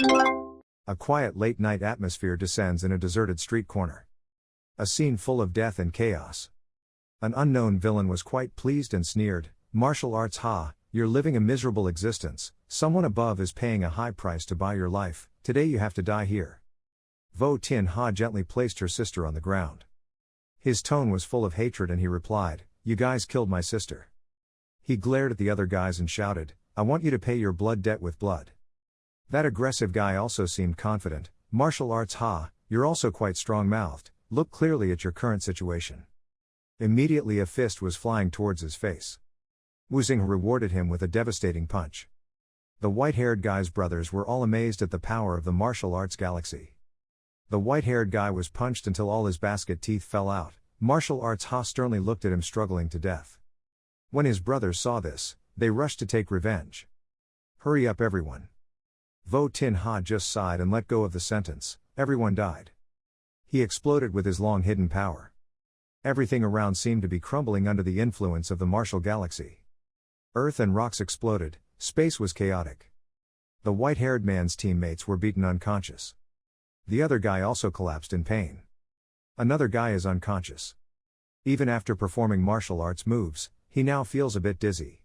A quiet late-night atmosphere descends in a deserted street corner. A scene full of death and chaos. An unknown villain was quite pleased and sneered, "Martial arts, ha, you're living a miserable existence, someone above is paying a high price to buy your life, today you have to die here." Vo Tin Ha gently placed her sister on the ground. His tone was full of hatred and he replied, "You guys killed my sister." He glared at the other guys and shouted, "I want you to pay your blood debt with blood." That aggressive guy also seemed confident, "Martial arts, ha, you're also quite strong-mouthed, look clearly at your current situation." Immediately a fist was flying towards his face. Wu Xing rewarded him with a devastating punch. The white-haired guy's brothers were all amazed at the power of the martial arts galaxy. The white-haired guy was punched until all his basket teeth fell out. Martial arts Ha sternly looked at him struggling to death. When his brothers saw this, they rushed to take revenge. "Hurry up everyone." Vo Tin Ha just sighed and let go of the sentence, "Everyone died." He exploded with his long-hidden power. Everything around seemed to be crumbling under the influence of the martial galaxy. Earth and rocks exploded, space was chaotic. The white-haired man's teammates were beaten unconscious. The other guy also collapsed in pain. Another guy is unconscious. Even after performing martial arts moves, he now feels a bit dizzy.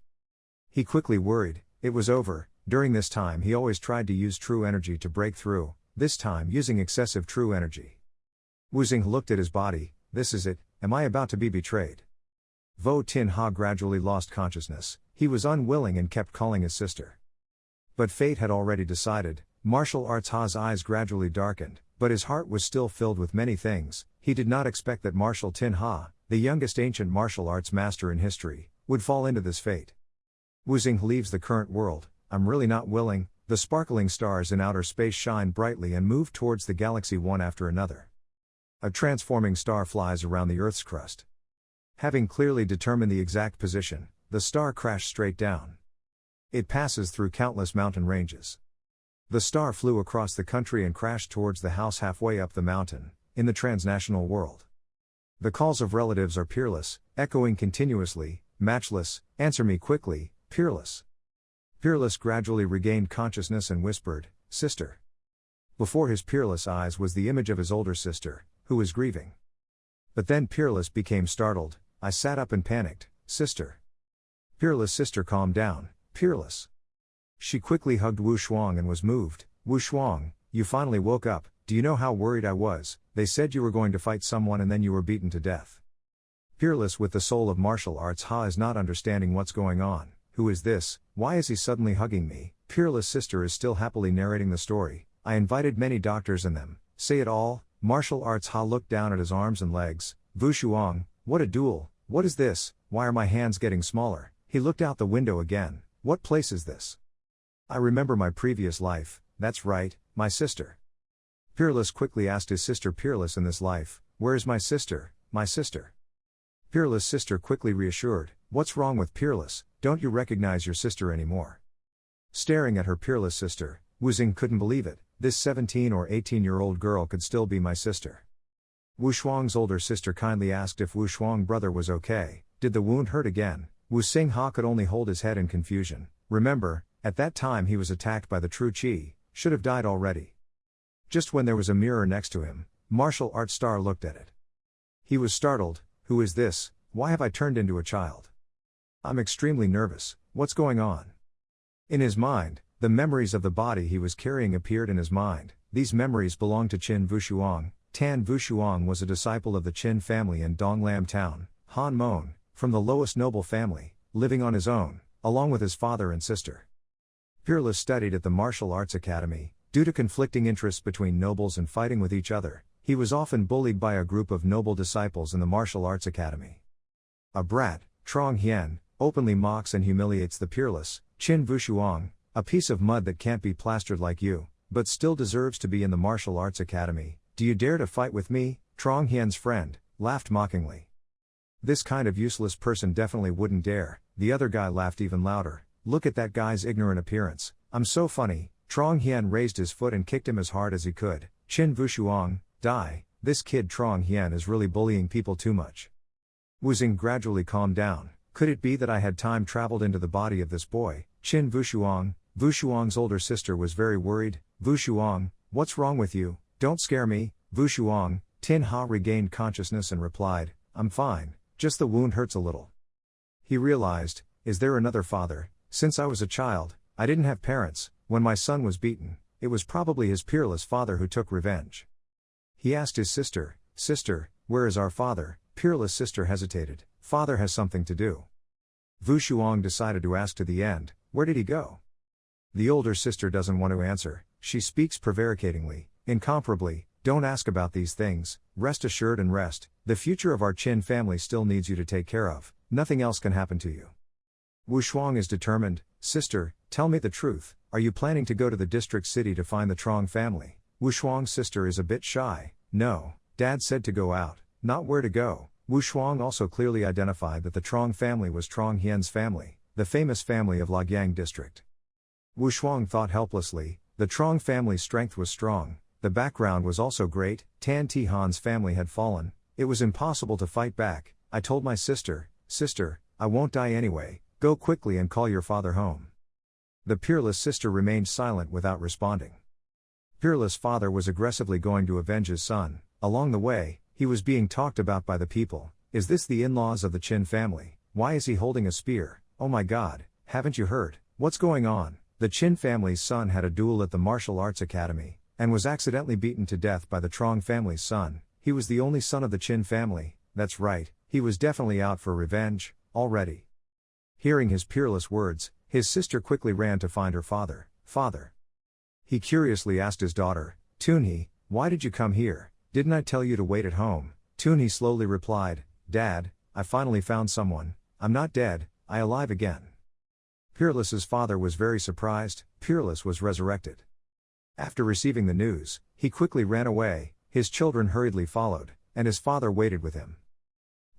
He quickly worried, it was over. During this time he always tried to use true energy to break through, this time using excessive true energy. Wu Xing looked at his body, "This is it, am I about to be betrayed?" Vo Tin Ha gradually lost consciousness, he was unwilling and kept calling his sister. But fate had already decided. Martial arts Ha's eyes gradually darkened, but his heart was still filled with many things. He did not expect that Martial Tin Ha, the youngest ancient martial arts master in history, would fall into this fate. Wu Xing leaves the current world. "I'm really not willing." The sparkling stars in outer space shine brightly and move towards the galaxy one after another. A transforming star flies around the Earth's crust. Having clearly determined the exact position, the star crashed straight down. It passes through countless mountain ranges. The star flew across the country and crashed towards the house halfway up the mountain, in the transnational world. The calls of relatives are peerless, echoing continuously, "Matchless, answer me quickly, Peerless." Peerless gradually regained consciousness and whispered, "Sister." Before his Peerless eyes was the image of his older sister, who was grieving. But then Peerless became startled. "I sat up and panicked, Sister." Peerless' sister calmed down, "Peerless." She quickly hugged Wu Shuang and was moved, "Wu Shuang, you finally woke up. Do you know how worried I was? They said you were going to fight someone and then you were beaten to death." Peerless with the soul of martial arts Ha is not understanding what's going on. "Who is this? Why is he suddenly hugging me?" Peerless' sister is still happily narrating the story. "I invited many doctors and them say it all." Martial arts Ha looked down at his arms and legs. "Wu Shuang, what a duel. What is this? Why are my hands getting smaller?" He looked out the window again. "What place is this? I remember my previous life, that's right, my sister." Peerless quickly asked his sister, "Peerless, in this life, where is my sister, my sister?" Peerless' sister quickly reassured, "What's wrong with Peerless? Don't you recognize your sister anymore?" Staring at her Peerless sister, Wu Xing couldn't believe it. This 17 or 18-year-old girl could still be my sister. Wu Shuang's older sister kindly asked if Wu Shuang brother was okay. Did the wound hurt again? Wu Xing Ha could only hold his head in confusion. Remember, at that time he was attacked by the true Qi, should have died already. Just when there was a mirror next to him, martial arts star looked at it. He was startled. "Who is this? Why have I turned into a child? I'm extremely nervous, what's going on?" In his mind, the memories of the body he was carrying appeared in his mind. These memories belonged to Qin Wushuang. Tan Wushuang was a disciple of the Qin family in Donglam town, Han Mon, from the lowest noble family, living on his own, along with his father and sister. Peerless studied at the Martial Arts Academy. Due to conflicting interests between nobles and fighting with each other, he was often bullied by a group of noble disciples in the Martial Arts Academy. A brat, Trong Hien, openly mocks and humiliates the Peerless, Qin Wushuang, a piece of mud that can't be plastered like you, but still deserves to be in the Martial Arts Academy. "Do you dare to fight with me?" Trong Hien's friend laughed mockingly. "This kind of useless person definitely wouldn't dare." The other guy laughed even louder. "Look at that guy's ignorant appearance. I'm so funny." Trong Hien raised his foot and kicked him as hard as he could. "Qin Wushuang, die. This kid Trong Hien is really bullying people too much." Wu Xing gradually calmed down. "Could it be that I had time traveled into the body of this boy, Qin Wushuang? Wu Shuang's older sister was very worried. Wu Shuang, what's wrong with you? Don't scare me. Wu Shuang, Tin Ha regained consciousness and replied, I'm fine, just the wound hurts a little. He realized, is there another father? Since I was a child, I didn't have parents. When my son was beaten, it was probably his peerless father who took revenge. He asked his sister, Sister, where is our father? Peerless sister hesitated. Father has something to do. Wu Shuang decided to ask to the end, where did he go? The older sister doesn't want to answer. She speaks prevaricatingly, incomparably, don't ask about these things, rest assured and rest, the future of our Qin family still needs you to take care of, nothing else can happen to you. Wu Shuang is determined, Sister, tell me the truth, are you planning to go to the district city to find the Trong family? Wu Shuang's sister is a bit shy, no, Dad said to go out, not where to go. Wu Shuang also clearly identified that the Trong family was Trong Hien's family, the famous family of Luoyang district. Wu Shuang thought helplessly, the Trong family's strength was strong, the background was also great, Tan Ti Han's family had fallen, it was impossible to fight back. I told my sister, Sister, I won't die anyway, go quickly and call your father home. The peerless sister remained silent without responding. Peerless father was aggressively going to avenge his son. Along the way, he was being talked about by the people. Is this the in-laws of the Qin family? Why is he holding a spear? Oh my god, haven't you heard? What's going on? The Qin family's son had a duel at the martial arts academy, and was accidentally beaten to death by the Trong family's son. He was the only son of the Qin family. That's right, he was definitely out for revenge, already. Hearing his peerless words, his sister quickly ran to find her father. Father. He curiously asked his daughter, Tunhee, why did you come here? Didn't I tell you to wait at home? Tunhee slowly replied, Dad, I finally found someone, I'm not dead, I alive again. Peerless's father was very surprised. Peerless was resurrected. After receiving the news, he quickly ran away, his children hurriedly followed, and his father waited with him.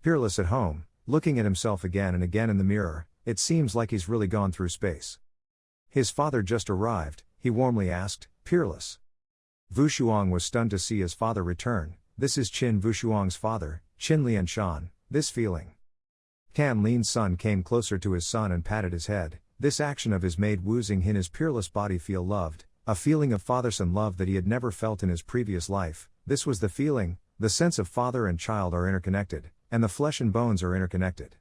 Peerless at home, looking at himself again and again in the mirror, it seems like he's really gone through space. His father just arrived, he warmly asked, Peerless. Wu Shuang was stunned to see his father return. This is Qin Wu Shuang's father, Qin Lianshan, this feeling. Tan Lin's son came closer to his son and patted his head. This action of his made Wu Xinghin his peerless body feel loved, a feeling of father-son love that he had never felt in his previous life. This was the feeling, the sense of father and child are interconnected, and the flesh and bones are interconnected.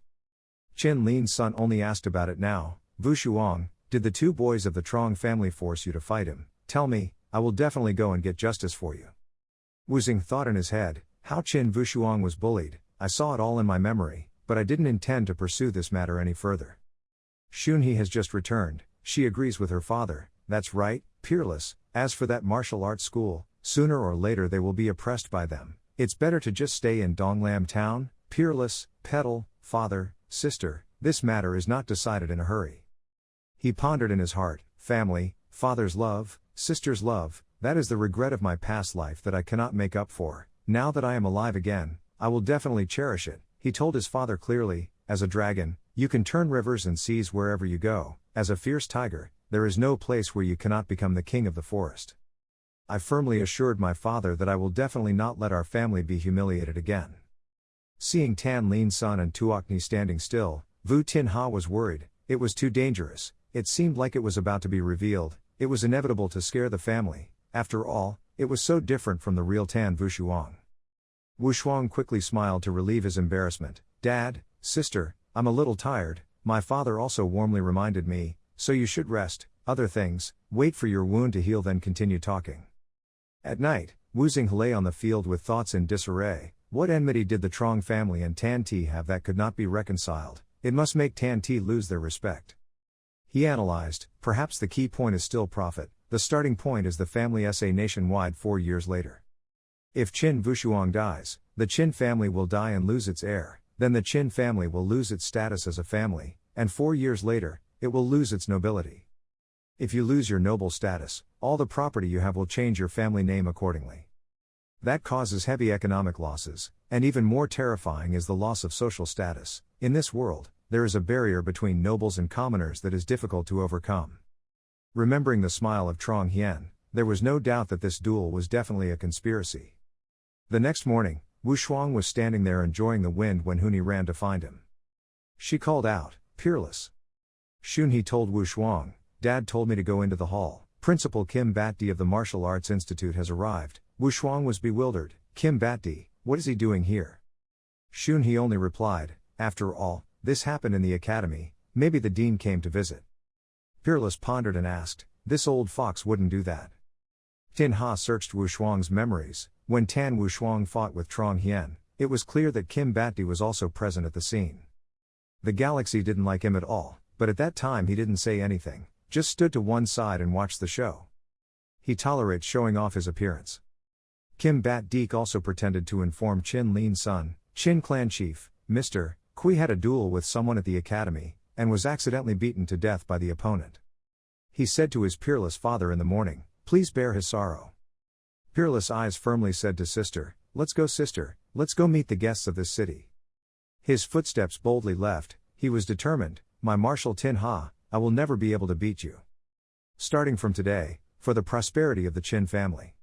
Qin Lin's son only asked about it now. Wu Shuang, did the two boys of the Trong family force you to fight him? Tell me, I will definitely go and get justice for you. Wu Xing thought in his head, how Qin Wu Shuang was bullied, I saw it all in my memory, but I didn't intend to pursue this matter any further. Xunhee has just returned, she agrees with her father, that's right, Peerless, as for that martial arts school, sooner or later they will be oppressed by them, it's better to just stay in Donglam town. Peerless, Petal, father, sister, this matter is not decided in a hurry. He pondered in his heart, family, father's love, sister's love, that is the regret of my past life that I cannot make up for. Now that I am alive again, I will definitely cherish it. He told his father clearly, as a dragon, you can turn rivers and seas wherever you go, as a fierce tiger, there is no place where you cannot become the king of the forest. I firmly assured my father that I will definitely not let our family be humiliated again. Seeing Tan Lin's son and Tuokni standing still, Wu Tinha was worried, it was too dangerous, it seemed like it was about to be revealed, it was inevitable to scare the family, after all, it was so different from the real Tan Wu Shuang. Wu Shuang quickly smiled to relieve his embarrassment, Dad, sister, I'm a little tired, my father also warmly reminded me, so you should rest, other things, wait for your wound to heal then continue talking. At night, Wu Xing lay on the field with thoughts in disarray. What enmity did the Trong family and Tan Ti have that could not be reconciled? It must make Tan Ti lose their respect. He analyzed, perhaps the key point is still profit, the starting point is the family SA nationwide 4 years later. If Qin Wu Shuang dies, the Qin family will die and lose its heir, then the Qin family will lose its status as a family, and 4 years later, it will lose its nobility. If you lose your noble status, all the property you have will change your family name accordingly. That causes heavy economic losses, and even more terrifying is the loss of social status. In this world, there is a barrier between nobles and commoners that is difficult to overcome. Remembering the smile of Trong Hien, there was no doubt that this duel was definitely a conspiracy. The next morning, Wu Shuang was standing there enjoying the wind when Hunhee ran to find him. She called out, Peerless. Xunhee told Wu Shuang, Dad told me to go into the hall. Principal Kim Bat-di of the Martial Arts Institute has arrived. Wu Shuang was bewildered. Kim Bat-di, what is he doing here? Shun He only replied, after all, this happened in the academy, maybe the dean came to visit. Peerless pondered and asked, this old fox wouldn't do that. Tin Ha searched Wu Shuang's memories. When Tan Wu Shuang fought with Trong Hien, it was clear that Kim Bat-di was also present at the scene. The galaxy didn't like him at all, but at that time he didn't say anything, just stood to one side and watched the show. He tolerates showing off his appearance. Kim Bat-dik also pretended to inform Qin Lin's son, Qin clan chief, Mr. Kui had a duel with someone at the academy, and was accidentally beaten to death by the opponent. He said to his peerless father in the morning, please bear his sorrow. Peerless eyes firmly said to sister, let's go meet the guests of this city. His footsteps boldly left, he was determined, my marshal Tin Ha, I will never be able to beat you. Starting from today, for the prosperity of the Qin family.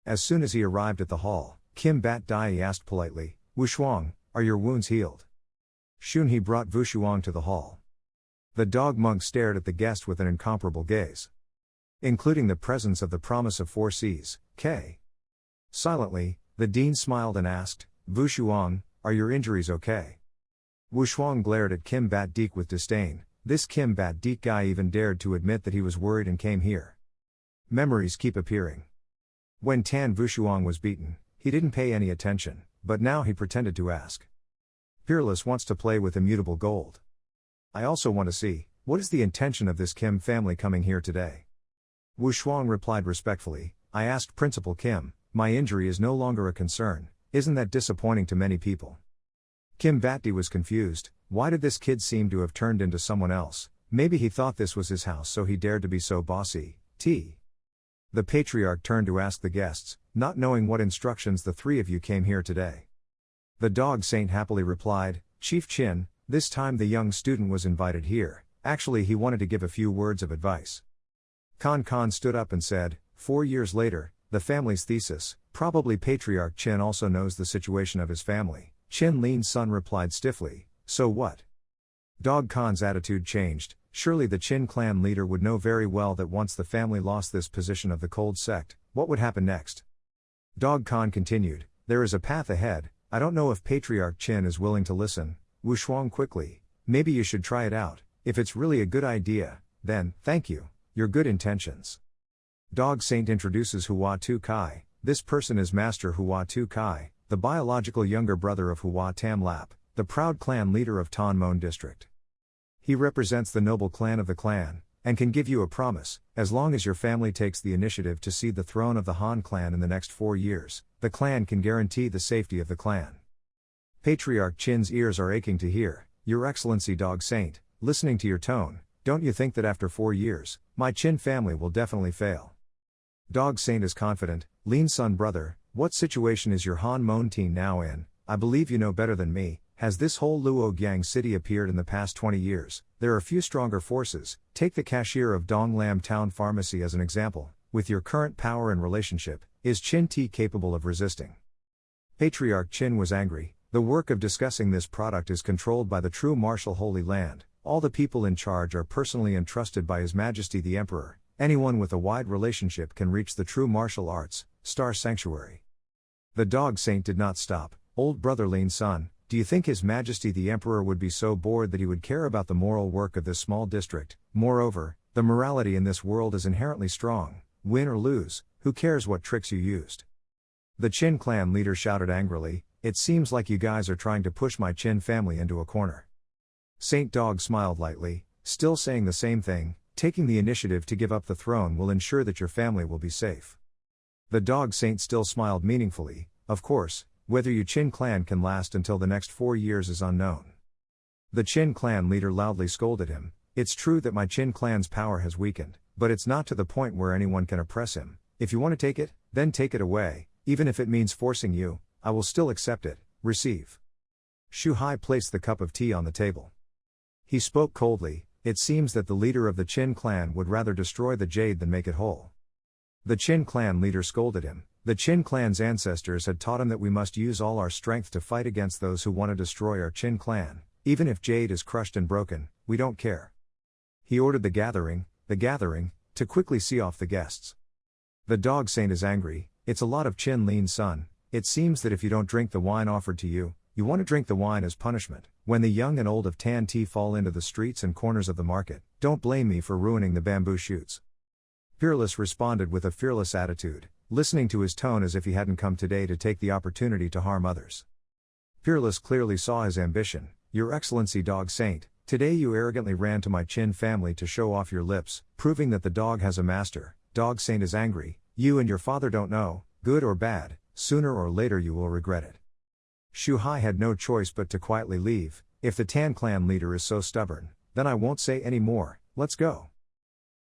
As soon as he arrived at the hall, Kim Bat-di asked politely, Wu Shuang, are your wounds healed? Shun He brought Wu Shuang to the hall. The dog monk stared at the guest with an incomparable gaze. Including the presence of the promise of 4 Cs, K. Silently, the dean smiled and asked, Wu Shuang, are your injuries okay? Wu Shuang glared at Kim Bat-dik with disdain. This Kim Bat-dik guy even dared to admit that he was worried and came here. Memories keep appearing. When Tan Wu Shuang was beaten, he didn't pay any attention, but now he pretended to ask. Peerless wants to play with immutable gold. I also want to see, what is the intention of this Kim family coming here today? Wu Shuang replied respectfully, I asked Principal Kim, my injury is no longer a concern, isn't that disappointing to many people? Kim Bat-di was confused, why did this kid seem to have turned into someone else? Maybe he thought this was his house so he dared to be so bossy. The Patriarch turned to ask the guests, not knowing what instructions the 3 of you came here today. The dog saint happily replied, Chief Qin, this time the young student was invited here, actually he wanted to give a few words of advice. Khan stood up and said, 4 years later, the family's thesis, probably Patriarch Qin also knows the situation of his family. Qin Lin's son replied stiffly, so what? Dog Khan's attitude changed, surely the Qin clan leader would know very well that once the family lost this position of the cold sect, what would happen next? Dog Khan continued, there is a path ahead, I don't know if Patriarch Qin is willing to listen. Wu Shuang quickly, maybe you should try it out, if it's really a good idea, then, thank you, your good intentions. Dog Saint introduces Hua Tu Kai, this person is Master Hua Tu Kai, the biological younger brother of Hua Tam Lap, the proud clan leader of Tan Mon district. He represents the noble clan of the clan, and can give you a promise, as long as your family takes the initiative to cede the throne of the Han clan in the next 4 years, the clan can guarantee the safety of the clan. Patriarch Qin's ears are aching to hear, Your Excellency Dog Saint, listening to your tone, don't you think that after 4 years, my Qin family will definitely fail? Dog Saint is confident, Lin's son brother, what situation is your Han Mon team now in? I believe you know better than me. Has this whole Luogyang city appeared in the past 20 years? There are few stronger forces. Take the cashier of Donglam Town Pharmacy as an example. With your current power and relationship, is Qin T capable of resisting? Patriarch Qin was angry. The work of discussing this product is controlled by the true martial Holy Land. All the people in charge are personally entrusted by His Majesty the Emperor. Anyone with a wide relationship can reach the true martial arts, Star Sanctuary. The Dog Saint did not stop. Old brother Lin's son, do you think His Majesty the Emperor would be so bored that he would care about the moral work of this small district? Moreover, the morality in this world is inherently strong. Win or lose, who cares what tricks you used? The Qin clan leader shouted angrily, it seems like you guys are trying to push my Qin family into a corner. Saint Dog smiled lightly, still saying the same thing, taking the initiative to give up the throne will ensure that your family will be safe. The Dog Saint still smiled meaningfully, of course. Whether your Qin clan can last until the next 4 years is unknown. The Qin clan leader loudly scolded him, it's true that my Qin clan's power has weakened, but it's not to the point where anyone can oppress him. If you want to take it, then take it away, even if it means forcing you, I will still accept it, receive. Shu Hai placed the cup of tea on the table. He spoke coldly, it seems that the leader of the Qin clan would rather destroy the jade than make it whole. The Qin clan leader scolded him. The Qin clan's ancestors had taught him that we must use all our strength to fight against those who want to destroy our Qin clan. Even if jade is crushed and broken, we don't care. He ordered the gathering, the gathering, to quickly see off the guests. The dog saint is angry. It's a lot of Chin Lean's son. It seems that if you don't drink the wine offered to you, you want to drink the wine as punishment. When the young and old of Tan Tea fall into the streets and corners of the market, don't blame me for ruining the bamboo shoots. Fearless responded with a fearless attitude, listening to his tone as if he hadn't come today to take the opportunity to harm others. Fearless clearly saw his ambition. Your Excellency Dog Saint, today you arrogantly ran to my Chin family to show off your lips, proving that the dog has a master. Dog Saint is angry. You and your father don't know, good or bad, sooner or later you will regret it. Shu Hai had no choice but to quietly leave. If the Tan clan leader is so stubborn, then I won't say any more, let's go.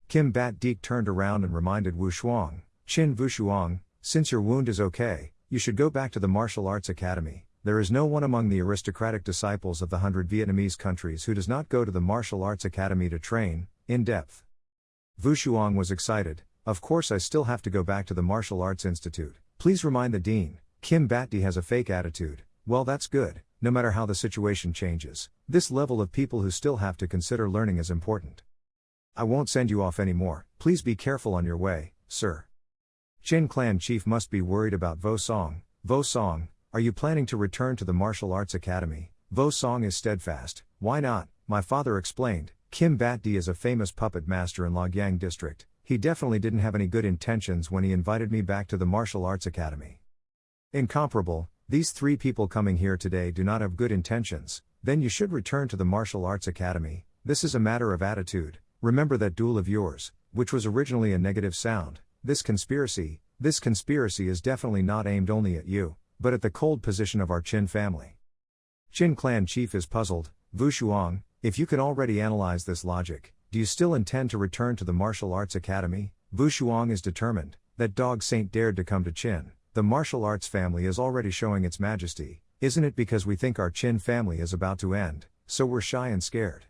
Kim Bat Deek turned around and reminded Wu Shuang, Chin Wu Shuang, since your wound is okay, you should go back to the martial arts academy. There is no one among the aristocratic disciples of the 100 Vietnamese countries who does not go to the martial arts academy to train, in depth. Wu Shuang was excited. Of course I still have to go back to the martial arts institute. Please remind the dean. Kim Bat Dee has a fake attitude. Well, that's good. No matter how the situation changes, this level of people who still have to consider learning is important. I won't send you off anymore. Please be careful on your way, sir. Chin clan chief must be worried about Vo Song. Vo Song, are you planning to return to the martial arts academy? Vo Song is steadfast. Why not? My father explained. Kim Bat Dee is a famous puppet master in Logyang district. He definitely didn't have any good intentions when he invited me back to the martial arts academy. Incomparable. These three people coming here today do not have good intentions. Then you should return to the martial arts academy. This is a matter of attitude. Remember that duel of yours, which was originally a negative sound. This conspiracy is definitely not aimed only at you, but at the cold position of our Chin family. Chin clan chief is puzzled. Wu Shuang, if you can already analyze this logic, do you still intend to return to the martial arts academy? Wu Shuang is determined. That dog saint dared to come to Chin. The martial arts family is already showing its majesty. Isn't it because we think our Chin family is about to end, so we're shy and scared?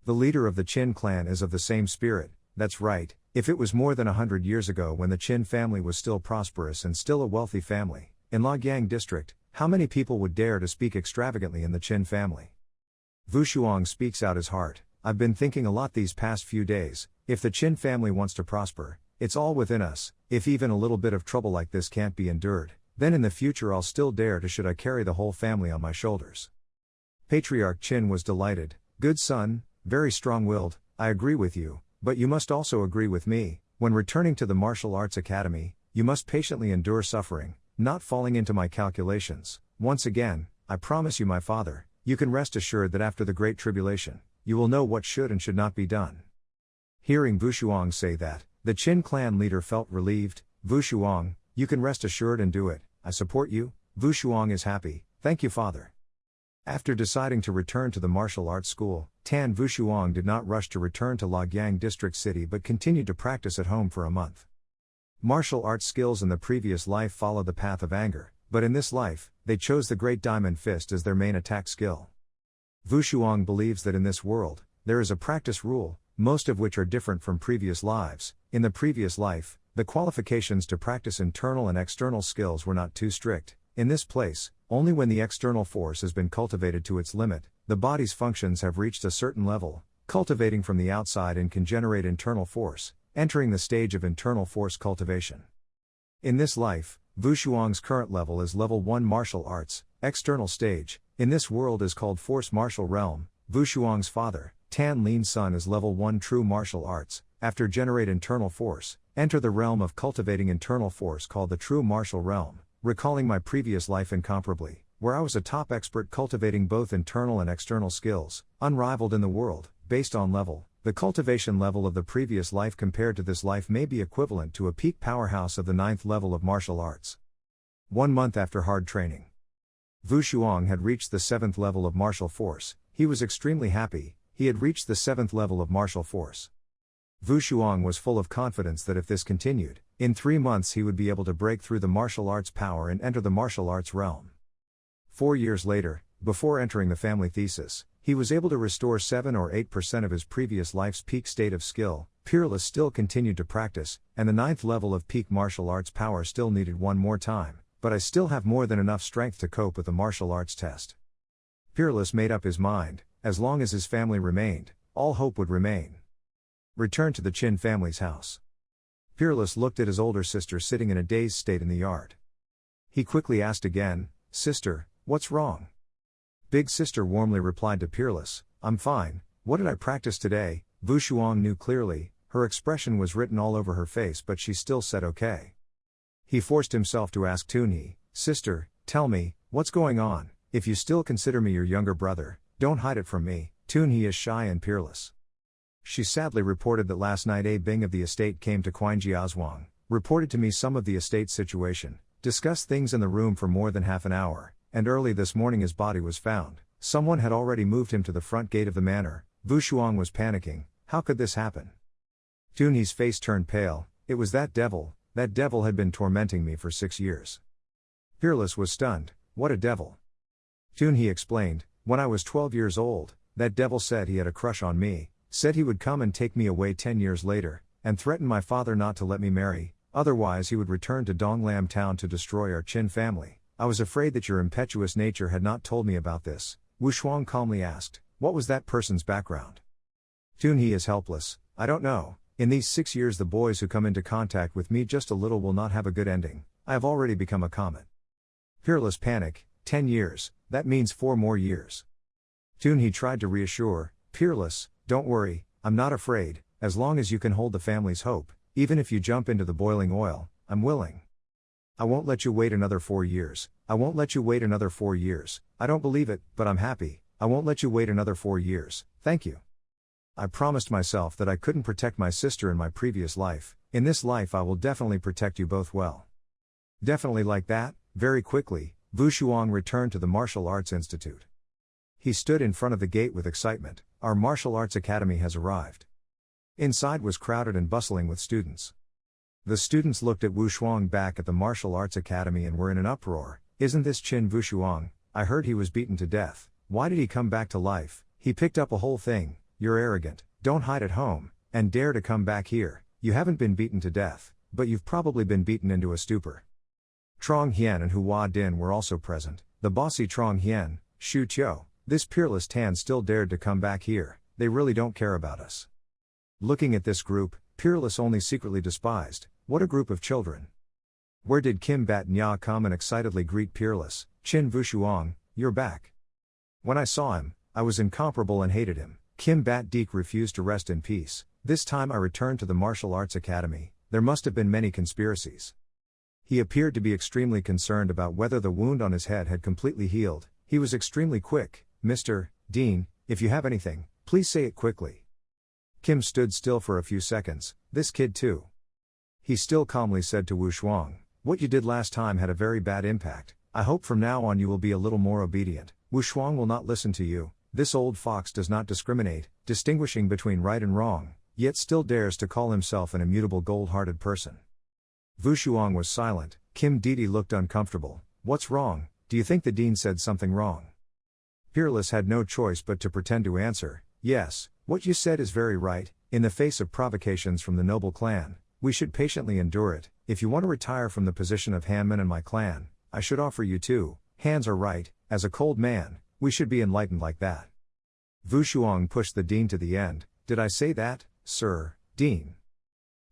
The leader of the Chin clan is of the same spirit. That's right. If it was more than 100 years ago when the Chin family was still prosperous and still a wealthy family, in Logyang district, how many people would dare to speak extravagantly in the Chin family? Wu Shuang speaks out his heart. I've been thinking a lot these past few days. If the Chin family wants to prosper, it's all within us. If even a little bit of trouble like this can't be endured, then in the future I'll still dare to should I carry the whole family on my shoulders. Patriarch Chin was delighted. Good son, very strong-willed, I agree with you, but you must also agree with me. When returning to the martial arts academy, you must patiently endure suffering, not falling into my calculations. Once again, I promise you my father, you can rest assured that after the great tribulation, you will know what should and should not be done. Hearing Wu Shuang say that, the Chin clan leader felt relieved. Wu Shuang, you can rest assured and do it. I support you. Wu Shuang is happy. Thank you, father. After deciding to return to the martial arts school, Tan Wu Shuang did not rush to return to Logyang district city but continued to practice at home for a month. Martial arts skills in the previous life followed the path of anger, but in this life, they chose the Great Diamond Fist as their main attack skill. Wu Shuang believes that in this world, there is a practice rule, most of which are different from previous lives. In the previous life, the qualifications to practice internal and external skills were not too strict. In this place, only when the external force has been cultivated to its limit, the body's functions have reached a certain level, cultivating from the outside and can generate internal force, entering the stage of internal force cultivation. In this life, Wu Shuang's current level is level 1 martial arts, external stage, in this world is called force martial realm. Wu Shuang's father, Tan Lean's son is level 1 true martial arts. After generate internal force, enter the realm of cultivating internal force called the true martial realm, recalling my previous life incomparably, where I was a top expert cultivating both internal and external skills, unrivaled in the world. Based on level, the cultivation level of the previous life compared to this life may be equivalent to a peak powerhouse of the 9th level of martial arts. 1 month after hard training, Wu Shuang had reached the 7th level of martial force. He was extremely happy. He had reached the 7th level of martial force. Wu Shuang was full of confidence that if this continued, in 3 months he would be able to break through the martial arts power and enter the martial arts realm. 4 years later, before entering the family thesis, he was able to restore 7 or 8% of his previous life's peak state of skill. Peerless still continued to practice, and the 9th level of peak martial arts power still needed one more time, but I still have more than enough strength to cope with the martial arts test. Peerless made up his mind, as long as his family remained, all hope would remain. Return to the Qin family's house. Peerless looked at his older sister sitting in a dazed state in the yard. He quickly asked again, "Sister, what's wrong?" Big sister warmly replied to Peerless, "I'm fine. What did I practice today?" Wu Shuang knew clearly, her expression was written all over her face, but she still said okay. He forced himself to ask Tunhee, "Sister, tell me, what's going on? If you still consider me your younger brother, don't hide it from me." Tunhee is shy and peerless. She sadly reported that last night A Bing of the estate came to Jiazhuang, reported to me some of the estate situation, discussed things in the room for more than half an hour, and early this morning his body was found. Someone had already moved him to the front gate of the manor. Wu Shuang was panicking. How could this happen? Tunhee's face turned pale. It was that devil had been tormenting me for 6 years. Peerless was stunned. What a devil? Tunhee explained, when I was 12 years old, that devil said he had a crush on me, said he would come and take me away 10 years later, and threatened my father not to let me marry, otherwise he would return to Donglam town to destroy our Qin family. I was afraid that your impetuous nature had not told me about this. Wu Shuang calmly asked, what was that person's background? Tunhee is helpless. I don't know. In these 6 years the boys who come into contact with me just a little will not have a good ending. I have already become a comet. Peerless panic. 10 years, that means 4 more years. Tunhee tried to reassure, Peerless, don't worry, I'm not afraid, as long as you can hold the family's hope, even if you jump into the boiling oil, I'm willing. I won't let you wait another 4 years, I won't let you wait another 4 years, I don't believe it, but I'm happy, I won't let you wait another 4 years, thank you. I promised myself that I couldn't protect my sister in my previous life, in this life I will definitely protect you both well. Definitely like that. Very quickly, Wu Shuang returned to the Martial Arts Institute. He stood in front of the gate with excitement. Our Martial Arts Academy has arrived. Inside was crowded and bustling with students. The students looked at Wu Shuang back at the Martial Arts Academy and were in an uproar. Isn't this Qin Wu Shuang? I heard he was beaten to death. Why did he come back to life? He picked up a whole thing. You're arrogant, don't hide at home, and dare to come back here. You haven't been beaten to death, but you've probably been beaten into a stupor. Trong Hien and Hua Din were also present. The bossy Trong Hien, Shu Qiu, this peerless Tan still dared to come back here. They really don't care about us. Looking at this group, Peerless only secretly despised. What a group of children. Where did Kim Bat Nya come and excitedly greet Peerless? Qin Wu Shuang, you're back. When I saw him, I was incomparable and hated him. Kim Bat Deek refused to rest in peace. This time I returned to the Martial Arts Academy. There must have been many conspiracies. He appeared to be extremely concerned about whether the wound on his head had completely healed. He was extremely quick. Mr. Dean, if you have anything, please say it quickly. Kim stood still for a few seconds. This kid too. He still calmly said to Wu Shuang, what you did last time had a very bad impact. I hope from now on you will be a little more obedient. Wu Shuang will not listen to you. This old fox does not discriminate, distinguishing between right and wrong, yet still dares to call himself an immutable gold-hearted person. Wu Shuang was silent. Kim Didi looked uncomfortable. What's wrong? Do you think the dean said something wrong? Peerless had no choice but to pretend to answer, yes, what you said is very right. In the face of provocations from the noble clan, we should patiently endure it. If you want to retire from the position of Hanman and my clan, I should offer you too. Hands are right, as a cold man, we should be enlightened like that. Wu Shuang pushed the dean to the end. Did I say that, sir, dean?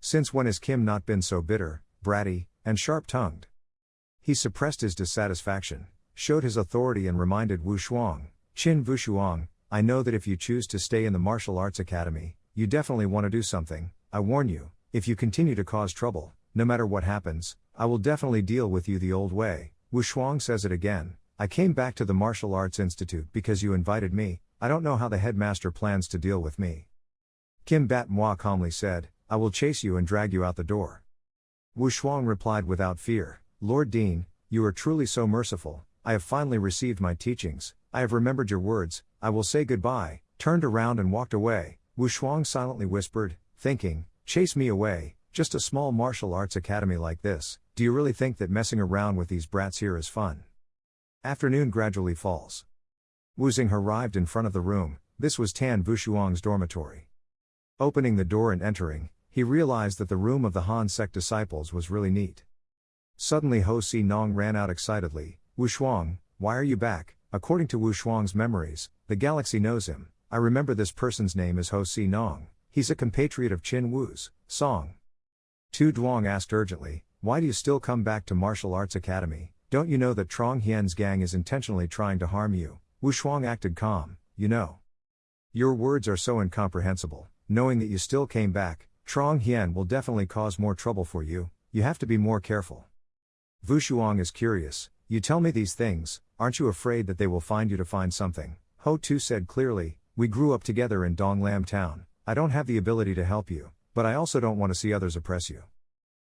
Since when has Kim not been so bitter, bratty, and sharp-tongued? He suppressed his dissatisfaction, showed his authority and reminded Wu Shuang, Qin Wu Shuang, I know that if you choose to stay in the Martial Arts Academy, you definitely want to do something. I warn you, if you continue to cause trouble, no matter what happens, I will definitely deal with you the old way. Wu Shuang says it again, I came back to the Martial Arts Institute because you invited me. I don't know how the headmaster plans to deal with me. Kim Bat Moi calmly said, I will chase you and drag you out the door. Wu Shuang replied without fear, Lord Dean, you are truly so merciful. I have finally received my teachings. I have remembered your words. I will say goodbye. Turned around and walked away. Wu Shuang silently whispered, thinking, chase me away, just a small martial arts academy like this. Do you really think that messing around with these brats here is fun? Afternoon gradually falls. Wu Xing arrived in front of the room. This was Tan Wu Shuang's dormitory. Opening the door and entering, he realized that the room of the Han sect disciples was really neat. Suddenly Ho Si Nong ran out excitedly. Wu Shuang, why are you back? According to Wu Shuang's memories, the galaxy knows him. I remember this person's name is Ho Si Nong. he's a compatriot of Qin Wu's, Song. Tu Duong asked urgently, why do you still come back to Martial Arts Academy? Don't you know that Trong Hien's gang is intentionally trying to harm you? Wu Shuang acted calm, you know. Your words are so incomprehensible. Knowing that you still came back, Trong Hien will definitely cause more trouble for you. You have to be more careful. Wu Shuang is curious. You tell me these things, aren't you afraid that they will find you to find something? Ho Tu said clearly, we grew up together in Donglam town. I don't have the ability to help you, but I also don't want to see others oppress you.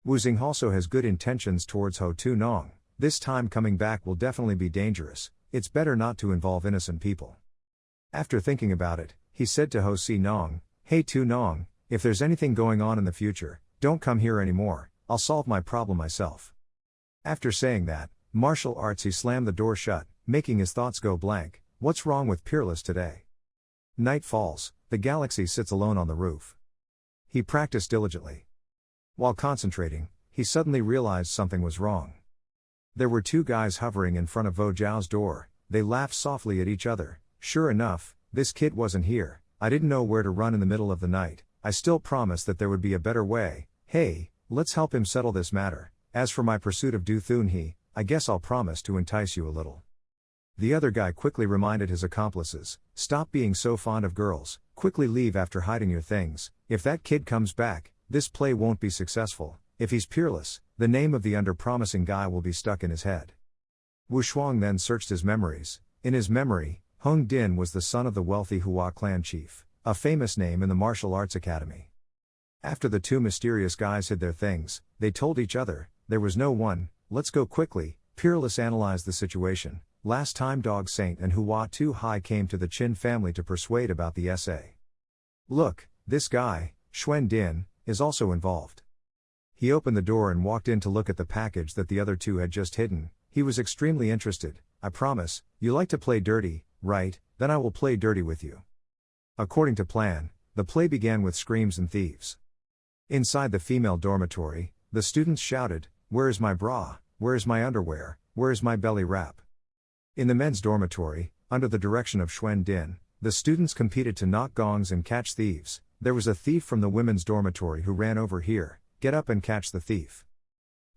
Wu Xing also has good intentions towards Ho Tu Nong. This time coming back will definitely be dangerous. It's better not to involve innocent people. After thinking about it, he said to Ho Si Nong, hey Tu Nong, if there's anything going on in the future, don't come here anymore, I'll solve my problem myself. After saying that, martial arts he slammed the door shut, making his thoughts go blank. What's wrong with Peerless today? Night falls, the galaxy sits alone on the roof. He practiced diligently. While concentrating, he suddenly realized something was wrong. There were two guys hovering in front of Vo Zhao's door. They laughed softly at each other. Sure enough, this kid wasn't here. I didn't know where to run in the middle of the night. I still promised that there would be a better way. Hey, let's help him settle this matter. As for my pursuit of Du Thun He, I guess I'll promise to entice you a little. The other guy quickly reminded his accomplices, stop being so fond of girls, quickly leave after hiding your things. If that kid comes back, this play won't be successful. If he's Peerless, the name of the under-promising guy will be stuck in his head. Wu Shuang then searched his memories. In his memory, Hung Din was the son of the wealthy Hua clan chief, a famous name in the martial arts academy. After the two mysterious guys hid their things, they told each other, there was no one, let's go quickly. Peerless analyzed the situation. Last time Dog Saint and Hua Tu Hai came to the Qin family to persuade about the essay. Look, this guy, Xuan Din, is also involved. He opened the door and walked in to look at the package that the other two had just hidden. He was extremely interested. I promise, you like to play dirty, right? Then I will play dirty with you. According to plan, the play began with screams and thieves. Inside the female dormitory, the students shouted, where is my bra? Where is my underwear? Where is my belly wrap? In the men's dormitory, under the direction of Xuan Din, the students competed to knock gongs and catch thieves. There was a thief from the women's dormitory who ran over here. Get up and catch the thief.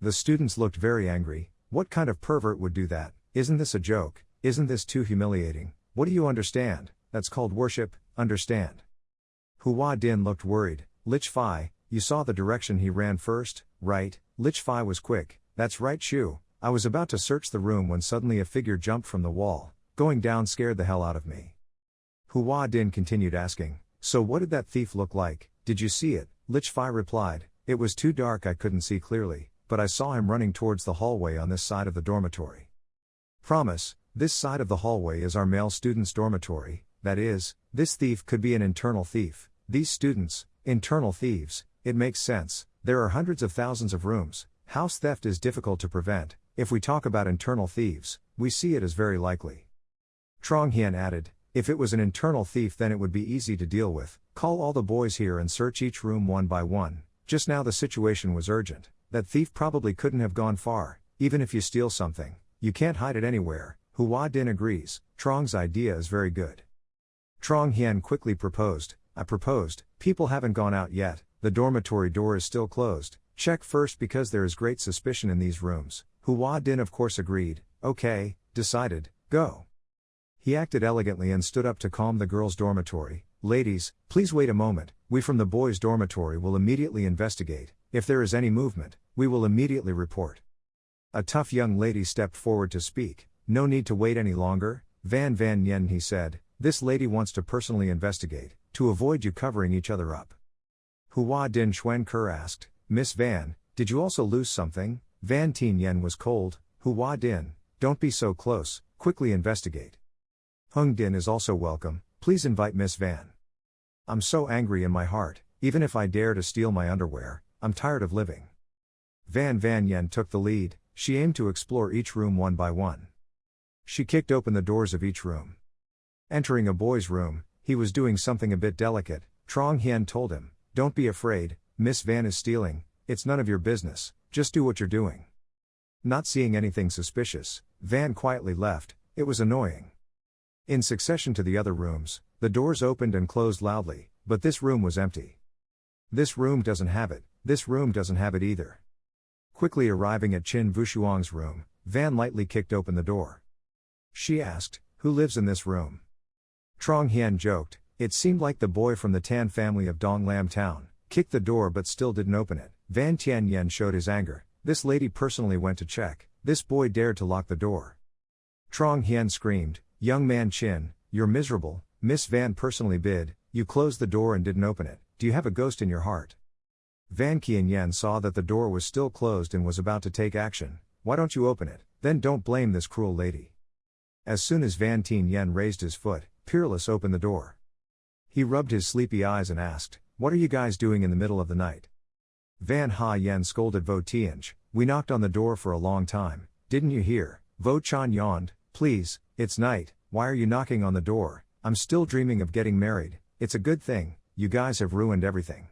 The students looked very angry. What kind of pervert would do that? Isn't this a joke? Isn't this too humiliating? What do you understand? That's called worship, understand? Hua Din looked worried. Lich Fai, you saw the direction he ran first, right? Lich Fai was quick. That's right, Shu. I was about to search the room when suddenly a figure jumped from the wall. Going down scared the hell out of me. Hua Din continued asking, so what did that thief look like? Did you see it? Lich Fai replied, it was too dark I couldn't see clearly, but I saw him running towards the hallway on this side of the dormitory. Promise, this side of the hallway is our male students' dormitory, that is, this thief could be an internal thief. These students, internal thieves, it makes sense, there are hundreds of thousands of rooms, house theft is difficult to prevent, if we talk about internal thieves, we see it as very likely. Trong Hien added, if it was an internal thief then it would be easy to deal with, call all the boys here and search each room one by one. Just now the situation was urgent. That thief probably couldn't have gone far. Even if you steal something, you can't hide it anywhere. Hua Din agrees. Trong's idea is very good. Trong Hien quickly proposed. I proposed. People haven't gone out yet. The dormitory door is still closed. Check first because there is great suspicion in these rooms. Hua Din of course agreed. Okay, decided, go. He acted elegantly and stood up to calm the girls' dormitory. Ladies, please wait a moment, we from the boys' dormitory will immediately investigate. If there is any movement, we will immediately report. A tough young lady stepped forward to speak. No need to wait any longer, Van Yen, he said, this lady wants to personally investigate, to avoid you covering each other up. Hua Din Xuan Kerr asked, Miss Van, did you also lose something? Van Tien Yen was cold. Hua Din, don't be so close, quickly investigate. Hung Din is also welcome, please invite Miss Van. I'm so angry in my heart, even if I dare to steal my underwear, I'm tired of living. Van Yen took the lead, she aimed to explore each room one by one. She kicked open the doors of each room. Entering a boy's room, he was doing something a bit delicate. Trong Hien told him, don't be afraid, Miss Van is stealing, it's none of your business, just do what you're doing. Not seeing anything suspicious, Van quietly left, it was annoying. In succession to the other rooms, the doors opened and closed loudly. but this room was empty. This room doesn't have it, this room doesn't have it either. Quickly arriving at Qin Wushuang's room, Van lightly kicked open the door. She asked, "Who lives in this room?" Trong Hien joked, "It seemed like the boy from the Tan family of Dong Lam Town," kicked the door but still didn't open it. Van Tian Yen showed his anger. "This lady personally went to check, this boy dared to lock the door." Trong Hien screamed, "Young man Qin, you're miserable, Miss Van personally bid, you closed the door and didn't open it, do you have a ghost in your heart?" Van Qian Yen saw that the door was still closed and was about to take action. "Why don't you open it, then don't blame this cruel lady." As soon as Van Tian Yen raised his foot, Peerless opened the door. He rubbed his sleepy eyes and asked, "What are you guys doing in the middle of the night?" Van Ha Yen scolded Vo Tianj, "We knocked on the door for a long time, didn't you hear?" Vo Chan yawned, "Please, it's night, why are you knocking on the door? I'm still dreaming of getting married, it's a good thing, you guys have ruined everything."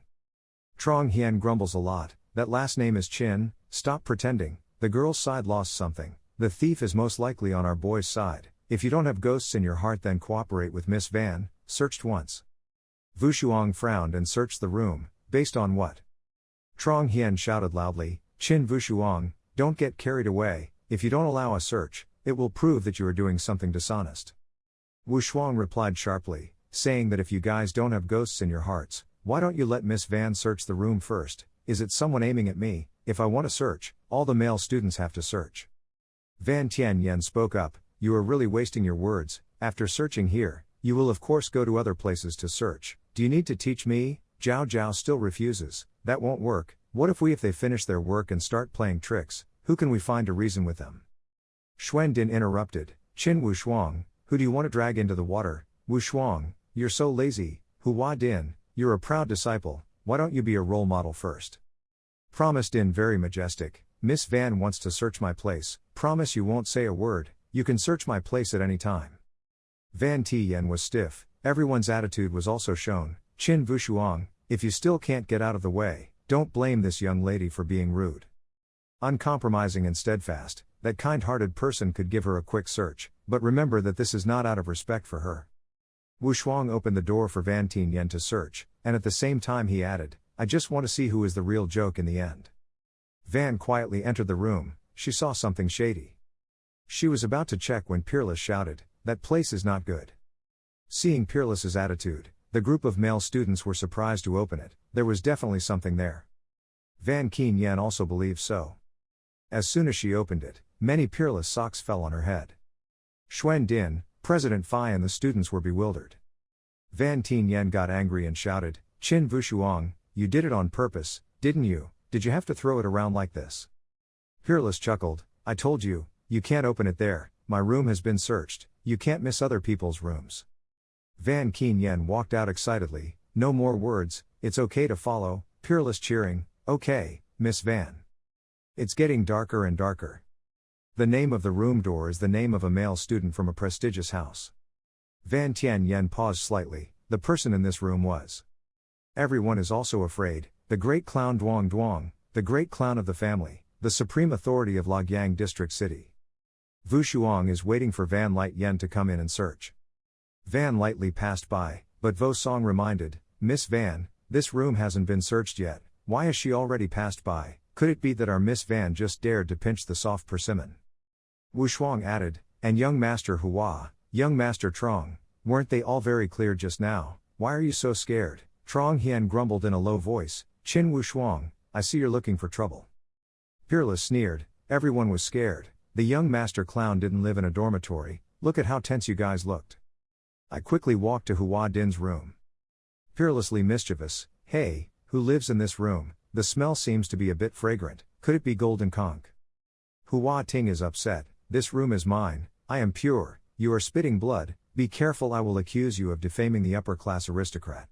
Trong Hien grumbles a lot, "That last name is Qin, stop pretending, the girl's side lost something, the thief is most likely on our boy's side, if you don't have ghosts in your heart then cooperate with Miss Van, searched once." Wushuang frowned and searched the room, "Based on what?" Trong Hien shouted loudly, "Qin Wushuang, don't get carried away, if you don't allow a search, it will prove that you are doing something dishonest." Wushuang replied sharply, saying that if you guys don't have ghosts in your hearts, why don't you let Miss Van search the room first? Is it someone aiming at me? If I want to search, all the male students have to search. Van Tian Yen spoke up, "You are really wasting your words, after searching here, you will of course go to other places to search, do you need to teach me?" Zhao Zhao still refuses, "That won't work, what if they finish their work and start playing tricks, who can we find to reason with them?" Xuan Din interrupted, "Qin Wushuang, who do you want to drag into the water? Wushuang, you're so lazy, Hua Din, you're a proud disciple, why don't you be a role model first?" Promise Din very majestic, "Miss Van wants to search my place, promise you won't say a word, you can search my place at any time." Van Tian was stiff, everyone's attitude was also shown, "Qin Wushuang, if you still can't get out of the way, don't blame this young lady for being rude." Uncompromising and steadfast, that kind-hearted person could give her a quick search, but remember that this is not out of respect for her. Wushuang opened the door for Van Tian Yen to search, and at the same time he added, "I just want to see who is the real joke in the end." Van quietly entered the room, she saw something shady. She was about to check when Peerless shouted, "That place is not good." Seeing Peerless's attitude, the group of male students were surprised to open it, there was definitely something there. Van Qian Yen also believed so. As soon as she opened it, many Peerless socks fell on her head. Xuan Din, President Phi and the students were bewildered. Van Tian Yen got angry and shouted, "Qin Wushuang, you did it on purpose, didn't you? Did you have to throw it around like this?" Peerless chuckled, "I told you, you can't open it there, my room has been searched, you can't miss other people's rooms." Van Qian Yen walked out excitedly, "No more words, it's okay to follow." Peerless cheering, "Okay, Miss Van." It's getting darker and darker. The name of the room door is the name of a male student from a prestigious house. Van Tian Yen paused slightly, the person in this room was. Everyone is also afraid, the great clown Duang Duang, the great clown of the family, the supreme authority of Luoyang District City. Wushuang is waiting for Van Light Yen to come in and search. Van lightly passed by, but Vo Song reminded, "Miss Van, this room hasn't been searched yet, why has she already passed by? Could it be that our Miss Van just dared to pinch the soft persimmon?" Wushuang added, "And young Master Hua, young Master Trong, weren't they all very clear just now? Why are you so scared?" Trong Hien grumbled in a low voice, "Qin Wushuang, I see you're looking for trouble." Peerless sneered, "Everyone was scared, the young Master Clown didn't live in a dormitory, look at how tense you guys looked." I quickly walked to Hua Din's room. Peerlessly mischievous, "Hey, who lives in this room? The smell seems to be a bit fragrant, could it be Golden Conch?" Hua Ting is upset, "This room is mine, I am pure, you are spitting blood, be careful, I will accuse you of defaming the upper-class aristocrat."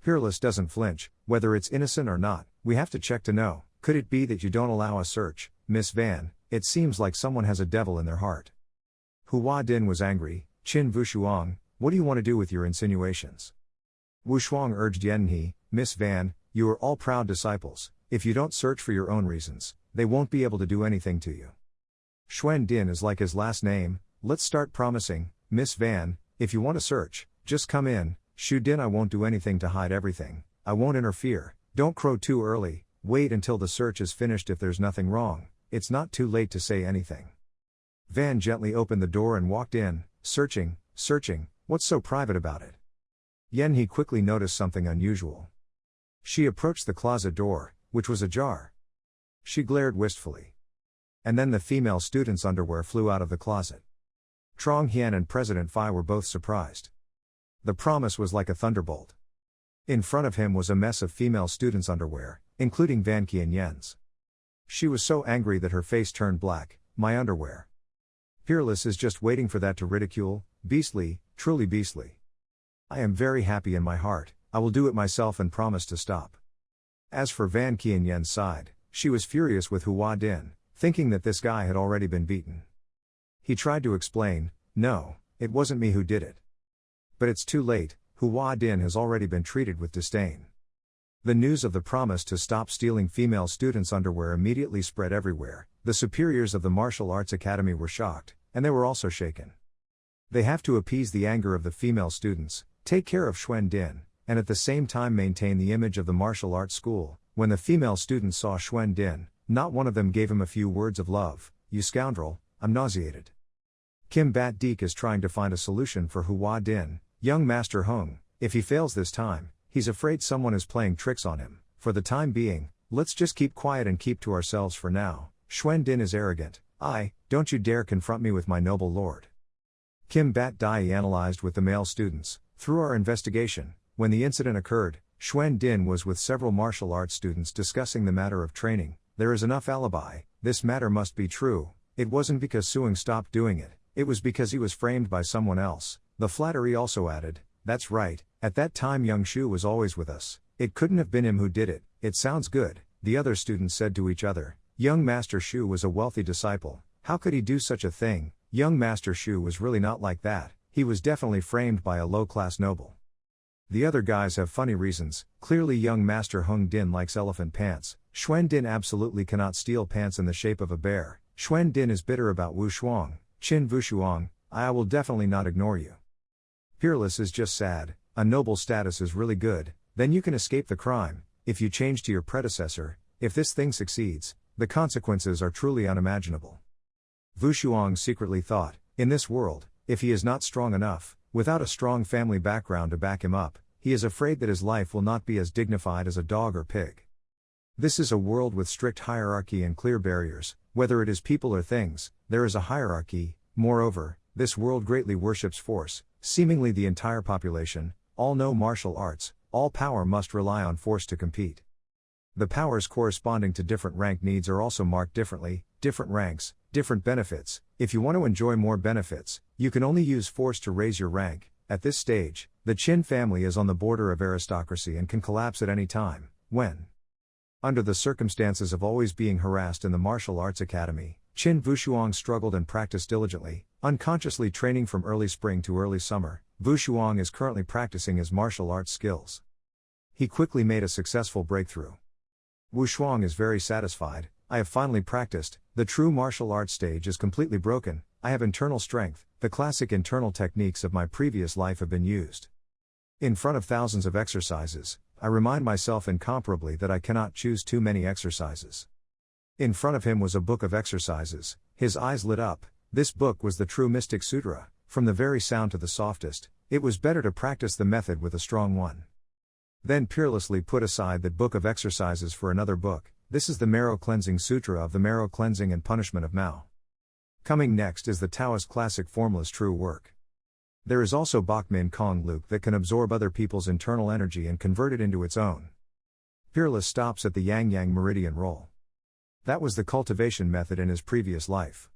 Peerless doesn't flinch, "Whether it's innocent or not, we have to check to know, could it be that you don't allow a search, Miss Van, it seems like someone has a devil in their heart." Hua Din was angry, "Qin Wushuang, what do you want to do with your insinuations?" Wushuang urged Yenhe, "Miss Van, you are all proud disciples, if you don't search for your own reasons, they won't be able to do anything to you. Xuan Din is like his last name, let's start promising, Miss Van, if you want to search, just come in, Shu Din, I won't do anything to hide everything, I won't interfere, don't crow too early, wait until the search is finished. If there's nothing wrong, it's not too late to say anything. Van gently opened the door and walked in, searching, what's so private about it? Yen He quickly noticed something unusual. She approached the closet door, which was ajar. She glared wistfully. And then the female student's underwear flew out of the closet. Trong Hien and President Phi were both surprised. The promise was like a thunderbolt. In front of him was a mess of female students' underwear, including Van Ki and Yen's. She was so angry that her face turned black. My underwear. Peerless is just waiting for that to ridicule, beastly, truly beastly. I am very happy in my heart, I will do it myself and promise to stop. As for Van Ki and Yen's side, she was furious with Hua Din, thinking that this guy had already been beaten. He tried to explain, no, it wasn't me who did it. But it's too late, Hua Din has already been treated with disdain. The news of the promise to stop stealing female students' underwear immediately spread everywhere. The superiors of the martial arts academy were shocked, and they were also shaken. They have to appease the anger of the female students, take care of Xuan Din, and at the same time maintain the image of the martial arts school. When the female students saw Xuan Din, not one of them gave him a few words of love. You scoundrel, I'm nauseated. Kim Bat Deek is trying to find a solution for Hua Din. Young Master Hung, if he fails this time, he's afraid someone is playing tricks on him. For the time being, let's just keep quiet and keep to ourselves for now. Xuan Din is arrogant. Don't you dare confront me with my noble lord. Kim Bat Dai analyzed with the male students. Through our investigation, when the incident occurred, Xuan Din was with several martial arts students discussing the matter of training. There is enough alibi, this matter must be true. It wasn't because Suing stopped doing it, it was because he was framed by someone else. The flattery also added, that's right, at that time young Shu was always with us, it couldn't have been him who did it. It sounds good, the other students said to each other. Young Master Shu was a wealthy disciple, how could he do such a thing? Young Master Shu was really not like that, he was definitely framed by a low-class noble. The other guys have funny reasons, clearly young Master Hung Din likes elephant pants, Xuan Din absolutely cannot steal pants in the shape of a bear, Xuan Din is bitter about Wu Shuang, Qin Wu Shuang, I will definitely not ignore you. Peerless is just sad, a noble status is really good, then you can escape the crime, if you change to your predecessor, if this thing succeeds, the consequences are truly unimaginable. Wu Shuang secretly thought, in this world, if he is not strong enough, without a strong family background to back him up, he is afraid that his life will not be as dignified as a dog or pig. This is a world with strict hierarchy and clear barriers, whether it is people or things, there is a hierarchy. Moreover, this world greatly worships force, seemingly the entire population, all know martial arts, all power must rely on force to compete. The powers corresponding to different rank needs are also marked differently, different ranks, different benefits. If you want to enjoy more benefits, you can only use force to raise your rank. At this stage, the Qin family is on the border of aristocracy and can collapse at any time. When, under the circumstances of always being harassed in the martial arts academy, Qin Wushuang struggled and practiced diligently, unconsciously training from early spring to early summer. Wushuang is currently practicing his martial arts skills. He quickly made a successful breakthrough. Wushuang is very satisfied. I have finally practiced, the true martial arts stage is completely broken, I have internal strength, the classic internal techniques of my previous life have been used. In front of thousands of exercises, I remind myself incomparably that I cannot choose too many exercises. In front of him was a book of exercises, his eyes lit up, this book was the true Mystic Sutra, from the very sound to the softest, it was better to practice the method with a strong one. Then peerlessly put aside that book of exercises for another book, this is the Marrow Cleansing Sutra of the Marrow Cleansing and Punishment of Mao. Coming next is the Taoist classic formless true work. There is also Bok Min Kong Luke that can absorb other people's internal energy and convert it into its own. Peerless stops at the Yang Yang Meridian Roll. That was the cultivation method in his previous life.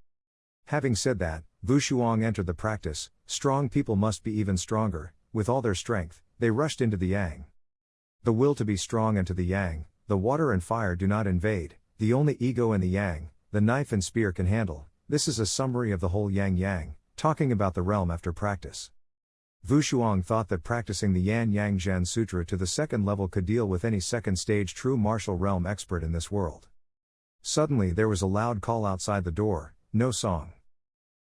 Having said that, Wushuang entered the practice, strong people must be even stronger, with all their strength, they rushed into the Yang. The will to be strong and to the Yang, the water and fire do not invade, the only ego in the Yang, the knife and spear can handle, this is a summary of the whole Yang Yang, talking about the realm after practice. Wushuang thought that practicing the Yan Yang Zhen Sutra to the second level could deal with any second stage true martial realm expert in this world. Suddenly there was a loud call outside the door, no song.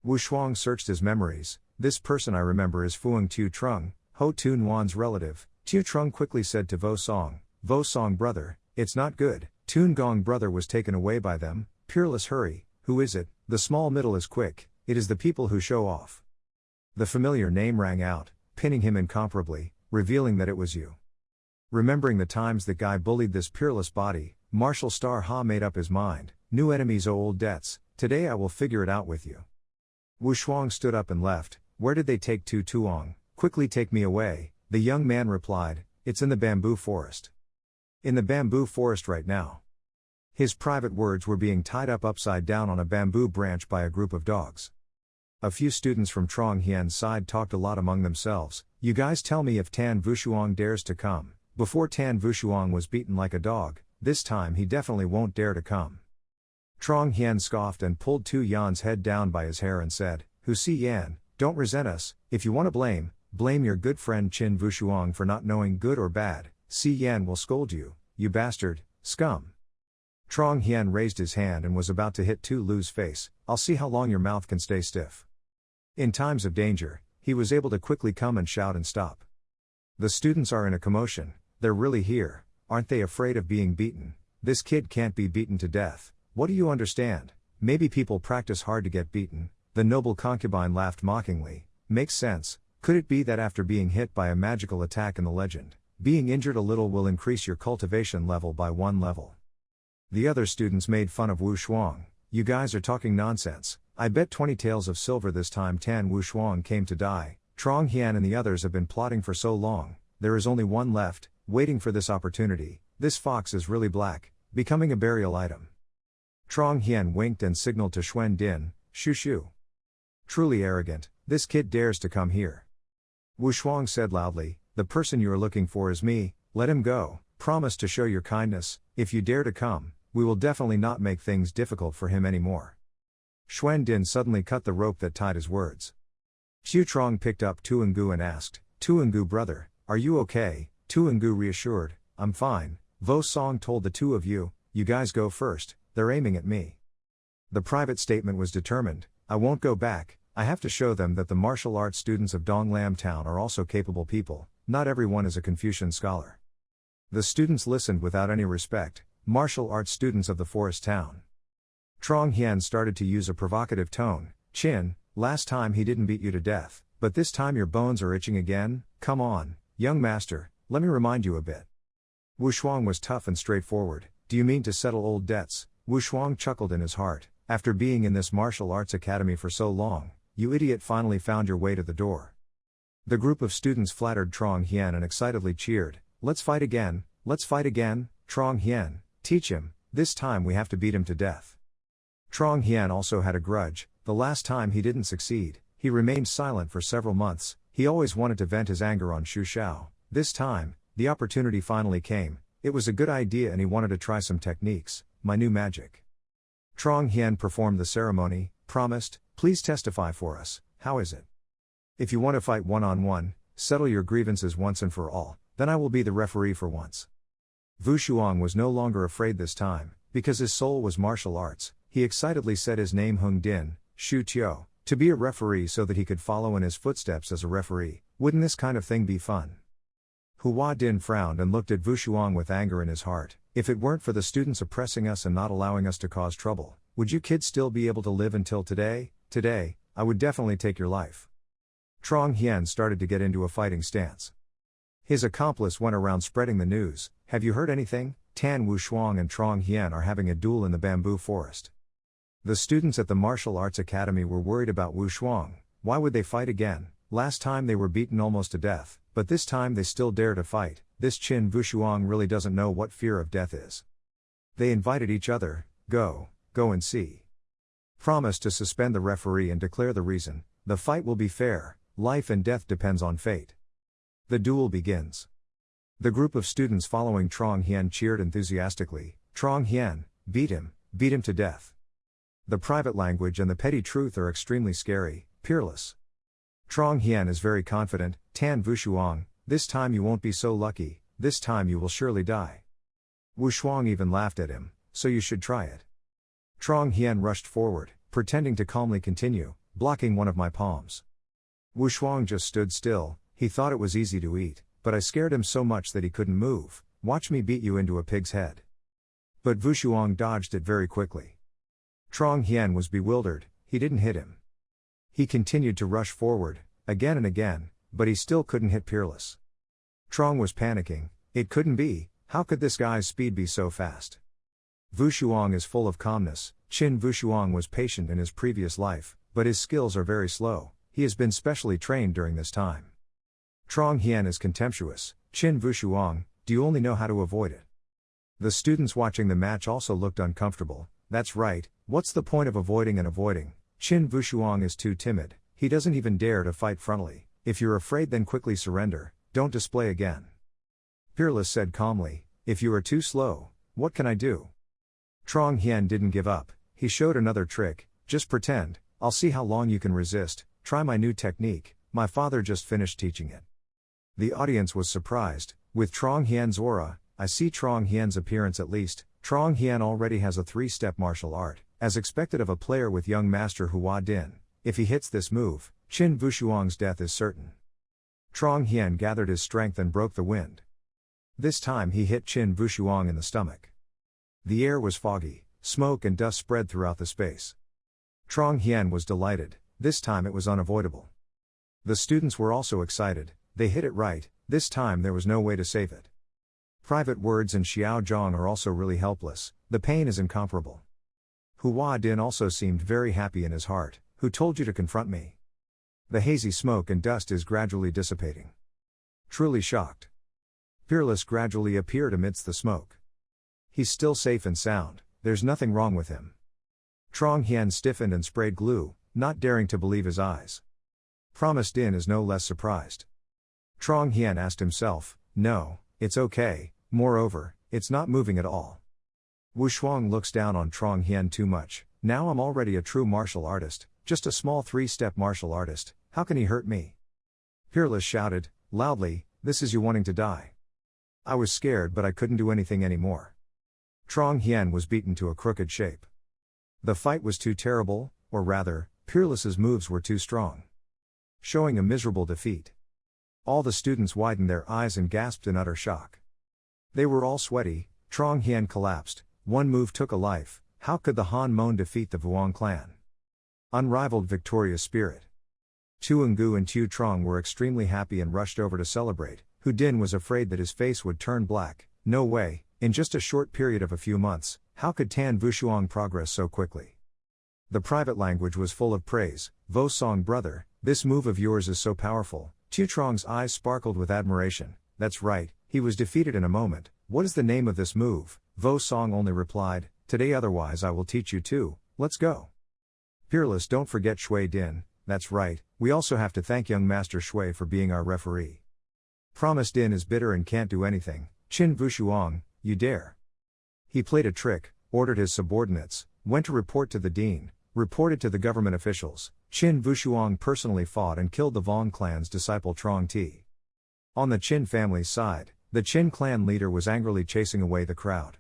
Wushuang searched his memories, this person I remember is Fuang Tu Trung, Ho Tun Wan's relative, Tiu Trung quickly said to Vo Song brother, it's not good, Tun Gong brother was taken away by them, peerless hurry, who is it, the small middle is quick, it is the people who show off. The familiar name rang out, pinning him incomparably, revealing that it was you. Remembering the times that guy bullied this peerless body, Martial Star Ha made up his mind, new enemies owe old debts, today I will figure it out with you. Wu Shuang stood up and left, where did they take Tu Tuong, quickly take me away, the young man replied, it's in the bamboo forest. In the bamboo forest right now. His private words were being tied up upside down on a bamboo branch by a group of dogs. A few students from Trong Hien's side talked a lot among themselves, you guys tell me if Tan Vushuang dares to come. Before Tan Vushuang was beaten like a dog, this time he definitely won't dare to come. Trong Hien scoffed and pulled Tu Yan's head down by his hair and said, Hu Si Yan, don't resent us, if you want to blame your good friend Qin Vushuang for not knowing good or bad, Si Yan will scold you, you bastard, scum. Trong Hien raised his hand and was about to hit Tu Lu's face, I'll see how long your mouth can stay stiff. In times of danger, he was able to quickly come and shout and stop. The students are in a commotion, they're really here, aren't they afraid of being beaten? This kid can't be beaten to death, what do you understand? Maybe people practice hard to get beaten, the noble concubine laughed mockingly, makes sense, could it be that after being hit by a magical attack in the legend, being injured a little will increase your cultivation level by 1 level? The other students made fun of Wu Shuang, you guys are talking nonsense, I bet 20 taels of silver this time Tan Wu Shuang came to die, Trong Hian and the others have been plotting for so long, there is only one left, waiting for this opportunity, this fox is really black, becoming a burial item. Trong Hian winked and signaled to Xuan Din, Shu Shu. Truly arrogant, this kid dares to come here. Wu Shuang said loudly, the person you are looking for is me, let him go, promise to show your kindness, if you dare to come, we will definitely not make things difficult for him anymore. Xuan Din suddenly cut the rope that tied his words. Xu Trong picked up Tuangu and asked, Tuangu brother, are you okay? Tuangu reassured, I'm fine, Vo Song told the two of you, you guys go first, they're aiming at me. The private statement was determined, I won't go back, I have to show them that the martial arts students of Donglam Town are also capable people, not everyone is a Confucian scholar. The students listened without any respect, martial arts students of the forest town. Trong Hian started to use a provocative tone, Chin, last time he didn't beat you to death, but this time your bones are itching again, come on, young master, let me remind you a bit. Wu Shuang was tough and straightforward, do you mean to settle old debts? Wu Shuang chuckled in his heart, after being in this martial arts academy for so long, you idiot finally found your way to the door. The group of students flattered Trong Hian and excitedly cheered, let's fight again, Trong Hian, teach him, this time we have to beat him to death. Trong Hian also had a grudge, the last time he didn't succeed, he remained silent for several months, he always wanted to vent his anger on Xu Xiao, this time, the opportunity finally came, it was a good idea and he wanted to try some techniques, my new magic. Trong Hian performed the ceremony, promised, please testify for us, how is it? If you want to fight one-on-one, settle your grievances once and for all, then I will be the referee for once. Wu Shuang was no longer afraid this time, because his soul was martial arts, he excitedly said his name Hung Din, Shu Tio, to be a referee so that he could follow in his footsteps as a referee, wouldn't this kind of thing be fun? Hua Din frowned and looked at Wu Shuang with anger in his heart, if it weren't for the students oppressing us and not allowing us to cause trouble, would you kids still be able to live until today? Today, I would definitely take your life. Trong Hian started to get into a fighting stance. His accomplice went around spreading the news, have you heard anything? Tan Wu Shuang and Trong Hian are having a duel in the bamboo forest. The students at the Martial Arts Academy were worried about Wu Shuang, why would they fight again? Last time they were beaten almost to death, but this time they still dare to fight, this Qin Vushuang really doesn't know what fear of death is. They invited each other, go and see. Promise to suspend the referee and declare the reason, the fight will be fair, life and death depends on fate. The duel begins. The group of students following Trong Hian cheered enthusiastically, Trong Hian, beat him to death. The private language and the petty truth are extremely scary, peerless. Trong Hian is very confident, Tan Vushuang, this time you won't be so lucky, this time you will surely die. Wu Shuang even laughed at him, so you should try it. Trong Hian rushed forward, pretending to calmly continue, blocking one of my palms. Wu Shuang just stood still, He thought it was easy to eat, but I scared him so much that he couldn't move. Watch me beat you into a pig's head. But Wushuang dodged it very quickly. Trong Hien was bewildered, he didn't hit him. He continued to rush forward, again and again, but he still couldn't hit Peerless. Trong was panicking, it couldn't be, how could this guy's speed be so fast? Wushuang is full of calmness. Qin Wushuang was patient in his previous life, but his skills are very slow, he has been specially trained during this time. Trong Hien is contemptuous, Qin Wushuang, do you only know how to avoid it? The students watching the match also looked uncomfortable. That's right, what's the point of avoiding and avoiding? Qin Wushuang is too timid, he doesn't even dare to fight frontally. If you're afraid then quickly surrender, don't display again. Peerless said calmly, if you are too slow, what can I do? Trong Hien didn't give up, he showed another trick, just pretend, I'll see how long you can resist, try my new technique, my father just finished teaching it. The audience was surprised, with Trong Hien's aura, I see Trong Hien's appearance at least, Trong Hien already has a 3-step martial art, as expected of a player with young master Hua Din. If he hits this move, Qin Wushuang's death is certain. Trong Hien gathered his strength and broke the wind. This time he hit Qin Wushuang in the stomach. The air was foggy, smoke and dust spread throughout the space. Trong Hien was delighted, this time it was unavoidable. The students were also excited, they hit it right, this time there was no way to save it. Private Words and Xiao Zhang are also really helpless, the pain is incomparable. Hua Din also seemed very happy in his heart, who told you to confront me? The hazy smoke and dust is gradually dissipating. Truly shocked. Peerless gradually appeared amidst the smoke. He's still safe and sound, there's nothing wrong with him. Trong Hien stiffened and sprayed glue, not daring to believe his eyes. Promised Din is no less surprised. Trong Hien asked himself, no, it's okay, moreover, it's not moving at all. Wushuang looks down on Trong Hien too much, now I'm already a true martial artist, just a small 3-step martial artist, how can he hurt me? Peerless shouted, loudly, this is you wanting to die. I was scared but I couldn't do anything anymore. Trong Hien was beaten to a crooked shape. The fight was too terrible, or rather, Peerless's moves were too strong. Showing a miserable defeat. All the students widened their eyes and gasped in utter shock. They were all sweaty, Trong Hien collapsed, one move took a life, how could the Han Mon defeat the Vuong clan? Unrivaled victorious spirit. Tuangu and Tu Trong were extremely happy and rushed over to celebrate. Hu Din was afraid that his face would turn black, no way, in just a short period of a few months, how could Tan Wushuang progress so quickly? The private language was full of praise, Vo Song brother, this move of yours is so powerful. Tu Trong's eyes sparkled with admiration, that's right, he was defeated in a moment, what is the name of this move? Vo Song only replied, today otherwise I will teach you too, let's go. Peerless don't forget Shui Din, that's right, we also have to thank young Master Shui for being our referee. Promised Din is bitter and can't do anything, Qin Wushuang, you dare. He played a trick, ordered his subordinates, went to report to the dean, reported to the government officials, Qin Wushuang personally fought and killed the Vong clan's disciple Trong Ti. On the Qin family's side, the Qin clan leader was angrily chasing away the crowd.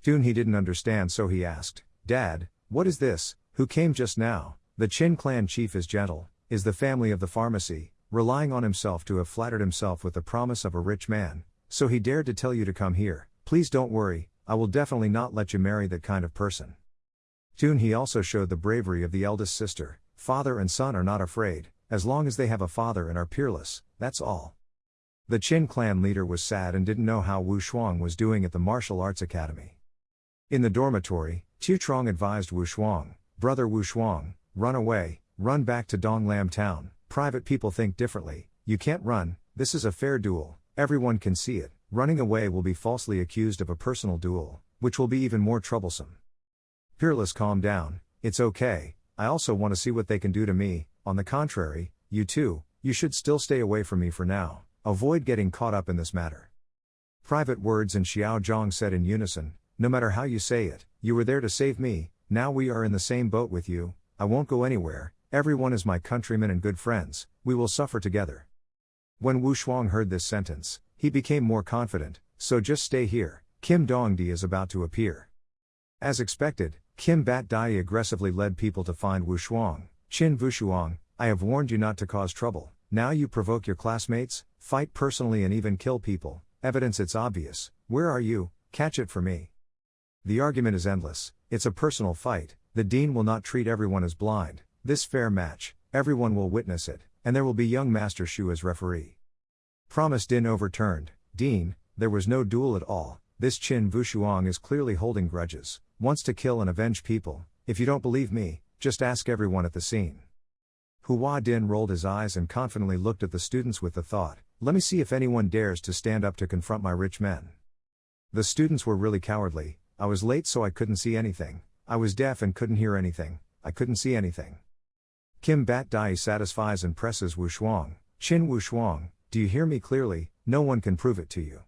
Soon he didn't understand so he asked, Dad, what is this, who came just now? The Qin clan chief is gentle, is the family of the pharmacy, relying on himself to have flattered himself with the promise of a rich man, so he dared to tell you to come here, please don't worry, I will definitely not let you marry that kind of person. Soon he also showed the bravery of the eldest sister, father and son are not afraid, as long as they have a father and are peerless, that's all. The Qin clan leader was sad and didn't know how Wushuang was doing at the martial arts academy. In the dormitory, Tu Trong advised Wushuang, brother Wushuang, run away, run back to Donglam town, private people think differently, you can't run, this is a fair duel, everyone can see it, running away will be falsely accused of a personal duel, which will be even more troublesome. Peerless calm down, it's okay, I also want to see what they can do to me, on the contrary, you too, you should still stay away from me for now, avoid getting caught up in this matter. Private Words and Xiao Zhang said in unison, no matter how you say it, you were there to save me, now we are in the same boat with you, I won't go anywhere, everyone is my countrymen and good friends, we will suffer together. When Wushuang heard this sentence, he became more confident, so just stay here, Kim Dongdi is about to appear. As expected, Kim Bat Dai aggressively led people to find Wushuang, Qin Wushuang, I have warned you not to cause trouble, now you provoke your classmates, fight personally and even kill people, evidence it's obvious, where are you, catch it for me. The argument is endless, it's a personal fight, the dean will not treat everyone as blind, this fair match, everyone will witness it, and there will be young Master Shu as referee. Promise Din overturned, Dean, there was no duel at all, this Qin Wushuang is clearly holding grudges, wants to kill and avenge people, if you don't believe me, just ask everyone at the scene. Hua Din rolled his eyes and confidently looked at the students with the thought, let me see if anyone dares to stand up to confront my rich men. The students were really cowardly, I was late so I couldn't see anything, I was deaf and couldn't hear anything, I couldn't see anything. Kim Bat Dai satisfies and presses Wushuang, Qin Wushuang, do you hear me clearly, no one can prove it to you.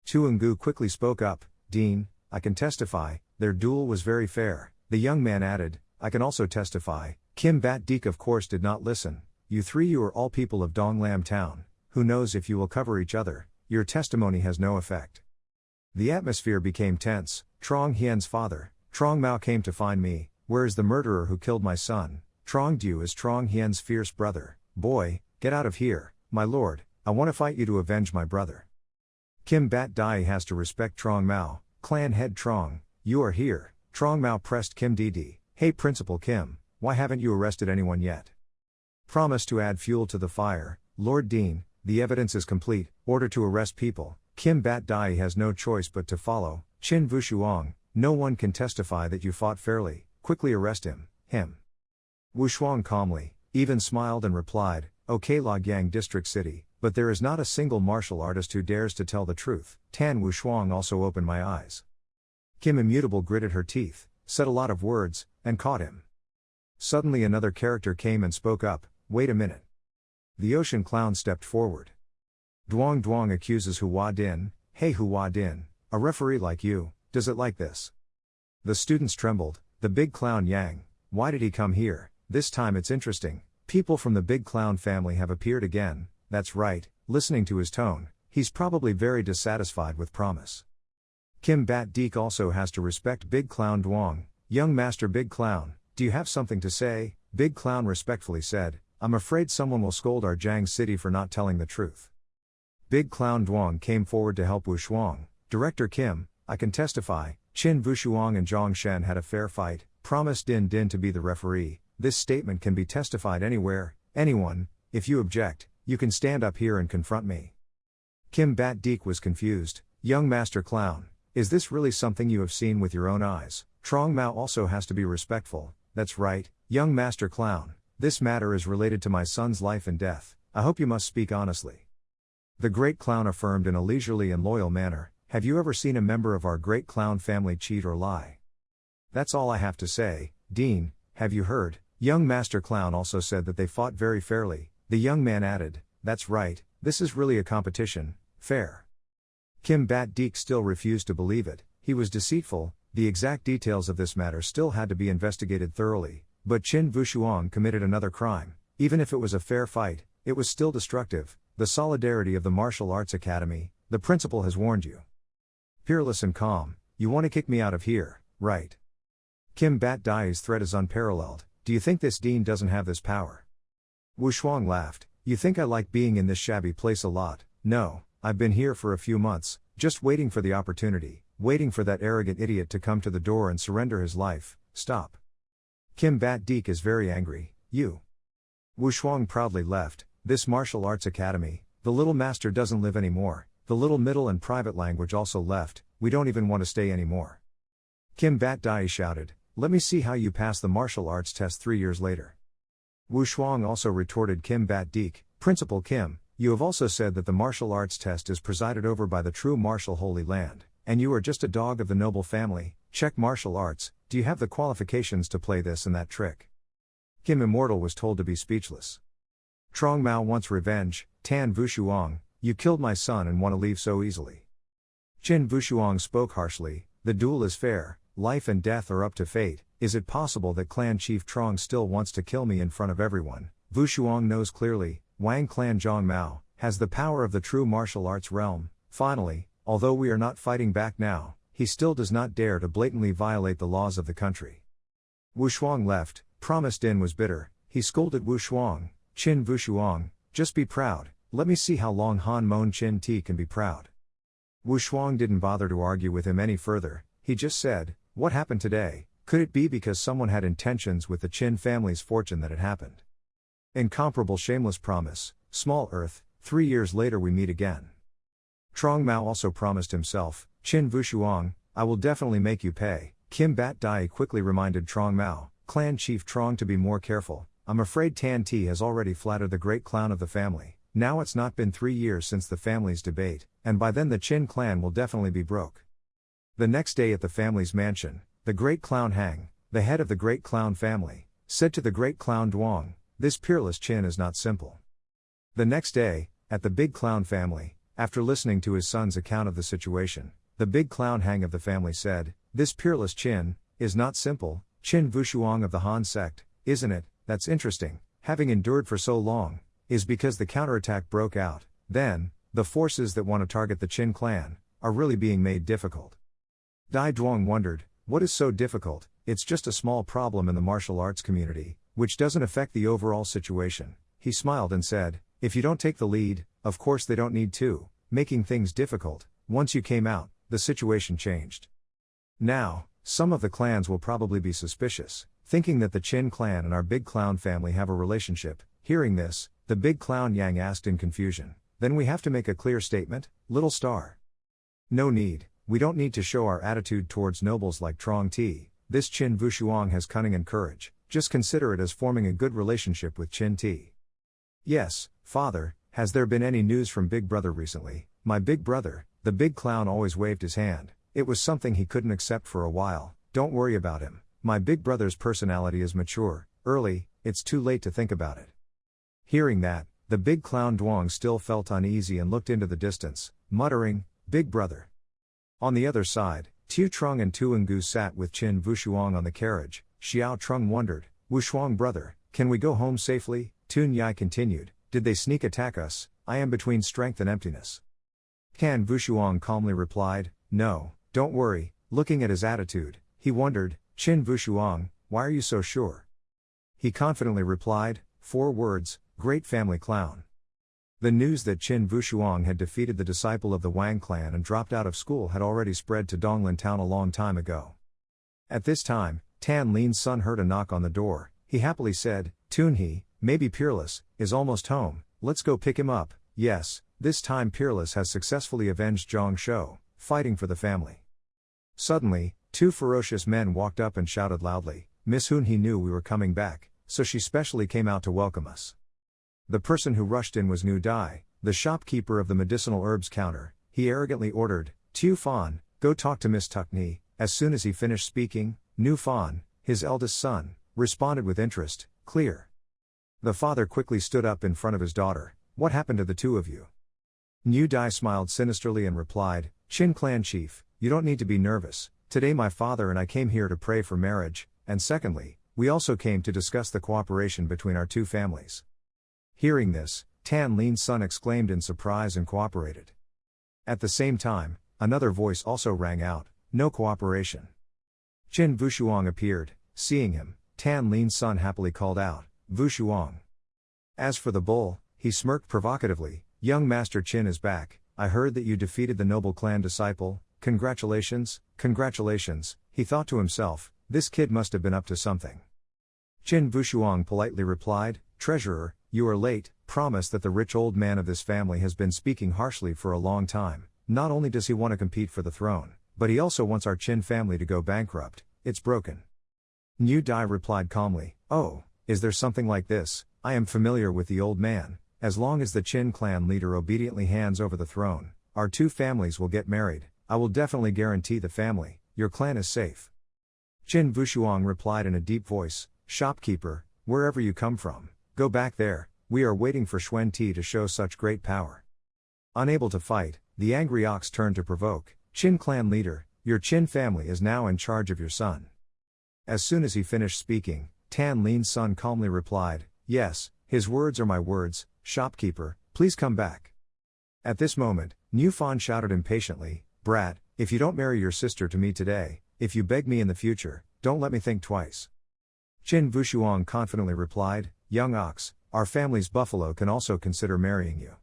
Tuangu quickly spoke up, Dean, I can testify, their duel was very fair, the young man added, I can also testify. Kim Bat Dik of course did not listen, you are all people of Donglam town, who knows if you will cover each other, your testimony has no effect. The atmosphere became tense, Trong Hien's father, Trong Mao came to find me, where is the murderer who killed my son, Trong Du is Trong Hien's fierce brother, boy, get out of here, my lord, I want to fight you to avenge my brother. Kim Bat Dai has to respect Trong Mao, clan head Trong, you are here, Trong Mao pressed Kim Dd, hey Principal Kim, why haven't you arrested anyone yet? Promise to add fuel to the fire, Lord Dean, the evidence is complete, order to arrest people, Kim Bat Dai has no choice but to follow, Qin Wushuang, no one can testify that you fought fairly, quickly arrest him. Wushuang calmly, even smiled and replied, okay Logyang District City, but there is not a single martial artist who dares to tell the truth, Tan Wushuang also opened my eyes. Kim Immutable gritted her teeth, said a lot of words, and caught him. Suddenly another character came and spoke up, wait a minute. The ocean clown stepped forward. Duong Duong accuses Hua Din, hey Hua Din, a referee like you, does it like this? The students trembled, the big clown Yang, why did he come here, this time it's interesting, people from the big clown family have appeared again, that's right, listening to his tone, he's probably very dissatisfied with Promise. Kim Bat Dik also has to respect Big Clown Duong, young Master Big Clown, do you have something to say? Big Clown respectfully said, I'm afraid someone will scold our Jiang city for not telling the truth. Big Clown Duong came forward to help Wushuang, Director Kim, I can testify, Qin Wushuang and Zhang Shen had a fair fight, promise Din Din to be the referee, this statement can be testified anywhere, anyone, if you object, you can stand up here and confront me. Kim Bat Dik was confused, young Master Clown, is this really something you have seen with your own eyes? Trong Mao also has to be respectful, that's right, young Master Clown, this matter is related to my son's life and death, I hope you must speak honestly. The Great Clown affirmed in a leisurely and loyal manner, have you ever seen a member of our Great Clown family cheat or lie? That's all I have to say, Dean, have you heard? Young Master Clown also said that they fought very fairly, the young man added, that's right, this is really a competition, fair. Kim Bat Dik still refused to believe it, he was deceitful, the exact details of this matter still had to be investigated thoroughly, but Qin Wushuang committed another crime, even if it was a fair fight, it was still destructive, the solidarity of the Martial Arts Academy, the principal has warned you. Peerless and calm, you want to kick me out of here, right? Kim Bat Dai's threat is unparalleled, do you think this dean doesn't have this power? Wushuang laughed, you think I like being in this shabby place a lot, no, I've been here for a few months, just waiting for the opportunity, waiting for that arrogant idiot to come to the door and surrender his life, stop. Kim Bat Dik is very angry, you. Wushuang proudly left, this martial arts academy, the little master doesn't live anymore, the little middle and private language also left, we don't even want to stay anymore. Kim Bat Dai shouted, let me see how you pass the martial arts test 3 years later. Wushuang also retorted Kim Bat Dik, Principal Kim, you have also said that the martial arts test is presided over by the true martial Holy Land, and you are just a dog of the noble family, check martial arts, do you have the qualifications to play this and that trick? Kim Immortal was told to be speechless. Trong Mao wants revenge, Tan Wushuang, you killed my son and want to leave so easily. Qin Wushuang spoke harshly, the duel is fair, life and death are up to fate, is it possible that Clan Chief Trong still wants to kill me in front of everyone? Wushuang knows clearly, Wang Clan Zhang Mao, has the power of the true martial arts realm, finally, although we are not fighting back now, he still does not dare to blatantly violate the laws of the country. Wushuang left, Promise Din was bitter, he scolded Wushuang, Qin Wushuang, just be proud, let me see how long Han Mon Chin Ti can be proud. Wu Shuang didn't bother to argue with him any further, he just said, what happened today? Could it be because someone had intentions with the Qin family's fortune that it happened? Incomparable shameless promise, small earth, 3 years later we meet again. Trong Mao also promised himself, Qin Vushuang, I will definitely make you pay. Kim Bat Dai quickly reminded Trong Mao, clan chief Trong, to be more careful. I'm afraid Tan Ti has already flattered the great clown of the family. Now it's not been 3 years since the family's debate, and by then the Qin clan will definitely be broke. The next day at the family's mansion, the great clown Hang, the head of the great clown family, said to the great clown Duong, this peerless Qin is not simple. The next day, at the big clown family, after listening to his son's account of the situation, the big clown Hang of the family said, this peerless Qin is not simple. Qin Vushuang of the Han sect, isn't it? That's interesting, having endured for so long, is because the counterattack broke out, then, the forces that want to target the Qin clan, are really being made difficult. Dai Duong wondered, what is so difficult? It's just a small problem in the martial arts community, which doesn't affect the overall situation. He smiled and said, if you don't take the lead, of course they don't need to, making things difficult. Once you came out, the situation changed. Now, some of the clans will probably be suspicious, thinking that the Qin clan and our big clown family have a relationship. Hearing this, the big clown Yang asked in confusion, then we have to make a clear statement, little star? No need, we don't need to show our attitude towards nobles like Trong Ti. This Qin Vushuang has cunning and courage, just consider it as forming a good relationship with Qin Ti. Yes, father, has there been any news from Big Brother recently? My big brother, the big clown always waved his hand. It was something he couldn't accept for a while. Don't worry about him. My big brother's personality is mature, early, it's too late to think about it. Hearing that, the big clown Duong still felt uneasy and looked into the distance, muttering, Big brother. On the other side, Tu Trung and Tu Ngu sat with Qin Vushuang on the carriage. Xiao Trung wondered, Wushuang brother, can we go home safely? Tun Yai continued, did they sneak attack us? I am between strength and emptiness. Can Vushuang calmly replied, no, don't worry. Looking at his attitude, he wondered, Qin Vushuang, why are you so sure? He confidently replied, 4 words, great family clown. The news that Qin Vushuang had defeated the disciple of the Wang clan and dropped out of school had already spread to Donglin town a long time ago. At this time, Tan Lin's son heard a knock on the door. He happily said, Tun He, maybe Peerless, is almost home, let's go pick him up. Yes, this time Peerless has successfully avenged Zhang Shou, fighting for the family. Suddenly, 2 ferocious men walked up and shouted loudly, Miss Hun He knew we were coming back, so she specially came out to welcome us. The person who rushed in was Nu Dai, the shopkeeper of the medicinal herbs counter. He arrogantly ordered, Tu Fan, go talk to Miss Tuck Ni. As soon as he finished speaking, Nu Fan, his eldest son, responded with interest, clear. The father quickly stood up in front of his daughter, what happened to the 2 of you? Nu Dai smiled sinisterly and replied, Qin clan chief, you don't need to be nervous. Today my father and I came here to pray for marriage, and secondly, we also came to discuss the cooperation between our 2 families. Hearing this, Tan Lin's son exclaimed in surprise and cooperated. At the same time, another voice also rang out, no cooperation. Qin Vushuang appeared. Seeing him, Tan Lin's son happily called out, Vushuang. As for the bull, he smirked provocatively, young Master Qin is back. I heard that you defeated the noble clan disciple. Congratulations, congratulations, he thought to himself, this kid must have been up to something. Qin Vushuang politely replied, Treasurer, you are late. Promise that the rich old man of this family has been speaking harshly for a long time. Not only does he want to compete for the throne, but he also wants our Qin family to go bankrupt. It's broken. Nu Dai replied calmly, oh, is there something like this? I am familiar with the old man. As long as the Qin clan leader obediently hands over the throne, our 2 families will get married. I will definitely guarantee the family, your clan is safe. Qin Vushuang replied in a deep voice, shopkeeper, wherever you come from, go back there, we are waiting for Xuan Ti to show such great power. Unable to fight, the angry ox turned to provoke, Qin clan leader, your Qin family is now in charge of your son. As soon as he finished speaking, Tan Lin's son calmly replied, yes, his words are my words, shopkeeper, please come back. At this moment, Nu Fan shouted impatiently, brat, if you don't marry your sister to me today, if you beg me in the future, don't let me think twice. Qin Vushuang confidently replied, young ox, our family's buffalo can also consider marrying you."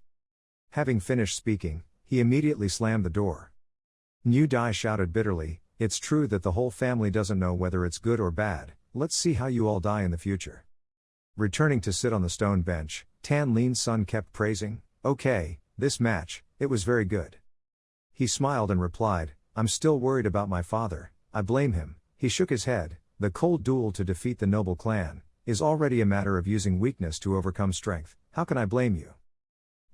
Having finished speaking, he immediately slammed the door. New Dai shouted bitterly, "It's true that the whole family doesn't know whether it's good or bad, let's see how you all die in the future." Returning to sit on the stone bench, Tan Lin's son kept praising, "Okay, this match, it was very good." He smiled and replied, "I'm still worried about my father, I blame him." He shook his head. "The cold duel to defeat the noble clan is already a matter of using weakness to overcome strength, how can I blame you?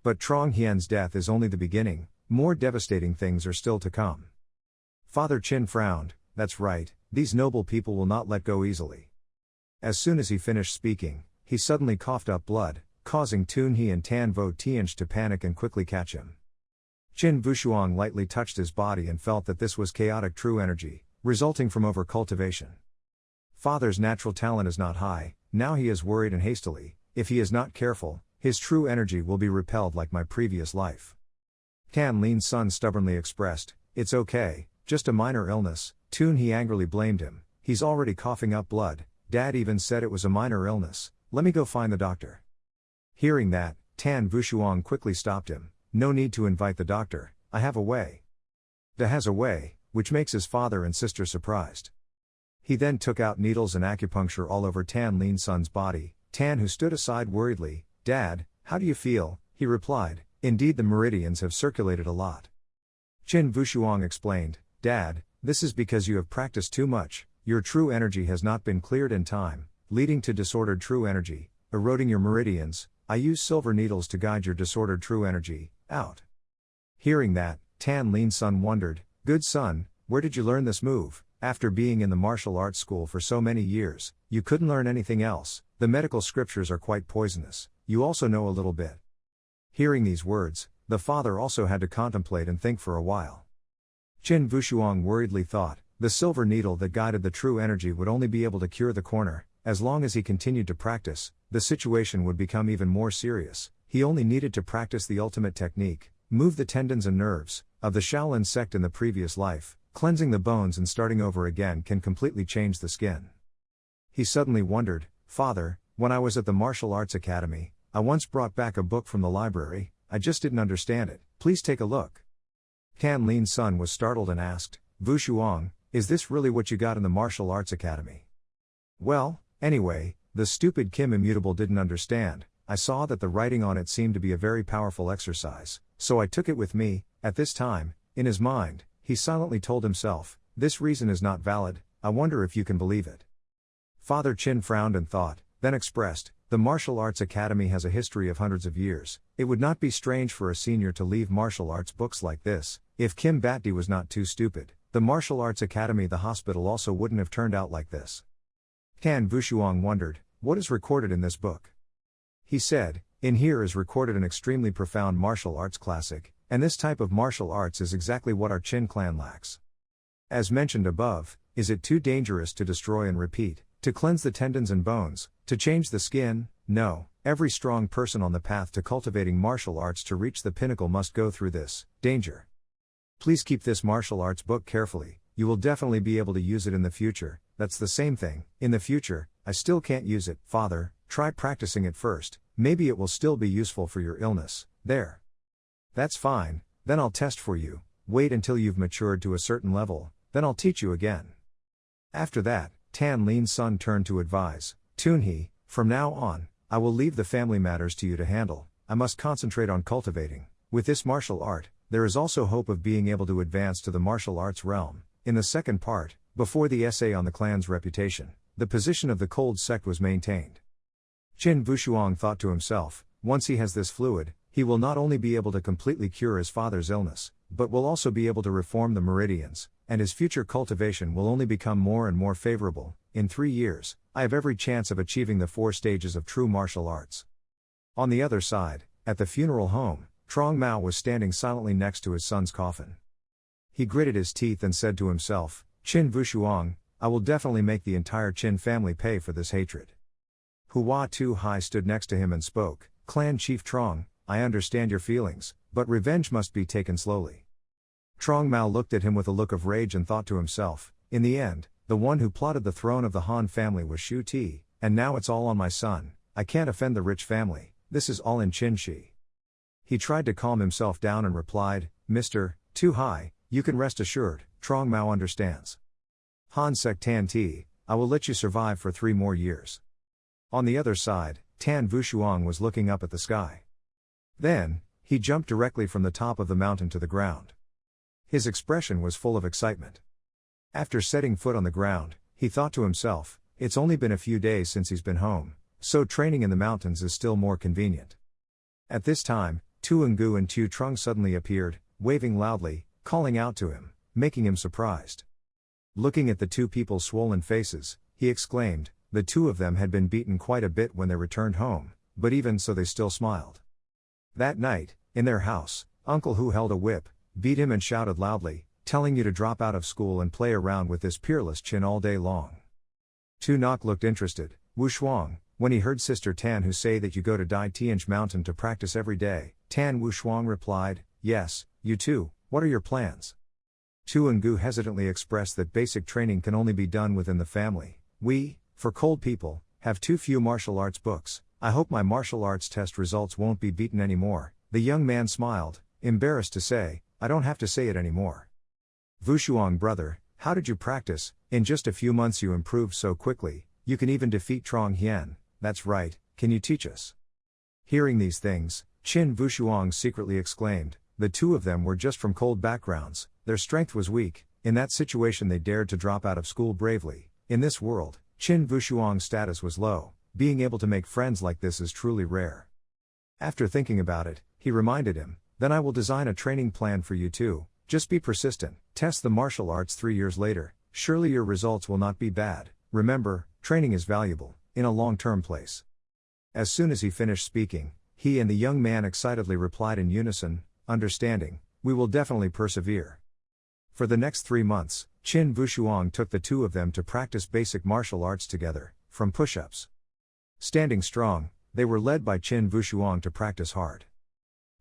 But Trong Hien's death is only the beginning, more devastating things are still to come." Father Chin frowned, "That's right, these noble people will not let go easily." As soon as he finished speaking, he suddenly coughed up blood, causing Tun He and Tan Vo Tianch to panic and quickly catch him. Qin Vushuang lightly touched his body and felt that this was chaotic true energy, resulting from over-cultivation. Father's natural talent is not high, now he is worried and hastily, if he is not careful, his true energy will be repelled like my previous life. Tan Lin's son stubbornly expressed, "It's okay, just a minor illness." Tun He angrily blamed him, "He's already coughing up blood, Dad even said it was a minor illness, let me go find the doctor." Hearing that, Tan Vushuang quickly stopped him, "No need to invite the doctor, I have a way." Da has a way, which makes his father and sister surprised. He then took out needles and acupuncture all over Tan Lin's son's body. Tan, who stood aside worriedly, "Dad, how do you feel?" he replied, "Indeed the meridians have circulated a lot." Qin Vushuang explained, "Dad, this is because you have practiced too much, your true energy has not been cleared in time, leading to disordered true energy, eroding your meridians. I use silver needles to guide your disordered true energy out." Hearing that, Tan Lin's son wondered, "Good son, where did you learn this move? After being in the martial arts school for so many years, you couldn't learn anything else, the medical scriptures are quite poisonous, you also know a little bit." Hearing these words, the father also had to contemplate and think for a while. Qin Vushuang worriedly thought, the silver needle that guided the true energy would only be able to cure the corner, as long as he continued to practice, the situation would become even more serious. He only needed to practice the ultimate technique, move the tendons and nerves, of the Shaolin sect in the previous life, cleansing the bones and starting over again can completely change the skin. He suddenly wondered, "Father, when I was at the Martial Arts Academy, I once brought back a book from the library, I just didn't understand it, please take a look." Tan Lin's son was startled and asked, "Vushuang, is this really what you got in the Martial Arts Academy?" "Well, anyway, the stupid Kim Immutable didn't understand, I saw that the writing on it seemed to be a very powerful exercise, so I took it with me." At this time, in his mind, he silently told himself, "This reason is not valid, I wonder if you can believe it." Father Chin frowned and thought, then expressed, "The Martial Arts Academy has a history of hundreds of years, it would not be strange for a senior to leave martial arts books like this, if Kim Batdi was not too stupid, the Martial Arts Academy the hospital also wouldn't have turned out like this." Tan Vushuang wondered, "What is recorded in this book?" He said, "In here is recorded an extremely profound martial arts classic, and this type of martial arts is exactly what our Qin clan lacks. As mentioned above, is it too dangerous to destroy and repeat, to cleanse the tendons and bones, to change the skin? No, every strong person on the path to cultivating martial arts to reach the pinnacle must go through this danger. Please keep this martial arts book carefully, you will definitely be able to use it in the future." That's the same thing, in the future, I still can't use it. "Father, try practicing it first, maybe it will still be useful for your illness." "There. That's fine, then I'll test for you, wait until you've matured to a certain level, then I'll teach you again." After that, Tan Lin's son turned to advise, "Tun He, from now on, I will leave the family matters to you to handle, I must concentrate on cultivating. With this martial art, there is also hope of being able to advance to the martial arts realm." In the second part, before the essay on the clan's reputation, the position of the cold sect was maintained. Qin Vushuang thought to himself, once he has this fluid, he will not only be able to completely cure his father's illness, but will also be able to reform the meridians, and his future cultivation will only become more and more favorable. In 3 years, I have every chance of achieving the 4 stages of true martial arts. On the other side, at the funeral home, Trong Mao was standing silently next to his son's coffin. He gritted his teeth and said to himself, "Qin Vushuang, I will definitely make the entire Qin family pay for this hatred." Hua Tu Hai stood next to him and spoke, "Clan Chief Trong, I understand your feelings, but revenge must be taken slowly." Trong Mao looked at him with a look of rage and thought to himself, "In the end, the one who plotted the throne of the Han family was Shu Ti, and now it's all on my son. I can't offend the rich family, this is all in Chin-shi. He tried to calm himself down and replied, Mr. Too High, you can rest assured, Trong Mao understands. Han Sek Tan Ti, I will let you survive for 3 more years. On the other side, Tan Vushuang was looking up at the sky. Then, he jumped directly from the top of the mountain to the ground. His expression was full of excitement. After setting foot on the ground, he thought to himself, it's only been a few days since he's been home, so training in the mountains is still more convenient. At this time, Tu Ngu and Tu Trung suddenly appeared, waving loudly, calling out to him, making him surprised. Looking at the two people's swollen faces, he exclaimed, the two of them had been beaten quite a bit when they returned home, but even so they still smiled. That night, in their house, Uncle Hu held a whip, beat him and shouted loudly, telling you to drop out of school and play around with this peerless Chin all day long. Tu Nok looked interested. Wu Shuang, when he heard Sister Tan Hu say that you go to Dai Tianj Mountain to practice every day, Tan Wu Shuang replied, yes, you too, what are your plans? Tu Ngu hesitantly expressed that basic training can only be done within the family. We, for cold people, have too few martial arts books. I hope my martial arts test results won't be beaten anymore. The young man smiled, embarrassed to say, I don't have to say it anymore. Vushuang brother, how did you practice? In just a few months you improved so quickly, you can even defeat Trong Hien. That's right, can you teach us? Hearing these things, Qin Vushuang secretly exclaimed, the two of them were just from cold backgrounds, their strength was weak, in that situation they dared to drop out of school bravely. In this world, Qin Vushuang's status was low, being able to make friends like this is truly rare. After thinking about it, he reminded him, then I will design a training plan for you too, just be persistent, test the martial arts 3 years later, surely your results will not be bad, remember, training is valuable, in a long-term place. As soon as he finished speaking, he and the young man excitedly replied in unison, understanding, we will definitely persevere. For the next 3 months, Qin Vushuang took the two of them to practice basic martial arts together, from push-ups. Standing strong, they were led by Qin Vushuang to practice hard.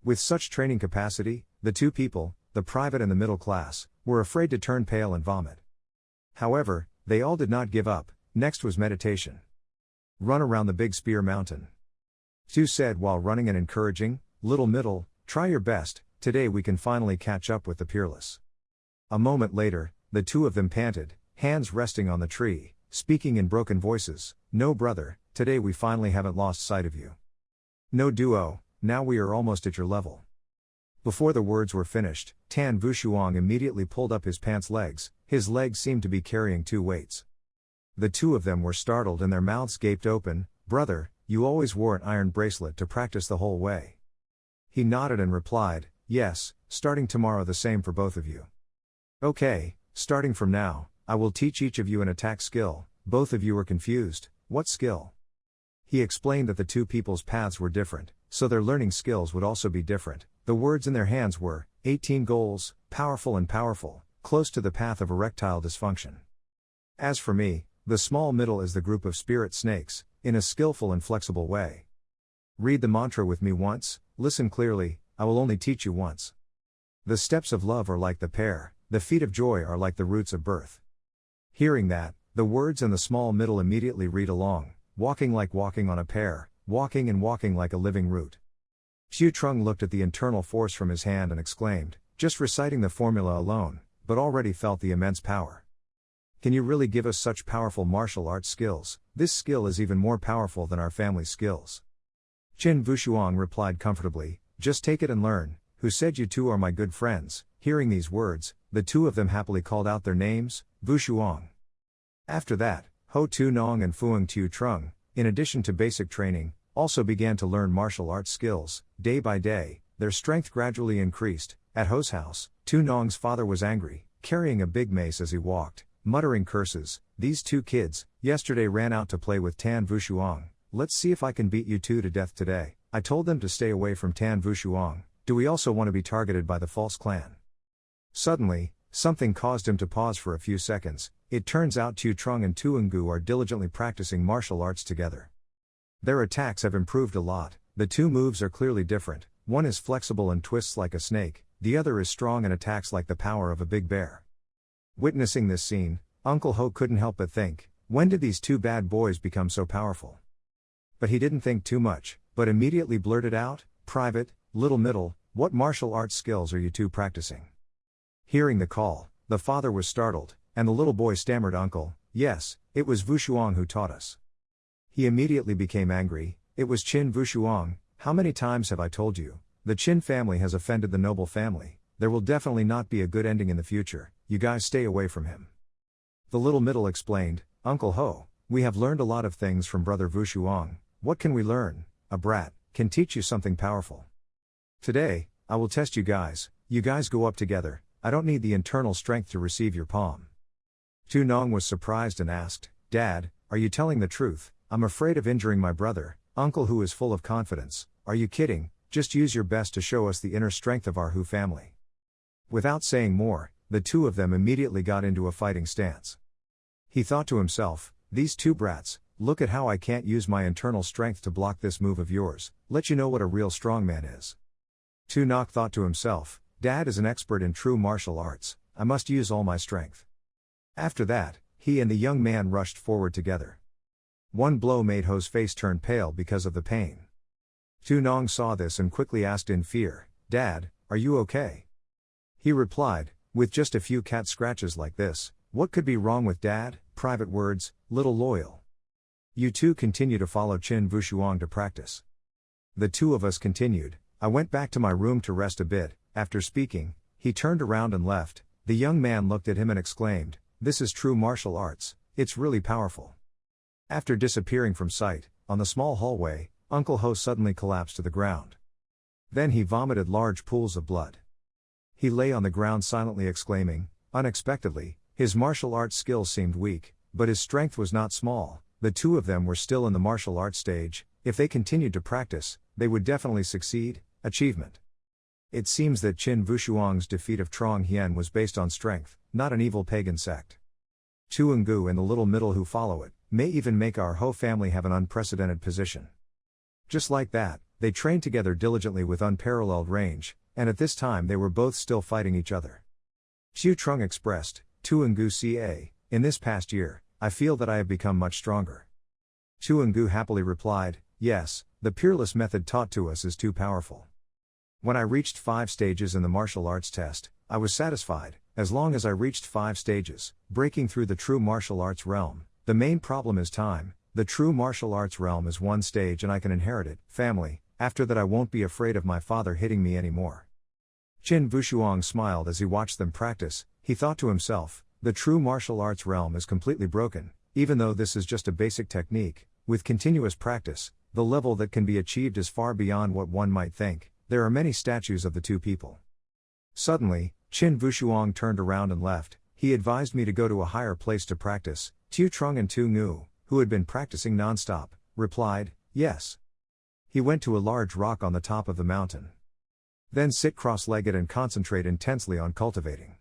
With such training capacity, the two people, the private and the middle class, were afraid to turn pale and vomit. However, they all did not give up. Next was meditation. Run around the big spear mountain. Tu said while running and encouraging, little middle, try your best, today we can finally catch up with the peerless. A moment later, the two of them panted, hands resting on the tree, speaking in broken voices, no brother, today we finally haven't lost sight of you. No duo, now we are almost at your level. Before the words were finished, Tan Vushuang immediately pulled up his pants legs, his legs seemed to be carrying 2 weights. The two of them were startled and their mouths gaped open, brother, you always wore an iron bracelet to practice the whole way. He nodded and replied, yes, starting tomorrow the same for both of you. Okay, starting from now, I will teach each of you an attack skill. Both of you are confused, what skill? He explained that the two people's paths were different, so their learning skills would also be different. The words in their hands were, 18 goals, powerful and powerful, close to the path of erectile dysfunction. As for me, the small middle is the group of spirit snakes, in a skillful and flexible way. Read the mantra with me once, listen clearly, I will only teach you once. The steps of love are like the pear, the feet of joy are like the roots of birth. Hearing that, the words in the small middle immediately read along, walking like walking on a pear, walking and walking like a living root. Xu Trung looked at the internal force from his hand and exclaimed, just reciting the formula alone, but already felt the immense power. Can you really give us such powerful martial arts skills? This skill is even more powerful than our family's skills. Qin Vushuang replied comfortably, just take it and learn. Who said you two are my good friends? Hearing these words, the two of them happily called out their names, Vushuang. After that, Ho Tu Nong and Fuang Tu Trung, in addition to basic training, also began to learn martial arts skills. Day by day, their strength gradually increased. At Ho's house, Tu Nong's father was angry, carrying a big mace as he walked, muttering curses. These two kids, yesterday ran out to play with Tan Vushuang. Let's see if I can beat you two to death today. I told them to stay away from Tan Vushuang. Do we also want to be targeted by the false clan? Suddenly, something caused him to pause for a few seconds. It turns out Tu Trung and Tu Ngu are diligently practicing martial arts together. Their attacks have improved a lot. The two moves are clearly different. One is flexible and twists like a snake, the other is strong and attacks like the power of a big bear. Witnessing this scene, Uncle Ho couldn't help but think, when did these two bad boys become so powerful? But he didn't think too much, but immediately blurted out, "Private, little middle, what martial arts skills are you two practicing?" Hearing the call, the father was startled, and the little boy stammered, "Uncle, yes, it was Wushuang who taught us." He immediately became angry. "It was Qin Wushuang, how many times have I told you? The Qin family has offended the noble family, there will definitely not be a good ending in the future, you guys stay away from him." The little middle explained, "Uncle Ho, we have learned a lot of things from brother Wushuang, what can we learn? A brat can teach you something powerful. Today, I will test you guys go up together, I don't need the internal strength to receive your palm." Tu Nong was surprised and asked, "Dad, are you telling the truth? I'm afraid of injuring my brother." Uncle Hu is full of confidence, "Are you kidding? Just use your best to show us the inner strength of our Hu family." Without saying more, the two of them immediately got into a fighting stance. He thought to himself, "These two brats, look at how I can't use my internal strength to block this move of yours, let you know what a real strongman is." Tu Nok thought to himself, "Dad is an expert in true martial arts, I must use all my strength." After that, he and the young man rushed forward together. One blow made Ho's face turn pale because of the pain. Tu Nong saw this and quickly asked in fear, "Dad, are you okay?" He replied, "With just a few cat scratches like this, what could be wrong with Dad?" Private words, "Little loyal. You two continue to follow Qin Wushuang to practice." The two of us continued. I went back to my room to rest a bit. After speaking, he turned around and left. The young man looked at him and exclaimed, "This is true martial arts, it's really powerful." After disappearing from sight, on the small hallway, Uncle Ho suddenly collapsed to the ground. Then he vomited large pools of blood. He lay on the ground silently exclaiming, unexpectedly, his martial arts skills seemed weak, but his strength was not small. The two of them were still in the martial arts stage, if they continued to practice, they would definitely succeed. Achievement. It seems that Qin Wushuang's defeat of Trong Hien was based on strength, not an evil pagan sect. Tu Ngu and the little middle who follow it, may even make our Ho family have an unprecedented position. Just like that, they trained together diligently with unparalleled range, and at this time they were both still fighting each other. Xu Trung expressed, Tu Ngu ca, in this past year, I feel that I have become much stronger. Tu Ngu happily replied, yes, the peerless method taught to us is too powerful. When I reached 5 stages in the martial arts test, I was satisfied, as long as I reached 5 stages, breaking through the true martial arts realm. The main problem is time, the true martial arts realm is 1 stage and I can inherit it, family, after that I won't be afraid of my father hitting me anymore. Qin Wushuang smiled as he watched them practice. He thought to himself, the true martial arts realm is completely broken, even though this is just a basic technique, with continuous practice, the level that can be achieved is far beyond what one might think. There are many statues of the two people. Suddenly, Qin Wushuang turned around and left. He advised me to go to a higher place to practice. Tu Trung and Tu Ngu, who had been practicing non-stop, replied, yes. He went to a large rock on the top of the mountain. Then sit cross-legged and concentrate intensely on cultivating.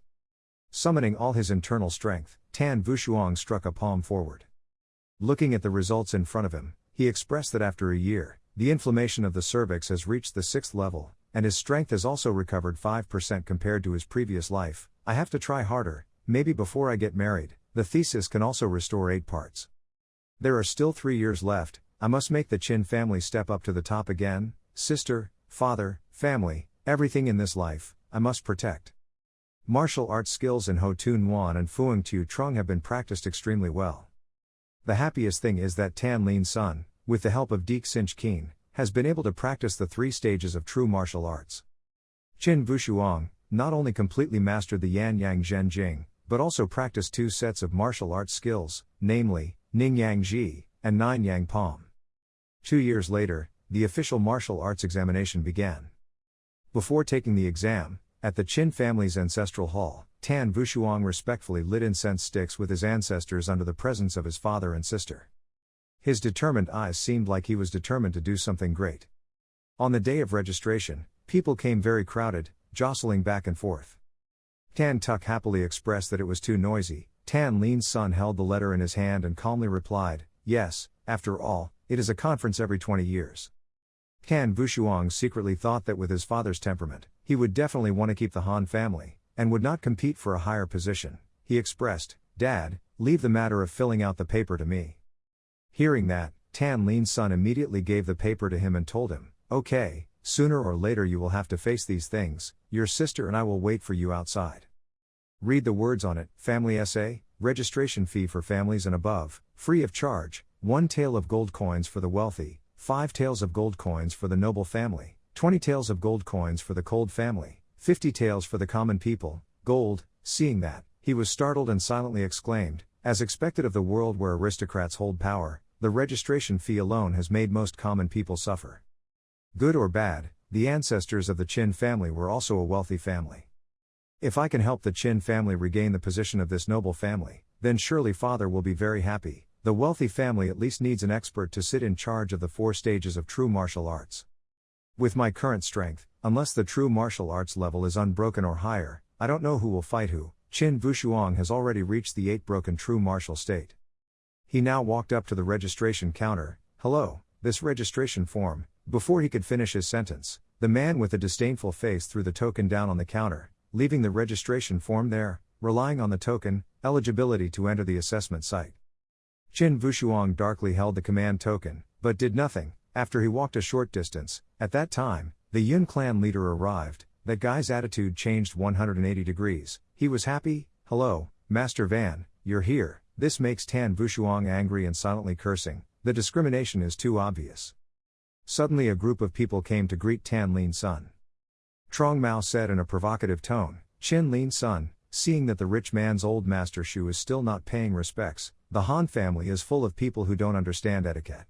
Summoning all his internal strength, Tan Wushuang struck a palm forward. Looking at the results in front of him, he expressed that after a year, the inflammation of the cervix has reached the 6th level, and his strength has also recovered 5% compared to his previous life. I have to try harder, maybe before I get married. The thesis can also restore 8 parts. There are still 3 years left, I must make the Qin family step up to the top again. Sister, father, family, everything in this life, I must protect. Martial arts skills in Ho Tu Nguyen and Phuong Tu Trung have been practiced extremely well. The happiest thing is that Tan Lin Sun, with the help of Deek Sinch Keen, has been able to practice the 3 stages of true martial arts. Qin Wushuang not only completely mastered the Yan Yang Zhen Jing, but also practiced 2 sets of martial arts skills, namely, Ning Yang Ji, and Nine Yang Palm. 2 years later, the official martial arts examination began. Before taking the exam, at the Qin family's ancestral hall, Tan Wushuang respectfully lit incense sticks with his ancestors under the presence of his father and sister. His determined eyes seemed like he was determined to do something great. On the day of registration, people came very crowded, jostling back and forth. Tan Tuk happily expressed that it was too noisy. Tan Lin's son held the letter in his hand and calmly replied, yes, after all, it is a conference every 20 years. Tan Wushuang secretly thought that with his father's temperament, he would definitely want to keep the Han family, and would not compete for a higher position. He expressed, Dad, leave the matter of filling out the paper to me. Hearing that, Tan Lin's son immediately gave the paper to him and told him, "Okay, sooner or later you will have to face these things, your sister and I will wait for you outside. Read the words on it, family essay, registration fee for families and above, free of charge, 1 tael of gold coins for the wealthy, 5 taels of gold coins for the noble family, 20 taels of gold coins for the cold family, 50 taels for the common people, gold." Seeing that, he was startled and silently exclaimed, as expected of the world where aristocrats hold power, the registration fee alone has made most common people suffer. Good or bad, the ancestors of the Qin family were also a wealthy family. If I can help the Qin family regain the position of this noble family, then surely father will be very happy. The wealthy family at least needs an expert to sit in charge of the 4 stages of true martial arts. With my current strength, unless the true martial arts level is unbroken or higher, I don't know who will fight who. Qin Wushuang has already reached the 8 broken true martial state. He now walked up to the registration counter. "Hello, this registration form." Before he could finish his sentence, the man with a disdainful face threw the token down on the counter, leaving the registration form there, relying on the token, eligibility to enter the assessment site. Qin Wushuang darkly held the command token, but did nothing. After he walked a short distance, at that time, the Yun clan leader arrived. That guy's attitude changed 180 degrees. He was happy. "Hello, Master Van, you're here." This makes Tan Wushuang angry and silently cursing. The discrimination is too obvious. Suddenly a group of people came to greet Tan Lin's son. Trong Mao said in a provocative tone, "Qin Lin's son, seeing that the rich man's old master Shu is still not paying respects, the Han family is full of people who don't understand etiquette."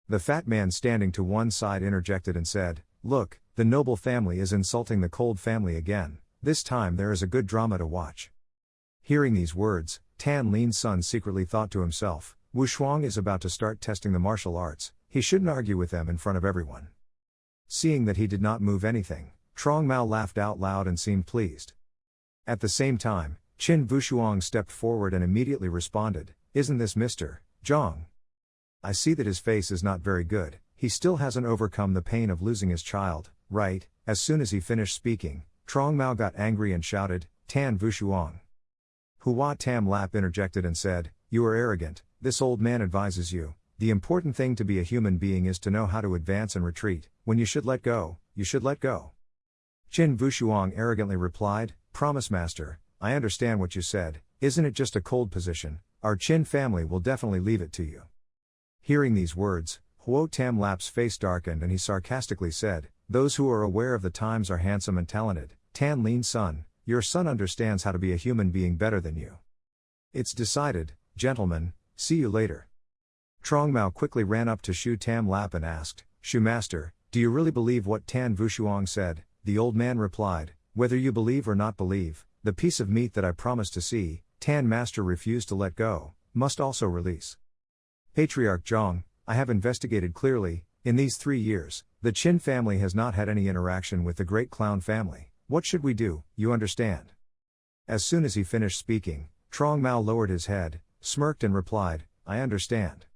The fat man standing to one side interjected and said, "Look, the noble family is insulting the cold family again. This time there is a good drama to watch." Hearing these words, Tan Lin's son secretly thought to himself, "Wushuang is about to start testing the martial arts, he shouldn't argue with them in front of everyone." Seeing that he did not move anything, Trong Mao laughed out loud and seemed pleased. At the same time, Qin Wushuang stepped forward and immediately responded, "Isn't this Mr. Zhang? I see that his face is not very good, he still hasn't overcome the pain of losing his child, right?" As soon as he finished speaking, Trong Mao got angry and shouted, "Tan Wushuang." Hua Tam Lap interjected and said, "You are arrogant, this old man advises you. The important thing to be a human being is to know how to advance and retreat. When you should let go, you should let go." Qin Wushuang arrogantly replied, "Promise master, I understand what you said, isn't it just a cold position? Our Qin family will definitely leave it to you." Hearing these words, Huo Tam Lap's face darkened and he sarcastically said, "Those who are aware of the times are handsome and talented. Tan Lin's son, your son understands how to be a human being better than you. It's decided, gentlemen, see you later." Trong Mao quickly ran up to Shu Tam Lap and asked, "Shu master, do you really believe what Tan Wushuang said?" The old man replied, "Whether you believe or not believe, the piece of meat that I promised to see, Tan master refused to let go, must also release. Patriarch Zhang, I have investigated clearly, in these 3 years, the Qin family has not had any interaction with the great clown family. What should we do, you understand?" As soon as he finished speaking, Trong Mao lowered his head, smirked and replied, "I understand."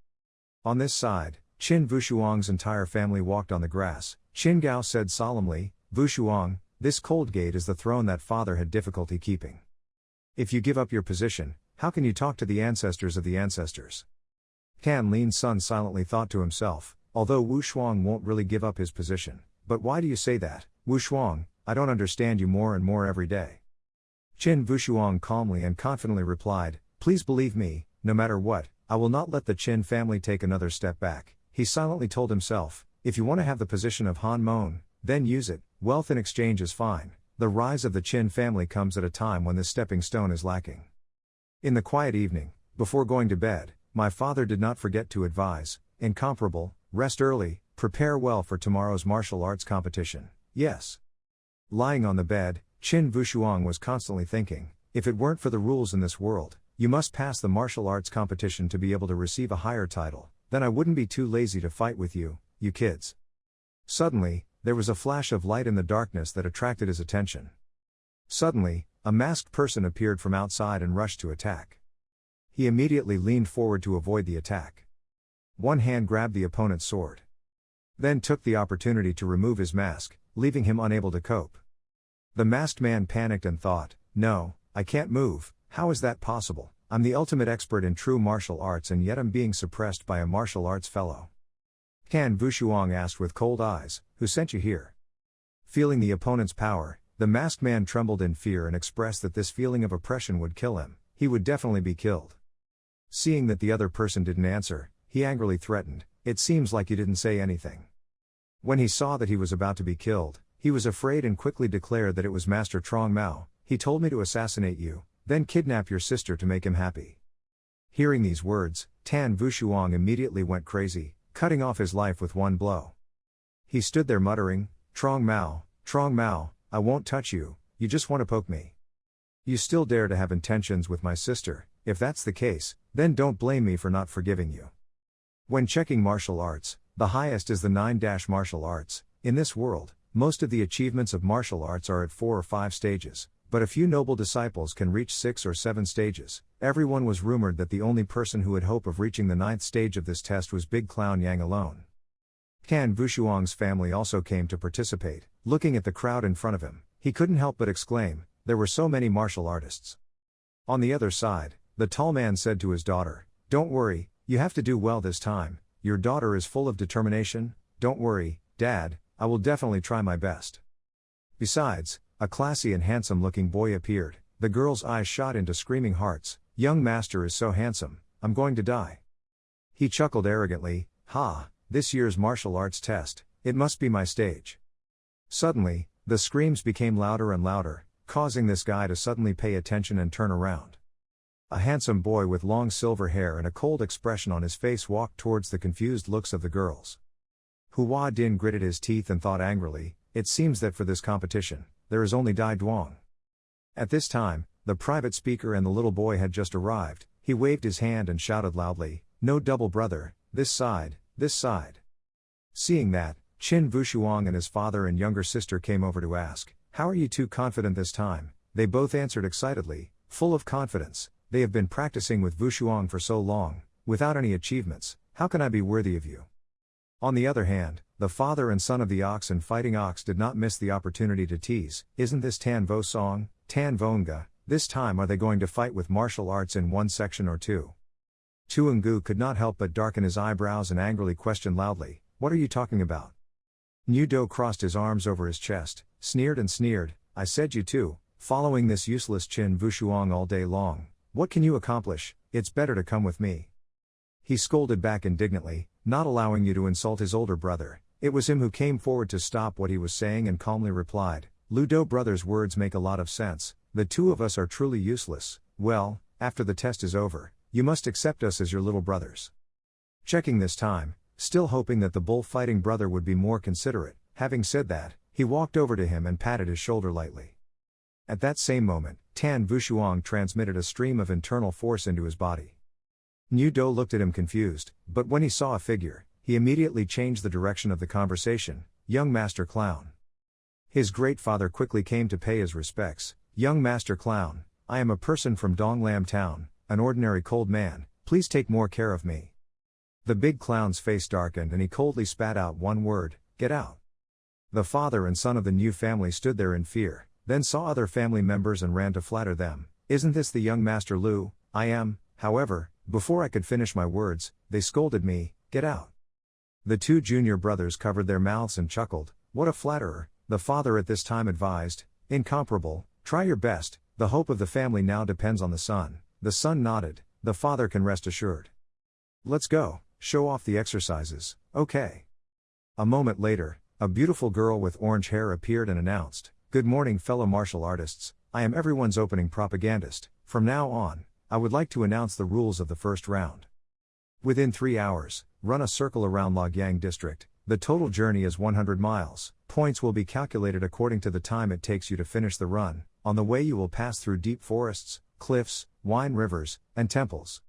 On this side, Qin Wushuang's entire family walked on the grass. Qin Gao said solemnly, "Wushuang, this cold gate is the throne that father had difficulty keeping. If you give up your position, how can you talk to the ancestors of the ancestors?" Tan Lin's son silently thought to himself, although Wushuang won't really give up his position, but why do you say that, Wushuang? I don't understand you more and more every day. Qin Wushuang calmly and confidently replied, "Please believe me, no matter what, I will not let the Qin family take another step back." He silently told himself, "If you want to have the position of Han Mon, then use it, wealth in exchange is fine. The rise of the Qin family comes at a time when this stepping stone is lacking." In the quiet evening, before going to bed, my father did not forget to advise, "Incomparable, rest early, prepare well for tomorrow's martial arts competition." Yes. Lying on the bed, Qin Wushuang was constantly thinking, if it weren't for the rules in this world, you must pass the martial arts competition to be able to receive a higher title, then I wouldn't be too lazy to fight with you, you kids. Suddenly, there was a flash of light in the darkness that attracted his attention. Suddenly, a masked person appeared from outside and rushed to attack. He immediately leaned forward to avoid the attack. One hand grabbed the opponent's sword. Then took the opportunity to remove his mask, leaving him unable to cope. The masked man panicked and thought, "No, I can't move, how is that possible?" I'm the ultimate expert in true martial arts and yet I'm being suppressed by a martial arts fellow. Tan Wushuang asked with cold eyes, who sent you here? Feeling the opponent's power, the masked man trembled in fear and expressed that this feeling of oppression would kill him, he would definitely be killed. Seeing that the other person didn't answer, he angrily threatened, it seems like you didn't say anything. When he saw that he was about to be killed, he was afraid and quickly declared that it was Master Trong Mao, he told me to assassinate you, then kidnap your sister to make him happy. Hearing these words, Tan Wushuang immediately went crazy, cutting off his life with one blow. He stood there muttering, Trong Mao, I won't touch you, you just want to poke me. You still dare to have intentions with my sister, if that's the case, then don't blame me for not forgiving you. When checking martial arts, the highest is the 9 martial arts. In this world, most of the achievements of martial arts are at 4 or 5 stages, but a few noble disciples can reach 6 or 7 stages. Everyone was rumored that the only person who had hope of reaching the 9th stage of this test was Big Clown Yang alone. Tan Wushuang's family also came to participate. Looking at the crowd in front of him, he couldn't help but exclaim, there were so many martial artists. On the other side, the tall man said to his daughter, don't worry, you have to do well this time, your daughter is full of determination, don't worry, Dad, I will definitely try my best. Besides, a classy and handsome looking boy appeared, the girl's eyes shot into screaming hearts, young master is so handsome, I'm going to die. He chuckled arrogantly, this year's martial arts test, it must be my stage. Suddenly, the screams became louder and louder, causing this guy to suddenly pay attention and turn around. A handsome boy with long silver hair and a cold expression on his face walked towards the confused looks of the girls. Hua Din gritted his teeth and thought angrily, it seems that for this competition, there is only Dai Duong. At this time, the private speaker and the little boy had just arrived, he waved his hand and shouted loudly, no double brother, this side, this side. Seeing that, Qin Wushuang and his father and younger sister came over to ask, how are you two confident this time? They both answered excitedly, full of confidence, they have been practicing with Wushuang for so long, without any achievements, how can I be worthy of you? On the other hand, the father and son of the ox and fighting ox did not miss the opportunity to tease, isn't this Tan Vo Song, Tan Vonga, this time are they going to fight with martial arts in one section or two? Tuangu could not help but darken his eyebrows and angrily questioned loudly, what are you talking about? Niu Do crossed his arms over his chest, sneered, I said you two, following this useless Qin Wushuang all day long, what can you accomplish, it's better to come with me. He scolded back indignantly, not allowing you to insult his older brother, it was him who came forward to stop what he was saying and calmly replied, Ludo brother's words make a lot of sense, the two of us are truly useless, well, after the test is over, you must accept us as your little brothers. Checking this time, still hoping that the bullfighting brother would be more considerate, having said that, he walked over to him and patted his shoulder lightly. At that same moment, Tan Wushuang transmitted a stream of internal force into his body. Niu Do looked at him confused, but when he saw a figure, he immediately changed the direction of the conversation, young Master Clown. His great father quickly came to pay his respects, young Master Clown, I am a person from Donglam Town, an ordinary cold man, please take more care of me. The big clown's face darkened and he coldly spat out one word, get out. The father and son of the new family stood there in fear, then saw other family members and ran to flatter them, isn't this the young Master Lu? I am, however, before I could finish my words, they scolded me, get out. The two junior brothers covered their mouths and chuckled, what a flatterer, the father at this time advised, incomparable, try your best, the hope of the family now depends on the son nodded, the father can rest assured. Let's go, show off the exercises, okay. A moment later, a beautiful girl with orange hair appeared and announced, good morning fellow martial artists, I am everyone's opening propagandist, from now on, I would like to announce the rules of the first round. Within 3 hours, run a circle around Logyang district, the total journey is 100 miles, points will be calculated according to the time it takes you to finish the run, on the way you will pass through deep forests, cliffs, wine rivers, and temples.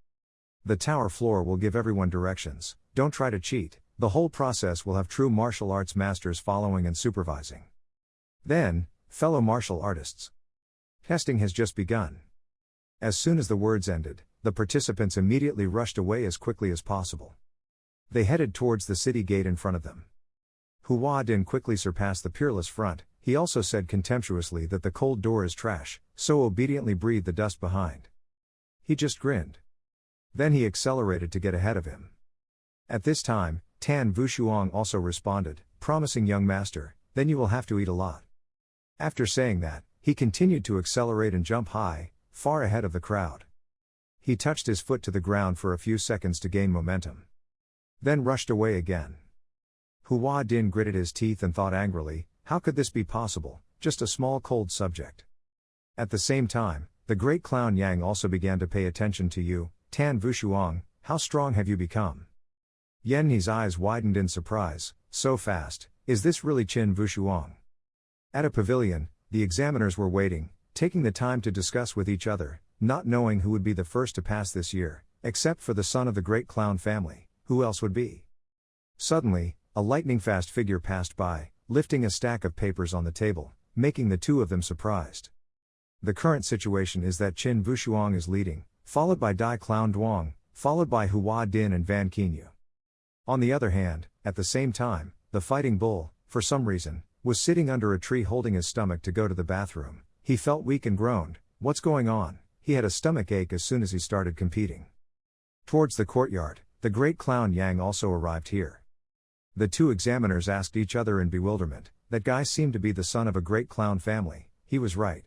The tower floor will give everyone directions, don't try to cheat, the whole process will have true martial arts masters following and supervising. Then, fellow martial artists, testing has just begun. As soon as the words ended, the participants immediately rushed away as quickly as possible. They headed towards the city gate in front of them. Hua Din quickly surpassed the peerless front, he also said contemptuously that the cold door is trash, so obediently breathed the dust behind. He just grinned. Then he accelerated to get ahead of him. At this time, Tan Wushuang also responded, promising young master, then you will have to eat a lot. After saying that, he continued to accelerate and jump high, far ahead of the crowd. He touched his foot to the ground for a few seconds to gain momentum. Then rushed away again. Hua Din gritted his teeth and thought angrily, how could this be possible, just a small cold subject. At the same time, the great clown Yang also began to pay attention to you, Tan Wushuang, how strong have you become? Yen's eyes widened in surprise, so fast, is this really Qin Wushuang? At a pavilion, the examiners were waiting, taking the time to discuss with each other, not knowing who would be the first to pass this year, except for the son of the great clown family, who else would be? Suddenly, a lightning-fast figure passed by, lifting a stack of papers on the table, making the two of them surprised. The current situation is that Qin Wushuang is leading, followed by Dai Clown Duong, followed by Hua Din and Van Qinyu. On the other hand, at the same time, the fighting bull, for some reason, was sitting under a tree holding his stomach to go to the bathroom. He felt weak and groaned, what's going on? He had a stomach ache as soon as he started competing. Towards the courtyard, the great clown Yang also arrived here. The two examiners asked each other in bewilderment, that guy seemed to be the son of a great clown family, he was right.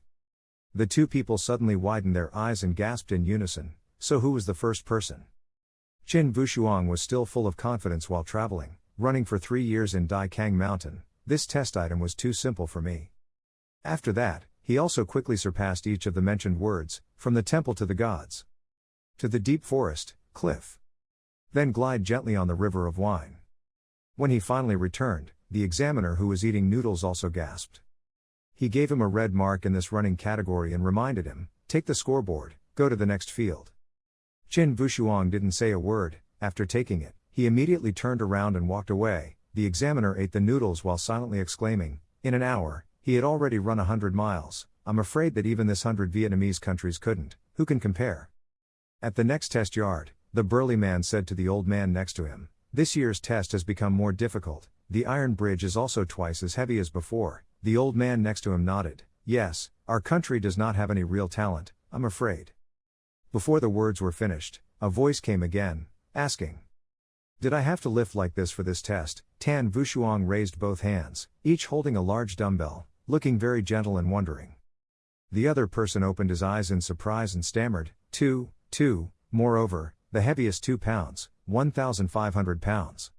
The two people suddenly widened their eyes and gasped in unison, so who was the first person? Qin Wushuang was still full of confidence while traveling, running for 3 years in Daikang Mountain. This test item was too simple for me. After that, he also quickly surpassed each of the mentioned words, from the temple to the gods, to the deep forest, cliff. Then glide gently on the river of wine. When he finally returned, the examiner who was eating noodles also gasped. He gave him a red mark in this running category and reminded him, take the scoreboard, go to the next field. Qin Wushuang didn't say a word. After taking it, he immediately turned around and walked away. The examiner ate the noodles while silently exclaiming, in an hour, he had already run 100 miles, I'm afraid that even this 100 Vietnamese countries couldn't, who can compare? At the next test yard, the burly man said to the old man next to him, this year's test has become more difficult, the iron bridge is also twice as heavy as before. The old man next to him nodded, yes, our country does not have any real talent, I'm afraid. Before the words were finished, a voice came again, asking, did I have to lift like this for this test? Tan Wushuang raised both hands, each holding a large dumbbell, looking very gentle and wondering. The other person opened his eyes in surprise and stammered, two, moreover, the heaviest 2 pounds, 1,500 pounds.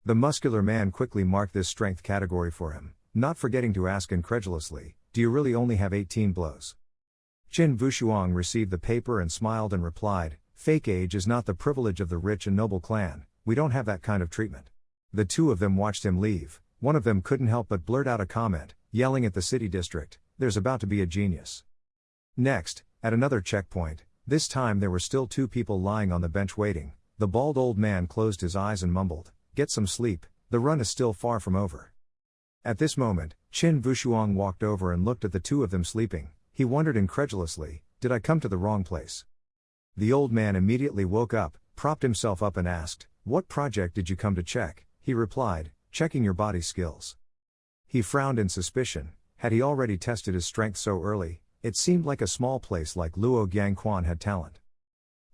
The muscular man quickly marked this strength category for him, not forgetting to ask incredulously, do you really only have 18 blows? Qin Wushuang received the paper and smiled and replied, fake age is not the privilege of the rich and noble clan, we don't have that kind of treatment. The two of them watched him leave. One of them couldn't help but blurt out a comment, yelling at the city district, there's about to be a genius. Next, at another checkpoint, this time there were still 2 people lying on the bench waiting. The bald old man closed his eyes and mumbled, get some sleep, the run is still far from over. At this moment, Qin Wushuang walked over and looked at the 2 of them sleeping. He wondered incredulously, did I come to the wrong place? The old man immediately woke up, propped himself up and asked, what project did you come to check? He replied, checking your body skills. He frowned in suspicion. Had he already tested his strength so early? It seemed like a small place like Luo Gangquan had talent.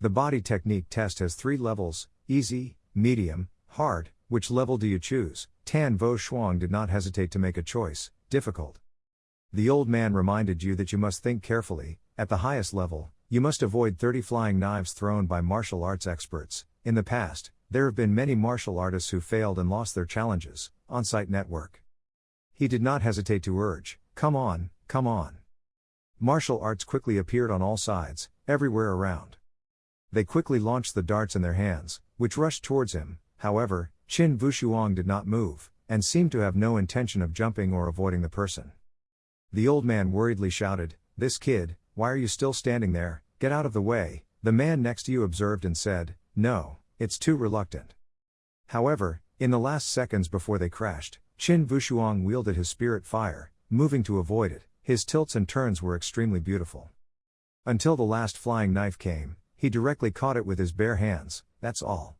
The body technique test has 3 levels, easy, medium, hard. Which level do you choose? Tan Wushuang did not hesitate to make a choice, difficult. The old man reminded you that you must think carefully. At the highest level, you must avoid 30 flying knives thrown by martial arts experts. In the past, there have been many martial artists who failed and lost their challenges. On-site network. He did not hesitate to urge, come on, come on. Martial arts quickly appeared on all sides, everywhere around. They quickly launched the darts in their hands, which rushed towards him. However, Qin Wushuang did not move, and seemed to have no intention of jumping or avoiding the person. The old man worriedly shouted, this kid, why are you still standing there, get out of the way. The man next to you observed and said, no, it's too reluctant. However, in the last seconds before they crashed, Qin Wushuang wielded his spirit fire, moving to avoid it. His tilts and turns were extremely beautiful. Until the last flying knife came, he directly caught it with his bare hands, that's all.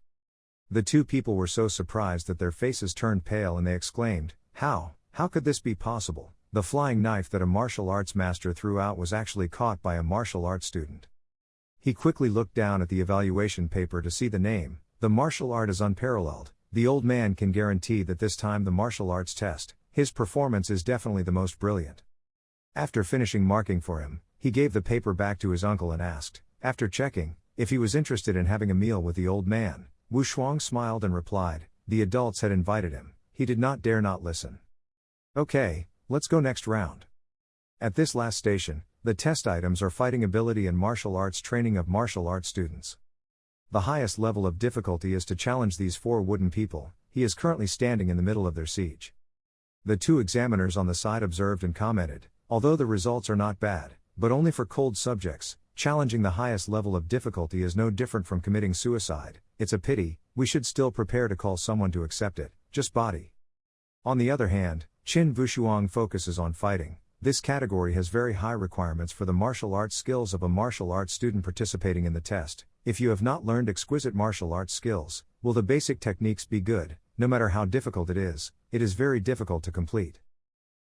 The 2 people were so surprised that their faces turned pale and they exclaimed, how could this be possible? The flying knife that a martial arts master threw out was actually caught by a martial arts student. He quickly looked down at the evaluation paper to see the name. The martial art is unparalleled. The old man can guarantee that this time the martial arts test, his performance is definitely the most brilliant. After finishing marking for him, he gave the paper back to his uncle and asked, after checking, if he was interested in having a meal with the old man. Wu Shuang smiled and replied, the adults had invited him, he did not dare not listen. Okay, let's go next round. At this last station, the test items are fighting ability and martial arts training of martial arts students. The highest level of difficulty is to challenge these 4 wooden people. He is currently standing in the middle of their siege. The 2 examiners on the side observed and commented, although the results are not bad, but only for cold subjects, challenging the highest level of difficulty is no different from committing suicide. It's a pity, we should still prepare to call someone to accept it, just body. On the other hand, Qin Wushuang focuses on fighting. This category has very high requirements for the martial arts skills of a martial arts student participating in the test. If you have not learned exquisite martial arts skills, will the basic techniques be good? No matter how difficult it is very difficult to complete.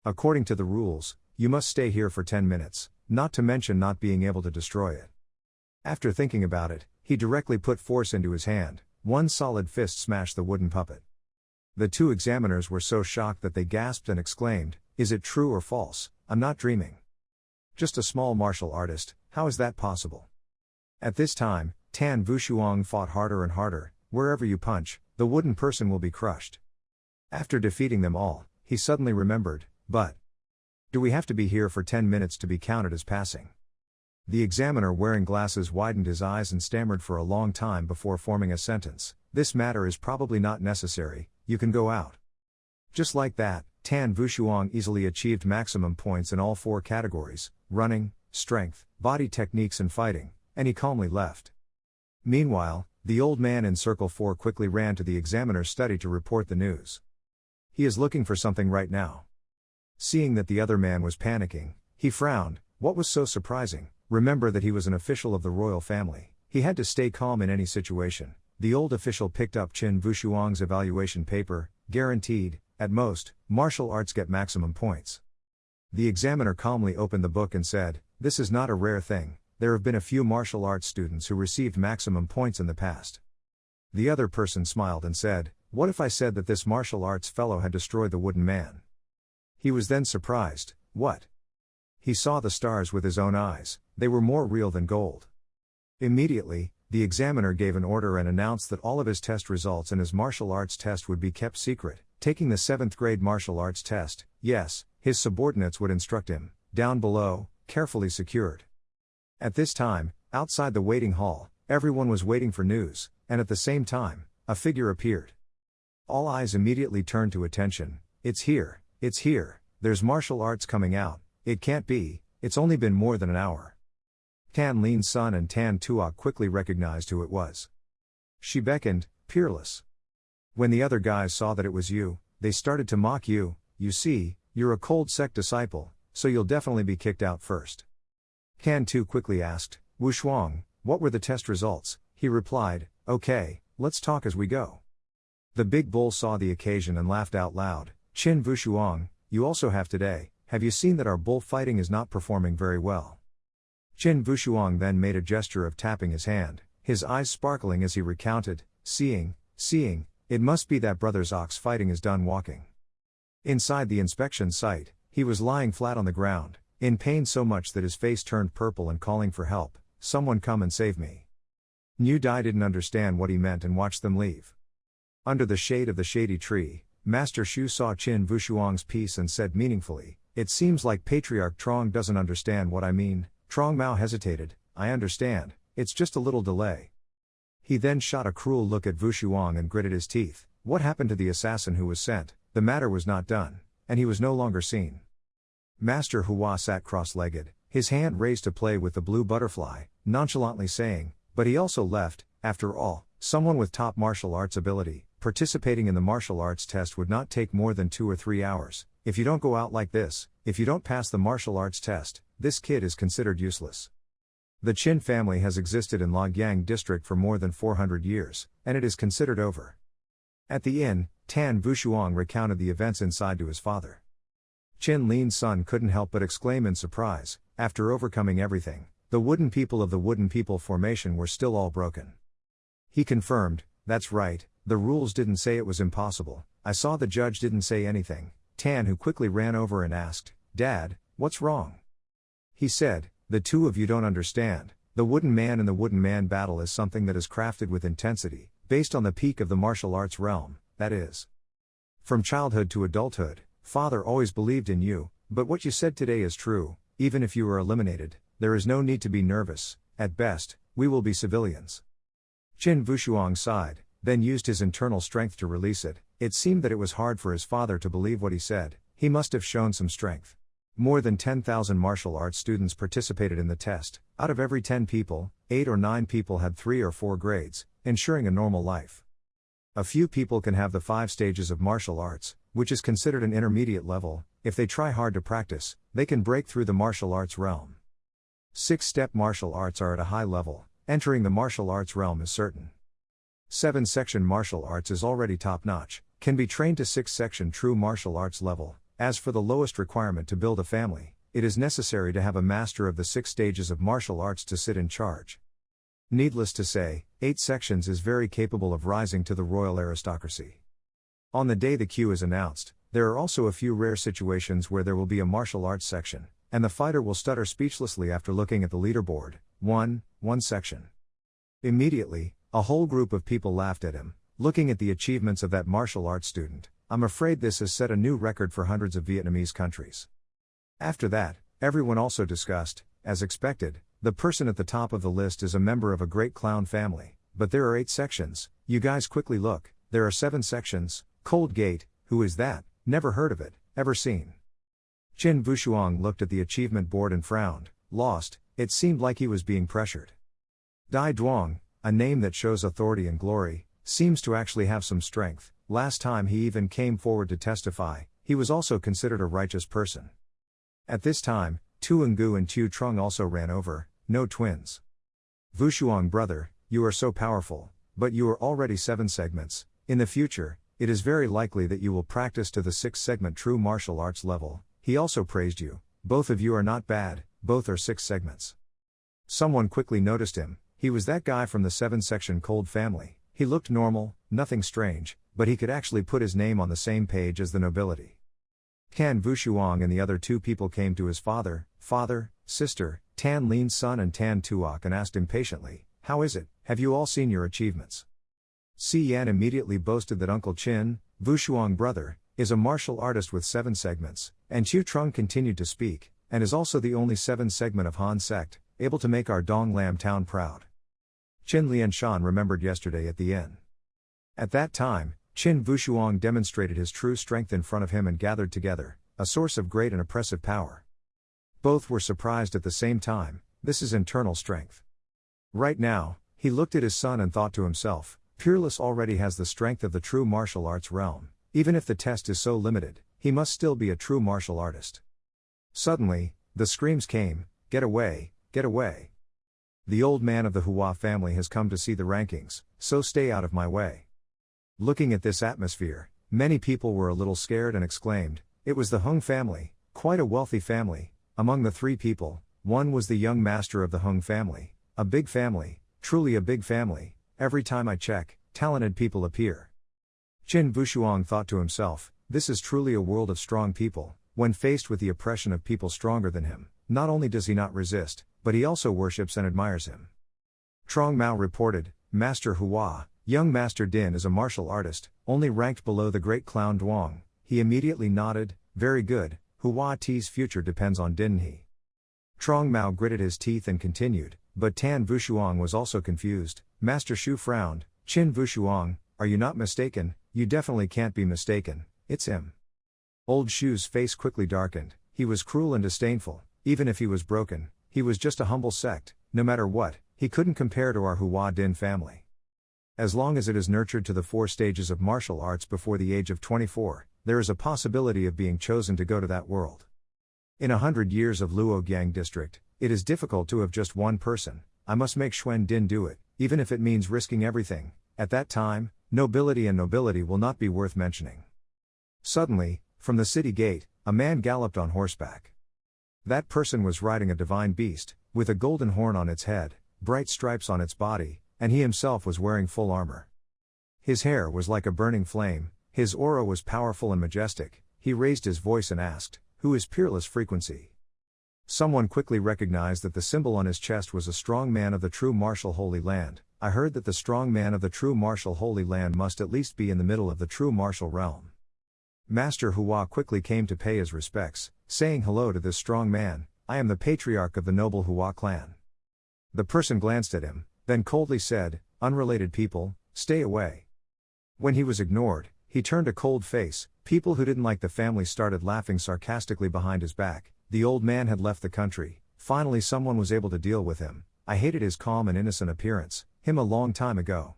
According to the rules, you must stay here for 10 minutes, not to mention not being able to destroy it. After thinking about it, he directly put force into his hand. One solid fist smashed the wooden puppet. The 2 examiners were so shocked that they gasped and exclaimed, is it true or false? I'm not dreaming. Just a small martial artist, how is that possible? At this time, Tan Wushuang fought harder and harder. Wherever you punch, the wooden person will be crushed. After defeating them all, he suddenly remembered, but do we have to be here for 10 minutes to be counted as passing? The examiner wearing glasses widened his eyes and stammered for a long time before forming a sentence. This matter is probably not necessary, you can go out. Just like that, Tan Wushuang easily achieved maximum points in all 4 categories, running, strength, body techniques and fighting, and he calmly left. Meanwhile, the old man in Circle 4 quickly ran to the examiner's study to report the news. He is looking for something right now. Seeing that the other man was panicking, he frowned. What was so surprising? Remember that he was an official of the royal family. He had to stay calm in any situation. The old official picked up Qin Wushuang's evaluation paper, guaranteed, at most, martial arts get maximum points. The examiner calmly opened the book and said, this is not a rare thing. There have been a few martial arts students who received maximum points in the past. The other person smiled and said, what if I said that this martial arts fellow had destroyed the wooden man? He was then surprised, what? He saw the stars with his own eyes, they were more real than gold. Immediately, the examiner gave an order and announced that all of his test results and his martial arts test would be kept secret. Taking the 7th grade martial arts test, yes, his subordinates would instruct him, down below, carefully secured. At this time, outside the waiting hall, everyone was waiting for news, and at the same time, a figure appeared. All eyes immediately turned to attention. It's here, there's martial arts coming out, it can't be, it's only been more than an hour. Tan Lin's son and Tan Tuok quickly recognized who it was. She beckoned, peerless. When the other guys saw that it was you, they started to mock you. You see, you're a cold sect disciple, so you'll definitely be kicked out first. Tan Tu quickly asked, Wu Shuang, what were the test results? He replied, okay, let's talk as we go. The big bull saw the occasion and laughed out loud. Qin Wushuang, you also have today, have you seen that our bullfighting is not performing very well? Qin Wushuang then made a gesture of tapping his hand, his eyes sparkling as he recounted, seeing, it must be that brother's ox fighting is done walking. Inside the inspection site, he was lying flat on the ground, in pain so much that his face turned purple and calling for help, someone come and save me. Niu Dai didn't understand what he meant and watched them leave. Under the shade of the shady tree, Master Shu saw Qin Wushuang's piece and said meaningfully, it seems like Patriarch Trong doesn't understand what I mean. Trong Mao hesitated, I understand, it's just a little delay. He then shot a cruel look at Wushuang and gritted his teeth. What happened to the assassin who was sent? The matter was not done, and he was no longer seen. Master Hua sat cross-legged, his hand raised to play with the blue butterfly, nonchalantly saying, but he also left. After all, someone with top martial arts ability, participating in the martial arts test would not take more than 2 or 3 hours. If you don't go out like this, if you don't pass the martial arts test, this kid is considered useless. The Qin family has existed in Luoyang district for more than 400 years, and it is considered over. At the inn, Tan Wushuang recounted the events inside to his father. Qin Lin's son couldn't help but exclaim in surprise, after overcoming everything, the wooden people of the wooden people formation were still all broken. He confirmed, "That's right, the rules didn't say it was impossible, I saw the judge didn't say anything." Tan, who quickly ran over and asked, "Dad, what's wrong?" He said, "The two of you don't understand. The wooden man and the wooden man battle is something that is crafted with intensity, based on the peak of the martial arts realm, that is. From childhood to adulthood, Father always believed in you, but what you said today is true. Even if you are eliminated, there is no need to be nervous, at best, we will be civilians." Qin Wushuang sighed, then used his internal strength to release it. It seemed that it was hard for his father to believe what he said. He must have shown some strength. More than 10,000 martial arts students participated in the test. Out of every 10 people, 8 or 9 people had 3 or 4 grades, ensuring a normal life. A few people can have the 5 stages of martial arts, which is considered an intermediate level. If they try hard to practice, they can break through the martial arts realm. 6-step martial arts are at a high level. Entering the martial arts realm is certain. 7-section martial arts is already top-notch, can be trained to 6-section true martial arts level. As for the lowest requirement to build a family, it is necessary to have a master of the 6 stages of martial arts to sit in charge. Needless to say, 8 sections is very capable of rising to the royal aristocracy. On the day the queue is announced, there are also a few rare situations where there will be a martial arts section, and the fighter will stutter speechlessly after looking at the leaderboard. 1 section. Immediately, a whole group of people laughed at him, looking at the achievements of that martial arts student. I'm afraid this has set a new record for hundreds of Vietnamese countries. After that, everyone also discussed, as expected, the person at the top of the list is a member of a great clown family, but there are 8 sections. You guys quickly look, there are 7 sections. Cold Gate, who is that? Never heard of it, ever seen. Qin Wushuang looked at the achievement board and frowned, lost. It seemed like he was being pressured. Dai Duong, a name that shows authority and glory, seems to actually have some strength. Last time he even came forward to testify, he was also considered a righteous person. At this time, Tu Ngu and Tu Trung also ran over, no twins. Wushuang brother, you are so powerful, but you are already 7 segments. In the future, it is very likely that you will practice to the 6-segment true martial arts level. He also praised you. Both of you are not bad, both are 6 segments. Someone quickly noticed him. He was that guy from the 7-section cold family. He looked normal, nothing strange, but he could actually put his name on the same page as the nobility. Tan Wushuang and the other 2 people came to his father, sister, Tan Lin's son and Tan Tuok, and asked impatiently, "How is it? Have you all seen your achievements?" Si Yan immediately boasted that Uncle Qin, Wushuang brother, is a martial artist with 7 segments, and Chu Trung continued to speak, and is also the only 7-segment of Han sect, able to make our Dong Lam town proud. Qin Lianshan remembered yesterday at the inn. At that time, Qin Wushuang demonstrated his true strength in front of him and gathered together, a source of great and oppressive power. Both were surprised at the same time. This is internal strength. Right now, he looked at his son and thought to himself, Peerless already has the strength of the true martial arts realm. Even if the test is so limited, he must still be a true martial artist. Suddenly, the screams came, "Get away, get away. The old man of the Hua family has come to see the rankings, so stay out of my way." Looking at this atmosphere, many people were a little scared and exclaimed, it was the Hung family, quite a wealthy family. Among the 3 people, one was the young master of the Hung family, a big family, truly a big family. Every time I check, talented people appear. Qin Wushuang thought to himself, this is truly a world of strong people. When faced with the oppression of people stronger than him, not only does he not resist, but he also worships and admires him. Trong Mao reported, Master Hua, young Master Din is a martial artist, only ranked below the great clown Duong. He immediately nodded, very good, Hua T's future depends on Din He. Trong Mao gritted his teeth and continued, but Tan Wushuang was also confused. Master Shu frowned, Qin Wushuang, are you not mistaken? You definitely can't be mistaken, it's him. Old Shu's face quickly darkened. He was cruel and disdainful. Even if he was broken, he was just a humble sect. No matter what, he couldn't compare to our Hua Din family. As long as it is nurtured to the 4 stages of martial arts before the age of 24, there is a possibility of being chosen to go to that world. In 100 years of Luogyang district, it is difficult to have just one person. I must make Xuan Din do it, even if it means risking everything. At that time, nobility and nobility will not be worth mentioning. Suddenly, from the city gate, a man galloped on horseback. That person was riding a divine beast, with a golden horn on its head, bright stripes on its body, and he himself was wearing full armor. His hair was like a burning flame, his aura was powerful and majestic. He raised his voice and asked, "Who is Peerless Frequency?" Someone quickly recognized that the symbol on his chest was a strong man of the true martial Holy Land. I heard that the strong man of the true martial Holy Land must at least be in the middle of the true martial realm. Master Hua quickly came to pay his respects, saying hello to this strong man. "I am the Patriarch of the noble Hua clan." The person glanced at him, then coldly said, "Unrelated people, stay away." When he was ignored, he turned a cold face. People who didn't like the family started laughing sarcastically behind his back. The old man had left the country. Finally someone was able to deal with him. I hated his calm and innocent appearance, him a long time ago.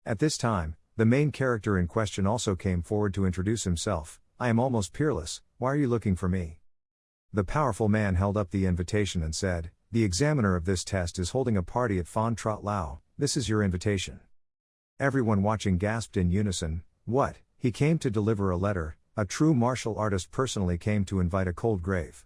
At this time, the main character in question also came forward to introduce himself. "I am almost peerless, why are you looking for me?" The powerful man held up the invitation and said, "The examiner of this test is holding a party at Phan Trot Lao, this is your invitation." Everyone watching gasped in unison, "What? He came to deliver a letter, a true martial artist personally came to invite a cold grave."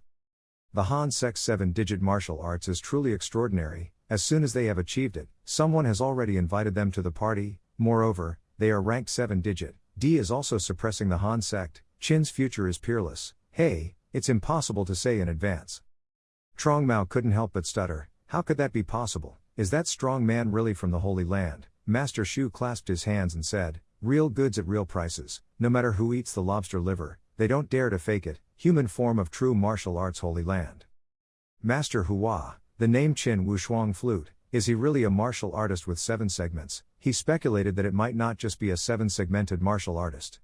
The Han Sec's 7-digit martial arts is truly extraordinary. As soon as they have achieved it, someone has already invited them to the party. Moreover, they are ranked 7-digit. D is also suppressing the Han sect. Qin's future is peerless. Hey, it's impossible to say in advance. Trong Mao couldn't help but stutter. How could that be possible? Is that strong man really from the Holy Land? Master Shu clasped his hands and said, "Real goods at real prices. No matter who eats the lobster liver, they don't dare to fake it. Human form of true martial arts Holy Land." Master Hua, the name Qin Wushuang flute, is he really a martial artist with 7 segments? He speculated that it might not just be a 7-segmented martial artist.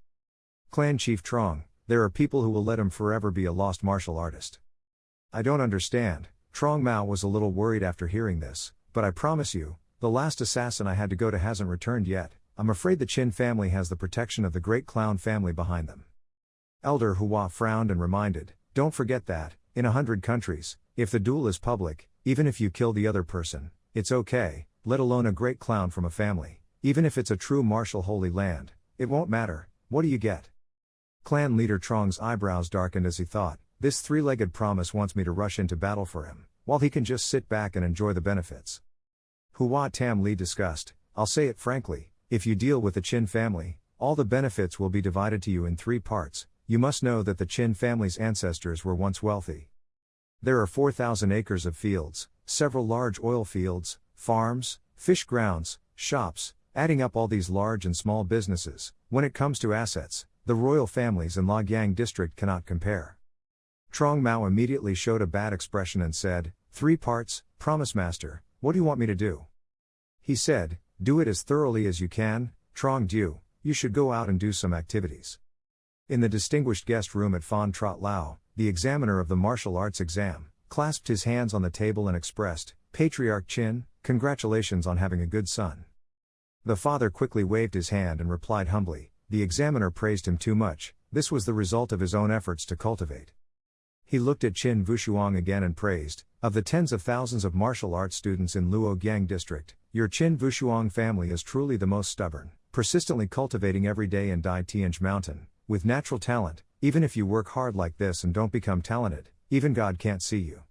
Clan Chief Trong, there are people who will let him forever be a lost martial artist. I don't understand. Trong Mao was a little worried after hearing this, but I promise you, the last assassin I had to go to hasn't returned yet. I'm afraid the Qin family has the protection of the Great Clown family behind them. Elder Hua frowned and reminded, "Don't forget that, in 100 countries, if the duel is public, even if you kill the other person, it's okay, let alone a great clown from a family. Even if it's a true martial Holy Land, it won't matter. What do you get?" Clan leader Trong's eyebrows darkened as he thought, this 3-legged promise wants me to rush into battle for him, while he can just sit back and enjoy the benefits. Hua Tam Li discussed, "I'll say it frankly, if you deal with the Qin family, all the benefits will be divided to you in 3 parts. You must know that the Qin family's ancestors were once wealthy. There are 4,000 acres of fields, several large oil fields, farms, fish grounds, shops, adding up all these large and small businesses. When it comes to assets, the royal families in Luoyang district cannot compare." Trong Mao immediately showed a bad expression and said, 3 parts, promise master, what do you want me to do?" He said, "Do it as thoroughly as you can, Trong Du, you should go out and do some activities." In the distinguished guest room at Phan Trot Lao, the examiner of the martial arts exam, clasped his hands on the table and expressed, "Patriarch Qin, congratulations on having a good son." The father quickly waved his hand and replied humbly, "The examiner praised him too much, this was the result of his own efforts to cultivate." He looked at Qin Wushuang again and praised, "Of the tens of thousands of martial arts students in Luoyang district, your Qin Wushuang family is truly the most stubborn, persistently cultivating every day in Dai Tianj Mountain, with natural talent. Even if you work hard like this and don't become talented, even God can't see you."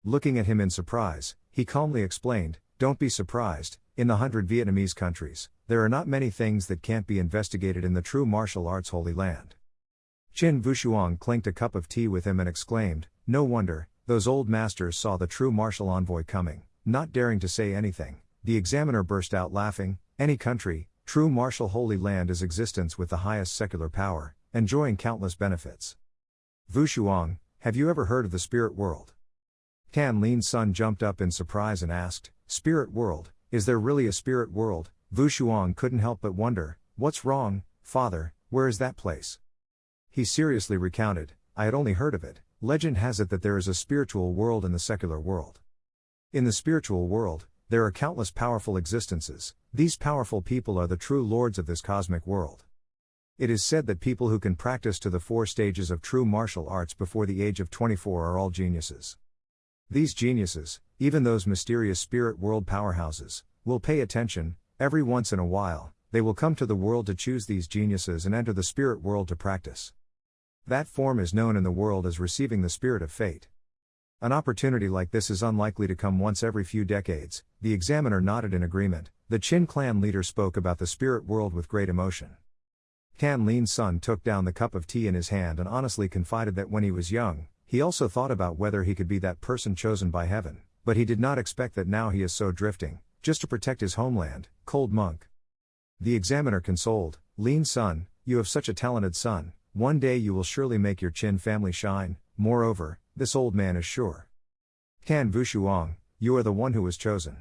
Looking at him in surprise, he calmly explained, "Don't be surprised, in the 100 Vietnamese countries, there are not many things that can't be investigated in the true martial arts Holy Land." Qin Wushuang clinked a cup of tea with him and exclaimed, "No wonder, those old masters saw the true martial envoy coming." Not daring to say anything, the examiner burst out laughing, "Any country, true martial Holy Land is existence with the highest secular power, enjoying countless benefits. Wushuang, have you ever heard of the spirit world?" Tan Lin's son jumped up in surprise and asked, "Spirit world, is there really a spirit world?" Wushuang couldn't help but wonder, "What's wrong, father, where is that place?" He seriously recounted, "I had only heard of it. Legend has it that there is a spiritual world in the secular world. In the spiritual world, there are countless powerful existences. These powerful people are the true lords of this cosmic world. It is said that people who can practice to the 4 stages of true martial arts before the age of 24 are all geniuses. These geniuses, even those mysterious spirit world powerhouses, will pay attention. Every once in a while, they will come to the world to choose these geniuses and enter the spirit world to practice. That form is known in the world as receiving the spirit of fate. An opportunity like this is unlikely to come once every few decades. The examiner nodded in agreement. The Qin clan leader spoke about the spirit world with great emotion. Tan Lin's son took down the cup of tea in his hand and honestly confided that when he was young, he also thought about whether he could be that person chosen by heaven, but he did not expect that now he is so drifting, just to protect his homeland. Cold monk. The examiner consoled, Lin's son, you have such a talented son, one day you will surely make your Qin family shine. Moreover, this old man is sure. Tan Wushuang, you are the one who was chosen.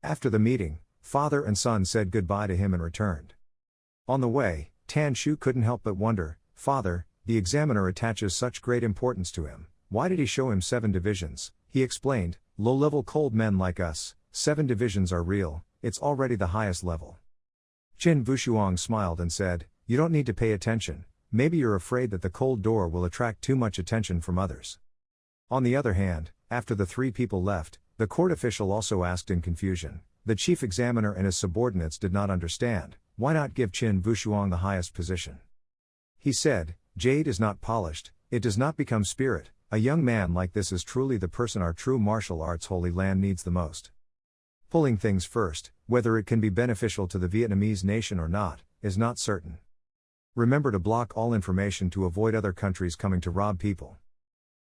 After the meeting, father and son said goodbye to him and returned. On the way, Tan Shu couldn't help but wonder, Father, the examiner attaches such great importance to him, why did he show him 7 divisions? He explained, low-level cold men like us, 7 divisions are real, it's already the highest level. Qin Wushuang smiled and said, you don't need to pay attention, maybe you're afraid that the cold door will attract too much attention from others. On the other hand, after the 3 people left, the court official also asked in confusion. The chief examiner and his subordinates did not understand, why not give Qin Wushuang the highest position? He said, jade is not polished, it does not become spirit, a young man like this is truly the person our true martial arts holy land needs the most. Pulling things first, whether it can be beneficial to the Vietnamese nation or not, is not certain. Remember to block all information to avoid other countries coming to rob people.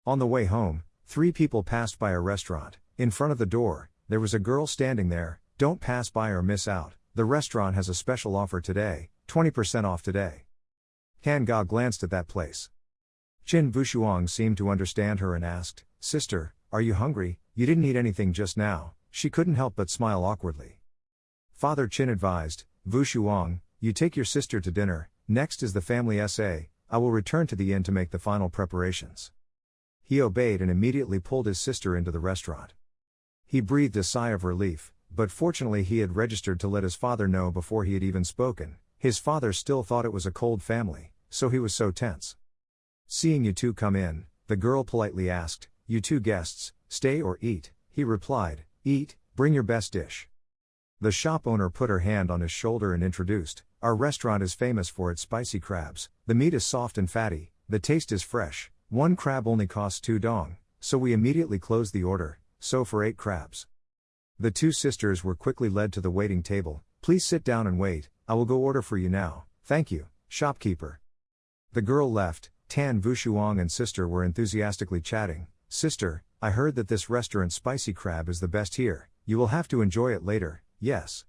On the way home, 3 people passed by a restaurant. In front of the door, there was a girl standing there. Don't pass by or miss out, the restaurant has a special offer today, 20% off today. Han Ga glanced at that place. Qin Wushuang seemed to understand her and asked, Sister, are you hungry? You didn't eat anything just now. She couldn't help but smile awkwardly. Father Qin advised, Wushuang, you take your sister to dinner, next is the family SA, I will return to the inn to make the final preparations. He obeyed and immediately pulled his sister into the restaurant. He breathed a sigh of relief, but fortunately he had registered to let his father know before he had even spoken. His father still thought it was a cold family, so he was so tense. Seeing you two come in, the girl politely asked, you 2 guests, stay or eat? He replied, eat, bring your best dish. The shop owner put her hand on his shoulder and introduced, our restaurant is famous for its spicy crabs, the meat is soft and fatty, the taste is fresh, 1 crab only costs 2 dong, so we immediately closed the order, so for 8 crabs. The 2 sisters were quickly led to the waiting table, please sit down and wait, I will go order for you now, thank you, shopkeeper. The girl left, Tan Wushuang and sister were enthusiastically chatting, sister, I heard that this restaurant spicy crab is the best here, you will have to enjoy it later, yes.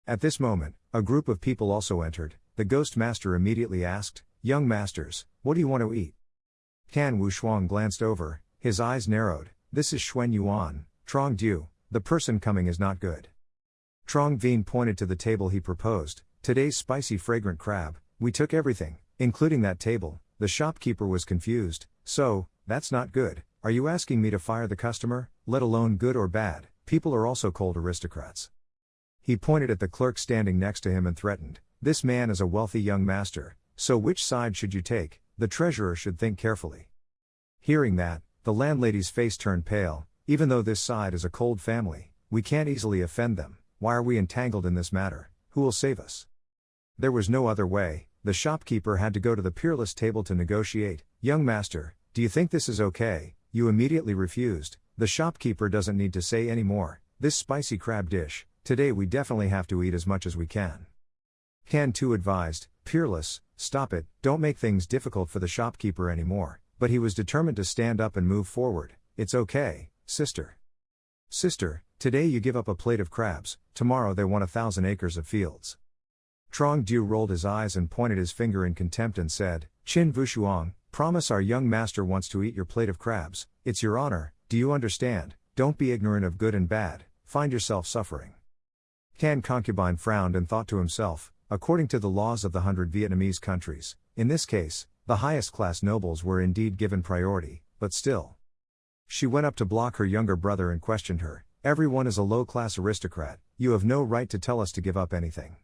At this moment, a group of people also entered, the ghost master immediately asked, young masters, what do you want to eat? Tan Wushuang glanced over, his eyes narrowed, this is Xuan Yuan, Trong Du, the person coming is not good. Trong Vien pointed to the table he proposed, today's spicy fragrant crab, we took everything, including that table. The shopkeeper was confused, so, that's not good, are you asking me to fire the customer, let alone good or bad, people are also cold aristocrats. He pointed at the clerk standing next to him and threatened, this man is a wealthy young master, so which side should you take, the treasurer should think carefully. Hearing that, the landlady's face turned pale, even though this side is a cold family, we can't easily offend them, why are we entangled in this matter, who will save us? There was no other way, the shopkeeper had to go to the peerless table to negotiate, young master, do you think this is okay? You immediately refused, the shopkeeper doesn't need to say any more, this spicy crab dish, today we definitely have to eat as much as we can. Can Tu advised, peerless, stop it, don't make things difficult for the shopkeeper anymore, but he was determined to stand up and move forward, it's okay, sister. Sister, today you give up a plate of crabs, tomorrow they want 1,000 acres of fields. Trong Du rolled his eyes and pointed his finger in contempt and said, Qin Wushuang, promise our young master wants to eat your plate of crabs, it's your honor, do you understand, don't be ignorant of good and bad, find yourself suffering. Can Concubine frowned and thought to himself, according to the laws of the 100 Vietnamese countries, in this case, the highest class nobles were indeed given priority, but still. She went up to block her younger brother and questioned her, everyone is a low-class aristocrat, you have no right to tell us to give up anything.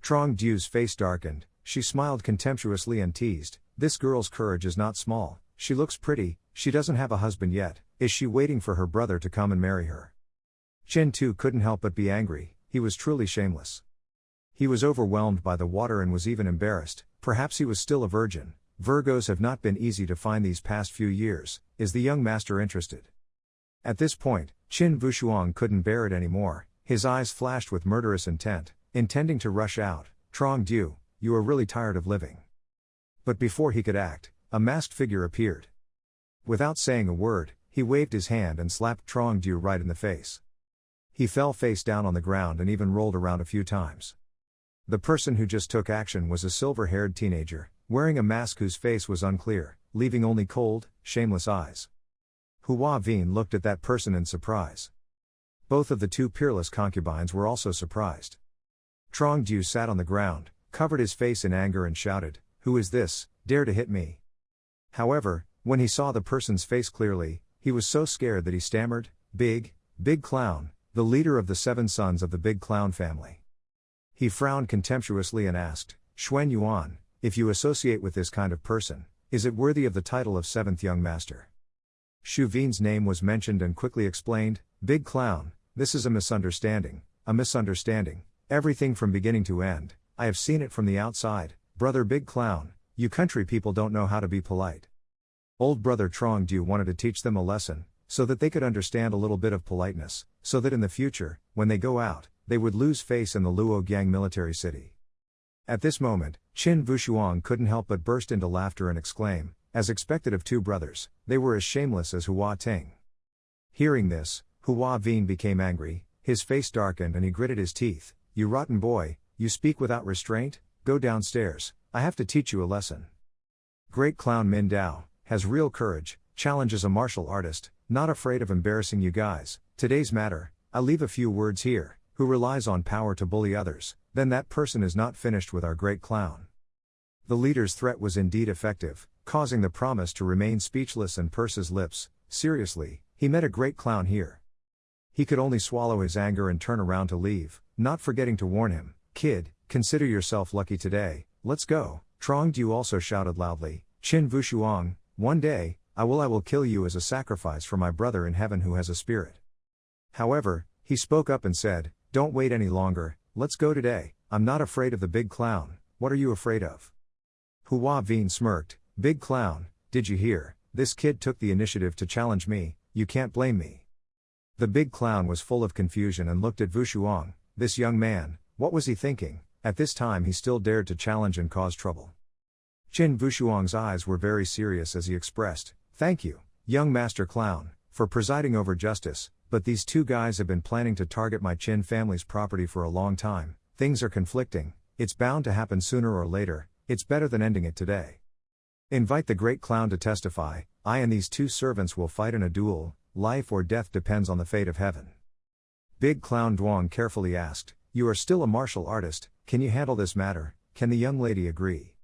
Trong Du's face darkened, she smiled contemptuously and teased, this girl's courage is not small, she looks pretty, she doesn't have a husband yet, is she waiting for her brother to come and marry her? Qin Tu couldn't help but be angry, he was truly shameless. He was overwhelmed by the water and was even embarrassed, perhaps he was still a virgin, Virgos have not been easy to find these past few years. Is the young master interested? At this point, Qin Vushuang couldn't bear it anymore. His eyes flashed with murderous intent, intending to rush out. Trong Du, you are really tired of living. But before he could act, a masked figure appeared. Without saying a word, he waved his hand and slapped Trong Du right in the face. He fell face down on the ground and even rolled around a few times. The person who just took action was a silver-haired teenager, wearing a mask whose face was unclear, leaving only cold, shameless eyes. Hua Vien looked at that person in surprise. Both of the two peerless concubines were also surprised. Trong Du sat on the ground, covered his face in anger and shouted, "Who is this, dare to hit me?" However, when he saw the person's face clearly, he was so scared that he stammered, Big Clown, the leader of the 7 sons of the Big Clown family." He frowned contemptuously and asked, "Xuan Yuan, if you associate with this kind of person, is it worthy of the title of 7th Young Master?" Shu Vien's name was mentioned and quickly explained, "Big Clown, this is a misunderstanding, everything from beginning to end. I have seen it from the outside, brother Big Clown, you country people don't know how to be polite." Old brother Trong Du wanted to teach them a lesson, so that they could understand a little bit of politeness, so that in the future, when they go out, they would lose face in the Luogang military city. At this moment, Qin Vushuang couldn't help but burst into laughter and exclaim, as expected of two brothers, they were as shameless as Hua Ting. Hearing this, Hua Vien became angry, his face darkened and he gritted his teeth, "You rotten boy, you speak without restraint, go downstairs, I have to teach you a lesson." Great Clown Min Dao has real courage, challenges a martial artist, not afraid of embarrassing you guys. Today's matter, I leave a few words here. Who relies on power to bully others, then that person is not finished with our great clown. The leader's threat was indeed effective, causing the promise to remain speechless and purse his lips. Seriously, he met a great clown here. He could only swallow his anger and turn around to leave, not forgetting to warn him, "Kid, consider yourself lucky today, let's go." Trong Du also shouted loudly, "Qin Vushuang, one day, I will kill you as a sacrifice for my brother in heaven who has a spirit." However, he spoke up and said, "Don't wait any longer, let's go today, I'm not afraid of the Big Clown, what are you afraid of?" Hua Vien smirked, "Big Clown, did you hear, this kid took the initiative to challenge me, you can't blame me." The Big Clown was full of confusion and looked at Vushuang, this young man, what was he thinking? At this time he still dared to challenge and cause trouble. Qin Vushuang's eyes were very serious as he expressed, "Thank you, young Master Clown, for presiding over justice, but these two guys have been planning to target my Qin family's property for a long time, things are conflicting, it's bound to happen sooner or later, it's better than ending it today. Invite the great clown to testify, I and these two servants will fight in a duel, life or death depends on the fate of heaven." Big Clown Duong carefully asked, "You are still a martial artist, can you handle this matter, can the young lady agree?"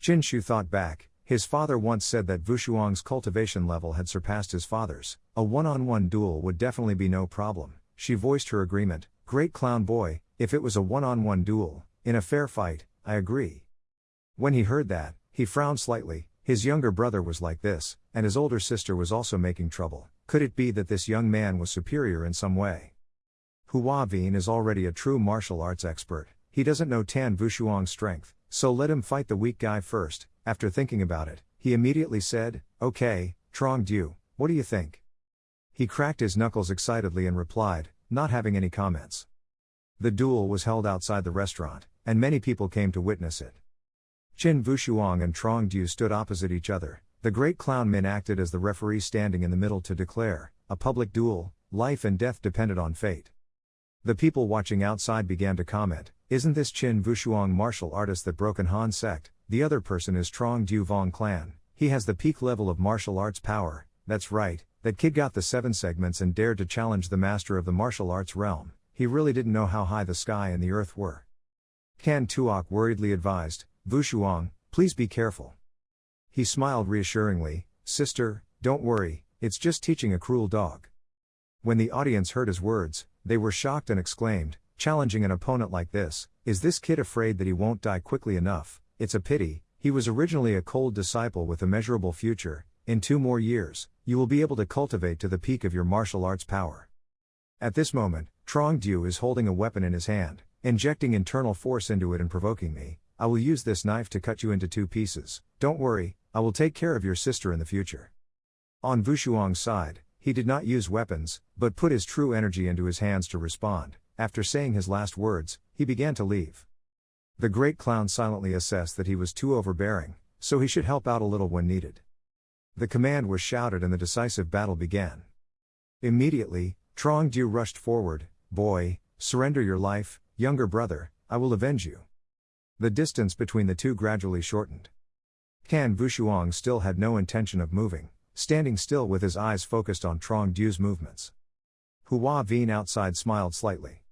Qin Shu thought back. His father once said that Vushuang's cultivation level had surpassed his father's. A one-on-one duel would definitely be no problem. She voiced her agreement, "Great Clown Boy, if it was a one-on-one duel, in a fair fight, I agree." When he heard that, he frowned slightly. His younger brother was like this, and his older sister was also making trouble. Could it be that this young man was superior in some way? Hua Vien is already a true martial arts expert. He doesn't know Tan Vushuang's strength, so let him fight the weak guy first. After thinking about it, he immediately said, "Okay, Trong Du, what do you think?" He cracked his knuckles excitedly and replied, not having any comments. The duel was held outside the restaurant, and many people came to witness it. Qin Vushuang and Trong Du stood opposite each other. The great clown Min acted as the referee standing in the middle to declare, a public duel, life and death depended on fate. The people watching outside began to comment, "Isn't this Qin Vushuang martial artist that broken Han sect? The other person is Trong Du Vong clan, he has the peak level of martial arts power, that's right, that kid got the 7 segments and dared to challenge the master of the martial arts realm, he really didn't know how high the sky and the earth were." Kan Tuok worriedly advised, "Vushuang, please be careful." He smiled reassuringly, "Sister, don't worry, it's just teaching a cruel dog." When the audience heard his words, they were shocked and exclaimed, "Challenging an opponent like this, is this kid afraid that he won't die quickly enough? It's a pity, he was originally a cold disciple with a measurable future, in 2 more years, you will be able to cultivate to the peak of your martial arts power." At this moment, Trong Du is holding a weapon in his hand, injecting internal force into it and provoking me. I will use this knife to cut you into 2 pieces. Don't worry, I will take care of your sister in the future. On Wushuang's side, he did not use weapons, but put his true energy into his hands to respond. After saying his last words, he began to leave. The great clown silently assessed that he was too overbearing, so he should help out a little when needed. The command was shouted and the decisive battle began. Immediately, Trong Du rushed forward. Boy, surrender your life, younger brother, I will avenge you. The distance between the two gradually shortened. Tan Wushuang still had no intention of moving, standing still with his eyes focused on Trong Du's movements. Hua Veen outside smiled slightly.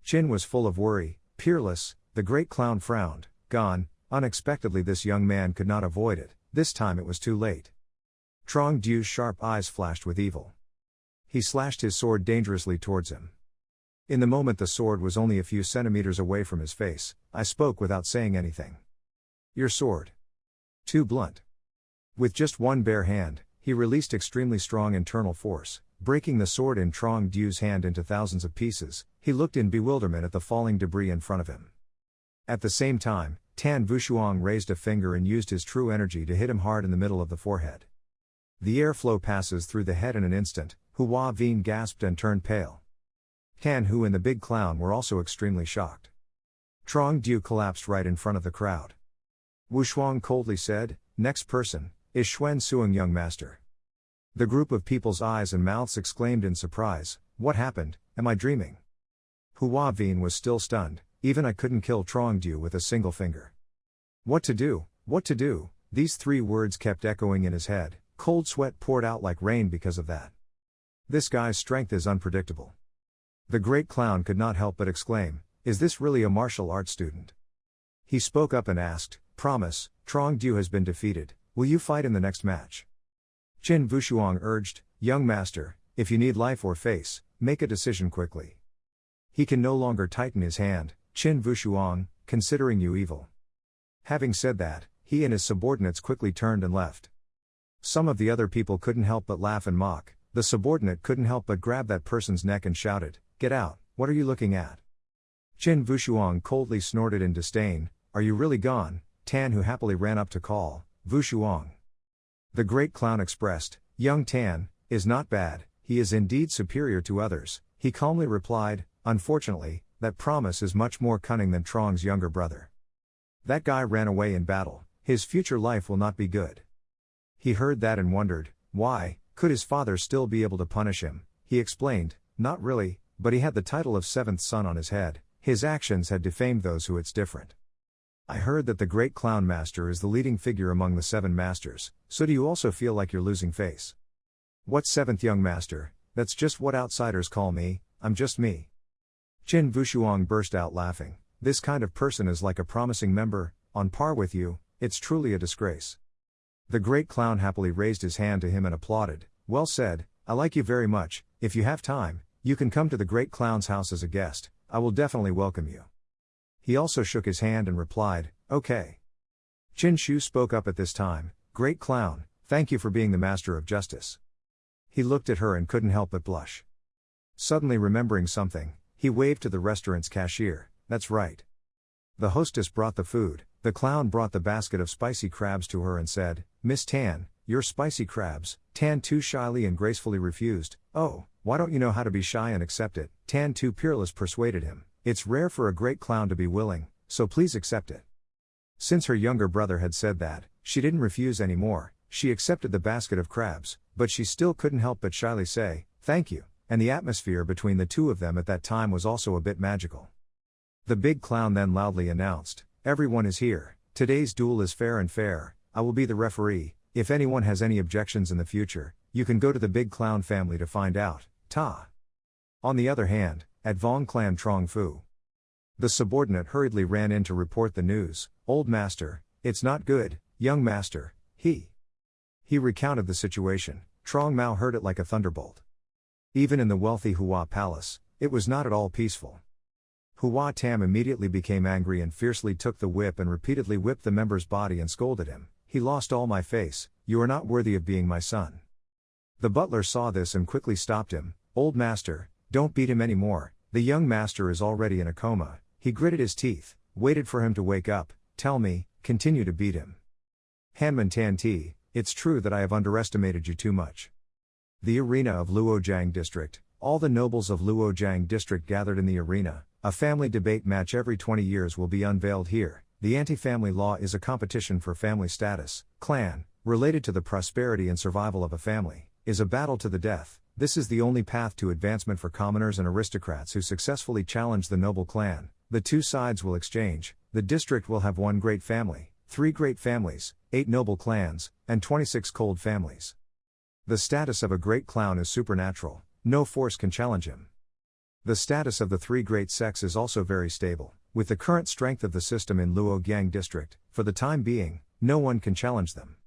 Chin was full of worry. Peerless, the great clown frowned. Gone. Unexpectedly this young man could not avoid it, this time it was too late. Trong Du's sharp eyes flashed with evil. He slashed his sword dangerously towards him. In the moment the sword was only a few centimeters away from his face. I spoke without saying anything. Your sword. Too blunt. With just one bare hand, he released extremely strong internal force, breaking the sword in Trong Du's hand into thousands of pieces. He looked in bewilderment at the falling debris in front of him. At the same time, Tan Wushuang raised a finger and used his true energy to hit him hard in the middle of the forehead. The airflow passes through the head in an instant. Hua Veen gasped and turned pale. Tan Hu and the big clown were also extremely shocked. Trong Du collapsed right in front of the crowd. Wushuang coldly said, "Next person, is Xuan Suing young master." The group of people's eyes and mouths exclaimed in surprise, "What happened? Am I dreaming?" Hua Veen was still stunned. Even I couldn't kill Trong Du with a single finger. What to do? What to do? These 3 words kept echoing in his head. Cold sweat poured out like rain because of that. This guy's strength is unpredictable. The great clown could not help but exclaim, "Is this really a martial arts student?" He spoke up and asked, "Promise, Trong Du has been defeated, will you fight in the next match?" Chin Wushuang urged, "Young master, if you need life or face, make a decision quickly." He can no longer tighten his hand. Chin Wushuang, considering you evil. Having said that, he and his subordinates quickly turned and left. Some of the other people couldn't help but laugh and mock. The subordinate couldn't help but grab that person's neck and shouted, "Get out, what are you looking at?" Chin Wushuang coldly snorted in disdain, "Are you really gone?" Tan Hu happily ran up to call, "Wushuang." The great clown expressed, "Young Tan is not bad, he is indeed superior to others." He calmly replied, "Unfortunately, that promise is much more cunning than Trong's younger brother. That guy ran away in battle, his future life will not be good." He heard that and wondered, why, could his father still be able to punish him? He explained, "Not really, but he had the title of 7th son on his head, his actions had defamed those who it's different." I heard that the great clown master is the leading figure among the 7 masters, so do you also feel like you're losing face? What 7th young master? That's just what outsiders call me, I'm just me. Chin Wushuang burst out laughing. This kind of person is like a promising member, on par with you, it's truly a disgrace. The great clown happily raised his hand to him and applauded, "Well said, I like you very much, if you have time, you can come to the great clown's house as a guest, I will definitely welcome you." He also shook his hand and replied, "Okay." Chin Shu spoke up at this time, "Great clown, thank you for being the master of justice." He looked at her and couldn't help but blush. Suddenly remembering something, he waved to the restaurant's cashier, "That's right." The hostess brought the food. The clown brought the basket of spicy crabs to her and said, "Miss Tan, your spicy crabs." Tan too shyly and gracefully refused. "Oh, why don't you know how to be shy and accept it?" Tan too peerless persuaded him. "It's rare for a great clown to be willing, so please accept it." Since her younger brother had said that, she didn't refuse anymore. She accepted the basket of crabs, but she still couldn't help but shyly say, "Thank you," and the atmosphere between the two of them at that time was also a bit magical. The big clown then loudly announced, "Everyone is here, today's duel is fair and fair, I will be the referee, if anyone has any objections in the future, you can go to the big clown family to find out, ta." On the other hand, at Vong Clan Trong Fu, the subordinate hurriedly ran in to report the news, "Old master, it's not good, young master, He recounted the situation. Trong Mao heard it like a thunderbolt. Even in the wealthy Hua Palace, it was not at all peaceful. Hua Tam immediately became angry and fiercely took the whip and repeatedly whipped the member's body and scolded him, "He lost all my face, you are not worthy of being my son." The butler saw this and quickly stopped him, "Old master, don't beat him anymore, the young master is already in a coma." He gritted his teeth, waited for him to wake up, tell me, continue to beat him. Hanman Tan Ti, it's true that I have underestimated you too much. The arena of Luojiang District, all the nobles of Luojiang District gathered in the arena, a family debate match every 20 years will be unveiled here. The anti-family law is a competition for family status, clan, related to the prosperity and survival of a family, is a battle to the death. This is the only path to advancement for commoners and aristocrats who successfully challenge the noble clan. The two sides will exchange, the district will have 1 great family, 3 great families, 8 noble clans, and 26 cold families. The status of a great clown is supernatural, no force can challenge him. The status of the 3 great sects is also very stable. With the current strength of the system in Luojiang District, for the time being, no one can challenge them.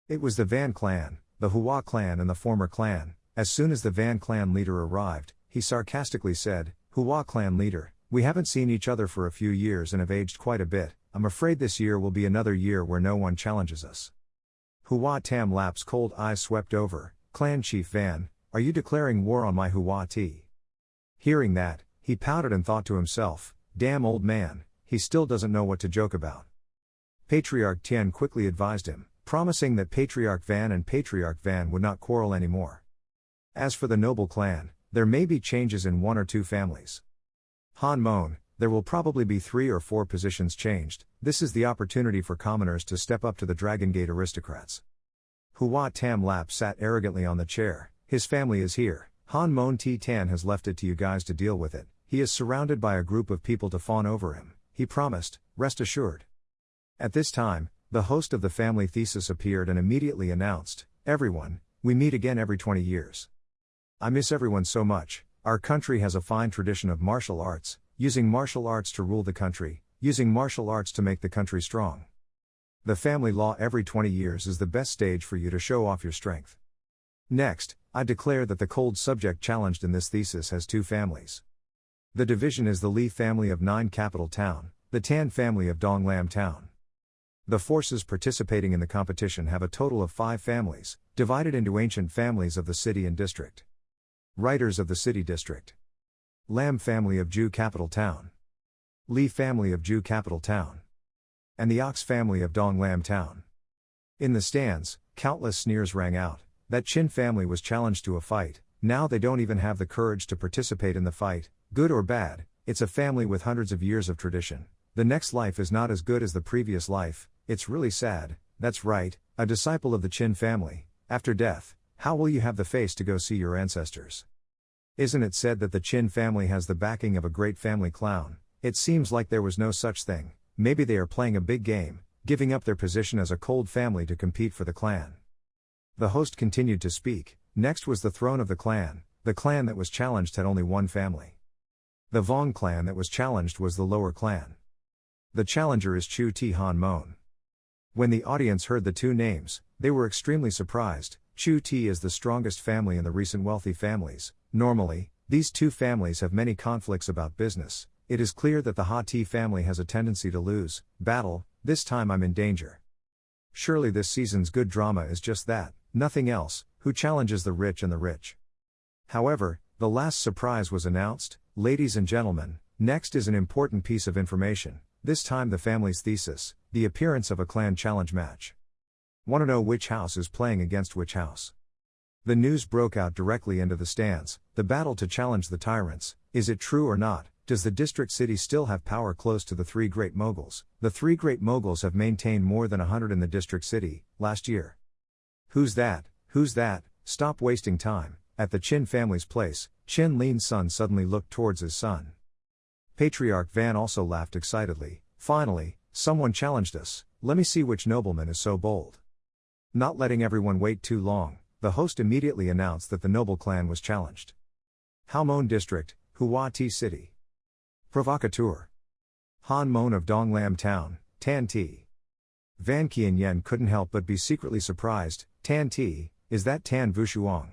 It was the Van clan, the Hua clan and the former clan. As soon as the Van clan leader arrived, he sarcastically said, Hua clan leader, we haven't seen each other for a few years and have aged quite a bit. I'm afraid this year will be another year where no one challenges us. Hua Tam Lap's cold eyes swept over, Clan Chief Van, are you declaring war on my Hua T? Hearing that, he pouted and thought to himself, damn old man, he still doesn't know what to joke about. Patriarch Tian quickly advised him, promising that Patriarch Van and Patriarch Van would not quarrel anymore. As for the noble clan, there may be changes in 1 or 2 families. Han Mon, there will probably be 3 or 4 positions changed. This is the opportunity for commoners to step up to the Dragon Gate aristocrats. Hua Tam Lap sat arrogantly on the chair, his family is here. Han Mon T Tan has left it to you guys to deal with it. He is surrounded by a group of people to fawn over him. He promised, rest assured. At this time, the host of the family thesis appeared and immediately announced, everyone, we meet again every 20 years. I miss everyone so much. Our country has a fine tradition of martial arts, using martial arts to rule the country, using martial arts to make the country strong. The family law every 20 years is the best stage for you to show off your strength. Next, I declare that the cold subject challenged in this thesis has 2 families. The division is the Li family of 9 Capital Town, the Tan family of Donglam Town. The forces participating in the competition have a total of 5 families, divided into ancient families of the city and district. Writers of the city district. Lam family of Ju Capital Town. Li family of Ju Capital Town. And the Ox family of Donglam Town. In the stands, countless sneers rang out. That Qin family was challenged to a fight, now they don't even have the courage to participate in the fight. Good or bad, it's a family with hundreds of years of tradition. The next life is not as good as the previous life, it's really sad. That's right, a disciple of the Qin family. After death, how will you have the face to go see your ancestors? Isn't it said that the Qin family has the backing of a great family clown? It seems like there was no such thing. Maybe they are playing a big game, giving up their position as a cold family to compete for the clan. The host continued to speak. Next was the throne of the clan. The clan that was challenged had only 1 family. The Vong clan that was challenged was the lower clan. The challenger is Chu Ti Han Mon. When the audience heard the 2 names, they were extremely surprised. Chu Ti is the strongest family in the recent wealthy families. Normally, these 2 families have many conflicts about business. It is clear that the Ha Ti family has a tendency to lose battle. This time I'm in danger. Surely this season's good drama is just that, nothing else. Who challenges the rich and the rich? However, the last surprise was announced. Ladies and gentlemen, next is an important piece of information. This time the family's thesis, the appearance of a clan challenge match. Want to know which house is playing against which house? The news broke out directly into the stands. The battle to challenge the tyrants. Is it true or not? Does the district city still have power close to the 3 great moguls? The 3 great moguls have maintained more than 100 in the district city, last year. Who's that? Who's that? Stop wasting time. At the Qin family's place, Qin Lin's son suddenly looked towards his son. Patriarch Van also laughed excitedly. Finally, someone challenged us. Let me see which nobleman is so bold. Not letting everyone wait too long, the host immediately announced that the noble clan was challenged. Halmon District, Hua Ti City. Provocateur. Han Mon of Donglam Town, Tan Ti. Van Qianyen couldn't help but be secretly surprised. Tan Ti, is that Tan Vushuang?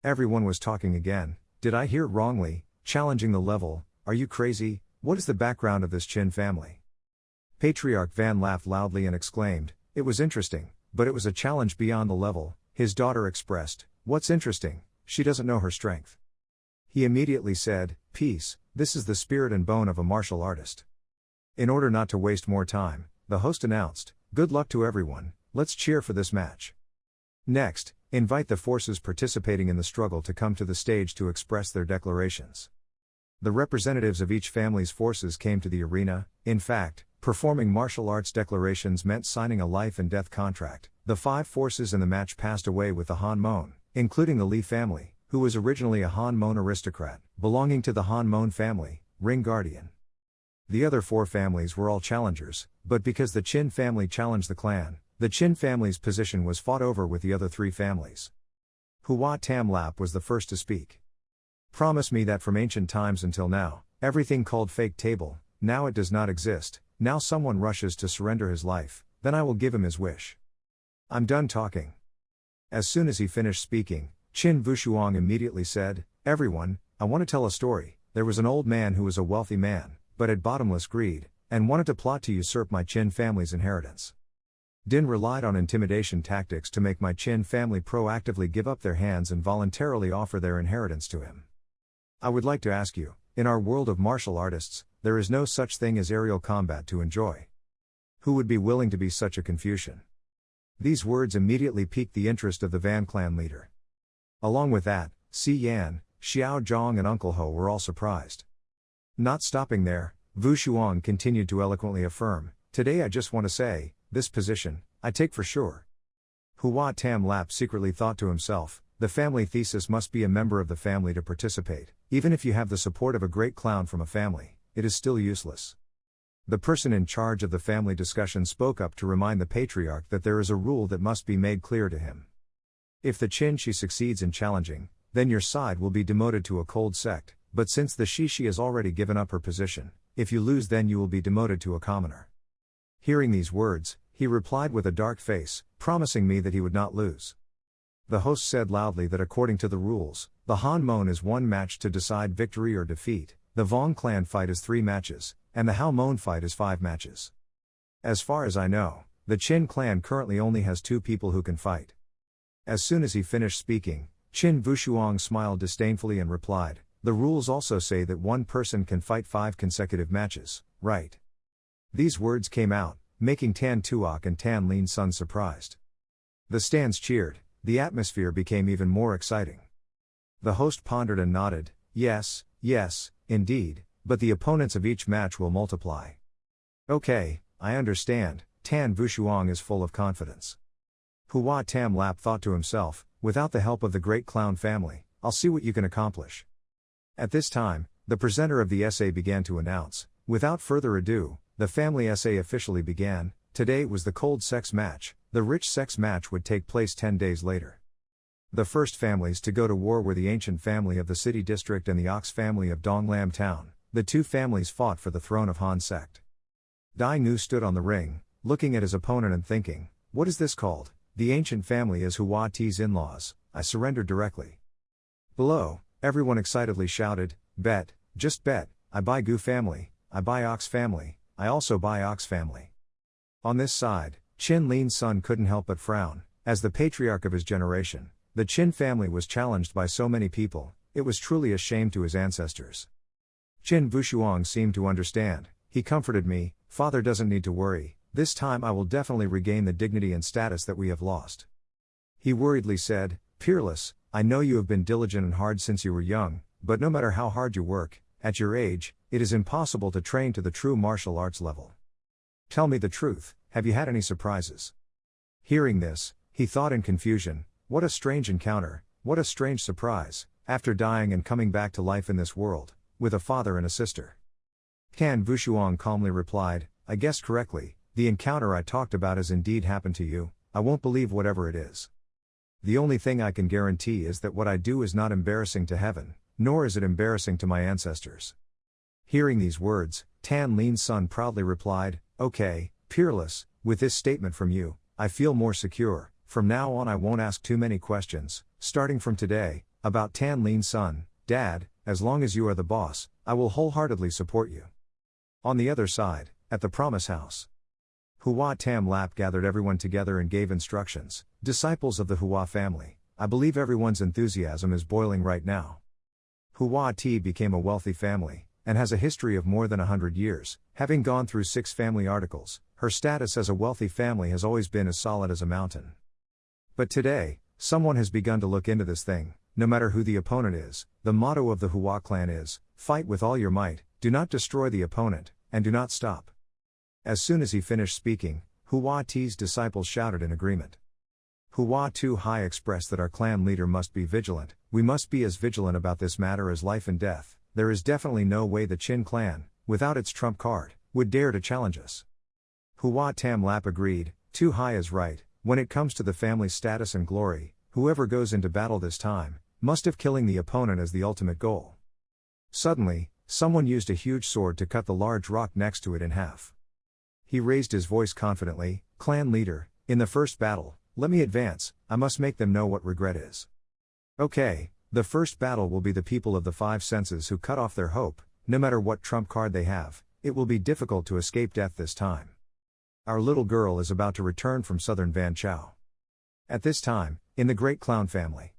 Everyone was talking again. Did I hear wrongly? Challenging the level, are you crazy? What is the background of this Qin family? Patriarch Van laughed loudly and exclaimed, it was interesting, but it was a challenge beyond the level. His daughter expressed, what's interesting? She doesn't know her strength. He immediately said, peace, this is the spirit and bone of a martial artist. In order not to waste more time, the host announced, "Good luck to everyone, let's cheer for this match. Next, invite the forces participating in the struggle to come to the stage to express their declarations." The representatives of each family's forces came to the arena. In fact, performing martial arts declarations meant signing a life and death contract. The 5 forces in the match passed away with the Han Mon, including the Li family, who was originally a Han Mon aristocrat, belonging to the Han Mon family, Ring Guardian. The other 4 families were all challengers, but because the Qin family challenged the clan, the Qin family's position was fought over with the other 3 families. Hua Tam Lap was the first to speak. "Promise me that from ancient times until now, everything called fake table, now it does not exist. Now someone rushes to surrender his life, then I will give him his wish. I'm done talking." As soon as he finished speaking, Qin Wushuang immediately said, "Everyone, I want to tell a story. There was an old man who was a wealthy man, but had bottomless greed, and wanted to plot to usurp my Qin family's inheritance. Din relied on intimidation tactics to make my Qin family proactively give up their hands and voluntarily offer their inheritance to him. I would like to ask you, in our world of martial artists, there is no such thing as aerial combat to enjoy. Who would be willing to be such a Confucian?" These words immediately piqued the interest of the Van clan leader. Along with that, Si Yan, Xiao Zhang and Uncle Ho were all surprised. Not stopping there, Wu Shuang continued to eloquently affirm, "Today I just want to say, this position, I take for sure." Hua Tam Lap secretly thought to himself, the family thesis must be a member of the family to participate. Even if you have the support of a great clown from a family, it is still useless. The person in charge of the family discussion spoke up to remind the patriarch that there is a rule that must be made clear to him. If the Qin Shi succeeds in challenging, then your side will be demoted to a cold sect, but since the Shishi has already given up her position, if you lose then you will be demoted to a commoner. Hearing these words, he replied with a dark face, promising me that he would not lose. The host said loudly that according to the rules, the Han Mon is 1 match to decide victory or defeat, the Vong clan fight is 3 matches, and the Hao Mon fight is 5 matches. As far as I know, the Qin clan currently only has 2 people who can fight. As soon as he finished speaking, Qin Wushuang smiled disdainfully and replied, "The rules also say that 1 person can fight 5 consecutive matches, right?" These words came out, making Tan Tuok and Tan Lin Sun surprised. The stands cheered, the atmosphere became even more exciting. The host pondered and nodded, yes, indeed, but the opponents of each match will multiply. Okay, I understand, Tan Wushuang is full of confidence. Hua Tam Lap thought to himself, without the help of the great clown family, I'll see what you can accomplish. At this time, the presenter of the essay began to announce, without further ado, the family essay officially began. Today was the cold sex match, the rich sex match would take place 10 days later. The first families to go to war were the ancient family of the city district and the ox family of Donglam town. The 2 families fought for the throne of Han sect. Dai Nu stood on the ring, looking at his opponent and thinking, what is this called? The ancient family is Hua T's in-laws, I surrendered directly. Below, everyone excitedly shouted, bet, just bet, I buy Gu family, I buy Ox family, I also buy Ox family. On this side, Qin Lin's son couldn't help but frown. As the patriarch of his generation, the Qin family was challenged by so many people, it was truly a shame to his ancestors. Qin Wushuang seemed to understand, he comforted me, "Father doesn't need to worry, this time I will definitely regain the dignity and status that we have lost." He worriedly said, "Peerless, I know you have been diligent and hard since you were young, but no matter how hard you work, at your age, it is impossible to train to the true martial arts level. Tell me the truth, have you had any surprises?" Hearing this, he thought in confusion, what a strange encounter, what a strange surprise, after dying and coming back to life in this world, with a father and a sister. Tan Wushuang calmly replied, "I guessed correctly, the encounter I talked about has indeed happened to you, I won't believe whatever it is. The only thing I can guarantee is that what I do is not embarrassing to heaven, nor is it embarrassing to my ancestors." Hearing these words, Tan Lin's son proudly replied, "Okay, Peerless, with this statement from you, I feel more secure, from now on I won't ask too many questions, starting from today, about Tan Lin's son, Dad, as long as you are the boss, I will wholeheartedly support you." On the other side, at the Promise House, Hua Tam Lap gathered everyone together and gave instructions, "Disciples of the Hua family, I believe everyone's enthusiasm is boiling right now. Hua T became a wealthy family, and has a history of more than 100 years, Having gone through 6 family articles, her status as a wealthy family has always been as solid as a mountain. But today, someone has begun to look into this thing. No matter who the opponent is, the motto of the Hua clan is, fight with all your might, do not destroy the opponent, and do not stop. As soon as he finished speaking, Hua T's disciples shouted in agreement. Hua Tu Hai expressed that our clan leader must be vigilant. We must be as vigilant about this matter as life and death. There is definitely no way the Qin clan, without its trump card, would dare to challenge us. Hua Tam Lap agreed. Tu Hai is right. When it comes to the family's status and glory, whoever goes into battle this time must have killing the opponent as the ultimate goal. Suddenly, someone used a huge sword to cut the large rock next to it in half. He raised his voice confidently, "Clan leader, in the first battle, let me advance. I must make them know what regret is." Okay, the first battle will be the people of the 5 senses who cut off their hope. No matter what trump card they have, it will be difficult to escape death this time. Our little girl is about to return from southern Van Chao. At this time, in the Great Clown family,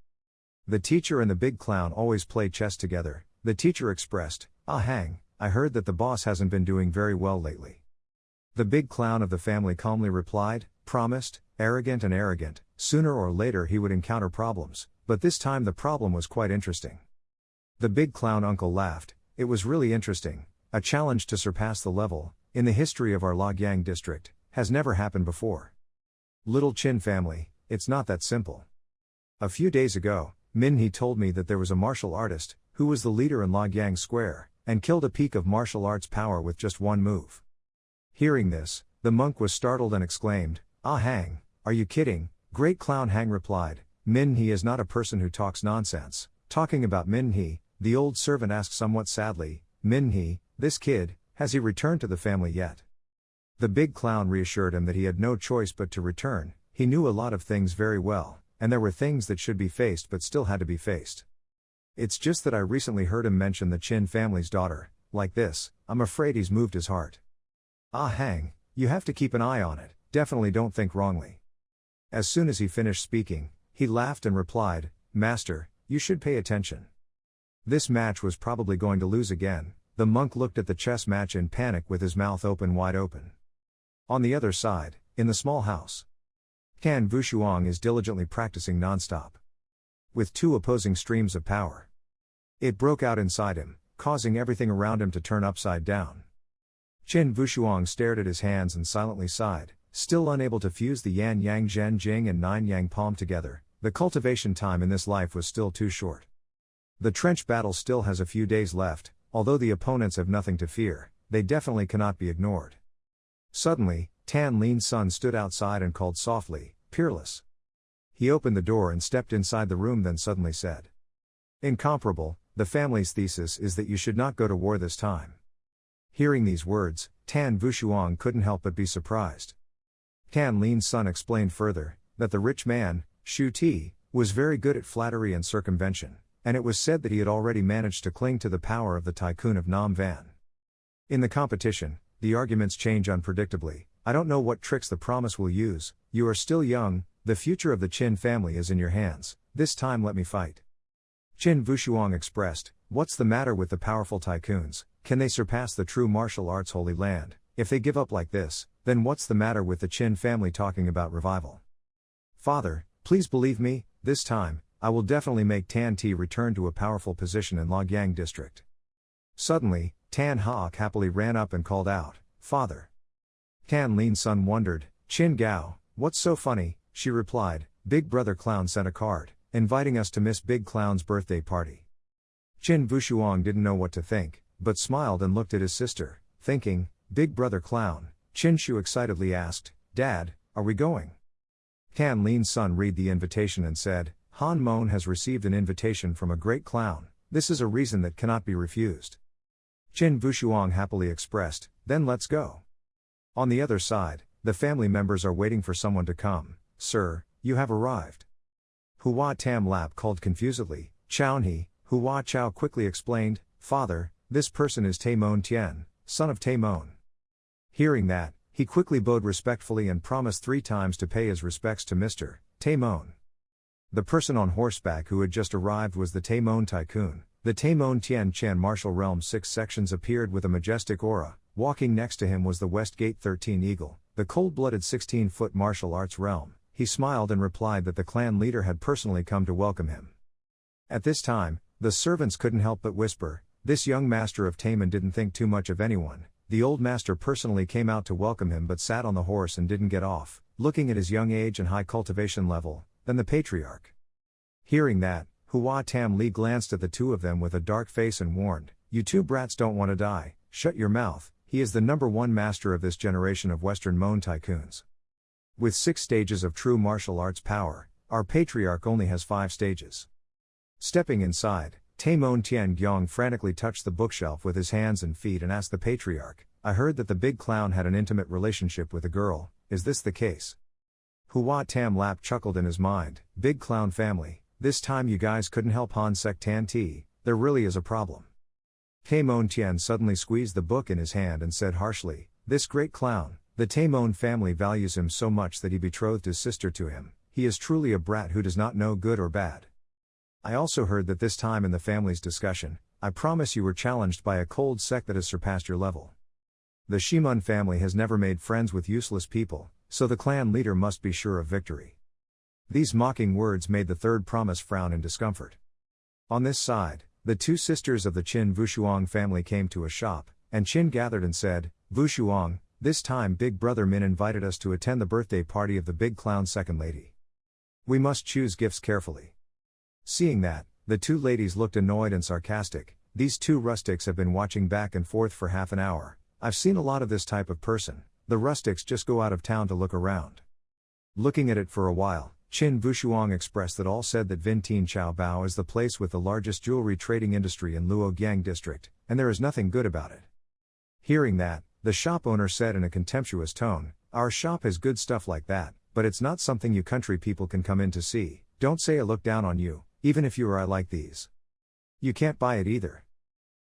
the teacher and the big clown always play chess together. The teacher expressed, "Ah Hang, I heard that the boss hasn't been doing very well lately." The big clown of the family calmly replied, "Promised, arrogant, sooner or later he would encounter problems, but this time the problem was quite interesting." The big clown uncle laughed. "It was really interesting. A challenge to surpass the level, in the history of our Logyang district, has never happened before. Little Qin family, it's not that simple. A few days ago, Minhee told me that there was a martial artist, who was the leader in Logyang Square, and killed a peak of martial arts power with just one move." Hearing this, the monk was startled and exclaimed, "Ah Hang, are you kidding?" Great Clown Hang replied, "Minhee is not a person who talks nonsense." Talking about Minhee, the old servant asked somewhat sadly, "Minhee, this kid, has he returned to the family yet?" The big clown reassured him that he had no choice but to return. He knew a lot of things very well, and there were things that should be faced but still had to be faced. "It's just that I recently heard him mention the Qin family's daughter, like this. I'm afraid he's moved his heart." "Ah Hang, you have to keep an eye on it, definitely don't think wrongly." As soon as he finished speaking, he laughed and replied, "Master, you should pay attention." This match was probably going to lose again. The monk looked at the chess match in panic with his mouth wide open. On the other side, in the small house, Tan Vushuang is diligently practicing non-stop. With 2 opposing streams of power, it broke out inside him, causing everything around him to turn upside down. Qin Vushuang stared at his hands and silently sighed, still unable to fuse the Yan Yang Zhen Jing and 9 Yang Palm together. The cultivation time in this life was still too short. The trench battle still has a few days left. Although the opponents have nothing to fear, they definitely cannot be ignored. Suddenly, Tan Lin's son stood outside and called softly, "Peerless." He opened the door and stepped inside the room, then suddenly said, "Incomparable, the family's thesis is that you should not go to war this time." Hearing these words, Tan Vushuang couldn't help but be surprised. Tan Lin's son explained further, that the rich man, Shu Ti, was very good at flattery and circumvention, and it was said that he had already managed to cling to the power of the tycoon of Nam Van. In the competition, the arguments change unpredictably. "I don't know what tricks the promise will use. You are still young, the future of the Qin family is in your hands. This time let me fight." Qin Vushuang expressed, "What's the matter with the powerful tycoons? Can they surpass the true martial arts holy land? If they give up like this, then what's the matter with the Qin family talking about revival?" "Father, please believe me, this time, I will definitely make Tan Ti return to a powerful position in Logyang district." Suddenly, Tan Haok happily ran up and called out, "Father." Tan Lin's son wondered, "Qin Gao, what's so funny?" She replied, "Big Brother Clown sent a card, inviting us to Miss Big Clown's birthday party." Qin Vushuang didn't know what to think, but smiled and looked at his sister, thinking, "Big Brother Clown." Qin Shu excitedly asked, "Dad, are we going?" Tan Lin's son read the invitation and said, "Han Mon has received an invitation from a great clown. This is a reason that cannot be refused." Qin Vushuang happily expressed, "Then let's go." On the other side, the family members are waiting for someone to come. "Sir, you have arrived." Hua Tam Lap called confusedly, "Chown He." Hua Chao quickly explained, "Father, this person is Taimon Tien, son of Taimon." Hearing that, he quickly bowed respectfully and promised 3 times to pay his respects to Mr. Taimon. The person on horseback who had just arrived was the Taimon tycoon. The Taimon Tian Chan martial realm's 6 sections appeared with a majestic aura. Walking next to him was the Westgate 13 Eagle, the cold-blooded 16-foot martial arts realm. He smiled and replied that the clan leader had personally come to welcome him. At this time, the servants couldn't help but whisper, "This young master of Taimon didn't think too much of anyone." The old master personally came out to welcome him but sat on the horse and didn't get off, looking at his young age and high cultivation level. Then the Patriarch. Hearing that, Hua Tam Li glanced at the two of them with a dark face and warned, "You two brats don't want to die, shut your mouth. He is the #1 master of this generation of Western Mon tycoons. With 6 stages of true martial arts power, our Patriarch only has 5 stages." Stepping inside, Taimon Tian Gyong frantically touched the bookshelf with his hands and feet and asked the Patriarch, "I heard that the big clown had an intimate relationship with a girl, is this the case?" Hua Tam Lap chuckled in his mind, "Big clown family, this time you guys couldn't help Han Sek Tan Ti, there really is a problem." Taimon Tian suddenly squeezed the book in his hand and said harshly, "This great clown, the Taimon family values him so much that he betrothed his sister to him. He is truly a brat who does not know good or bad. I also heard that this time in the family's discussion, I promise you were challenged by a cold sect that has surpassed your level. The Shimun family has never made friends with useless people, so the clan leader must be sure of victory." These mocking words made the third promise frown in discomfort. On this side, the 2 sisters of the Qin Wushuang family came to a shop, and Qin gathered and said, "Wushuang, this time Big Brother Min invited us to attend the birthday party of the big clown's second lady. We must choose gifts carefully." Seeing that, the 2 ladies looked annoyed and sarcastic. "These 2 rustics have been watching back and forth for half an hour. I've seen a lot of this type of person. The rustics just go out of town to look around." Looking at it for a while, Qin Wushuang expressed that all said that Vintin Chao Bao is the place with the largest jewelry trading industry in Luogyang district, and there is nothing good about it. Hearing that, the shop owner said in a contemptuous tone, "Our shop has good stuff like that, but it's not something you country people can come in to see. Don't say I look down on you, even if you or I like these. You can't buy it either."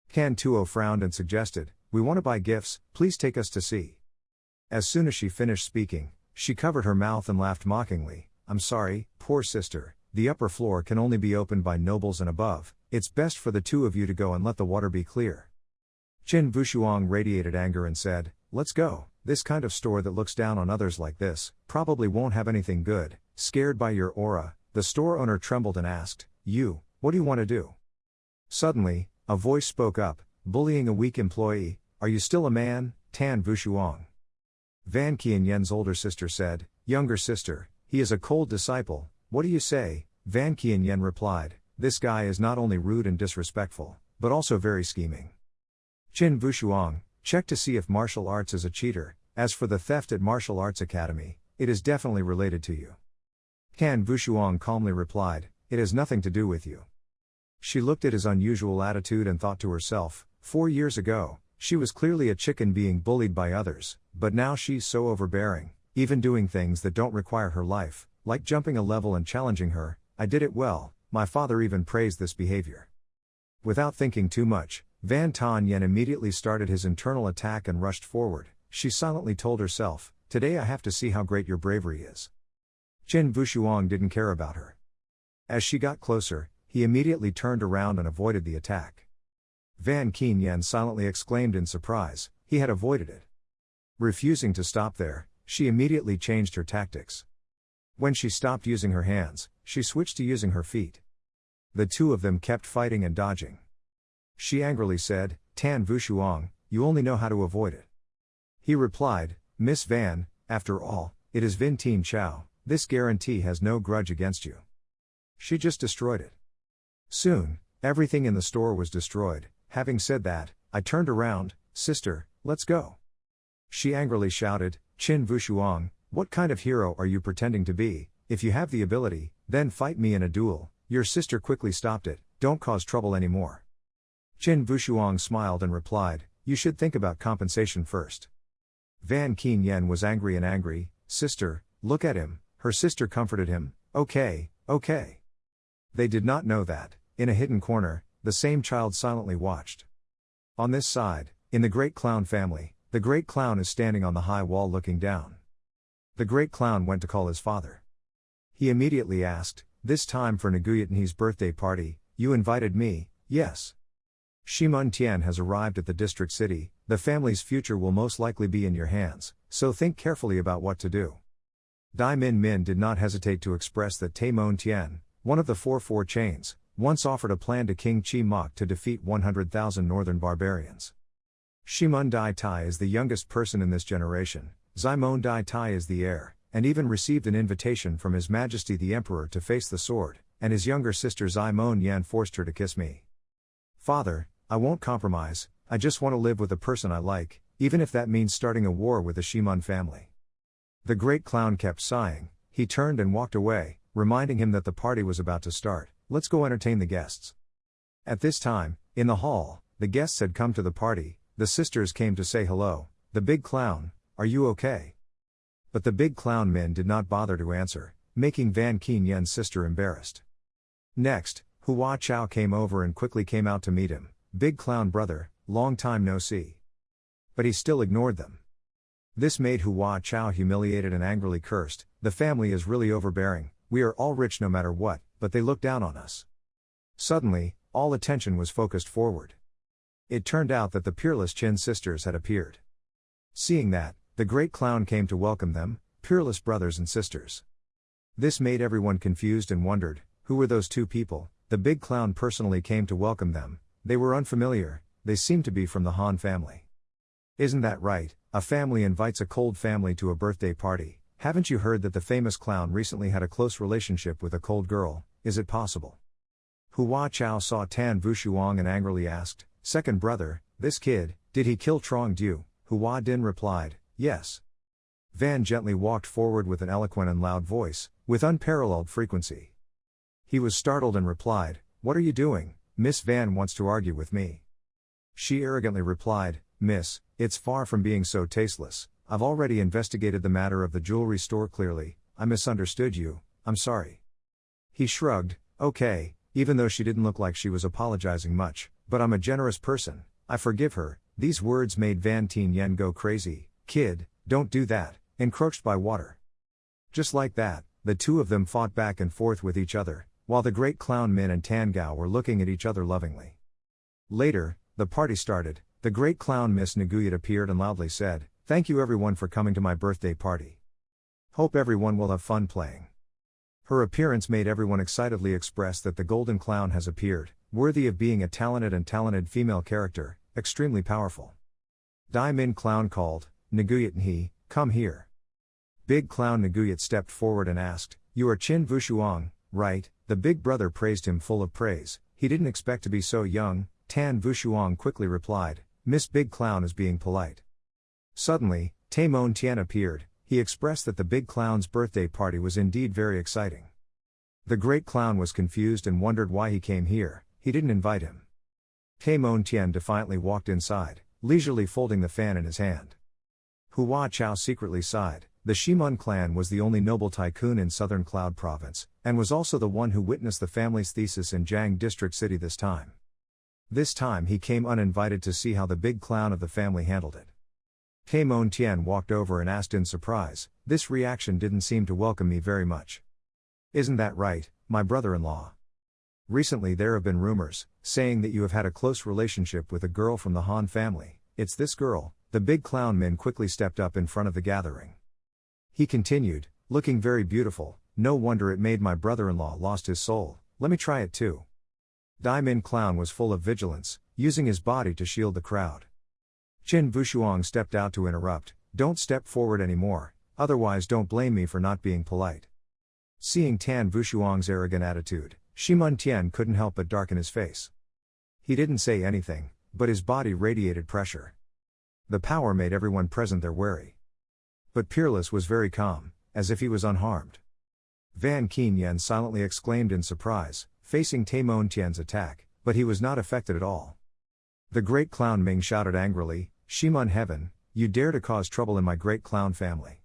Kan Tuo frowned and suggested, "We want to buy gifts, please take us to see." As soon as she finished speaking, she covered her mouth and laughed mockingly, "I'm sorry, poor sister, the upper floor can only be opened by nobles and above. It's best for the 2 of you to go and let the water be clear." Qin Wushuang radiated anger and said, "Let's go. This kind of store that looks down on others like this, probably won't have anything good." Scared by your aura, the store owner trembled and asked, What do you want to do?" Suddenly, a voice spoke up, "Bullying a weak employee, are you still a man, Tan Wushuang?" Van Qianyen's older sister said, "Younger sister, he is a cold disciple, what do you say?" Van Qianyen replied, "This guy is not only rude and disrespectful, but also very scheming. Qin Wushuang, check to see if martial arts is a cheater. As for the theft at Martial Arts Academy, it is definitely related to you." Kan Wushuang calmly replied, "It has nothing to do with you." She looked at his unusual attitude and thought to herself, 4 years ago, she was clearly a chicken being bullied by others, but now she's so overbearing, even doing things that don't require her life, like jumping a level and challenging her. "I did it well, my father even praised this behavior." Without thinking too much, Van Tan Yen immediately started his internal attack and rushed forward. She silently told herself, "Today I have to see how great your bravery is." Qin Wushuang didn't care about her. As she got closer, he immediately turned around and avoided the attack. Van Qianyen silently exclaimed in surprise, he had avoided it. Refusing to stop there, she immediately changed her tactics. When she stopped using her hands, she switched to using her feet. The 2 of them kept fighting and dodging. She angrily said, "Tan Wushuang, you only know how to avoid it." He replied, "Miss Van, after all, it is Vintin Chao, this guarantee has no grudge against you." She just destroyed it. Soon, everything in the store was destroyed. Having said that, I turned around, "Sister, let's go." She angrily shouted, "Qin Wushuang, what kind of hero are you pretending to be? If you have the ability, then fight me in a duel." Your sister quickly stopped it, "Don't cause trouble anymore." Qin Wushuang smiled and replied, "You should think about compensation first." Van Qianyen was angry, "Sister, look at him." Her sister comforted him, Okay. They did not know that, in a hidden corner, the same child silently watched. On this side, in the Great Clown family, the Great Clown is standing on the high wall looking down. The Great Clown went to call his father. He immediately asked, "This time for Nguyen's birthday party, you invited me, Yes. Shimun Tian has arrived at the district city, the family's future will most likely be in your hands, so think carefully about what to do. Dai Min Min did not hesitate to express that Taimon Tian, one of the four chains, once offered a plan to King Chi Mok to defeat 100,000 northern barbarians. Shimun Dai Tai is the youngest person in this generation, Zaimon Dai Tai is the heir, and even received an invitation from His Majesty the Emperor to face the sword, and his younger sister Zaimon Yan forced her to kiss me. Father, I won't compromise, I just want to live with the person I like, even if that means starting a war with the Shimun family. The great clown kept sighing, he turned and walked away, reminding him that the party was about to start. Let's go entertain the guests. At this time, in the hall, the guests had come to the party, the sisters came to say hello. The big clown, are you okay? But the big clown Min did not bother to answer, making Van Keen Yen's sister embarrassed. Next, Hua Chao came over and quickly came out to meet him. Big clown brother, long time no see. But he still ignored them. This made Hua Chao humiliated and angrily cursed, the family is really overbearing, we are all rich no matter what, but they look down on us. Suddenly, all attention was focused forward. It turned out that the peerless Chin sisters had appeared. Seeing that, the great clown came to welcome them, peerless brothers and sisters. This made everyone confused and wondered, who were those two people? The big clown personally came to welcome them. They were unfamiliar, they seemed to be from the Han family. Isn't that right, a family invites a cold family to a birthday party, haven't you heard that the famous clown recently had a close relationship with a cold girl, is it possible? Hua Chao saw Tan Vushuang and angrily asked, second brother, this kid, did he kill Trong Du? Hua Din replied, yes. Van gently walked forward with an eloquent and loud voice, with unparalleled frequency. He was startled and replied, what are you doing? Miss Van wants to argue with me. She arrogantly replied, Miss, it's far from being so tasteless, I've already investigated the matter of the jewelry store clearly, I misunderstood you, I'm sorry. He shrugged, okay, even though she didn't look like she was apologizing much, but I'm a generous person, I forgive her. These words made Van Tien Yen go crazy, kid, don't do that, encroached by water. Just like that, the two of them fought back and forth with each other, while the great clown Min and Tan Gao were looking at each other lovingly. Later, the party started, the great clown Miss Naguyat appeared and loudly said, thank you everyone for coming to my birthday party. Hope everyone will have fun playing. Her appearance made everyone excitedly express that the golden clown has appeared, worthy of being a talented female character, extremely powerful. Dai Min Clown called, Naguyat Nhi, come here. Big clown Naguyat stepped forward and asked, you are Chin Vushuang, right? The big brother praised him full of praise, he didn't expect to be so young. Tan Vushuang quickly replied, Miss Big Clown is being polite. Suddenly, Taimon Tian appeared, he expressed that the big clown's birthday party was indeed very exciting. The great clown was confused and wondered why he came here, he didn't invite him. Taimon Tian defiantly walked inside, leisurely folding the fan in his hand. Hua Chao secretly sighed, the Shimun clan was the only noble tycoon in southern Cloud Province, and was also the one who witnessed the family's thesis in Jiang District City this time. This time he came uninvited to see how the big clown of the family handled it. Taimon Tian walked over and asked in surprise, this reaction didn't seem to welcome me very much. Isn't that right, my brother-in-law? Recently there have been rumors, saying that you have had a close relationship with a girl from the Han family. It's this girl. The big clown Min quickly stepped up in front of the gathering. He continued, looking very beautiful, no wonder it made my brother-in-law lost his soul, let me try it too. Dai Min Clown was full of vigilance, using his body to shield the crowd. Chin Vushuang stepped out to interrupt, don't step forward anymore, otherwise don't blame me for not being polite. Seeing Tan Vushuang's arrogant attitude, Shimun Tian couldn't help but darken his face. He didn't say anything, but his body radiated pressure. The power made everyone present there wary. But Peerless was very calm, as if he was unharmed. Van Keen Yen silently exclaimed in surprise, facing Taimon Tian's attack, but he was not affected at all. The great clown Ming shouted angrily, Shimun Heaven, you dare to cause trouble in my great clown family.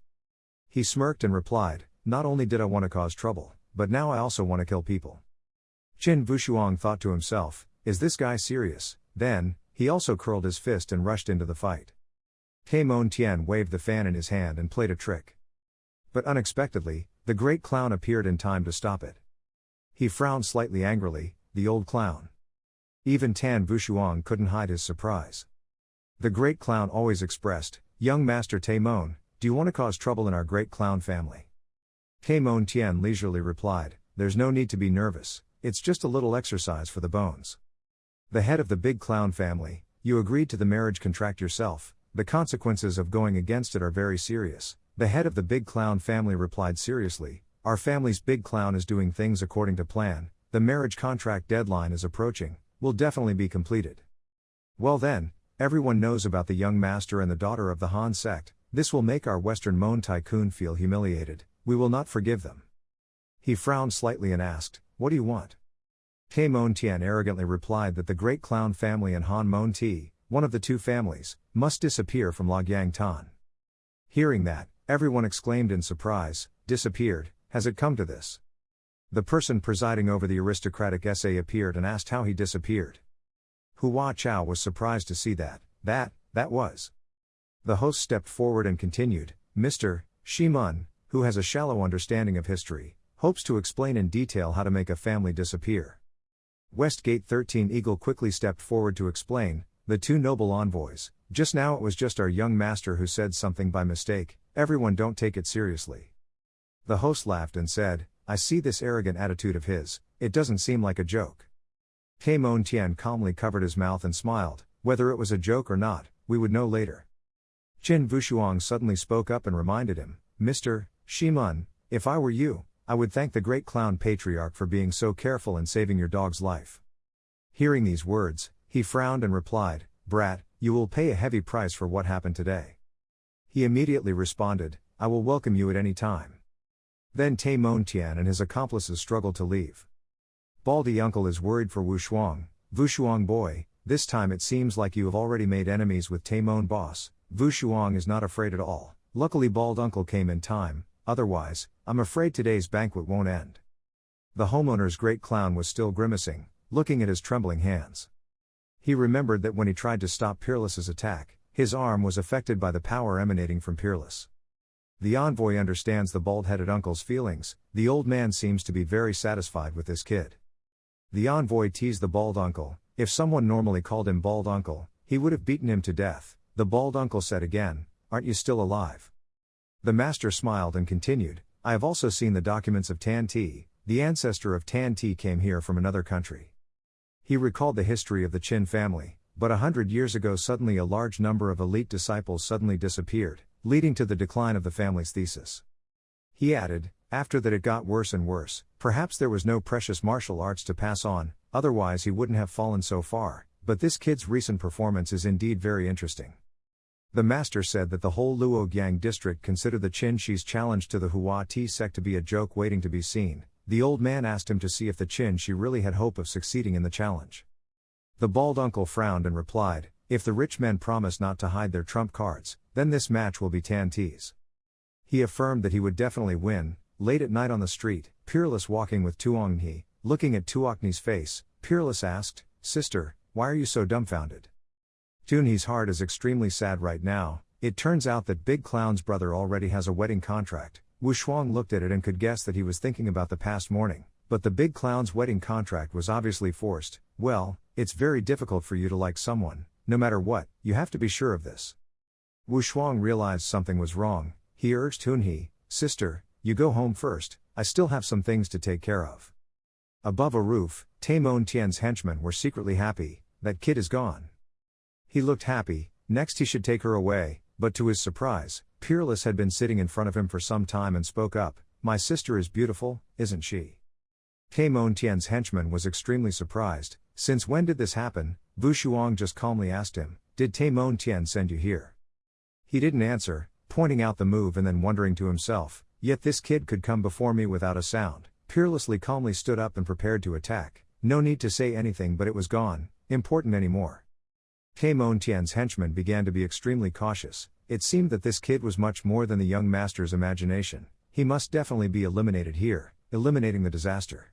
He smirked and replied, not only did I want to cause trouble, but now I also want to kill people. Chin Vushuang thought to himself, is this guy serious? Then, he also curled his fist and rushed into the fight. Taimon Tian waved the fan in his hand and played a trick. But unexpectedly, the great clown appeared in time to stop it. He frowned slightly angrily, the old clown. Even Tan Wushuang couldn't hide his surprise. The great clown always expressed, "Young Master Taimon, do you want to cause trouble in our great clown family?" Taimon Tian leisurely replied, "There's no need to be nervous, it's just a little exercise for the bones." The head of the big clown family, "You agreed to the marriage contract yourself, the consequences of going against it are very serious." The head of the big clown family replied seriously, "Our family's big clown is doing things according to plan, the marriage contract deadline is approaching, will definitely be completed." "Well then, everyone knows about the young master and the daughter of the Han sect, this will make our Western Mon tycoon feel humiliated, we will not forgive them." He frowned slightly and asked, "What do you want?" Taimon Tian arrogantly replied that the great clown family and Han Mon Ti, one of the two families, must disappear from Logyang Tan. Hearing that, everyone exclaimed in surprise, "Disappeared, has it come to this?" The person presiding over the aristocratic essay appeared and asked how he disappeared. Hua Chao was surprised to see that was. The host stepped forward and continued, "Mr. Shimun, who has a shallow understanding of history, hopes to explain in detail how to make a family disappear." Westgate 13 Eagle quickly stepped forward to explain, "The two noble envoys, just now it was just our young master who said something by mistake, everyone don't take it seriously." The host laughed and said, "I see this arrogant attitude of his, it doesn't seem like a joke." Taimon Tian calmly covered his mouth and smiled, "Whether it was a joke or not, we would know later." Qin Wushuang suddenly spoke up and reminded him, "Mr. Shimun, if I were you, I would thank the great clown patriarch for being so careful in saving your dog's life." Hearing these words, he frowned and replied, "Brat, you will pay a heavy price for what happened today." He immediately responded, "I will welcome you at any time." Then Taimon Tian and his accomplices struggled to leave. Baldy uncle is worried for Wushuang. "Wushuang boy, this time it seems like you have already made enemies with Taimon boss." Wushuang is not afraid at all. Luckily bald uncle came in time, otherwise, I'm afraid today's banquet won't end. The homeowner's great clown was still grimacing, looking at his trembling hands. He remembered that when he tried to stop Peerless's attack, his arm was affected by the power emanating from Peerless. The envoy understands the bald-headed uncle's feelings, the old man seems to be very satisfied with this kid. The envoy teased the bald uncle, if someone normally called him bald uncle, he would have beaten him to death. The bald uncle said again, "Aren't you still alive?" The master smiled and continued, "I have also seen the documents of Tan Ti, the ancestor of Tan Ti came here from another country." He recalled the history of the Qin family, but 100 years ago suddenly a large number of elite disciples suddenly disappeared, leading to the decline of the family's thesis. He added, after that it got worse and worse, perhaps there was no precious martial arts to pass on, otherwise he wouldn't have fallen so far, but this kid's recent performance is indeed very interesting. The master said that the whole Luogyang district considered the Qin Shi's challenge to the Hua Ti sect to be a joke waiting to be seen. The old man asked him to see if the Qin Shi really had hope of succeeding in the challenge. The bald uncle frowned and replied, "If the rich men promise not to hide their trump cards, then this match will be Tan Ti's." He affirmed that he would definitely win. Late at night on the street, Peerless walking with Tuongni, looking at Tuongni's face, Peerless asked, "Sister, why are you so dumbfounded?" Tuongni's heart is extremely sad right now. It turns out that Big Clown's brother already has a wedding contract. Wushuang looked at it and could guess that he was thinking about the past morning, but the Big Clown's wedding contract was obviously forced. "Well, it's very difficult for you to like someone, no matter what, you have to be sure of this." Wushuang realized something was wrong. He urged Tuongni, "Sister, you go home first, I still have some things to take care of." Above a roof, Taimon Tian's henchmen were secretly happy, that kid is gone. He looked happy, next he should take her away, but to his surprise, Peerless had been sitting in front of him for some time and spoke up, "My sister is beautiful, isn't she?" Taimon Tian's henchman was extremely surprised. "Since when did this happen?" Wushuang just calmly asked him, "Did Taimon Tian send you here?" He didn't answer, pointing out the move and then wondering to himself, "Yet this kid could come before me without a sound." Peerlessly calmly stood up and prepared to attack. No need to say anything, but it was gone, important anymore. Taimon Tian's henchmen began to be extremely cautious. It seemed that this kid was much more than the young master's imagination. He must definitely be eliminated here, eliminating the disaster.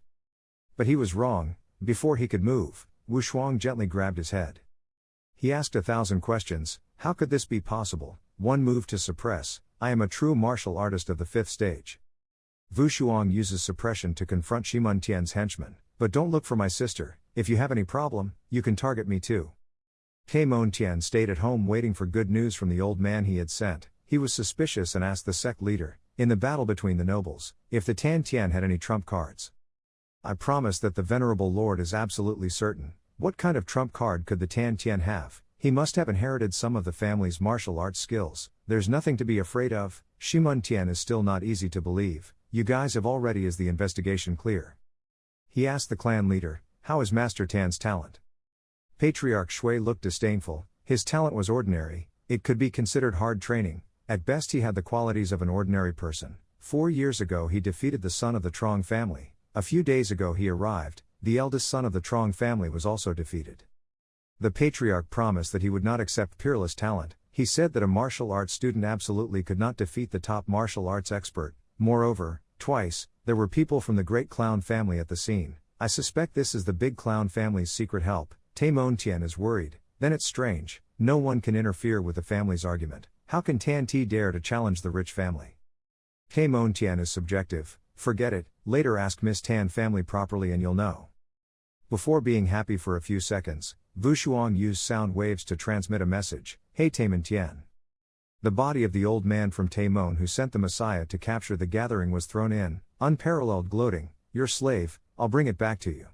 But he was wrong. Before he could move, Wushuang gently grabbed his head. He asked 1,000 questions. How could this be possible? One move to suppress. I am a true martial artist of the 5th stage. Wushuang uses suppression to confront Shimun Tian's henchmen. But don't look for my sister, If you have any problem, you can target me too. Mon Tian stayed at home waiting for good news from the old man he had sent. He was suspicious and asked the sect leader, in the battle between the nobles, if the Tan Tian had any trump cards. I promise that the venerable lord is absolutely certain. What kind of trump card could the Tan Tian have? He must have inherited some of the family's martial arts skills. There's nothing to be afraid of. Mon Tian is still not easy to believe. You guys have already is the investigation clear? He asked the clan leader, how is Master Tan's talent? Patriarch Shui looked disdainful. His talent was ordinary. It could be considered hard training. At best he had the qualities of an ordinary person. 4 years ago he defeated the son of the Trong family. A few days ago he arrived. The eldest son of the Trong family was also defeated. The Patriarch promised that he would not accept peerless talent. He said that a martial arts student absolutely could not defeat the top martial arts expert. Moreover, twice, there were people from the Great Clown family at the scene. I suspect this is the Big Clown family's secret help. Mon Tian is worried. Then it's strange. No one can interfere with the family's argument. How can Tan Ti dare to challenge the rich family? Mon Tian is subjective. Forget it. Later ask Miss Tan family properly and you'll know. Before being happy for a few seconds, Wu Shuang used sound waves to transmit a message. Hey Mon Tian. The body of the old man from Taimon who sent the Messiah to capture the gathering was thrown in, unparalleled gloating. Your slave, I'll bring it back to you.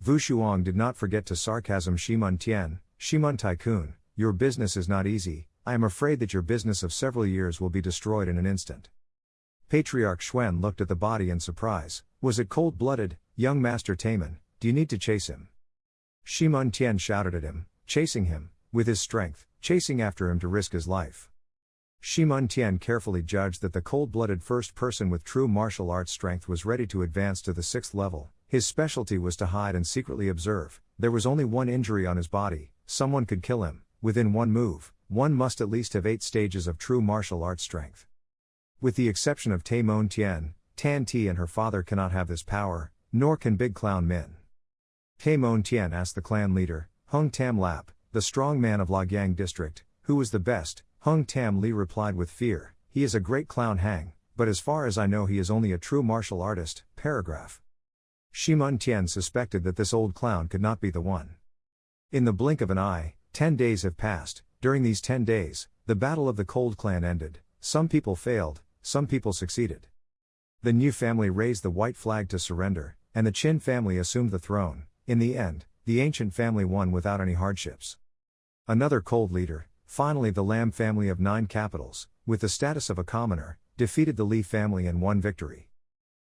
Wu Shuang did not forget to sarcasm Mon Tian. Mon Tycoon, your business is not easy. I am afraid that your business of several years will be destroyed in an instant. Patriarch Xuan looked at the body in surprise. Was it cold-blooded? Young Master Taimon, do you need to chase him? Mon Tian shouted at him, chasing him, with his strength, chasing after him to risk his life. Mon Tian carefully judged that the cold-blooded first person with true martial arts strength was ready to advance to the 6th level. His specialty was to hide and secretly observe. There was only one injury on his body. Someone could kill him. Within one move, one must at least have 8 stages of true martial arts strength. With the exception of Mon Tian, Tan Ti and her father cannot have this power, nor can Big Clown Min. Mon Tian asked the clan leader, Hung Tam Lap, the strong man of Lagyang district, who was the best. Hung Tam Li replied with fear, he is a great clown Hang, but as far as I know he is only a true martial artist. Paragraph. Mon Tian suspected that this old clown could not be the one. In the blink of an eye, 10 days have passed. During these 10 days, the battle of the Cold Clan ended. Some people failed, some people succeeded. The New family raised the white flag to surrender, and the Qin family assumed the throne. In the end, the ancient family won without any hardships. Another cold leader, finally the Lam family of 9 capitals, with the status of a commoner, defeated the Li family and won victory.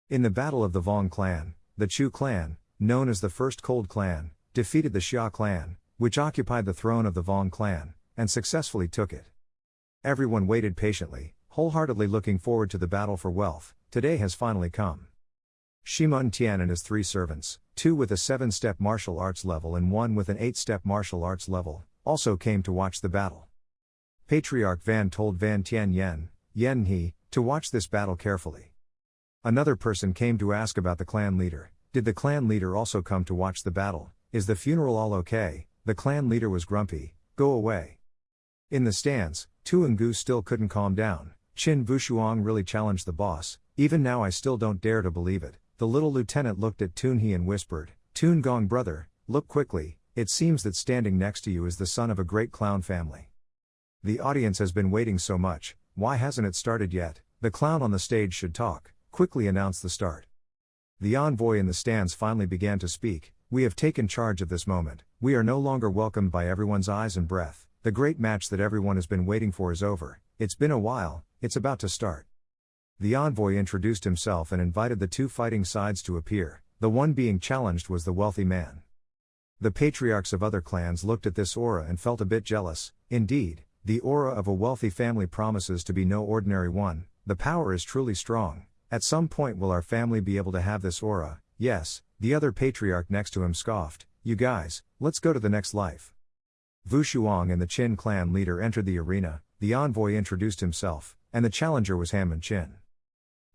In the battle of the Vong clan, the Chu clan, known as the First Cold Clan, defeated the Xia clan, which occupied the throne of the Vong clan, and successfully took it. Everyone waited patiently, wholeheartedly looking forward to the battle for wealth. Today has finally come. Mon Tian and his 3 servants, 2 with a 7-step martial arts level and 1 with an 8-step martial arts level, also came to watch the battle. Patriarch Van told Van Tian Yen He, to watch this battle carefully. Another person came to ask about the clan leader. Did the clan leader also come to watch the battle? Is the funeral all okay? The clan leader was grumpy. Go away. In the stands, Tu and Gu still couldn't calm down. Qin Vushuang really challenged the boss. Even now I still don't dare to believe it. The little lieutenant looked at Tun He and whispered, Tun Gong brother, look quickly, it seems that standing next to you is the son of a great clown family. The audience has been waiting so much, why hasn't it started yet? The clown on the stage should talk, quickly announce the start. The envoy in the stands finally began to speak. We have taken charge of this moment. We are no longer welcomed by everyone's eyes and breath. The great match that everyone has been waiting for is over. It's been a while, it's about to start. The envoy introduced himself and invited the 2 fighting sides to appear. The one being challenged was the wealthy man. The patriarchs of other clans looked at this aura and felt a bit jealous. Indeed, the aura of a wealthy family promises to be no ordinary one. The power is truly strong. At some point will our family be able to have this aura? Yes, the other patriarch next to him scoffed. You guys, let's go to the next life. Wu Shuang and the Qin clan leader entered the arena. The envoy introduced himself, and the challenger was Hammond Qin.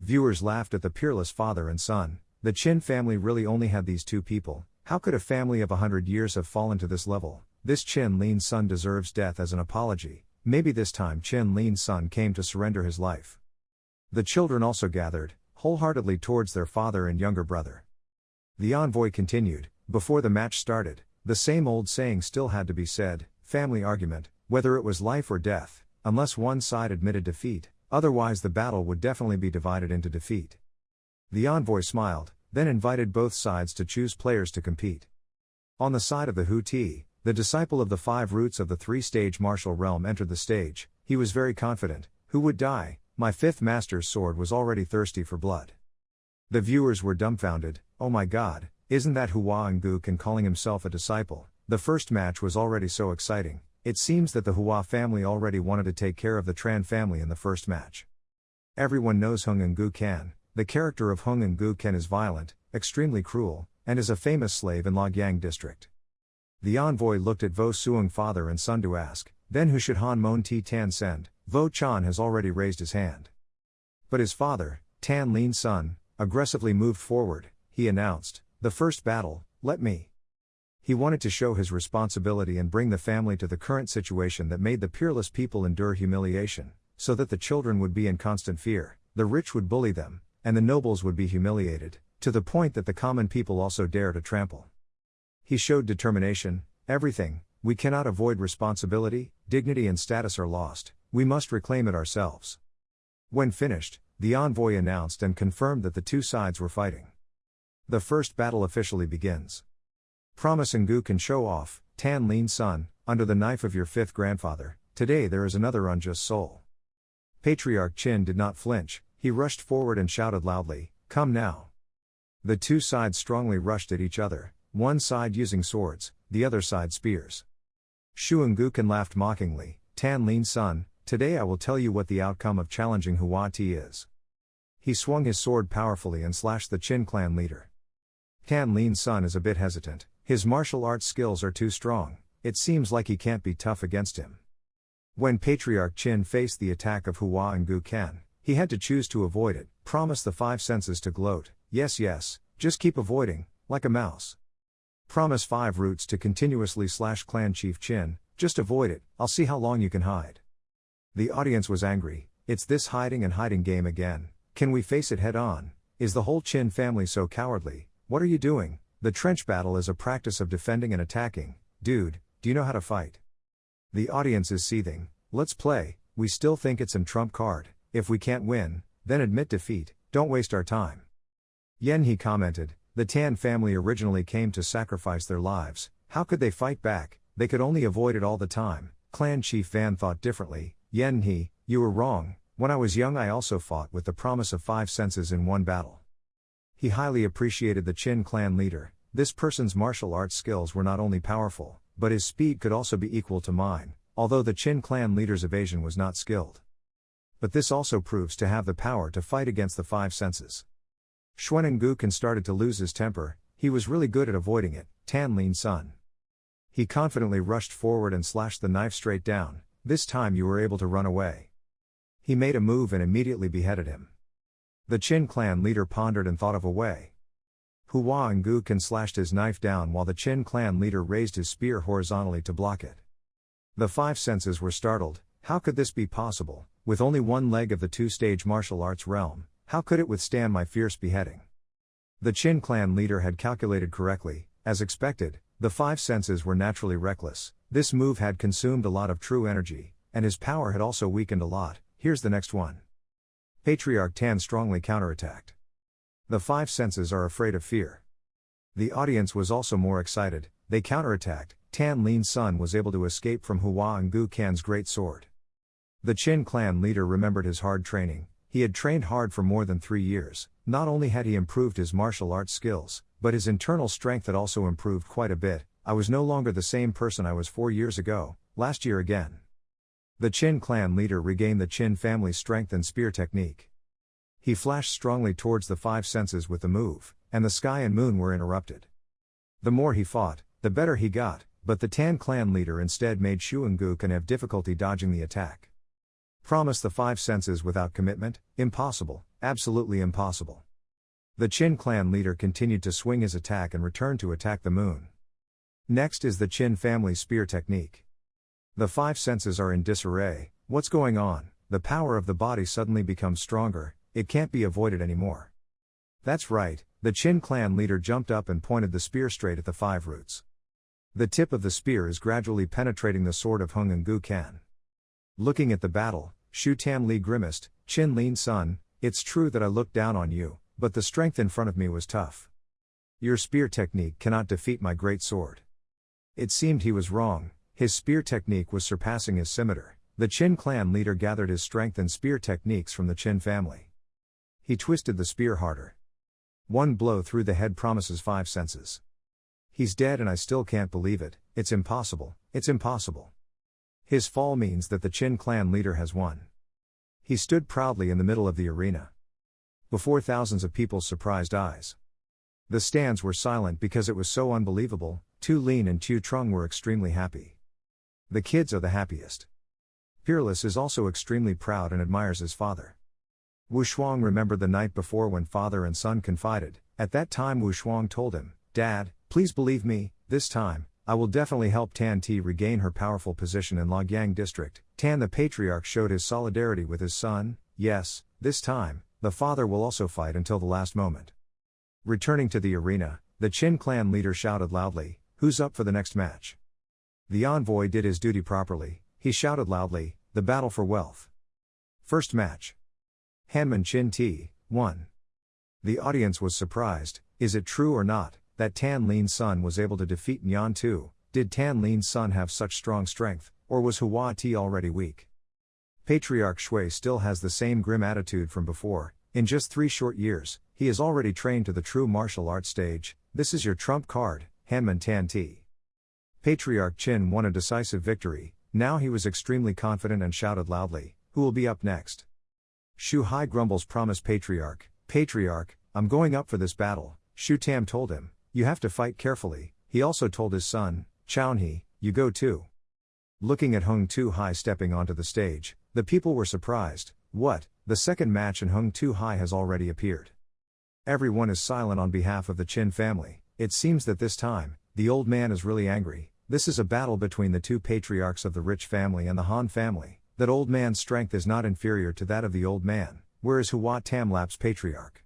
Viewers laughed at the peerless father and son. The Qin family really only had these 2 people. How could a family of 100 years have fallen to this level? This Qin Lin's son deserves death as an apology. Maybe this time Qin Lin's son came to surrender his life. The children also gathered, wholeheartedly towards their father and younger brother. The envoy continued, Before the match started, the same old saying still had to be said, family argument, whether it was life or death, unless one side admitted defeat, otherwise the battle would definitely be divided into defeat. The envoy smiled, then invited both sides to choose players to compete. On the side of the Hu-Ti, the disciple of the 5 roots of the 3-stage martial realm entered the stage. He was very confident. Who would die? My 5th master's sword was already thirsty for blood. The viewers were dumbfounded. Oh my god, isn't that Hua Nguken calling himself a disciple? The first match was already so exciting. It seems that the Hua family already wanted to take care of the Tran family in the first match. Everyone knows Hung Nguken. The character of Hung Nguken is violent, extremely cruel, and is a famous slave in Luoyang district. The envoy looked at Vo Suong father and son to ask, then who should Han Mon Ti Tan send? Vo Chan has already raised his hand. But his father, Tan Lin's son, aggressively moved forward. He announced, the first battle, let me. He wanted to show his responsibility and bring the family to the current situation that made the peerless people endure humiliation, so that the children would be in constant fear, the rich would bully them, and the nobles would be humiliated, to the point that the common people also dare to trample. He showed determination. Everything, we cannot avoid responsibility, dignity and status are lost, we must reclaim it ourselves. When finished, the envoy announced and confirmed that the two sides were fighting. The first battle officially begins. Promise Ngu can show off, Tan Lin's son, under the knife of your 5th grandfather, today there is another unjust soul. Patriarch Qin did not flinch, he rushed forward and shouted loudly, come now. The two sides strongly rushed at each other, one side using swords, the other side spears. Shu Nguken laughed mockingly, Tan Lin's son, today I will tell you what the outcome of challenging Hua Ti is. He swung his sword powerfully and slashed the Qin clan leader. Tan Lin's son is a bit hesitant, his martial arts skills are too strong, it seems like he can't be tough against him. When Patriarch Qin faced the attack of Hua Nguken, he had to choose to avoid it, promise the 5 senses to gloat, yes, just keep avoiding, like a mouse. Promise 5 roots to continuously slash clan chief Qin, just avoid it, I'll see how long you can hide. The audience was angry, it's this hiding and hiding game again, can we face it head on? Is the whole Qin family so cowardly? What are you doing? The trench battle is a practice of defending and attacking, dude, do you know how to fight? The audience is seething, let's play, we still think it's an trump card, if we can't win, then admit defeat, don't waste our time. Yen He commented, the Tan family originally came to sacrifice their lives, how could they fight back, they could only avoid it all the time. Clan Chief Van thought differently, Yen He, you were wrong, when I was young I also fought with the promise of 5 senses in one battle. He highly appreciated the Qin clan leader, this person's martial arts skills were not only powerful, but his speed could also be equal to mine, although the Qin clan leader's evasion was not skilled. But this also proves to have the power to fight against the 5 senses. Xuan Nguken started to lose his temper, he was really good at avoiding it, Tan Lin's son. He confidently rushed forward and slashed the knife straight down, this time you were able to run away. He made a move and immediately beheaded him. The Qin clan leader pondered and thought of a way. Hua Nguken slashed his knife down while the Qin clan leader raised his spear horizontally to block it. The 5 senses were startled, how could this be possible, with only one leg of the 2-stage martial arts realm? How could it withstand my fierce beheading? The Qin clan leader had calculated correctly, as expected, the 5 senses were naturally reckless, this move had consumed a lot of true energy, and his power had also weakened a lot. Here's the next one. Patriarch Tan strongly counterattacked. The 5 senses are afraid of fear. The audience was also more excited, they counterattacked, Tan Lin's son was able to escape from Hua Nguken's great sword. The Qin clan leader remembered his hard training. He had trained hard for more than 3 years, not only had he improved his martial arts skills, but his internal strength had also improved quite a bit. I was no longer the same person I was 4 years ago, last year again. The Qin clan leader regained the Qin family's strength and spear technique. He flashed strongly towards the 5 senses with the move, and the sky and moon were interrupted. The more he fought, the better he got, but the Tan clan leader instead made Shu Nguken have difficulty dodging the attack. Promise the 5 senses without commitment? Impossible, absolutely impossible. The Qin clan leader continued to swing his attack and returned to attack the moon. Next is the Qin family spear technique. The 5 senses are in disarray, what's going on? The power of the body suddenly becomes stronger, it can't be avoided anymore. That's right, the Qin clan leader jumped up and pointed the spear straight at the five roots. The tip of the spear is gradually penetrating the sword of Hung and Gu Kan. Looking at the battle, Shu Tam Li grimaced, "Qin Lin son, it's true that I looked down on you, but the strength in front of me was tough. Your spear technique cannot defeat my great sword." It seemed he was wrong, his spear technique was surpassing his scimitar. The Qin clan leader gathered his strength and spear techniques from the Qin family. He twisted the spear harder. One blow through the head promises 5 senses. He's dead and I still can't believe it, it's impossible, it's impossible. His fall means that the Qin clan leader has won. He stood proudly in the middle of the arena, before thousands of people's surprised eyes. The stands were silent because it was so unbelievable. Tu Lin and Tu Trung were extremely happy. The kids are the happiest. Peerless is also extremely proud and admires his father. Wu Shuang remembered the night before when father and son confided. At that time Wu Shuang told him, "Dad, please believe me, this time, I will definitely help Tan Ti regain her powerful position in Luoyang district." Tan the Patriarch showed his solidarity with his son. Yes, this time, the father will also fight until the last moment. Returning to the arena, the Qin clan leader shouted loudly, "Who's up for the next match?" The envoy did his duty properly, he shouted loudly, "The battle for wealth. First match. Hanman Qin Ti, 1. The audience was surprised. Is it true or not, that Tan Lin's son was able to defeat Nyan Tu? Did Tan Lin's son have such strong strength, or was Hua Ti already weak? Patriarch Shui still has the same grim attitude from before. In just 3 short years, he is already trained to the true martial arts stage. This is your trump card, Hanman Tan Ti. Patriarch Qin won a decisive victory. Now he was extremely confident and shouted loudly, "Who will be up next?" Shu Hai grumbles promise Patriarch, "Patriarch, I'm going up for this battle." Shu Tam told him, "You have to fight carefully." He also told his son, "Chown He, you go too." Looking at Hung Tu Hai stepping onto the stage, the people were surprised. What, the second match and Hung Tu Hai has already appeared? Everyone is silent on behalf of the Qin family. It seems that this time, the old man is really angry. This is a battle between the 2 patriarchs of the rich family and the Han family. That old man's strength is not inferior to that of the old man, whereas Hua Tam Lap's patriarch.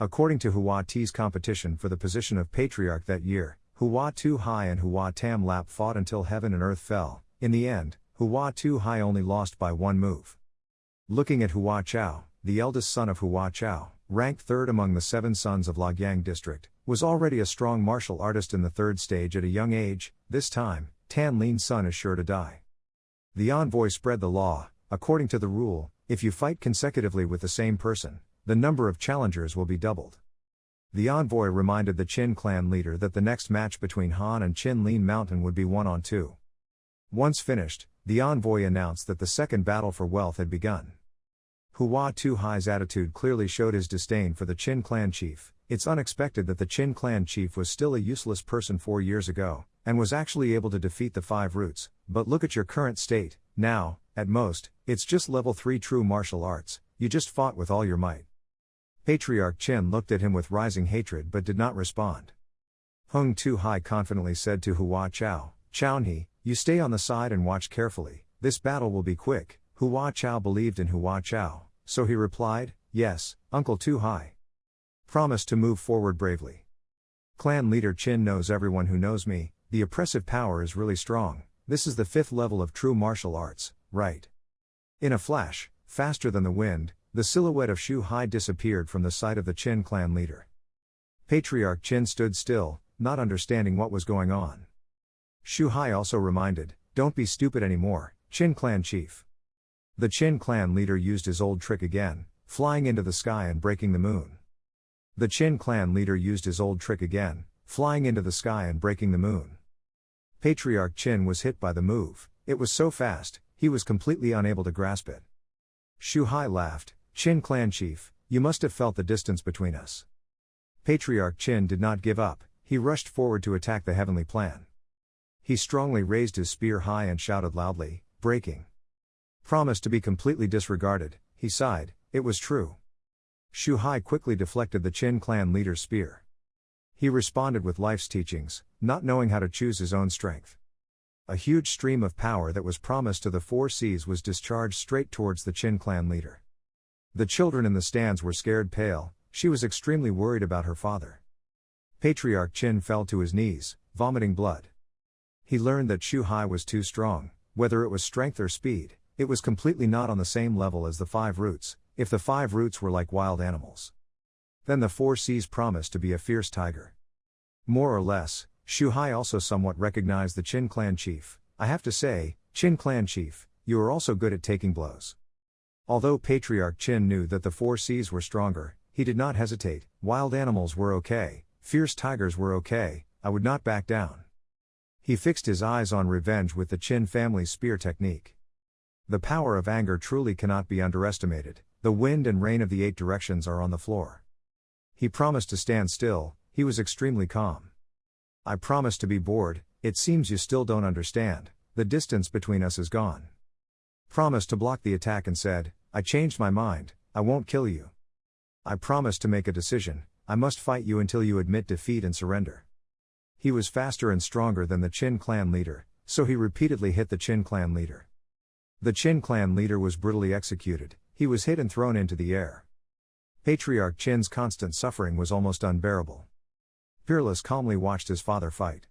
According to Hua Ti's competition for the position of patriarch that year, Hua Tu Hai and Hua Tam Lap fought until heaven and earth fell. In the end, Hua Tu Hai only lost by 1 move. Looking at Hua Chao, the eldest son of Hua Chao, ranked 3rd among the 7 sons of Luoyang district, was already a strong martial artist in the 3rd stage at a young age. This time, Tan Lin's son is sure to die. The envoy spread the law. According to the rule, if you fight consecutively with the same person, the number of challengers will be doubled. The envoy reminded the Qin clan leader that the next match between Han and Qin Lin Mountain would be 1-on-2. Once finished, the envoy announced that the second battle for wealth had begun. Hua Tu Hai's attitude clearly showed his disdain for the Qin clan chief. It's unexpected that the Qin clan chief was still a useless person 4 years ago, and was actually able to defeat the 5 roots. But look at your current state. Now, at most, it's just level 3 true martial arts. You just fought with all your might. Patriarch Qin looked at him with rising hatred but did not respond. Hung Tu Hai confidently said to Hua Chao, "Chown He, you stay on the side and watch carefully. This battle will be quick." Hua Chao believed in Hua Chao, so he replied, "Yes, Uncle Tu Hai. Promise to move forward bravely. Clan leader Qin knows everyone who knows me. The oppressive power is really strong. This is the 5th level of true martial arts, right?" In a flash, faster than the wind, the silhouette of Shu Hai disappeared from the sight of the Qin clan leader. Patriarch Qin stood still, not understanding what was going on. Shu Hai also reminded, "Don't be stupid anymore, Qin clan chief." The Qin clan leader used his old trick again, flying into the sky and breaking the moon. The Qin clan leader used his old trick again, flying into the sky and breaking the moon. Patriarch Qin was hit by the move. It was so fast, he was completely unable to grasp it. Shu Hai laughed, "Qin clan chief, you must have felt the distance between us." Patriarch Qin did not give up, he rushed forward to attack the heavenly plan. He strongly raised his spear high and shouted loudly, "Breaking." Promised to be completely disregarded, he sighed, it was true. Shu Hai quickly deflected the Qin clan leader's spear. He responded with life's teachings, not knowing how to choose his own strength. A huge stream of power that was promised to the 4 seas was discharged straight towards the Qin clan leader. The children in the stands were scared pale. she was extremely worried about her father. Patriarch Qin fell to his knees, vomiting blood. He learned that Shu Hai was too strong, whether it was strength or speed, it was completely not on the same level as the 5 roots, if the 5 roots were like wild animals. Then the 4 Cs promised to be a fierce tiger. More or less, Shu Hai also somewhat recognized the Qin clan chief. I have to say, Qin clan chief, you are also good at taking blows. Although Patriarch Qin knew that the 4 Cs were stronger, he did not hesitate. Wild animals were okay, fierce tigers were okay, I would not back down. He fixed his eyes on revenge with the Qin family's spear technique. The power of anger truly cannot be underestimated. The wind and rain of the 8 directions are on the floor. He promised to stand still, he was extremely calm. I promised to be bored, it seems you still don't understand, the distance between us is gone. Promised to block the attack and said, I changed my mind, I won't kill you. I promised to make a decision, I must fight you until you admit defeat and surrender. He was faster and stronger than the Qin clan leader, so he repeatedly hit the Qin clan leader. The Qin clan leader was brutally executed, he was hit and thrown into the air. Patriarch Qin's constant suffering was almost unbearable. Peerless calmly watched his father fight.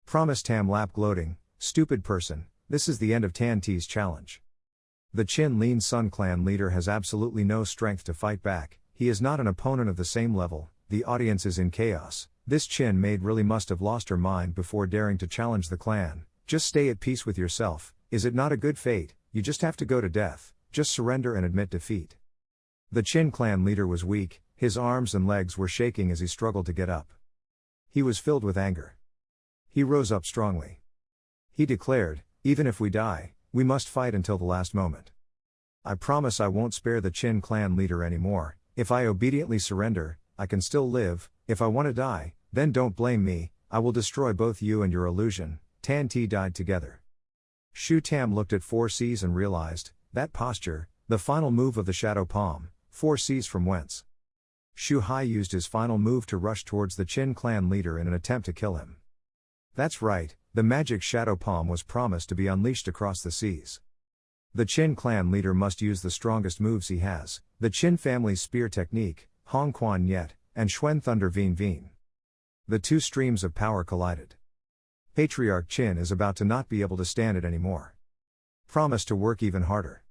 Promised Tam Lap gloating, stupid person, this is the end of Tan Ti's challenge. The Qin Lin Sun clan leader has absolutely no strength to fight back, he is not an opponent of the same level, the audience is in chaos. This Qin maid really must have lost her mind before daring to challenge the clan. Just stay at peace with yourself, is it not a good fate, you just have to go to death, just surrender and admit defeat. The Qin clan leader was weak, his arms and legs were shaking as he struggled to get up. He was filled with anger. He rose up strongly. He declared, even if we die, we must fight until the last moment. I promise I won't spare the Qin clan leader anymore, if I obediently surrender, I can still live, if I want to die, then don't blame me, I will destroy both you and your illusion. Tan Ti died together. Shu Tam looked at 4 Cs and realized, that posture, the final move of the shadow palm, 4 Cs from whence. Shu Hai used his final move to rush towards the Qin clan leader in an attempt to kill him. That's right, the magic shadow palm was promised to be unleashed across the seas. The Qin clan leader must use the strongest moves he has, the Qin family's spear technique, Hong Quan Yet, and Xuan Thunder Veen Veen. The 2 streams of power collided. Patriarch Qin is about to not be able to stand it anymore. Promised to work even harder.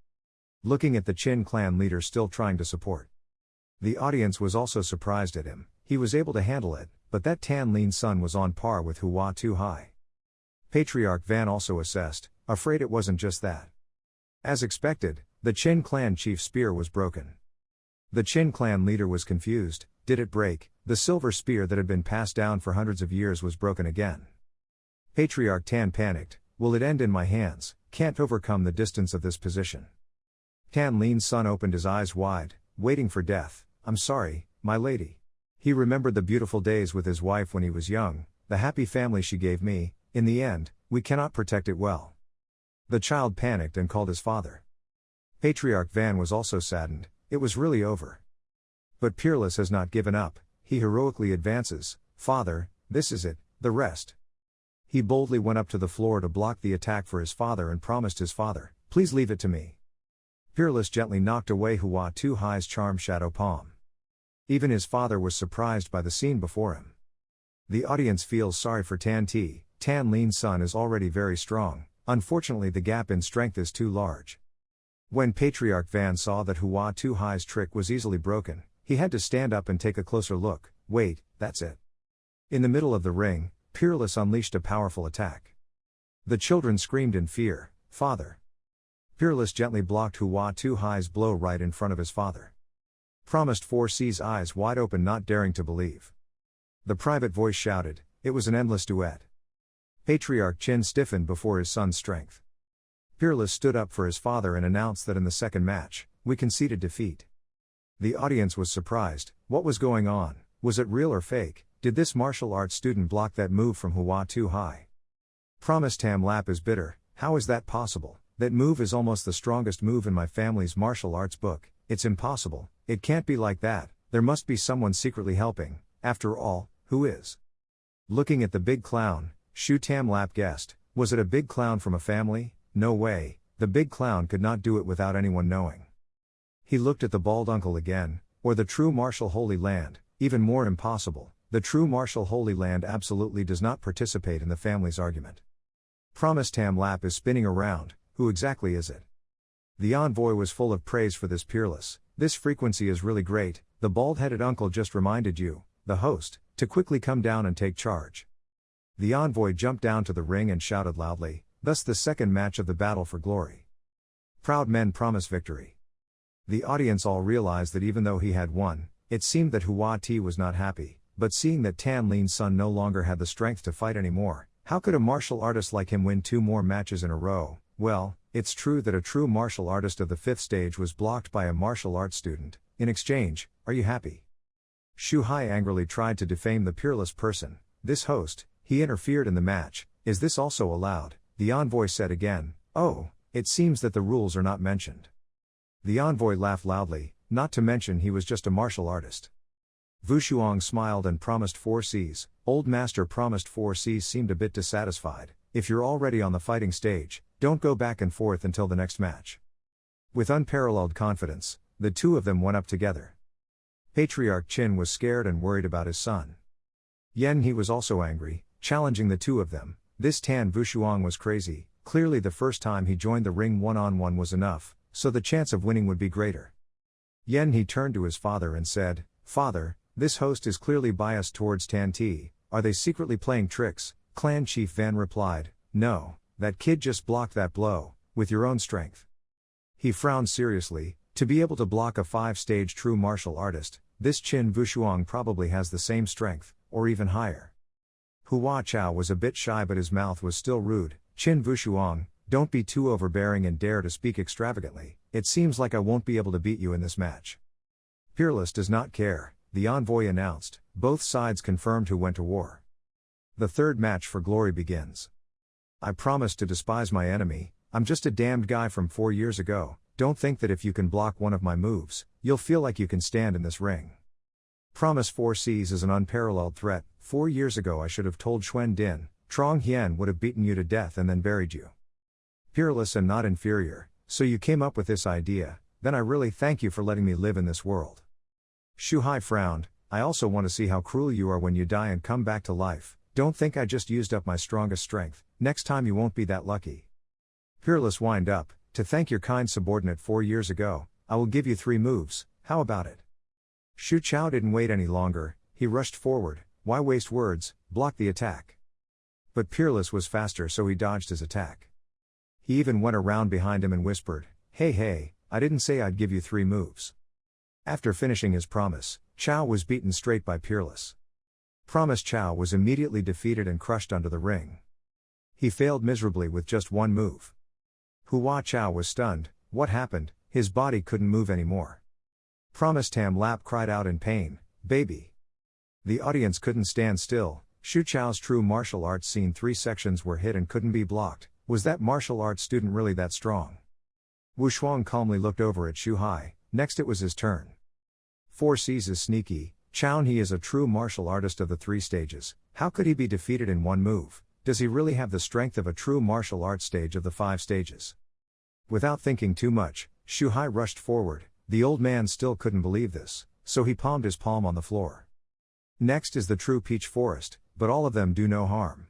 Looking at the Qin clan leader still trying to support. The audience was also surprised at him, he was able to handle it, but that Tan Lin Sun was on par with Hua Tu Hai. Patriarch Van also assessed, afraid it wasn't just that. As expected, the Qin clan chief's spear was broken. The Qin clan leader was confused, did it break? The silver spear that had been passed down for hundreds of years was broken again. Patriarch Tan panicked, will it end in my hands, can't overcome the distance of this position. Tan Lin's son opened his eyes wide, waiting for death, I'm sorry, my lady. He remembered the beautiful days with his wife when he was young, the happy family she gave me, in the end, we cannot protect it well. The child panicked and called his father. Patriarch Van was also saddened, it was really over. But Peerless has not given up, he heroically advances, father, this is it, the rest. He boldly went up to the floor to block the attack for his father and promised his father, please leave it to me. Peerless gently knocked away Hua Tu Hai's charm shadow palm. Even his father was surprised by the scene before him. The audience feels sorry for Tan Ti, Tan Lin's son is already very strong, unfortunately the gap in strength is too large. When Patriarch Van saw that Hua Tu Hai's trick was easily broken, he had to stand up and take a closer look, wait, that's it. In the middle of the ring, Peerless unleashed a powerful attack. The children screamed in fear, father. Peerless gently blocked Hua Tu Hai's blow right in front of his father. Promised 4 C's eyes wide open not daring to believe. The private voice shouted, it was an endless duet. Patriarch Qin stiffened before his son's strength. Peerless stood up for his father and announced that in the second match, we conceded defeat. The audience was surprised, what was going on, was it real or fake, did this martial arts student block that move from Hua Tu Hai? Promised Tam Lap is bitter, how is that possible, that move is almost the strongest move in my family's martial arts book, it's impossible, it can't be like that, there must be someone secretly helping, after all, who is? Looking at the big clown, Shu Tam Lap guessed, was it a big clown from a family? No way, the big clown could not do it without anyone knowing. He looked at the bald uncle again, Or the true martial Holy Land, even more impossible, the true martial Holy Land absolutely does not participate in the family's argument. Promise Tam Lap is spinning around, who exactly is it? The envoy was full of praise for this peerless, this frequency is really great, the bald-headed uncle just reminded you, the host, to quickly come down and take charge. The envoy jumped down to the ring and shouted loudly, thus the second match of the battle for glory. Proud men promise victory. The audience all realized that even though he had won, it seemed that Hua Ti was not happy, but seeing that Tan Lin's son no longer had the strength to fight anymore, how could a martial artist like him win 2 more matches in a row? Well, it's true that a true martial artist of the 5th stage was blocked by a martial arts student. In exchange, are you happy? Shu Hai angrily tried to defame the peerless person, this host, he interfered in the match, is this also allowed? The envoy said again, oh, it seems that the rules are not mentioned. The envoy laughed loudly, not to mention he was just a martial artist. Wushuang smiled and promised 4 Cs, Old Master promised 4 Cs seemed a bit dissatisfied, if you're already on the fighting stage, don't go back and forth until the next match. With unparalleled confidence, the two of them went up together. Patriarch Qin was scared and worried about his son. Yen he was also angry, challenging the two of them, this Tan Wushuang was crazy, clearly the first time he joined the ring one-on-one was enough, so the chance of winning would be greater. Yen he turned to his father and said, Father, this host is clearly biased towards Tan Ti, are they secretly playing tricks? Clan Chief Van replied, no, that kid just blocked that blow, with your own strength. He frowned seriously, to be able to block a 5-stage true martial artist, this Qin Wushuang probably has the same strength, or even higher. Hua Chao was a bit shy but his mouth was still rude, Qin Wushuang, don't be too overbearing and dare to speak extravagantly, it seems like I won't be able to beat you in this match. Peerless does not care, the envoy announced, both sides confirmed who went to war. The third match for glory begins. I promise to despise my enemy, I'm just a damned guy from 4 years ago, don't think that if you can block one of my moves, you'll feel like you can stand in this ring. Promise 4 Cs is an unparalleled threat, 4 years ago I should have told Xuan Din, Trong Hien would have beaten you to death and then buried you. Peerless and not inferior, so you came up with this idea, then I really thank you for letting me live in this world. Shu Hai frowned, I also want to see how cruel you are when you die and come back to life, don't think I just used up my strongest strength, next time you won't be that lucky. Peerless wind up, to thank your kind subordinate 4 years ago, I will give you 3 moves, how about it? Shu Chao didn't wait any longer, he rushed forward, why waste words, block the attack. But Peerless was faster so he dodged his attack. He even went around behind him and whispered, hey, I didn't say I'd give you 3 moves. After finishing his promise, Chao was beaten straight by Peerless. Promise Chao was immediately defeated and crushed under the ring. He failed miserably with just 1 move. Hua Chao was stunned, what happened, his body couldn't move anymore. Promise Tam Lap cried out in pain, baby. The audience couldn't stand still, Shu Chao's true martial arts scene 3 sections were hit and couldn't be blocked, was that martial arts student really that strong? Wushuang calmly looked over at Shu Hai, next it was his turn. 4 Cs is sneaky, Chow He is a true martial artist of the 3 stages, how could he be defeated in 1 move? Does he really have the strength of a true martial arts stage of the 5 stages? Without thinking too much, Shu Hai rushed forward, the old man still couldn't believe this, so he palmed his palm on the floor. Next is the true peach forest, but all of them do no harm.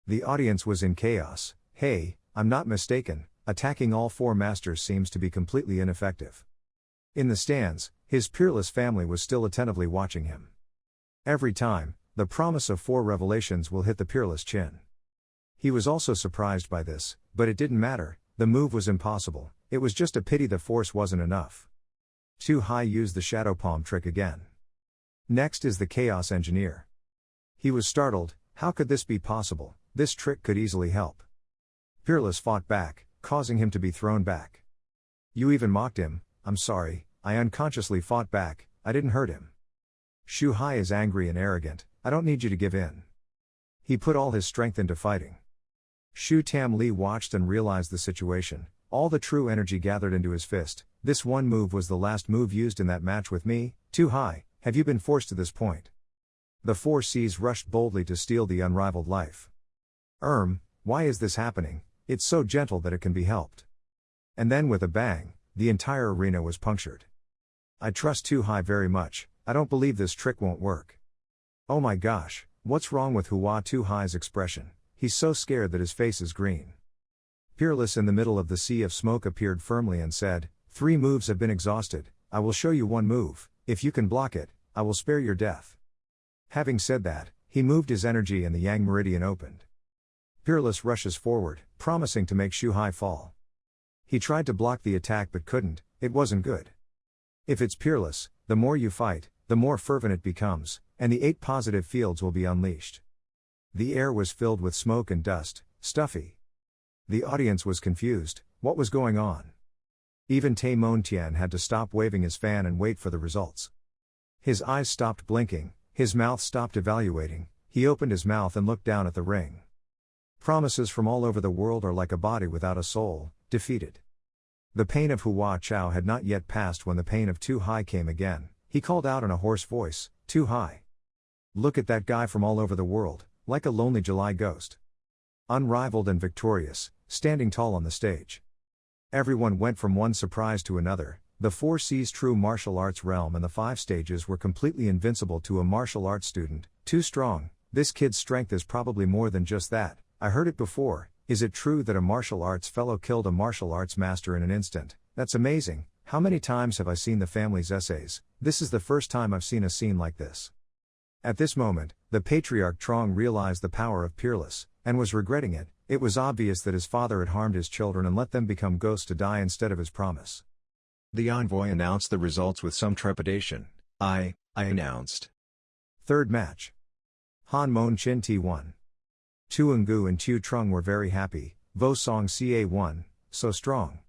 The audience was in chaos, hey, I'm not mistaken, attacking all 4 masters seems to be completely ineffective. In the stands, his peerless family was still attentively watching him. Every time, the promise of 4 revelations will hit the peerless chin. He was also surprised by this, but it didn't matter, the move was impossible, it was just a pity the force wasn't enough. Shu Hai used the shadow palm trick again. Next is the chaos engineer. He was startled, how could this be possible, this trick could easily help. Peerless fought back, causing him to be thrown back. You even mocked him, I'm sorry, I unconsciously fought back, I didn't hurt him. Shu Hai is angry and arrogant, I don't need you to give in. He put all his strength into fighting. Shu Tam Li watched and realized the situation, all the true energy gathered into his fist, this 1 move was the last move used in that match with me, Shu Hai, have you been forced to this point? The 4 Cs rushed boldly to steal the unrivaled life. Why is this happening? It's so gentle that it can be helped. And then with a bang, the entire arena was punctured. I trust Tu Hai very much, I don't believe this trick won't work. Oh my gosh, what's wrong with Hua Tu Hai's expression? He's so scared that his face is green. Peerless in the middle of the sea of smoke appeared firmly and said, 3 moves have been exhausted, I will show you one move, if you can block it, I will spare your death. Having said that, he moved his energy and the Yang Meridian opened. Peerless rushes forward, promising to make Shu Hai fall. He tried to block the attack but couldn't, it wasn't good. If it's Peerless, the more you fight, the more fervent it becomes, and the 8 positive fields will be unleashed. The air was filled with smoke and dust, stuffy. The audience was confused, what was going on? Even Tai Mon Tian had to stop waving his fan and wait for the results. His eyes stopped blinking, his mouth stopped evaluating, he opened his mouth and looked down at the ring. Promises from all over the world are like a body without a soul, defeated. The pain of Hua Chao had not yet passed when the pain of Tu Hai came again. He called out in a hoarse voice, Tu Hai. Look at that guy from all over the world, like a lonely July ghost. Unrivaled and victorious, standing tall on the stage. Everyone went from one surprise to another. The 4 C's true martial arts realm and the 5 stages were completely invincible to a martial arts student, too strong. This kid's strength is probably more than just that. I heard it before. Is it true that a martial arts fellow killed a martial arts master in an instant? That's amazing. How many times have I seen the family's essays? This is the first time I've seen a scene like this. At this moment, the Patriarch Trong realized the power of Peerless, and was regretting it. It was obvious that his father had harmed his children and let them become ghosts to die instead of his promise. The envoy announced the results with some trepidation. I announced. Third match. Han Mon Chin T won. Tu Ngu and Tu Trung were very happy. Vo Song Ca won, so strong.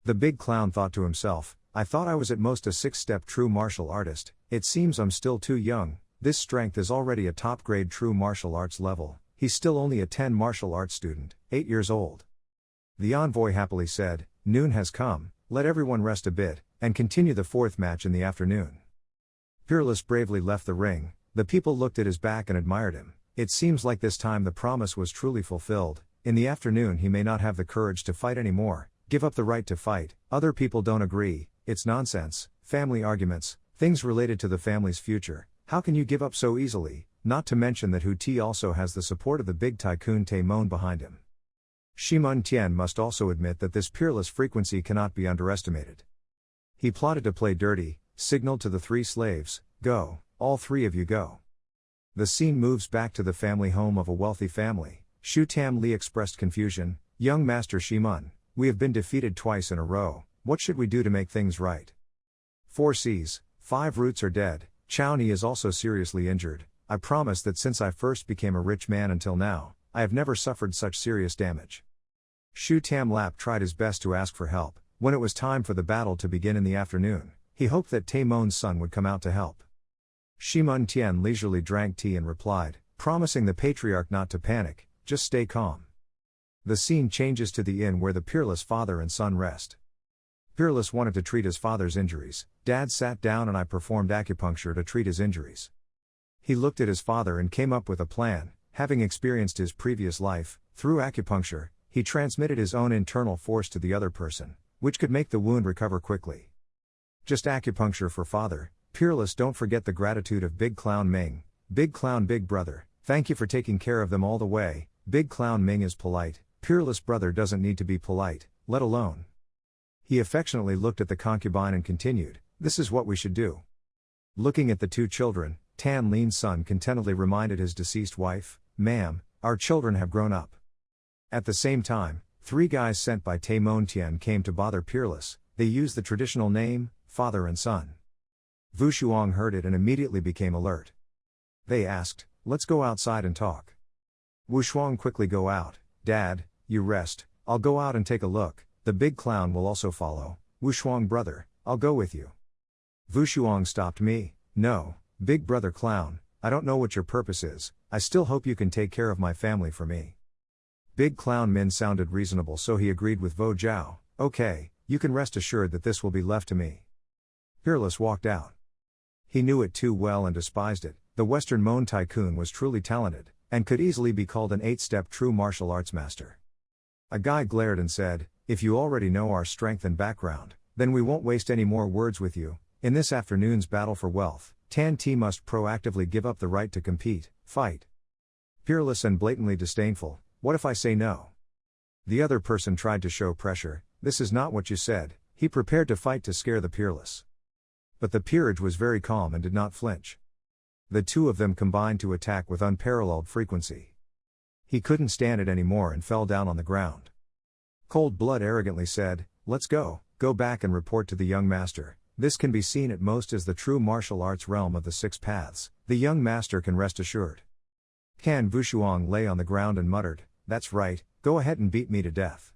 The big clown thought to himself, I thought I was at most a 6-step true martial artist, it seems I'm still too young. This strength is already a top-grade true martial arts level. He's still only a 10 martial arts student, 8 years old. The envoy happily said, noon has come, let everyone rest a bit, and continue the 4th match in the afternoon. Peerless bravely left the ring, the people looked at his back and admired him. It seems like this time the promise was truly fulfilled. In the afternoon he may not have the courage to fight anymore, give up the right to fight, other people don't agree, it's nonsense, family arguments, things related to the family's future, how can you give up so easily? Not to mention that Hu Ti also has the support of the big tycoon Tai Mon behind him. Shimun Tian must also admit that this peerless frequency cannot be underestimated. He plotted to play dirty, signaled to the 3 slaves, go, all 3 of you go. The scene moves back to the family home of a wealthy family. Shu Tam Li expressed confusion, young Master Shimun, we have been defeated twice in a row, what should we do to make things right? 4 C's, 5 roots are dead, Chao Ni is also seriously injured. I promise that since I first became a rich man until now, I have never suffered such serious damage. Shu Tam Lap tried his best to ask for help. When it was time for the battle to begin in the afternoon, he hoped that Tai Mon's son would come out to help. Shimun Tian leisurely drank tea and replied, promising the patriarch not to panic, just stay calm. The scene changes to the inn where the Peerless father and son rest. Peerless wanted to treat his father's injuries. Dad sat down and I performed acupuncture to treat his injuries. He looked at his father and came up with a plan. Having experienced his previous life, through acupuncture, he transmitted his own internal force to the other person, which could make the wound recover quickly. Just acupuncture for father. Peerless, don't forget the gratitude of Big Clown Ming. Big Clown Big Brother, thank you for taking care of them all the way. Big Clown Ming is polite. Peerless brother doesn't need to be polite, let alone. He affectionately looked at the concubine and continued, this is what we should do. Looking at the 2 children, Tan Lin's son contentedly reminded his deceased wife, ma'am, our children have grown up. At the same time, 3 guys sent by Tai Mon Tian came to bother Peerless. They used the traditional name, father and son. Vu Shuang heard it and immediately became alert. They asked, let's go outside and talk. Wu Shuang quickly go out, Dad, you rest, I'll go out and take a look, the big clown will also follow. Wu Shuang brother, I'll go with you. Vu Shuang stopped me, no, big brother clown, I don't know what your purpose is, I still hope you can take care of my family for me. Big Clown Min sounded reasonable, so he agreed with Vo Jiao, okay, you can rest assured that this will be left to me. Peerless walked out. He knew it too well and despised it. The Western Mon tycoon was truly talented, and could easily be called an 8-step true martial arts master. A guy glared and said, if you already know our strength and background, then we won't waste any more words with you. In this afternoon's battle for wealth, Tan T must proactively give up the right to compete, fight. Peerless and blatantly disdainful, what if I say no? The other person tried to show pressure, this is not what you said, he prepared to fight to scare the peerless. But the peerage was very calm and did not flinch. The two of them combined to attack with unparalleled frequency. He couldn't stand it anymore and fell down on the ground. Cold Blood arrogantly said, let's go back and report to the young master. This can be seen at most as the true martial arts realm of the six paths, the young master can rest assured. Kan Wushuang lay on the ground and muttered, that's right, go ahead and beat me to death.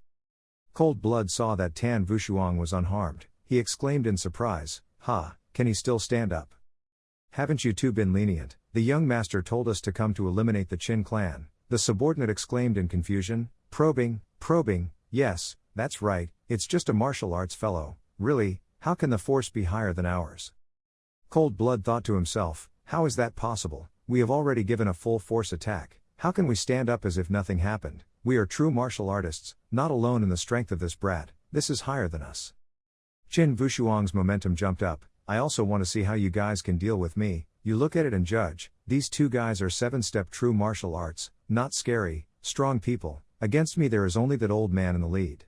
Cold Blood saw that Tan Wushuang was unharmed, he exclaimed in surprise, can he still stand up? Haven't you two been lenient? The young master told us to come to eliminate the Qin clan, the subordinate exclaimed in confusion, probing, yes, that's right, it's just a martial arts fellow, really, how can the force be higher than ours? Cold Blood thought to himself, how is that possible? We have already given a full force attack, how can we stand up as if nothing happened? We are true martial artists, not alone in the strength of this brat, this is higher than us. Qin Wushuang's momentum jumped up, I also want to see how you guys can deal with me, you look at it and judge, these two guys are 7-step true martial arts, not scary, strong people, against me there is only that old man in the lead.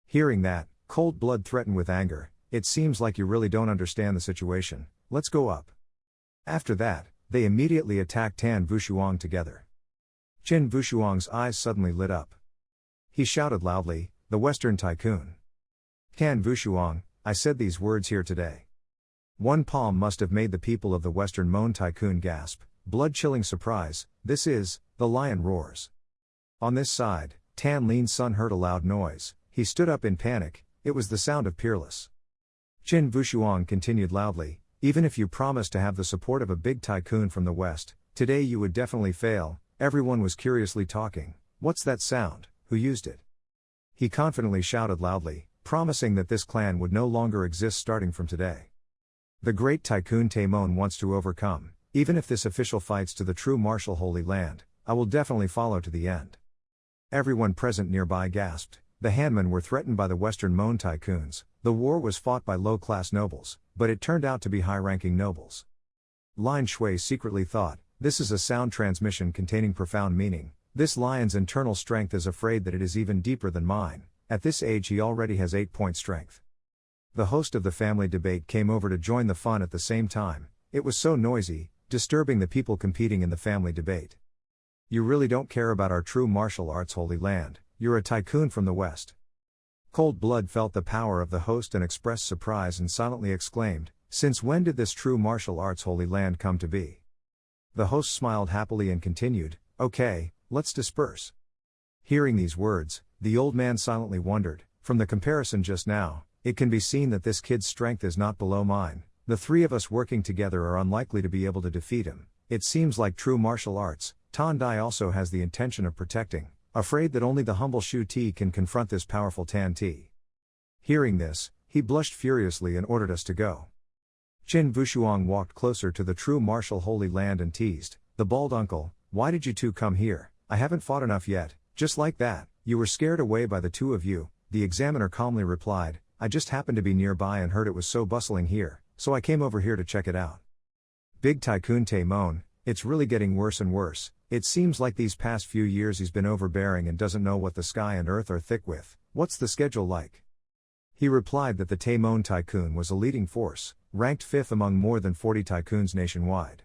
Hearing that, Cold Blood threatened with anger, it seems like you really don't understand the situation, let's go up. After that, they immediately attacked Tan Wushuang together. Qin Wushuang's eyes suddenly lit up. He shouted loudly, the Western Tycoon. Tan Wushuang, I said these words here today. One palm must have made the people of the Western Moan Tycoon gasp, blood-chilling surprise, this is, the lion roars. On this side, Tan Lin's son heard a loud noise, he stood up in panic, it was the sound of Peerless. Qin Wushuang continued loudly, even if you promised to have the support of a big tycoon from the west, today you would definitely fail, everyone was curiously talking, what's that sound, who used it? He confidently shouted loudly, promising that this clan would no longer exist starting from today. The great tycoon Taimon wants to overcome, even if this official fights to the true martial Holy Land, I will definitely follow to the end. Everyone present nearby gasped, the Hanmen were threatened by the Western Moan tycoons, the war was fought by low-class nobles, but it turned out to be high-ranking nobles. Lin Shui secretly thought, this is a sound transmission containing profound meaning, this lion's internal strength is afraid that it is even deeper than mine, at this age he already has 8-point strength. The host of the family debate came over to join the fun at the same time, it was so noisy, disturbing the people competing in the family debate. You really don't care about our true martial arts Holy Land, you're a tycoon from the west. Cold Blood felt the power of the host and expressed surprise and silently exclaimed, since when did this true martial arts Holy Land come to be? The host smiled happily and continued, okay, let's disperse. Hearing these words, the old man silently wondered, from the comparison just now, it can be seen that this kid's strength is not below mine, the three of us working together are unlikely to be able to defeat him, it seems like true martial arts, Tan Dai also has the intention of protecting, afraid that only the humble Shu Ti can confront this powerful Tan Ti. Hearing this, he blushed furiously and ordered us to go. Qin Wushuang walked closer to the true martial Holy Land and teased, the bald uncle, why did you two come here, I haven't fought enough yet, just like that, you were scared away by the two of you, the examiner calmly replied, I just happened to be nearby and heard it was so bustling here, so I came over here to check it out. Big Tycoon Taimon, it's really getting worse and worse, it seems like these past few years he's been overbearing and doesn't know what the sky and earth are thick with, what's the schedule like? He replied that the Taimon Tycoon was a leading force, ranked 5th among more than 40 tycoons nationwide.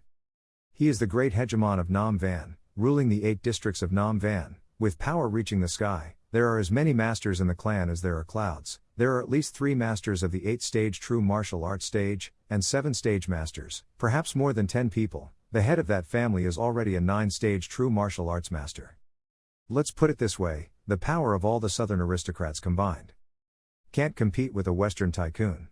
He is the great hegemon of Nam Van, ruling the 8 districts of Nam Van, with power reaching the sky. There are as many masters in the clan as there are clouds, there are at least 3 masters of the 8-stage true martial arts stage, and 7 stage masters, perhaps more than 10 people, the head of that family is already a 9-stage true martial arts master. Let's put it this way, the power of all the southern aristocrats combined can't compete with a western tycoon.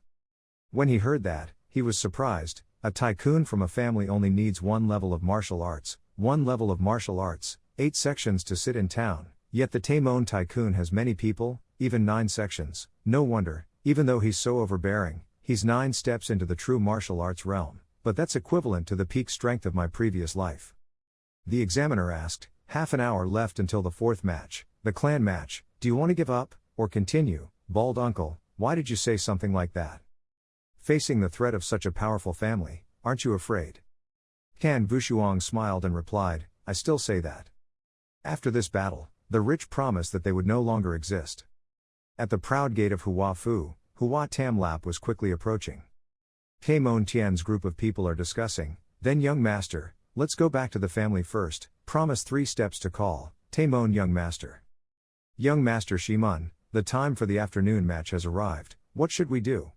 When he heard that, he was surprised, a tycoon from a family only needs 1 level of martial arts, 1 level of martial arts, 8 sections to sit in town. Yet the Taimon Tycoon has many people, even 9 sections, no wonder, even though he's so overbearing, he's 9 steps into the true martial arts realm, but that's equivalent to the peak strength of my previous life. The examiner asked, half an hour left until the 4th match, the clan match, do you want to give up, or continue, bald uncle, why did you say something like that? Facing the threat of such a powerful family, aren't you afraid? Kan Vushuang smiled and replied, I still say that. After this battle, the rich promised that they would no longer exist. At the proud gate of Hua Fu, Hua Tam Lap was quickly approaching. He Mon Tian's group of people are discussing, then young master, let's go back to the family first, promise 3 steps to call, Te Mon young master. Young master Shimun, the time for the afternoon match has arrived, what should we do?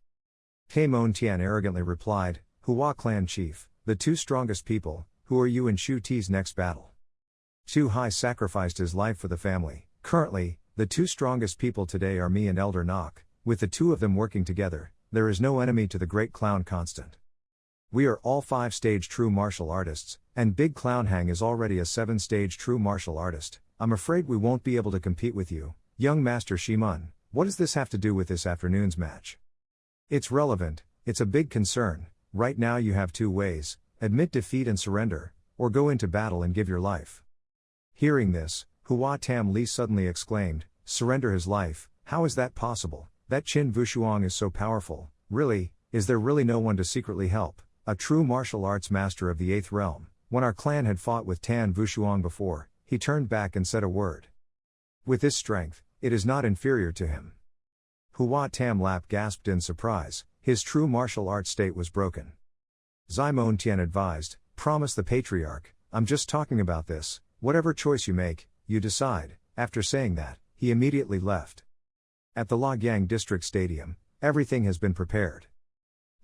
He Mon Tian arrogantly replied, Hua clan chief, the 2 strongest people, who are you in Shu Ti's next battle? Tu Hai sacrificed his life for the family, currently, the 2 strongest people today are me and Elder Nok, with the 2 of them working together, there is no enemy to the Great Clown Constant. We are all 5-stage true martial artists, and Big Clown Hang is already a 7-stage true martial artist, I'm afraid we won't be able to compete with you, young master Shimun, what does this have to do with this afternoon's match? It's relevant, it's a big concern, right now you have 2 ways, admit defeat and surrender, or go into battle and give your life. Hearing this, Hua Tam Li suddenly exclaimed, surrender his life, how is that possible? That Qin Vushuang is so powerful, really, is there really no one to secretly help, a true martial arts master of the 8th realm? When our clan had fought with Tan Vushuang before, he turned back and said a word. With this strength, it is not inferior to him. Hua Tam Lap gasped in surprise, his true martial arts state was broken. Mon Tian advised, promise the Patriarch, I'm just talking about this, whatever choice you make, you decide. After saying that, he immediately left. At the Luoyang District Stadium, everything has been prepared.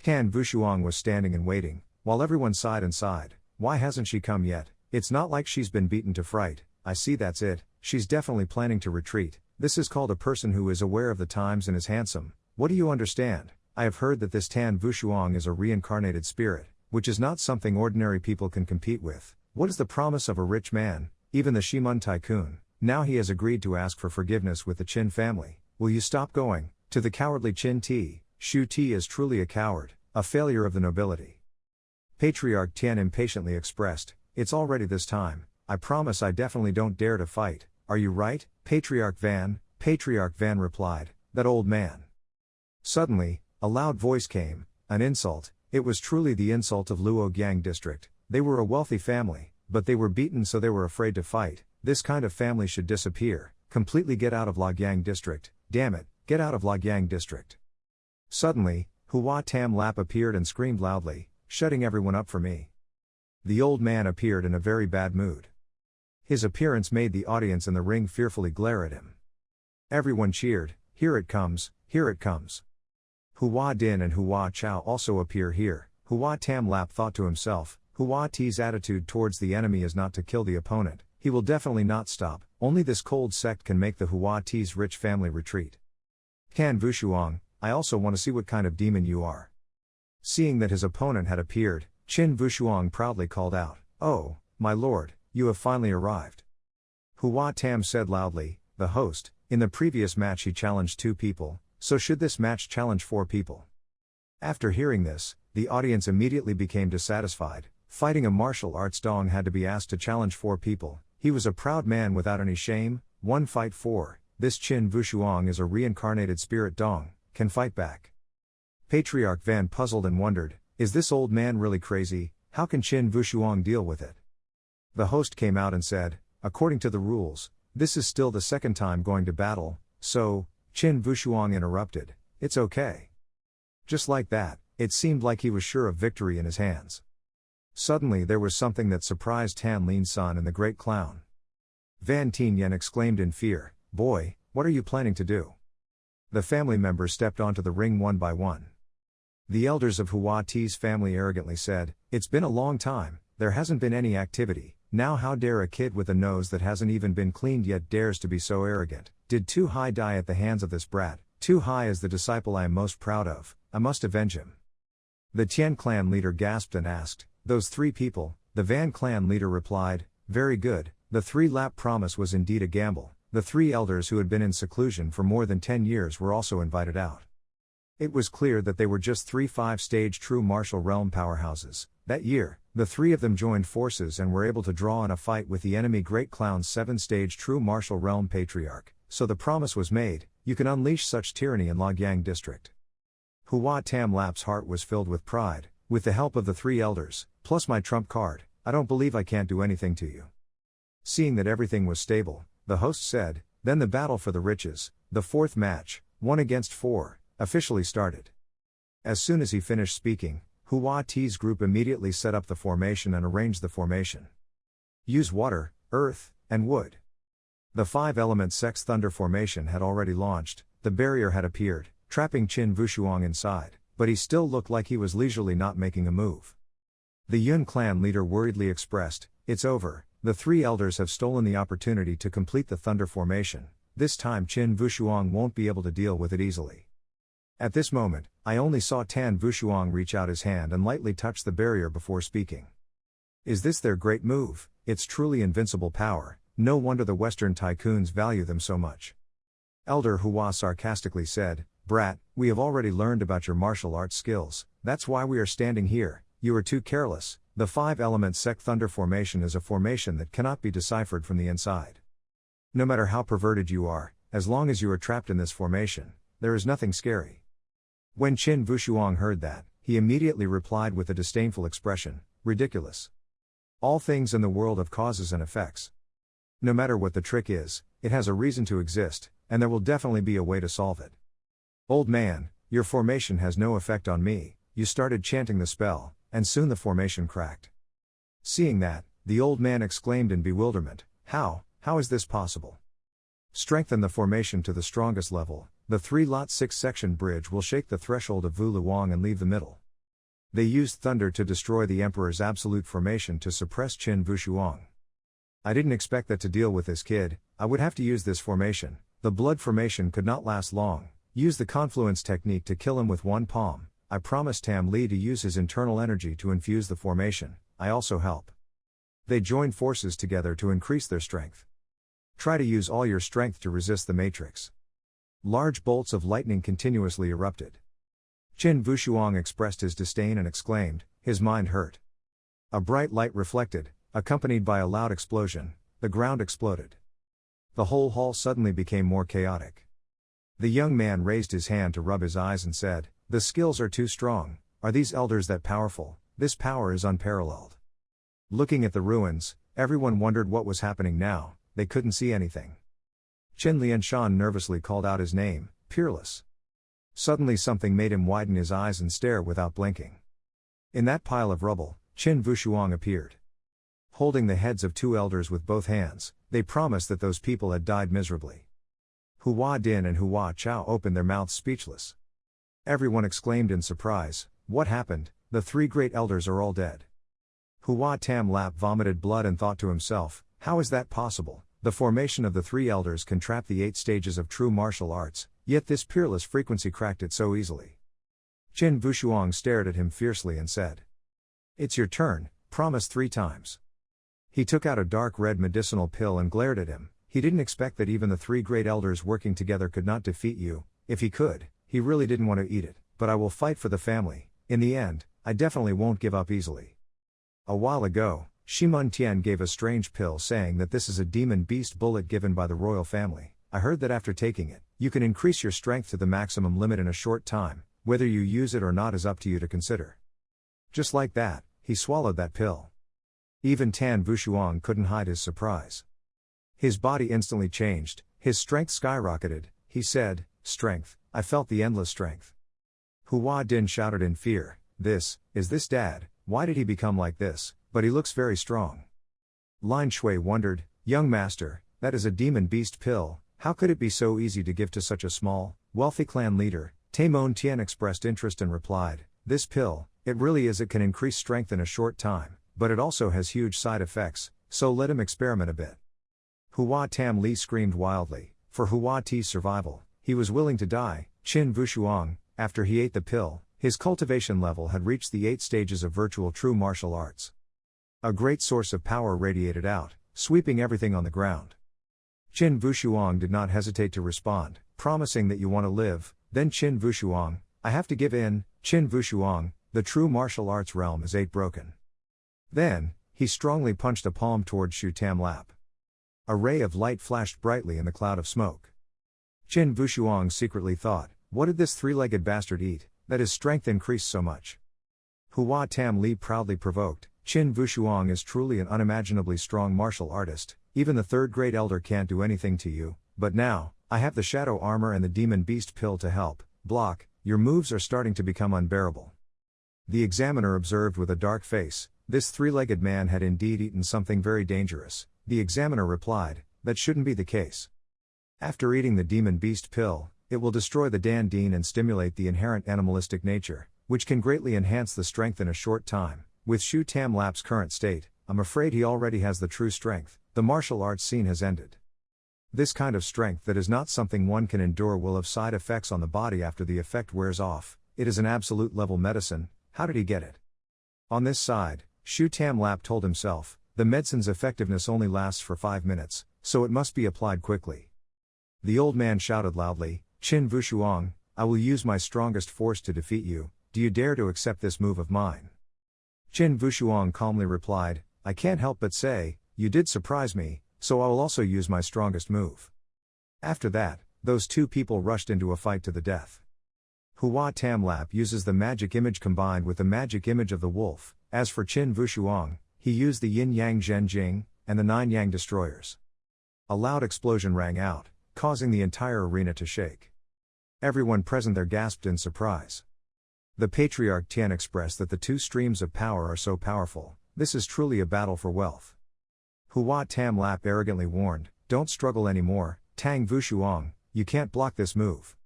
Kan Vushuang was standing and waiting, while everyone sighed and sighed, why hasn't she come yet? It's not like she's been beaten to fright, I see that's it, she's definitely planning to retreat, this is called a person who is aware of the times and is handsome, what do you understand? I have heard that this Tan Vushuang is a reincarnated spirit, which is not something ordinary people can compete with. What is the promise of a rich man, even the Shimun tycoon? Now he has agreed to ask for forgiveness with the Qin family. Will you stop going to the cowardly Qin Ti? Shu Ti is truly a coward, a failure of the nobility. Patriarch Tian impatiently expressed, it's already this time, I promise I definitely don't dare to fight, are you right, Patriarch Van? Patriarch Van replied, that old man. Suddenly, a loud voice came, an insult, it was truly the insult of Luoyang district, they were a wealthy family, but they were beaten so they were afraid to fight, this kind of family should disappear, completely get out of Luoyang district, damn it, get out of Luoyang district. Suddenly, Hua Tam Lap appeared and screamed loudly, shutting everyone up for me. The old man appeared in a very bad mood. His appearance made the audience in the ring fearfully glare at him. Everyone cheered, here it comes, here it comes. Hua Din and Hua Chao also appear here. Hua Tam Lap thought to himself, Hua Ti's attitude towards the enemy is not to kill the opponent, he will definitely not stop, only this cold sect can make the Hua Ti's rich family retreat. Kan Vushuang, I also want to see what kind of demon you are. Seeing that his opponent had appeared, Qin Vushuang proudly called out, oh, my lord, you have finally arrived. Hua Tam said loudly, the host, in the previous match he challenged 2 people, so should this match challenge 4 people? After hearing this, the audience immediately became dissatisfied, fighting a martial arts dong had to be asked to challenge 4 people, he was a proud man without any shame, 1 fight 4, this Qin Vushuang is a reincarnated spirit dong, can fight back. Patriarch Van puzzled and wondered, is this old man really crazy, how can Qin Vushuang deal with it? The host came out and said, according to the rules, this is still the 2nd time going to battle, so, Qin Vushuang interrupted, it's okay. Just like that, it seemed like he was sure of victory in his hands. Suddenly there was something that surprised Tan Lin's son and the great clown. Van Tianyen exclaimed in fear, boy, what are you planning to do? The family members stepped onto the ring one by one. The elders of Hua Ti's family arrogantly said, it's been a long time, there hasn't been any activity, now how dare a kid with a nose that hasn't even been cleaned yet dares to be so arrogant, did Tu Hai die at the hands of this brat? Tu Hai is the disciple I am most proud of, I must avenge him. The Tian clan leader gasped and asked, those 3 people, the Van clan leader replied, very good, the 3 lap promise was indeed a gamble, the 3 elders who had been in seclusion for more than 10 years were also invited out. It was clear that they were just 3 5-stage true martial realm powerhouses. That year, the 3 of them joined forces and were able to draw in a fight with the enemy Great Clown's 7-stage true martial realm Patriarch, so the promise was made, you can unleash such tyranny in Luoyang district. Hua Tam Lap's heart was filled with pride. With the help of the three elders, plus my trump card, I don't believe I can't do anything to you. Seeing that everything was stable, the host said, then the battle for the riches, the fourth match, 1 against 4, officially started. As soon as he finished speaking, Hua T's group immediately set up the formation and arranged the formation. Use water, earth, and wood. The 5-element Sex Thunder formation had already launched, the barrier had appeared, trapping Qin Wushuang inside, but he still looked like he was leisurely not making a move. The Yun clan leader worriedly expressed, "It's over, the 3 elders have stolen the opportunity to complete the Thunder formation, this time Qin Wushuang won't be able to deal with it easily." At this moment, I only saw Tan Wushuang reach out his hand and lightly touch the barrier before speaking. Is this their great move? It's truly invincible power, no wonder the Western tycoons value them so much. Elder Hua sarcastically said, "Brat, we have already learned about your martial arts skills, that's why we are standing here, you are too careless. The 5-element Sec Thunder formation is a formation that cannot be deciphered from the inside. No matter how perverted you are, as long as you are trapped in this formation, there is nothing scary." When Qin Wushuang heard that, he immediately replied with a disdainful expression, "Ridiculous. All things in the world have causes and effects. No matter what the trick is, it has a reason to exist, and there will definitely be a way to solve it. Old man, your formation has no effect on me." You started chanting the spell, and soon the formation cracked. Seeing that, the old man exclaimed in bewilderment, How is this possible? Strengthen the formation to the strongest level, the 3-lot 6-section bridge will shake the threshold of Wu Luang and leave the middle. They used thunder to destroy the Emperor's absolute formation to suppress Qin Wushuang. I didn't expect that to deal with this kid, I would have to use this formation, the blood formation could not last long, use the confluence technique to kill him with one palm. I promised Tam Li to use his internal energy to infuse the formation, I also help. They joined forces together to increase their strength. Try to use all your strength to resist the matrix. Large bolts of lightning continuously erupted. Qin Wushuang expressed his disdain and exclaimed, his mind hurt. A bright light reflected, accompanied by a loud explosion, the ground exploded. The whole hall suddenly became more chaotic. The young man raised his hand to rub his eyes and said, the skills are too strong, are these elders that powerful? This power is unparalleled. Looking at the ruins, everyone wondered what was happening now, they couldn't see anything. Qin Lianshan nervously called out his name, Peerless. Suddenly something made him widen his eyes and stare without blinking. In that pile of rubble, Qin Wushuang appeared. Holding the heads of 2 elders with both hands, they promised that those people had died miserably. Hua Din and Hua Chao opened their mouths speechless. Everyone exclaimed in surprise, what happened? The 3 great elders are all dead. Hua Tam Lap vomited blood and thought to himself, how is that possible? The formation of the 3 elders can trap the 8 stages of true martial arts, yet this peerless frequency cracked it so easily. Qin Wushuang stared at him fiercely and said, it's your turn, promise 3 times. He took out a dark red medicinal pill and glared at him. He didn't expect that even the 3 great elders working together could not defeat you. If he could, he really didn't want to eat it, but I will fight for the family. In the end, I definitely won't give up easily. A while ago, Shimun Tian gave a strange pill saying that this is a demon beast bullet given by the royal family. I heard that after taking it, you can increase your strength to the maximum limit in a short time. Whether you use it or not is up to you to consider. Just like that, he swallowed that pill. Even Tan Wushuang couldn't hide his surprise. His body instantly changed, his strength skyrocketed. He said, strength, I felt the endless strength. Hua Din shouted in fear, is this dad? Why did he become like this? But he looks very strong. Lin Shui wondered, young master, that is a demon beast pill, how could it be so easy to give to such a small, wealthy clan leader? Taimon Tian expressed interest and replied, this pill, it really is, it can increase strength in a short time, but it also has huge side effects, so let him experiment a bit. Hua Tam Li screamed wildly, for Hua Ti's survival, he was willing to die. Qin Wushuang, after he ate the pill, his cultivation level had reached the 8 stages of virtual true martial arts. A great source of power radiated out, sweeping everything on the ground. Qin Wushuang did not hesitate to respond, promising that you want to live. Then Qin Wushuang, I have to give in. Qin Wushuang, the true martial arts realm is 8 broken. Then, he strongly punched a palm towards Shu Tam Lap. A ray of light flashed brightly in the cloud of smoke. Qin Wushuang secretly thought, what did this 3-legged bastard eat? that his strength increased so much. Hua Tam Li proudly provoked, Qin Wushuang is truly an unimaginably strong martial artist, even the third great elder can't do anything to you, but now, I have the shadow armor and the demon beast pill to help, block, your moves are starting to become unbearable. The examiner observed with a dark face, this three-legged man had indeed eaten something very dangerous. The examiner replied, that shouldn't be the case. After eating the demon beast pill, it will destroy the Dan Deen and stimulate the inherent animalistic nature, which can greatly enhance the strength in a short time. With Shu Tam Lap's current state, I'm afraid he already has the true strength. The martial arts scene has ended. This kind of strength that is not something one can endure will have side effects on the body after the effect wears off. It is an absolute level medicine. How did he get it? On this side, Shu Tam Lap told himself, the medicine's effectiveness only lasts for 5 minutes, so it must be applied quickly. The old man shouted loudly, Qin Wushuang, I will use my strongest force to defeat you. Do you dare to accept this move of mine? Qin Wushuang calmly replied, I can't help but say, you did surprise me, so I will also use my strongest move. After that, those two people rushed into a fight to the death. Hua Tam Lap uses the magic image combined with the magic image of the wolf. As for Qin Wushuang, he used the Yin Yang Zhen Jing, and the 9 Yang destroyers. A loud explosion rang out, causing the entire arena to shake. Everyone present there gasped in surprise. The Patriarch Tian expressed that the two streams of power are so powerful, this is truly a battle for wealth. Hua Tam Lap arrogantly warned, don't struggle anymore, Tang Wushuang, you can't block this move.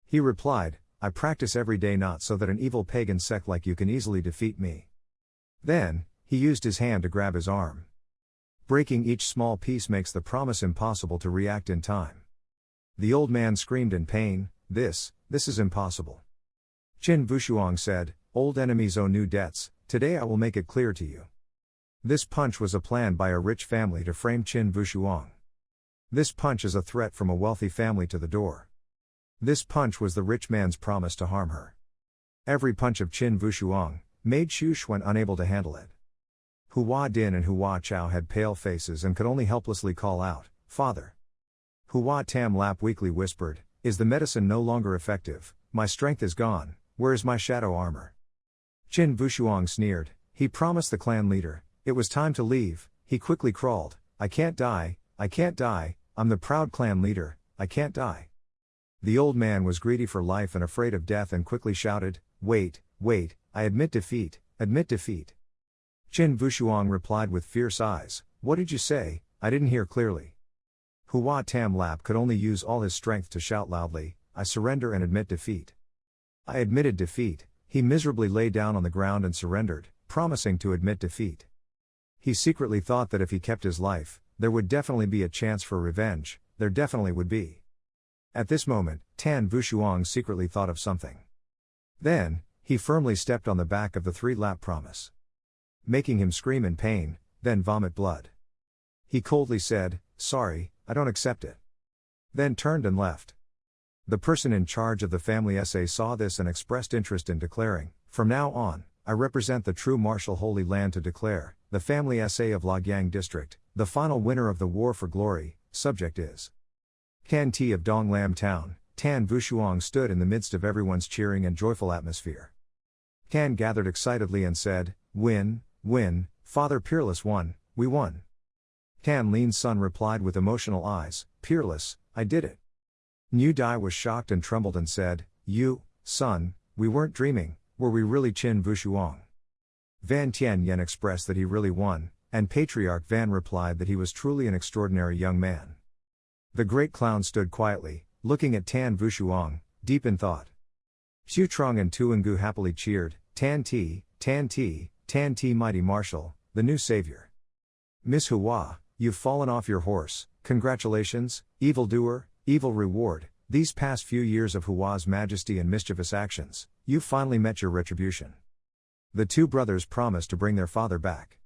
He replied, I practice every day not so that an evil pagan sect like you can easily defeat me. Then, he used his hand to grab his arm. Breaking each small piece makes the promise impossible to react in time. The old man screamed in pain, this is impossible. Qin Wushuang said, old enemies owe new debts, today I will make it clear to you. This punch was a plan by a rich family to frame Qin Wushuang. This punch is a threat from a wealthy family to the door. This punch was the rich man's promise to harm her. Every punch of Qin Wushuang made Xu Xuan unable to handle it. Hua Din and Hua Chao had pale faces and could only helplessly call out, Father. Hua Tam Lap weakly whispered, is the medicine no longer effective? My strength is gone, where is my shadow armor? Qin Wushuang sneered, he promised the clan leader, it was time to leave. He quickly crawled, I can't die, I'm the proud clan leader, I can't die. The old man was greedy for life and afraid of death and quickly shouted, wait, I admit defeat. Qin Wushuang replied with fierce eyes, what did you say? I didn't hear clearly. Hua Tam Lap could only use all his strength to shout loudly, I surrender and admit defeat. I admitted defeat. He miserably lay down on the ground and surrendered, promising to admit defeat. He secretly thought that if he kept his life, there would definitely be a chance for revenge, there definitely would be. At this moment, Tan Wushuang secretly thought of something. Then, he firmly stepped on the back of the 3-lap promise, making him scream in pain, then vomit blood. He coldly said, sorry, I don't accept it. Then turned and left. The person in charge of the family SA saw this and expressed interest in declaring, from now on, I represent the true martial Holy Land to declare, the family SA of Luoyang District, the final winner of the War for Glory. Subject is Can Ti of Donglam Town. Tan Wushuang stood in the midst of everyone's cheering and joyful atmosphere. Can gathered excitedly and said, win, Father Peerless won, we won. Tan Lin's son replied with emotional eyes, Peerless, I did it. Niu Dai was shocked and trembled and said, you, son, we weren't dreaming, were we really? Qin Wushuang? Van Tianyan expressed that he really won, and Patriarch Van replied that he was truly an extraordinary young man. The great clown stood quietly, looking at Tan Wushuang, deep in thought. Xu Trong and Tuangu happily cheered, Tan Ti, mighty marshal, the new savior. Miss Hua, you've fallen off your horse, congratulations, evildoer, evil reward, these past few years of Hua's majesty and mischievous actions, you've finally met your retribution. The two brothers promised to bring their father back.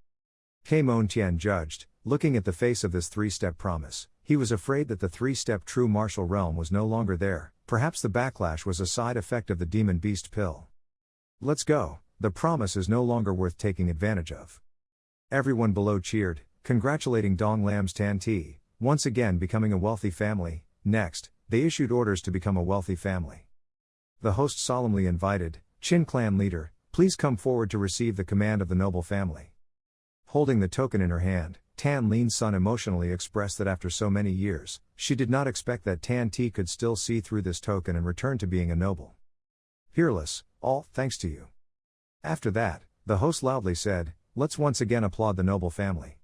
Ke Mon Tian judged, looking at the face of this 3-step promise, he was afraid that the 3-step true martial realm was no longer there, perhaps the backlash was a side effect of the demon beast pill. Let's go, the promise is no longer worth taking advantage of. Everyone below cheered, congratulating Dong Lam's Tan Ti, once again becoming a wealthy family. Next, they issued orders to become a wealthy family. The host solemnly invited, Qin clan leader, please come forward to receive the command of the noble family. Holding the token in her hand, Tan Lin's son emotionally expressed that after so many years, she did not expect that Tan Ti could still see through this token and return to being a noble. Peerless, all thanks to you. After that, the host loudly said, let's once again applaud the noble family.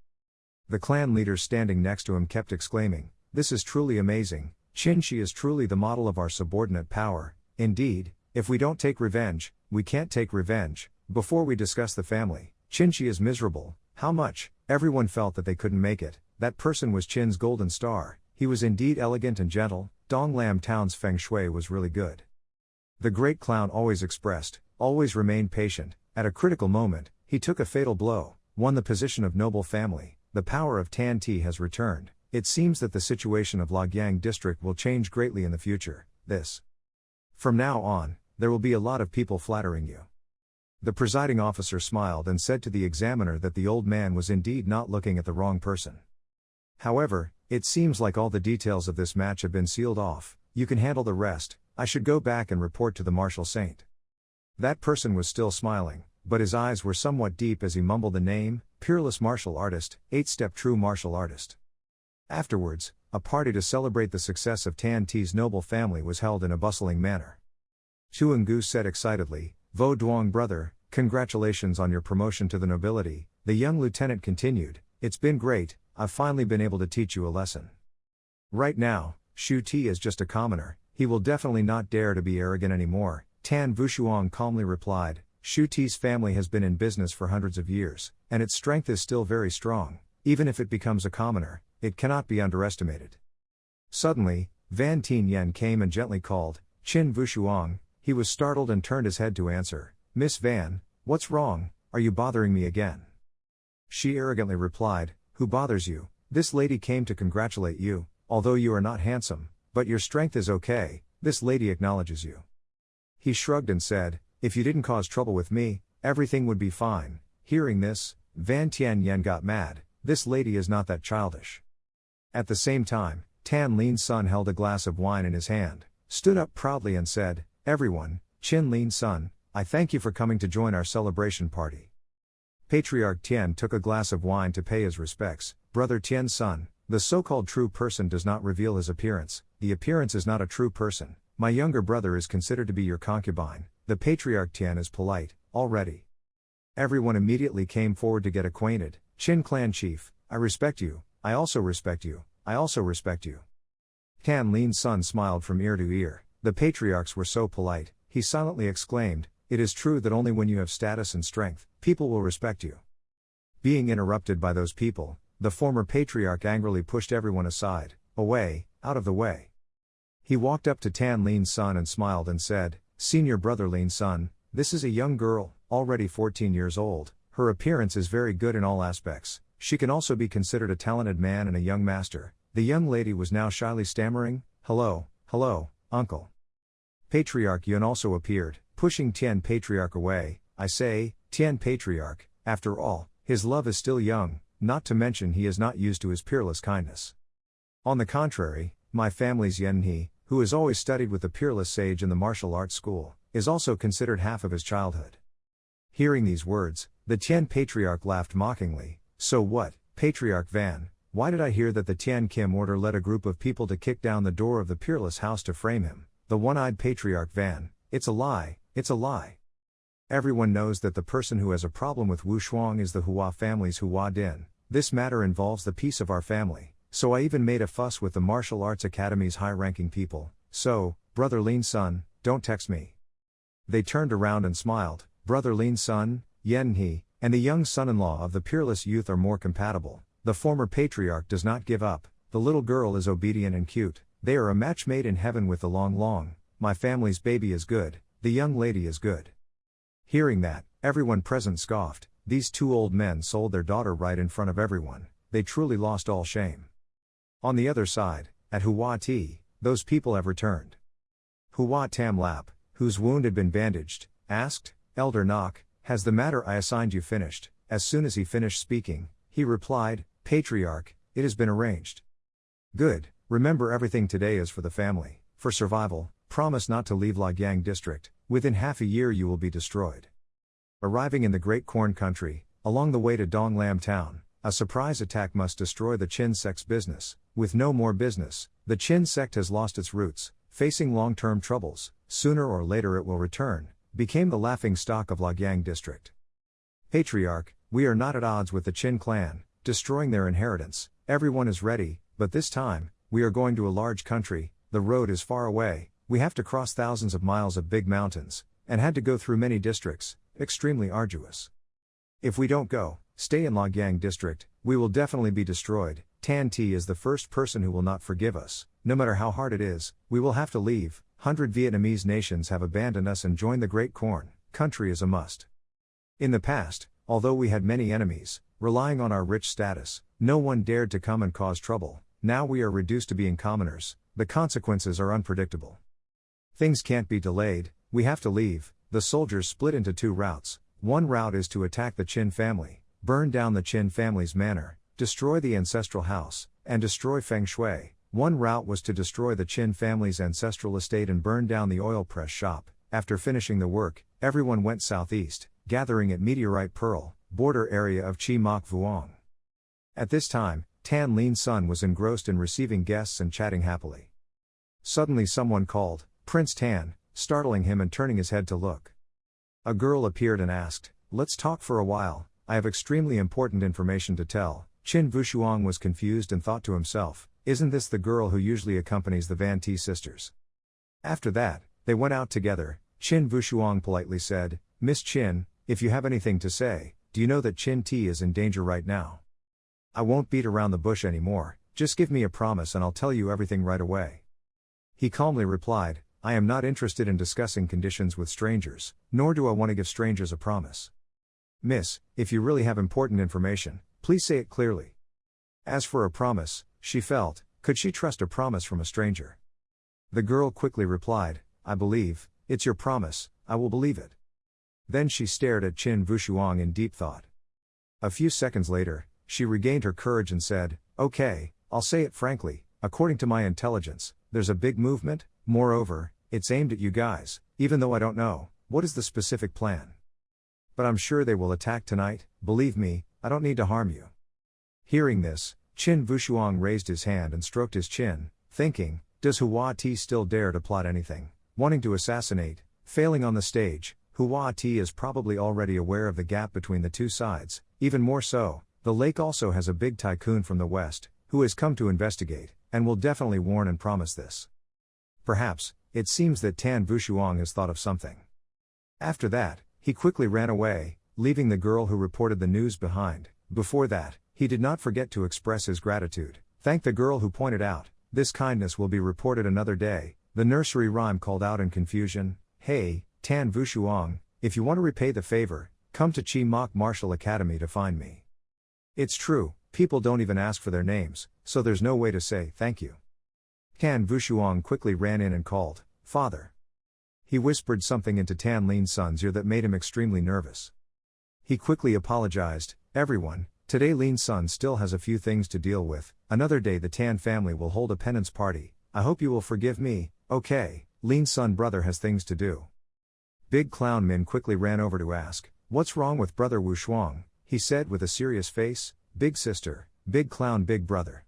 The clan leaders standing next to him kept exclaiming, this is truly amazing, Qin Shi is truly the model of our subordinate power, indeed, if we don't take revenge, we can't take revenge. Before we discuss the family, Qin Shi is miserable, how much? Everyone felt that they couldn't make it, that person was Qin's golden star, he was indeed elegant and gentle, Donglam Town's feng shui was really good. The great clown always expressed, always remained patient, at a critical moment, he took a fatal blow, won the position of noble family, the power of Tan Ti has returned, it seems that the situation of Luogyang district will change greatly in the future, From now on, there will be a lot of people flattering you. The presiding officer smiled and said to the examiner that the old man was indeed not looking at the wrong person. However, it seems like all the details of this match have been sealed off, you can handle the rest, I should go back and report to the martial saint. That person was still smiling, but his eyes were somewhat deep as he mumbled the name, Peerless Martial Artist, 8-step True Martial Artist. Afterwards, a party to celebrate the success of Tan Ti's noble family was held in a bustling manner. Chuangu said excitedly, Vo Duong brother, congratulations on your promotion to the nobility, the young lieutenant continued, it's been great, I've finally been able to teach you a lesson. Right now, Shu Ti is just a commoner, he will definitely not dare to be arrogant anymore, Tan Vushuang calmly replied, Shu Ti's family has been in business for hundreds of years, and its strength is still very strong, even if it becomes a commoner, it cannot be underestimated. Suddenly, Van Tien Yen came and gently called, Qin Vushuang, he was startled and turned his head to answer, Miss Van, what's wrong, are you bothering me again? She arrogantly replied, who bothers you, this lady came to congratulate you, although you are not handsome, but your strength is okay, this lady acknowledges you. He shrugged and said, if you didn't cause trouble with me, everything would be fine. Hearing this, Van Tien Yen got mad, this lady is not that childish. At the same time, Tan Lin's son held a glass of wine in his hand, stood up proudly and said, everyone, Qin Lin's son, I thank you for coming to join our celebration party. Patriarch Tian took a glass of wine to pay his respects, brother Tian's son, the so-called true person does not reveal his appearance, the appearance is not a true person, my younger brother is considered to be your concubine, the Patriarch Tian is polite, already. Everyone immediately came forward to get acquainted, Qin clan chief, I respect you, I also respect you, I also respect you. Tan Lin's son smiled from ear to ear, the patriarchs were so polite, he silently exclaimed, it is true that only when you have status and strength, people will respect you. Being interrupted by those people, the former patriarch angrily pushed everyone aside, away, out of the way. He walked up to Tan Lin's son and smiled and said, senior brother Lin's son, this is a young girl, already 14 years old, her appearance is very good in all aspects, she can also be considered a talented man and a young master. The young lady was now shyly stammering, hello, uncle. Patriarch Yun also appeared, pushing Tian Patriarch away, I say, Tian Patriarch, after all, his love is still young, not to mention he is not used to his peerless kindness. On the contrary, my family's Yen He, who has always studied with the peerless sage in the martial arts school, is also considered half of his childhood. Hearing these words, the Tian Patriarch laughed mockingly, so what, Patriarch Van, why did I hear that the Tian Kim order led a group of people to kick down the door of the peerless house to frame him, the one-eyed Patriarch Van, it's a lie, it's a lie. Everyone knows that the person who has a problem with Wu Shuang is the Hua family's Hua Din, this matter involves the peace of our family, so I even made a fuss with the Martial Arts Academy's high-ranking people, so, brother Lin's son, don't text me. They turned around and smiled, brother Lin's son, Yen He, and the young son-in-law of the peerless youth are more compatible. The former patriarch does not give up, the little girl is obedient and cute, they are a match made in heaven with the long, my family's baby is good, the young lady is good. Hearing that, everyone present scoffed, these two old men sold their daughter right in front of everyone, they truly lost all shame. On the other side, at Hua Ti, those people have returned. Hua Tam Lap, whose wound had been bandaged, asked, Elder Nok, has the matter I assigned you finished? As soon as he finished speaking, he replied, Patriarch, it has been arranged. Good, remember everything today is for the family, for survival, promise not to leave Laogyang district, within half a year you will be destroyed. Arriving in the Great Corn Country, along the way to Donglam town, a surprise attack must destroy the Qin sect's business. With no more business, the Qin sect has lost its roots, facing long-term troubles. Sooner or later it will return, became the laughing stock of Laogyang district. Patriarch, we are not at odds with the Qin clan, destroying their inheritance. Everyone is ready, but this time, we are going to a large country, the road is far away, we have to cross thousands of miles of big mountains, and had to go through many districts, extremely arduous. If we don't go, stay in Laogyang district, we will definitely be destroyed. Tan Ti is the first person who will not forgive us, no matter how hard it is, we will have to leave. 100 Vietnamese nations have abandoned us and joined the Great Corn Country is a must. In the past, although we had many enemies, relying on our rich status, no one dared to come and cause trouble. Now we are reduced to being commoners, the consequences are unpredictable. Things can't be delayed, we have to leave. The soldiers split into two routes. One route is to attack the Qin family, burn down the Qin family's manor, destroy the ancestral house, and destroy Feng Shui. One route was to destroy the Qin family's ancestral estate and burn down the oil press shop. After finishing the work, everyone went southeast, gathering at Meteorite Pearl, border area of Chi Mak Vuong. At this time, Tan Lin's son was engrossed in receiving guests and chatting happily. Suddenly someone called, "Prince Tan," startling him and turning his head to look. A girl appeared and asked, "Let's talk for a while, I have extremely important information to tell." Qin Vushuang was confused and thought to himself, "Isn't this the girl who usually accompanies the Van T sisters?" After that, they went out together. Qin Vushuang politely said, "Miss Qin, if you have anything to say, do you know that Qin Ti is in danger right now? I won't beat around the bush anymore, just give me a promise and I'll tell you everything right away." He calmly replied, "I am not interested in discussing conditions with strangers, nor do I want to give strangers a promise. Miss, if you really have important information, please say it clearly." As for a promise, she felt, could she trust a promise from a stranger? The girl quickly replied, "I believe, it's your promise, I will believe it." Then she stared at Qin Vushuang in deep thought. A few seconds later, she regained her courage and said, "Okay, I'll say it frankly, according to my intelligence, there's a big movement, moreover, it's aimed at you guys, even though I don't know, what is the specific plan. But I'm sure they will attack tonight, believe me, I don't need to harm you." Hearing this, Qin Vushuang raised his hand and stroked his chin, thinking, does Hua Ti still dare to plot anything, wanting to assassinate, failing on the stage? Hua Ti is probably already aware of the gap between the two sides, even more so, the lake also has a big tycoon from the west, who has come to investigate, and will definitely warn and promise this. Perhaps, it seems that Tan Vushuang has thought of something. After that, he quickly ran away, leaving the girl who reported the news behind. Before that, he did not forget to express his gratitude, thank the girl who pointed out, "This kindness will be reported another day." The nursery rhyme called out in confusion, "Hey, Tan Vushuang, if you want to repay the favor, come to Chi Mak Martial Academy to find me." It's true, people don't even ask for their names, so there's no way to say thank you. Tan Vushuang quickly ran in and called, "Father." He whispered something into Tan Lin's son's ear that made him extremely nervous. He quickly apologized, "Everyone, today Lin's son still has a few things to deal with, another day the Tan family will hold a penance party, I hope you will forgive me." "Okay, Lin's son brother has things to do." Big Clown Min quickly ran over to ask, "What's wrong with brother Wu Shuang?" He said with a serious face, "Big sister, big clown big brother.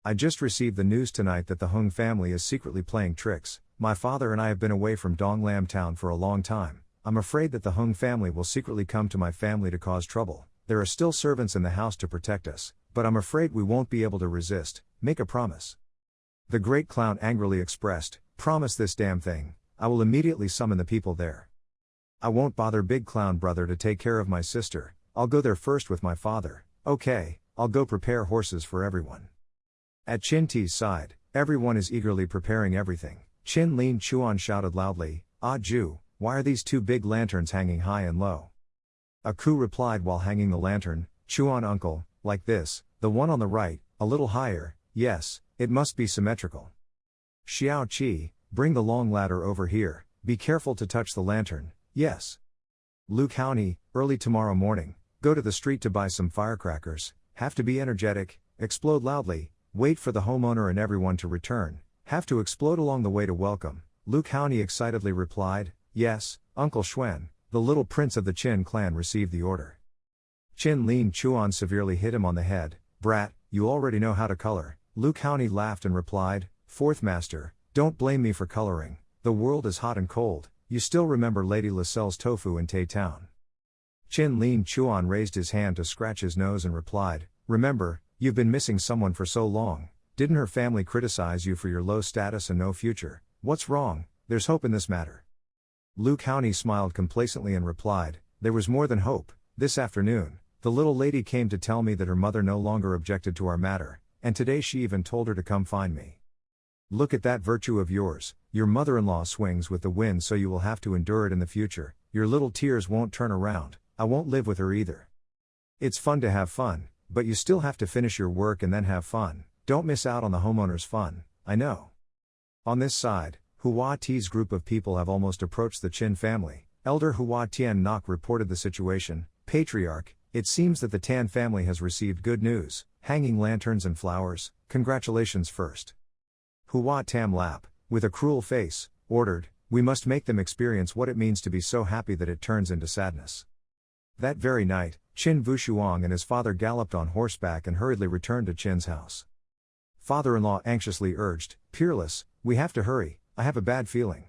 I just received the news tonight that the Hung family is secretly playing tricks. My father and I have been away from Donglam town for a long time. I'm afraid that the Hung family will secretly come to my family to cause trouble. There are still servants in the house to protect us, but I'm afraid we won't be able to resist. Make a promise." The great clown angrily expressed, "Promise this damn thing, I will immediately summon the people there. I won't bother big clown brother to take care of my sister, I'll go there first with my father." "Okay, I'll go prepare horses for everyone." At Qin Ti's side, everyone is eagerly preparing everything. Qin Lin Chuan shouted loudly, "Ah Ju, why are these two big lanterns hanging high and low?" Aku replied while hanging the lantern, "Chuan uncle, like this, the one on the right, a little higher, yes, it must be symmetrical." "Xiao Qi, bring the long ladder over here, be careful to touch the lantern." "Yes." "Lu County, early tomorrow morning, go to the street to buy some firecrackers, have to be energetic, explode loudly, wait for the homeowner and everyone to return, have to explode along the way to welcome, Lu Caoni excitedly replied, "Yes, Uncle Schwen." The little prince of the Qin clan received the order. Qin Lin Chuan severely hit him on the head. "Brat, you already know how to color." Lu Caoni laughed and replied, "Fourth master, don't blame me for coloring. The world is hot and cold. You still remember Lady Laselle's tofu in Tay Town." Qin Lin Chuan raised his hand to scratch his nose and replied, "Remember, you've been missing someone for so long. Didn't her family criticize you for your low status and no future? What's wrong? There's hope in this matter." Lu Caoni smiled complacently and replied, "There was more than hope. This afternoon, the little lady came to tell me that her mother no longer objected to our matter, and today she even told her to come find me. Look at that virtue of yours. Your mother-in-law swings with the wind, so you will have to endure it in the future. Your little tears won't turn around. I won't live with her either. It's fun to have fun, but you still have to finish your work and then have fun. Don't miss out on the homeowner's fun, I know." On this side, Hua Ti's group of people have almost approached the Qin family. Elder Hua Tian Nok reported the situation. "Patriarch, it seems that the Tan family has received good news, hanging lanterns and flowers. Congratulations first." Hua Tam Lap, with a cruel face, ordered, "We must make them experience what it means to be so happy that it turns into sadness." That very night, Qin Vushuang and his father galloped on horseback and hurriedly returned to Qin's house. Father-in-law anxiously urged, "Peerless, we have to hurry, I have a bad feeling."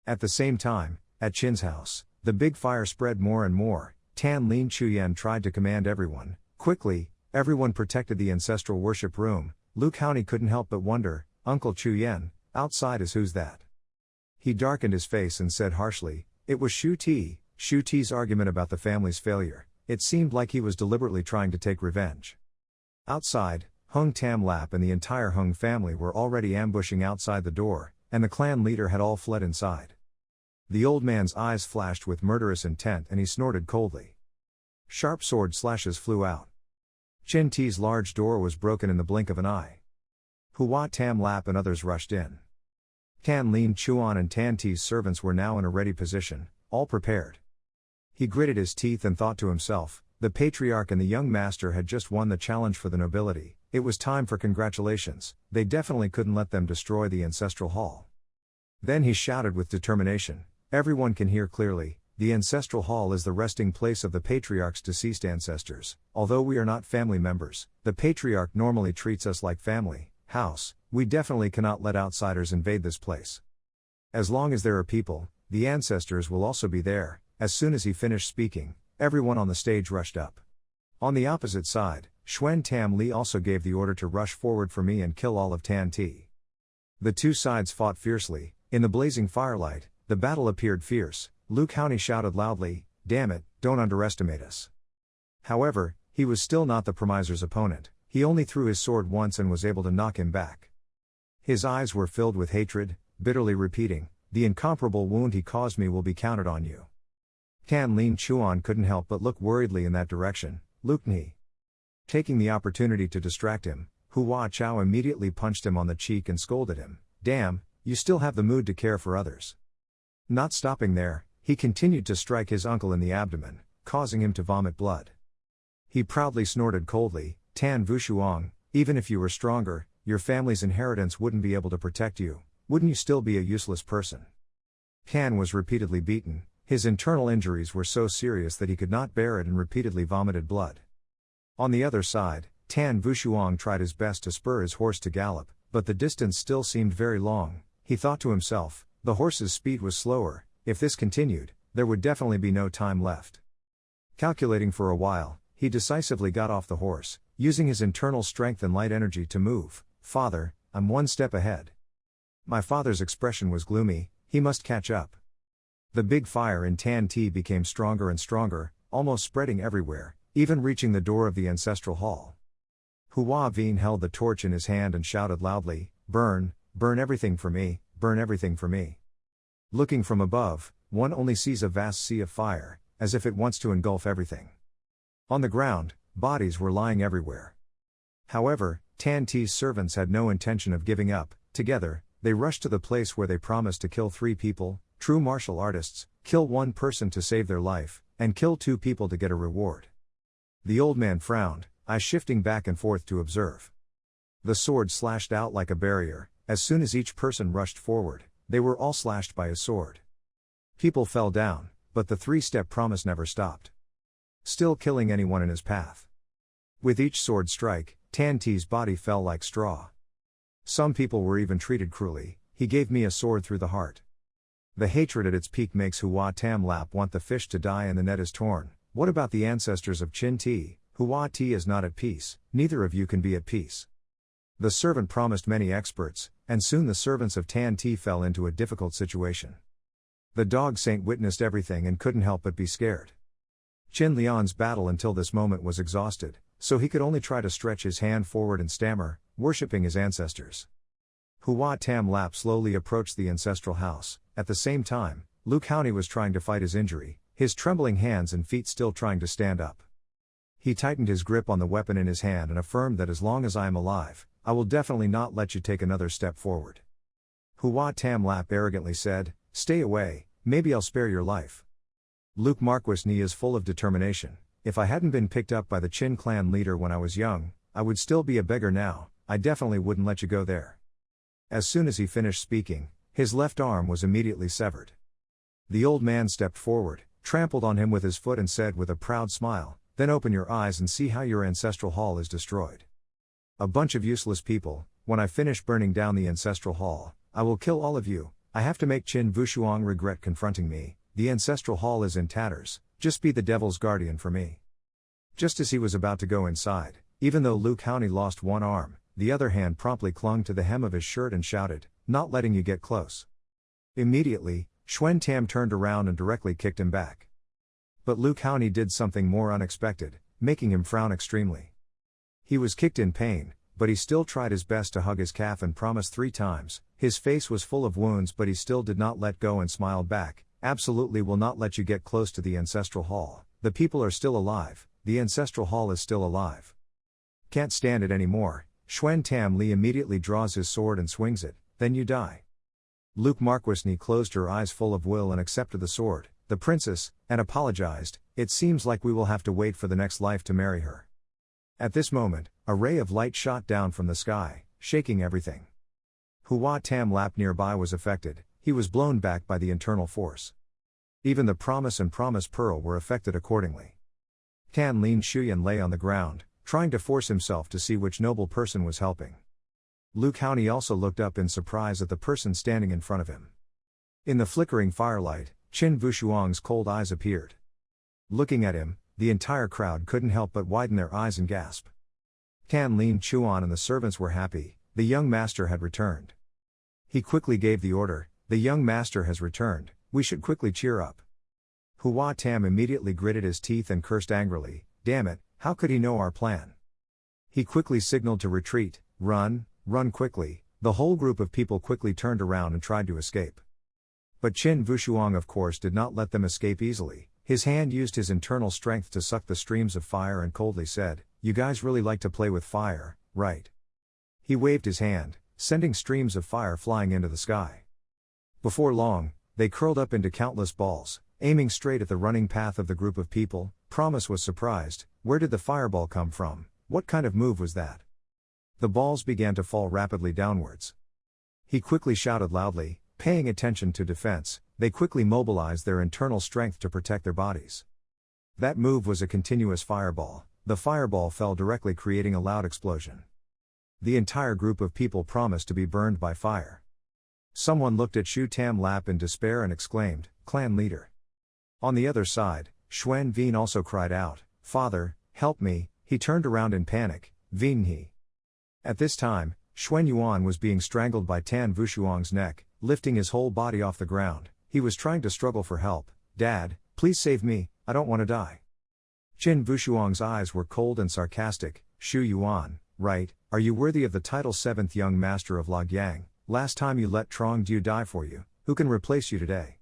At the same time, at Qin's house, the big fire spread more and more. Tan Lin Chuyen tried to command everyone, "Quickly, everyone protected the ancestral worship room." Lu Caoni couldn't help but wonder, "Uncle Chuyen, outside is who's that?" He darkened his face and said harshly, "It was Shu Ti." Shu Ti's argument about the family's failure. It seemed like he was deliberately trying to take revenge. Outside, Hung Tam Lap and the entire Hung family were already ambushing outside the door, and the clan leader had all fled inside. The old man's eyes flashed with murderous intent and he snorted coldly. Sharp sword slashes flew out. Qin Ti's large door was broken in the blink of an eye. Hua Tam Lap and others rushed in. Tan Lin Chuan and Tan Ti's servants were now in a ready position, all prepared. He gritted his teeth and thought to himself, the Patriarch and the young master had just won the challenge for the nobility. It was time for congratulations. They definitely couldn't let them destroy the ancestral hall. Then he shouted with determination, "Everyone can hear clearly, the ancestral hall is the resting place of the Patriarch's deceased ancestors. Although we are not family members, the Patriarch normally treats us like family, house. We definitely cannot let outsiders invade this place. As long as there are people, the ancestors will also be there." As soon as he finished speaking, everyone on the stage rushed up. On the opposite side, Xuan Tam Li also gave the order to rush forward for me and kill all of Tan Ti. The two sides fought fiercely. In the blazing firelight, the battle appeared fierce. Lu Caoni shouted loudly, "Damn it, don't underestimate us." However, he was still not the Premiser's opponent. He only threw his sword once and was able to knock him back. His eyes were filled with hatred, bitterly repeating, "The incomparable wound he caused me will be counted on you." Tan Lin Chuan couldn't help but look worriedly in that direction. "Lukni." Taking the opportunity to distract him, Hua Chao immediately punched him on the cheek and scolded him, "Damn, you still have the mood to care for others." Not stopping there, he continued to strike his uncle in the abdomen, causing him to vomit blood. He proudly snorted coldly, "Tan Vushuang, even if you were stronger, your family's inheritance wouldn't be able to protect you. Wouldn't you still be a useless person?" Tan was repeatedly beaten. His internal injuries were so serious that he could not bear it and repeatedly vomited blood. On the other side, Tan Vushuang tried his best to spur his horse to gallop, but the distance still seemed very long. He thought to himself, the horse's speed was slower. If this continued, there would definitely be no time left. Calculating for a while, he decisively got off the horse, using his internal strength and light energy to move. "Father, I'm one step ahead." My father's expression was gloomy. He must catch up. The big fire in Tan Ti became stronger and stronger, almost spreading everywhere, even reaching the door of the ancestral hall. Hua Vien held the torch in his hand and shouted loudly, "Burn, burn everything for me, burn everything for me." Looking from above, one only sees a vast sea of fire, as if it wants to engulf everything. On the ground, bodies were lying everywhere. However, Tan Ti's servants had no intention of giving up. Together, they rushed to the place where they promised to kill 3 people, true martial artists, kill 1 person to save their life, and kill 2 people to get a reward. The old man frowned, eyes shifting back and forth to observe. The sword slashed out like a barrier. As soon as each person rushed forward, they were all slashed by his sword. People fell down, but the three-step promise never stopped. Still killing anyone in his path. With each sword strike, Tan T's body fell like straw. Some people were even treated cruelly. He gave me a sword through the heart. The hatred at its peak makes Hua Tam Lap want the fish to die and the net is torn. What about the ancestors of Chin T? Hua T is not at peace, neither of you can be at peace. The servant promised many experts, and soon the servants of Tan T fell into a difficult situation. The dog saint witnessed everything and couldn't help but be scared. Chin Lian's battle until this moment was exhausted, so he could only try to stretch his hand forward and stammer, worshipping his ancestors. Hua Tam Lap slowly approached the ancestral house. At the same time, Luke Howney was trying to fight his injury, his trembling hands and feet still trying to stand up. He tightened his grip on the weapon in his hand and affirmed that as long as I am alive, I will definitely not let you take another step forward. Hua Tam Lap arrogantly said, "Stay away, maybe I'll spare your life." Luke Marquis Ni is full of determination. "If I hadn't been picked up by the Chin clan leader when I was young, I would still be a beggar now. I definitely wouldn't let you go there." As soon as he finished speaking, his left arm was immediately severed. The old man stepped forward, trampled on him with his foot and said with a proud smile, "Then open your eyes and see how your ancestral hall is destroyed. A bunch of useless people. When I finish burning down the ancestral hall, I will kill all of you. I have to make Qin Wushuang regret confronting me. The ancestral hall is in tatters, just be the devil's guardian for me." Just as he was about to go inside, even though Luke Howney lost one arm, the other hand promptly clung to the hem of his shirt and shouted, "Not letting you get close." Immediately, Xuan Tam turned around and directly kicked him back. But Luke Howney did something more unexpected, making him frown extremely. He was kicked in pain, but he still tried his best to hug his calf and promised 3 times. His face was full of wounds, but he still did not let go and smiled back, "Absolutely will not let you get close to the ancestral hall. The people are still alive, the ancestral hall is still alive." Can't stand it anymore, Xuan Tam Li immediately draws his sword and swings it, "Then you die." Luke Marquis Ni closed her eyes full of will and accepted the sword, the princess, and apologized, "It seems like we will have to wait for the next life to marry her." At this moment, a ray of light shot down from the sky, shaking everything. Hua Tam Lap nearby was affected, he was blown back by the internal force. Even the promise and promise pearl were affected accordingly. Tan Lin Shuyan lay on the ground, trying to force himself to see which noble person was helping. Luke Howney also looked up in surprise at the person standing in front of him. In the flickering firelight, Qin Wushuang's cold eyes appeared. Looking at him, the entire crowd couldn't help but widen their eyes and gasp. Tan Lin Chuan and the servants were happy, the young master had returned. He quickly gave the order, "The young master has returned, we should quickly cheer up." Hua Tam immediately gritted his teeth and cursed angrily, "Damn it, how could he know our plan?" He quickly signaled to retreat, "Run, run quickly." The whole group of people quickly turned around and tried to escape. But Qin Wushuang of course did not let them escape easily. His hand used his internal strength to suck the streams of fire and coldly said, "You guys really like to play with fire, right?" He waved his hand, sending streams of fire flying into the sky. Before long, they curled up into countless balls, aiming straight at the running path of the group of people. Promise was surprised, where did the fireball come from? What kind of move was that? The balls began to fall rapidly downwards. He quickly shouted loudly, paying attention to defense, they quickly mobilized their internal strength to protect their bodies. That move was a continuous fireball. The fireball fell directly, creating a loud explosion. The entire group of people promised to be burned by fire. Someone looked at Shu Tam Lap in despair and exclaimed, "Clan leader." On the other side, Xuan Vien also cried out, "Father, help me." He turned around in panic, "Vien he." At this time, Xuan Yuan was being strangled by Tan Wushuang's neck, lifting his whole body off the ground. He was trying to struggle for help. "Dad, please save me, I don't want to die." Qin Wushuang's eyes were cold and sarcastic. "Shu Yuan, right, are you worthy of the title 7th Young Master of Logyang? Last time you let Trong Du die for you, who can replace you today?"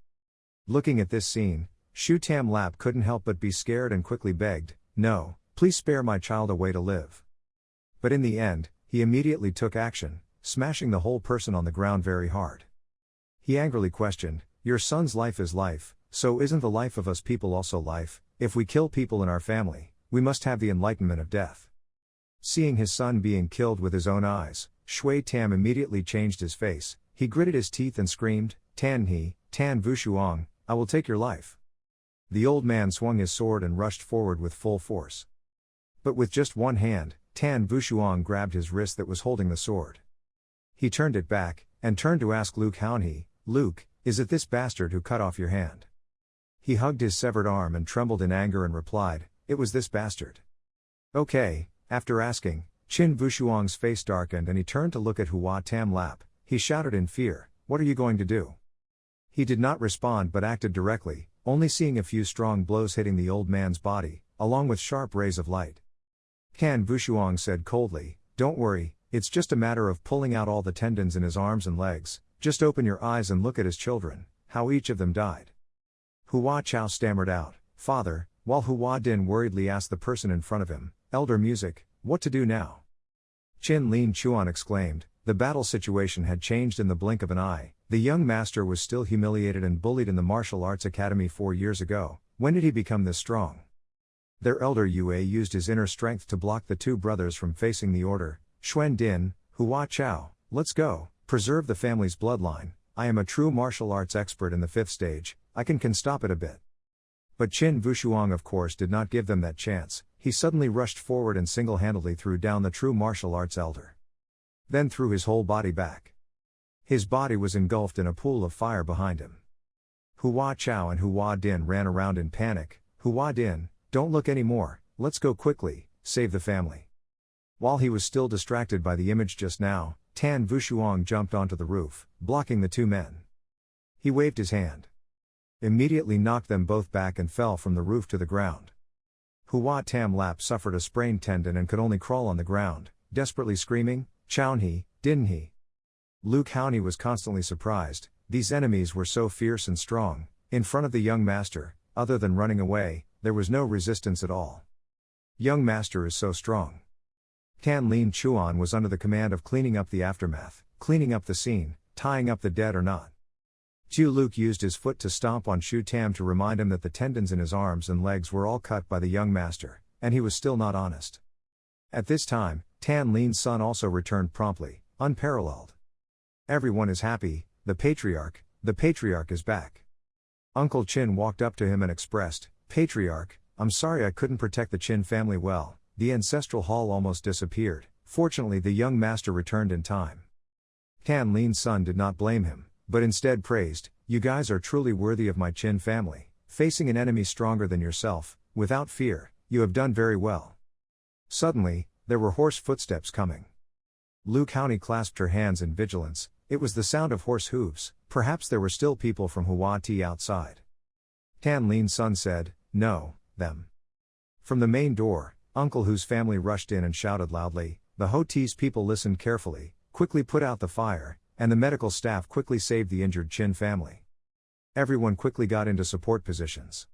Looking at this scene, Shu Tam Lap couldn't help but be scared and quickly begged, "No, please spare my child a way to live." But in the end, he immediately took action, smashing the whole person on the ground very hard. He angrily questioned, "Your son's life is life, so isn't the life of us people also life? If we kill people in our family, we must have the enlightenment of death." Seeing his son being killed with his own eyes, Shui Tam immediately changed his face, He gritted his teeth and screamed, Tan Vushuang, I will take your life. The old man swung his sword and rushed forward with full force. But with just one hand, Tan Vushuang grabbed his wrist that was holding the sword. He turned it back, and turned to ask Luke Haunhe, Luke, is it this bastard who cut off your hand? He hugged his severed arm and trembled in anger and replied, it was this bastard. Okay, after asking, Qin Vushuang's face darkened and he turned to look at Hua Tam Lap. He shouted in fear, what are you going to do? He did not respond but acted directly, only seeing a few strong blows hitting the old man's body, along with sharp rays of light. Tan Vushuang said coldly, don't worry, it's just a matter of pulling out all the tendons in his arms and legs, just open your eyes and look at his children, how each of them died. Hua Chao stammered out, Father, while Hua Din worriedly asked the person in front of him, Elder Music, what to do now? Qin Lin Chuan exclaimed, the battle situation had changed in the blink of an eye, the young master was still humiliated and bullied in the martial arts academy 4 years ago, when did he become this strong? Their elder Yue used his inner strength to block the two brothers from facing the order, Xuan Din, Hua Chao, let's go, preserve the family's bloodline, I am a true martial arts expert in the 5th stage, I can stop it a bit. But Qin Vushuang of course did not give them that chance, he suddenly rushed forward and single-handedly threw down the true martial arts elder. Then threw his whole body back. His body was engulfed in a pool of fire behind him. Hua Chao and Hua Din ran around in panic, Hua Din, don't look anymore, let's go quickly, save the family. While he was still distracted by the image just now, Tan Vushuang jumped onto the roof, blocking the two men. He waved his hand. Immediately knocked them both back and fell from the roof to the ground. Hua Tam Lap suffered a sprained tendon and could only crawl on the ground, desperately screaming, Chownhe, Dinhe. Luke Haunhe was constantly surprised, these enemies were so fierce and strong, in front of the young master, other than running away, there was no resistance at all. Young master is so strong. Tan Lin Chuan was under the command of cleaning up the aftermath, cleaning up the scene, tying up the dead or not. Tu Luke used his foot to stomp on Shu Tam to remind him that the tendons in his arms and legs were all cut by the young master, and he was still not honest. At this time, Tan Lin's son also returned promptly, unparalleled. Everyone is happy, the Patriarch is back. Uncle Qin walked up to him and expressed, Patriarch, I'm sorry I couldn't protect the Qin family well, the ancestral hall almost disappeared, fortunately the young master returned in time. Tan Lin's son did not blame him, but instead praised, you guys are truly worthy of my Qin family, facing an enemy stronger than yourself, without fear, you have done very well. Suddenly, there were horse footsteps coming. Luke Haunhe clasped her hands in vigilance, it was the sound of horse hooves, perhaps there were still people from Hua Ti outside. Tan Lin's son said, no, them. From the main door, Uncle Hu's family rushed in and shouted loudly, the Ho Ti's people listened carefully, quickly put out the fire, and the medical staff quickly saved the injured Qin family. Everyone quickly got into support positions.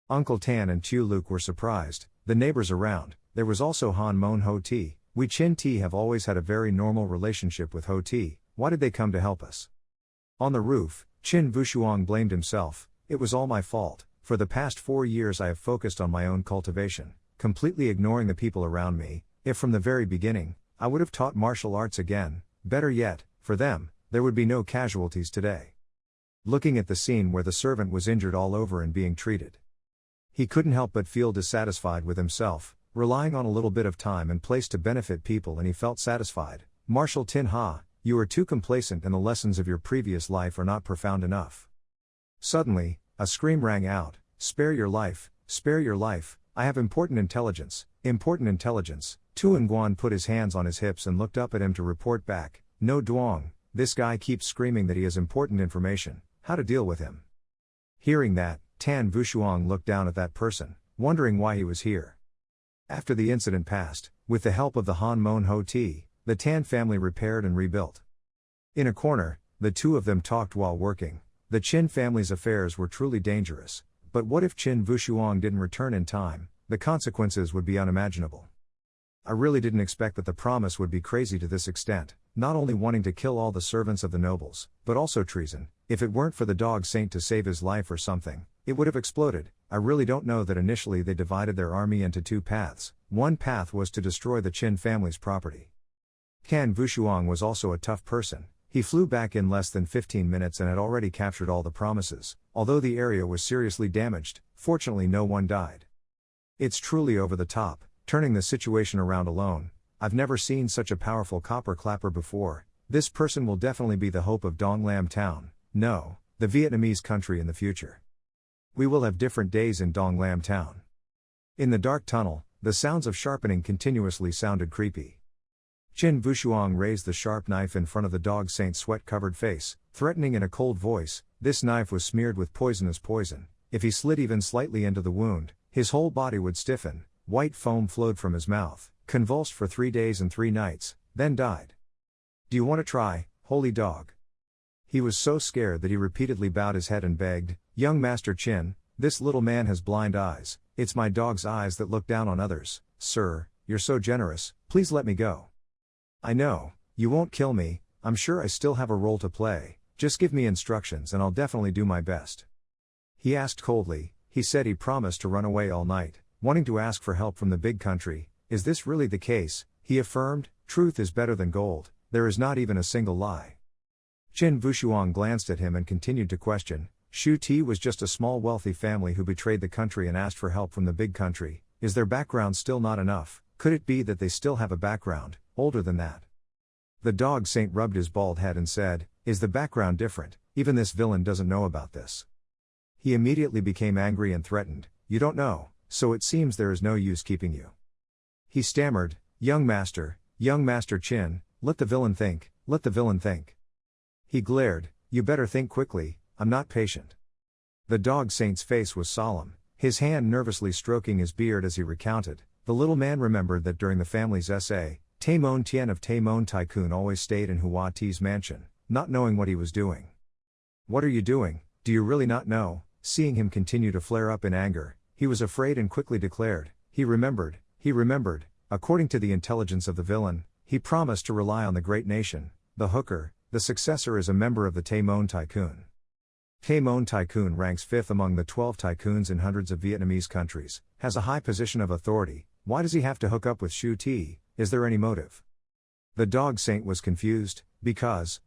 Uncle Tan and Tu Luke were surprised, the neighbors around, there was also Han Mon Ho Ti, we Qin Ti have always had a very normal relationship with Ho Ti, why did they come to help us? On the roof, Qin Vushuang blamed himself, it was all my fault, for the past 4 years I have focused on my own cultivation, completely ignoring the people around me, if from the very beginning, I would have taught martial arts again, better yet, for them, there would be no casualties today. Looking at the scene where the servant was injured all over and being treated, he couldn't help but feel dissatisfied with himself, relying on a little bit of time and place to benefit people, and he felt satisfied. Marshal Tin Ha, you are too complacent and the lessons of your previous life are not profound enough. Suddenly, a scream rang out, spare your life, I have important intelligence. Tu Nguyen put his hands on his hips and looked up at him to report back, no Duong, this guy keeps screaming that he has important information, how to deal with him. Hearing that, Tan Vushuang looked down at that person, wondering why he was here. After the incident passed, with the help of the Han Mon Ho Ti, the Tan family repaired and rebuilt. In a corner, the two of them talked while working, the Qin family's affairs were truly dangerous, but what if Qin Vushuang didn't return in time, the consequences would be unimaginable. I really didn't expect that the promise would be crazy to this extent, not only wanting to kill all the servants of the nobles, but also treason. If it weren't for the dog saint to save his life or something, it would have exploded. I really don't know that initially they divided their army into 2 paths, one path was to destroy the Qin family's property. Tan Vushuang was also a tough person, He flew back in less than 15 minutes and had already captured all the promises. Although the area was seriously damaged, fortunately no one died. It's truly over the top, turning the situation around alone. I've never seen such a powerful copper clapper before. This person will definitely be the hope of Dong Lam Town. No, the Vietnamese country in the future. We will have different days in Dong Lam Town. In the dark tunnel, the sounds of sharpening continuously sounded creepy. Qin Vushuang raised the sharp knife in front of the dog saint's sweat-covered face, threatening in a cold voice. This knife was smeared with poisonous poison. If he slid even slightly into the wound, his whole body would stiffen. White foam flowed from his mouth, convulsed for 3 days and 3 nights, then died. Do you want to try, holy dog? He was so scared that he repeatedly bowed his head and begged, Young Master Qin, this little man has blind eyes. It's my dog's eyes that look down on others. Sir, you're so generous, please let me go. I know, you won't kill me, I'm sure I still have a role to play, just give me instructions and I'll definitely do my best. He asked coldly. He said he promised to run away all night, wanting to ask for help from the big country. Is this really the case? He affirmed, truth is better than gold, there is not even a single lie. Qin Vushuang glanced at him and continued to question. Shu Ti was just a small wealthy family who betrayed the country and asked for help from the big country. Is their background still not enough? Could it be that they still have a background, older than that? The dog saint rubbed his bald head and said, is the background different? Even this villain doesn't know about this. He immediately became angry and threatened, you don't know, so it seems there is no use keeping you. He stammered, Young Master Qin, let the villain think, let the villain think. He glared, you better think quickly, I'm not patient. The dog saint's face was solemn, his hand nervously stroking his beard as he recounted. The little man remembered that during the family's SA, Taimon Tien of Taimon Tycoon always stayed in Hua Ti's mansion, not knowing what he was doing. What are you doing? Do you really not know? Seeing him continue to flare up in anger, he was afraid and quickly declared, he remembered, according to the intelligence of the villain, he promised to rely on the great nation, the hooker, the successor is a member of the Taimon Tycoon. Taimon Tycoon ranks 5th among the 12 tycoons in hundreds of Vietnamese countries, has a high position of authority. Why does he have to hook up with Shu Ti? Is there any motive? The dog saint was confused, because,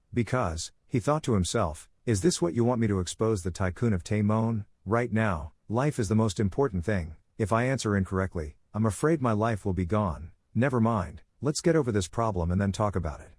he thought to himself, is this what you want me to expose the tycoon of Taimon? Right now, life is the most important thing. If I answer incorrectly, I'm afraid my life will be gone. Never mind, let's get over this problem and then talk about it.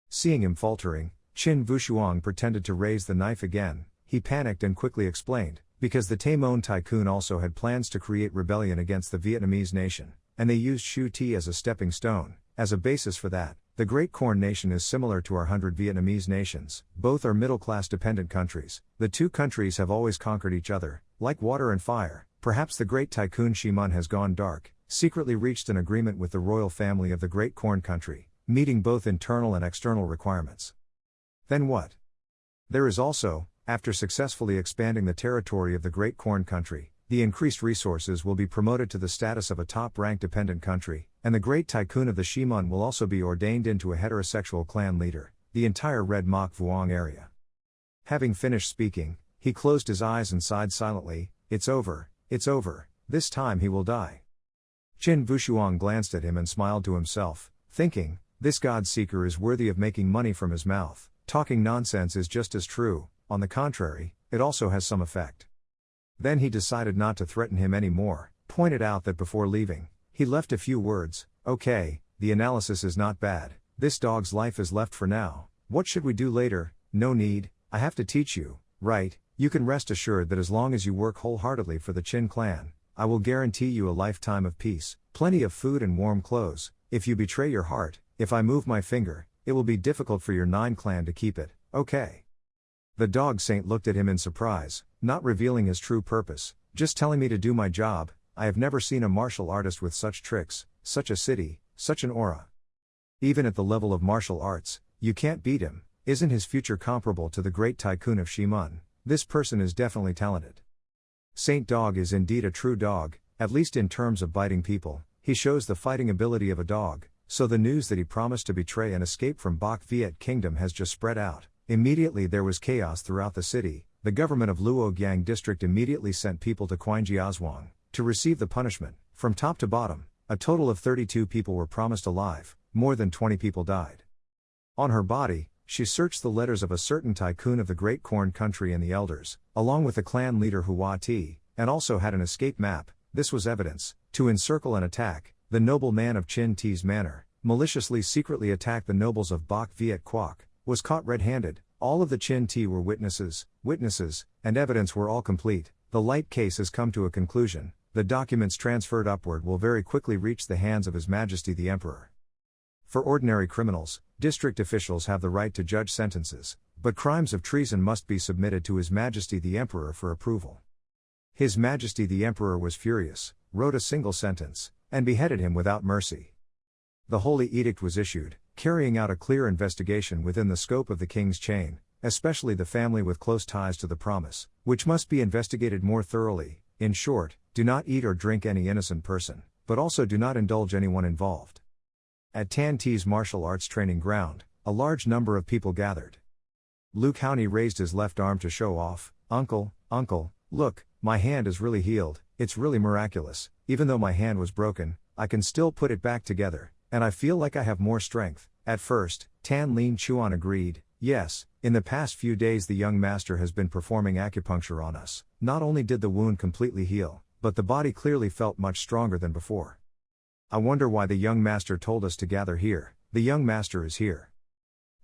Seeing him faltering, Qin Vushuang pretended to raise the knife again. He panicked and quickly explained, because the Taimon Tycoon also had plans to create rebellion against the Vietnamese nation, and they used Shu Ti as a stepping stone. As a basis for that, the Great Corn Nation is similar to our 100 Vietnamese nations. Both are middle-class dependent countries. The two countries have always conquered each other, like water and fire. Perhaps the great tycoon Shimun has gone dark, secretly reached an agreement with the royal family of the Great Corn Country, meeting both internal and external requirements. Then what? There is also, after successfully expanding the territory of the Great Corn Country, the increased resources will be promoted to the status of a top-ranked dependent country, and the great tycoon of the Shimun will also be ordained into a heterosexual clan leader, the entire Red Mok Vuong area. Having finished speaking, he closed his eyes and sighed silently, it's over, this time he will die. Qin Vushuang glanced at him and smiled to himself, thinking, this God-seeker is worthy of making money from his mouth. Talking nonsense is just as true, on the contrary, it also has some effect. Then he decided not to threaten him anymore, pointed out that before leaving, he left a few words, okay, the analysis is not bad, this dog's life is left for now, what should we do later? No need, I have to teach you, right? You can rest assured that as long as you work wholeheartedly for the Qin clan, I will guarantee you a lifetime of peace, plenty of food and warm clothes. If you betray your heart, if I move my finger, it will be difficult for your 9 clan to keep it, okay? The dog saint looked at him in surprise, not revealing his true purpose, just telling me to do my job. I have never seen a martial artist with such tricks, such a city, such an aura. Even at the level of martial arts, you can't beat him. Isn't his future comparable to the great tycoon of Shimun? This person is definitely talented. Saint Dog is indeed a true dog, at least in terms of biting people. He shows the fighting ability of a dog, so the news that he promised to betray and escape from Bok Viet Kingdom has just spread out. Immediately there was chaos throughout the city. The government of Luogyang district immediately sent people to Quanjiazhuang to receive the punishment. From top to bottom, a total of 32 people were promised alive, more than 20 people died. On her body, she searched the letters of a certain tycoon of the Great Corn Country and the elders, along with the clan leader Hua Ti, and also had an escape map. This was evidence, to encircle and attack, the noble man of Chin Ti's manor, maliciously secretly attack the nobles of Bok Viet Quoc, was caught red-handed. All of the Chin Ti were witnesses, and evidence were all complete. The light case has come to a conclusion. The documents transferred upward will very quickly reach the hands of His Majesty the Emperor. For ordinary criminals, district officials have the right to judge sentences, but crimes of treason must be submitted to His Majesty the Emperor for approval. His Majesty the Emperor was furious, wrote a single sentence, and beheaded him without mercy. The Holy Edict was issued, carrying out a clear investigation within the scope of the king's chain, especially the family with close ties to the promise, which must be investigated more thoroughly. In short, do not eat or drink any innocent person, but also do not indulge anyone involved. At Tan Ti's martial arts training ground, a large number of people gathered. Luke Howney raised his left arm to show off. Uncle, look, my hand is really healed, it's really miraculous. Even though my hand was broken, I can still put it back together, and I feel like I have more strength. At first, Tan Lin Chuan agreed. Yes, in the past few days the young master has been performing acupuncture on us. Not only did the wound completely heal, but the body clearly felt much stronger than before. I wonder why the young master told us to gather here. The young master is here.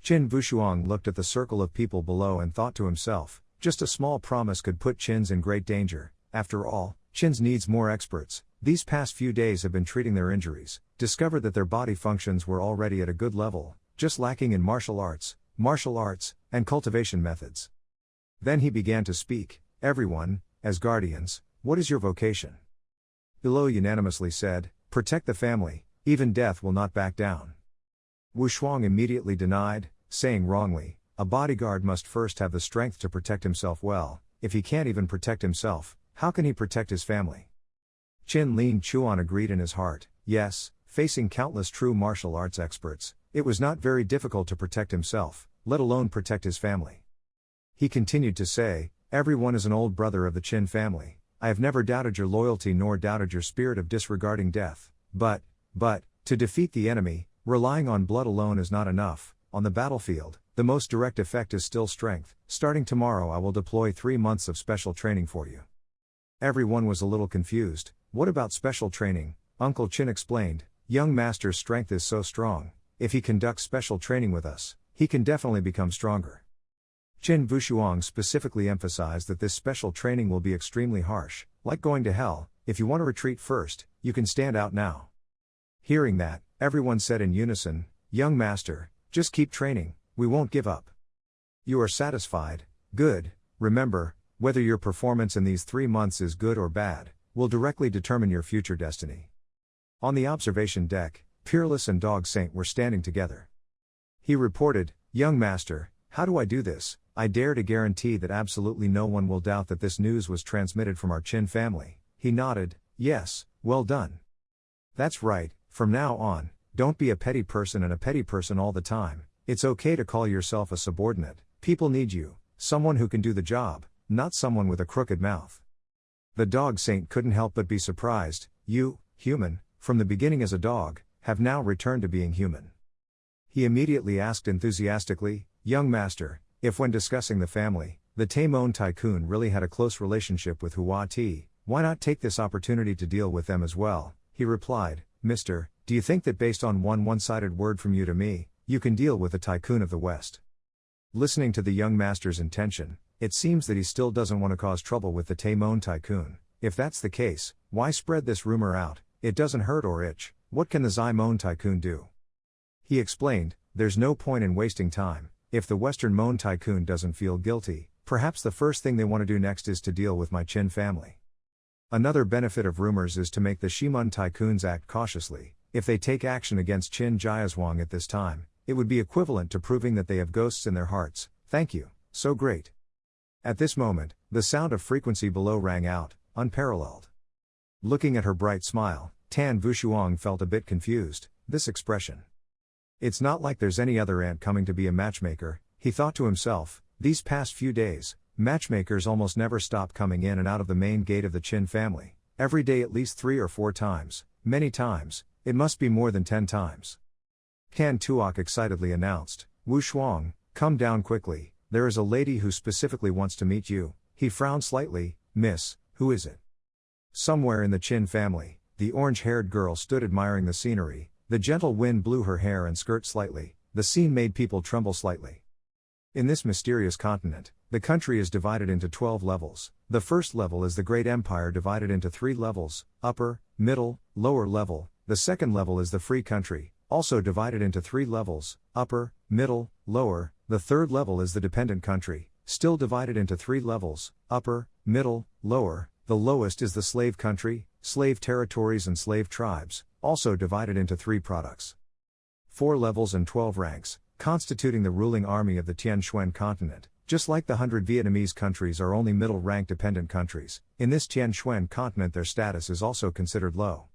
Qin Vushuang looked at the circle of people below and thought to himself, just a small promise could put Qin's in great danger. After all, Qin's needs more experts. These past few days have been treating their injuries, discovered that their body functions were already at a good level, just lacking in martial arts, and cultivation methods. Then he began to speak. Everyone, as guardians, what is your vocation? Below unanimously said, protect the family, even death will not back down. Wu Shuang immediately denied, saying wrongly, a bodyguard must first have the strength to protect himself well. If he can't even protect himself, how can he protect his family? Qin Lin Chuan agreed in his heart, yes, facing countless true martial arts experts, it was not very difficult to protect himself, let alone protect his family. He continued to say, everyone is an old brother of the Qin family. I have never doubted your loyalty nor doubted your spirit of disregarding death, but, to defeat the enemy, relying on blood alone is not enough. On the battlefield, the most direct effect is still strength. Starting tomorrow I will deploy 3 months of special training for you. Everyone was a little confused. What about special training? Uncle Qin explained, young master's strength is so strong, if he conducts special training with us, he can definitely become stronger. Qin Vushuang specifically emphasized that this special training will be extremely harsh, like going to hell. If you want to retreat first, you can stand out now. Hearing that, everyone said in unison, young master, just keep training, we won't give up. You are satisfied, good. Remember, whether your performance in these 3 months is good or bad, will directly determine your future destiny. On the observation deck, Peerless and Dog Saint were standing together. He reported, young master, how do I do this? I dare to guarantee that absolutely no one will doubt that this news was transmitted from our Qin family. He nodded, yes, well done. That's right, from now on, don't be a petty person and a petty person all the time. It's okay to call yourself a subordinate. People need you, someone who can do the job, not someone with a crooked mouth. The Dog Saint couldn't help but be surprised. You, human, from the beginning as a dog, have now returned to being human. He immediately asked enthusiastically, young master, if when discussing the family, the Taimon tycoon really had a close relationship with Hua Ti, why not take this opportunity to deal with them as well? He replied, Mister, do you think that based on one-sided word from you to me, you can deal with the tycoon of the West? Listening to the young master's intention, it seems that he still doesn't want to cause trouble with the Taimon tycoon. If that's the case, why spread this rumor out? It doesn't hurt or itch. What can the Zaimon tycoon do? He explained, there's no point in wasting time. If the Western Mon tycoon doesn't feel guilty, perhaps the first thing they want to do next is to deal with my Qin family. Another benefit of rumors is to make the Shimun tycoons act cautiously. If they take action against Qin Jiazhuang at this time, it would be equivalent to proving that they have ghosts in their hearts. Thank you, so great. At this moment, the sound of frequency below rang out, unparalleled. Looking at her bright smile, Tan Vushuang felt a bit confused. This expression. It's not like there's any other ant coming to be a matchmaker, he thought to himself. These past few days, matchmakers almost never stop coming in and out of the main gate of the Qin family. Every day at least 3 or 4 times, many times, it must be more than 10 times. Kan Tuok excitedly announced, Wu Shuang, Come down quickly, there is a lady who specifically wants to meet you. He frowned slightly. Miss, who is it? Somewhere in the Qin family, the orange-haired girl stood admiring the scenery. The gentle wind blew her hair and skirt slightly. The scene made people tremble slightly. In this mysterious continent, the country is divided into 12 levels. The first level is the Great Empire divided into 3 levels, upper, middle, lower level. The second level is the Free Country, also divided into 3 levels, upper, middle, lower. The third level is the Dependent Country, still divided into 3 levels, upper, middle, lower. The lowest is the Slave Country, slave territories and slave tribes, also divided into 3 products. 4 levels and 12 ranks, constituting the ruling army of the Tien Xuan continent. Just like the 100 Vietnamese countries are only middle-rank dependent countries, in this Tien Xuan continent their status is also considered low.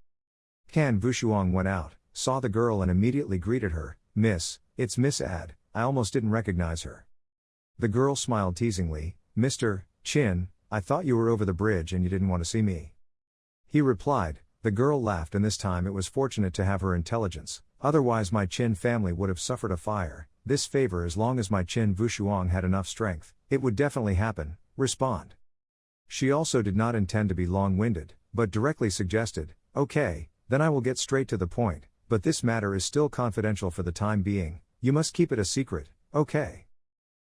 Kan Vushuang went out, saw the girl and immediately greeted her. Miss, it's Miss Ad, I almost didn't recognize her. The girl smiled teasingly. Mr. Chin, I thought you were over the bridge and you didn't want to see me. He replied. The girl laughed, and this time it was fortunate to have her intelligence, otherwise my Qin family would have suffered a fire. This favor, as long as my Qin Vushuang had enough strength, it would definitely happen. Respond. She also did not intend to be long-winded, but directly suggested, okay, then I will get straight to the point, but this matter is still confidential for the time being, you must keep it a secret, okay?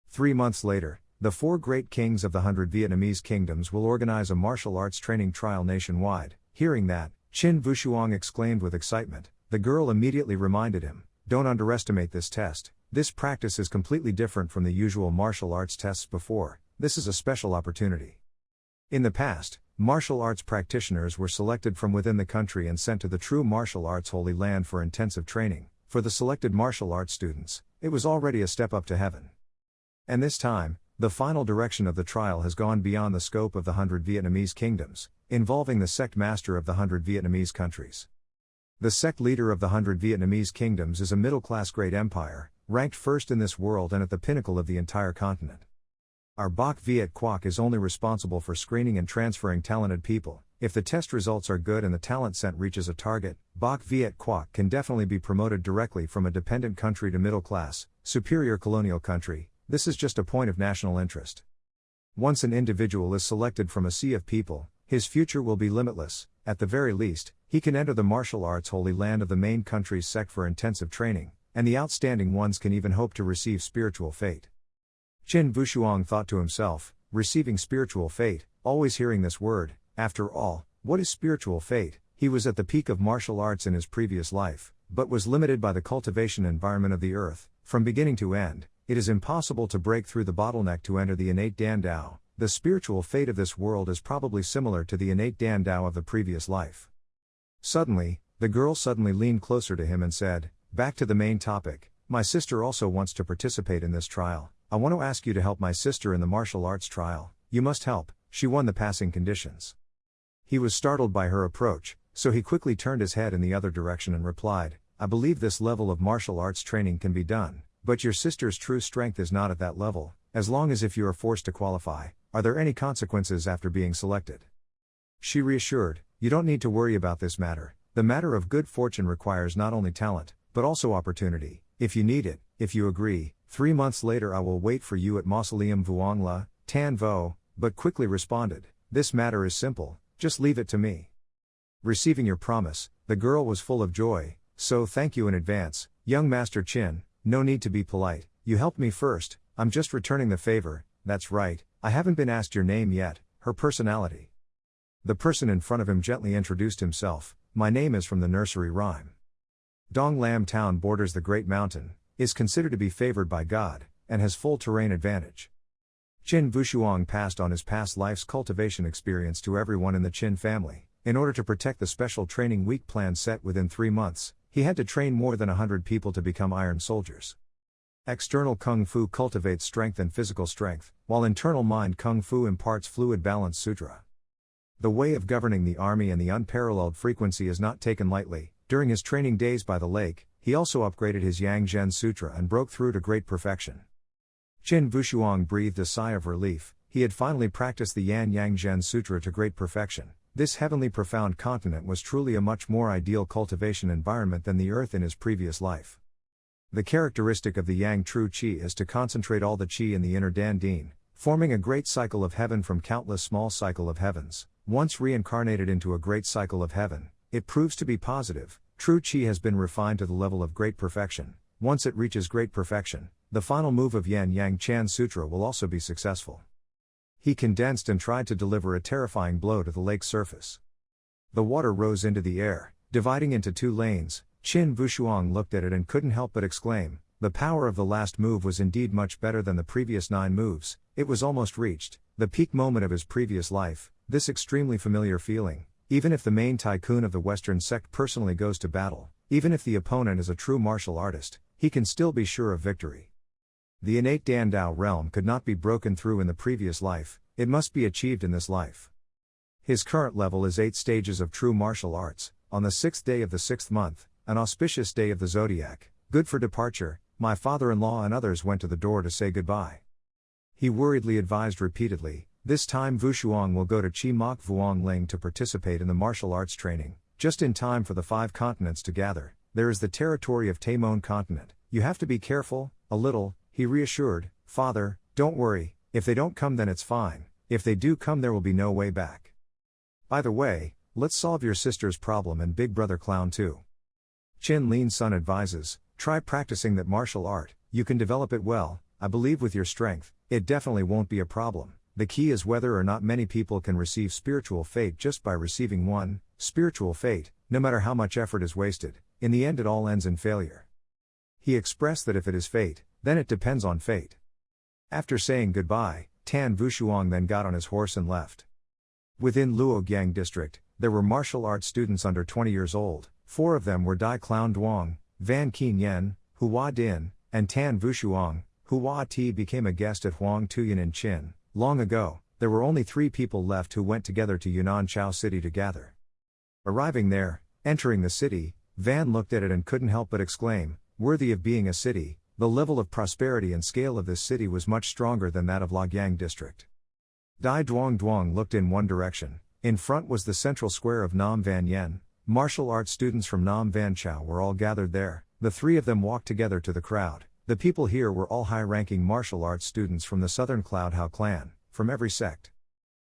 3 months later, the 4 great kings of the 100 Vietnamese kingdoms will organize a martial arts training trial nationwide. Hearing that, Qin Vushuang exclaimed with excitement. The girl immediately reminded him, don't underestimate this test. This practice is completely different from the usual martial arts tests before. This is a special opportunity. In the past, martial arts practitioners were selected from within the country and sent to the true martial arts Holy Land for intensive training. For the selected martial arts students, it was already a step up to heaven. And this time, the final direction of the trial has gone beyond the scope of the 100 Vietnamese kingdoms, involving the sect master of the 100 Vietnamese countries. The sect leader of the 100 Vietnamese kingdoms is a middle-class great empire, ranked first in this world and at the pinnacle of the entire continent. Our Bok Viet Quoc is only responsible for screening and transferring talented people. If the test results are good and the talent sent reaches a target, Bok Viet Quoc can definitely be promoted directly from a dependent country to middle class, superior colonial country. This is just a point of national interest. Once an individual is selected from a sea of people, his future will be limitless. At the very least, he can enter the martial arts Holy Land of the main country's sect for intensive training, and the outstanding ones can even hope to receive spiritual fate. Qin Vushuang thought to himself, receiving spiritual fate, always hearing this word. After all, what is spiritual fate? He was at the peak of martial arts in his previous life, but was limited by the cultivation environment of the earth. From beginning to end, it is impossible to break through the bottleneck to enter the innate Dan Dao. The spiritual fate of this world is probably similar to the innate Dan Dao of the previous life. Suddenly, the girl leaned closer to him and said, back to the main topic, my sister also wants to participate in this trial. I want to ask you to help my sister in the martial arts trial. You must help, she won the passing conditions. He was startled by her approach, so he quickly turned his head in the other direction and replied, I believe this level of martial arts training can be done, but your sister's true strength is not at that level. As long as if you are forced to qualify, are there any consequences after being selected? She reassured, you don't need to worry about this matter. The matter of good fortune requires not only talent, but also opportunity. If you need it, if you agree, 3 months later I will wait for you at Mausoleum Vuong La, Tan Vo, but quickly responded, this matter is simple, just leave it to me. Receiving your promise, the girl was full of joy, so thank you in advance, young Master Qin, no need to be polite, you helped me first, I'm just returning the favor. That's right, I haven't been asked your name yet. Her personality. The person in front of him gently introduced himself, my name is from the nursery rhyme. Dong Lam town borders the Great Mountain, is considered to be favored by God, and has full terrain advantage. Qin Vushuang passed on his past life's cultivation experience to everyone in the Qin family. In order to protect the special training week plan set within 3 months, he had to train more than 100 people to become iron soldiers. External Kung Fu cultivates strength and physical strength, while internal mind Kung Fu imparts fluid balance sutra. The way of governing the army and the unparalleled frequency is not taken lightly. During his training days by the lake, he also upgraded his Yang Zhen Sutra and broke through to great perfection. Qin Vushuang breathed a sigh of relief. He had finally practiced the Yang Zhen Sutra to great perfection. This heavenly profound continent was truly a much more ideal cultivation environment than the earth in his previous life. The characteristic of the Yang true Qi is to concentrate all the Qi in the inner Dandine, forming a great cycle of heaven from countless small cycle of heavens. Once reincarnated into a great cycle of heaven, it proves to be positive. True Qi has been refined to the level of great perfection. Once it reaches great perfection, the final move of Yin Yang Chan Sutra will also be successful. He condensed and tried to deliver a terrifying blow to the lake's surface. The water rose into the air, dividing into two lanes. Qin Wushuang looked at it and couldn't help but exclaim, the power of the last move was indeed much better than the previous 9 moves. It was almost reached, the peak moment of his previous life, this extremely familiar feeling. Even if the main tycoon of the Western sect personally goes to battle, even if the opponent is a true martial artist, he can still be sure of victory. The innate Dandao realm could not be broken through in the previous life, it must be achieved in this life. His current level is 8 stages of true martial arts. On the 6th day of the 6th month, an auspicious day of the zodiac, good for departure, my father-in-law and others went to the door to say goodbye. He worriedly advised repeatedly, this time Wushuang will go to Chi Mok Vuong Ling to participate in the martial arts training, just in time for the 5 continents to gather. There is the territory of Taimon continent, you have to be careful, a little, he reassured, father, don't worry, if they don't come then it's fine, if they do come there will be no way back. By the way, let's solve your sister's problem and big brother clown too. Qin Lin's son advises, try practicing that martial art, you can develop it well, I believe with your strength, it definitely won't be a problem. The key is whether or not many people can receive spiritual fate just by receiving one, spiritual fate, no matter how much effort is wasted, in the end it all ends in failure. He expressed that if it is fate, then it depends on fate. After saying goodbye, Tan Wushuang then got on his horse and left. Within Luogyang district, there were martial arts students under 20 years old. 4 of them were Dai Clown Duong, Van Keen Yen, Hua Din, and Tan Wushuang. Hua Ti became a guest at Huang Tuyan in Qin. Long ago, there were only 3 people left who went together to Yunnan Chao City to gather. Arriving there, entering the city, Van looked at it and couldn't help but exclaim, worthy of being a city, the level of prosperity and scale of this city was much stronger than that of Luogyang district. Dai Duong Duong looked in one direction. In front was the central square of Nam Van Yen. Martial arts students from Nam Van Chao were all gathered there. The 3 of them walked together to the crowd. The people here were all high-ranking martial arts students from the Southern Cloud Hao clan, from every sect.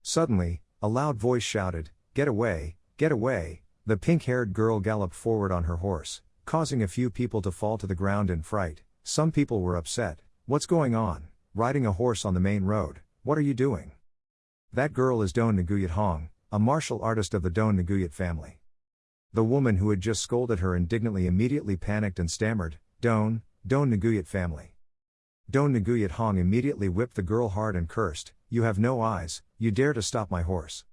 Suddenly, a loud voice shouted, "Get away, get away!" The pink-haired girl galloped forward on her horse, causing a few people to fall to the ground in fright. Some people were upset. What's going on? Riding a horse on the main road, what are you doing? That girl is Don Nguyat Hong, a martial artist of the Don Nguyat family. The woman who had just scolded her indignantly immediately panicked and stammered, Don Nguyat family. Don Nguyat Hong immediately whipped the girl hard and cursed, "You have no eyes, you dare to stop my horse."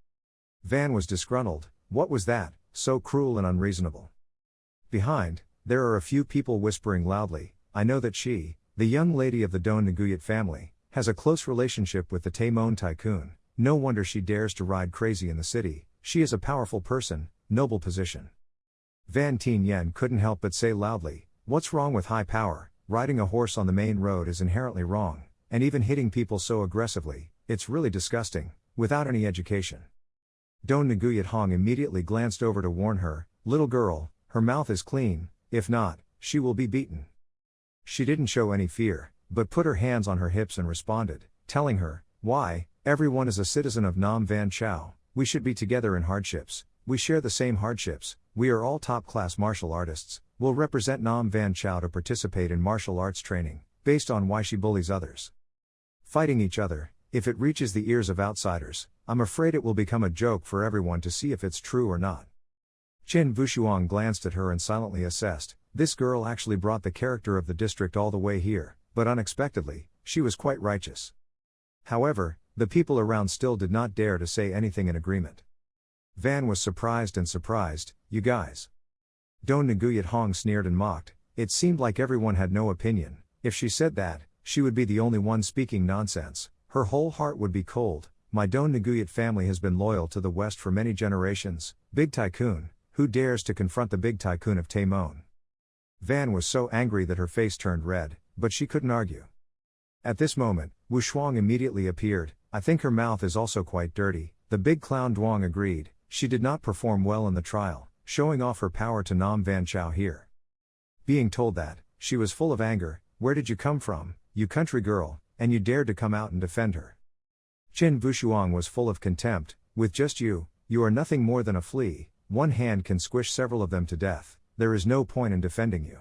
Van was disgruntled, what was that, so cruel and unreasonable? Behind, there are a few people whispering loudly, I know that she, the young lady of the Don Nguyat family, has a close relationship with the Taimon tycoon, no wonder she dares to ride crazy in the city, she is a powerful person, noble position. Van Tien Yen couldn't help but say loudly, what's wrong with high power? Riding a horse on the main road is inherently wrong, and even hitting people so aggressively, it's really disgusting, without any education. Don Nguyat Hong immediately glanced over to warn her, little girl, her mouth is clean, if not, she will be beaten. She didn't show any fear, but put her hands on her hips and responded, telling her, why, everyone is a citizen of Nam Van Chao, we should be together in hardships, we share the same hardships, we are all top-class martial artists, we'll represent Nam Van Chao to participate in martial arts training, based on why she bullies others. Fighting each other, if it reaches the ears of outsiders, I'm afraid it will become a joke for everyone to see if it's true or not. Qin Wushuang glanced at her and silently assessed, this girl actually brought the character of the district all the way here, but unexpectedly, she was quite righteous. However, the people around still did not dare to say anything in agreement. Van was surprised, you guys. Don Nguyat Hong sneered and mocked, it seemed like everyone had no opinion, if she said that, she would be the only one speaking nonsense, her whole heart would be cold, my Don Nguyat family has been loyal to the West for many generations, big tycoon, who dares to confront the big tycoon of Taimon? Van was so angry that her face turned red, but she couldn't argue. At this moment, Wushuang immediately appeared, I think her mouth is also quite dirty, the big clown Duong agreed, she did not perform well in the trial, showing off her power to Nam Van Chao here. Being told that, she was full of anger. Where did you come from, you country girl, and you dared to come out and defend her? Qin Vushuang was full of contempt. With just you are nothing more than a flea, one hand can squish several of them to death, there is no point in defending you.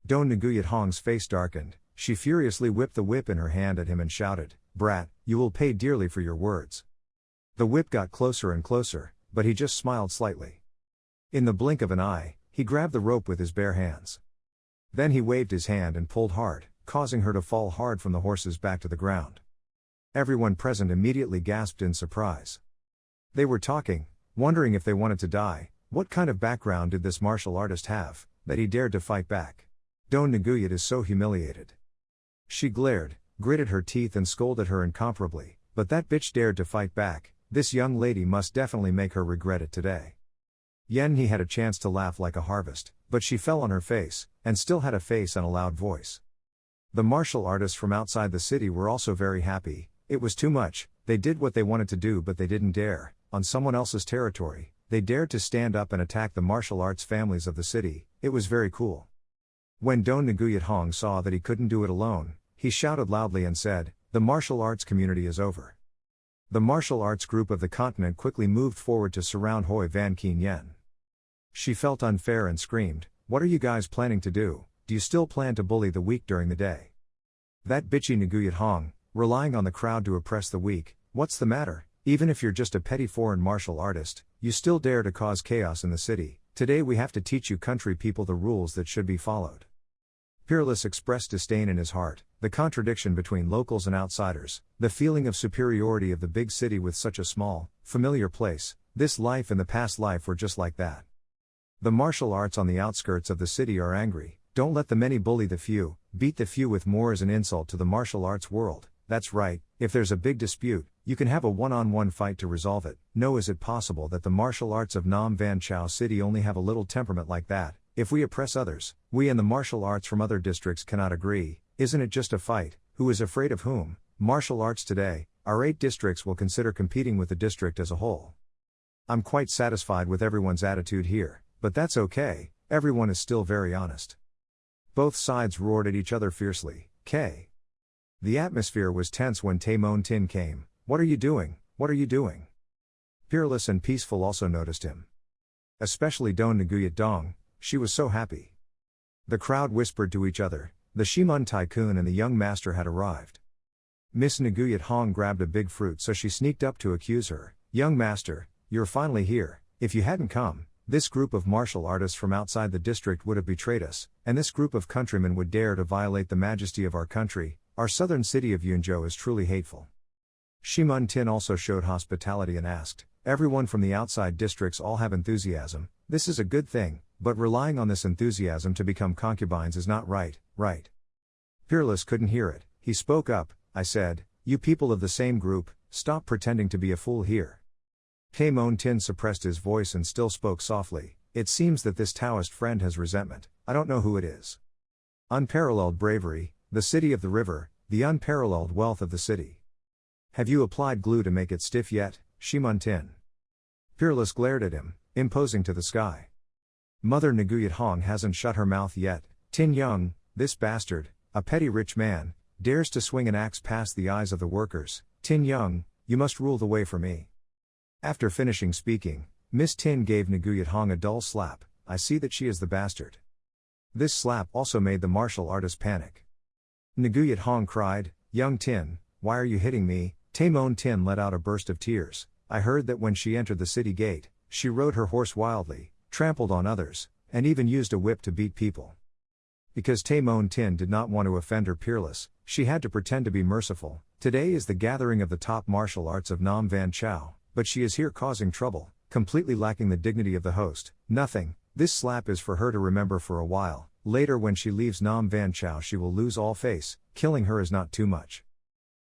Don Nguyat Hong's face darkened, she furiously whipped the whip in her hand at him and shouted, "Brat, you will pay dearly for your words." The whip got closer and closer, but he just smiled slightly. In the blink of an eye, he grabbed the rope with his bare hands. Then he waved his hand and pulled hard, causing her to fall hard from the horse's back to the ground. Everyone present immediately gasped in surprise. They were talking, wondering if they wanted to die. What kind of background did this martial artist have, that he dared to fight back? Don Nguyat is so humiliated. She glared, gritted her teeth and scolded her incomparably, but that bitch dared to fight back, this young lady must definitely make her regret it today. Yen He had a chance to laugh like a harvest, but she fell on her face, and still had a face and a loud voice. The martial artists from outside the city were also very happy. It was too much, they did what they wanted to do but they didn't dare, on someone else's territory, they dared to stand up and attack the martial arts families of the city. It was very cool. When Don Nguyat Hong saw that he couldn't do it alone, he shouted loudly and said, "The martial arts community is over." The martial arts group of the continent quickly moved forward to surround Hoi Van Keen Yen. She felt unfair and screamed, "What are you guys planning to do? Do you still plan to bully the weak during the day?" That bitchy Nguyat Hong, relying on the crowd to oppress the weak, what's the matter? Even if you're just a petty foreign martial artist, you still dare to cause chaos in the city. Today we have to teach you country people the rules that should be followed. Peerless expressed disdain in his heart, the contradiction between locals and outsiders, the feeling of superiority of the big city with such a small, familiar place. This life and the past life were just like that. The martial arts on the outskirts of the city are angry. Don't let the many bully the few, beat the few with more is an insult to the martial arts world. That's right, if there's a big dispute, you can have a one-on-one fight to resolve it. No, is it possible that the martial arts of Nam Van Chao City only have a little temperament like that? If we oppress others, we and the martial arts from other districts cannot agree. Isn't it just a fight? Who is afraid of whom? Martial arts today, our 8 districts will consider competing with the district as a whole. I'm quite satisfied with everyone's attitude here, but that's okay, everyone is still very honest. Both sides roared at each other fiercely. The atmosphere was tense when Tai Mon Tin came. "What are you doing? What are you doing?" Peerless and Peaceful also noticed him. Especially Don Nguyat Dong, she was so happy. The crowd whispered to each other, the Shimun Tycoon and the young master had arrived. Miss Nguyat Hong grabbed a big fruit so she sneaked up to accuse her. "Young master, you're finally here. If you hadn't come, this group of martial artists from outside the district would have betrayed us, and this group of countrymen would dare to violate the majesty of our country. Our southern city of Yunzhou is truly hateful." Shimun Tin also showed hospitality and asked, "Everyone from the outside districts all have enthusiasm, this is a good thing, but relying on this enthusiasm to become concubines is not right, right?" Peerless couldn't hear it, he spoke up, "I said, you people of the same group, stop pretending to be a fool here." Tai Mon Tin suppressed his voice and still spoke softly, "It seems that this Taoist friend has resentment, I don't know who it is." Unparalleled bravery, the city of the river, the unparalleled wealth of the city. "Have you applied glue to make it stiff yet, Shimun Tin?" Peerless glared at him, imposing to the sky. "Mother Nguyat Hong hasn't shut her mouth yet. Tin Young, this bastard, a petty rich man, dares to swing an axe past the eyes of the workers. Tin Young, you must rule the way for me." After finishing speaking, Miss Tin gave Nguyat Hong a dull slap. "I see that she is the bastard." This slap also made the martial artist panic. Nguyat Hong cried, "Young Tin, why are you hitting me?" Tai Mon Tin let out a burst of tears. "I heard that when she entered the city gate, she rode her horse wildly, trampled on others, and even used a whip to beat people." Because Tai Mon Tin did not want to offend her Peerless, she had to pretend to be merciful. "Today is the gathering of the top martial arts of Nam Van Chao, but she is here causing trouble, completely lacking the dignity of the host. Nothing, this slap is for her to remember for a while. Later when she leaves Nam Van Chao she will lose all face, killing her is not too much."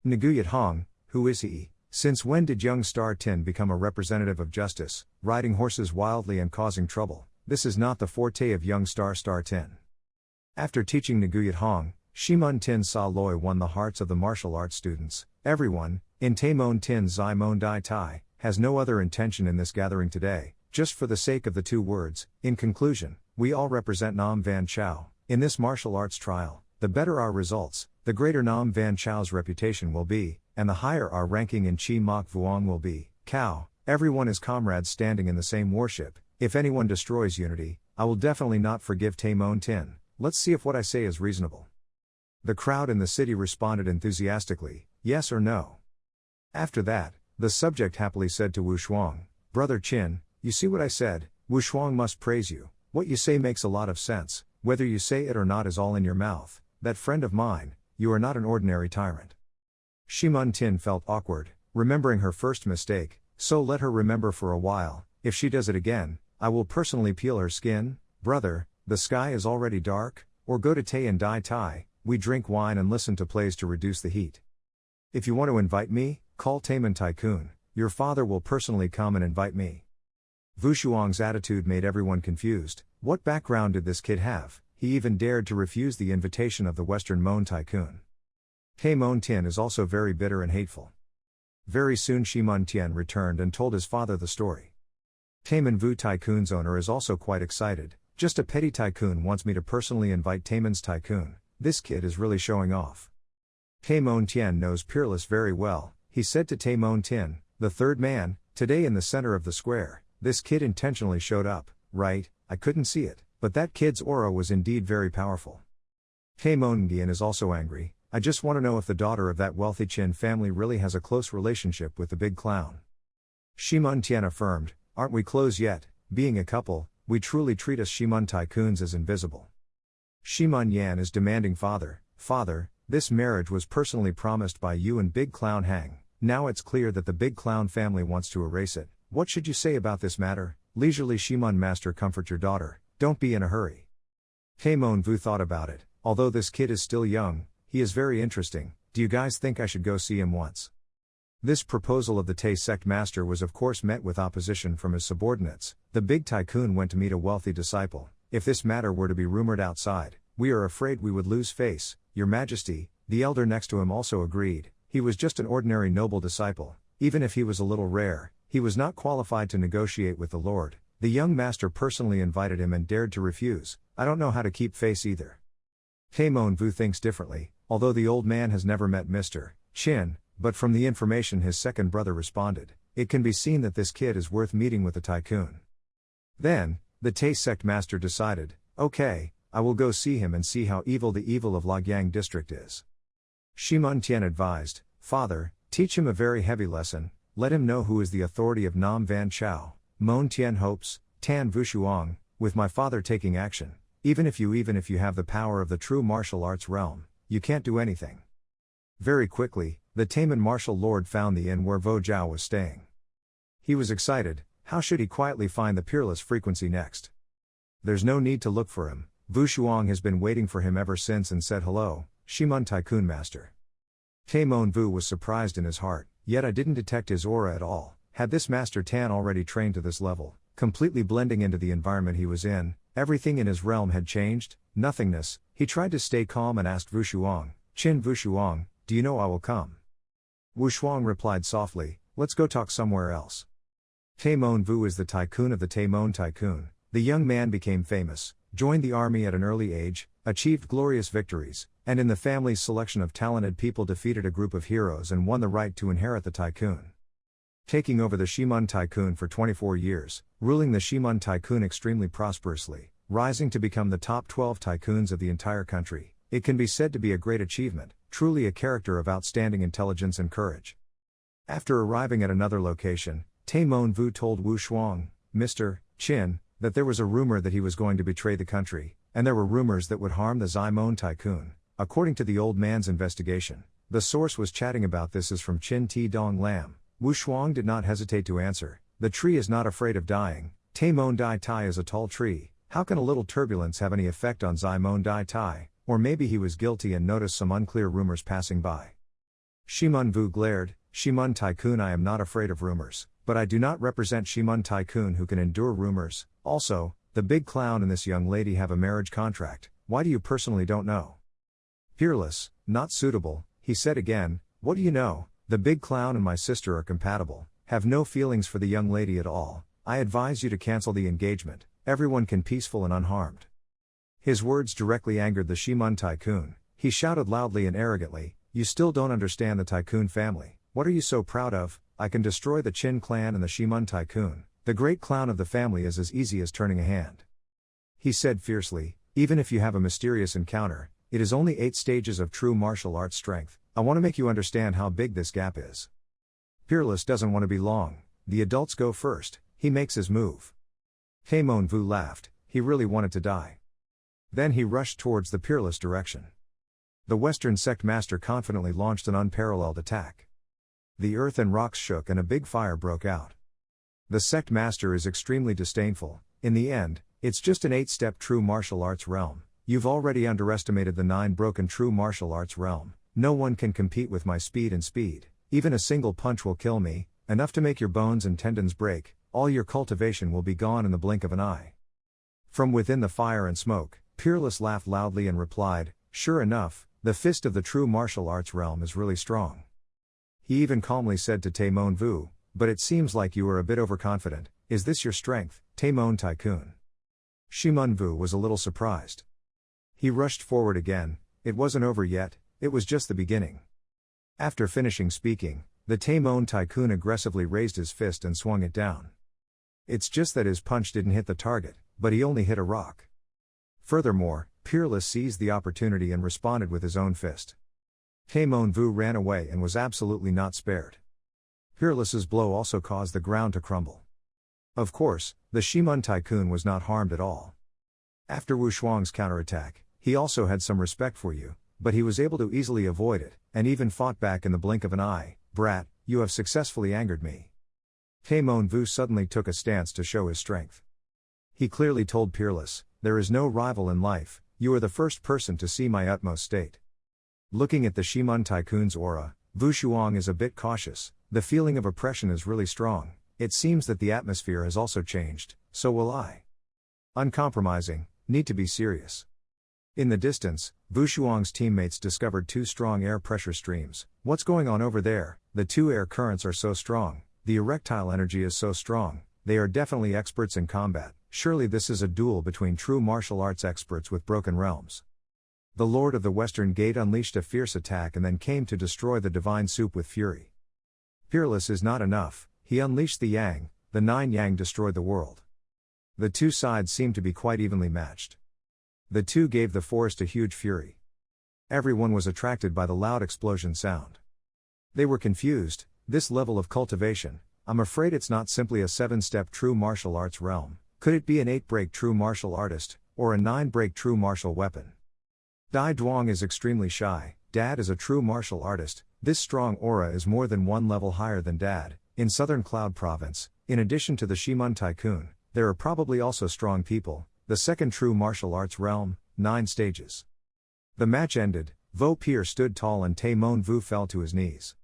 Nguyat Hong, who is he? Since when did young Star Tin become a representative of justice, riding horses wildly and causing trouble? This is not the forte of young Star Tin. After teaching Nguyat Hong, Shimun Tin Sa Loi won the hearts of the martial arts students. Everyone, in Tai Mon Tin Zai Mon Dai Tai, has no other intention in this gathering today, just for the sake of the 2 words. In conclusion, we all represent Nam Van Chao. In this martial arts trial, the better our results, the greater Nam Van Chow's reputation will be, and the higher our ranking in Chi Mak Vuong will be. Cow, everyone is comrades standing in the same warship. If anyone destroys unity, I will definitely not forgive Tay Mon Tin. Let's see if what I say is reasonable. The crowd in the city responded enthusiastically, yes or no. After that, the subject happily said to Wu Shuang, Brother Qin, you see what I said? Wu Shuang must praise you. What you say makes a lot of sense, whether you say it or not is all in your mouth. That friend of mine, you are not an ordinary tyrant. Shimun Tin felt awkward, remembering her first mistake, so let her remember for a while. If she does it again, I will personally peel her skin. Brother, the sky is already dark, or go to Tay and Dai Tai, we drink wine and listen to plays to reduce the heat. If you want to invite me, call Taemin Tycoon, your father will personally come and invite me. Vu Shuang's attitude made everyone confused. What background did this kid have? He even dared to refuse the invitation of the Western Mon Tycoon. Tay Mon Tin is also very bitter and hateful. Very soon Shimun Tian returned and told his father the story. Taemin Vu Tycoon's owner is also quite excited. Just a petty tycoon wants me to personally invite Taemin's tycoon. This kid is really showing off. Tay Mon Tian knows Peerless very well. He said to Tay Mon Tin, the third man, today in the center of the square, this kid intentionally showed up, right? I couldn't see it, but that kid's aura was indeed very powerful. Tay Mon Gian is also angry. I just want to know if the daughter of that wealthy Qin family really has a close relationship with the big clown. Shimun Tian affirmed, aren't we close yet? Being a couple, we truly treat us Shimun tycoons as invisible. Shimun Yan is demanding father, this marriage was personally promised by you and Big Clown Hang. Now it's clear that the Big Clown family wants to erase it. What should you say about this matter? Leisurely Shimun Master, comfort your daughter, don't be in a hurry. Tay Mon Vu thought about it. Although this kid is still young, he is very interesting. Do you guys think I should go see him once? This proposal of the Tay sect master was of course met with opposition from his subordinates. The big tycoon went to meet a wealthy disciple. If this matter were to be rumored outside, we are afraid we would lose face, Your Majesty. The elder next to him also agreed. He was just an ordinary noble disciple. Even if he was a little rare, he was not qualified to negotiate with the Lord. The young master personally invited him and dared to refuse. I don't know how to keep face either. Tay Mon Vu thinks differently, although the old man has never met Mr. Qin, but from the information his second brother responded, it can be seen that this kid is worth meeting with the tycoon. Then, the Tay sect master decided, okay, I will go see him and see how evil the evil of Lagyang district is. Shimun Tian advised, Father, teach him a very heavy lesson, let him know who is the authority of Nam Van Chao. Mon Tian hopes, Tan Vushuang, with my father taking action, even if you have the power of the true martial arts realm, you can't do anything. Very quickly, the Taemin martial lord found the inn where Vo Jiao was staying. He was excited. How should he quietly find the Peerless frequency next? There's no need to look for him. Vu Shuang has been waiting for him ever since and said hello, Shimun Tycoon Master. Tay Mon Vu was surprised in his heart, yet I didn't detect his aura at all. Had this Master Tan already trained to this level, completely blending into the environment he was in, everything in his realm had changed, nothingness. He tried to stay calm and asked Vu Shuang, Qin Vu Shuang, do you know I will come? Wu Shuang replied softly, let's go talk somewhere else. Tay Mon Vu is the tycoon of the Tay Mon Tycoon. The young man became famous, joined the army at an early age, achieved glorious victories, and in the family's selection of talented people defeated a group of heroes and won the right to inherit the tycoon. Taking over the Shimun Tycoon for 24 years, ruling the Shimun Tycoon extremely prosperously, rising to become the top 12 tycoons of the entire country, it can be said to be a great achievement, truly a character of outstanding intelligence and courage. After arriving at another location, Tay Mon Vu told Wu Shuang, Mr. Qin, that there was a rumor that he was going to betray the country, and there were rumors that would harm the Zimon Tycoon. According to the old man's investigation, the source was chatting about this is from Qin Ti Dong Lam. Wu Shuang did not hesitate to answer, the tree is not afraid of dying. Taemon Dai Tai is a tall tree, how can a little turbulence have any effect on Zimon Dai Tai? Or maybe he was guilty and noticed some unclear rumors passing by. Shimun Vu glared, Shimun Tycoon, I am not afraid of rumors, but I do not represent Shimun Tycoon who can endure rumors. Also, the big clown and this young lady have a marriage contract, why do you personally don't know? Peerless, not suitable, he said again, what do you know? The big clown and my sister are compatible, have no feelings for the young lady at all. I advise you to cancel the engagement, everyone can peaceful and unharmed. His words directly angered the Shimun tycoon. He shouted loudly and arrogantly, "You still don't understand the tycoon family. What are you so proud of? I can destroy the Qin clan and the Shimun tycoon. The great clown of the family is as easy as turning a hand." He said fiercely, "Even if you have a mysterious encounter, it is only 8 stages of true martial arts strength. I want to make you understand how big this gap is." Peerless doesn't want to be long. The adults go first. He makes his move. Taemon Vu laughed. He really wanted to die. Then he rushed towards the Peerless direction. The Western Sect Master confidently launched an unparalleled attack. The earth and rocks shook and a big fire broke out. The Sect Master is extremely disdainful. In the end, it's just an 8-step true martial arts realm. You've already underestimated the 9 broken true martial arts realm. No one can compete with my speed and speed. Even a single punch will kill me, enough to make your bones and tendons break. All your cultivation will be gone in the blink of an eye. From within the fire and smoke, Peerless laughed loudly and replied, "Sure enough, the fist of the true martial arts realm is really strong." He even calmly said to Taemon Vu, "But it seems like you are a bit overconfident. Is this your strength, Taemon Tycoon?" Shimun Vu was a little surprised. He rushed forward again. It wasn't over yet, it was just the beginning. After finishing speaking, the Taemon Tycoon aggressively raised his fist and swung it down. It's just that his punch didn't hit the target, but he only hit a rock. Furthermore, Peerless seized the opportunity and responded with his own fist. Taemon Vu ran away and was absolutely not spared. Peerless's blow also caused the ground to crumble. Of course, the Shimun Tycoon was not harmed at all. After Wu Shuang's counterattack, he also had some respect for you, but he was able to easily avoid it, and even fought back in the blink of an eye. "Brat, you have successfully angered me." Taemon Vu suddenly took a stance to show his strength. He clearly told Peerless, "There is no rival in life, you are the first person to see my utmost state." Looking at the Shimun Tycoon's aura, Wu Shuang is a bit cautious. The feeling of oppression is really strong. It seems that the atmosphere has also changed, so will I. Uncompromising, need to be serious. In the distance, Wu Shuang's teammates discovered 2 strong air pressure streams. What's going on over there? The 2 air currents are so strong, the erectile energy is so strong, they are definitely experts in combat. Surely this is a duel between true martial arts experts with broken realms. The Lord of the Western Gate unleashed a fierce attack and then came to destroy the divine soup with fury. Peerless is not enough, he unleashed the Yang, the 9 Yang destroyed the world. The 2 sides seemed to be quite evenly matched. The 2 gave the forest a huge fury. Everyone was attracted by the loud explosion sound. They were confused. This level of cultivation, I'm afraid it's not simply a 7-step true martial arts realm. Could it be an 8-break true martial artist, or a 9-break true martial weapon? Dai Duong is extremely shy. Dad is a true martial artist. This strong aura is more than 1 level higher than Dad. In Southern Cloud Province, in addition to the Shimun Tycoon, there are probably also strong people. The second true martial arts realm, 9 stages. The match ended. Vo Pier stood tall and Taemon Vu fell to his knees.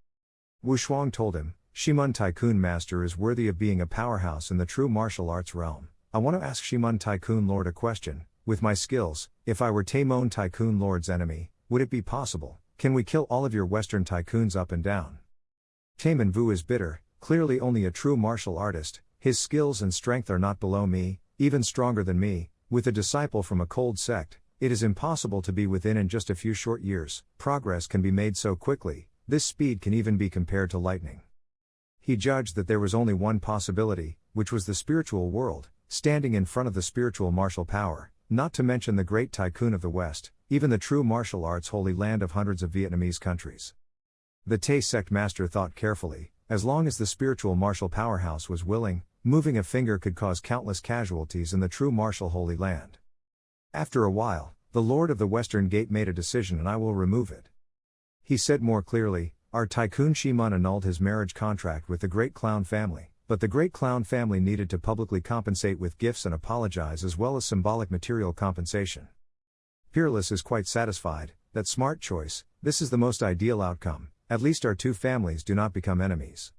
Wu Shuang told him, "Shimun Tycoon Master is worthy of being a powerhouse in the true martial arts realm. I want to ask Shimun Tycoon Lord a question. With my skills, if I were Taemon Tycoon Lord's enemy, would it be possible? Can we kill all of your Western tycoons up and down?" Taemon Vu is bitter, clearly only a true martial artist. His skills and strength are not below me, even stronger than me. With a disciple from a cold sect, it is impossible to be within in just a few short years. Progress can be made so quickly, this speed can even be compared to lightning. He judged that there was only one possibility, which was the spiritual world, standing in front of the spiritual martial power, not to mention the great tycoon of the West, even the true martial arts holy land of hundreds of Vietnamese countries. The Tay sect master thought carefully, as long as the spiritual martial powerhouse was willing, moving a finger could cause countless casualties in the true martial holy land. After a while, the Lord of the Western Gate made a decision and I will remove it. He said more clearly, our tycoon Shimun annulled his marriage contract with the Great Clown family, but the Great Clown family needed to publicly compensate with gifts and apologize as well as symbolic material compensation. Peerless is quite satisfied, that smart choice, this is the most ideal outcome, at least our 2 families do not become enemies.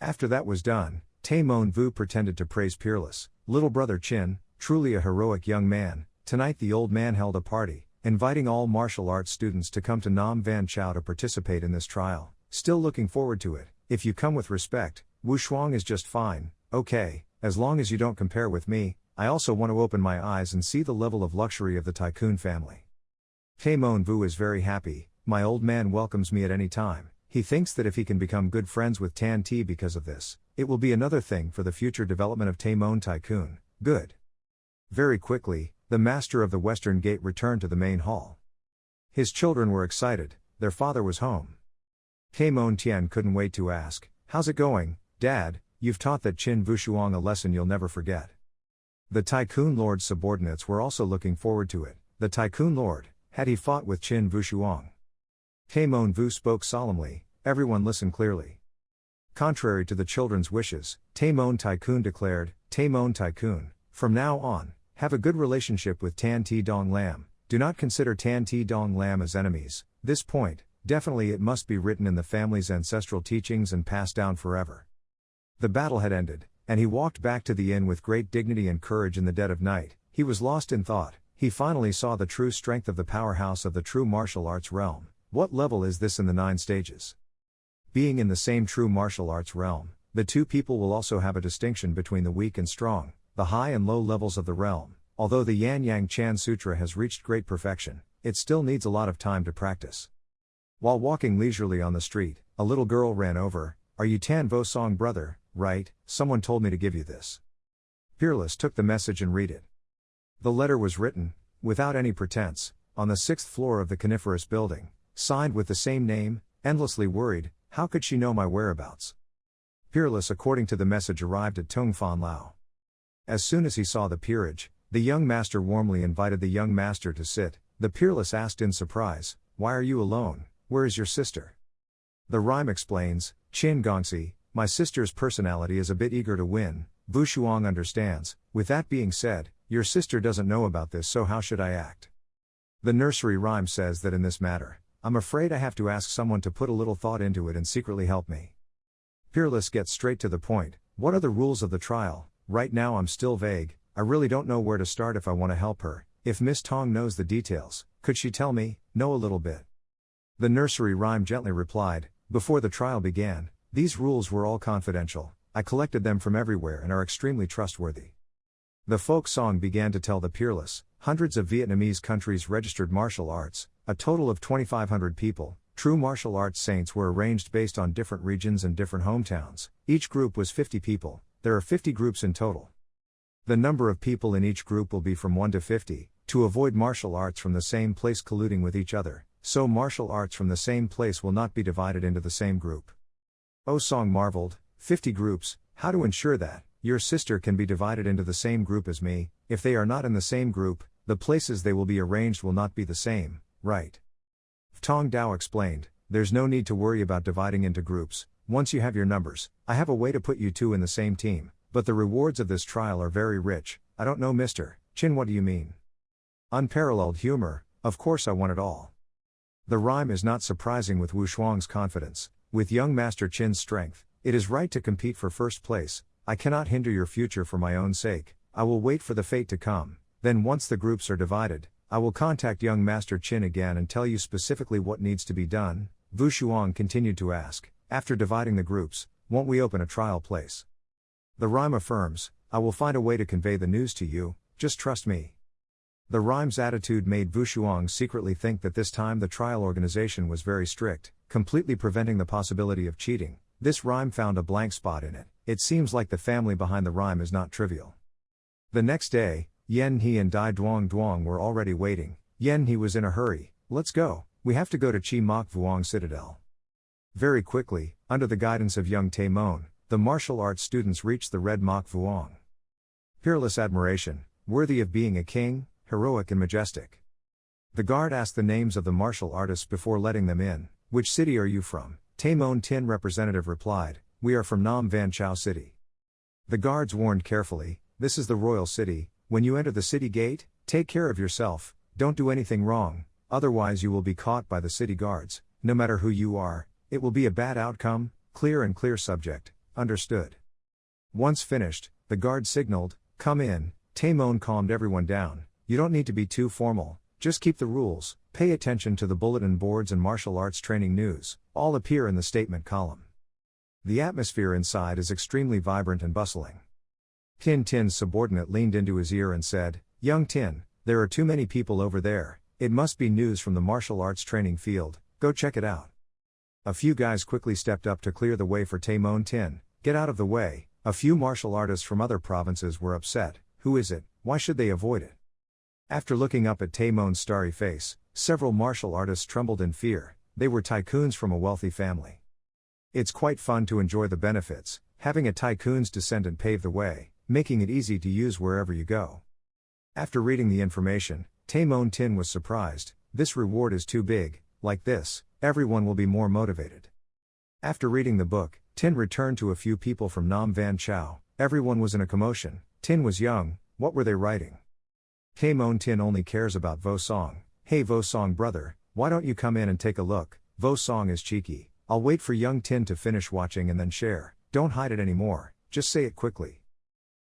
After that was done, Taemon Vu pretended to praise Peerless, little brother Chin, truly a heroic young man. Tonight the old man held a party, inviting all martial arts students to come to Nam Van Chao to participate in this trial. Still looking forward to it. If you come with respect, Wu Shuang is just fine. Okay, as long as you don't compare with me, I also want to open my eyes and see the level of luxury of the tycoon family. Taemon Vu is very happy. My old man welcomes me at any time. He thinks that if he can become good friends with Tan Ti because of this, it will be another thing for the future development of Taemon Tycoon. Good. Very quickly, the master of the Western Gate returned to the main hall. His children were excited, their father was home. Taemon Tian couldn't wait to ask, "How's it going, Dad? You've taught that Qin Vushuang a lesson you'll never forget." The Tycoon Lord's subordinates were also looking forward to it. The Tycoon Lord, had he fought with Qin Vushuang? Taemon Vu spoke solemnly, everyone listened clearly. Contrary to the children's wishes, Taemon Tycoon declared, "Taemon Tycoon, from now on, have a good relationship with Tan Ti Dong Lam. Do not consider Tan Ti Dong Lam as enemies. This point, definitely it must be written in the family's ancestral teachings and passed down forever." The battle had ended, and he walked back to the inn with great dignity and courage in the dead of night. He was lost in thought. He finally saw the true strength of the powerhouse of the true martial arts realm. What level is this in the 9 stages? Being in the same true martial arts realm, the two people will also have a distinction between the weak and strong, the high and low levels of the realm. Although the Yan Yang Chan Sutra has reached great perfection, it still needs a lot of time to practice. While walking leisurely on the street, a little girl ran over. "Are you Tan Vo Song brother, right? Someone told me to give you this." Peerless took the message and read it. The letter was written, without any pretense, on the 6th floor of the coniferous building, signed with the same name. Endlessly worried, how could she know my whereabouts? Peerless, according to the message, arrived at Tung Fan Lao. As soon as he saw the peerage, the young master warmly invited the young master to sit. The Peerless asked in surprise, "Why are you alone? Where is your sister?" The rhyme explains, "Qin Gongxi, my sister's personality is a bit eager to win. Vushuang understands. With that being said, your sister doesn't know about this, so how should I act?" The nursery rhyme says that in this matter, "I'm afraid I have to ask someone to put a little thought into it and secretly help me." Peerless gets straight to the point. "What are the rules of the trial? Right now I'm still vague. I really don't know where to start if I want to help her. If Miss Tong knows the details, could she tell me, know a little bit?" The nursery rhyme gently replied, "Before the trial began, these rules were all confidential. I collected them from everywhere and are extremely trustworthy." The folk song began to tell the Peerless, hundreds of Vietnamese countries registered martial arts, a total of 2,500 people. True martial arts saints were arranged based on different regions and different hometowns. Each group was 50 people. There are 50 groups in total. The number of people in each group will be from 1 to 50, to avoid martial arts from the same place colluding with each other, so martial arts from the same place will not be divided into the same group. Oh Song marveled, 50 groups, how to ensure that your sister can be divided into the same group as me? If they are not in the same group, the places they will be arranged will not be the same, right? Tong Dao explained, "There's no need to worry about dividing into groups. Once you have your numbers, I have a way to put you two in the same team. But the rewards of this trial are very rich." "I don't know, Mr. Chin, what do you mean?" Unparalleled humor, "Of course I want it all." The rhyme is not surprising with Wu Shuang's confidence. With young Master Qin's strength, it is right to compete for first place. "I cannot hinder your future for my own sake. I will wait for the fate to come. Then once the groups are divided, I will contact young Master Qin again and tell you specifically what needs to be done." Wu Shuang continued to ask, "After dividing the groups, won't we open a trial place?" The rhyme affirms, "I will find a way to convey the news to you, just trust me." The rhyme's attitude made Wu Shuang secretly think that this time the trial organization was very strict, completely preventing the possibility of cheating. This rhyme found a blank spot in it. It seems like the family behind the rhyme is not trivial. The next day, Yen He and Dai Duong Duong were already waiting. Yen He was in a hurry. "Let's go, we have to go to Chi Mak Vuong Citadel." Very quickly, under the guidance of young Taemon, the martial arts students reached the Red Mok Vuong. Peerless admiration, worthy of being a king, heroic and majestic. The guard asked the names of the martial artists before letting them in. "Which city are you from?" Taemon Tin representative replied, "We are from Nam Van Chao City." The guards warned carefully, "This is the royal city. When you enter the city gate, take care of yourself, don't do anything wrong, otherwise you will be caught by the city guards. No matter who you are, it will be a bad outcome. Clear and clear subject, understood." Once finished, the guard signaled, "Come in." Taemon calmed everyone down, "You don't need to be too formal, just keep the rules, pay attention to the bulletin boards and martial arts training news, all appear in the statement column." The atmosphere inside is extremely vibrant and bustling. Tin's subordinate leaned into his ear and said, "Young Tin, there are too many people over there, it must be news from the martial arts training field, go check it out." A few guys quickly stepped up to clear the way for Tin. "Get out of the way." A few martial artists from other provinces were upset. "Who is it? Why should they avoid it?" After looking up at Taemon's starry face, several martial artists trembled in fear. They were tycoons from a wealthy family. It's quite fun to enjoy the benefits, having a tycoon's descendant pave the way, making it easy to use wherever you go. After reading the information, Tin was surprised. This reward is too big. Like this, everyone will be more motivated. After reading the book, Tin returned to a few people from Nam Van Chow. Everyone was in a commotion. Tin was young. What were they writing? Tin only cares about Vo Song. "Hey Vo Song brother, why don't you come in and take a look? Vo Song is cheeky. I'll wait for young Tin to finish watching and then share. Don't hide it anymore, just say it quickly."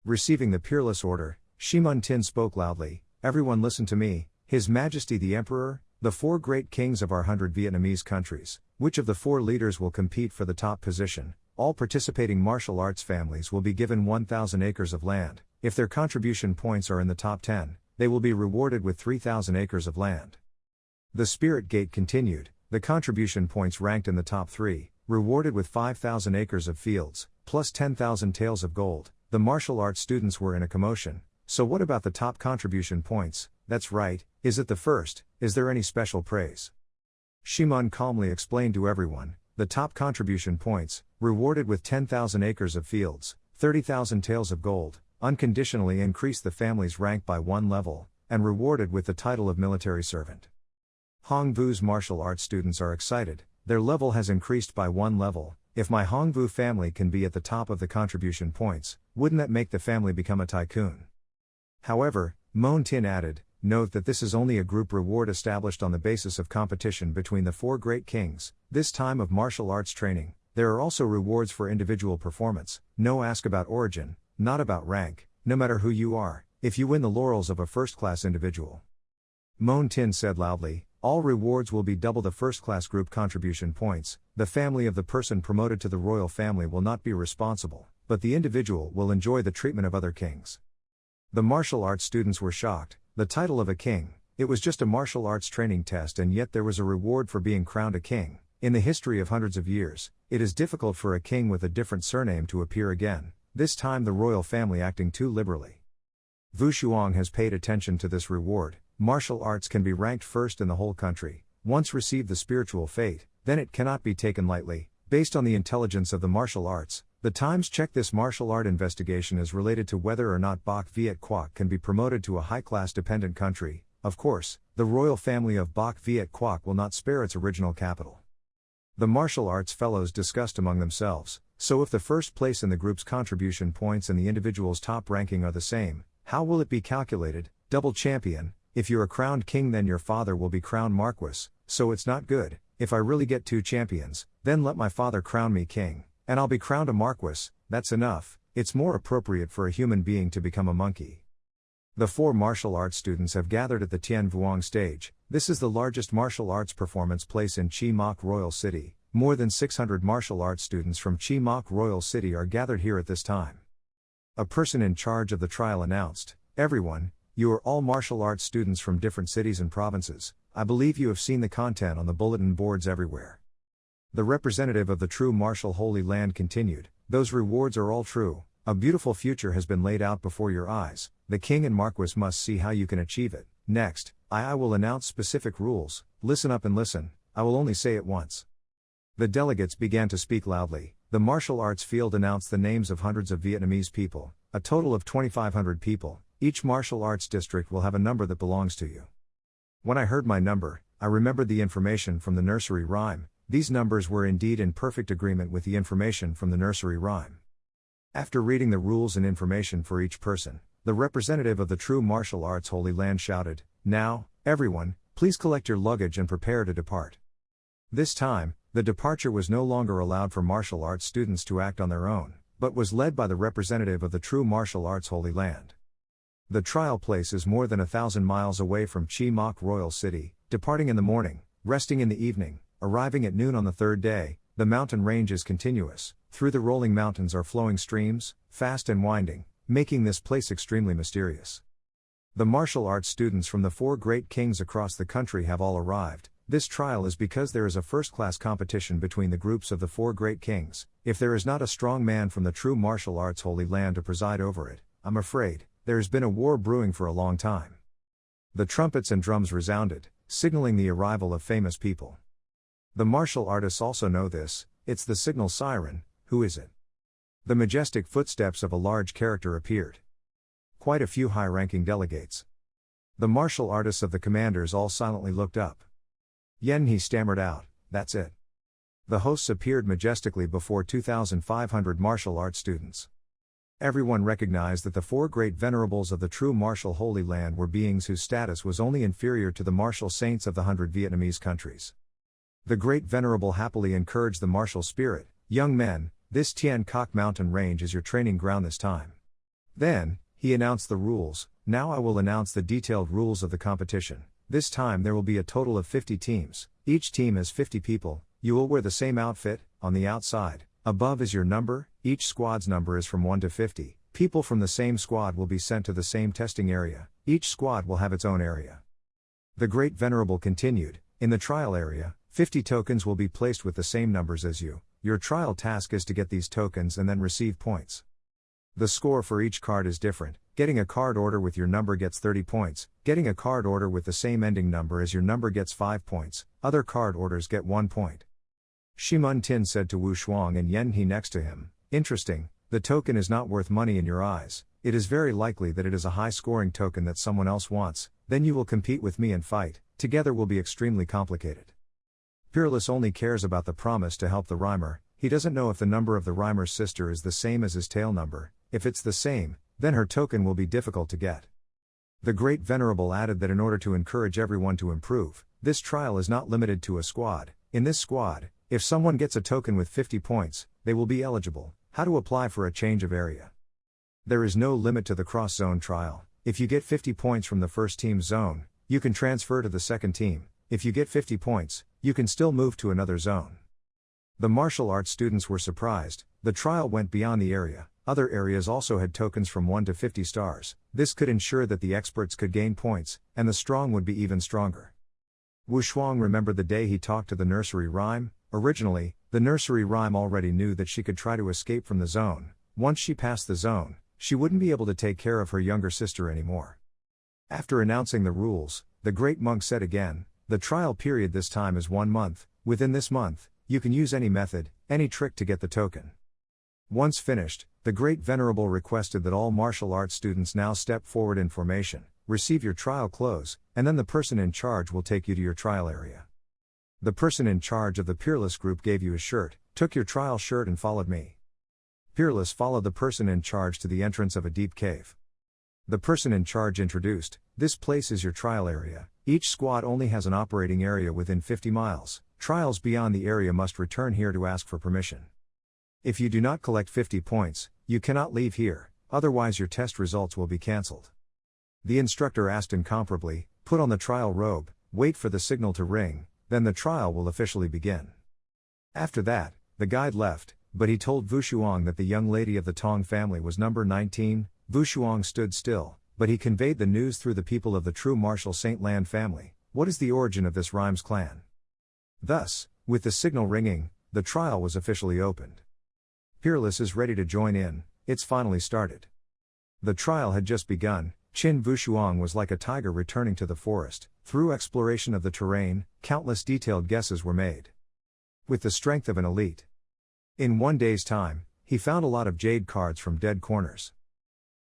Receiving the peerless order, Shimun Tin spoke loudly. "Everyone listen to me, His Majesty the Emperor, the 4 great kings of our 100 Vietnamese countries. Which of the 4 leaders will compete for the top position? All participating martial arts families will be given 1,000 acres of land. If their contribution points are in the top 10, they will be rewarded with 3,000 acres of land." The Spirit Gate continued. The contribution points ranked in the top 3, rewarded with 5,000 acres of fields, plus 10,000 taels of gold. The martial arts students were in a commotion. "So what about the top contribution points?" "That's right, is it the first? Is there any special praise?" Shimun calmly explained to everyone, "The top contribution points, rewarded with 10,000 acres of fields, 30,000 taels of gold, unconditionally increase the family's rank by 1 level, and rewarded with the title of military servant." Hongvu's martial arts students are excited. Their level has increased by 1 level. If my Hongvu family can be at the top of the contribution points, wouldn't that make the family become a tycoon? However, Moon Tin added, "Note that this is only a group reward established on the basis of competition between the 4 great kings. This time of martial arts training, there are also rewards for individual performance. No ask about origin, not about rank, no matter who you are, if you win the laurels of a first-class individual." Moon Tin said loudly, "All rewards will be double the first-class group contribution points. The family of the person promoted to the royal family will not be responsible, but the individual will enjoy the treatment of other kings." The martial arts students were shocked. The title of a king, it was just a martial arts training test, and yet there was a reward for being crowned a king. In the history of hundreds of years, it is difficult for a king with a different surname to appear again, this time the royal family acting too liberally. Vu Shuang has paid attention to this reward. Martial arts can be ranked first in the whole country. Once received the spiritual fate, then it cannot be taken lightly. Based on the intelligence of the martial arts, the Times checked this martial art investigation is related to whether or not Bach Viet Quoc can be promoted to a high-class dependent country. Of course, the royal family of Bach Viet Quoc will not spare its original capital. The martial arts fellows discussed among themselves, so if the first place in the group's contribution points and the individual's top ranking are the same, how will it be calculated? Double champion, if you're a crowned king then your father will be crowned marquis, so it's not good. If I really get 2 champions, then let my father crown me king, and I'll be crowned a marquis. That's enough. It's more appropriate for a human being to become a monkey. The 4 martial arts students have gathered at the Tien Vuong stage. This is the largest martial arts performance place in Chi Mak Royal City. More than 600 martial arts students from Chi Mak Royal City are gathered here at this time. A person in charge of the trial announced, "Everyone, you are all martial arts students from different cities and provinces. I believe you have seen the content on the bulletin boards everywhere." The representative of the true martial Holy Land continued, "Those rewards are all true. A beautiful future has been laid out before your eyes. The king and marquis must see how you can achieve it. Next, I will announce specific rules. Listen up and listen. I will only say it once." The delegates began to speak loudly. The martial arts field announced the names of hundreds of Vietnamese people, a total of 2,500 people. Each martial arts district will have a number that belongs to you. When I heard my number, I remembered the information from the nursery rhyme. These numbers were indeed in perfect agreement with the information from the nursery rhyme. After reading the rules and information for each person, the representative of the true martial arts Holy Land shouted, "Now, everyone, please collect your luggage and prepare to depart." This time, the departure was no longer allowed for martial arts students to act on their own, but was led by the representative of the true martial arts Holy Land. The trial place is more than 1,000 miles away from Chi Mak Royal City, departing in the morning, resting in the evening, arriving at noon on the 3rd day. The mountain range is continuous. Through the rolling mountains are flowing streams, fast and winding. making this place extremely mysterious. The martial arts students from the 4 great kings across the country have all arrived. This trial is because there is a first-class competition between the groups of the 4 great kings. If there is not a strong man from the true martial arts holy land to preside over it, I'm afraid, there has been a war brewing for a long time. The trumpets and drums resounded, signaling the arrival of famous people. The martial artists also know this, it's the signal siren. Who is it? The majestic footsteps of a large character appeared. Quite a few high-ranking delegates. The martial artists of the commanders all silently looked up. Yen, he stammered out, that's it. The hosts appeared majestically before 2,500 martial arts students. Everyone recognized that the 4 great venerables of the true martial holy land were beings whose status was only inferior to the martial saints of the 100 Vietnamese countries. The great venerable happily encouraged the martial spirit. Young men, this Tien Kok mountain range is your training ground this time. Then, he announced the rules. Now I will announce the detailed rules of the competition. This time there will be a total of 50 teams. Each team has 50 people. You will wear the same outfit. On the outside, above is your number. Each squad's number is from 1 to 50. People from the same squad will be sent to the same testing area. Each squad will have its own area. The Great Venerable continued, in the trial area, 50 tokens will be placed with the same numbers as you. Your trial task is to get these tokens and then receive points. The score for each card is different. Getting a card order with your number gets 30 points. Getting a card order with the same ending number as your number gets 5 points. Other card orders get 1 point. Shimun Tin said to Wu Shuang and Yen He next to him, interesting, the token is not worth money in your eyes. It is very likely that it is a high-scoring token that someone else wants. Then you will compete with me and fight. Together will be extremely complicated. Peerless only cares about the promise to help the rhymer. He doesn't know if the number of the rhymer's sister is the same as his tail number. If it's the same, then her token will be difficult to get. The Great Venerable added that in order to encourage everyone to improve, this trial is not limited to a squad. In this squad, if someone gets a token with 50 points, they will be eligible. How to apply for a change of area? There is no limit to the cross-zone trial. If you get 50 points from the first team's zone, you can transfer to the second team. If you get 50 points, you can still move to another zone. The martial arts students were surprised. The trial went beyond the area. Other areas also had tokens from 1 to 50 stars. This could ensure that the experts could gain points, and the strong would be even stronger. Wu Shuang remembered the day he talked to the nursery rhyme. Originally, the nursery rhyme already knew that she could try to escape from the zone. Once she passed the zone, she wouldn't be able to take care of her younger sister anymore. After announcing the rules, the great monk said again, the trial period this time is 1 month. Within this month, you can use any method, any trick to get the token. Once finished, the Great Venerable requested that all martial arts students now step forward in formation, receive your trial clothes, and then the person in charge will take you to your trial area. The person in charge of the Peerless group gave you his shirt, took your trial shirt and followed me. Peerless followed the person in charge to the entrance of a deep cave. The person in charge introduced, this place is your trial area. Each squad only has an operating area within 50 miles. Trials beyond the area must return here to ask for permission. If you do not collect 50 points, you cannot leave here, otherwise your test results will be cancelled. The instructor asked incomparably, put on the trial robe, wait for the signal to ring, then the trial will officially begin. After that, the guide left, but he told Wu Shuang that the young lady of the Tong family was number 19. Wu Shuang stood still, but he conveyed the news through the people of the true martial Saint Land family. What is the origin of this rhymes clan? Thus, with the signal ringing, the trial was officially opened. Peerless is ready to join in, it's finally started. The trial had just begun. Qin Wu Shuang was like a tiger returning to the forest. Through exploration of the terrain, countless detailed guesses were made. With the strength of an elite. In 1 day's time, he found a lot of jade cards from dead corners.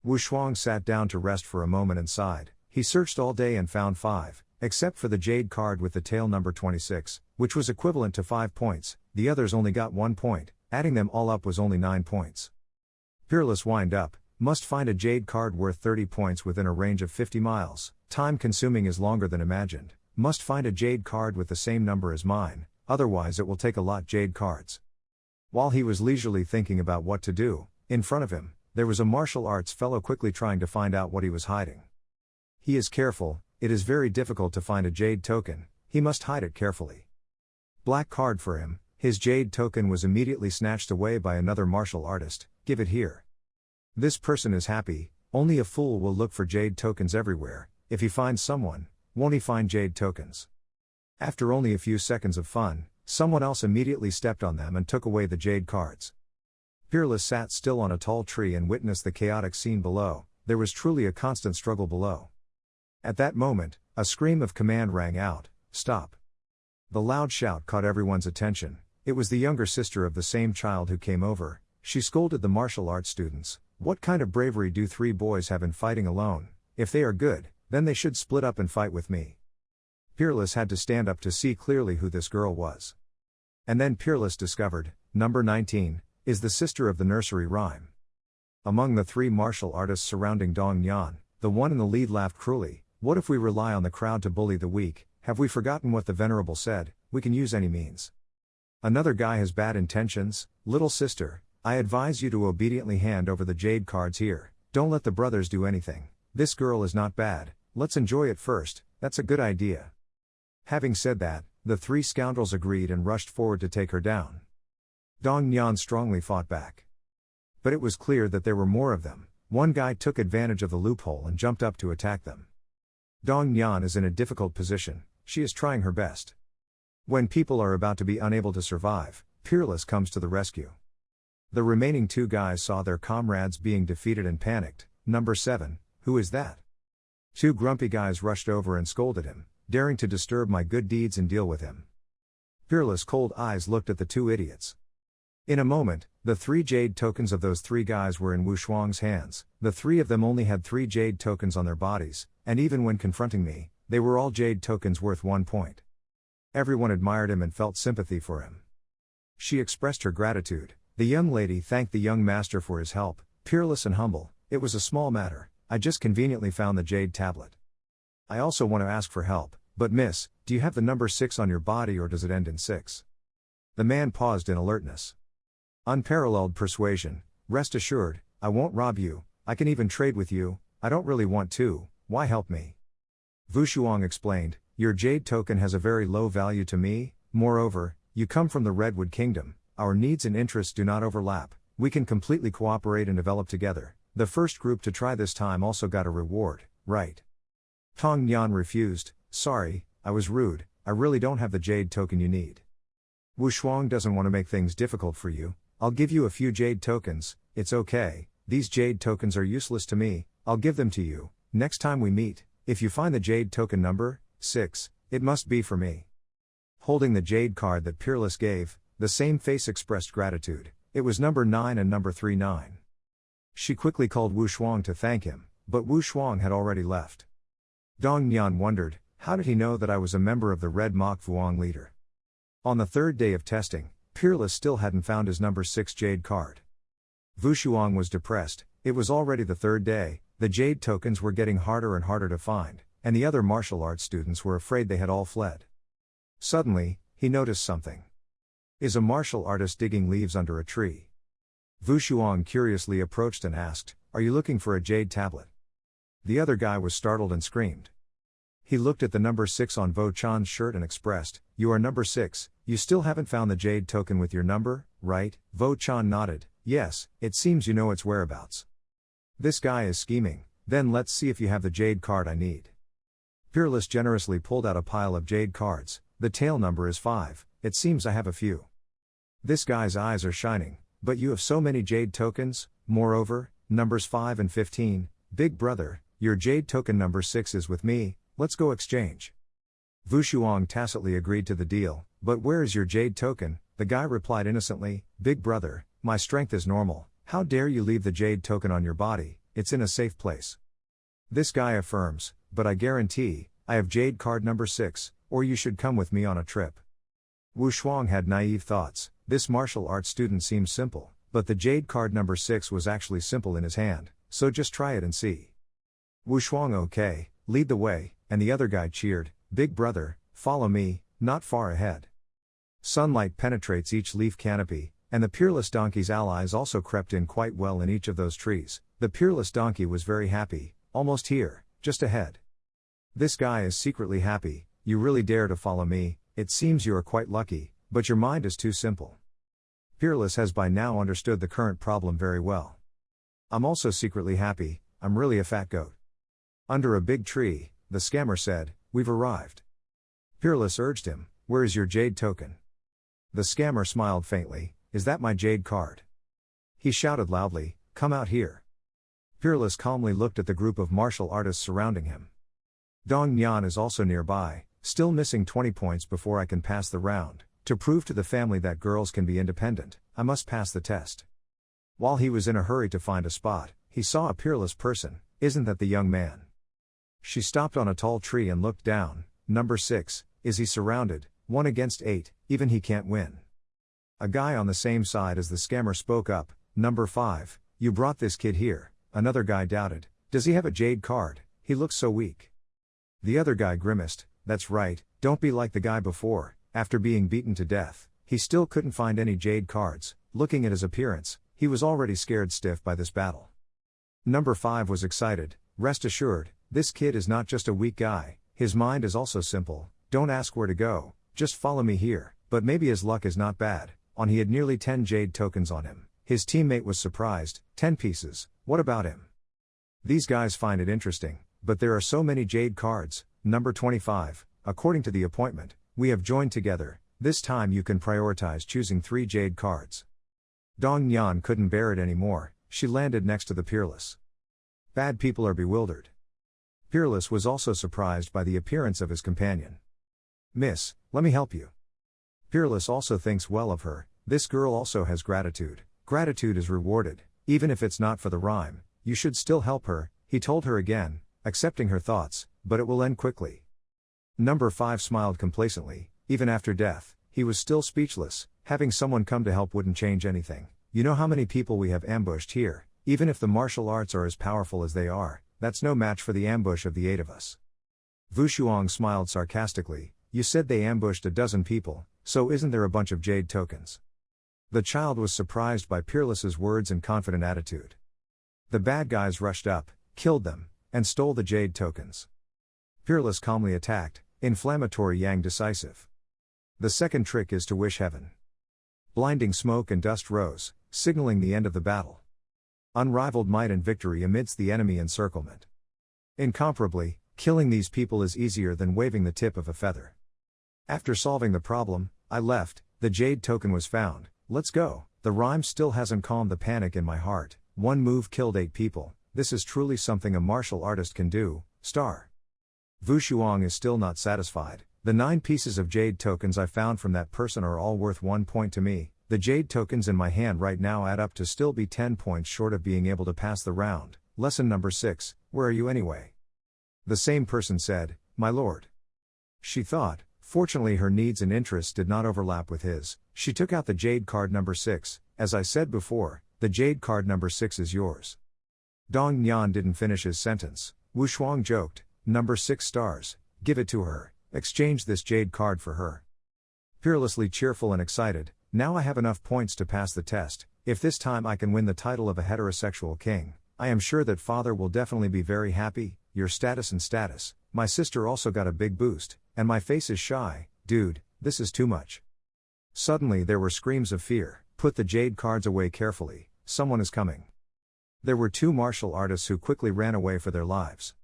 Wu Shuang sat down to rest for a moment and sighed. He searched all day and found 5, except for the jade card with the tail number 26, which was equivalent to 5 points. The others only got 1 point. Adding them all up was only 9 points. Peerless wind up, must find a jade card worth 30 points within a range of 50 miles, time consuming is longer than imagined, must find a jade card with the same number as mine, otherwise it will take a lot jade cards. While he was leisurely thinking about what to do, in front of him, there was a martial arts fellow quickly trying to find out what he was hiding. He is careful, it is very difficult to find a jade token, he must hide it carefully. Black card for him. His jade token was immediately snatched away by another martial artist. Give it here. This person is happy, only a fool will look for jade tokens everywhere. If he finds someone, won't he find jade tokens? After only a few seconds of fun, someone else immediately stepped on them and took away the jade cards. Peerless sat still on a tall tree and witnessed the chaotic scene below. There was truly a constant struggle below. At that moment, a scream of command rang out, "Stop!" The loud shout caught everyone's attention. It was the younger sister of the same child who came over. She scolded the martial arts students. "What kind of bravery do 3 boys have in fighting alone? If they are good, then they should split up and fight with me." Peerless had to stand up to see clearly who this girl was. And then Peerless discovered, number 19, is the sister of the nursery rhyme. Among the 3 martial artists surrounding Dong Nyan, the one in the lead laughed cruelly. "What if we rely on the crowd to bully the weak? Have we forgotten what the Venerable said? We can use any means." Another guy has bad intentions. "Little sister, I advise you to obediently hand over the jade cards here. Don't let the brothers do anything. This girl is not bad, let's enjoy it first, that's a good idea." Having said that, the 3 scoundrels agreed and rushed forward to take her down. Dong Nyan strongly fought back. But it was clear that there were more of them. One guy took advantage of the loophole and jumped up to attack them. Dong Nyan is in a difficult position, she is trying her best. When people are about to be unable to survive, Peerless comes to the rescue. The remaining 2 guys saw their comrades being defeated and panicked. "Number 7, who is that?" 2 grumpy guys rushed over and scolded him, daring to disturb my good deeds and deal with him. Peerless' cold eyes looked at the 2 idiots. In a moment, the 3 jade tokens of those 3 guys were in Wu Shuang's hands. The 3 of them only had 3 jade tokens on their bodies, and even when confronting me, they were all jade tokens worth 1 point. Everyone admired him and felt sympathy for him. She expressed her gratitude. The young lady thanked the young master for his help, peerless and humble. "It was a small matter, I just conveniently found the jade tablet. I also want to ask for help, but miss, do you have the number 6 on your body or does it end in 6? The man paused in alertness. "Unparalleled persuasion, rest assured, I won't rob you, I can even trade with you, I don't really want to, why help me?" Vushuang explained, "Your jade token has a very low value to me, moreover, you come from the Redwood Kingdom, our needs and interests do not overlap, we can completely cooperate and develop together. The first group to try this time also got a reward, right?" Tong Nyan refused. "Sorry, I was rude, I really don't have the jade token you need." Wushuang doesn't want to make things difficult for you. "I'll give you a few jade tokens, it's okay, these jade tokens are useless to me, I'll give them to you, next time we meet, if you find the jade token number 6, it must be for me." Holding the jade card that Peerless gave, the same face expressed gratitude. It was number 9 and number 39. She quickly called Wushuang to thank him, but Wushuang had already left. Dong Nyan wondered, how did he know that I was a member of the Red Mok Vuong leader? On the 3rd day of testing, Peerless still hadn't found his number 6 jade card. Wushuang was depressed. It was already the 3rd day, the jade tokens were getting harder and harder to find, and the other martial arts students were afraid they had all fled. Suddenly, he noticed something. Is a martial artist digging leaves under a tree? Wushuang curiously approached and asked, "Are you looking for a jade tablet?" The other guy was startled and screamed. He looked at the number 6 on Vo Chan's shirt and expressed, "You are number 6, you still haven't found the jade token with your number, right?" Vo Chan nodded, "Yes, it seems you know its whereabouts. This guy is scheming, then let's see if you have the jade card I need." Peerless generously pulled out a pile of jade cards. "The tail number is 5, it seems I have a few." This guy's eyes are shining, "But you have so many jade tokens, moreover, numbers 5 and 15, big brother, your jade token number 6 is with me, let's go exchange." Wushuang tacitly agreed to the deal. "But where is your jade token?" The guy replied innocently, "Big brother, my strength is normal, how dare you leave the jade token on your body, it's in a safe place." This guy affirms, "But I guarantee, I have jade card number 6, or you should come with me on a trip." Wushuang had naive thoughts. This martial arts student seems simple, but the jade card number 6 was actually simple in his hand, so just try it and see. Wushuang, "Okay, lead the way," and the other guy cheered, "Big brother, follow me, not far ahead." Sunlight penetrates each leaf canopy, and the Peerless donkey's allies also crept in quite well in each of those trees. The Peerless donkey was very happy, "Almost here, just ahead." This guy is secretly happy, "You really dare to follow me, it seems you are quite lucky, but your mind is too simple." Peerless has by now understood the current problem very well. I'm also secretly happy, I'm really a fat goat. Under a big tree, the scammer said, we've arrived. Peerless urged him, where is your jade token? The scammer smiled faintly, is that my jade card? He shouted loudly, come out here. Peerless calmly looked at the group of martial artists surrounding him. Dong Nyan is also nearby, still missing 20 points before I can pass the round. To prove to the family that girls can be independent, I must pass the test. While he was in a hurry to find a spot, he saw a peerless person, isn't that the young man? She stopped on a tall tree and looked down, number 6, is he surrounded, 1 against 8, even he can't win. A guy on the same side as the scammer spoke up, number 5, you brought this kid here, another guy doubted, does he have a jade card, he looks so weak. The other guy grimaced, that's right, don't be like the guy before, after being beaten to death, he still couldn't find any jade cards, looking at his appearance, he was already scared stiff by this battle. Number 5 was excited, rest assured, this kid is not just a weak guy, his mind is also simple, don't ask where to go, just follow me here, but maybe his luck is not bad, he had nearly 10 jade tokens on him, his teammate was surprised, 10 pieces, what about him? These guys find it interesting, but there are so many jade cards, number 25, according to the appointment, we have joined together, this time you can prioritize choosing 3 jade cards. Dong Nyan couldn't bear it anymore, she landed next to the Peerless. Bad people are bewildered. Peerless was also surprised by the appearance of his companion. Miss, let me help you. Peerless also thinks well of her, this girl also has gratitude, gratitude is rewarded, even if it's not for the rhyme, you should still help her, he told her again, accepting her thoughts, but it will end quickly. Number 5 smiled complacently, even after death, he was still speechless, having someone come to help wouldn't change anything, you know how many people we have ambushed here, even if the martial arts are as powerful as they are, that's no match for the ambush of the 8 of us. Wushuang smiled sarcastically, you said they ambushed a dozen people, so isn't there a bunch of jade tokens? The child was surprised by Peerless's words and confident attitude. The bad guys rushed up, killed them, and stole the jade tokens. Peerless calmly attacked, inflammatory yang decisive. The second trick is to wish heaven. Blinding smoke and dust rose, signaling the end of the battle. Unrivaled might and victory amidst the enemy encirclement. Incomparably, killing these people is easier than waving the tip of a feather. After solving the problem, I left, the jade token was found, let's go, the rhyme still hasn't calmed the panic in my heart, 1 move killed 8 people, this is truly something a martial artist can do, star. Wushuang is still not satisfied, the 9 pieces of jade tokens I found from that person are all worth 1 point to me, the jade tokens in my hand right now add up to still be 10 points short of being able to pass the round, lesson number 6, where are you anyway? The same person said, my lord. She thought, fortunately her needs and interests did not overlap with his, she took out the jade card number 6, as I said before, the jade card number 6 is yours. Dong Nyan didn't finish his sentence, Wushuang joked, number 6 stars, give it to her, exchange this jade card for her. Fearlessly cheerful and excited, now I have enough points to pass the test, if this time I can win the title of a heterosexual king, I am sure that father will definitely be very happy, your status and status, my sister also got a big boost, and my face is shy, dude, this is too much. Suddenly there were screams of fear, put the jade cards away carefully, someone is coming. There were 2 martial artists who quickly ran away for their lives.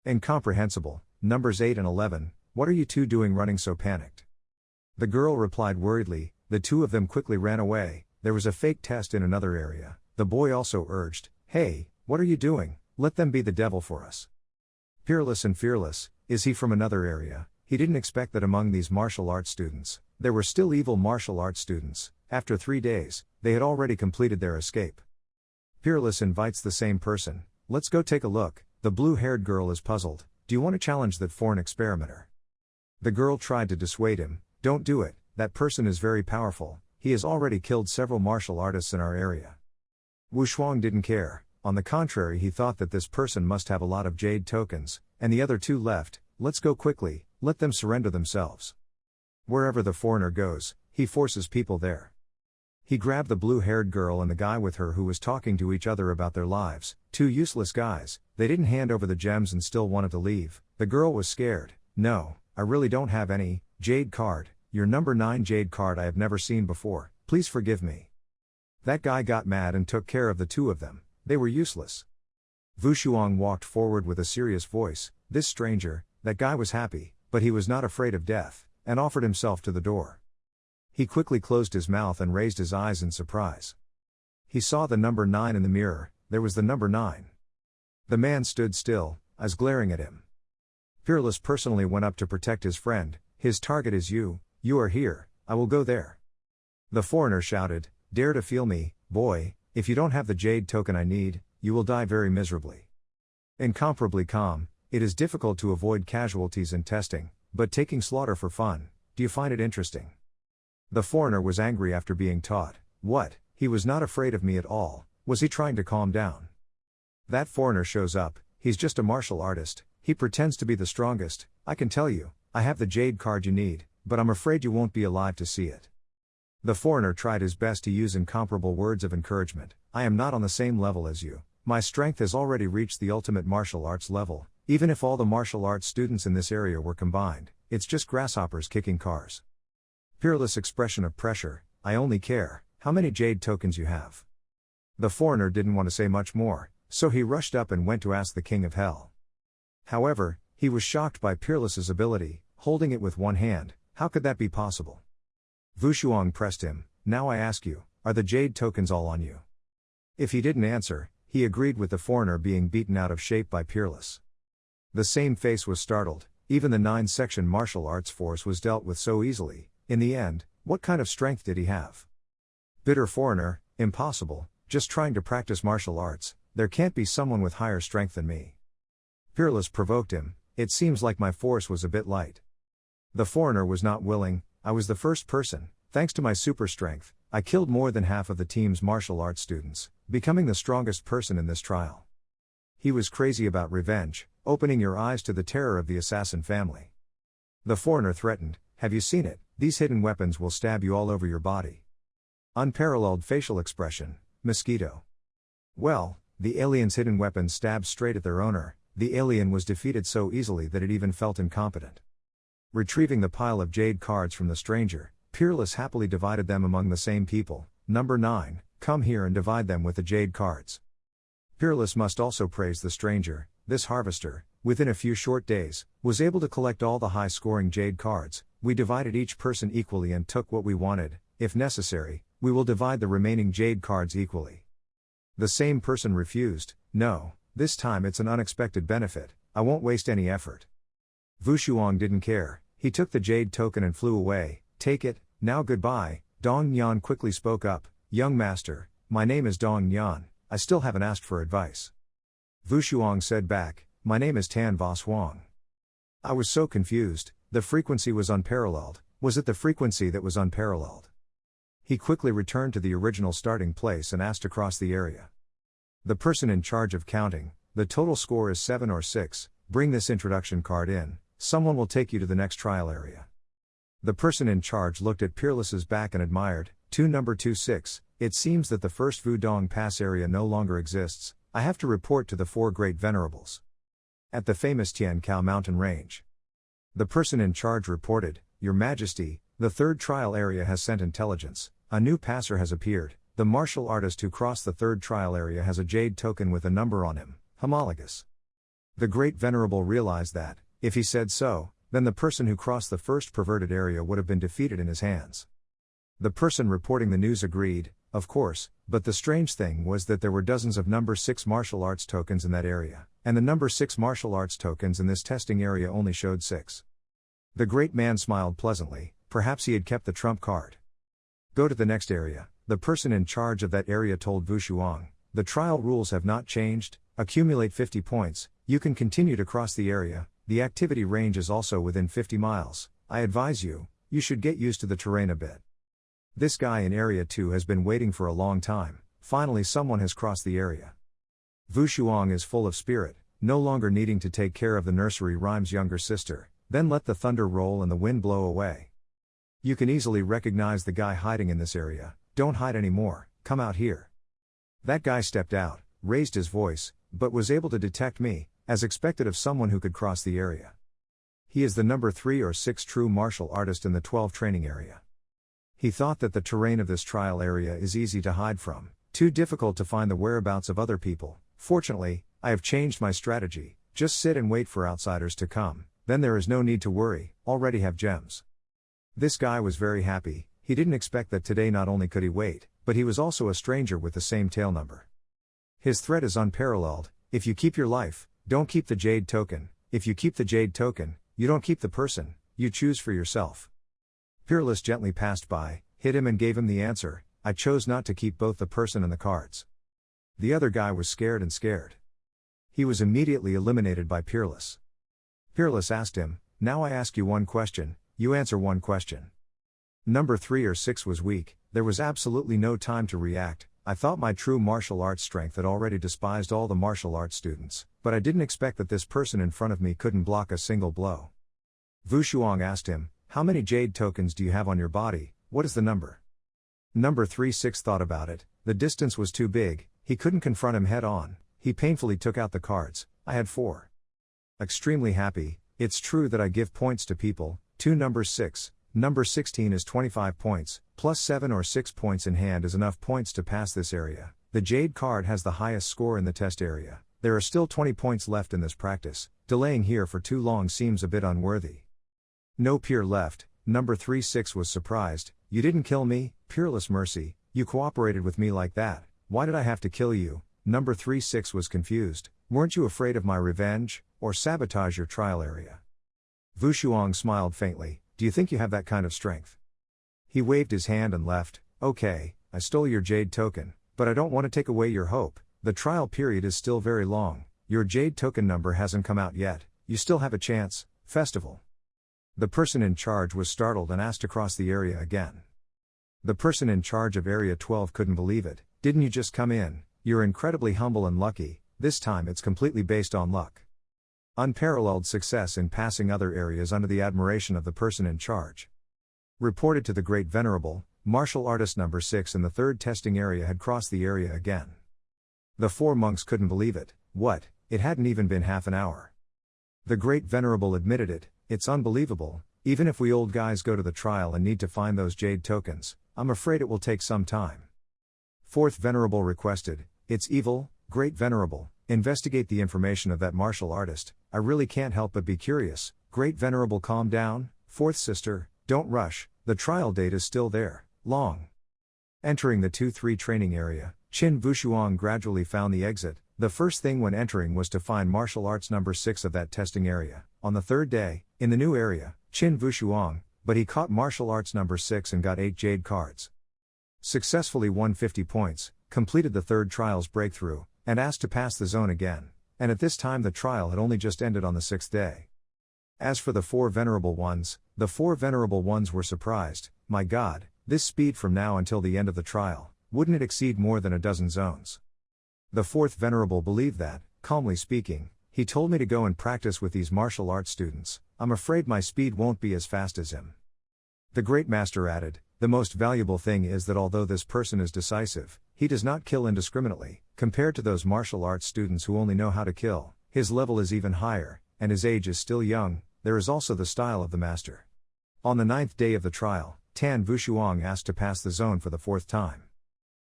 Incomprehensible, numbers 8 and 11, what are you 2 doing running so panicked? The girl replied worriedly, the 2 of them quickly ran away, there was a fake test in another area, the boy also urged, hey, what are you doing, let them be the devil for us. Peerless and fearless, is he from another area? He didn't expect that among these martial arts students, there were still evil martial arts students, after 3 days, they had already completed their escape. Peerless invites the same person, let's go take a look, the blue-haired girl is puzzled, do you want to challenge that foreign experimenter? The girl tried to dissuade him, don't do it, that person is very powerful, he has already killed several martial artists in our area. Wushuang didn't care, on the contrary he thought that this person must have a lot of jade tokens, and the other 2 left, let's go quickly, let them surrender themselves. Wherever the foreigner goes, he forces people there. He grabbed the blue-haired girl and the guy with her who was talking to each other about their lives, 2 useless guys, they didn't hand over the gems and still wanted to leave, the girl was scared, no, I really don't have any, jade card, your number 9 jade card I have never seen before, please forgive me. That guy got mad and took care of the 2 of them, They were useless. Wushuang walked forward with a serious voice. This stranger, that guy was happy, but he was not afraid of death, and offered himself to the door. He quickly closed his mouth and raised his eyes in surprise. He saw the number 9 in the mirror. There was the number 9. The man stood still, eyes glaring at him. Peerless personally went up to protect his friend. His target is you are here, I will go there. The foreigner shouted, dare to feel me, boy, if you don't have the jade token I need, you will die very miserably. Incomparably calm, it is difficult to avoid casualties in testing, but taking slaughter for fun, do you find it interesting? The foreigner was angry after being taught. What, he was not afraid of me at all, was he trying to calm down? That foreigner shows up, he's just a martial artist, he pretends to be the strongest. I can tell you, I have the jade card you need, but I'm afraid you won't be alive to see it. The foreigner tried his best to use incomparable words of encouragement. I am not on the same level as you. My strength has already reached the ultimate martial arts level. Even if all the martial arts students in this area were combined, it's just grasshoppers kicking cars. Peerless expression of pressure. I only care how many jade tokens you have. The foreigner didn't want to say much more, so he rushed up and went to ask the King of Hell. However, he was shocked by Peerless's ability, holding it with one hand. How could that be possible? Wushuang pressed him. Now I ask you, are the jade tokens all on you? If he didn't answer, he agreed with the foreigner being beaten out of shape by Peerless. The same face was startled. Even the 9-section martial arts force was dealt with so easily. In the end, what kind of strength did he have? Bitter foreigner, impossible, just trying to practice martial arts, there can't be someone with higher strength than me. Peerless provoked him, it seems like my force was a bit light. The foreigner was not willing. I was the first person, thanks to my super strength, I killed more than half of the team's martial arts students, becoming the strongest person in this trial. He was crazy about revenge, opening your eyes to the terror of the assassin family. The foreigner threatened, have you seen it? These hidden weapons will stab you all over your body. Unparalleled facial expression, mosquito. Well, the alien's hidden weapons stabbed straight at their owner. The alien was defeated so easily that it even felt incompetent. Retrieving the pile of jade cards from the stranger, Peerless happily divided them among the same people. Number 9, come here and divide them with the jade cards. Peerless must also praise the stranger. This harvester, within a few short days, was able to collect all the high-scoring jade cards. We divided each person equally and took what we wanted. If necessary, we will divide the remaining jade cards equally. The same person refused. No, this time it's an unexpected benefit, I won't waste any effort. Wushuang didn't care, he took the jade token and flew away. Take it, now goodbye. Dong Yan quickly spoke up, young master, my name is Dong Yan, I still haven't asked for advice. Wushuang said back, my name is Tan Vos Huang. I was so confused, the frequency was unparalleled. Was it the frequency that was unparalleled? He quickly returned to the original starting place and asked across the area. The person in charge of counting, the total score is 7 or 6, bring this introduction card in, someone will take you to the next trial area. The person in charge looked at Peerless's back and admired, number 26, it seems that the first Wudong Pass area no longer exists, I have to report to the 4 great venerables. At the famous Tian Cao mountain range. The person in charge reported, Your Majesty, the 3rd trial area has sent intelligence, a new passer has appeared, the martial artist who crossed the 3rd trial area has a jade token with a number on him, homologous. The great venerable realized that, if he said so, then the person who crossed the first perverted area would have been defeated in his hands. The person reporting the news agreed, of course, but the strange thing was that there were dozens of number 6 martial arts tokens in that area, and the number 6 martial arts tokens in this testing area only showed 6. The great man smiled pleasantly, perhaps he had kept the trump card. Go to the next area, the person in charge of that area told Wushuang, the trial rules have not changed, accumulate 50 points, you can continue to cross the area, the activity range is also within 50 miles, I advise you, you should get used to the terrain a bit. This guy in area 2 has been waiting for a long time, finally someone has crossed the area. Wushuang is full of spirit, no longer needing to take care of the nursery rhyme's younger sister, then let the thunder roll and the wind blow away. You can easily recognize the guy hiding in this area, don't hide anymore, come out here. That guy stepped out, raised his voice, but was able to detect me, as expected of someone who could cross the area. He is the number 3 or 6 true martial artist in the 12 training area. He thought that the terrain of this trial area is easy to hide from, too difficult to find the whereabouts of other people. Fortunately, I have changed my strategy, just sit and wait for outsiders to come, then there is no need to worry, already have gems. This guy was very happy, he didn't expect that today not only could he wait, but he was also a stranger with the same tail number. His threat is unparalleled: if you keep your life, don't keep the jade token; if you keep the jade token, you don't keep the person, you choose for yourself. Peerless gently passed by, hit him and gave him the answer: I chose not to keep both the person and the cards. The other guy was scared and scared. He was immediately eliminated by Peerless. Peerless asked him, now I ask you one question, you answer one question. Number 3 or 6 was weak, there was absolutely no time to react. I thought my true martial arts strength had already despised all the martial arts students, but I didn't expect that this person in front of me couldn't block a single blow. Wushuang asked him, how many jade tokens do you have on your body, what is the number? Number 36 thought about it, the distance was too big, he couldn't confront him head on, he painfully took out the cards, I had 4. Extremely happy, it's true that I give points to people, 2 number 6, number 16 is 25 points, plus 7 or 6 points in hand is enough points to pass this area. The jade card has the highest score in the test area. There are still 20 points left in this practice, delaying here for too long seems a bit unworthy. No peer left, number 36 was surprised, you didn't kill me, Peerless mercy, you cooperated with me like that, why did I have to kill you? Number 36 was confused, weren't you afraid of my revenge, or sabotage your trial area? Wushuang smiled faintly, do you think you have that kind of strength? He waved his hand and left, okay, I stole your jade token, but I don't want to take away your hope, the trial period is still very long, your jade token number hasn't come out yet, you still have a chance, festival. The person in charge was startled and asked to cross the area again. The person in charge of Area 12 couldn't believe it, didn't you just come in, you're incredibly humble and lucky, this time it's completely based on luck. Unparalleled success in passing other areas under the admiration of the person in charge. Reported to the Great Venerable, martial artist number 6 in the 3rd testing area had crossed the area again. The 4 monks couldn't believe it, what, it hadn't even been half an hour. The Great Venerable admitted it, it's unbelievable, even if we old guys go to the trial and need to find those jade tokens, I'm afraid it will take some time. 4th Venerable requested, it's evil, Great Venerable, investigate the information of that martial artist, I really can't help but be curious. Great Venerable calm down, 4th Sister, don't rush, the trial date is still there, long. Entering the 2-3 training area, Qin Wushuang gradually found the exit. The first thing when entering was to find martial arts number 6 of that testing area. On the 3rd day, in the new area, Qin Wushuang, but he caught martial arts number 6 and got 8 jade cards. Successfully won 50 points, completed the 3rd trial's breakthrough, and asked to pass the zone again, and at this time the trial had only just ended on the 6th day. As for the 4 venerable ones, the 4 venerable ones were surprised, my god, this speed from now until the end of the trial, wouldn't it exceed more than a dozen zones? The 4th venerable believed that, calmly speaking, he told me to go and practice with these martial arts students, I'm afraid my speed won't be as fast as him. The Great Master added, the most valuable thing is that although this person is decisive, he does not kill indiscriminately, compared to those martial arts students who only know how to kill, his level is even higher, and his age is still young, there is also the style of the master. On the 9th day of the trial, Tan Wushuang asked to pass the zone for the 4th time.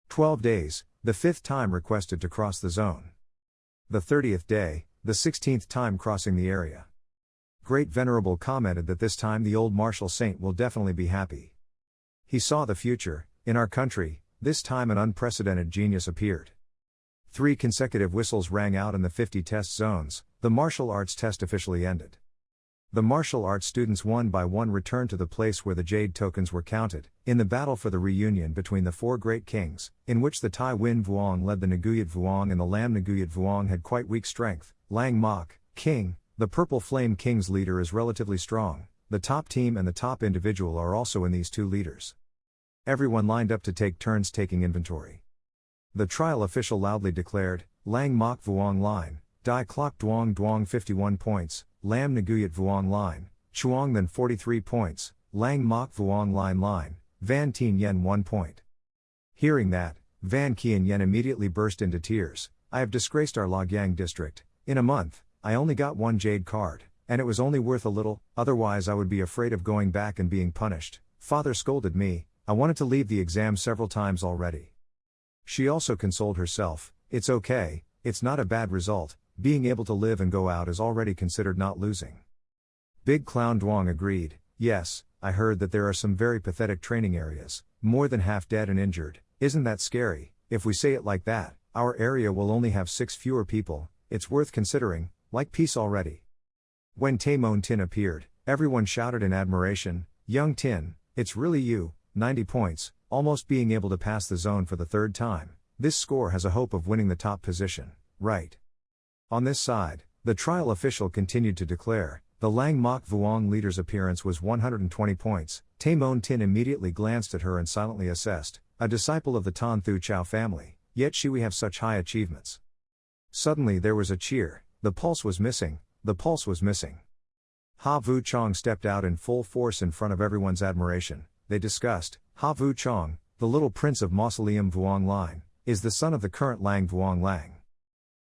12 days, the 5th time requested to cross the zone. The 30th day, the 16th time crossing the area. Great Venerable commented that this time the old martial saint will definitely be happy. He saw the future, in our country, this time an unprecedented genius appeared. 3 consecutive whistles rang out in the 50 test zones, the martial arts test officially ended. The martial arts students one by one returned to the place where the jade tokens were counted, in the battle for the reunion between the 4 great kings, in which the Tai Win Vuong led the Nguyat Vuong and the Lam Nguyat Vuong had quite weak strength. Lang Mok, king, the Purple Flame King's leader is relatively strong, the top team and the top individual are also in these 2 leaders. Everyone lined up to take turns taking inventory. The trial official loudly declared, Lang Mok Vuong line, Dai Clock Duong Duong 51 points, Lam Nguyat Vuong line, Chuang then 43 points, Lang Mok Vuong line, Van Tien Yen 1 point. Hearing that, Van Kien Yen immediately burst into tears, I have disgraced our Logyang district, in a month, I only got 1 jade card, and it was only worth a little, otherwise I would be afraid of going back and being punished. Father scolded me, I wanted to leave the exam several times already. She also consoled herself, it's okay, it's not a bad result, being able to live and go out is already considered not losing. Big Clown Duong agreed, yes, I heard that there are some very pathetic training areas, more than half dead and injured, isn't that scary? If we say it like that, our area will only have 6 fewer people, it's worth considering, like peace already. When Taemon Tin appeared, everyone shouted in admiration, young Tin, it's really you, 90 points, almost being able to pass the zone for the 3rd time, this score has a hope of winning the top position, right? On this side, the trial official continued to declare, the Lang Mok Vuong leader's appearance was 120 points, Taemon Tin immediately glanced at her and silently assessed, a disciple of the Tan Thu Chao family, yet we have such high achievements. Suddenly there was a cheer, the pulse was missing, the pulse was missing. Ha Vu Chong stepped out in full force in front of everyone's admiration, they discussed, Ha Vu Chong, the little prince of Mausoleum Vuong line, is the son of the current Lang Vuong Lang.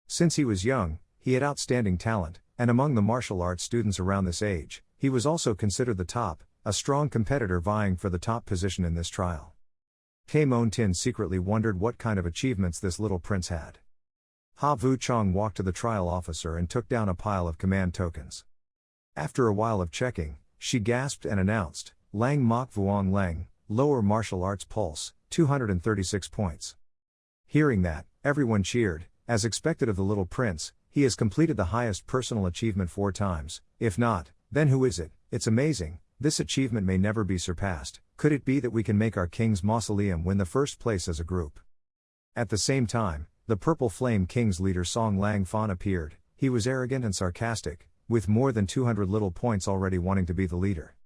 Since he was young, he had outstanding talent, and among the martial arts students around this age, he was also considered the top, a strong competitor vying for the top position in this trial. Taemon Tin secretly wondered what kind of achievements this little prince had. Ha Vu Chong walked to the trial officer and took down a pile of command tokens. After a while of checking, she gasped and announced, Lang Mok Vuong Lang, lower martial arts pulse, 236 points. Hearing that, everyone cheered, as expected of the little prince, he has completed the highest personal achievement 4 times, if not, then who is it? It's amazing, this achievement may never be surpassed, could it be that we can make our King's Mausoleum win the first place as a group? At the same time, the Purple Flame King's leader Song Lang Fan appeared, he was arrogant and sarcastic, with more than 200 little points already wanting to be the leader.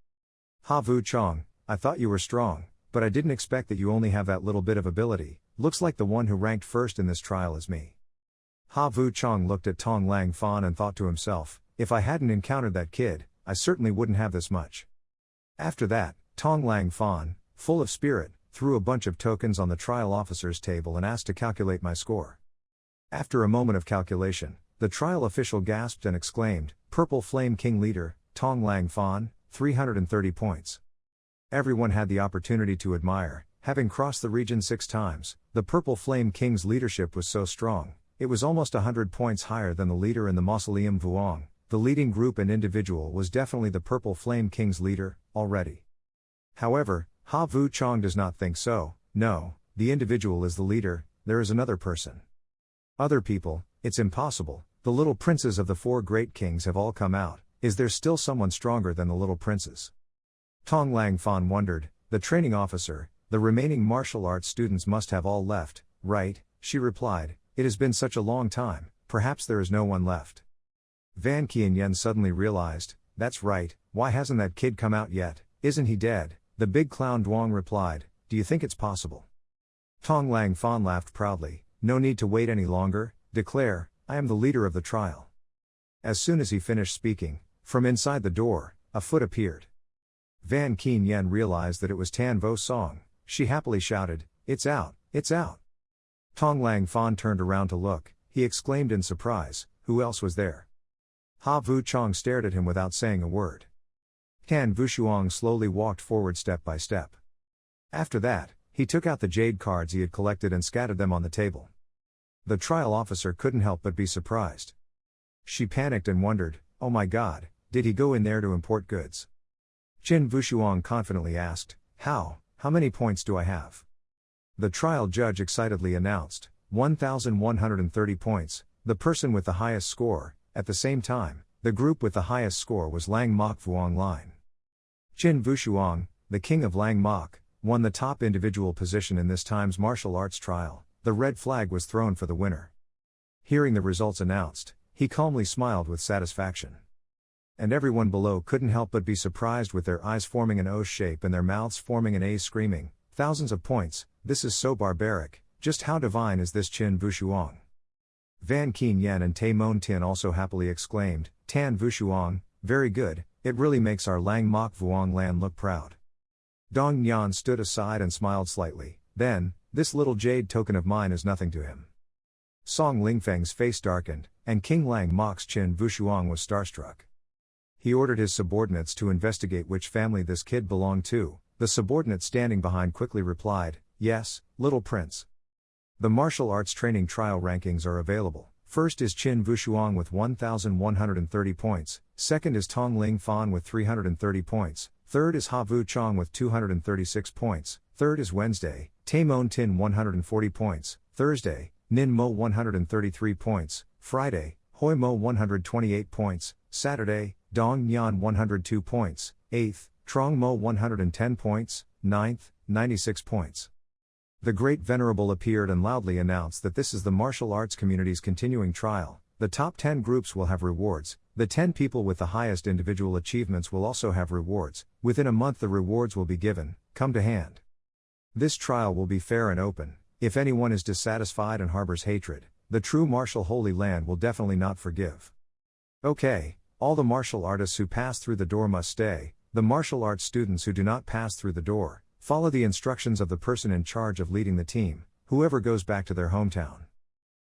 Ha Vu Chong, I thought you were strong, but I didn't expect that you only have that little bit of ability, looks like the one who ranked first in this trial is me. Ha Vu Chong looked at Tong Lang Fan and thought to himself, if I hadn't encountered that kid, I certainly wouldn't have this much. After that, Tong Lang Fan, full of spirit, threw a bunch of tokens on the trial officer's table and asked to calculate my score. After a moment of calculation, the trial official gasped and exclaimed, Purple Flame King leader, Tong Lang Fan, 330 points. Everyone had the opportunity to admire, having crossed the region 6 times, the Purple Flame King's leadership was so strong, it was almost 100 points higher than the leader in the Mausoleum Vuong. The leading group and individual was definitely the Purple Flame King's leader, already. However, Ha Vu Chong does not think so, no, the individual is the leader, there is another person. Other people, it's impossible, the little princes of the 4 great kings have all come out, is there still someone stronger than the little princes? Tong Lang Fan wondered, the training officer, the remaining martial arts students must have all left, right? She replied, it has been such a long time, perhaps there is no one left. Van Qianyen suddenly realized, that's right, why hasn't that kid come out yet, isn't he dead? The big clown Duong replied, do you think it's possible? Tong Lang Fan laughed proudly, no need to wait any longer, declare, I am the leader of the trial. As soon as he finished speaking, from inside the door, a foot appeared. Van Qianyen realized that it was Tan Vo Song, she happily shouted, it's out, it's out. Tong Lang Fan turned around to look, he exclaimed in surprise, who else was there? Ha Vu Chong stared at him without saying a word. Tan Vushuang slowly walked forward step by step. After that, he took out the jade cards he had collected and scattered them on the table. The trial officer couldn't help but be surprised. She panicked and wondered, oh my god, did he go in there to import goods? Qin Vushuang confidently asked, how many points do I have? The trial judge excitedly announced, 1,130 points, the person with the highest score. At the same time, the group with the highest score was Lang Mok Vuong line. Qin Vushuang, the king of Lang Mok, won the top individual position in this time's martial arts trial. The red flag was thrown for the winner. Hearing the results announced, he calmly smiled with satisfaction. And everyone below couldn't help but be surprised with their eyes forming an O shape and their mouths forming an A, screaming, thousands of points, this is so barbaric, just how divine is this Qin Vushuang? Van Qianyen and Taemon Tin also happily exclaimed, Tan Vushuang, very good, it really makes our Lang Mok Vuong land look proud. Dong Nyan stood aside and smiled slightly, then, this little jade token of mine is nothing to him. Song Lingfeng's face darkened, and King Lang Mok's Qin Vushuang was starstruck. He ordered his subordinates to investigate which family this kid belonged to. The subordinate standing behind quickly replied, yes, little prince. The martial arts training trial rankings are available. First is Qin Wushuang with 1,130 points, second is Tong Ling Fan with 330 points, third is Ha Vu Chong with 236 points, third is Wednesday, Taimon Tin 140 points, Thursday, Nin Mo 133 points, Friday, Hoi Mo 128 points, Saturday, Dong Nyan 102 points, 8th, Trong Mo 110 points, 9th, 96 points. The Great Venerable appeared and loudly announced that this is the martial arts community's continuing trial. The top 10 groups will have rewards, the 10 people with the highest individual achievements will also have rewards, within a month the rewards will be given, come to hand. This trial will be fair and open. If anyone is dissatisfied and harbors hatred, the true martial Holy Land will definitely not forgive. Okay, all the martial artists who pass through the door must stay, the martial arts students who do not pass through the door, follow the instructions of the person in charge of leading the team, whoever goes back to their hometown.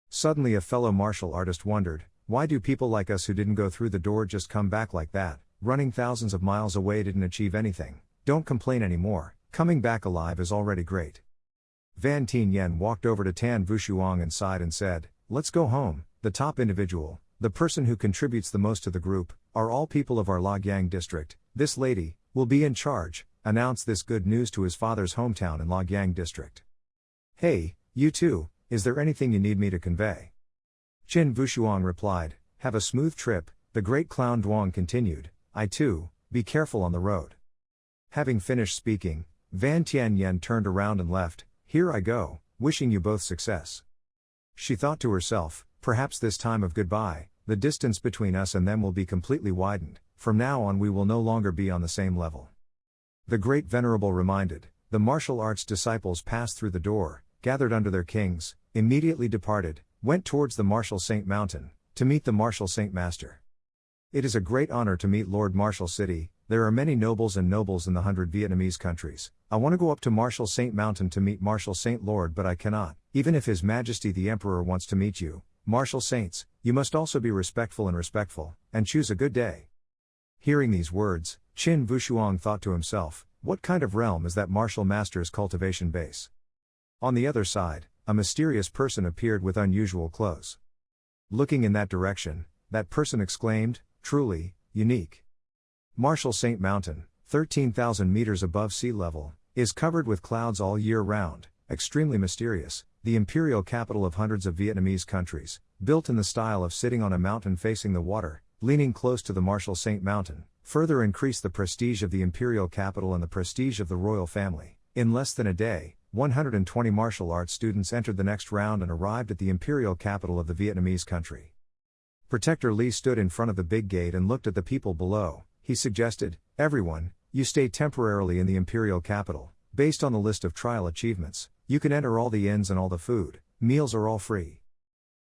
Suddenly a fellow martial artist wondered, why do people like us who didn't go through the door just come back like that, running thousands of miles away didn't achieve anything, don't complain anymore, coming back alive is already great. Van Tien Yen walked over to Tan Wushuang and sighed and said, let's go home, the top individual, the person who contributes the most to the group, are all people of our Luoyang district, this lady, will be in charge, announced this good news to his father's hometown in Luoyang district. Hey, you two, is there anything you need me to convey? Qin Wushuang replied, have a smooth trip, the great clown Duong continued, I too, be careful on the road. Having finished speaking, Van Tien Yen turned around and left, here I go, wishing you both success. She thought to herself, perhaps this time of goodbye, the distance between us and them will be completely widened, from now on we will no longer be on the same level. The Great Venerable reminded, the martial arts disciples passed through the door, gathered under their kings, immediately departed, went towards the Martial Saint Mountain, to meet the Martial Saint Master. It is a great honor to meet Lord Martial City, there are many nobles and nobles in the 100 Vietnamese countries. I want to go up to Martial Saint Mountain to meet Martial Saint Lord but I cannot, even if His Majesty the Emperor wants to meet you, Martial Saints, you must also be respectful, and choose a good day. Hearing these words, Qin Wushuang thought to himself, what kind of realm is that Martial Master's cultivation base? On the other side, a mysterious person appeared with unusual clothes. Looking in that direction, that person exclaimed, truly, unique. Martial Saint Mountain, 13,000 meters above sea level, is covered with clouds all year round, extremely mysterious, the imperial capital of hundreds of Vietnamese countries, built in the style of sitting on a mountain facing the water, leaning close to the Martial Saint Mountain, further increase the prestige of the imperial capital and the prestige of the royal family. In less than a day, 120 martial arts students entered the next round and arrived at the imperial capital of the Vietnamese country. Protector Lee stood in front of the big gate and looked at the people below. He suggested, everyone, you stay temporarily in the imperial capital. Based on the list of trial achievements, you can enter all the inns and all the food, meals are all free.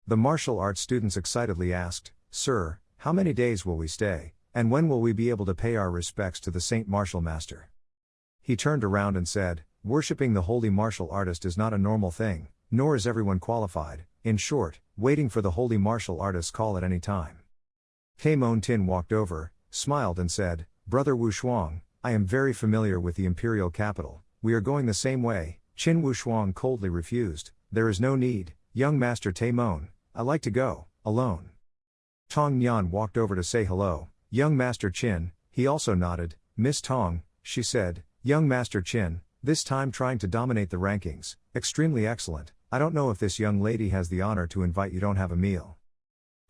The martial arts students excitedly asked, Sir, how many days will we stay, and when will we be able to pay our respects to the Saint Martial Master? He turned around and said, worshipping the holy martial artist is not a normal thing, nor is everyone qualified, in short, waiting for the holy martial artist's call at any time. Taimon Tin walked over, smiled and said, Brother Wushuang, I am very familiar with the imperial capital, we are going the same way. Qin Wushuang coldly refused, there is no need, young Master Taimon, I like to go, alone. Tong Nyan walked over to say hello, young Master Qin, he also nodded, Miss Tong, she said, young Master Qin, this time trying to dominate the rankings, extremely excellent, I don't know if this young lady has the honor to invite you don't have a meal.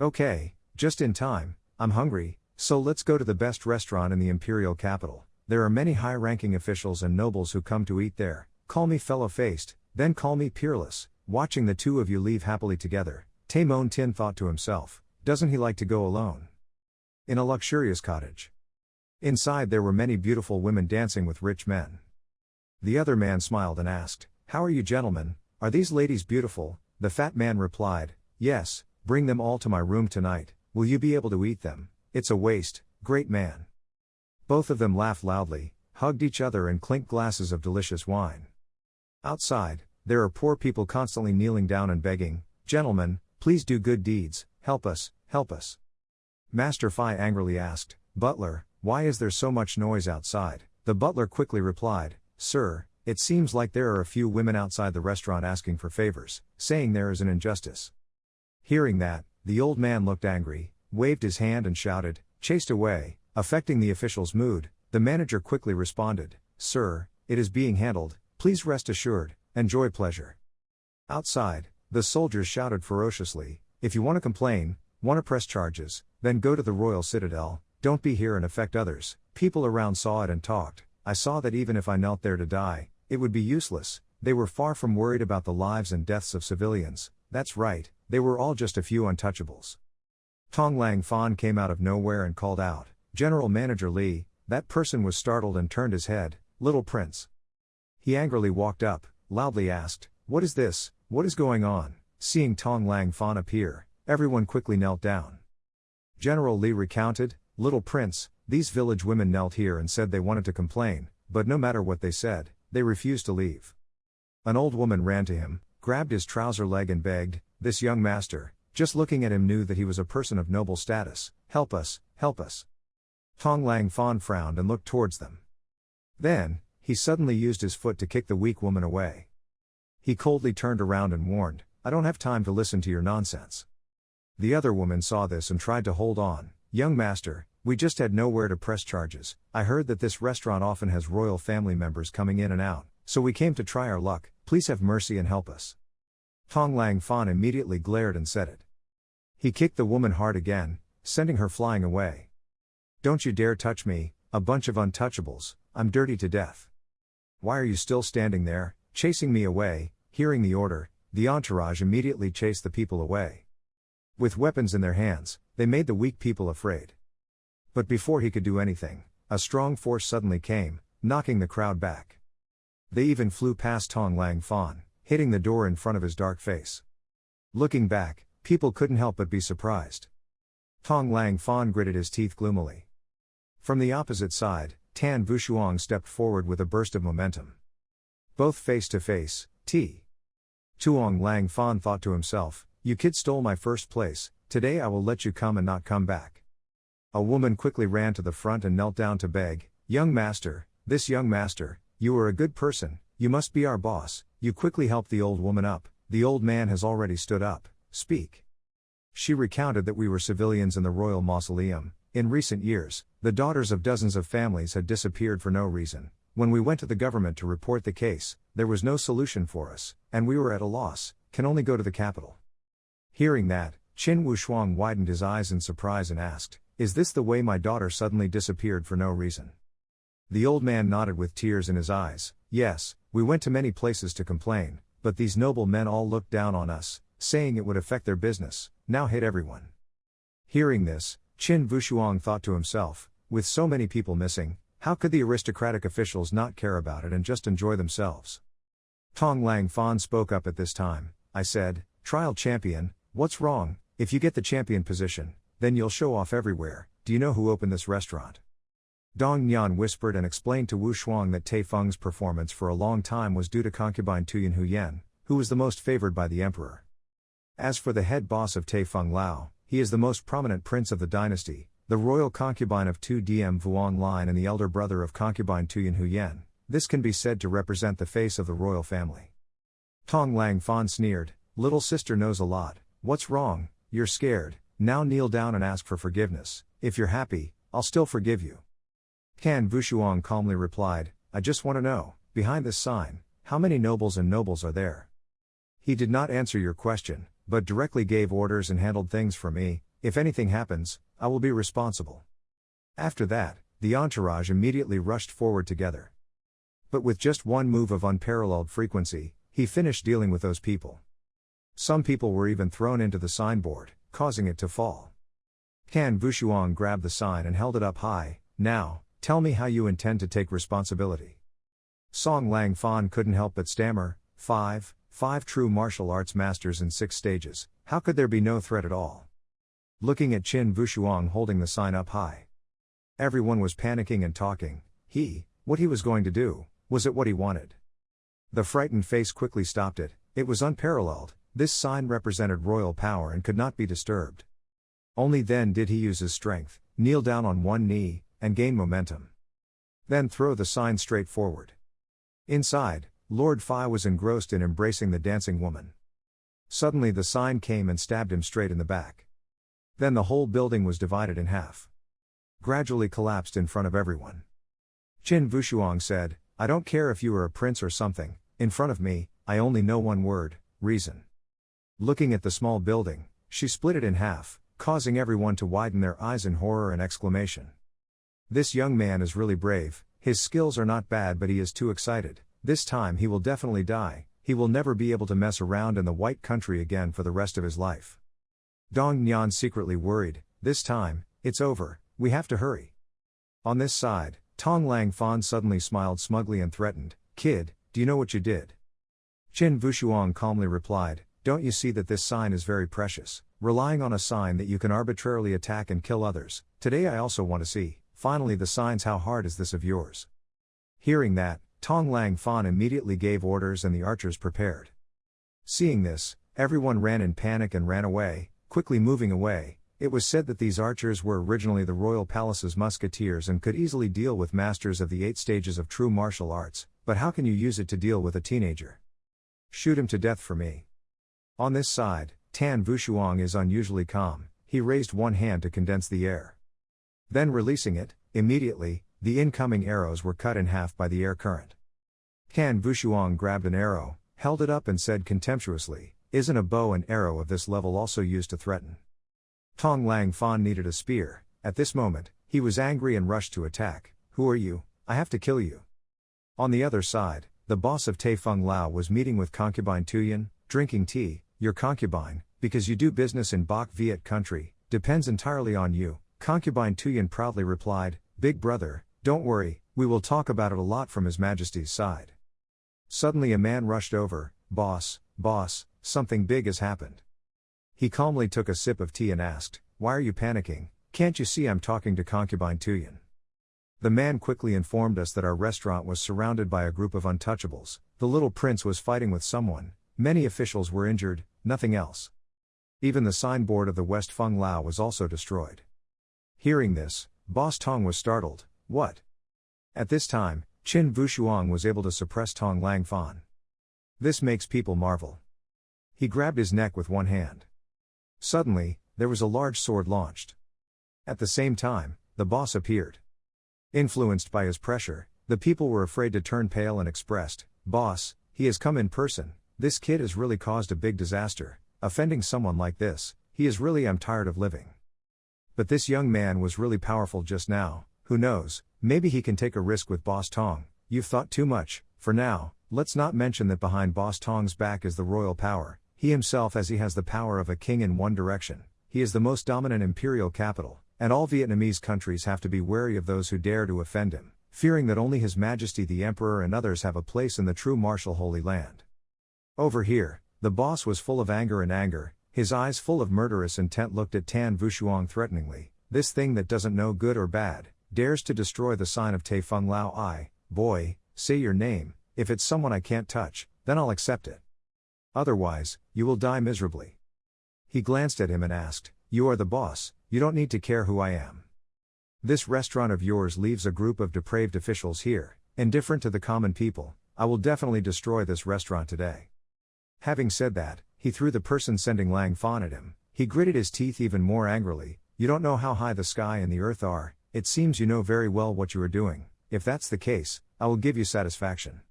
Okay, just in time, I'm hungry, so let's go to the best restaurant in the imperial capital, there are many high-ranking officials and nobles who come to eat there, call me fellow-faced, then call me peerless. Watching the two of you leave happily together, Taimon Tin thought to himself, doesn't he like to go alone? In a luxurious cottage. Inside there were many beautiful women dancing with rich men. The other man smiled and asked, how are you gentlemen, are these ladies beautiful? The fat man replied, yes, bring them all to my room tonight, will you be able to eat them? It's a waste, great man. Both of them laughed loudly, hugged each other and clinked glasses of delicious wine. Outside, there are poor people constantly kneeling down and begging, gentlemen, please do good deeds, help us, help us. Master Phi angrily asked, butler, why is there so much noise outside? The butler quickly replied, sir, it seems like there are a few women outside the restaurant asking for favors, saying there is an injustice. Hearing that, the old man looked angry, waved his hand and shouted, "Chased away," affecting the official's mood. The manager quickly responded, "Sir, it is being handled, please rest assured, enjoy pleasure." Outside, the soldiers shouted ferociously, "If you want to complain, want to press charges, then go to the royal citadel, don't be here and affect others." People around saw it and talked. I saw that even if I knelt there to die, it would be useless. They were far from worried about the lives and deaths of civilians. That's right, they were all just a few untouchables. Tong Lang Fan came out of nowhere and called out, "General Manager Li." That person was startled and turned his head. "Little Prince." He angrily walked up, loudly asked, "What is this? What is going on?" Seeing Tong Lang Fan appear, everyone quickly knelt down. General Li recounted, "Little Prince, these village women knelt here and said they wanted to complain, but no matter what they said, they refused to leave. An old woman ran to him, grabbed his trouser leg and begged, this young master, just looking at him knew that he was a person of noble status, help us, help us." Tong Lang Fan frowned and looked towards them. Then, he suddenly used his foot to kick the weak woman away. He coldly turned around and warned, "I don't have time to listen to your nonsense." The other woman saw this and tried to hold on, "Young master, we just had nowhere to press charges. I heard that this restaurant often has royal family members coming in and out, so we came to try our luck, please have mercy and help us." Tong Lang Fan immediately glared and said it. He kicked the woman hard again, sending her flying away. "Don't you dare touch me, a bunch of untouchables, I'm dirty to death. Why are you still standing there, chasing me away?" Hearing the order, the entourage immediately chased the people away. With weapons in their hands, they made the weak people afraid. But before he could do anything, a strong force suddenly came, knocking the crowd back. They even flew past Tong Lang Fan, hitting the door in front of his dark face. Looking back, people couldn't help but be surprised. Tong Lang Fan gritted his teeth gloomily. From the opposite side, Tan Vushuang stepped forward with a burst of momentum. Both face to face, Tuong Lang Fan thought to himself, "You kid stole my first place, today I will let you come and not come back." A woman quickly ran to the front and knelt down to beg, "Young master, this young master, you are a good person, you must be our boss." You quickly helped the old woman up, the old man has already stood up, speak. She recounted that we were civilians in the royal mausoleum. In recent years, the daughters of dozens of families had disappeared for no reason. When we went to the government to report the case, there was no solution for us, and we were at a loss, can only go to the capital. Hearing that, Qin Wushuang widened his eyes in surprise and asked, "Is this the way my daughter suddenly disappeared for no reason?" The old man nodded with tears in his eyes, "Yes, we went to many places to complain, but these noble men all looked down on us, saying it would affect their business, now hit everyone." Hearing this, Qin Vushuang thought to himself, with so many people missing, how could the aristocratic officials not care about it and just enjoy themselves? Tong Lang Fan spoke up at this time, "I said, trial champion, what's wrong? If you get the champion position, then you'll show off everywhere. Do you know who opened this restaurant?" Dong Nian whispered and explained to Wu Shuang that Tai Feng's performance for a long time was due to concubine Tuyen Huyen, who was the most favored by the emperor. As for the head boss of Tai Feng Lao, he is the most prominent prince of the dynasty, the royal concubine of Tu Diem Vuong line and the elder brother of concubine Tuyen Huyen. This can be said to represent the face of the royal family. Tong Lang Fan sneered, "Little sister knows a lot, what's wrong? You're scared, now kneel down and ask for forgiveness. If you're happy, I'll still forgive you." Tan Vushuang calmly replied, "I just want to know, behind this sign, how many nobles and nobles are there?" He did not answer your question, but directly gave orders and handled things for me. If anything happens, I will be responsible. After that, the entourage immediately rushed forward together. But with just one move of unparalleled frequency, he finished dealing with those people. Some people were even thrown into the signboard, causing it to fall. Tan Vushuang grabbed the sign and held it up high. "Now, tell me how you intend to take responsibility." Song Lang Fan couldn't help but stammer, Five true martial arts masters in 6 stages, how could there be no threat at all?" Looking at Qin Vushuang holding the sign up high. Everyone was panicking and talking. What he was going to do, was it what he wanted? The frightened face quickly stopped it. It was unparalleled, this sign represented royal power and could not be disturbed. Only then did he use his strength, kneel down on one knee, and gain momentum. Then throw the sign straight forward. Inside, Lord Fi was engrossed in embracing the dancing woman. Suddenly the sign came and stabbed him straight in the back. Then the whole building was divided in half. Gradually collapsed in front of everyone. Qin Vushuang said, "I don't care if you are a prince or something, in front of me, I only know one word, reason." Looking at the small building, she split it in half, causing everyone to widen their eyes in horror and exclamation. This young man is really brave, his skills are not bad but he is too excited, this time he will definitely die, he will never be able to mess around in the White Country again for the rest of his life. Dong Nian secretly worried, this time, it's over, we have to hurry. On this side, Tong Lang Fan suddenly smiled smugly and threatened, "Kid, do you know what you did?" Qin Vushuang calmly replied, "Don't you see that this sign is very precious, relying on a sign that you can arbitrarily attack and kill others, today I also want to see, finally the signs how hard is this of yours." Hearing that, Tong Lang Fan immediately gave orders and the archers prepared. Seeing this, everyone ran in panic and ran away, quickly moving away. It was said that these archers were originally the royal palace's musketeers and could easily deal with masters of the 8 stages of true martial arts, but how can you use it to deal with a teenager? Shoot him to death for me. On this side, Tan Vushuang is unusually calm, he raised one hand to condense the air. Then releasing it, immediately, the incoming arrows were cut in half by the air current. Tan Vushuang grabbed an arrow, held it up and said contemptuously, "Isn't a bow and arrow of this level also used to threaten?" Tong Lang Fan needed a spear, at this moment, he was angry and rushed to attack. "Who are you? I have to kill you." On the other side, the boss of Taifeng Lao was meeting with concubine Tuyen, drinking tea. "Your concubine, because you do business in Bok Viet country, depends entirely on you," concubine Tuyen proudly replied, "Big brother, don't worry, we will talk about it a lot from His Majesty's side." Suddenly a man rushed over, boss, something big has happened." He calmly took a sip of tea and asked, "Why are you panicking? Can't you see I'm talking to concubine Tuyen?" The man quickly informed us that our restaurant was surrounded by a group of untouchables, the little prince was fighting with someone, many officials were injured, nothing else. Even the signboard of the West Feng Lao was also destroyed. Hearing this, Boss Tong was startled, "What?" At this time, Qin Vushuang was able to suppress Tong Lang Fan. This makes people marvel. He grabbed his neck with one hand. Suddenly, there was a large sword launched. At the same time, the boss appeared. Influenced by his pressure, the people were afraid to turn pale and expressed, "Boss, he has come in person, this kid has really caused a big disaster, offending someone like this, I'm tired of living." But this young man was really powerful just now, who knows, maybe he can take a risk with Boss Tong. You've thought too much, for now, let's not mention that behind Boss Tong's back is the royal power, he himself as he has the power of a king in one direction, he is the most dominant imperial capital, and all Vietnamese countries have to be wary of those who dare to offend him, fearing that only His Majesty the Emperor and others have a place in the true martial Holy Land. Over here, the boss was full of anger, his eyes full of murderous intent looked at Tan Vushuang threateningly, "This thing that doesn't know good or bad, dares to destroy the sign of Taifeng Lao. Boy, say your name, if it's someone I can't touch, then I'll accept it. Otherwise, you will die miserably." He glanced at him and asked, "You are the boss, you don't need to care who I am. This restaurant of yours leaves a group of depraved officials here, indifferent to the common people, I will definitely destroy this restaurant today." Having said that, he threw the person sending Lang Fan at him, he gritted his teeth even more angrily, "You don't know how high the sky and the earth are, it seems you know very well what you are doing, if that's the case, I will give you satisfaction."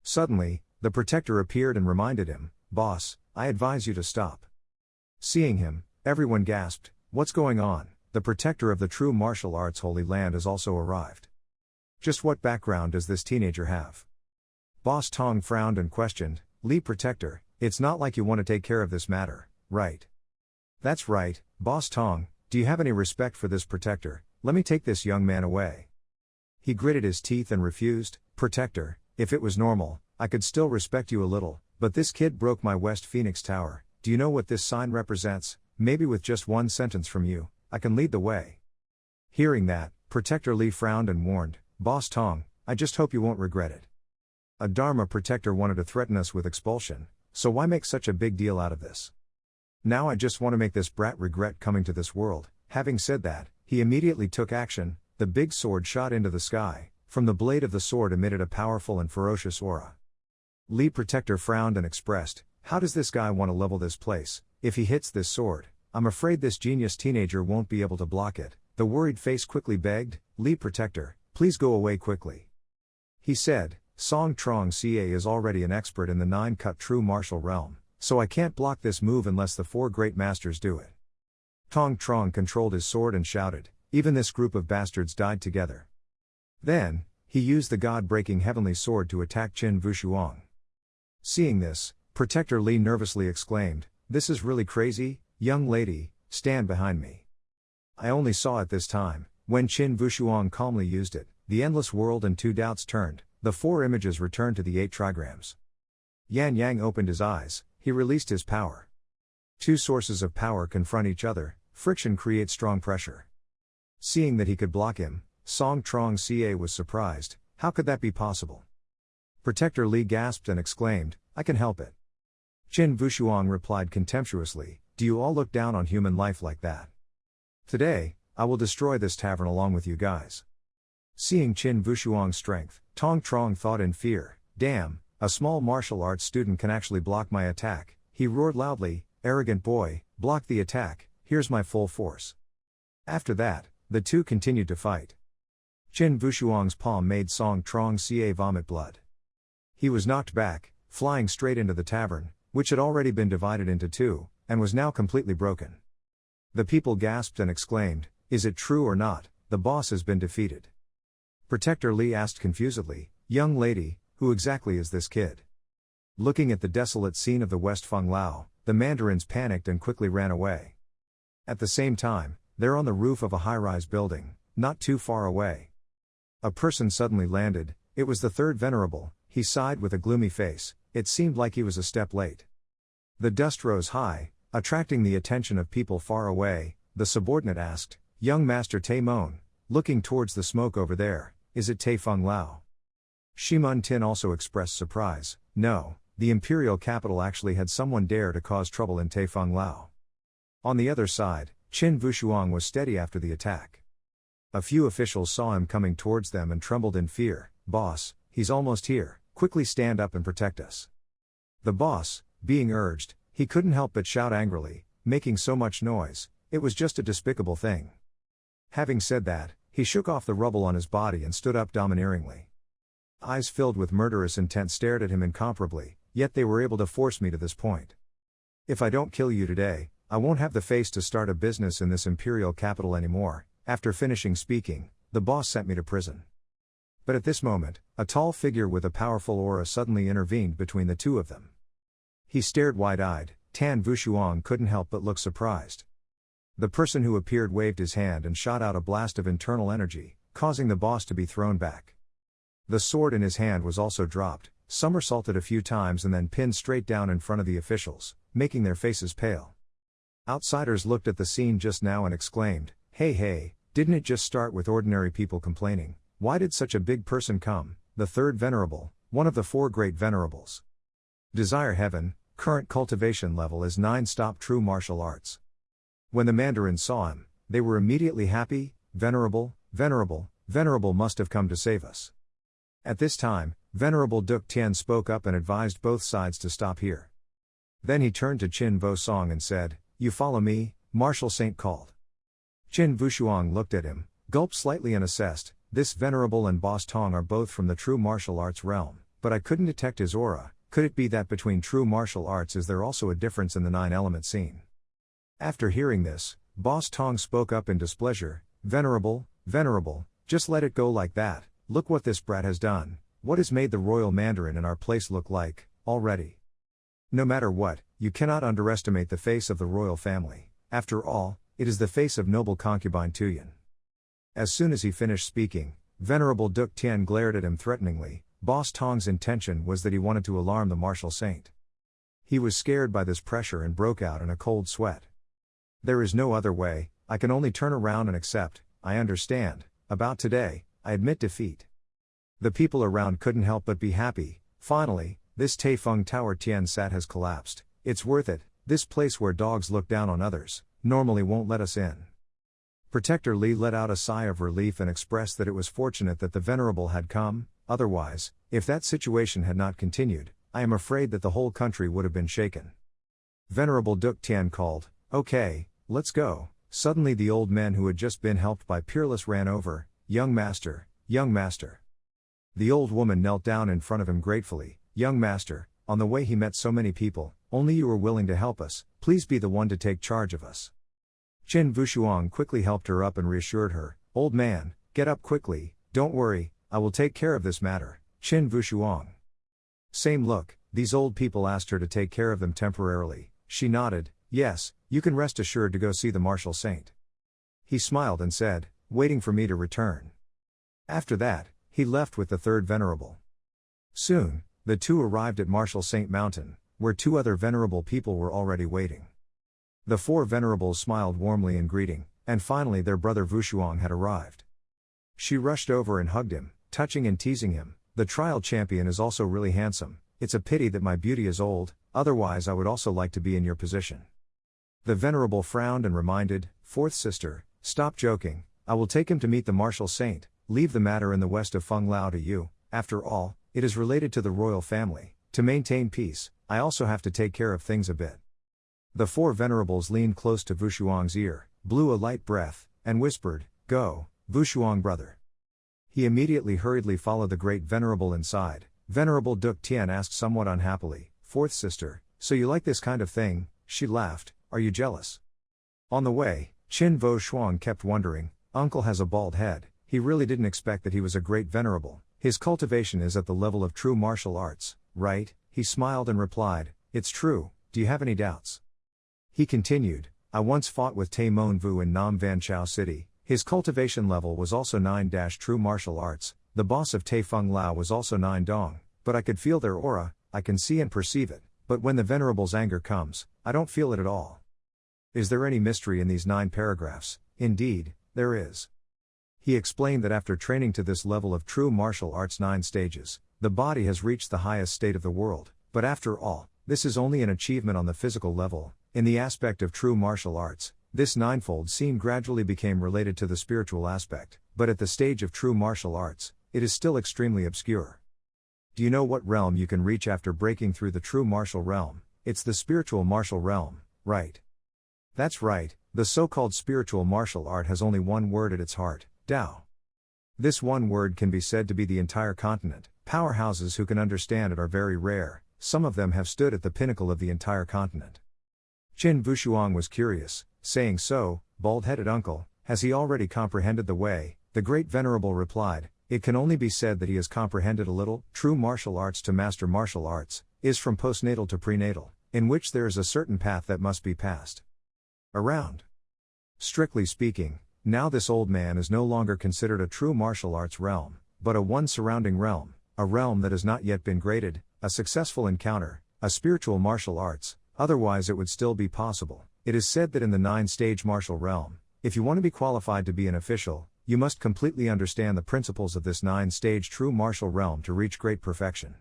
Suddenly, the protector appeared and reminded him, "Boss, I advise you to stop." Seeing him, everyone gasped, "What's going on? The protector of the true martial arts Holy Land has also arrived. Just what background does this teenager have?" Boss Tong frowned and questioned, "Li Protector, it's not like you want to take care of this matter, right?" "That's right, Boss Tong, do you have any respect for this protector? Let me take this young man away." He gritted his teeth and refused, "Protector, if it was normal, I could still respect you a little, but this kid broke my West Phoenix Tower, do you know what this sign represents? Maybe with just one sentence from you, I can lead the way." Hearing that, Protector Li frowned and warned, "Boss Tong, I just hope you won't regret it. A Dharma protector wanted to threaten us with expulsion, so why make such a big deal out of this? Now I just want to make this brat regret coming to this world." Having said that, he immediately took action, the big sword shot into the sky, from the blade of the sword emitted a powerful and ferocious aura. Li Protector frowned and expressed, "How does this guy want to level this place? If he hits this sword, I'm afraid this genius teenager won't be able to block it." The worried face quickly begged, "Li Protector, please go away quickly." He said, "Song Trong Ca is already an expert in the 9-cut true martial realm, so I can't block this move unless the 4 great masters do it." Tong Trong controlled his sword and shouted, "Even this group of bastards died together." Then, he used the god-breaking heavenly sword to attack Qin Vushuang. Seeing this, Protector Li nervously exclaimed, "This is really crazy, young lady, stand behind me." I only saw it this time, when Qin Vushuang calmly used it, the endless world and 2 doubts turned, the 4 images returned to the 8 trigrams. Yan Yang opened his eyes, he released his power. 2 sources of power confront each other, friction creates strong pressure. Seeing that he could block him, Song Trong Ca was surprised, how could that be possible? Protector Li gasped and exclaimed, "I can help it." Qin Vushuang replied contemptuously, "Do you all look down on human life like that? Today, I will destroy this tavern along with you guys." Seeing Qin Vushuang's strength, Tong Trong thought in fear, "Damn, a small martial arts student can actually block my attack." He roared loudly, "Arrogant boy, block the attack, here's my full force." After that, the 2 continued to fight. Qin Vushuang's palm made Song Trong Ca vomit blood. He was knocked back, flying straight into the tavern, which had already been divided into 2, and was now completely broken. The people gasped and exclaimed, "Is it true or not, the boss has been defeated?" Protector Li asked confusedly, "Young lady, who exactly is this kid?" Looking at the desolate scene of the West Feng Lao, the mandarins panicked and quickly ran away. At the same time, there on the roof of a high-rise building, not too far away, a person suddenly landed. It was the 3rd Venerable. He sighed with a gloomy face, it seemed like he was a step late. The dust rose high, attracting the attention of people far away. The subordinate asked, "Young Master Tai Mon, looking towards the smoke over there, is it Tai Feng Lao?" Shimun Tin also expressed surprise, "No, the imperial capital actually had someone dare to cause trouble in Tai Feng Lao." On the other side, Qin Vushuang was steady after the attack. A few officials saw him coming towards them and trembled in fear. "Boss, he's almost here, quickly stand up and protect us." The boss, being urged, he couldn't help but shout angrily, "Making so much noise, it was just a despicable thing." Having said that, he shook off the rubble on his body and stood up domineeringly. Eyes filled with murderous intent stared at him incomparably, "Yet they were able to force me to this point. If I don't kill you today, I won't have the face to start a business in this imperial capital anymore." After finishing speaking, the boss sent me to prison. But at this moment, a tall figure with a powerful aura suddenly intervened between the 2 of them. He stared wide-eyed. Tan Vushuang couldn't help but look surprised. The person who appeared waved his hand and shot out a blast of internal energy, causing the boss to be thrown back. The sword in his hand was also dropped, somersaulted a few times and then pinned straight down in front of the officials, making their faces pale. Outsiders looked at the scene just now and exclaimed, Hey, didn't it just start with ordinary people complaining? Why did such a big person come?" The 3rd Venerable, one of the 4 great venerables. Desire heaven, current cultivation level is 9 stop true martial arts. When the mandarins saw him, they were immediately happy. Venerable must have come to save us." At this time, Venerable Duk Tien spoke up and advised both sides to stop here. Then he turned to Qin Vo Song and said, "You follow me, Martial Saint called." Qin Vushuang looked at him, gulped slightly and assessed, "This Venerable and Boss Tong are both from the true martial arts realm, but I couldn't detect his aura. Could it be that between true martial arts is there also a difference in the 9-element scene?" After hearing this, Boss Tong spoke up in displeasure, Venerable, just let it go like that. Look what this brat has done. What has made the royal mandarin in our place look like, already? No matter what, you cannot underestimate the face of the royal family. After all, it is the face of noble concubine Tuyen." As soon as he finished speaking, Venerable Duk Tien glared at him threateningly. Boss Tong's intention was that he wanted to alarm the martial saint. He was scared by this pressure and broke out in a cold sweat. "There is no other way, I can only turn around and accept. I understand. About today, I admit defeat." The people around couldn't help but be happy. Finally, this Taifeng Tower Tien Sat has collapsed. It's worth it. This place where dogs look down on others, normally won't let us in. Protector Li let out a sigh of relief and expressed that it was fortunate that the Venerable had come, otherwise, if that situation had not continued, I am afraid that the whole country would have been shaken. Venerable Duk Tian called, "Okay, let's go." Suddenly the old men who had just been helped by Peerless ran over, "Young master, young master." The old woman knelt down in front of him gratefully, "Young master, on the way he met so many people, only you were willing to help us, please be the one to take charge of us." Qin Vushuang quickly helped her up and reassured her, "Old man, get up quickly, don't worry, I will take care of this matter." Qin Vushuang. Same look, these old people asked her to take care of them temporarily. She nodded, "Yes, you can rest assured to go see the martial saint." He smiled and said, "Waiting for me to return." After that, he left with the third venerable. Soon, the two arrived at Martial Saint Mountain, where two other venerable people were already waiting. The four venerables smiled warmly in greeting, and finally their brother Vushuang had arrived. She rushed over and hugged him, touching and teasing him, "The trial champion is also really handsome, it's a pity that my beauty is old, otherwise I would also like to be in your position." The venerable frowned and reminded, "Fourth sister, stop joking, I will take him to meet the martial saint, leave the matter in the west of Feng Lao to you, after all, it is related to the royal family, to maintain peace, I also have to take care of things a bit." The four venerables leaned close to Vushuang's ear, blew a light breath, and whispered, "Go, Vushuang brother." He immediately hurriedly followed the great venerable inside. Venerable Duk Tian asked somewhat unhappily, "Fourth sister, so you like this kind of thing?" She laughed, "Are you jealous?" On the way, Qin Vushuang kept wondering, "Uncle has a bald head, he really didn't expect that he was a great venerable, his cultivation is at the level of true martial arts, right?" He smiled and replied, "It's true, do you have any doubts?" He continued, "I once fought with Tai Mon Vu in Nam Van Chao City, his cultivation level was also 9 true martial arts, the boss of Tai Feng Lao was also 9 dong, but I could feel their aura, I can see and perceive it, but when the venerable's anger comes, I don't feel it at all. Is there any mystery in these 9 paragraphs? Indeed, there is." He explained that after training to this level of true martial arts 9 stages, the body has reached the highest state of the world, but after all, this is only an achievement on the physical level. In the aspect of true martial arts, this ninefold scene gradually became related to the spiritual aspect, but at the stage of true martial arts, it is still extremely obscure. Do you know what realm you can reach after breaking through the true martial realm? It's the spiritual martial realm, right? That's right, the so-called spiritual martial art has only one word at its heart, Tao. This one word can be said to be the entire continent. Powerhouses who can understand it are very rare, some of them have stood at the pinnacle of the entire continent. Qin Vushuang was curious, saying, "So, bald-headed uncle, has he already comprehended the way?" The great venerable replied, "It can only be said that he has comprehended a little. True martial arts to master martial arts, is from postnatal to prenatal, in which there is a certain path that must be passed around. Strictly speaking, now this old man is no longer considered a true martial arts realm, but a one surrounding realm, a realm that has not yet been graded, a successful encounter, a spiritual martial arts, otherwise it would still be possible. It is said that in the 9-stage martial realm, if you want to be qualified to be an official, you must completely understand the principles of this 9-stage true martial realm to reach great perfection."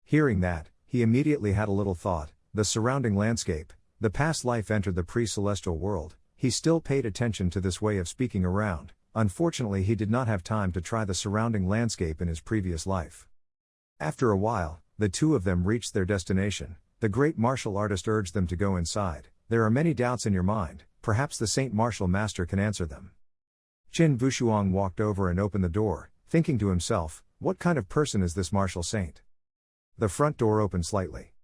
Hearing that, he immediately had a little thought, the surrounding landscape, the past life entered the pre-celestial world, he still paid attention to this way of speaking around, unfortunately he did not have time to try the surrounding landscape in his previous life. After a while, the two of them reached their destination. The great martial artist urged them to go inside. "There are many doubts in your mind, perhaps the Saint Martial Master can answer them." Qin Vushuang walked over and opened the door, thinking to himself, what kind of person is this martial saint? The front door opened slightly.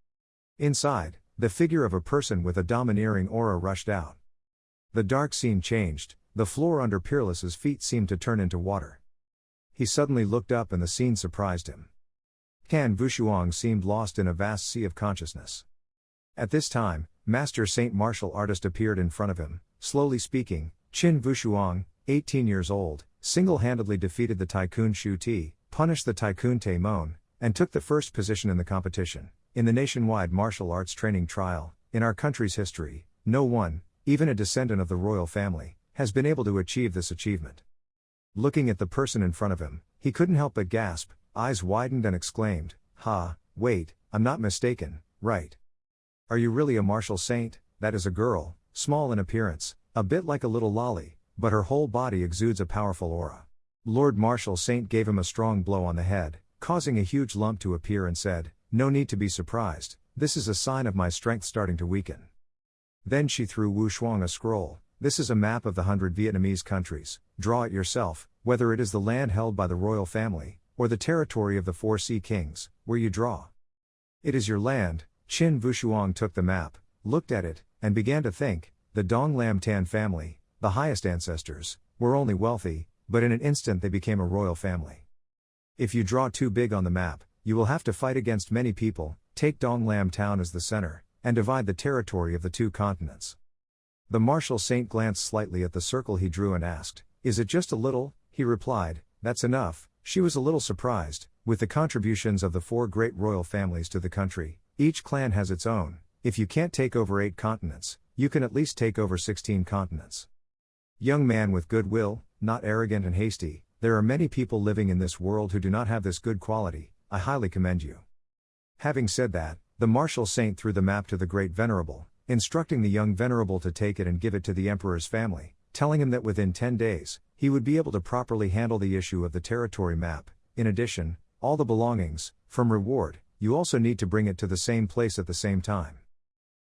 Inside, the figure of a person with a domineering aura rushed out. The dark scene changed, the floor under Peerless's feet seemed to turn into water. He suddenly looked up and the scene surprised him. Qin Vushuang seemed lost in a vast sea of consciousness. At this time, Master Saint Martial Artist appeared in front of him, slowly speaking. Qin Vushuang, 18 years old, single-handedly defeated the Tycoon Shu Ti, punished the Tycoon Tai Mon, and took the first position in the competition. In the nationwide martial arts training trial, in our country's history, no one, even a descendant of the royal family, has been able to achieve this achievement. Looking at the person in front of him, he couldn't help but gasp, eyes widened and exclaimed, "Ha, wait, I'm not mistaken, right? Are you really a martial saint?" That is a girl, small in appearance, a bit like a little lolly, but her whole body exudes a powerful aura. Lord Martial Saint gave him a strong blow on the head, causing a huge lump to appear and said, "No need to be surprised, this is a sign of my strength starting to weaken." Then she threw Wu Shuang a scroll. "This is a map of the 100 Vietnamese countries, draw it yourself, whether it is the land held by the royal family, or the territory of the 4 sea kings, where you draw. It is your land." Qin Vushuang took the map, looked at it, and began to think. The Dong Lam Tan family, the highest ancestors, were only wealthy, but in an instant they became a royal family. If you draw too big on the map, you will have to fight against many people. Take Dong Lam Town as the center, and divide the territory of the 2 continents. The Martial Saint glanced slightly at the circle he drew and asked, "Is it just a little?" He replied, "That's enough." She was a little surprised. With the contributions of the 4 great royal families to the country, each clan has its own. If you can't take over 8 continents, you can at least take over 16 continents. Young man with good will, not arrogant and hasty, there are many people living in this world who do not have this good quality. I highly commend you. Having said that, the Martial Saint threw the map to the Great Venerable, instructing the young Venerable to take it and give it to the Emperor's family, telling him that within 10 days, he would be able to properly handle the issue of the territory map. In addition, all the belongings, from reward, you also need to bring it to the same place at the same time.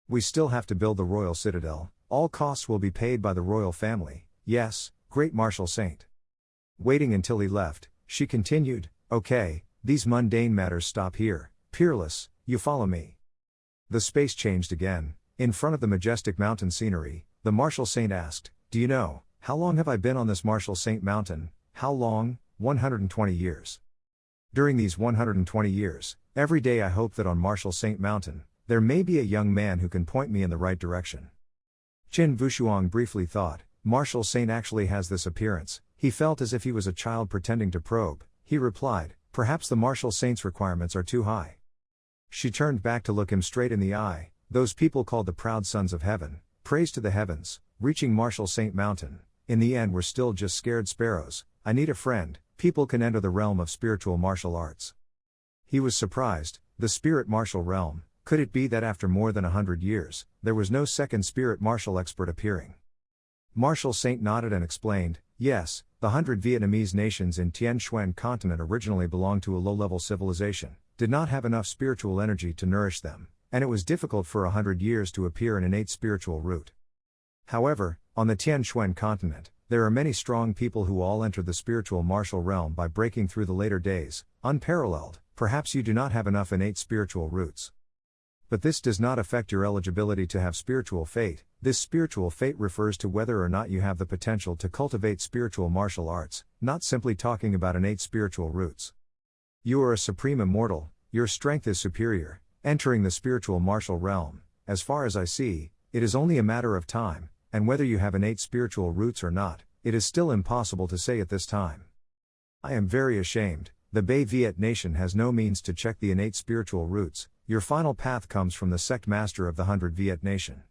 We still have to build the royal citadel. All costs will be paid by the royal family. Yes, Great Martial Saint. Waiting until he left, she continued, "Okay, these mundane matters stop here. Peerless, you follow me." The space changed again. In front of the majestic mountain scenery, the Martial Saint asked, "Do you know, how long have I been on this Martial Saint mountain?" "How long?" 120 years. During these 120 years, every day I hope that on Martial Saint mountain, there may be a young man who can point me in the right direction. Qin Vushuang briefly thought, Martial Saint actually has this appearance. He felt as if he was a child pretending to probe. He replied, "Perhaps the Martial Saint's requirements are too high." She turned back to look him straight in the eye. Those people called the proud sons of heaven, praise to the heavens, reaching Martial Saint mountain, in the end were still just scared sparrows. I need a friend. People can enter the realm of spiritual martial arts. He was surprised. The spirit martial realm, could it be that after more than 100 years, there was no second spirit martial expert appearing? Martial Saint nodded and explained, "Yes, the 100 Vietnamese nations in Tien Xuan continent originally belonged to a low-level civilization, did not have enough spiritual energy to nourish them, and it was difficult for 100 years to appear an innate spiritual root. However, on the Tien Xuan continent, there are many strong people who all entered the spiritual martial realm by breaking through the later days, unparalleled. Perhaps you do not have enough innate spiritual roots. But this does not affect your eligibility to have spiritual fate. This spiritual fate refers to whether or not you have the potential to cultivate spiritual martial arts, not simply talking about innate spiritual roots. You are a supreme immortal, your strength is superior, entering the spiritual martial realm. As far as I see, it is only a matter of time, and whether you have innate spiritual roots or not, it is still impossible to say at this time. I am very ashamed. The Bay Viet nation has no means to check the innate spiritual roots. Your final path comes from the sect master of the 100 Viet nation."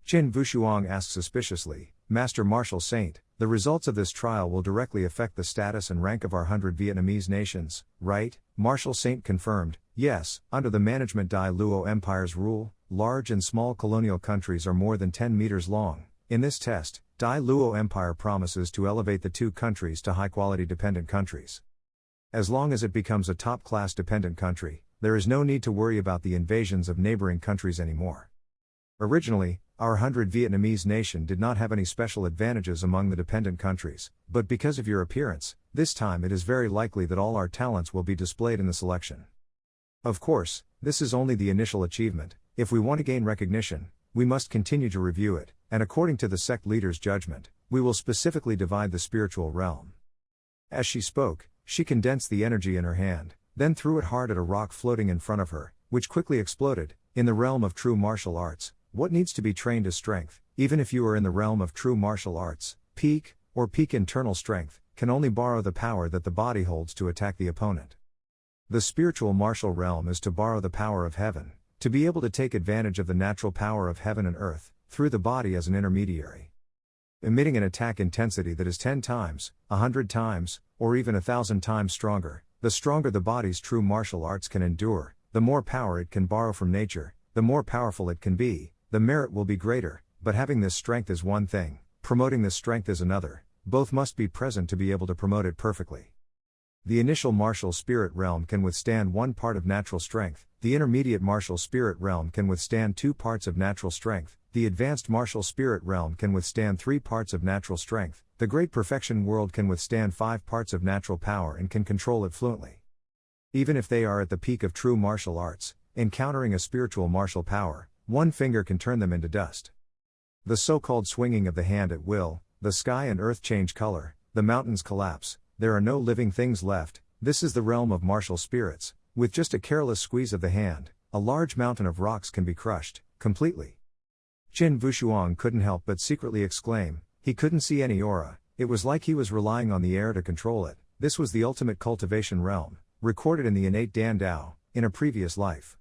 Qin Vushuang asked suspiciously, "Master Martial Saint, the results of this trial will directly affect the status and rank of our 100 Vietnamese nations, right?" Martial Saint confirmed, "Yes, under the management Dai Luo Empire's rule, large and small colonial countries are more than 10 meters long. In this test, Dai Luo Empire promises to elevate the 2 countries to high-quality dependent countries. As long as it becomes a top-class dependent country, there is no need to worry about the invasions of neighboring countries anymore. Originally, our 100 Vietnamese nation did not have any special advantages among the dependent countries, but because of your appearance, this time it is very likely that all our talents will be displayed in the selection. Of course, this is only the initial achievement. If we want to gain recognition, we must continue to review it, and according to the sect leader's judgment, we will specifically divide the spiritual realm." As she spoke, she condensed the energy in her hand, then threw it hard at a rock floating in front of her, which quickly exploded. In the realm of true martial arts, what needs to be trained is strength. Even if you are in the realm of true martial arts, peak internal strength, can only borrow the power that the body holds to attack the opponent. The spiritual martial realm is to borrow the power of heaven, to be able to take advantage of the natural power of heaven and earth, through the body as an intermediary. Emitting an attack intensity that is 10 times, 100 times, or even 1,000 times stronger, the stronger the body's true martial arts can endure, the more power it can borrow from nature, the more powerful it can be, the merit will be greater. But having this strength is one thing, promoting this strength is another. Both must be present to be able to promote it perfectly. The initial martial spirit realm can withstand one part of natural strength, the intermediate martial spirit realm can withstand 2 parts of natural strength, the advanced martial spirit realm can withstand 3 parts of natural strength, the great perfection world can withstand 5 parts of natural power and can control it fluently. Even if they are at the peak of true martial arts, encountering a spiritual martial power, one finger can turn them into dust. The so-called swinging of the hand at will, the sky and earth change color, the mountains collapse, there are no living things left, this is the realm of martial spirits. With just a careless squeeze of the hand, a large mountain of rocks can be crushed, completely. Qin Wushuang couldn't help but secretly exclaim, he couldn't see any aura, it was like he was relying on the air to control it, this was the ultimate cultivation realm, recorded in the innate Dan Dao, in a previous life.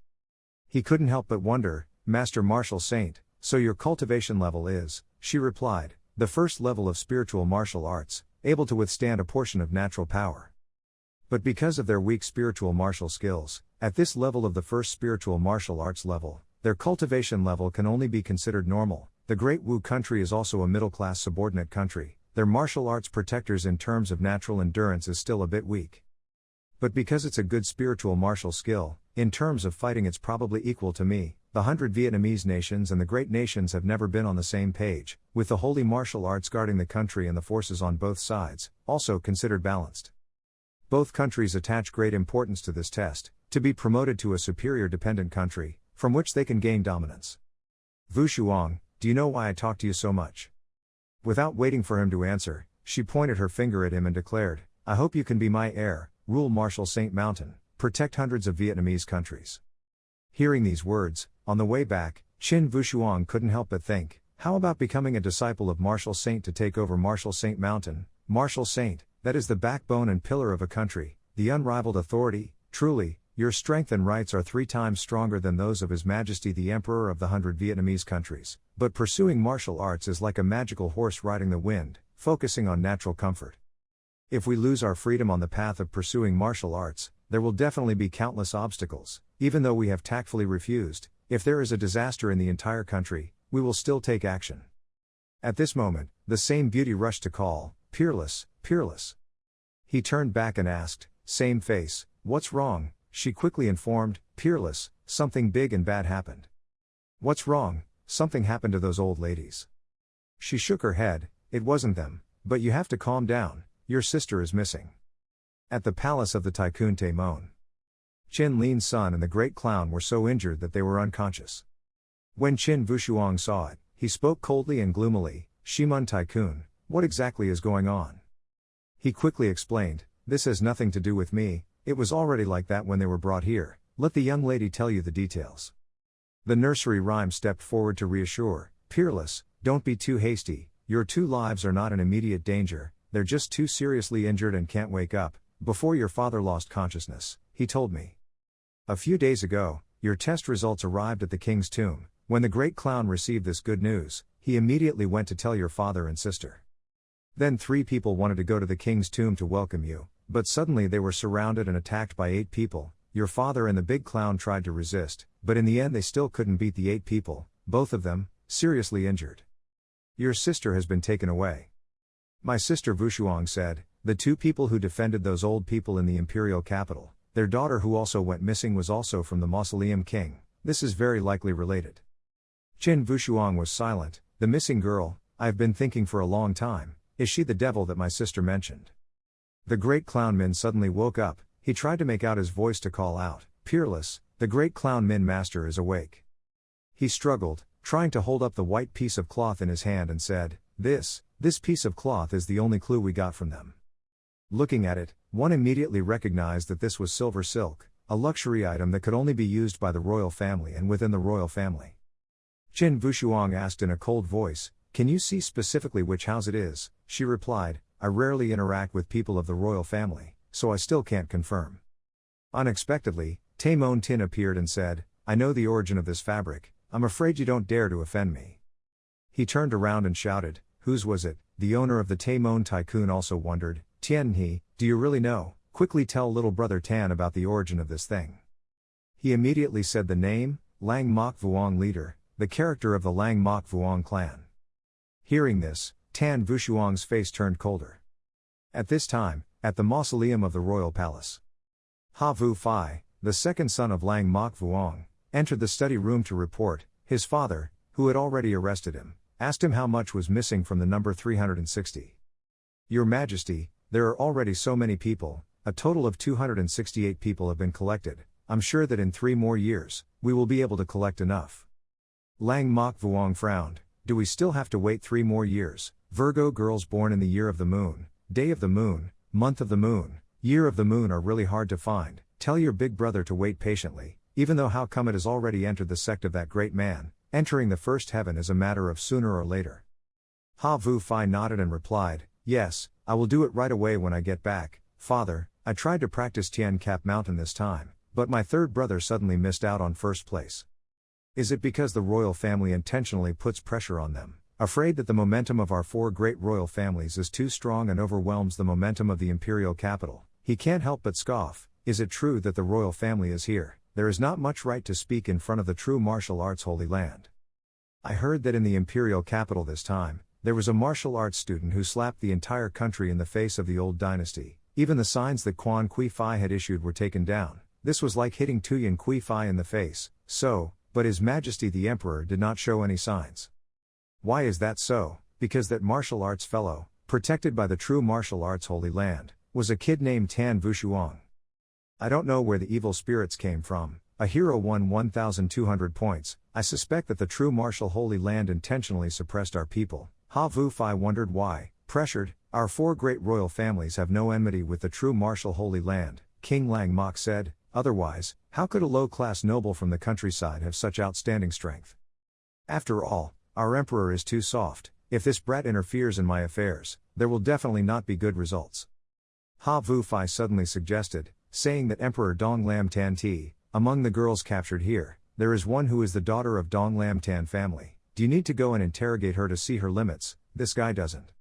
He couldn't help but wonder, Master Martial Saint, so your cultivation level is, she replied, the first level of spiritual martial arts, able to withstand a portion of natural power. But because of their weak spiritual martial skills, at this level of the first spiritual martial arts level, their cultivation level can only be considered normal. The Great Wu country is also a middle-class subordinate country, their martial arts protectors in terms of natural endurance is still a bit weak. But because it's a good spiritual martial skill, in terms of fighting it's probably equal to me. The 100 Vietnamese nations and the great nations have never been on the same page, with the holy martial arts guarding the country and the forces on both sides, also considered balanced. Both countries attach great importance to this test, to be promoted to a superior dependent country, from which they can gain dominance. Wushuang, do you know why I talk to you so much? Without waiting for him to answer, she pointed her finger at him and declared, I hope you can be my heir, rule Martial Saint Mountain, protect hundreds of Vietnamese countries. Hearing these words, on the way back, Qin Wushuang couldn't help but think, how about becoming a disciple of Martial Saint to take over Martial Saint Mountain? Martial Saint, that is the backbone and pillar of a country, the unrivaled authority, truly, your strength and rights are 3 times stronger than those of His Majesty the Emperor of the 100 Vietnamese countries, but pursuing martial arts is like a magical horse riding the wind, focusing on natural comfort. If we lose our freedom on the path of pursuing martial arts, there will definitely be countless obstacles, even though we have tactfully refused. If there is a disaster in the entire country, we will still take action. At this moment, the same beauty rushed to call, Peerless, Peerless. He turned back and asked, same face, what's wrong? She quickly informed, Peerless, something big and bad happened. What's wrong? Something happened to those old ladies. She shook her head, it wasn't them, but you have to calm down, your sister is missing. At the palace of the Tycoon Taimon, Qin Lin's son and the great clown were so injured that they were unconscious. When Qin Wushuang saw it, he spoke coldly and gloomily, Shimun Tycoon, what exactly is going on? He quickly explained, this has nothing to do with me, it was already like that when they were brought here, let the young lady tell you the details. The nursery rhyme stepped forward to reassure, Peerless, don't be too hasty, your 2 lives are not in immediate danger, they're just too seriously injured and can't wake up, before your father lost consciousness, he told me. A few days ago, your test results arrived at the king's tomb. When the great clown received this good news, he immediately went to tell your father and sister. Then 3 people wanted to go to the king's tomb to welcome you, but suddenly they were surrounded and attacked by 8 people. Your father and the big clown tried to resist, but in the end they still couldn't beat the 8 people, both of them, seriously injured. Your sister has been taken away. My sister Wushuang said, the 2 people who defended those old people in the imperial capital, their daughter who also went missing was also from the Mausoleum King, this is very likely related. Qin Wushuang was silent, the missing girl, I've been thinking for a long time, is she the devil that my sister mentioned? The great clown Min suddenly woke up, he tried to make out his voice to call out, Peerless, the great clown Min Master is awake. He struggled, trying to hold up the white piece of cloth in his hand and said, this piece of cloth is the only clue we got from them. Looking at it, one immediately recognized that this was silver silk, a luxury item that could only be used by the royal family and within the royal family. Qin Wushuang asked in a cold voice, can you see specifically which house it is? She replied, I rarely interact with people of the royal family, so I still can't confirm. Unexpectedly, Taimon Tin appeared and said, I know the origin of this fabric, I'm afraid you don't dare to offend me. He turned around and shouted, whose was it? The owner of the Taimon Tycoon also wondered, Tian He, do you really know? Quickly tell little brother Tan about the origin of this thing. He immediately said the name, Lang Mok Vuong leader, the character of the Lang Mok Vuong clan. Hearing this, Tan Vushuang's face turned colder. At this time, at the mausoleum of the royal palace, Ha Vu Fai, the second son of Lang Mok Vuong, entered the study room to report. His father, who had already arrested him, asked him how much was missing from the number 360. Your Majesty, there are already so many people, a total of 268 people have been collected. I'm sure that in 3 more years, we will be able to collect enough. Lang Mok Vuong frowned. Do we still have to wait 3 more years? Virgo girls born in the year of the moon, day of the moon, month of the moon, year of the moon are really hard to find. Tell your big brother to wait patiently, even though how come it has already entered the sect of that great man, entering the first heaven is a matter of sooner or later. Ha Vu Fai nodded and replied, yes, I will do it right away when I get back. Father, I tried to practice Tian Cap Mountain this time, but my third brother suddenly missed out on first place. Is it because the royal family intentionally puts pressure on them, afraid that the momentum of our 4 great royal families is too strong and overwhelms the momentum of the imperial capital? He can't help but scoff. Is it true that the royal family is here? There is not much right to speak in front of the true martial arts holy land. I heard that in the imperial capital this time, there was a martial arts student who slapped the entire country in the face of the old dynasty. Even the signs that Quan Kui Fai had issued were taken down. This was like hitting Tuyen Kui Fai in the face. But His Majesty the Emperor did not show any signs. Why is that so? Because that martial arts fellow, protected by the true martial arts holy land, was a kid named Tan Vushuang. I don't know where the evil spirits came from. A hero won 1,200 points. I suspect that the true martial holy land intentionally suppressed our people. Ha Vu Fai wondered why, pressured. Our 4 great royal families have no enmity with the true martial holy land, King Lang Mok said. Otherwise, how could a low-class noble from the countryside have such outstanding strength? After all, our emperor is too soft. If this brat interferes in my affairs, there will definitely not be good results. Ha Vu Fai suddenly suggested, saying that Emperor Dong Lam Tan Ti, among the girls captured here, there is one who is the daughter of Dong Lam Tan family. Do you need to go and interrogate her to see her limits? This guy doesn't.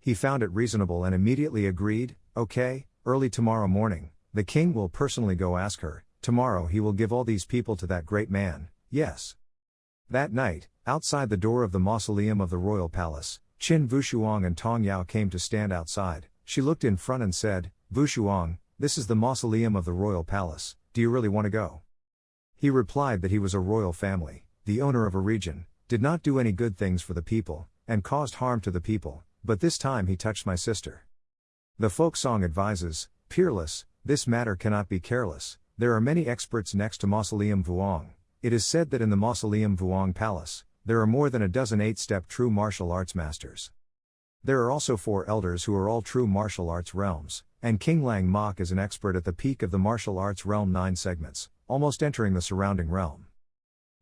He found it reasonable and immediately agreed. Okay, early tomorrow morning, the king will personally go ask her. Tomorrow he will give all these people to that great man. Yes. That night, outside the door of the mausoleum of the royal palace, Qin Vushuang and Tong Yao came to stand outside. She looked in front and said, Vushuang, this is the mausoleum of the royal palace. Do you really want to go? He replied that he was a royal family, the owner of a region, did not do any good things for the people, and caused harm to the people, but this time he touched my sister. The folk song advises, peerless, this matter cannot be careless. There are many experts next to Mausoleum Vuong. It is said that in the Mausoleum Vuong Palace, there are more than a dozen 8-step true martial arts masters. There are also 4 elders who are all true martial arts realms, and King Lang Mok is an expert at the peak of the martial arts realm 9 segments, almost entering the surrounding realm.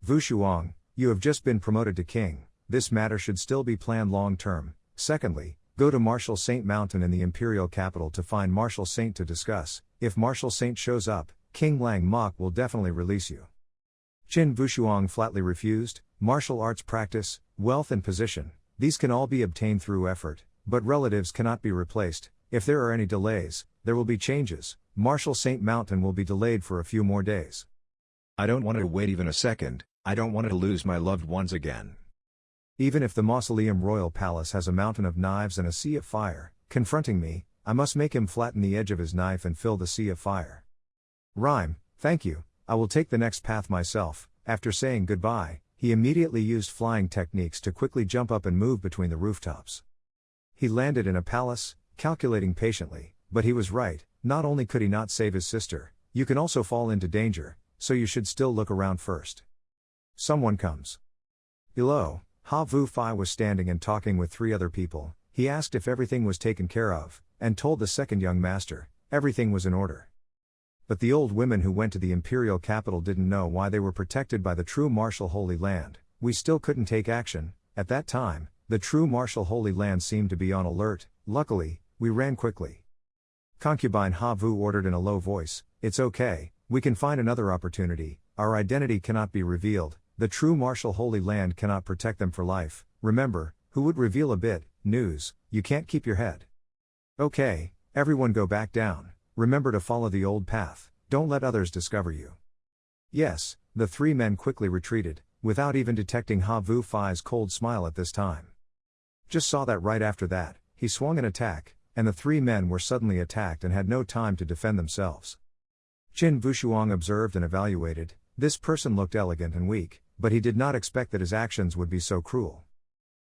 Vushuang, you have just been promoted to king. This matter should still be planned long term. Secondly, go to Martial Saint Mountain in the imperial capital to find Martial Saint to discuss. If Martial Saint shows up, King Lang Mok will definitely release you. Qin Vushuang flatly refused. Martial arts practice, wealth and position, these can all be obtained through effort, but relatives cannot be replaced. If there are any delays, there will be changes. Martial Saint Mountain will be delayed for a few more days. I don't want to wait even a second. I don't want to lose my loved ones again. Even if the Mausoleum Royal Palace has a mountain of knives and a sea of fire, confronting me, I must make him flatten the edge of his knife and fill the sea of fire. Rhyme, thank you, I will take the next path myself. After saying goodbye, he immediately used flying techniques to quickly jump up and move between the rooftops. He landed in a palace, calculating patiently, but he was right. Not only could he not save his sister, you can also fall into danger, so you should still look around first. Someone comes. Below, Ha Vu Fai was standing and talking with 3 other people. He asked if everything was taken care of, and told the second young master, everything was in order. But the old women who went to the imperial capital didn't know why they were protected by the true martial holy land. We still couldn't take action. At that time, the true martial holy land seemed to be on alert. Luckily, we ran quickly. Concubine Ha Vu ordered in a low voice, it's okay, we can find another opportunity. Our identity cannot be revealed. The true martial holy land cannot protect them for life. Remember, who would reveal a bit, news, you can't keep your head. Okay, everyone go back down. Remember to follow the old path, don't let others discover you. Yes, the 3 men quickly retreated, without even detecting Ha Vu Fai's cold smile at this time. Just saw that right after that, he swung an attack, and the three men were suddenly attacked and had no time to defend themselves. Qin Vushuang observed and evaluated. This person looked elegant and weak, but he did not expect that his actions would be so cruel.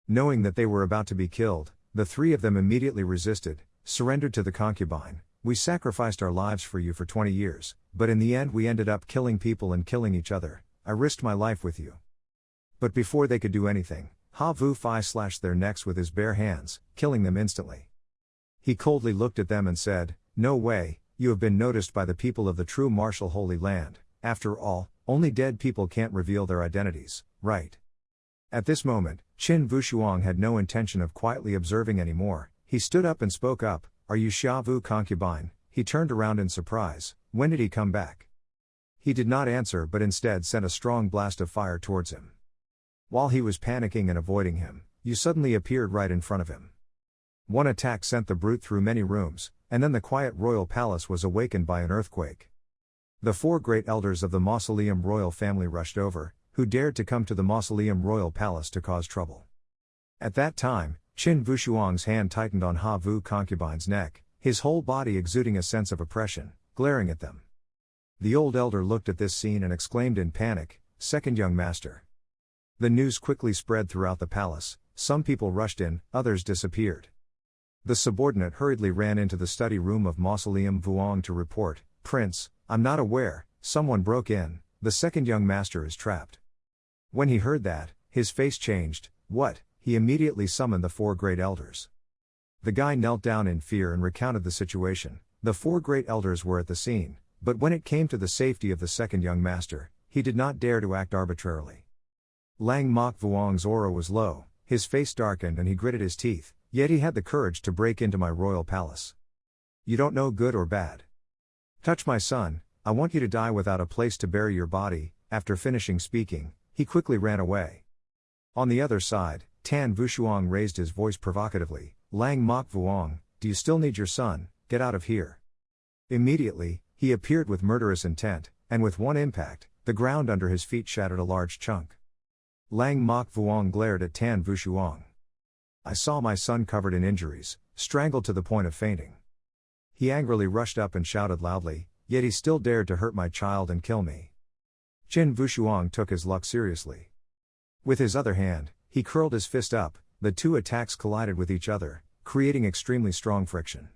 Knowing that they were about to be killed, the three of them immediately resisted, surrendered to the concubine. We sacrificed our lives for you for 20 years, but in the end we ended up killing people and killing each other. I risked my life with you. But before they could do anything, Ha Vu Fai slashed their necks with his bare hands, killing them instantly. He coldly looked at them and said, "No way, you have been noticed by the people of the true martial Holy Land. After all, only dead people can't reveal their identities, right?" At this moment, Qin Vushuang had no intention of quietly observing anymore. He stood up and spoke up. "Are you Xia Vu concubine?" He turned around in surprise. "When did he come back?" He did not answer but instead sent a strong blast of fire towards him. While he was panicking and avoiding him, you suddenly appeared right in front of him. One attack sent the brute through many rooms, and then the quiet royal palace was awakened by an earthquake. The four great elders of the Mausoleum royal family rushed over, who dared to come to the Mausoleum royal palace to cause trouble. At that time, Qin Vushuang's hand tightened on Ha Vu concubine's neck, his whole body exuding a sense of oppression, glaring at them. The old elder looked at this scene and exclaimed in panic, "Second young master." The news quickly spread throughout the palace. Some people rushed in, others disappeared. The subordinate hurriedly ran into the study room of Mausoleum Vuong to report, "Prince, I'm not aware, someone broke in, the second young master is trapped." When he heard that, his face changed. "What?" He immediately summoned the four great elders. The guy knelt down in fear and recounted the situation. The four great elders were at the scene, but when it came to the safety of the second young master, he did not dare to act arbitrarily. Lang Mok Vuong's aura was low, his face darkened and he gritted his teeth, yet he had the courage to break into my royal palace. "You don't know good or bad. Touch my son, I want you to die without a place to bury your body." After finishing speaking, he quickly ran away. On the other side, Tan Vushuang raised his voice provocatively, "Lang Mok Vuong, do you still need your son? Get out of here." Immediately, he appeared with murderous intent, and with one impact, the ground under his feet shattered a large chunk. Lang Mok Vuong glared at Tan Vushuang. "I saw my son covered in injuries, strangled to the point of fainting." He angrily rushed up and shouted loudly, "Yet he still dared to hurt my child and kill me." Qin Vushuang took his luck seriously. With his other hand, he curled his fist up, the two attacks collided with each other, creating extremely strong friction.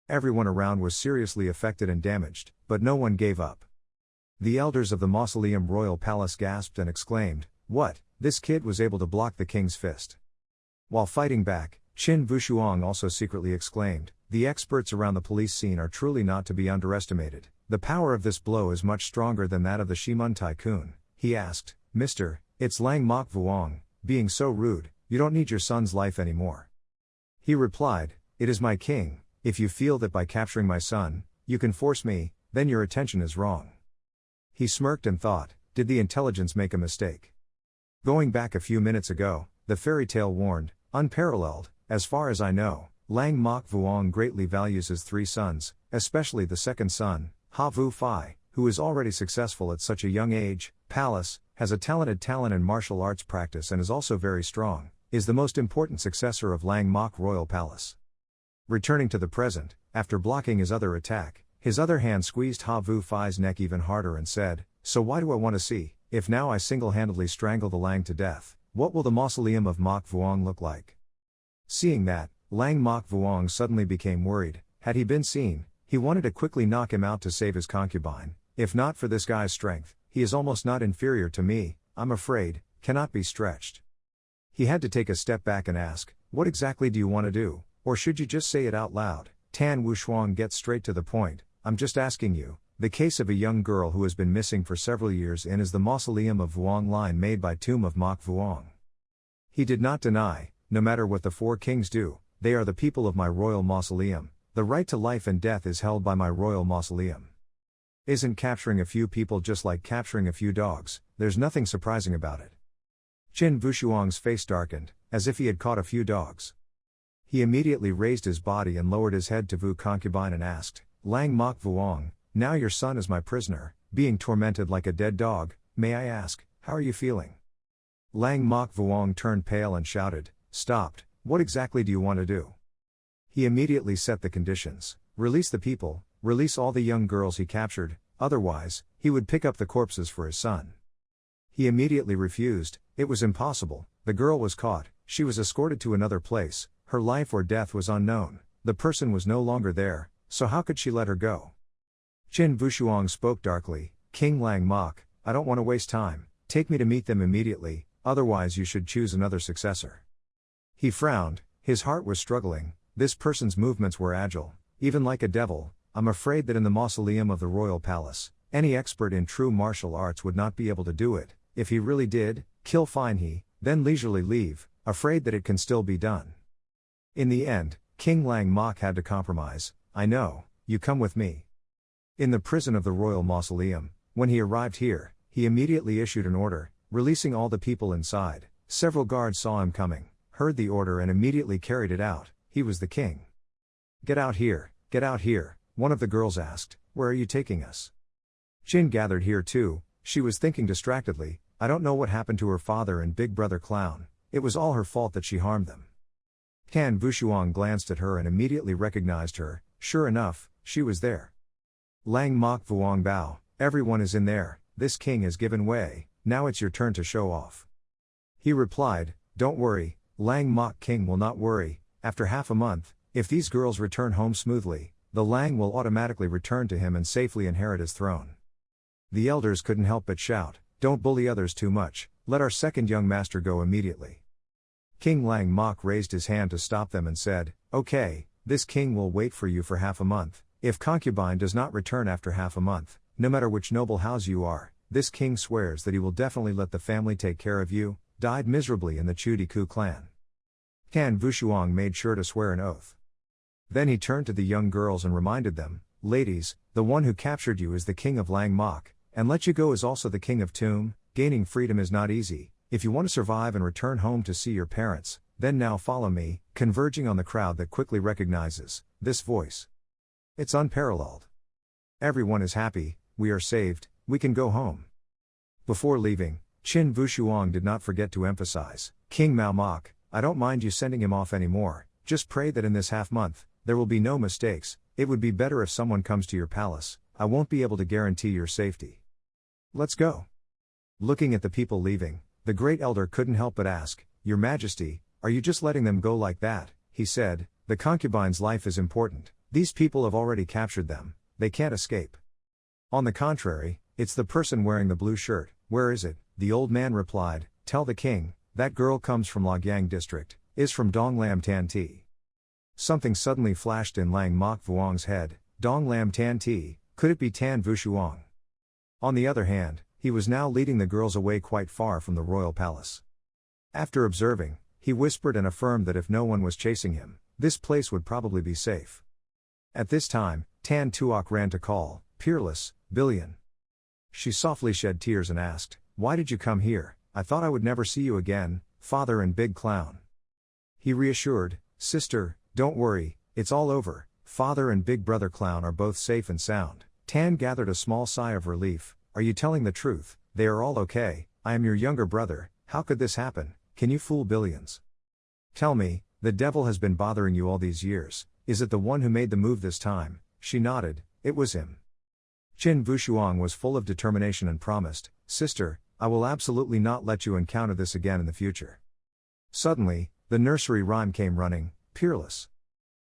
Everyone around was seriously affected and damaged, but no one gave up. The elders of the Mausoleum Royal Palace gasped and exclaimed, "What? This kid was able to block the king's fist." While fighting back, Qin Vushuang also secretly exclaimed, "The experts around the police scene are truly not to be underestimated. The power of this blow is much stronger than that of the Shimun Tycoon." He asked, "Mr. It's Lang Mok Vuong, being so rude, you don't need your son's life anymore." He replied, "It is my king, if you feel that by capturing my son, you can force me, then your attention is wrong." He smirked and thought, did the intelligence make a mistake? Going back a few minutes ago, the fairy tale warned, unparalleled, as far as I know, Lang Mok Vuong greatly values his three sons, especially the second son, Ha Vu Fai, who is already successful at such a young age, palace, has a talented talent in martial arts practice and is also very strong, is the most important successor of Lang Mok Royal Palace. Returning to the present, after blocking his other attack, his other hand squeezed Ha Vu Fai's neck even harder and said, "So why do I want to see, if now I single-handedly strangle the Lang to death, what will the Mausoleum of Mok Vuong look like?" Seeing that, Lang Mok Vuong suddenly became worried. Had he been seen, he wanted to quickly knock him out to save his concubine. "If not for this guy's strength, he is almost not inferior to me, I'm afraid, cannot be stretched." He had to take a step back and ask, "What exactly do you want to do, or should you just say it out loud?" Tan Wushuang gets straight to the point, "I'm just asking you. The case of a young girl who has been missing for several years in is the Mausoleum of Vuong line made by Tomb of Mok Vuong." He did not deny, "No matter what the four kings do, they are the people of my royal mausoleum. The right to life and death is held by my royal mausoleum. Isn't capturing a few people just like capturing a few dogs? There's nothing surprising about it." Qin Vushuang's face darkened, as if he had caught a few dogs. He immediately raised his body and lowered his head to Vu concubine and asked, "Lang Mok Vuong, now your son is my prisoner, being tormented like a dead dog. May I ask, how are you feeling?" Lang Mok Vuong turned pale and shouted, "Stopped, What exactly do you want to do? He immediately set the conditions. Release the people, release all the young girls he captured, otherwise, he would pick up the corpses for his son. He immediately refused. It was impossible. The girl was caught, she was escorted to another place, her life or death was unknown, the person was no longer there, so how could she let her go? Qin Vushuang spoke darkly, King Lang Mok, I don't want to waste time, take me to meet them immediately, otherwise you should choose another successor. He frowned, his heart was struggling, this person's movements were agile, even like a devil. I'm afraid that in the mausoleum of the royal palace, any expert in true martial arts would not be able to do it. If he really did, kill fine he, then leisurely leave, afraid that it can still be done. In the end, King Lang Mok had to compromise, I know, you come with me. In the prison of the royal mausoleum, when he arrived here, he immediately issued an order, releasing all the people inside. Several guards saw him coming, heard the order and immediately carried it out. He was the king. Get out here, one of the girls asked, where are you taking us? Jin gathered here too, she was thinking distractedly, I don't know what happened to her father and big brother Clown, it was all her fault that she harmed them. Tan Vushuang glanced at her and immediately recognized her, sure enough, she was there. Lang Mok Vuong Bao, everyone is in there, this king has given way, now it's your turn to show off. He replied, don't worry, Lang Mok King will not worry, after half a month, if these girls return home smoothly, the Lang will automatically return to him and safely inherit his throne. The elders couldn't help but shout, don't bully others too much, let our second young master go immediately. King Lang Mok raised his hand to stop them and said, okay, this king will wait for you for half a month, if concubine does not return after half a month, no matter which noble house you are, this king swears that he will definitely let the family take care of you, died miserably in the Chudiku clan. Tan Vushuang made sure to swear an oath. Then he turned to the young girls and reminded them, ladies, the one who captured you is the king of Lang Mok, and let you go is also the king of Tomb. Gaining freedom is not easy, if you want to survive and return home to see your parents, then now follow me, converging on the crowd that quickly recognizes this voice. It's unparalleled. Everyone is happy, we are saved, we can go home. Before leaving, Qin Vushuang did not forget to emphasize, King Mao Mok, I don't mind you sending him off anymore, just pray that in this half month, there will be no mistakes, it would be better if someone comes to your palace, I won't be able to guarantee your safety. Let's go. Looking at the people leaving, the great elder couldn't help but ask, Your Majesty, are you just letting them go like that? He said, the concubine's life is important, these people have already captured them, they can't escape. On the contrary, it's the person wearing the blue shirt, where is it? The old man replied, tell the king, that girl comes from Lagyang district, is from Donglam Tan Ti. Something suddenly flashed in Lang Mok Vuong's head, Donglam Tan Ti, could it be Tan Vushuang? On the other hand, he was now leading the girls away quite far from the royal palace. After observing, he whispered and affirmed that if no one was chasing him, this place would probably be safe. At this time, Tan Tuok ran to call, Peerless, Billion. She softly shed tears and asked, why did you come here? I thought I would never see you again, father and big clown. He reassured, sister, don't worry, it's all over, father and big brother clown are both safe and sound. Tan gathered a small sigh of relief, are you telling the truth? They are all okay, I am your younger brother, how could this happen, can you fool billions? Tell me, the devil has been bothering you all these years, is it the one who made the move this time? She nodded, it was him. Qin Vushuang was full of determination and promised, sister, I will absolutely not let you encounter this again in the future. Suddenly, the nursery rhyme came running, Peerless.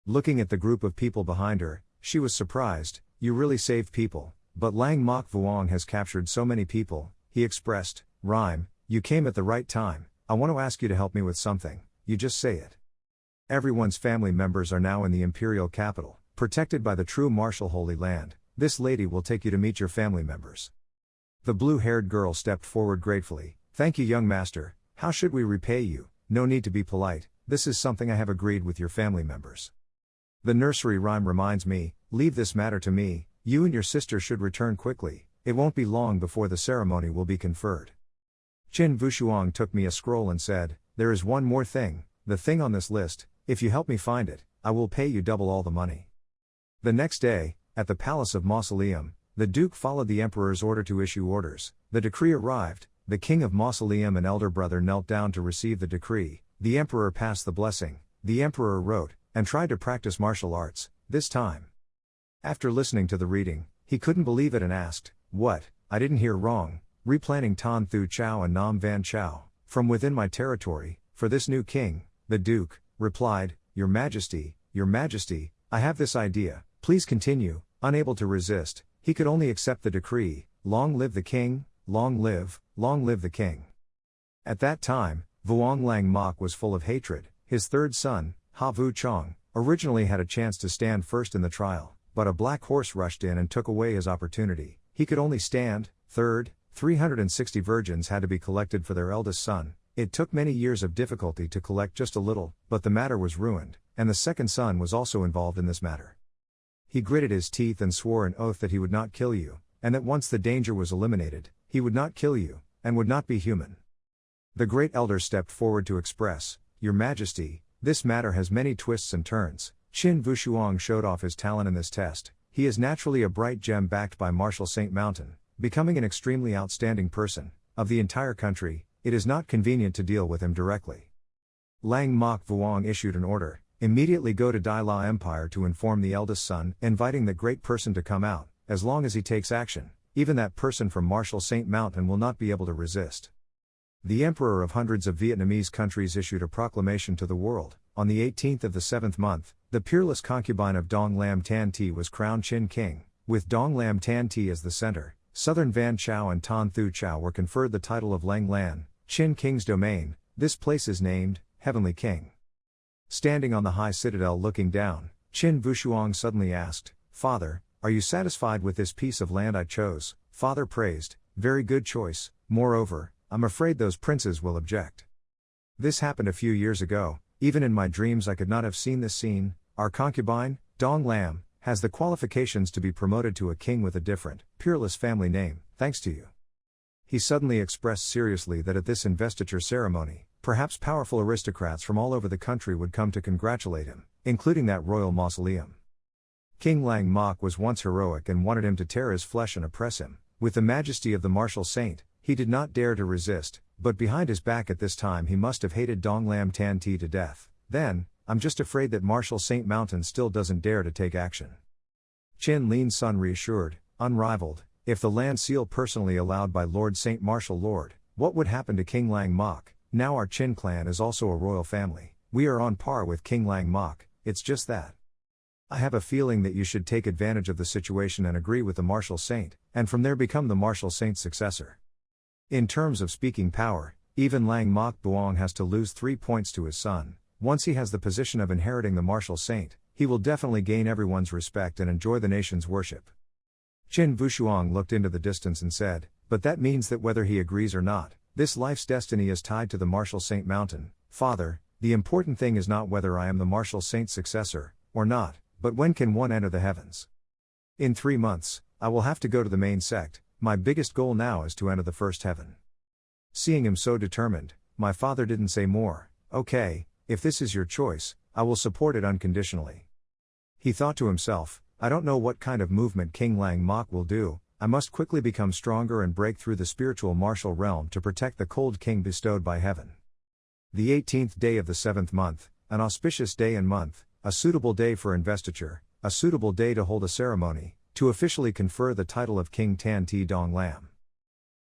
Looking at the group of people behind her, she was surprised, you really saved people, but Lang Mok Vuong has captured so many people, he expressed, rhyme, you came at the right time, I want to ask you to help me with something, you just say it. Everyone's family members are now in the imperial capital, protected by the true martial Holy Land, this lady will take you to meet your family members. The blue-haired girl stepped forward gratefully, thank you young master, how should we repay you, no need to be polite, this is something I have agreed with your family members. The nursery rhyme reminds me, leave this matter to me, you and your sister should return quickly, it won't be long before the ceremony will be conferred. Qin Vushuang took me a scroll and said, there is one more thing, the thing on this list, if you help me find it, I will pay you double all the money. The next day, at the Palace of Mausoleum, the Duke followed the Emperor's order to issue orders, the decree arrived, the King of Mausoleum and elder brother knelt down to receive the decree, the Emperor passed the blessing, the emperor wrote, and tried to practice martial arts, this time. After listening to the reading, he couldn't believe it and asked, "What? I didn't hear wrong, replanting Tan Thu Chao and Nam Van Chao, from within my territory, for this new king." The Duke replied, Your Majesty, I have this idea, please continue." Unable to resist, he could only accept the decree, "Long live the king, long live the king." At that time, Vuong Lang Mok was full of hatred. His third son, Ha Vu Chong, originally had a chance to stand first in the trial, but a black horse rushed in and took away his opportunity. He could only stand third. 360 virgins had to be collected for their eldest son. It took many years of difficulty to collect just a little, but the matter was ruined, and the second son was also involved in this matter. He gritted his teeth and swore an oath that he would not kill you, and that once the danger was eliminated, he would not kill you, and would not be human. The great elder stepped forward to express, "Your Majesty, this matter has many twists and turns." Qin Vushuang showed off his talent in this test. He is naturally a bright gem backed by Martial Saint Mountain, becoming an extremely outstanding person. Of the entire country, it is not convenient to deal with him directly. Lang Mok Vuong issued an order, immediately go to Dai La Empire to inform the eldest son, inviting the great person to come out. As long as he takes action, even that person from Martial Saint Mountain will not be able to resist. The emperor of hundreds of Vietnamese countries issued a proclamation to the world. On the 18th of the 7th month, the peerless concubine of Dong Lam Tan Ti was crowned Chin King, with Dong Lam Tan Ti as the center. Southern Van Chao and Tan Thu Chao were conferred the title of Lang Lan, Chin King's domain. This place is named Heavenly King. Standing on the high citadel looking down, Qin Vushuang suddenly asked, "Father, are you satisfied with this piece of land I chose?" Father praised, "Very good choice, moreover, I'm afraid those princes will object." This happened a few years ago. Even in my dreams I could not have seen this scene. Our concubine, Dong Lam, has the qualifications to be promoted to a king with a different, peerless family name, thanks to you. He suddenly expressed seriously that at this investiture ceremony, perhaps powerful aristocrats from all over the country would come to congratulate him, including that royal mausoleum. King Lang Mok was once heroic and wanted him to tear his flesh and oppress him. With the majesty of the martial saint, he did not dare to resist, but behind his back at this time he must have hated Dong Lam Tan Ti to death. Then, I'm just afraid that Martial Saint Mountain still doesn't dare to take action. Chin Lin's son reassured, unrivaled, if the land seal personally allowed by Lord Saint Martial Lord, what would happen to King Lang Mok? Now our Chin clan is also a royal family. We are on par with King Lang Mok, it's just that. I have a feeling that you should take advantage of the situation and agree with the Martial Saint, and from there become the Martial Saint's successor. In terms of speaking power, even Lang Mok Buong has to lose 3 points to his son. Once he has the position of inheriting the Martial Saint, he will definitely gain everyone's respect and enjoy the nation's worship. Qin Vushuang looked into the distance and said, "But that means that whether he agrees or not, this life's destiny is tied to the Martial Saint Mountain. Father, the important thing is not whether I am the Martial Saint's successor, or not, but when can one enter the heavens? In 3 months, I will have to go to the main sect. My biggest goal now is to enter the first heaven." Seeing him so determined, my father didn't say more. "Okay, if this is your choice, I will support it unconditionally." He thought to himself, I don't know what kind of movement King Lang Mok will do. I must quickly become stronger and break through the spiritual martial realm to protect the cold king bestowed by heaven. The 18th day of the 7th month, an auspicious day and month, a suitable day for investiture, a suitable day to hold a ceremony, to officially confer the title of King Tan Ti Dong Lam.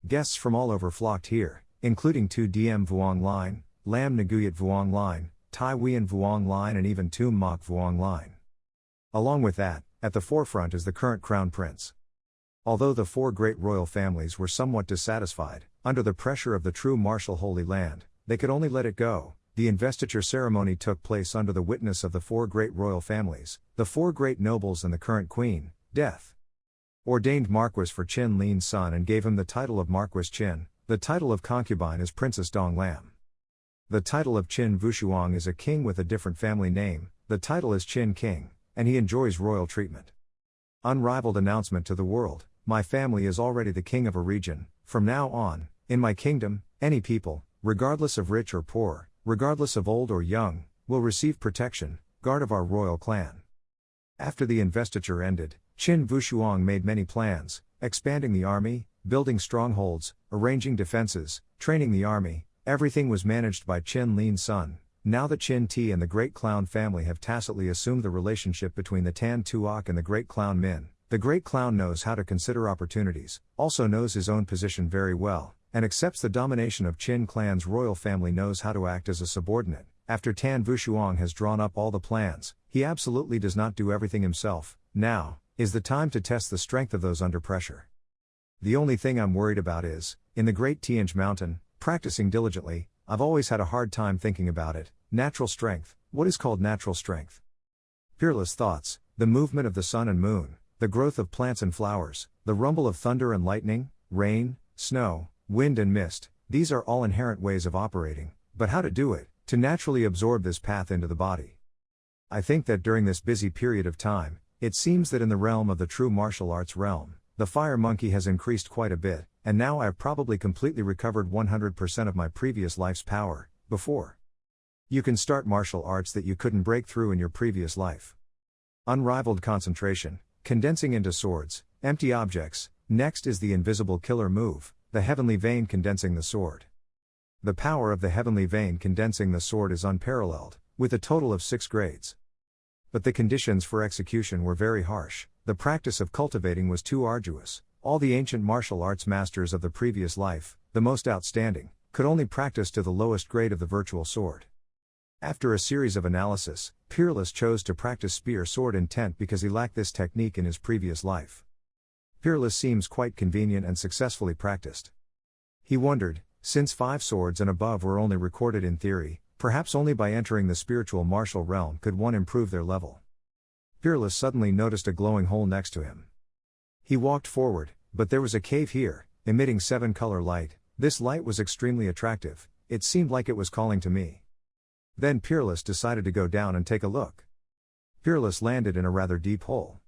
Guests from all over flocked here, including 2 Diem Vuong Line, Lam Nguyat Vuong Line, Tai Wien Vuong Line and even Tum Mok Vuong Line. Along with that, at the forefront is the current crown prince. Although the 4 great royal families were somewhat dissatisfied, under the pressure of the true martial Holy Land, they could only let it go. The investiture ceremony took place under the witness of the 4 great royal families, the 4 great nobles and the current queen, Death. Ordained Marquis for Chin Lin's son and gave him the title of Marquis Chin. The title of concubine is Princess Dong Lam. The title of Qin Vushuang is a king with a different family name. The title is Chin King, and he enjoys royal treatment. Unrivaled announcement to the world, my family is already the king of a region. From now on, in my kingdom, any people, regardless of rich or poor, regardless of old or young, will receive protection, guard of our royal clan. After the investiture ended, Qin Vushuang made many plans, expanding the army, building strongholds, arranging defenses, training the army. Everything was managed by Chin Lin's son, now the Chin Ti and the Great Clown family have tacitly assumed the relationship between the Tan Tuok and the Great Clown Min. The Great Clown knows how to consider opportunities, also knows his own position very well, and accepts the domination of Qin clan's royal family, knows how to act as a subordinate. After Tan Wushuang has drawn up all the plans, he absolutely does not do everything himself. Now is the time to test the strength of those under pressure. The only thing I'm worried about is, in the Great Tianj Mountain, practicing diligently, I've always had a hard time thinking about it. Natural strength. What is called natural strength? Peerless thoughts, the movement of the sun and moon, the growth of plants and flowers, the rumble of thunder and lightning, rain, snow, wind and mist, these are all inherent ways of operating, but how to do it, to naturally absorb this path into the body. I think that during this busy period of time, it seems that in the realm of the true martial arts realm, the fire monkey has increased quite a bit, and now I have probably completely recovered 100% of my previous life's power. Before you can start martial arts that you couldn't break through in your previous life. Unrivaled concentration, condensing into swords, empty objects. Next is the invisible killer move, the heavenly vein condensing the sword. The power of the heavenly vein condensing the sword is unparalleled, with a total of 6 grades. But the conditions for execution were very harsh, the practice of cultivating was too arduous. All the ancient martial arts masters of the previous life, the most outstanding, could only practice to the lowest grade of the virtual sword. After a series of analysis, Peerless chose to practice spear sword intent because he lacked this technique in his previous life. Peerless seems quite convenient and successfully practiced. He wondered, since 5 swords and above were only recorded in theory, perhaps only by entering the spiritual martial realm could one improve their level. Peerless suddenly noticed a glowing hole next to him. He walked forward, but there was a cave here, emitting 7-color light. This light was extremely attractive, it seemed like it was calling to me. Then Peerless decided to go down and take a look. Peerless landed in a rather deep hole.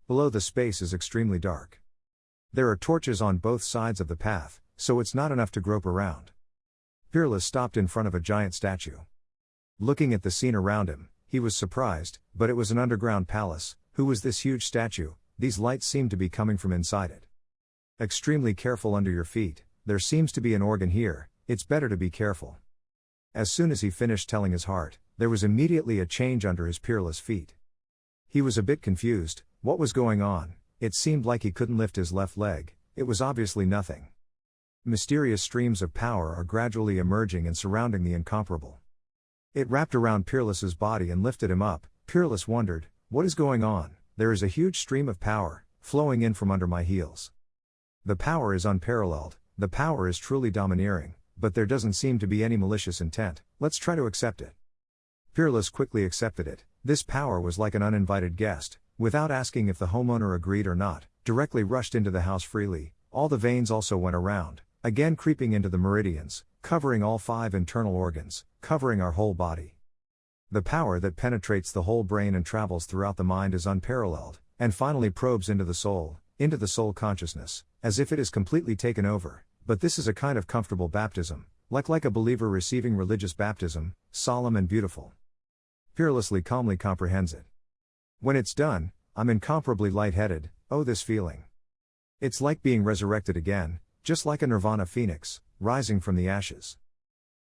Below, the space is extremely dark. There are torches on both sides of the path, so it's not enough to grope around. Peerless stopped in front of a giant statue. Looking at the scene around him, he was surprised, but it was an underground palace. Who was this huge statue? These lights seemed to be coming from inside it. Extremely careful under your feet, there seems to be an organ here, it's better to be careful. As soon as he finished telling his heart, there was immediately a change under his Peerless feet. He was a bit confused, what was going on? It seemed like he couldn't lift his left leg, it was obviously nothing. Mysterious streams of power are gradually emerging and surrounding the incomparable. It wrapped around Peerless's body and lifted him up. Peerless wondered, what is going on? There is a huge stream of power, flowing in from under my heels. The power is unparalleled, the power is truly domineering, but there doesn't seem to be any malicious intent. Let's try to accept it. Peerless quickly accepted it. This power was like an uninvited guest, without asking if the homeowner agreed or not, directly rushed into the house freely. All the veins also went around, again creeping into the meridians, covering all 5 internal organs, covering our whole body. The power that penetrates the whole brain and travels throughout the mind is unparalleled, and finally probes into the soul consciousness, as if it is completely taken over. But this is a kind of comfortable baptism, like a believer receiving religious baptism, solemn and beautiful. Peerlessly calmly comprehends it. When it's done, I'm incomparably lightheaded. Oh, this feeling. It's like being resurrected again, just like a nirvana phoenix, rising from the ashes.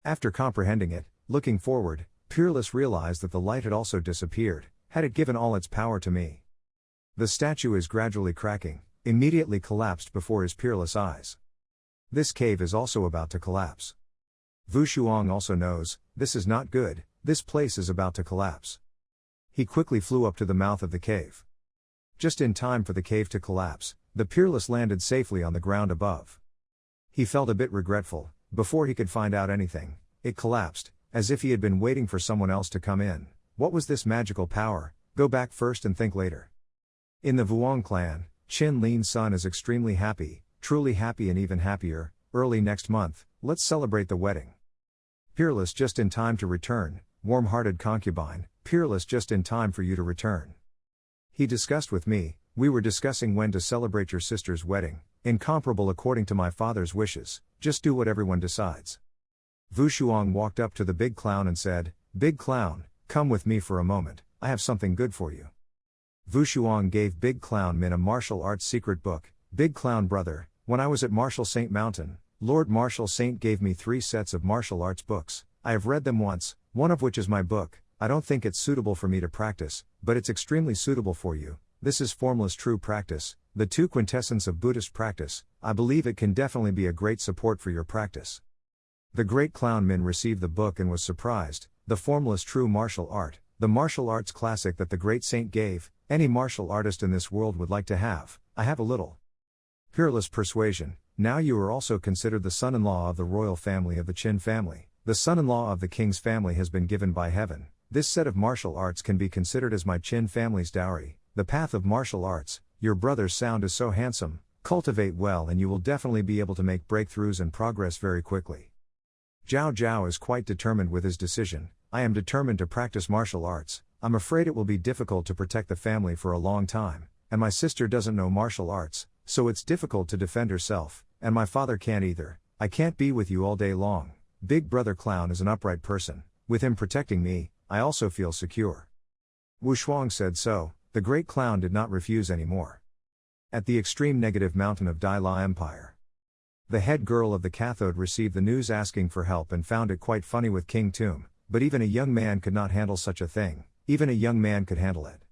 After comprehending it, looking forward, Peerless realized that the light had also disappeared, had it given all its power to me. The statue is gradually cracking, immediately collapsed before his Peerless eyes. This cave is also about to collapse. Wushuang also knows, this is not good, this place is about to collapse. He quickly flew up to the mouth of the cave. Just in time for the cave to collapse, the Peerless landed safely on the ground above. He felt a bit regretful. Before he could find out anything, it collapsed, as if he had been waiting for someone else to come in. What was this magical power? Go back first and think later. In the Vuong clan, Qin Lin's son is extremely happy, truly happy and even happier. Early next month, let's celebrate the wedding. Peerless just in time to return, warm-hearted concubine, Peerless just in time for you to return. He discussed with me, we were discussing when to celebrate your sister's wedding, incomparable according to my father's wishes, just do what everyone decides. Wushuang walked up to the big clown and said, Big clown, come with me for a moment, I have something good for you. Wushuang gave Big Clown Min a martial arts secret book. Big Clown brother, when I was at Martial Saint Mountain, Lord Martial Saint gave me 3 sets of martial arts books. I have read them once, one of which is my book. I don't think it's suitable for me to practice, but it's extremely suitable for you. This is formless true practice, the two quintessence of Buddhist practice. I believe it can definitely be a great support for your practice. The great clown Min received the book and was surprised. The formless true martial art, the martial arts classic that the great saint gave, any martial artist in this world would like to have. I have a little peerless persuasion. Now you are also considered the son-in-law of the royal family of the Qin family. The son-in-law of the king's family has been given by heaven. This set of martial arts can be considered as my Qin family's dowry. The path of martial arts. Your brother's sound is so handsome. Cultivate well and you will definitely be able to make breakthroughs and progress very quickly. Zhao Zhao is quite determined with his decision. I am determined to practice martial arts. I'm afraid it will be difficult to protect the family for a long time, and my sister doesn't know martial arts, so it's difficult to defend herself, and my father can't either. I can't be with you all day long. Big Brother Clown is an upright person. With him protecting me, I also feel secure. Wu Shuang said so. The great clown did not refuse anymore. At the extreme negative mountain of Dai La Empire, the head girl of the cathode received the news asking for help and found it quite funny with King Toom, but even a young man could not handle such a thing. Even a young man could handle it.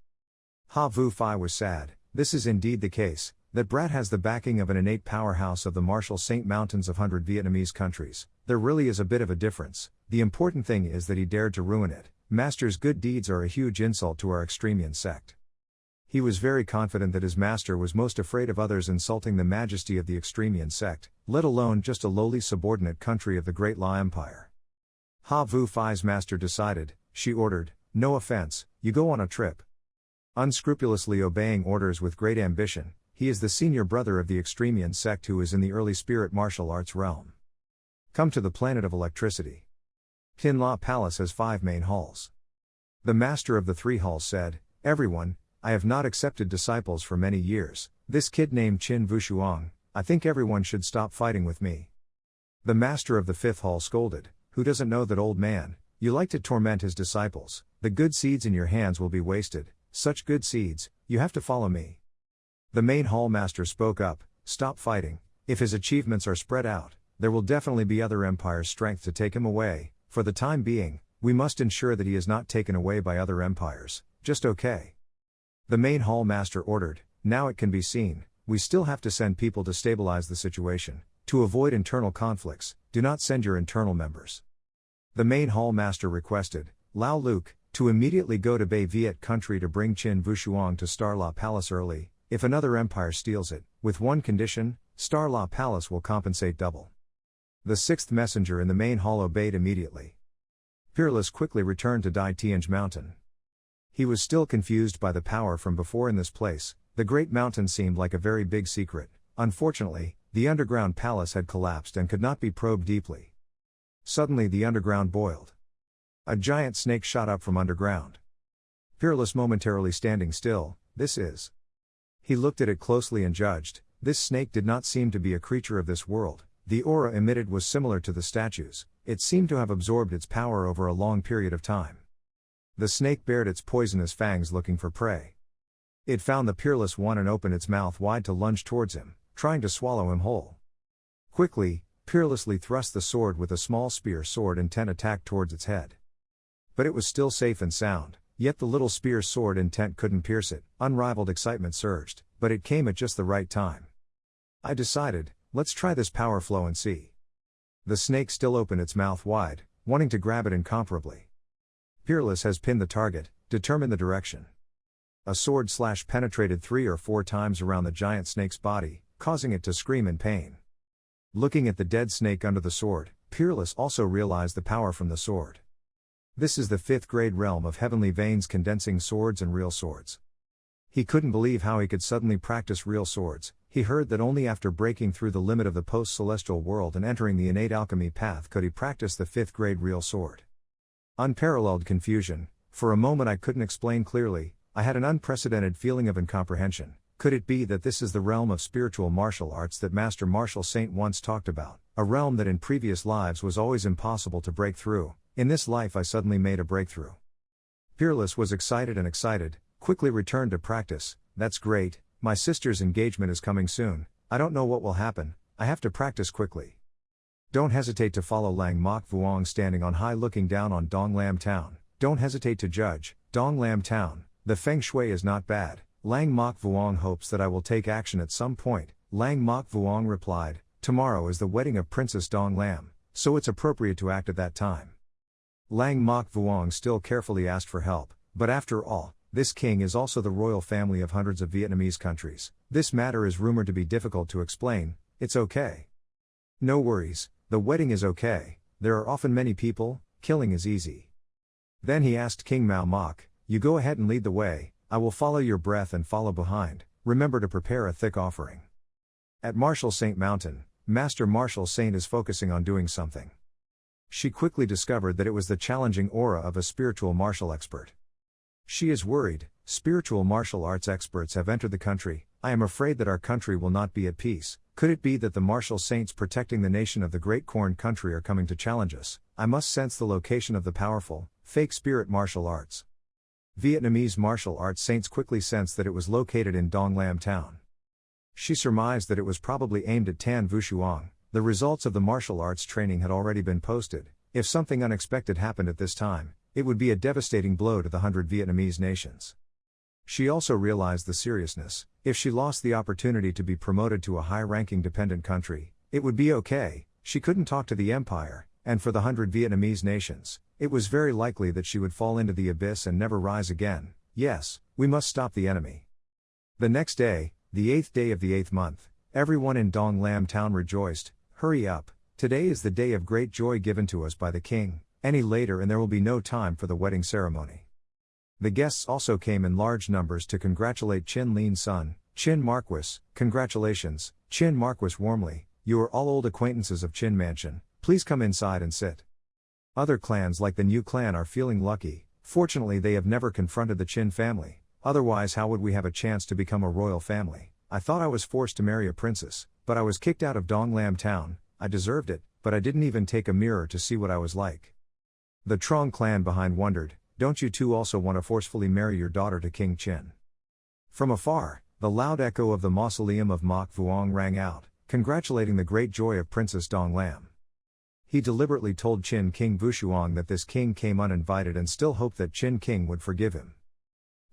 Ha Vu Fai was sad. This is indeed the case, that Brat has the backing of an innate powerhouse of the Martial Saint Mountains of 100 Vietnamese countries. There really is a bit of a difference. The important thing is that he dared to ruin it. Master's good deeds are a huge insult to our Extremian sect. He was very confident that his master was most afraid of others insulting the majesty of the Extremian sect, let alone just a lowly subordinate country of the Great La Empire. Ha Vu Fai's master decided, she ordered, no offense, you go on a trip. Unscrupulously obeying orders with great ambition, he is the senior brother of the Extremian sect who is in the early spirit martial arts realm. Come to the planet of electricity. Tin La Palace has 5 main halls. The master of the 3 halls said, everyone, I have not accepted disciples for many years. This kid named Qin Vushuang, I think everyone should stop fighting with me. The master of the 5th hall scolded, who doesn't know that old man? You like to torment his disciples. The good seeds in your hands will be wasted. Such good seeds, you have to follow me. The main hall master spoke up, stop fighting. If his achievements are spread out, there will definitely be other empires' strength to take him away. For the time being, we must ensure that he is not taken away by other empires. Just okay. The main hall master ordered, now it can be seen, we still have to send people to stabilize the situation. To avoid internal conflicts, do not send your internal members. The main hall master requested, Lao Luke, to immediately go to Bay Viet country to bring Qin Vushuang to Star La Palace early. If another empire steals it, with one condition, Star La Palace will compensate double. The 6th messenger in the main hall obeyed immediately. Peerless quickly returned to Dai Tianj Mountain. He was still confused by the power from before in this place. The great mountain seemed like a very big secret. Unfortunately, the underground palace had collapsed and could not be probed deeply. Suddenly the underground boiled. A giant snake shot up from underground. Peerless momentarily standing still, this is. He looked at it closely and judged, this snake did not seem to be a creature of this world. The aura emitted was similar to the statues. It seemed to have absorbed its power over a long period of time. The snake bared its poisonous fangs looking for prey. It found the Peerless one and opened its mouth wide to lunge towards him, trying to swallow him whole. Quickly, Peerlessly thrust the sword with a small spear sword intent attack towards its head. But it was still safe and sound, yet the little spear sword intent couldn't pierce it. Unrivaled excitement surged, but it came at just the right time. I decided, let's try this power flow and see. The snake still opened its mouth wide, wanting to grab it incomparably. Peerless has pinned the target, determined the direction. A sword slash penetrated 3 or 4 times around the giant snake's body, causing it to scream in pain. Looking at the dead snake under the sword, Peerless also realized the power from the sword. This is the 5th grade realm of heavenly veins condensing swords and real swords. He couldn't believe how he could suddenly practice real swords. He heard that only after breaking through the limit of the post-celestial world and entering the innate alchemy path could he practice the 5th grade real sword. Unparalleled confusion. For a moment I couldn't explain clearly. I had an unprecedented feeling of incomprehension. Could it be that this is the realm of spiritual martial arts that Master Martial Saint once talked about? A realm that in previous lives was always impossible to break through. In this life I suddenly made a breakthrough. Peerless was excited, quickly returned to practice. That's great, my sister's engagement is coming soon. I don't know what will happen, I have to practice quickly. Don't hesitate to follow Lang Mok Vuong standing on high looking down on Dong Lam Town. Don't hesitate to judge, Dong Lam Town, the feng shui is not bad. Lang Mok Vuong hopes that I will take action at some point. Lang Mok Vuong replied, tomorrow is the wedding of Princess Dong Lam, so it's appropriate to act at that time. Lang Mok Vuong still carefully asked for help, but after all, this king is also the royal family of hundreds of Vietnamese countries. This matter is rumored to be difficult to explain. It's okay. No worries, the wedding is okay, there are often many people, killing is easy. Then he asked King Mao Mok, you go ahead and lead the way, I will follow your breath and follow behind, remember to prepare a thick offering. At Martial Saint Mountain, Master Martial Saint is focusing on doing something. She quickly discovered that it was the challenging aura of a spiritual martial expert. She is worried, spiritual martial arts experts have entered the country, I am afraid that our country will not be at peace. Could it be that the martial saints protecting the nation of the Great Corn Country are coming to challenge us? I must sense the location of the powerful, fake spirit martial arts. Vietnamese martial arts saints quickly sensed that it was located in Dong Lam Town. She surmised that it was probably aimed at Tan Vuishuang. The results of the martial arts training had already been posted. If something unexpected happened at this time, it would be a devastating blow to the 100 Vietnamese nations. She also realized the seriousness. If she lost the opportunity to be promoted to a high-ranking dependent country, it would be okay. She couldn't talk to the empire, and for the 100 Vietnamese nations, it was very likely that she would fall into the abyss and never rise again. Yes, we must stop the enemy. The next day, the 8th day of the 8th month, everyone in Dong Lam Town rejoiced. Hurry up, today is the day of great joy given to us by the king, any later and there will be no time for the wedding ceremony. The guests also came in large numbers to congratulate Chin Lean's son, Chin Marquis. Congratulations, Chin Marquis warmly, you are all old acquaintances of Chin Mansion, please come inside and sit. Other clans like the New clan are feeling lucky, fortunately they have never confronted the Chin family, otherwise how would we have a chance to become a royal family? I thought I was forced to marry a princess, but I was kicked out of Dong Lam Town, I deserved it, but I didn't even take a mirror to see what I was like. The Trong clan behind wondered, don't you two also want to forcefully marry your daughter to King Chin? From afar, the loud echo of the mausoleum of Mok Vuong rang out, congratulating the great joy of Princess Dong Lam. He deliberately told Chin King Vuishuang that this king came uninvited and still hoped that Chin King would forgive him.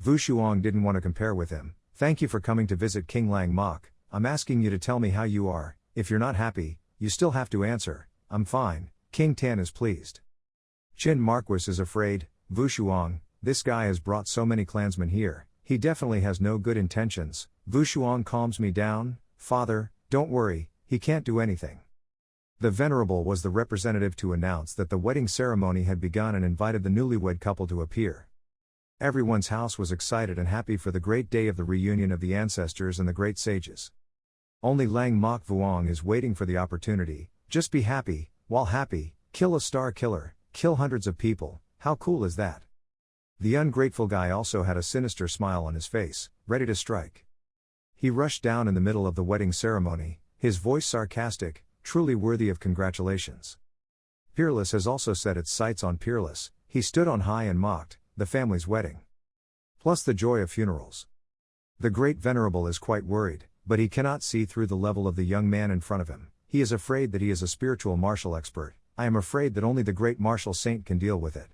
Vuishuang didn't want to compare with him. Thank you for coming to visit King Lang Mok, I'm asking you to tell me how you are, if you're not happy, you still have to answer, I'm fine. King Tan is pleased. Chin Marquis is afraid, Vuishuang, this guy has brought so many clansmen here, he definitely has no good intentions. Vuishuang calms me down, father, don't worry, he can't do anything. The Venerable was the representative to announce that the wedding ceremony had begun and invited the newlywed couple to appear. Everyone's house was excited and happy for the great day of the reunion of the ancestors and the great sages. Only Lang Mok Vuong is waiting for the opportunity. Just be happy, while happy, kill a star killer, kill hundreds of people, how cool is that? The ungrateful guy also had a sinister smile on his face, ready to strike. He rushed down in the middle of the wedding ceremony, his voice sarcastic, truly worthy of congratulations. Peerless has also set its sights on Peerless, he stood on high and mocked, the family's wedding. Plus the joy of funerals. The great Venerable is quite worried, but he cannot see through the level of the young man in front of him. He is afraid that he is a spiritual martial expert. I am afraid that only the great martial saint can deal with it.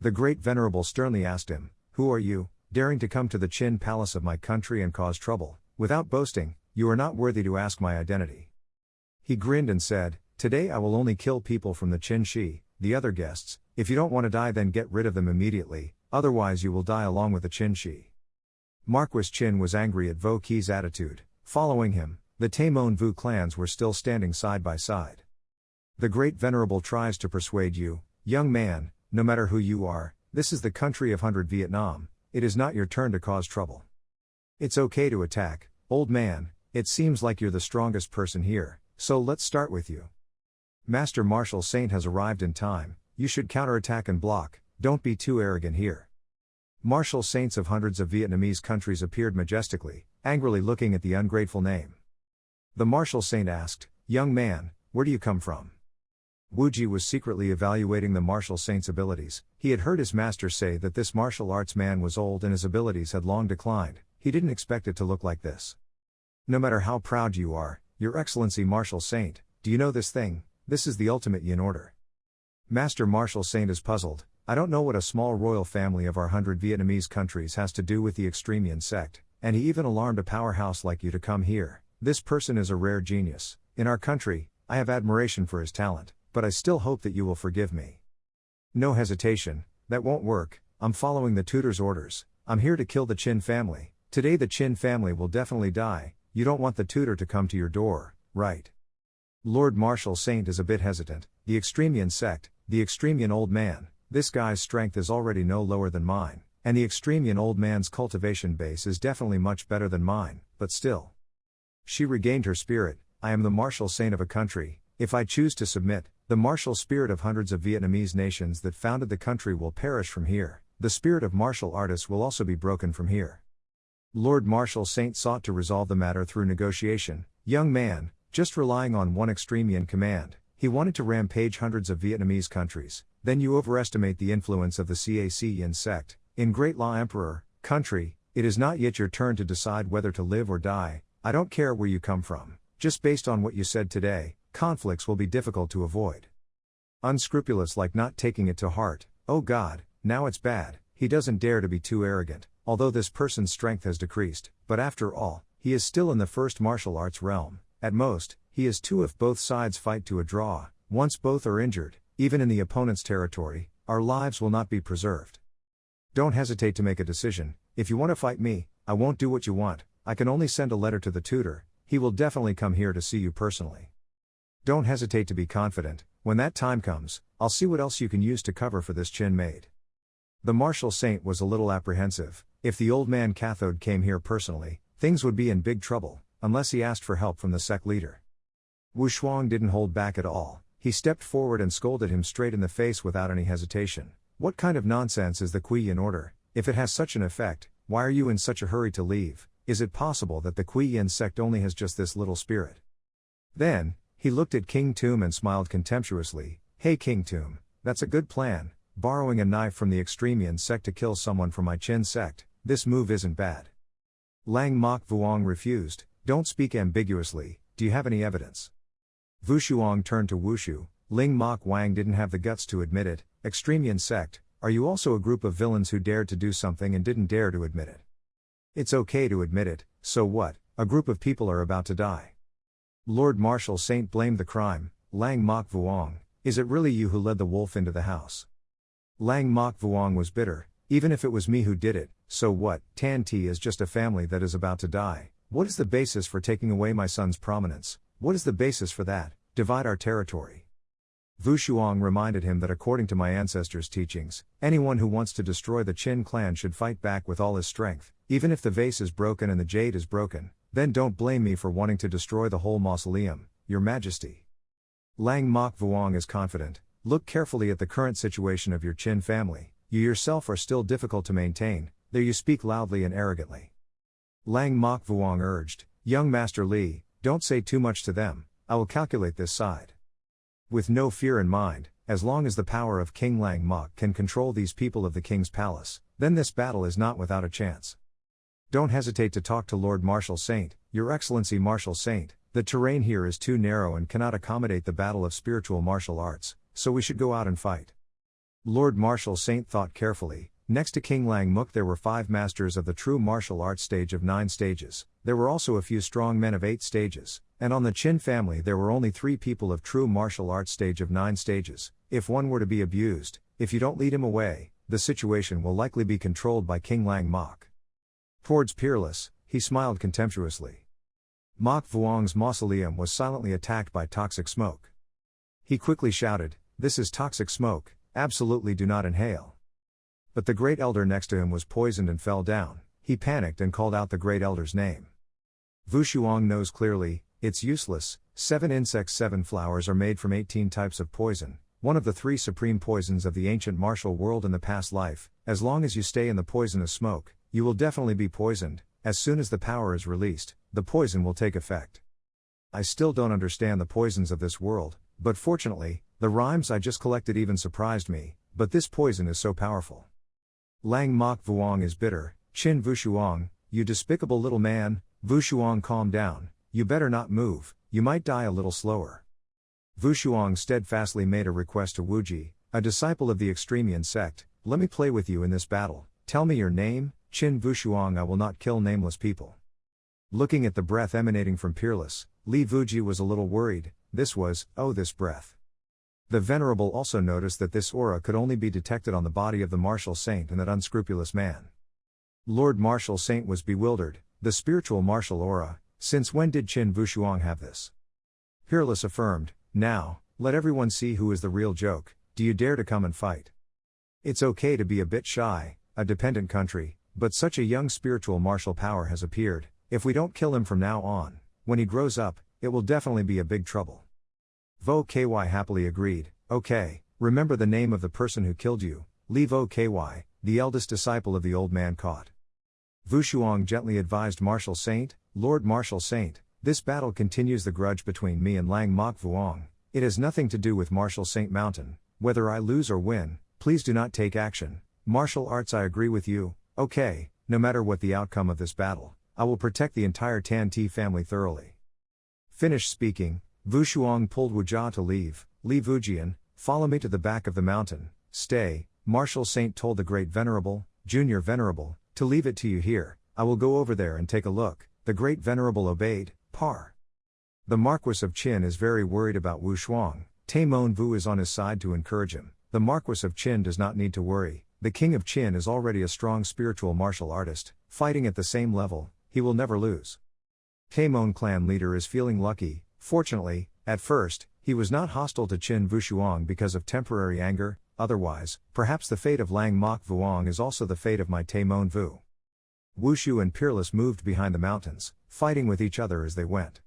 The great Venerable sternly asked him, who are you, daring to come to the Chin palace of my country and cause trouble? Without boasting, you are not worthy to ask my identity. He grinned and said, today I will only kill people from the Chin Shi, the other guests. If you don't want to die then get rid of them immediately, otherwise you will die along with the Chin Shi. Marquis Chin was angry at Vo Ki's attitude. Following him, the Taemon Vu clans were still standing side by side. The great Venerable tries to persuade you, young man, no matter who you are, this is the country of 100 Vietnam, it is not your turn to cause trouble. It's okay to attack, old man, it seems like you're the strongest person here, so let's start with you. Master Martial Saint has arrived in time, you should counterattack and block, don't be too arrogant here. Martial saints of hundreds of Vietnamese countries appeared majestically, angrily looking at the ungrateful name. The martial saint asked, young man, where do you come from? Wu Ji was secretly evaluating the martial saint's abilities. He had heard his master say that this martial arts man was old and his abilities had long declined. He didn't expect it to look like this. No matter how proud you are, your excellency martial saint, do you know this thing? This is the ultimate yin order. Master Martial Saint is puzzled. I don't know what a small royal family of our 100 Vietnamese countries has to do with the extreme yin sect, and he even alarmed a powerhouse like you to come here. This person is a rare genius. In our country, I have admiration for his talent, but I still hope that you will forgive me. No hesitation, that won't work. I'm following the tutor's orders. I'm here to kill the Chin family. Today the Chin family will definitely die. You don't want the tutor to come to your door, right? Lord Martial Saint is a bit hesitant. The extreme yin sect, the extreme yin old man, this guy's strength is already no lower than mine, and the extreme yin old man's cultivation base is definitely much better than mine, but still. She regained her spirit. I am the martial saint of a country. If I choose to submit, the martial spirit of hundreds of Vietnamese nations that founded the country will perish from here. The spirit of martial artists will also be broken from here. Lord Martial Saint sought to resolve the matter through negotiation. Young man, just relying on one extreme yin command, he wanted to rampage hundreds of Vietnamese countries. Then you overestimate the influence of the CAC yin sect. In Great Law Emperor, country, it is not yet your turn to decide whether to live or die. I don't care where you come from. Just based on what you said today, conflicts will be difficult to avoid. Unscrupulous like not taking it to heart. Oh God, now it's bad. He doesn't dare to be too arrogant, although this person's strength has decreased, but after all, he is still in the first martial arts realm. At most, he is 2 if both sides fight to a draw. Once both are injured, even in the opponent's territory, our lives will not be preserved. Don't hesitate to make a decision. If you want to fight me, I won't do what you want. I can only send a letter to the tutor. He will definitely come here to see you personally. Don't hesitate to be confident. When that time comes, I'll see what else you can use to cover for this Chin maid. The martial saint was a little apprehensive. If the old man Cathode came here personally, things would be in big trouble, unless he asked for help from the sect leader. Wu Shuang didn't hold back at all. He stepped forward and scolded him straight in the face without any hesitation. What kind of nonsense is the Kui Yin order? If it has such an effect, why are you in such a hurry to leave? Is it possible that the Kui Yin sect only has just this little spirit? Then, he looked at King Toom and smiled contemptuously. Hey King Toom, that's a good plan. Borrowing a knife from the extreme Yin sect to kill someone from my Chin sect, this move isn't bad. Lang Mok Vuong refused. Don't speak ambiguously, do you have any evidence? Vu Shuang turned to Wushu. Ling Mok Wang didn't have the guts to admit it. Extreme Yin sect, are you also a group of villains who dared to do something and didn't dare to admit it? It's okay to admit it, so what? A group of people are about to die. Lord Martial Saint blamed the crime. Lang Mok Vuong, is it really you who led the wolf into the house? Lang Mok Vuong was bitter. Even if it was me who did it, so what? Tan Ti is just a family that is about to die. What is the basis for taking away my son's prominence? What is the basis for that? Divide our territory. Vu Shuang reminded him that according to my ancestors' teachings, anyone who wants to destroy the Qin clan should fight back with all his strength, even if the vase is broken and the jade is broken. Then don't blame me for wanting to destroy the whole mausoleum, Your Majesty. Lang Mok Vuong is confident. Look carefully at the current situation of your Qin family. You yourself are still difficult to maintain, there you speak loudly and arrogantly. Lang Mok Vuong urged, Young Master Li, don't say too much to them, I will calculate this side. With no fear in mind, as long as the power of King Lang Mok can control these people of the king's palace, then this battle is not without a chance. Don't hesitate to talk to Lord Martial Saint, Your Excellency Martial Saint, the terrain here is too narrow and cannot accommodate the battle of spiritual martial arts, so we should go out and fight. Lord Martial Saint thought carefully. Next to King Lang Muk there were 5 masters of the true martial arts stage of 9 stages, there were also a few strong men of 8 stages, and on the Qin family there were only 3 people of true martial arts stage of 9 stages. If one were to be abused, if you don't lead him away, the situation will likely be controlled by King Lang Mok. Towards Peerless, he smiled contemptuously. Mok Vuong's mausoleum was silently attacked by toxic smoke. He quickly shouted, This is toxic smoke, absolutely do not inhale. But the Great Elder next to him was poisoned and fell down. He panicked and called out the Great Elder's name. Vu Shuang knows clearly, it's useless. 7 insects, 7 flowers are made from 18 types of poison, one of the 3 supreme poisons of the ancient martial world in the past life. As long as you stay in the poisonous smoke, you will definitely be poisoned. As soon as the power is released, the poison will take effect. I still don't understand the poisons of this world, but fortunately, the rhymes I just collected even surprised me, but this poison is so powerful. Lang Mok Vuong is bitter. Qin Vu Shuang, you despicable little man. Vu Shuang, calm down, you better not move, you might die a little slower. Wushuang steadfastly made a request to Wuji, a disciple of the Extremian sect. Let me play with you in this battle. Tell me your name, Qin Wushuang. I will not kill nameless people. Looking at the breath emanating from Peerless, Li Wuji was a little worried. This breath. The Venerable also noticed that this aura could only be detected on the body of the martial saint and that unscrupulous man. Lord Martial Saint was bewildered. The spiritual martial aura, since when did Qin Wushuang have this? Peerless affirmed, now, let everyone see who is the real joke. Do you dare to come and fight? It's okay to be a bit shy, a dependent country, but such a young spiritual martial power has appeared. If we don't kill him from now on, when he grows up, it will definitely be a big trouble. Vo Ky happily agreed. Okay, remember the name of the person who killed you, Li Vo Ky, the eldest disciple of the old man caught. Wushuang gently advised Martial Saint, Lord Martial Saint, this battle continues the grudge between me and Lang Mok Vuong. It has nothing to do with Martial Saint Mountain. Whether I lose or win, please do not take action. Martial arts, I agree with you. Okay, no matter what the outcome of this battle, I will protect the entire Tan Ti family thoroughly. Finished speaking, Wushuang pulled Wujia to leave. Li Wujian, follow me to the back of the mountain. Stay, Martial Saint told the Great Venerable, Junior Venerable, to leave it to you here. I will go over there and take a look. The Great Venerable obeyed. Par. The Marquis of Qin is very worried about Wushuang. Taimon Vu is on his side to encourage him. The Marquis of Qin does not need to worry. The King of Qin is already a strong spiritual martial artist, fighting at the same level. He will never lose. Taimon clan leader is feeling lucky. Fortunately, at first, he was not hostile to Qin Wushuang because of temporary anger. Otherwise, perhaps the fate of Lang Mok Vuong is also the fate of my Taimon Vu. Wushu and Peerless moved behind the mountains, fighting with each other as they went.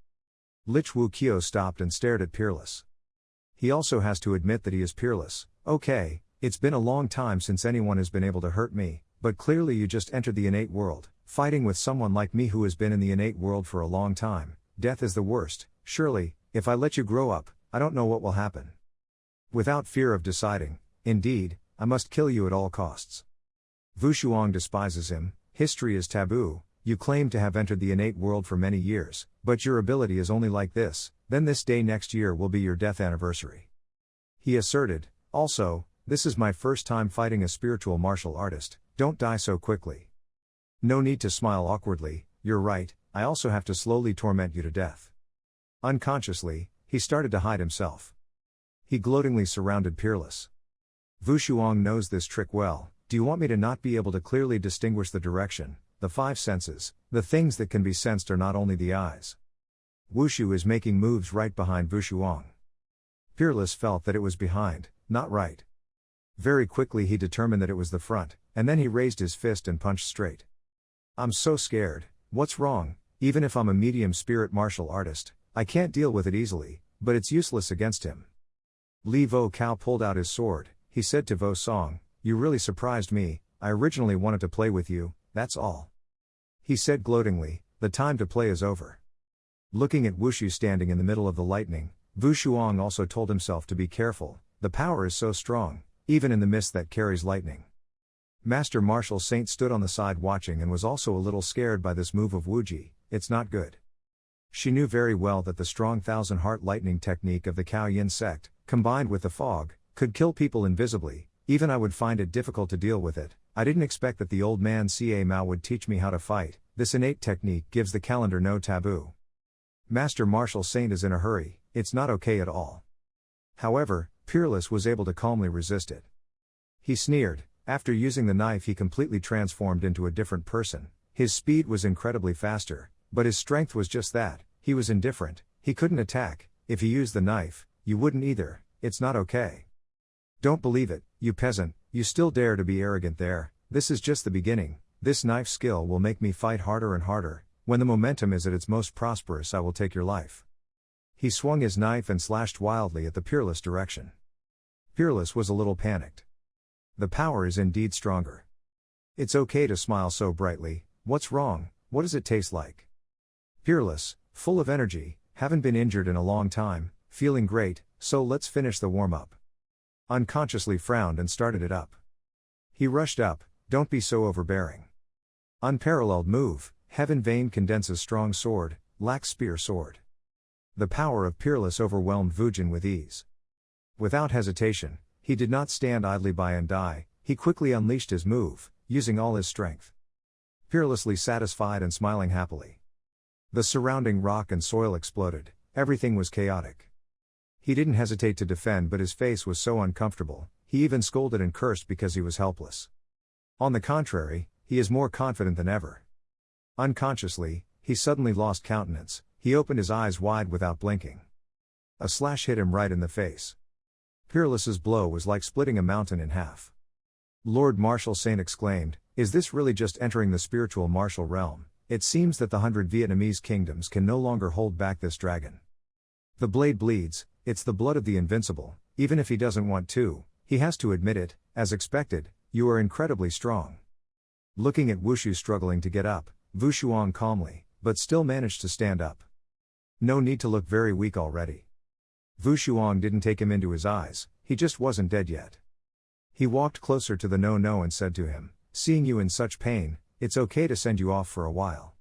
Lich Wu Kyo stopped and stared at Peerless. He also has to admit that he is peerless. Okay, it's been a long time since anyone has been able to hurt me, but clearly you just entered the innate world, fighting with someone like me who has been in the innate world for a long time. Death is the worst. Surely, if I let you grow up, I don't know what will happen. Without fear of deciding, indeed, I must kill you at all costs. Wushuang despises him. History is taboo. You claim to have entered the innate world for many years, but your ability is only like this. Then this day next year will be your death anniversary. He asserted, also, this is my first time fighting a spiritual martial artist. Don't die so quickly. No need to smile awkwardly. You're right, I also have to slowly torment you to death. Unconsciously, he started to hide himself. He gloatingly surrounded Peerless. Wushuang knows this trick well. Do you want me to not be able to clearly distinguish the direction, the five senses? The things that can be sensed are not only the eyes. Wushu is making moves right behind Wushuang. Peerless felt that it was behind, not right. Very quickly he determined that it was the front, and then he raised his fist and punched straight. I'm so scared. What's wrong? Even if I'm a medium spirit martial artist, I can't deal with it easily, but it's useless against him. Li Vo Kao pulled out his sword. He said to Vo Song, you really surprised me. I originally wanted to play with you, that's all. He said gloatingly, the time to play is over. Looking at Wushu standing in the middle of the lightning, Wushuang also told himself to be careful. The power is so strong, even in the mist that carries lightning. Master Martial Saint stood on the side watching and was also a little scared by this move of Wuji. It's not good. She knew very well that the strong thousand heart lightning technique of the Cao Yin sect, combined with the fog, could kill people invisibly. Even I would find it difficult to deal with it. I didn't expect that the old man Ca Mao would teach me how to fight. This innate technique gives the calendar no taboo. Master Martial Saint is in a hurry. It's not okay at all. However, Peerless was able to calmly resist it. He sneered. After using the knife he completely transformed into a different person. His speed was incredibly faster, but his strength was just that. He was indifferent. He couldn't attack. If he used the knife, you wouldn't either. It's not okay. Don't believe it, you peasant. You still dare to be arrogant there. This is just the beginning. This knife skill will make me fight harder and harder. When the momentum is at its most prosperous, I will take your life. He swung his knife and slashed wildly at the Peerless direction. Peerless was a little panicked. The power is indeed stronger. It's okay to smile so brightly. What's wrong? What does it taste like? Peerless, full of energy, haven't been injured in a long time, feeling great, so let's finish the warm-up. Unconsciously frowned and started it up. He rushed up. Don't be so overbearing. Unparalleled move. Heaven Vein condenses strong sword, lack spear sword. The power of Peerless overwhelmed Vujin with ease. Without hesitation, he did not stand idly by and die, he quickly unleashed his move, using all his strength. Peerlessly satisfied and smiling happily. The surrounding rock and soil exploded, everything was chaotic. He didn't hesitate to defend, but his face was so uncomfortable, he even scolded and cursed because he was helpless. On the contrary, he is more confident than ever. Unconsciously, he suddenly lost countenance, he opened his eyes wide without blinking. A slash hit him right in the face. Peerless's blow was like splitting a mountain in half. Lord Martial Saint exclaimed, "Is this really just entering the spiritual martial realm? It seems that the 100 Vietnamese kingdoms can no longer hold back this dragon. The blade bleeds, it's the blood of the invincible, even if he doesn't want to, he has to admit it, as expected, you are incredibly strong." Looking at Wushu struggling to get up, Wu Shuang calmly, but still managed to stand up. No need to look very weak already. Wu Shuang didn't take him into his eyes, he just wasn't dead yet. He walked closer to the no-no and said to him, "Seeing you in such pain, it's okay to send you off for a while.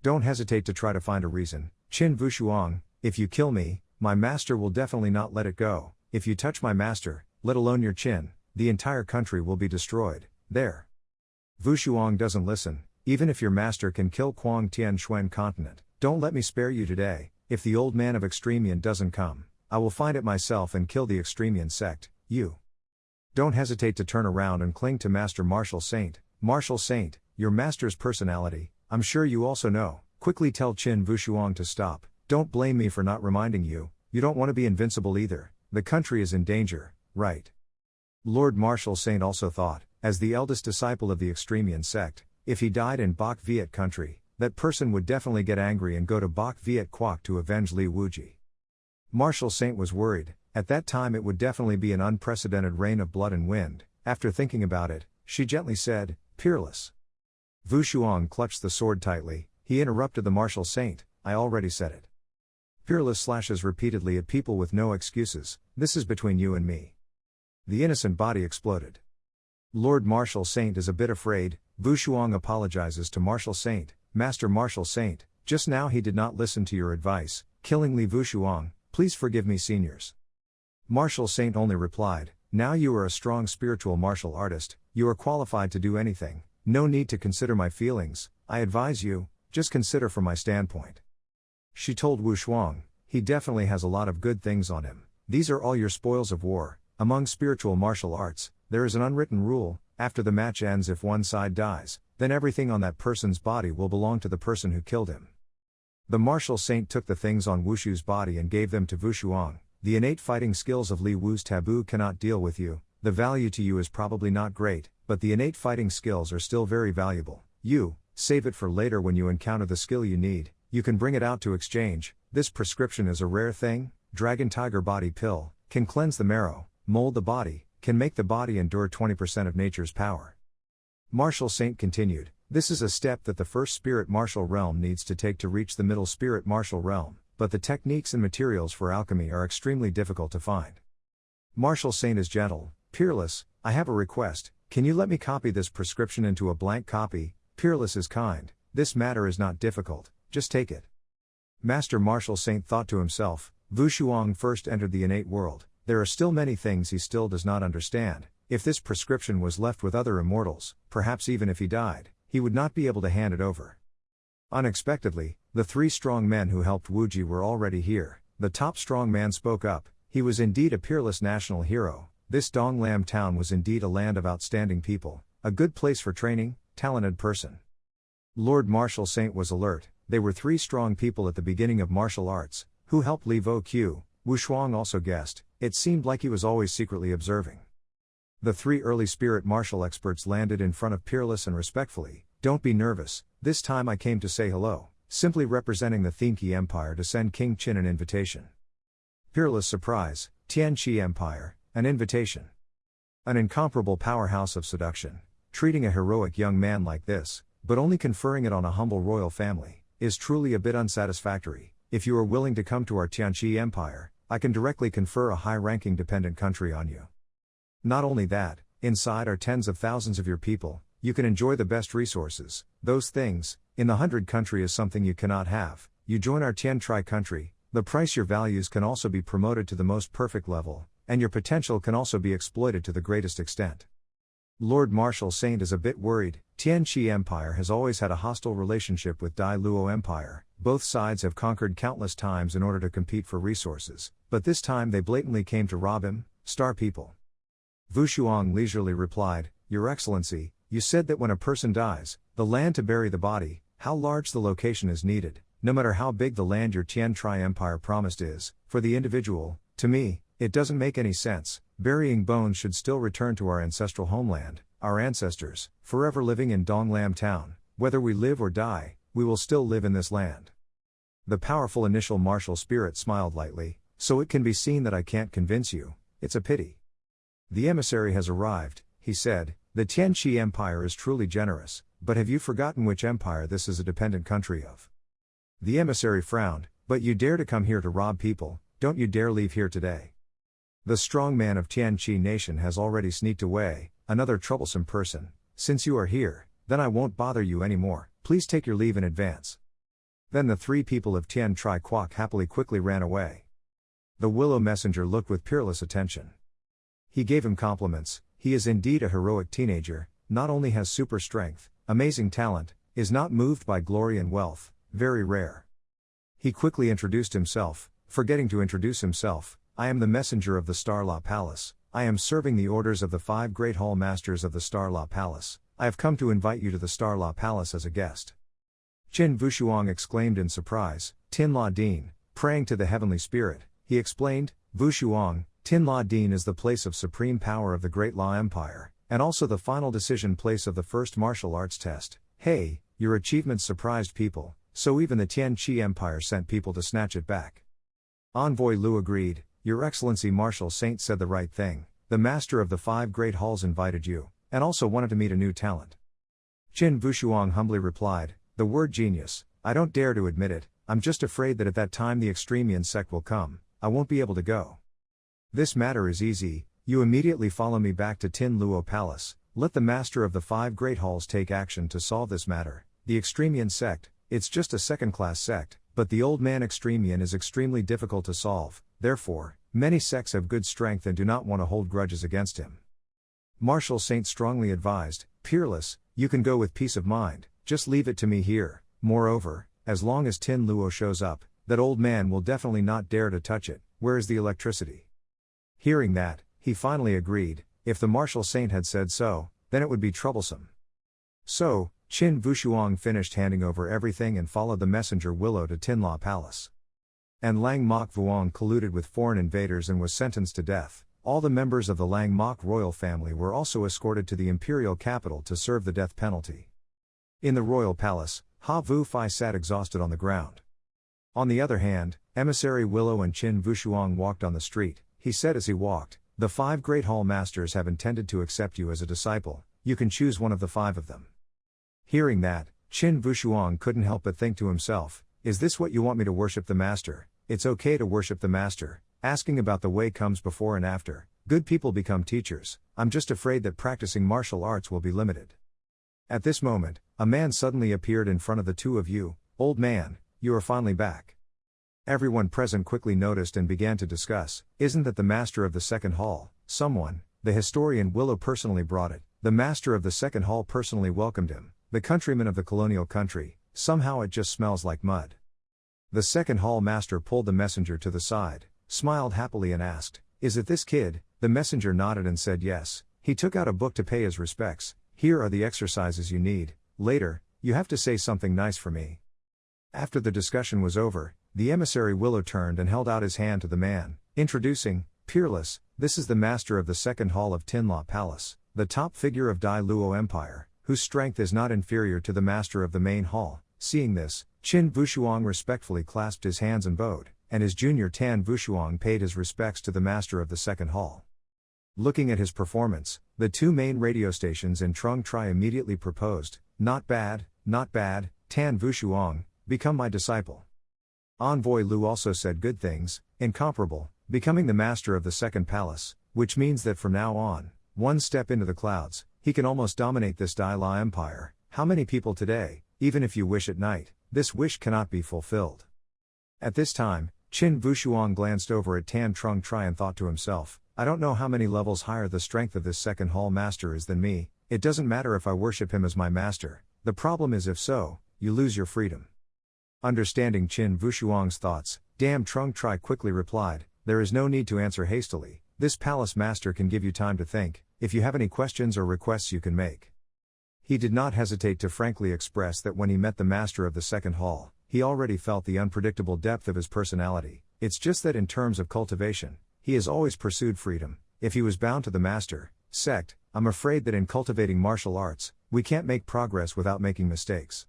Don't hesitate to try to find a reason, Qin Wu Shuang, if you kill me, my master will definitely not let it go, if you touch my master, let alone your Qin, the entire country will be destroyed, there. Wu Shuang doesn't listen, even if your master can kill Quang Tian Xuan continent, don't let me spare you today, if the old man of Extremian doesn't come, I will find it myself and kill the Extremian sect, you. Don't hesitate to turn around and cling to Master Martial Saint, your master's personality, I'm sure you also know, quickly tell Qin Wu Shuang to stop, don't blame me for not reminding you, you don't want to be invincible either, the country is in danger, right?" Lord Martial Saint also thought, as the eldest disciple of the Extremian sect, if he died in Bok Viet country, that person would definitely get angry and go to Bok Viet Quoc to avenge Li Wuji. Martial Saint was worried, at that time it would definitely be an unprecedented rain of blood and wind. After thinking about it, she gently said, "Peerless." Wu Shuang clutched the sword tightly, he interrupted the Martial Saint, "I already said it. Peerless slashes repeatedly at people with no excuses, this is between you and me." The innocent body exploded. Lord Martial Saint is a bit afraid, Wu Shuang apologizes to Martial Saint, "Master Martial Saint, just now he did not listen to your advice, killing Li Wu Shuang, please forgive me seniors." Martial Saint only replied, "Now you are a strong spiritual martial artist, you are qualified to do anything, no need to consider my feelings, I advise you, just consider from my standpoint." She told Wu Shuang, "He definitely has a lot of good things on him, these are all your spoils of war, among spiritual martial arts, there is an unwritten rule, after the match ends if one side dies, then everything on that person's body will belong to the person who killed him." The Martial Saint took the things on Wushu's body and gave them to Wu Shuang, "The innate fighting skills of Li Wu's taboo cannot deal with you, the value to you is probably not great, but the innate fighting skills are still very valuable, you, save it for later when you encounter the skill you need, you can bring it out to exchange, this prescription is a rare thing, Dragon Tiger Body Pill, can cleanse the marrow, mold the body, can make the body endure 20% of nature's power." Martial Saint continued, "This is a step that the first spirit martial realm needs to take to reach the middle spirit martial realm, but the techniques and materials for alchemy are extremely difficult to find." Martial Saint is gentle, "Peerless, I have a request, can you let me copy this prescription into a blank copy?" Peerless is kind, "This matter is not difficult, just take it." Master Martial Saint thought to himself, Wu Shuang first entered the innate world, there are still many things he still does not understand, if this prescription was left with other immortals, perhaps even if he died, he would not be able to hand it over. Unexpectedly, the three strong men who helped Wuji were already here. The top strong man spoke up, he was indeed a peerless national hero, this Donglam town was indeed a land of outstanding people, a good place for training, talented person. Lord Martial Saint was alert, they were three strong people at the beginning of martial arts, who helped Li Vo Q, Wu Shuang also guessed, it seemed like he was always secretly observing. The three early spirit martial experts landed in front of Peerless and respectfully, "Don't be nervous, this time I came to say hello, simply representing the Thinki Empire to send King Qin an invitation." Peerless surprise, Tianqi Empire, an invitation. An incomparable powerhouse of seduction, treating a heroic young man like this, but only conferring it on a humble royal family, is truly a bit unsatisfactory. If you are willing to come to our Tianqi Empire, I can directly confer a high-ranking dependent country on you. Not only that, inside are tens of thousands of your people, you can enjoy the best resources, those things, in the 100 country is something you cannot have, you join our Tian Tri country, The price your values can also be promoted to the most perfect level, and your potential can also be exploited to the greatest extent. Lord Marshal Saint is a bit worried. Tian Qi Empire has always had a hostile relationship with Dai Luo Empire. Both sides have conquered countless times in order to compete for resources, but this time they blatantly came to rob him, Star People. Wu Shuang leisurely replied, Your Excellency, you said that when a person dies, the land to bury the body, how large the location is needed, no matter how big the land your Tian Tri Empire promised is, for the individual, to me, it doesn't make any sense. Burying bones should still return to our ancestral homeland, our ancestors, forever living in Donglam Town. Whether we live or die, we will still live in this land. The powerful initial martial spirit smiled lightly, so it can be seen that I can't convince you, it's a pity. The emissary has arrived, he said. The Tian Qi Empire is truly generous, but have you forgotten which empire this is a dependent country of? The emissary frowned, but you dare to come here to rob people, don't you dare leave here today. The strong man of Tian Qi Nation has already sneaked away, another troublesome person. Since you are here, then I won't bother you anymore, please take your leave in advance. Then the three people of Tian Tri Quoc happily quickly ran away. The Willow Messenger looked with peerless attention. He gave him compliments. He is indeed a heroic teenager, not only has super strength, amazing talent, is not moved by glory and wealth, very rare. He quickly introduced himself, forgetting to introduce himself. I am the messenger of the Starlaw Palace. I am serving the orders of the 5 great hall masters of the Starlaw Palace. I have come to invite you to the Starlaw Palace as a guest. Qin Vushuang exclaimed in surprise, Tin La Din, praying to the heavenly spirit, he explained, Vushuang, Tin La Din is the place of supreme power of the Great Law Empire, and also the final decision place of the first martial arts test. Hey, your achievements surprised people, so even the Tian Qi Empire sent people to snatch it back. Envoy Lu agreed. Your Excellency Marshal Saint said the right thing. The master of the 5 great halls invited you, and also wanted to meet a new talent. Qin Vushuang humbly replied, the word genius, I don't dare to admit it, I'm just afraid that at that time the Extremian sect will come, I won't be able to go. This matter is easy, you immediately follow me back to Tin Luo Palace, let the master of the 5 great halls take action to solve this matter. The Extremian sect, it's just a second-class sect, but the old man Extremian is extremely difficult to solve. Therefore, many sects have good strength and do not want to hold grudges against him. Marshal Saint strongly advised, Peerless, you can go with peace of mind, just leave it to me here. Moreover, as long as Tin Luo shows up, that old man will definitely not dare to touch it. Where is the electricity? Hearing that, he finally agreed. If the Marshal Saint had said so, then it would be troublesome. So, Qin Vushuang finished handing over everything and followed the messenger Willow to Tin La Palace. And Lang Mok Vuong colluded with foreign invaders and was sentenced to death. All the members of the Lang Mok royal family were also escorted to the imperial capital to serve the death penalty. In the royal palace, Ha Vu Fai sat exhausted on the ground. On the other hand, emissary Willow and Qin Vushuang walked on the street. He said as he walked, the 5 great hall masters have intended to accept you as a disciple, you can choose one of the 5 of them. Hearing that, Qin Vushuang couldn't help but think to himself, is this what you want me to worship the master? It's okay to worship the master, asking about the way comes before and after, good people become teachers, I'm just afraid that practicing martial arts will be limited. At this moment, a man suddenly appeared in front of the two of you, old man, you are finally back. Everyone present quickly noticed and began to discuss, isn't that the master of the second hall? Someone, the historian Willow personally brought it, the master of the second hall personally welcomed him, the countryman of the colonial country, somehow it just smells like mud. The second hall master pulled the messenger to the side, smiled happily and asked, is it this kid? The messenger nodded and said yes. He took out a book to pay his respects. Here are the exercises you need. Later, you have to say something nice for me. After the discussion was over, the emissary Willow turned and held out his hand to the man, introducing, Peerless, this is the master of the second hall of Tin La Palace, the top figure of Dai Luo Empire, whose strength is not inferior to the master of the main hall. Seeing this, Qin Vushuang respectfully clasped his hands and bowed, and his junior Tan Vushuang paid his respects to the master of the second hall. Looking at his performance, the 2 main radio stations in Trung Tri immediately proposed, not bad, Tan Vushuang, become my disciple. Envoy Lu also said good things, incomparable, becoming the master of the second palace, which means that from now on, one step into the clouds, he can almost dominate this Dai La Empire. How many people today, even if you wish at night, this wish cannot be fulfilled. At this time, Qin Wushuang glanced over at Tan Trung Tri and thought to himself, I don't know how many levels higher the strength of this second hall master is than me. It doesn't matter if I worship him as my master. The problem is if so, you lose your freedom. Understanding Qin Wushuang's thoughts, Tam Trung Tri quickly replied, there is no need to answer hastily. This palace master can give you time to think. If you have any questions or requests you can make. He did not hesitate to frankly express that when he met the master of the second hall, he already felt the unpredictable depth of his personality. It's just that in terms of cultivation, he has always pursued freedom. If he was bound to the master sect, I'm afraid that in cultivating martial arts, we can't make progress without making mistakes.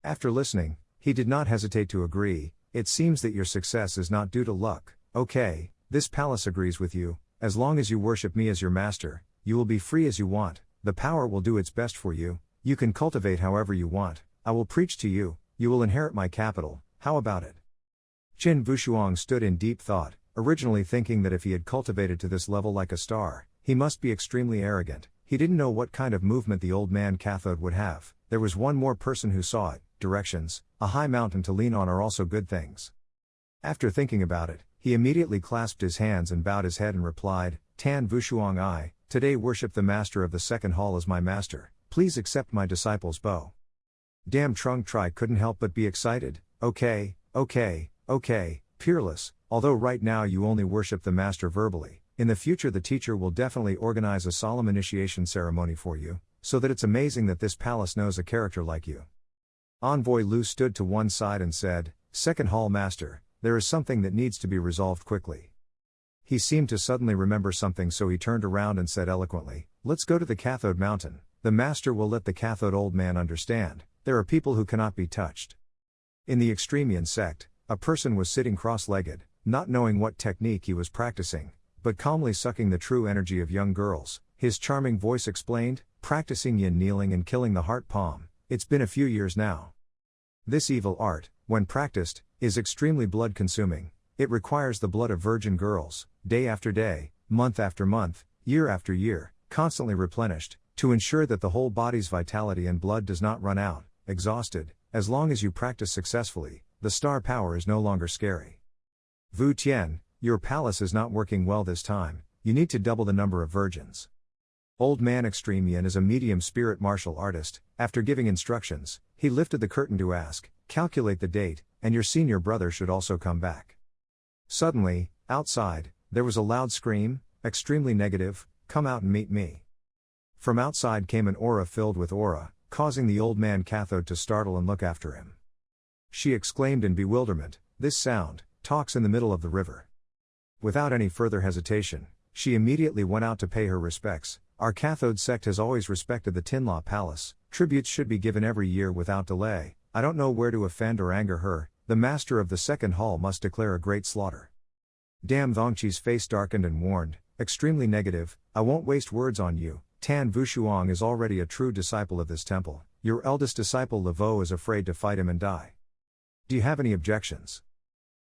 After listening, he did not hesitate to agree, it seems that your success is not due to luck. Okay, this palace agrees with you, as long as you worship me as your master, you will be free as you want, the power will do its best for you, you can cultivate however you want, I will preach to you, you will inherit my capital, how about it? Qin Wushuang stood in deep thought, originally thinking that if he had cultivated to this level like a star, he must be extremely arrogant. He didn't know what kind of movement the old man cathode would have. There was one more person who saw it. Directions, a high mountain to lean on are also good things. After thinking about it, he immediately clasped his hands and bowed his head and replied, Tan Wushuang I, today worship the master of the second hall as my master, please accept my disciple's bow. Tam Trung Tri couldn't help but be excited, okay, peerless, although right now you only worship the master verbally, in the future the teacher will definitely organize a solemn initiation ceremony for you, so that it's amazing that this palace knows a character like you. Envoy Lu stood to one side and said, Second Hall Master, there is something that needs to be resolved quickly. He seemed to suddenly remember something, so he turned around and said eloquently, let's go to the Cathode Mountain. The master will let the Cathode old man understand, there are people who cannot be touched. In the Extremian sect, a person was sitting cross-legged, not knowing what technique he was practicing, but calmly sucking the true energy of young girls. His charming voice explained, practicing yin kneeling and killing the heart palm. It's been a few years now. This evil art, when practiced, is extremely blood-consuming. It requires the blood of virgin girls, day after day, month after month, year after year, constantly replenished, to ensure that the whole body's vitality and blood does not run out, exhausted. As long as you practice successfully, the star power is no longer scary. Wu Tian, your palace is not working well this time, you need to double the number of virgins. Old Man Extremian is a medium spirit martial artist. After giving instructions, he lifted the curtain to ask, calculate the date, and your senior brother should also come back. Suddenly, outside, there was a loud scream, extremely negative, come out and meet me. From outside came an aura filled with aura, causing the old man cathode to startle and look after him. She exclaimed in bewilderment, this sound talks in the middle of the river. Without any further hesitation, she immediately went out to pay her respects. Our cathode sect has always respected the Tinla Palace, tributes should be given every year without delay. I don't know where to offend or anger her, the master of the second hall must declare a great slaughter. Dam Thongchi's face darkened and warned, extremely negative, I won't waste words on you. Tan Wushuang is already a true disciple of this temple, your eldest disciple Levo is afraid to fight him and die. Do you have any objections?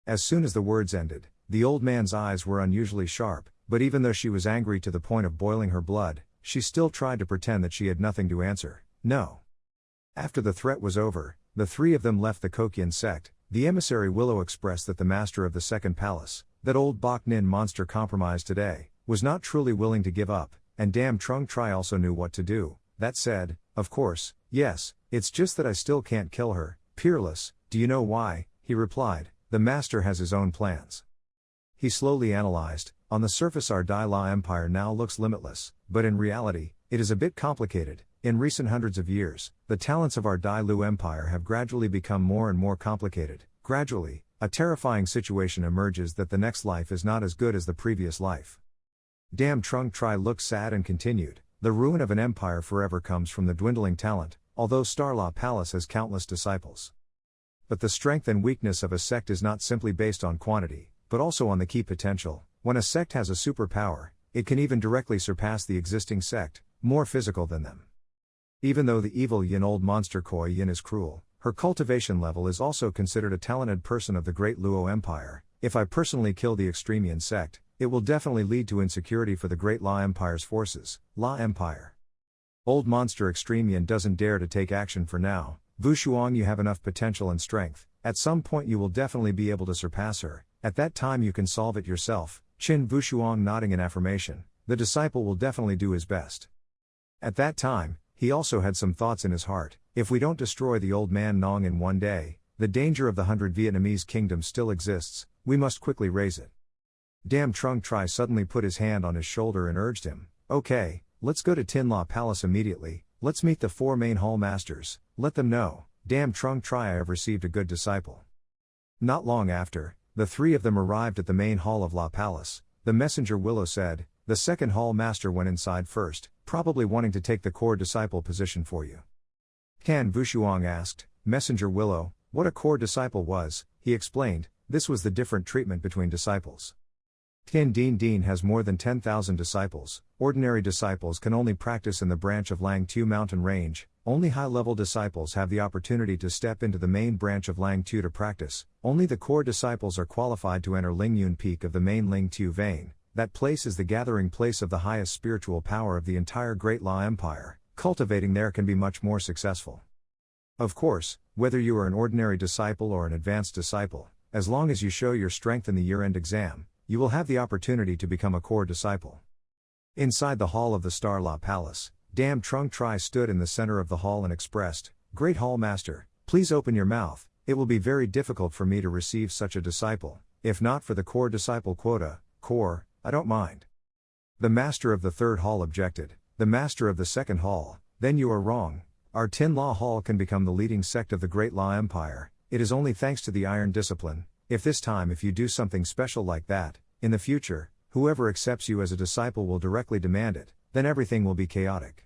As soon as the words ended, the old man's eyes were unusually sharp, but even though she was angry to the point of boiling her blood, she still tried to pretend that she had nothing to answer, no. After the threat was over, the three of them left the Kokyan sect. The emissary Willow expressed that the master of the second palace, that old Bok Nin monster compromised today, was not truly willing to give up, and Tam Trung Tri also knew what to do. That said, of course, yes, it's just that I still can't kill her, peerless. Do you know why? He replied, the master has his own plans. He slowly analyzed, on the surface our Dai La Empire now looks limitless, but in reality, it is a bit complicated. In recent hundreds of years, the talents of our Dai Lu Empire have gradually become more and more complicated. Gradually, a terrifying situation emerges that the next life is not as good as the previous life. Tam Trung Tri looked sad and continued, the ruin of an empire forever comes from the dwindling talent, although Starla Palace has countless disciples. But the strength and weakness of a sect is not simply based on quantity, but also on the key potential. When a sect has a superpower, it can even directly surpass the existing sect, more physical than them. Even though the evil Yin old monster Koi Yin is cruel, her cultivation level is also considered a talented person of the great Luo Empire. If I personally kill the Extremian sect, it will definitely lead to insecurity for the great La Empire's forces. La Empire. Old monster Extremian doesn't dare to take action for now. Wushuang, you have enough potential and strength, at some point you will definitely be able to surpass her, At that time you can solve it yourself. Qin Wushuang nodding in affirmation, the disciple will definitely do his best. At that time, he also had some thoughts in his heart. If we don't destroy the old man Nong in one day, the danger of the 100 Vietnamese kingdoms still exists, we must quickly raise it. Dam Trung Tri suddenly put his hand on his shoulder and urged him, okay, let's go to Tin La Palace immediately, let's meet the 4 main hall masters, let them know, Dam Trung Tri I have received a good disciple. Not long after, the 3 of them arrived at the main hall of La Palace. The messenger Willow said, the second hall master went inside first, probably wanting to take the core disciple position for you. Tan Wushuang asked, Messenger Willow, what a core disciple was. He explained, this was the different treatment between disciples. Tin Din Din has more than 10,000 disciples. Ordinary disciples can only practice in the branch of Lang Tu mountain range. Only high-level disciples have the opportunity to step into the main branch of Lang Tu to practice. Only the core disciples are qualified to enter Lingyun Peak of the main Ling Tu vein. That place is the gathering place of the highest spiritual power of the entire Great La Empire. Cultivating there can be much more successful. Of course, whether you are an ordinary disciple or an advanced disciple, as long as you show your strength in the year-end exam, you will have the opportunity to become a core disciple. Inside the hall of the Star La Palace, Dam Trung Tri stood in the center of the hall and expressed, Great Hall Master, please open your mouth, it will be very difficult for me to receive such a disciple, if not for the core disciple quota, core, I don't mind. The master of the third hall objected, the master of the second hall, then you are wrong, our Tin La Hall can become the leading sect of the Great La Empire, it is only thanks to the iron discipline. If you do something special like that, in the future, whoever accepts you as a disciple will directly demand it, then everything will be chaotic.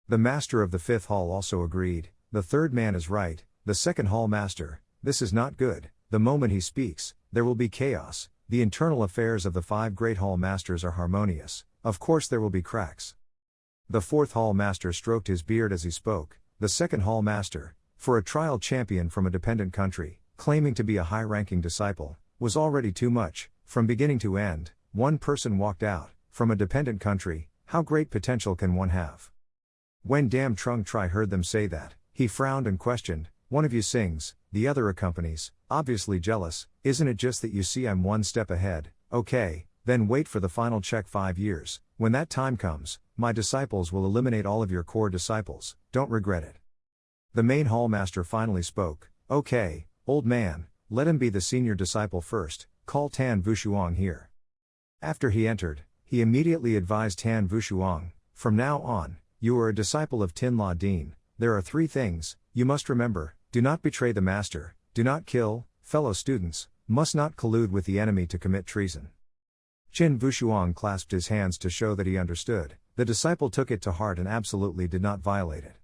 The master of the fifth hall also agreed, the third man is right, the second hall master, this is not good, the moment he speaks, there will be chaos, the internal affairs of the 5 great hall masters are harmonious, of course there will be cracks. The fourth hall master stroked his beard as he spoke, the second hall master, for a trial champion from a dependent country, claiming to be a high-ranking disciple, was already too much. From beginning to end, one person walked out. From a dependent country, how great potential can one have? When Dam Trung Tri heard them say that, he frowned and questioned, one of you sings, the other accompanies, obviously jealous, isn't it just that you see I'm one step ahead, okay, then wait for the final check 5 years, when that time comes, my disciples will eliminate all of your core disciples, don't regret it. The main hall master finally spoke, okay, old man, let him be the senior disciple first, call Tan Wushuang here. After he entered, he immediately advised Tan Wushuang, from now on, you are a disciple of Tin La Din, there are 3 things, you must remember, do not betray the master, do not kill, fellow students, must not collude with the enemy to commit treason. Qin Wushuang clasped his hands to show that he understood, the disciple took it to heart and absolutely did not violate it.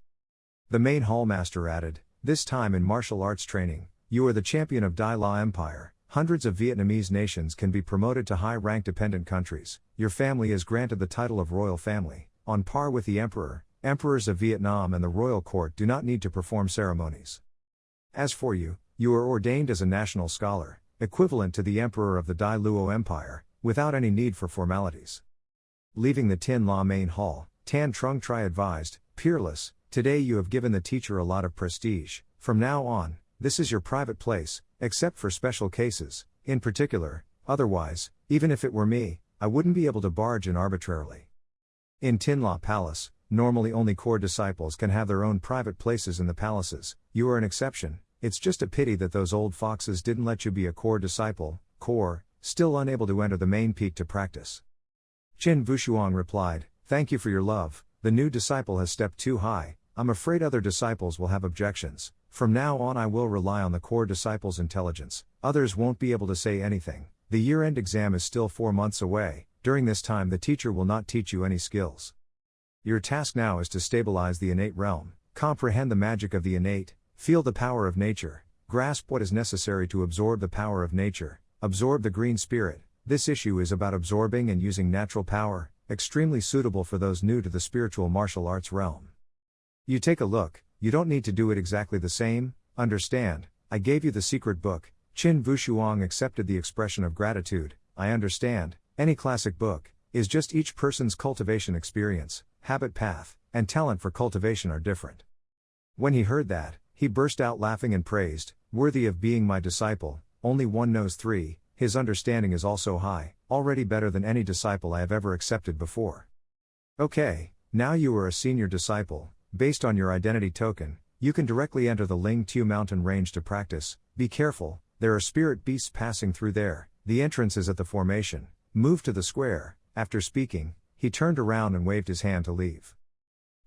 The main hall master added, this time in martial arts training, you are the champion of Dai La Empire. Hundreds of Vietnamese nations can be promoted to high-rank dependent countries. Your family is granted the title of royal family, on par with the emperor. Emperors of Vietnam and the royal court do not need to perform ceremonies. As for you, you are ordained as a national scholar, equivalent to the emperor of the Dai Luo Empire, without any need for formalities. Leaving the Tin La main hall, Tan Trung Tri advised, peerless, today you have given the teacher a lot of prestige, from now on, this is your private place, except for special cases, in particular, otherwise, even if it were me, I wouldn't be able to barge in arbitrarily. In Tin La Palace, normally only core disciples can have their own private places in the palaces, you are an exception, it's just a pity that those old foxes didn't let you be a core disciple, core, still unable to enter the main peak to practice. Qin Wushuang replied, thank you for your love, the new disciple has stepped too high, I'm afraid other disciples will have objections. From now on I will rely on the core disciples' intelligence, others won't be able to say anything, the year-end exam is still 4 months away, during this time the teacher will not teach you any skills. Your task now is to stabilize the innate realm, comprehend the magic of the innate, feel the power of nature, grasp what is necessary to absorb the power of nature, absorb the green spirit. This issue is about absorbing and using natural power, extremely suitable for those new to the spiritual martial arts realm. You take a look. You don't need to do it exactly the same, understand, I gave you the secret book. Qin Wushuang accepted the expression of gratitude, I understand, any classic book, is just each person's cultivation experience, habit path, and talent for cultivation are different. When he heard that, he burst out laughing and praised, worthy of being my disciple, only one knows 3, his understanding is also high, already better than any disciple I have ever accepted before. Okay, now you are a senior disciple. Based on your identity token, you can directly enter the Ling Tu mountain range to practice. Be careful, there are spirit beasts passing through there. The entrance is at the formation. Move to the square. After speaking, he turned around and waved his hand to leave.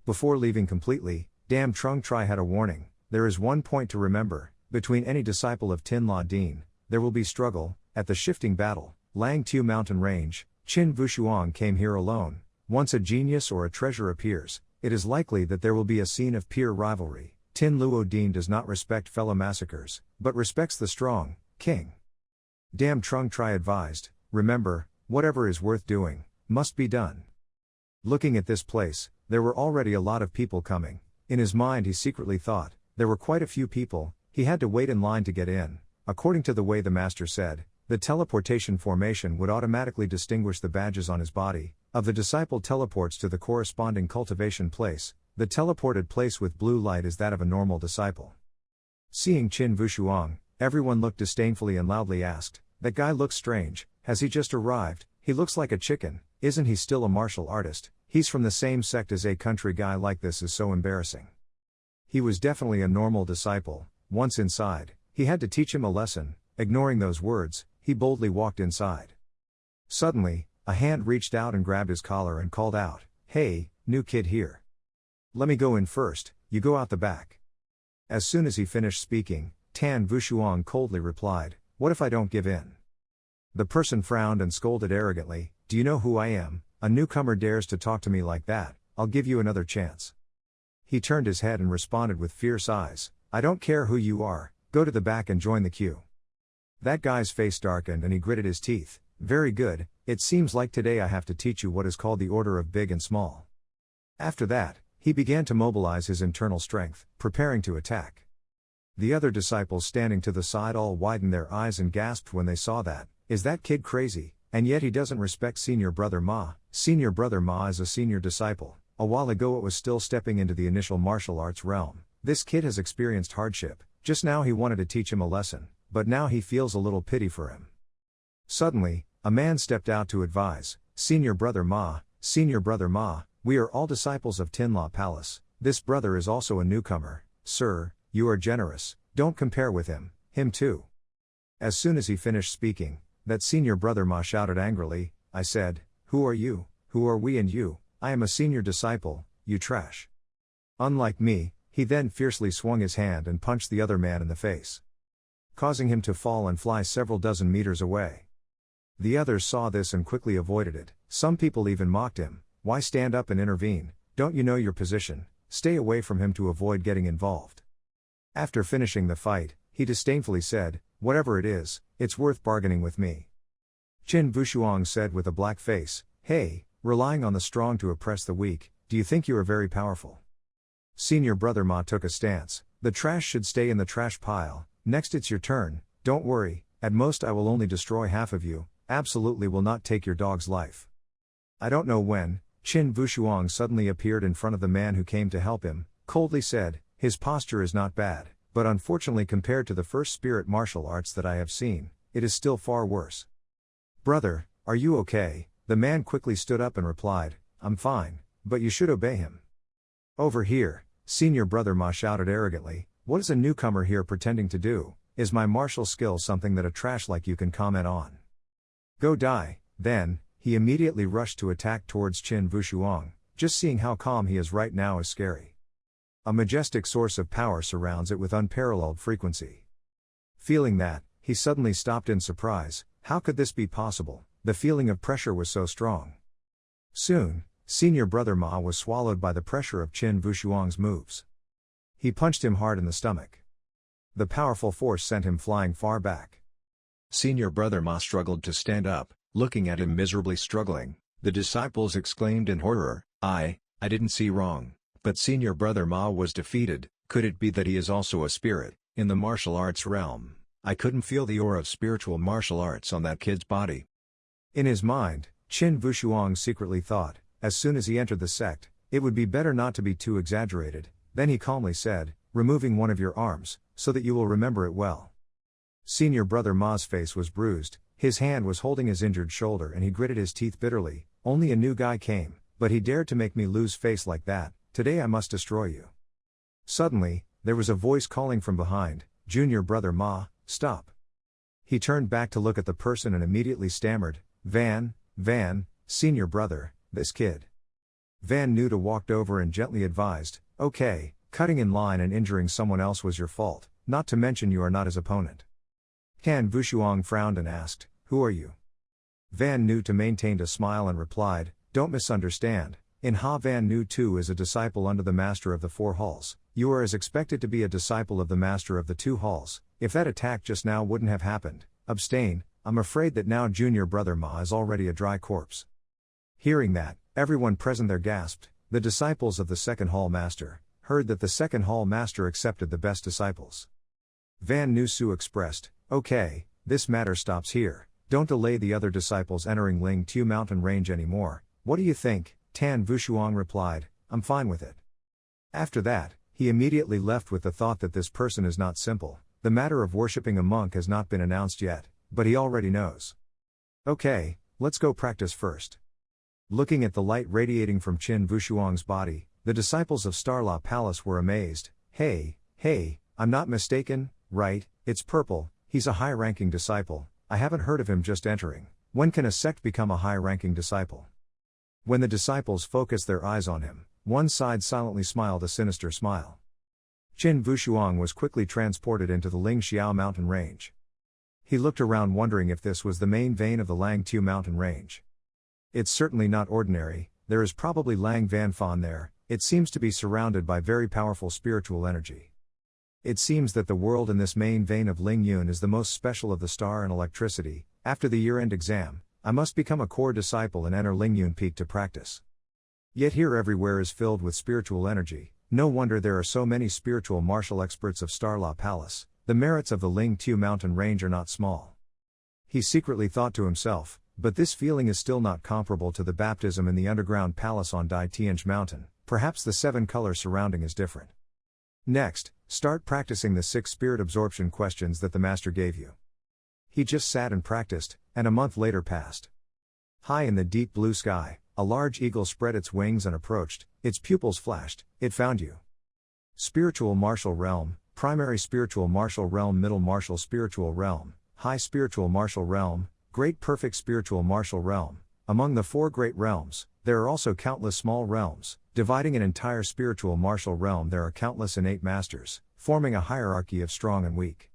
Before leaving completely, Dam Trung Tri had a warning. There is one point to remember: between any disciple of Tin La Dien, there will be struggle. At the shifting battle, Lang Tu mountain range, Qin Vushuang came here alone. Once a genius or a treasure appears, it is likely that there will be a scene of peer rivalry. Tin Luo Dien does not respect fellow massacres, but respects the strong king. Dam Trung Tri advised, remember, whatever is worth doing, must be done. Looking at this place, there were already a lot of people coming. In his mind he secretly thought, there were quite a few people, he had to wait in line to get in. According to the way the master said, the teleportation formation would automatically distinguish the badges on his body. Of the disciple teleports to the corresponding cultivation place, the teleported place with blue light is that of a normal disciple. Seeing Qin Vushuang, everyone looked disdainfully and loudly asked, that guy looks strange, has he just arrived? He looks like a chicken, isn't he still a martial artist? He's from the same sect as a country guy like this is so embarrassing. He was definitely a normal disciple. Once inside, he had to teach him a lesson. Ignoring those words, he boldly walked inside. Suddenly, a hand reached out and grabbed his collar and called out, hey, new kid here. Let me go in first, you go out the back. As soon as he finished speaking, Tan Vushuang coldly replied, what if I don't give in? The person frowned and scolded arrogantly, do you know who I am? A newcomer dares to talk to me like that, I'll give you another chance. He turned his head and responded with fierce eyes, I don't care who you are, go to the back and join the queue. That guy's face darkened and he gritted his teeth, very good, it seems like today I have to teach you what is called the order of big and small. After that, he began to mobilize his internal strength, preparing to attack. The other disciples standing to the side all widened their eyes and gasped when they saw that, is that kid crazy, and yet he doesn't respect Senior Brother Ma. Senior Brother Ma is a senior disciple. A while ago it was still stepping into the initial martial arts realm. This kid has experienced hardship, just now he wanted to teach him a lesson, but now he feels a little pity for him. Suddenly, a man stepped out to advise, Senior Brother Ma, we are all disciples of Tin La Palace. This brother is also a newcomer. Sir, you are generous, don't compare with him too. As soon as he finished speaking, that Senior Brother Ma shouted angrily, I said, who are you, who are we and you? I am a senior disciple, you trash. Unlike me, he then fiercely swung his hand and punched the other man in the face, causing him to fall and fly several dozen meters away. The others saw this and quickly avoided it. Some people even mocked him, why stand up and intervene, don't you know your position, stay away from him to avoid getting involved. After finishing the fight, he disdainfully said, whatever it is, it's worth bargaining with me. Qin Vushuang said with a black face, hey, relying on the strong to oppress the weak, do you think you are very powerful? Senior Brother Ma took a stance, the trash should stay in the trash pile, next it's your turn, don't worry, at most I will only destroy half of you, absolutely will not take your dog's life. I don't know when, Qin Vushuang suddenly appeared in front of the man who came to help him, coldly said, his posture is not bad, but unfortunately compared to the first spirit martial arts that I have seen, it is still far worse. Brother, are you okay? The man quickly stood up and replied, I'm fine, but you should obey him. Over here, Senior Brother Ma shouted arrogantly, what is a newcomer here pretending to do? Is my martial skill something that a trash like you can comment on? Go die. Then, he immediately rushed to attack towards Qin Vushuang. Just seeing how calm he is right now is scary. A majestic source of power surrounds it with unparalleled frequency. Feeling that, he suddenly stopped in surprise. How could this be possible? The feeling of pressure was so strong. Soon, Senior Brother Ma was swallowed by the pressure of Qin Vushuang's moves. He punched him hard in the stomach. The powerful force sent him flying far back. Senior Brother Ma struggled to stand up, looking at him miserably struggling. The disciples exclaimed in horror, I didn't see wrong, but Senior Brother Ma was defeated. Could it be that he is also a spirit, in the martial arts realm? I couldn't feel the aura of spiritual martial arts on that kid's body. In his mind, Qin Vushuang secretly thought, as soon as he entered the sect, it would be better not to be too exaggerated. Then he calmly said, removing one of your arms, so that you will remember it well. Senior Brother Ma's face was bruised, His hand was holding his injured shoulder and he gritted his teeth bitterly. Only a new guy came, but he dared to make me lose face like that. Today I must destroy you. Suddenly, there was a voice calling from behind, Junior brother Ma, stop. He turned back to look at the person and immediately stammered, Van, senior brother, this kid. Van Nuta walked over and gently advised, okay, cutting in line and injuring someone else was your fault, not to mention you are not his opponent. Tan Vushuang frowned and asked, who are you? Van Nuta maintained a smile and replied, don't misunderstand, in Ha Van Nu too is a disciple under the master of the 4 halls, you are as expected to be a disciple of the master of the 2 halls, if that attack just now wouldn't have happened, abstain, I'm afraid that now junior brother Ma is already a dry corpse. Hearing that, everyone present there gasped. The disciples of the 2nd hall master heard that the 2nd hall master accepted the best disciples. Van Nu Su expressed, okay, this matter stops here, don't delay the other disciples entering Ling Tu mountain range anymore, what do you think? Tan Vushuang replied, I'm fine with it. After that, he immediately left with the thought that this person is not simple, the matter of worshipping a monk has not been announced yet, but he already knows. Okay, let's go practice first. Looking at the light radiating from Qin Vushuang's body, the disciples of Starla Palace were amazed. Hey, I'm not mistaken, right? It's purple, he's a high-ranking disciple, I haven't heard of him just entering. When can a sect become a high-ranking disciple? When the disciples focused their eyes on him, one side silently smiled a sinister smile. Qin Vushuang was quickly transported into the Ling Xiao mountain range. He looked around wondering if this was the main vein of the Lang Tu mountain range. It's certainly not ordinary, there is probably Lang Van Fan there, it seems to be surrounded by very powerful spiritual energy. It seems that the world in this main vein of Ling Yun is the most special of the star and electricity. After the year-end exam, I must become a core disciple and enter Ling Yun Peak to practice. Yet here everywhere is filled with spiritual energy, no wonder there are so many spiritual martial experts of Starla Palace, the merits of the Ling Tu mountain range are not small. He secretly thought to himself, but this feeling is still not comparable to the baptism in the underground palace on Dai Tianj mountain, perhaps the 7 color surrounding is different. Next, start practicing the 6 spirit absorption questions that the master gave you. He just sat and practiced, and a month later passed. High in the deep blue sky, a large eagle spread its wings and approached, its pupils flashed, it found you. Spiritual martial realm, primary spiritual martial realm, middle martial spiritual realm, high spiritual martial realm, great perfect spiritual martial realm. Among the 4 great realms, there are also countless small realms. Dividing an entire spiritual martial realm, there are countless innate masters, forming a hierarchy of strong and weak.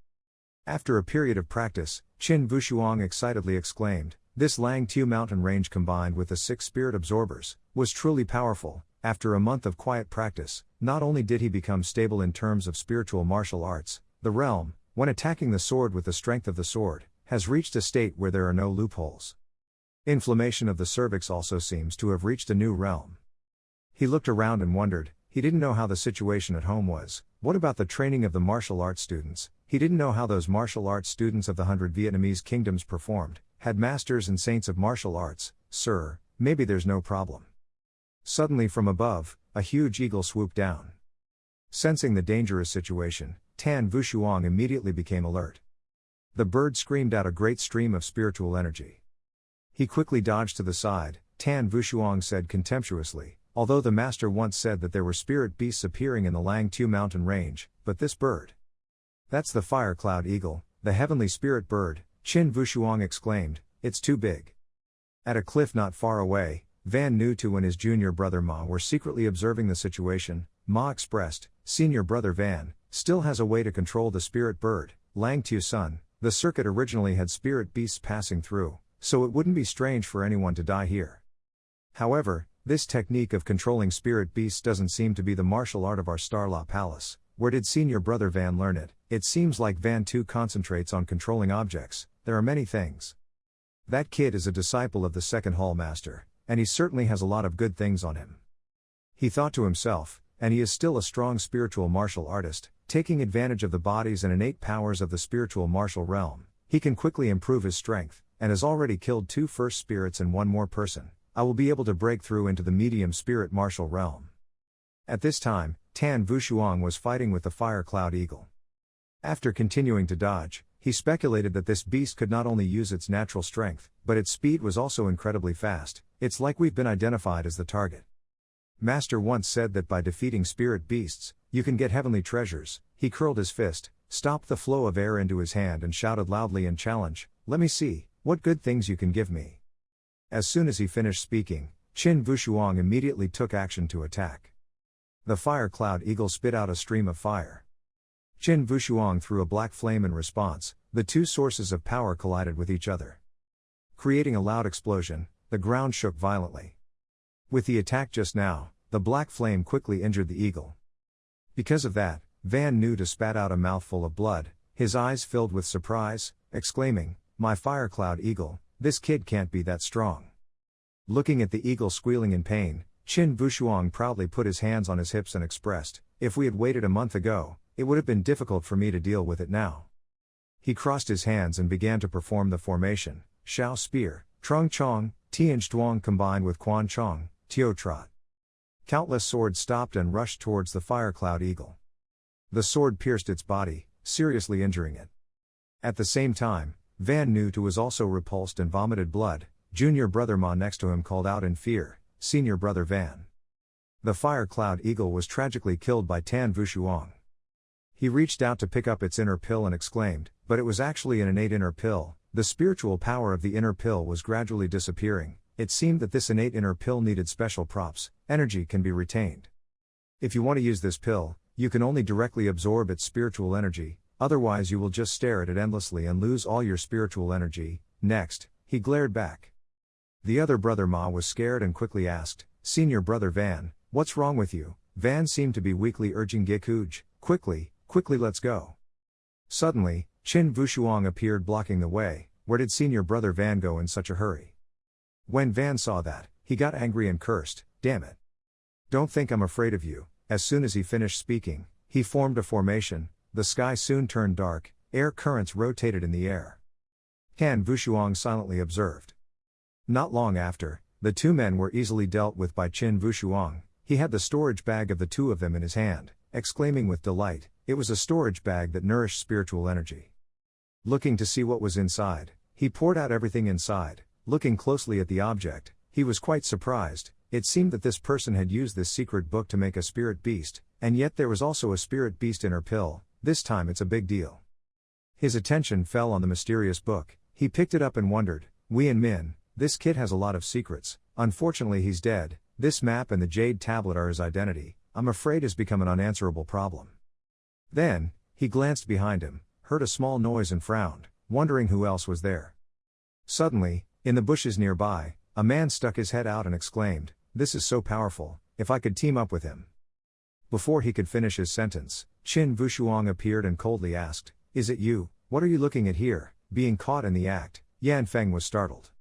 After a period of practice, Qin Vushuang excitedly exclaimed, this Lang Tu mountain range combined with the 6 spirit absorbers, was truly powerful. After a month of quiet practice, not only did he become stable in terms of spiritual martial arts, the realm, when attacking the sword with the strength of the sword, has reached a state where there are no loopholes. Inflammation of the cervix also seems to have reached a new realm. He looked around and wondered, he didn't know how the situation at home was. What about the training of the martial arts students? He didn't know how those martial arts students of the 100 Vietnamese kingdoms performed, had masters and saints of martial arts. Sir, maybe there's no problem. Suddenly from above, a huge eagle swooped down. Sensing the dangerous situation, Tan Vushuang immediately became alert. The bird screamed out a great stream of spiritual energy. He quickly dodged to the side. Tan Vushuang said contemptuously, although the master once said that there were spirit beasts appearing in the Lang Tu mountain range, but this bird. That's the fire cloud eagle, the heavenly spirit bird, Qin Vushuang exclaimed, it's too big. At a cliff not far away, Van Nu Tu and his junior brother Ma were secretly observing the situation. Ma expressed, senior brother Van, still has a way to control the spirit bird, Lang Tu Sun, the circuit originally had spirit beasts passing through, so it wouldn't be strange for anyone to die here. However, this technique of controlling spirit beasts doesn't seem to be the martial art of our Starla Palace. Where did senior brother Van learn it? It seems like Van too concentrates on controlling objects. There are many things. That kid is a disciple of the 2nd hall master, and he certainly has a lot of good things on him. He thought to himself, and he is still a strong spiritual martial artist, taking advantage of the bodies and innate powers of the spiritual martial realm. He can quickly improve his strength, and has already killed 2 first spirits and 1 more person. I will be able to break through into the medium spirit martial realm. At this time, Tan Vushuang was fighting with the fire cloud eagle. After continuing to dodge, he speculated that this beast could not only use its natural strength, but its speed was also incredibly fast. It's like we've been identified as the target. Master once said that by defeating spirit beasts, you can get heavenly treasures. He curled his fist, stopped the flow of air into his hand and shouted loudly in challenge, "Let me see, what good things you can give me." As soon as he finished speaking, Qin Wushuang immediately took action to attack. The fire cloud eagle spit out a stream of fire. Qin Wushuang threw a black flame in response. The two sources of power collided with each other. Creating a loud explosion, the ground shook violently. With the attack just now, the black flame quickly injured the eagle. Because of that, Van Nu spat out a mouthful of blood, his eyes filled with surprise, exclaiming, "My fire cloud eagle, this kid can't be that strong." Looking at the eagle squealing in pain, Qin Wushuang proudly put his hands on his hips and expressed, "If we had waited a month ago, it would have been difficult for me to deal with it now." He crossed his hands and began to perform the formation, Shao Spear, Trung Chong, Tian Zhuang combined with Quan Chong, Tio Trot. Countless swords stopped and rushed towards the fire cloud eagle. The sword pierced its body, seriously injuring it. At the same time, Van Nu was also repulsed and vomited blood. Junior brother Ma next to him called out in fear, "Senior brother Van." The fire cloud eagle was tragically killed by Tan Wushuang. He reached out to pick up its inner pill and exclaimed, but it was actually an innate inner pill. The spiritual power of the inner pill was gradually disappearing. It seemed that this innate inner pill needed special props. Energy can be retained. If you want to use this pill, you can only directly absorb its spiritual energy, otherwise you will just stare at it endlessly and lose all your spiritual energy. Next, he glared back. The other brother Ma was scared and quickly asked, "Senior brother Van, what's wrong with you?" Van seemed to be weakly urging Gikuj, quickly let's go." Suddenly, Qin Wushuang appeared blocking the way. Where did senior brother Van go in such a hurry? When Van saw that, he got angry and cursed, "Damn it. Don't think I'm afraid of you." As soon as he finished speaking, he formed a formation. The sky soon turned dark, air currents rotated in the air. Tan Wushuang silently observed. Not long after, the two men were easily dealt with by Qin Wushuang. He had the storage bag of the two of them in his hand, exclaiming with delight, it was a storage bag that nourished spiritual energy. Looking to see what was inside, he poured out everything inside. Looking closely at the object, he was quite surprised. It seemed that this person had used this secret book to make a spirit beast, and yet there was also a spirit beast inner pill. This time it's a big deal. His attention fell on the mysterious book. He picked it up and wondered, Wei and Min, this kid has a lot of secrets. Unfortunately he's dead. This map and the jade tablet are his identity. I'm afraid has become an unanswerable problem. Then, he glanced behind him, heard a small noise and frowned, wondering who else was there. Suddenly, in the bushes nearby, a man stuck his head out and exclaimed, "This is so powerful, if I could team up with him." Before he could finish his sentence, Qin Wushuang appeared and coldly asked, "Is it you? What are you looking at here?" Being caught in the act, Yan Feng was startled.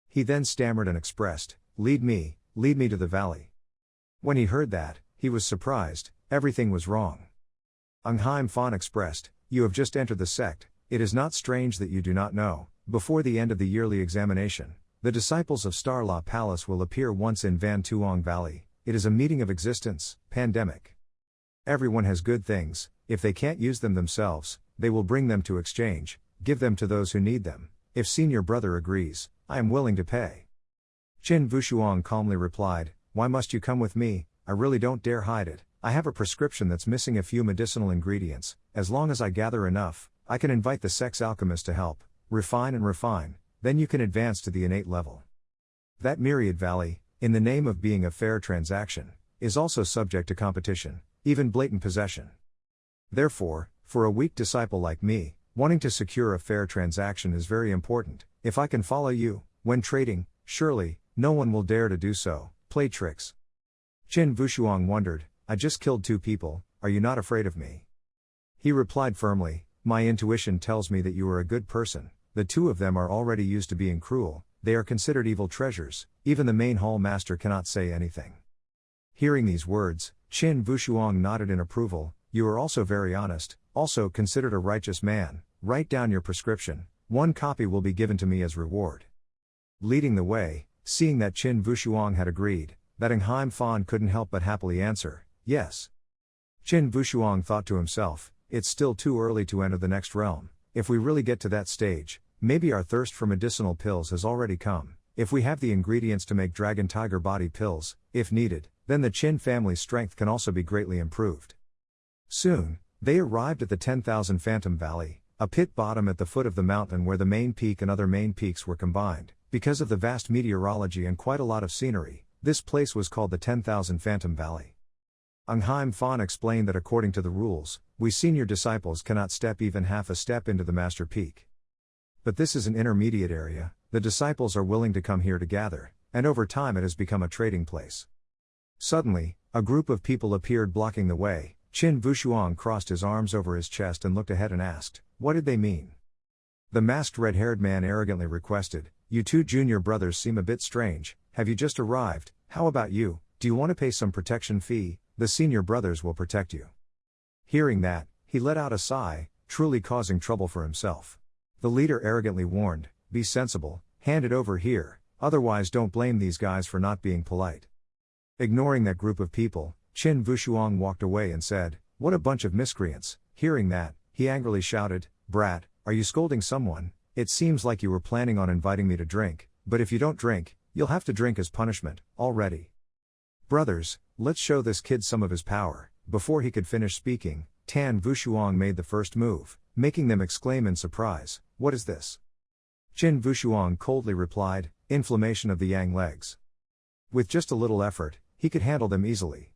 He then stammered and expressed, lead me to the valley." When he heard that, he was surprised. Everything was wrong. Ungheim Fan expressed, "You have just entered the sect. It is not strange that you do not know. Before the end of the yearly examination, the disciples of Starlaw Palace will appear once in Van Tuong Valley. It is a meeting of existence, pandemic. Everyone has good things. If they can't use them themselves, they will bring them to exchange, give them to those who need them. If senior brother agrees, I am willing to pay." Qin Wushuang calmly replied, "Why must you come with me? I really don't dare hide it. I have a prescription that's missing a few medicinal ingredients. As long as I gather enough, I can invite the sex alchemist to help, refine, then you can advance to the innate level." That myriad valley, in the name of being a fair transaction, is also subject to competition, even blatant possession. Therefore, for a weak disciple like me, wanting to secure a fair transaction is very important. If I can follow you, when trading, surely, no one will dare to do so, play tricks. Qin Wushuang wondered, "I just killed 2 people, are you not afraid of me?" He replied firmly, "My intuition tells me that you are a good person. The 2 of them are already used to being cruel, they are considered evil treasures, even the main hall master cannot say anything." Hearing these words, Qin Wushuang nodded in approval, "You are also very honest, also considered a righteous man. Write down your prescription, 1 copy will be given to me as reward." Leading the way, seeing that Qin Wushuang had agreed, that Ungheim Fan couldn't help but happily answer, "Yes." Qin Wushuang thought to himself, it's still too early to enter the next realm. if we really get to that stage, maybe our thirst for medicinal pills has already come. If we have the ingredients to make dragon tiger body pills, if needed, then the Qin family's strength can also be greatly improved. Soon, they arrived at the 10,000 Phantom Valley, a pit bottom at the foot of the mountain where the main peak and other main peaks were combined. Because of the vast meteorology and quite a lot of scenery, this place was called the 10,000 Phantom Valley. Ungheim Fan explained that according to the rules, we senior disciples cannot step even half a step into the master peak. But this is an intermediate area, the disciples are willing to come here to gather, and over time it has become a trading place. Suddenly, a group of people appeared blocking the way. Qin Wushuang crossed his arms over his chest and looked ahead and asked, what did they mean? The masked red-haired man arrogantly requested, you two junior brothers seem a bit strange, have you just arrived? How about you, do you want to pay some protection fee? The senior brothers will protect you. Hearing that, he let out a sigh, truly causing trouble for himself. The leader arrogantly warned, be sensible, hand it over here, otherwise don't blame these guys for not being polite. Ignoring that group of people, Qin Wushuang walked away and said, what a bunch of miscreants. Hearing that, he angrily shouted, brat, are you scolding someone? It seems like you were planning on inviting me to drink, but if you don't drink, you'll have to drink as punishment, already. Brothers, let's show this kid some of his power. Before he could finish speaking, Tan Wushuang made the first move, making them exclaim in surprise, what is this? Qin Wushuang coldly replied, inflammation of the yang legs. With just a little effort, he could handle them easily.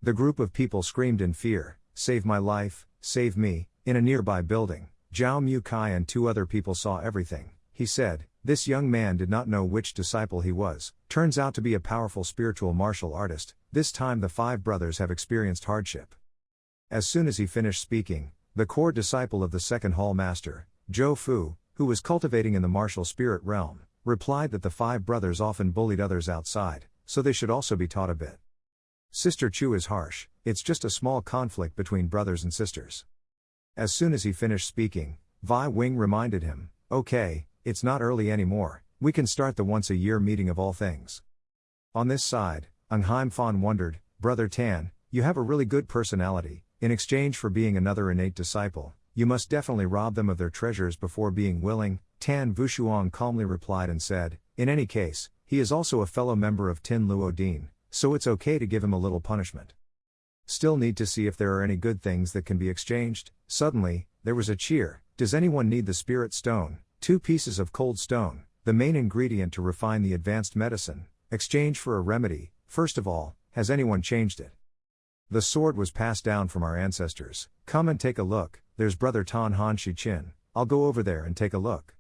The group of people screamed in fear, save my life, save me. In a nearby building, Zhao Mu Kai and two other people saw everything. He said, this young man did not know which disciple he was, turns out to be a powerful spiritual martial artist. This time the five brothers have experienced hardship. As soon as he finished speaking, the core disciple of the second hall master, Zhou Fu, who was cultivating in the martial spirit realm, replied that the five brothers often bullied others outside, so they should also be taught a bit. Sister Chu is harsh, it's just a small conflict between brothers and sisters. As soon as he finished speaking, Vi Wing reminded him, okay, it's not early anymore, we can start the once-a-year meeting of all things. On this side, Ungheim Fan wondered, Brother Tan, you have a really good personality, in exchange for being another innate disciple, you must definitely rob them of their treasures before being willing. Tan Wushuang calmly replied and said, in any case, he is also a fellow member of Tin Luo Din, so it's okay to give him a little punishment. Still need to see if there are any good things that can be exchanged. Suddenly, there was a cheer. Does anyone need the spirit stone? 2 pieces of cold stone, the main ingredient to refine the advanced medicine, exchange for a remedy. First of all, has anyone changed it? The sword was passed down from our ancestors. Come and take a look. There's Brother Tan Han Shi Chin. I'll go over there and take a look.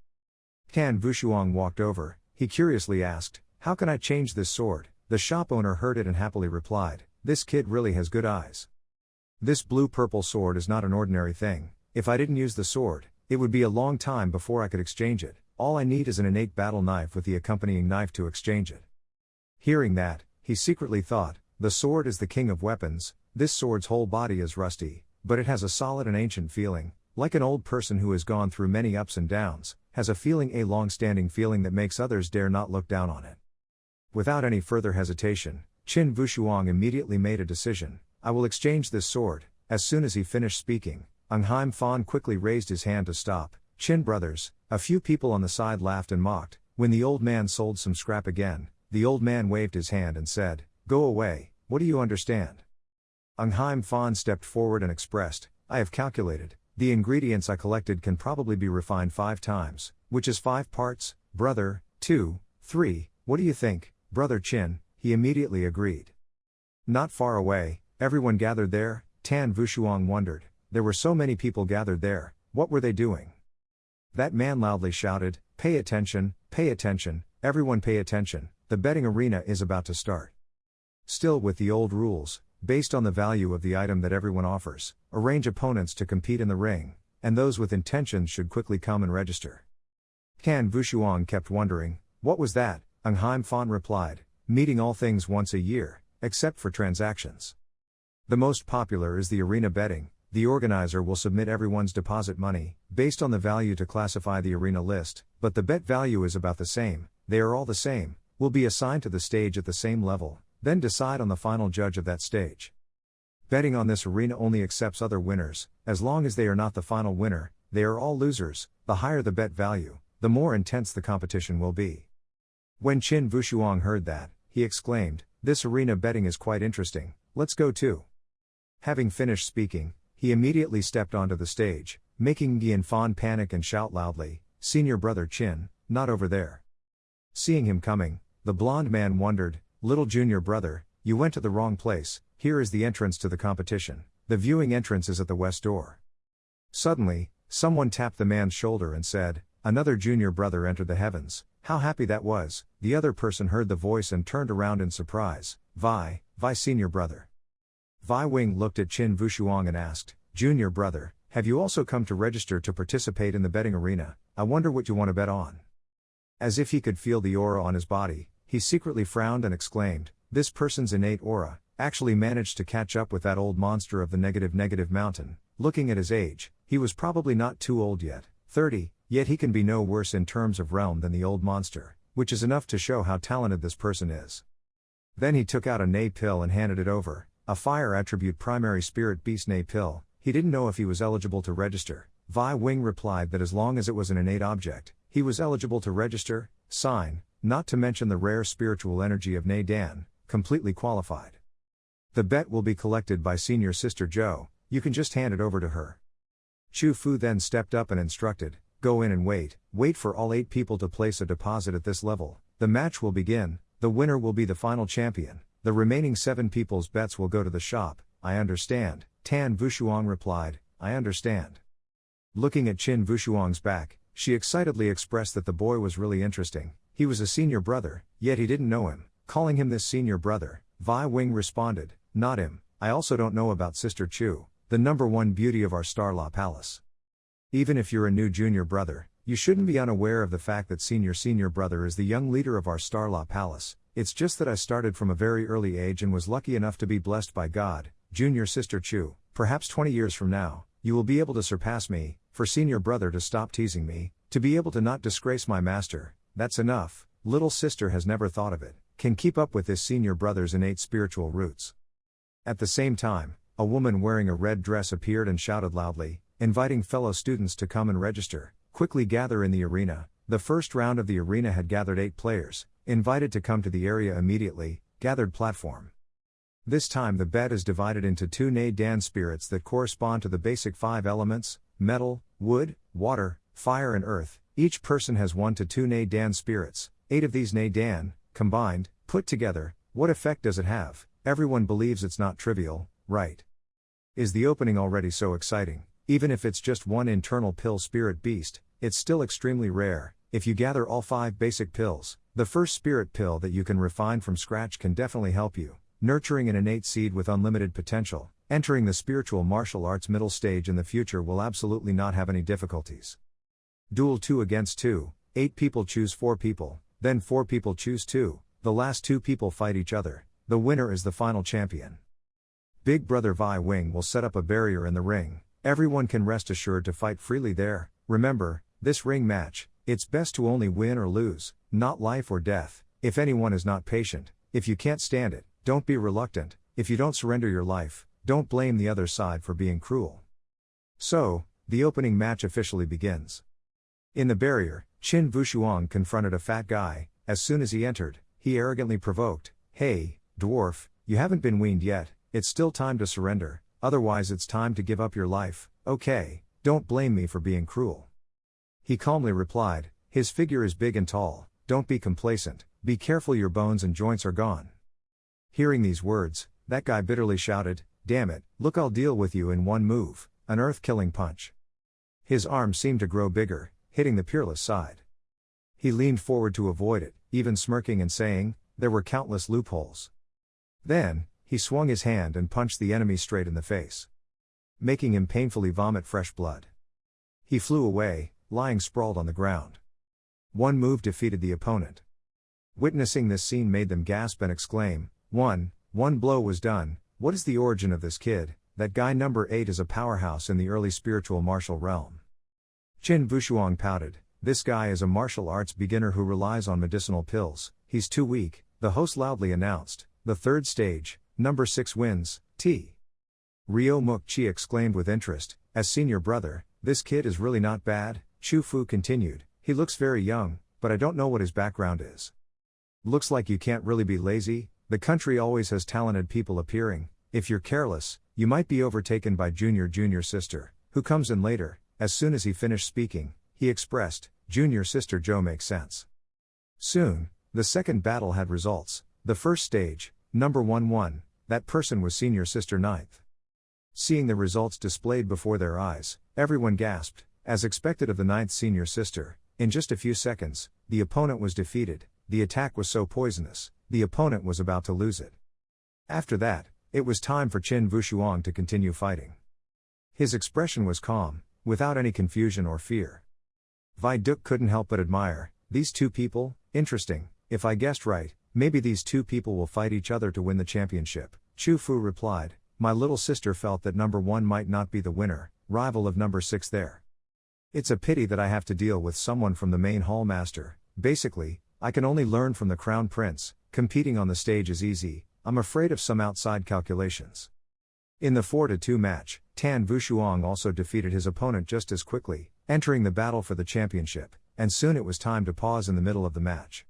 Tan Wushuang walked over. He curiously asked, how can I change this sword? The shop owner heard it and happily replied, this kid really has good eyes. This blue-purple sword is not an ordinary thing. If I didn't use the sword, it would be a long time before I could exchange it. All I need is an innate battle knife with the accompanying knife to exchange it. Hearing that, he secretly thought, the sword is the king of weapons. This sword's whole body is rusty, but it has a solid and ancient feeling, like an old person who has gone through many ups and downs, has a long-standing feeling that makes others dare not look down on it. Without any further hesitation, Qin Wushuang immediately made a decision, I will exchange this sword. As soon as he finished speaking, Ungheim Fan quickly raised his hand to stop. Qin brothers, a few people on the side laughed and mocked. When the old man sold some scrap again, the old man waved his hand and said, go away, what do you understand? Ungheim Fan stepped forward and expressed, I have calculated, the ingredients I collected can probably be refined 5 times, which is 5 parts, brother, 2, 3, what do you think, Brother Qin? He immediately agreed. Not far away, everyone gathered there. Tan Wushuang wondered, there were so many people gathered there, what were they doing? That man loudly shouted, pay attention, everyone pay attention, the betting arena is about to start. Still with the old rules, based on the value of the item that everyone offers, arrange opponents to compete in the ring, and those with intentions should quickly come and register. Tan Wushuang kept wondering, what was that? Ungheim Fan replied, meeting all things once a year, except for transactions. The most popular is the arena betting. The organizer will submit everyone's deposit money, based on the value to classify the arena list, but the bet value is about the same, they are all the same, will be assigned to the stage at the same level, then decide on the final judge of that stage. Betting on this arena only accepts other winners, as long as they are not the final winner, they are all losers. The higher the bet value, the more intense the competition will be. When Qin Wushuang heard that, he exclaimed, "This arena betting is quite interesting, let's go too." Having finished speaking, he immediately stepped onto the stage, making Gian Fan panic and shout loudly, "Senior brother Qin, not over there." Seeing him coming, the blond man wondered, "Little junior brother, you went to the wrong place. Here is the entrance to the competition. The viewing entrance is at the west door." Suddenly, someone tapped the man's shoulder and said, "Another junior brother entered the heavens." How happy that was! The other person heard the voice and turned around in surprise. Vi senior brother." Vi Wing looked at Qin Wushuang and asked, "Junior brother, have you also come to register to participate in the betting arena? I wonder what you want to bet on." As if he could feel the aura on his body, he secretly frowned and exclaimed, "This person's innate aura actually managed to catch up with that old monster of the negative mountain." Looking at his age, he was probably not too old yet, 30, yet he can be no worse in terms of realm than the old monster, which is enough to show how talented this person is. Then he took out a Nei pill and handed it over, a fire attribute primary spirit beast Nei pill. He didn't know if he was eligible to register. Vi Wing replied that as long as it was an innate object, he was eligible to register, sign, not to mention the rare spiritual energy of Nei Dan, completely qualified. "The bet will be collected by senior sister Jo, you can just hand it over to her." Chu Fu then stepped up and instructed, "Go in and wait for all 8 people to place a deposit at this level. The match will begin, the winner will be the final champion. The remaining 7 people's bets will go to the shop." "I understand," Tan Wushuang replied, "I understand." Looking at Qin Wushuang's back, she excitedly expressed that the boy was really interesting. He was a senior brother, yet he didn't know him. Calling him this senior brother, Vi Wing responded, "Not him, I also don't know about Sister Chu, the #1 beauty of our Starla Palace. Even if you're a new junior brother, you shouldn't be unaware of the fact that senior brother is the young leader of our Starla Palace. It's just that I started from a very early age and was lucky enough to be blessed by God. Junior sister Chu, perhaps 20 years from now, you will be able to surpass me. For senior brother to stop teasing me, to be able to not disgrace my master, that's enough. Little sister has never thought of it, can keep up with this senior brother's innate spiritual roots." At the same time, a woman wearing a red dress appeared and shouted loudly, inviting fellow students to come and register. "Quickly gather in the arena." The first round of the arena had gathered 8 players, invited to come to the area immediately, gathered platform. This time the bet is divided into 2 Nei Dan spirits that correspond to the basic 5 elements, metal, wood, water, fire and earth. Each person has 1 to 2 Nei Dan spirits. 8 of these Nei Dan, combined, put together, what effect does it have? Everyone believes it's not trivial, right? Is the opening already so exciting? Even if it's just 1 internal pill spirit beast, it's still extremely rare. If you gather all 5 basic pills, the first spirit pill that you can refine from scratch can definitely help you. Nurturing an innate seed with unlimited potential, entering the spiritual martial arts middle stage in the future will absolutely not have any difficulties. Duel 2 against 2, 8 people choose 4 people, then 4 people choose 2, the last 2 people fight each other. The winner is the final champion. Big Brother Vi Wing will set up a barrier in the ring. Everyone can rest assured to fight freely there. Remember, this ring match, it's best to only win or lose, not life or death. If anyone is not patient, if you can't stand it, don't be reluctant. If you don't surrender your life, don't blame the other side for being cruel. So, the opening match officially begins. In the barrier, Qin Wushuang confronted a fat guy. As soon as he entered, he arrogantly provoked, "Hey, dwarf, you haven't been weaned yet, it's still time to surrender, otherwise it's time to give up your life. Okay, don't blame me for being cruel." He calmly replied, his figure is big and tall, "Don't be complacent, be careful your bones and joints are gone." Hearing these words, that guy bitterly shouted, "Damn it, look, I'll deal with you in one move, an earth-killing punch." His arm seemed to grow bigger, hitting the peerless side. He leaned forward to avoid it, even smirking and saying, "There were countless loopholes." Then, he swung his hand and punched the enemy straight in the face, making him painfully vomit fresh blood. He flew away, lying sprawled on the ground. One move defeated the opponent. Witnessing this scene made them gasp and exclaim, One blow was done. What is the origin of this kid? That guy number 8 is a powerhouse in the early spiritual martial realm." Qin Wushuang pouted, "This guy is a martial arts beginner who relies on medicinal pills. He's too weak," the host loudly announced. "The 3rd stage, number 6 wins, T." Ryo Muk Chi exclaimed with interest, "As senior brother, this kid is really not bad, Chu Fu continued. He looks very young, but I don't know what his background is. Looks like you can't really be lazy, the country always has talented people appearing. If you're careless, you might be overtaken by junior sister, who comes in later. As soon as he finished speaking, he expressed, junior sister Joe makes sense. Soon, the second battle had results. The first stage, number 1-1, that person was senior sister ninth. Seeing the results displayed before their eyes, everyone gasped. As expected of the ninth senior sister, in just a few seconds, the opponent was defeated. The attack was so poisonous, the opponent was about to lose it. After that, it was time for Qin Wushuang to continue fighting. His expression was calm, without any confusion or fear. Vi Duc couldn't help but admire, these two people, interesting, if I guessed right, maybe these two people will fight each other to win the championship. Chu Fu replied, my little sister felt that number 1 might not be the winner, rival of number 6 there. It's a pity that I have to deal with someone from the main hall master. Basically, I can only learn from the crown prince. Competing on the stage is easy, I'm afraid of some outside calculations. In the 4-2 match, Tan Wushuang also defeated his opponent just as quickly, entering the battle for the championship, and soon it was time to pause in the middle of the match.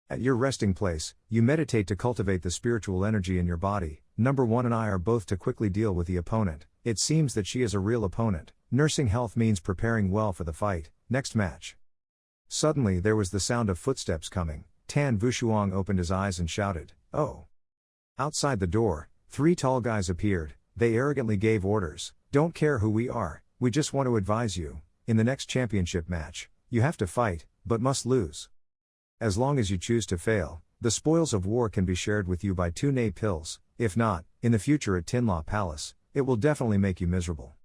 At your resting place, you meditate to cultivate the spiritual energy in your body. Number 1 and I are both to quickly deal with the opponent. It seems that she is a real opponent. Nursing health means preparing well for the fight. Next match. Suddenly there was the sound of footsteps coming. Tan Wushuang opened his eyes and shouted, oh! Outside the door, 3 tall guys appeared. They arrogantly gave orders. Don't care who we are, we just want to advise you. In the next championship match, you have to fight, but must lose. As long as you choose to fail, the spoils of war can be shared with you by 2 nay pills. If not, in the future at Tinla Palace, it will definitely make you miserable.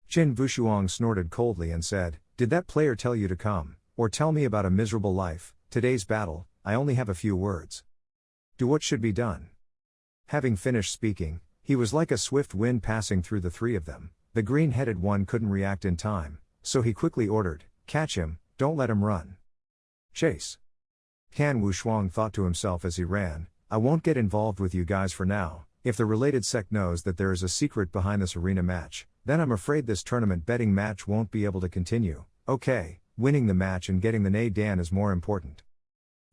Qin Wushuang snorted coldly and said, did that player tell you to come, or tell me about a miserable life? Today's battle, I only have a few words. Do what should be done. Having finished speaking, he was like a swift wind passing through the 3 of them. The green-headed one couldn't react in time, so he quickly ordered, catch him, don't let him run. Chase. Tan Wushuang thought to himself as he ran, I won't get involved with you guys for now. If the related sect knows that there is a secret behind this arena match, then I'm afraid this tournament betting match won't be able to continue. Okay, winning the match and getting the Nei Dan is more important.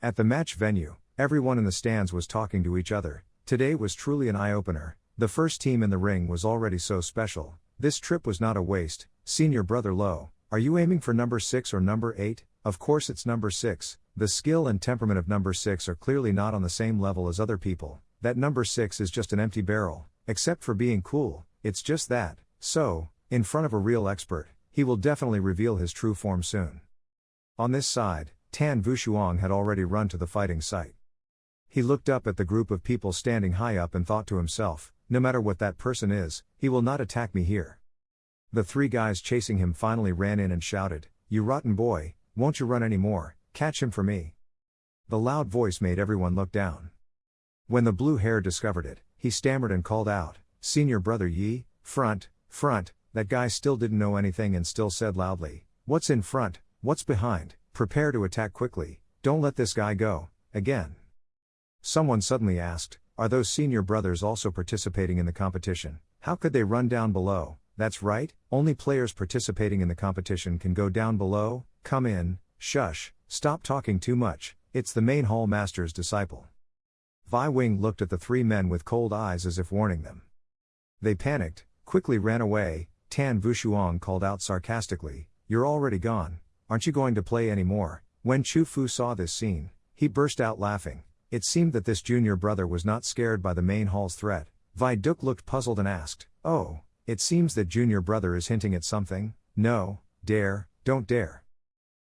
At the match venue, everyone in the stands was talking to each other. Today was truly an eye-opener. The first team in the ring was already so special. This trip was not a waste. Senior brother Lo, are you aiming for number 6 or number 8? Of course it's number 6. The skill and temperament of number 6 are clearly not on the same level as other people. That number 6 is just an empty barrel, except for being cool, it's just that. So, in front of a real expert, he will definitely reveal his true form soon. On this side, Tan Wushuang had already run to the fighting site. He looked up at the group of people standing high up and thought to himself, no matter what that person is, he will not attack me here. The 3 guys chasing him finally ran in and shouted, you rotten boy, won't you run any more, catch him for me. The loud voice made everyone look down. When the blue hair discovered it, he stammered and called out, senior brother Yi, front. That guy still didn't know anything and still said loudly, what's in front, what's behind, prepare to attack quickly, don't let this guy go, again. Someone suddenly asked, are those senior brothers also participating in the competition? How could they run down below? That's right, only players participating in the competition can go down below. Come in, shush, stop talking too much, it's the main hall master's disciple. Vi Wing looked at the 3 men with cold eyes as if warning them. They panicked, quickly ran away. Tan Wushuang called out sarcastically, you're already gone, aren't you going to play anymore? When Chu Fu saw this scene, he burst out laughing. It seemed that this junior brother was not scared by the main hall's threat. Vi Duc looked puzzled and asked, oh, it seems that junior brother is hinting at something. No, don't dare.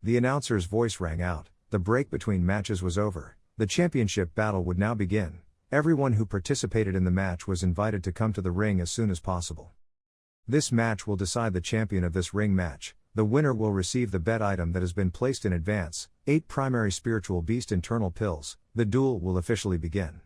The announcer's voice rang out, the break between matches was over, the championship battle would now begin. Everyone who participated in the match was invited to come to the ring as soon as possible. This match will decide the champion of this ring match. The winner will receive the bet item that has been placed in advance, 8 primary spiritual beast internal pills. The duel will officially begin.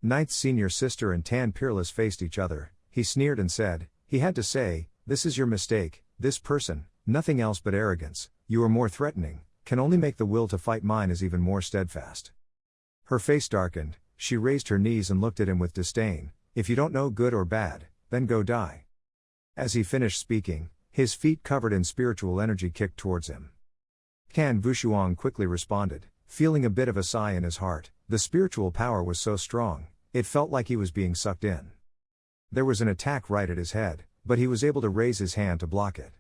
Ninth senior sister and Tan Peerless faced each other. He sneered and said, he had to say, this is your mistake, this person, nothing else but arrogance, you are more threatening, can only make the will to fight mine is even more steadfast. Her face darkened, she raised her knees and looked at him with disdain, if you don't know good or bad, then go die. As he finished speaking, His feet covered in spiritual energy kicked towards him. Tan Wushuang quickly responded, feeling a bit of a sigh in his heart. The spiritual power was so strong, it felt like he was being sucked in. There was an attack right at his head, but he was able to raise his hand to block it.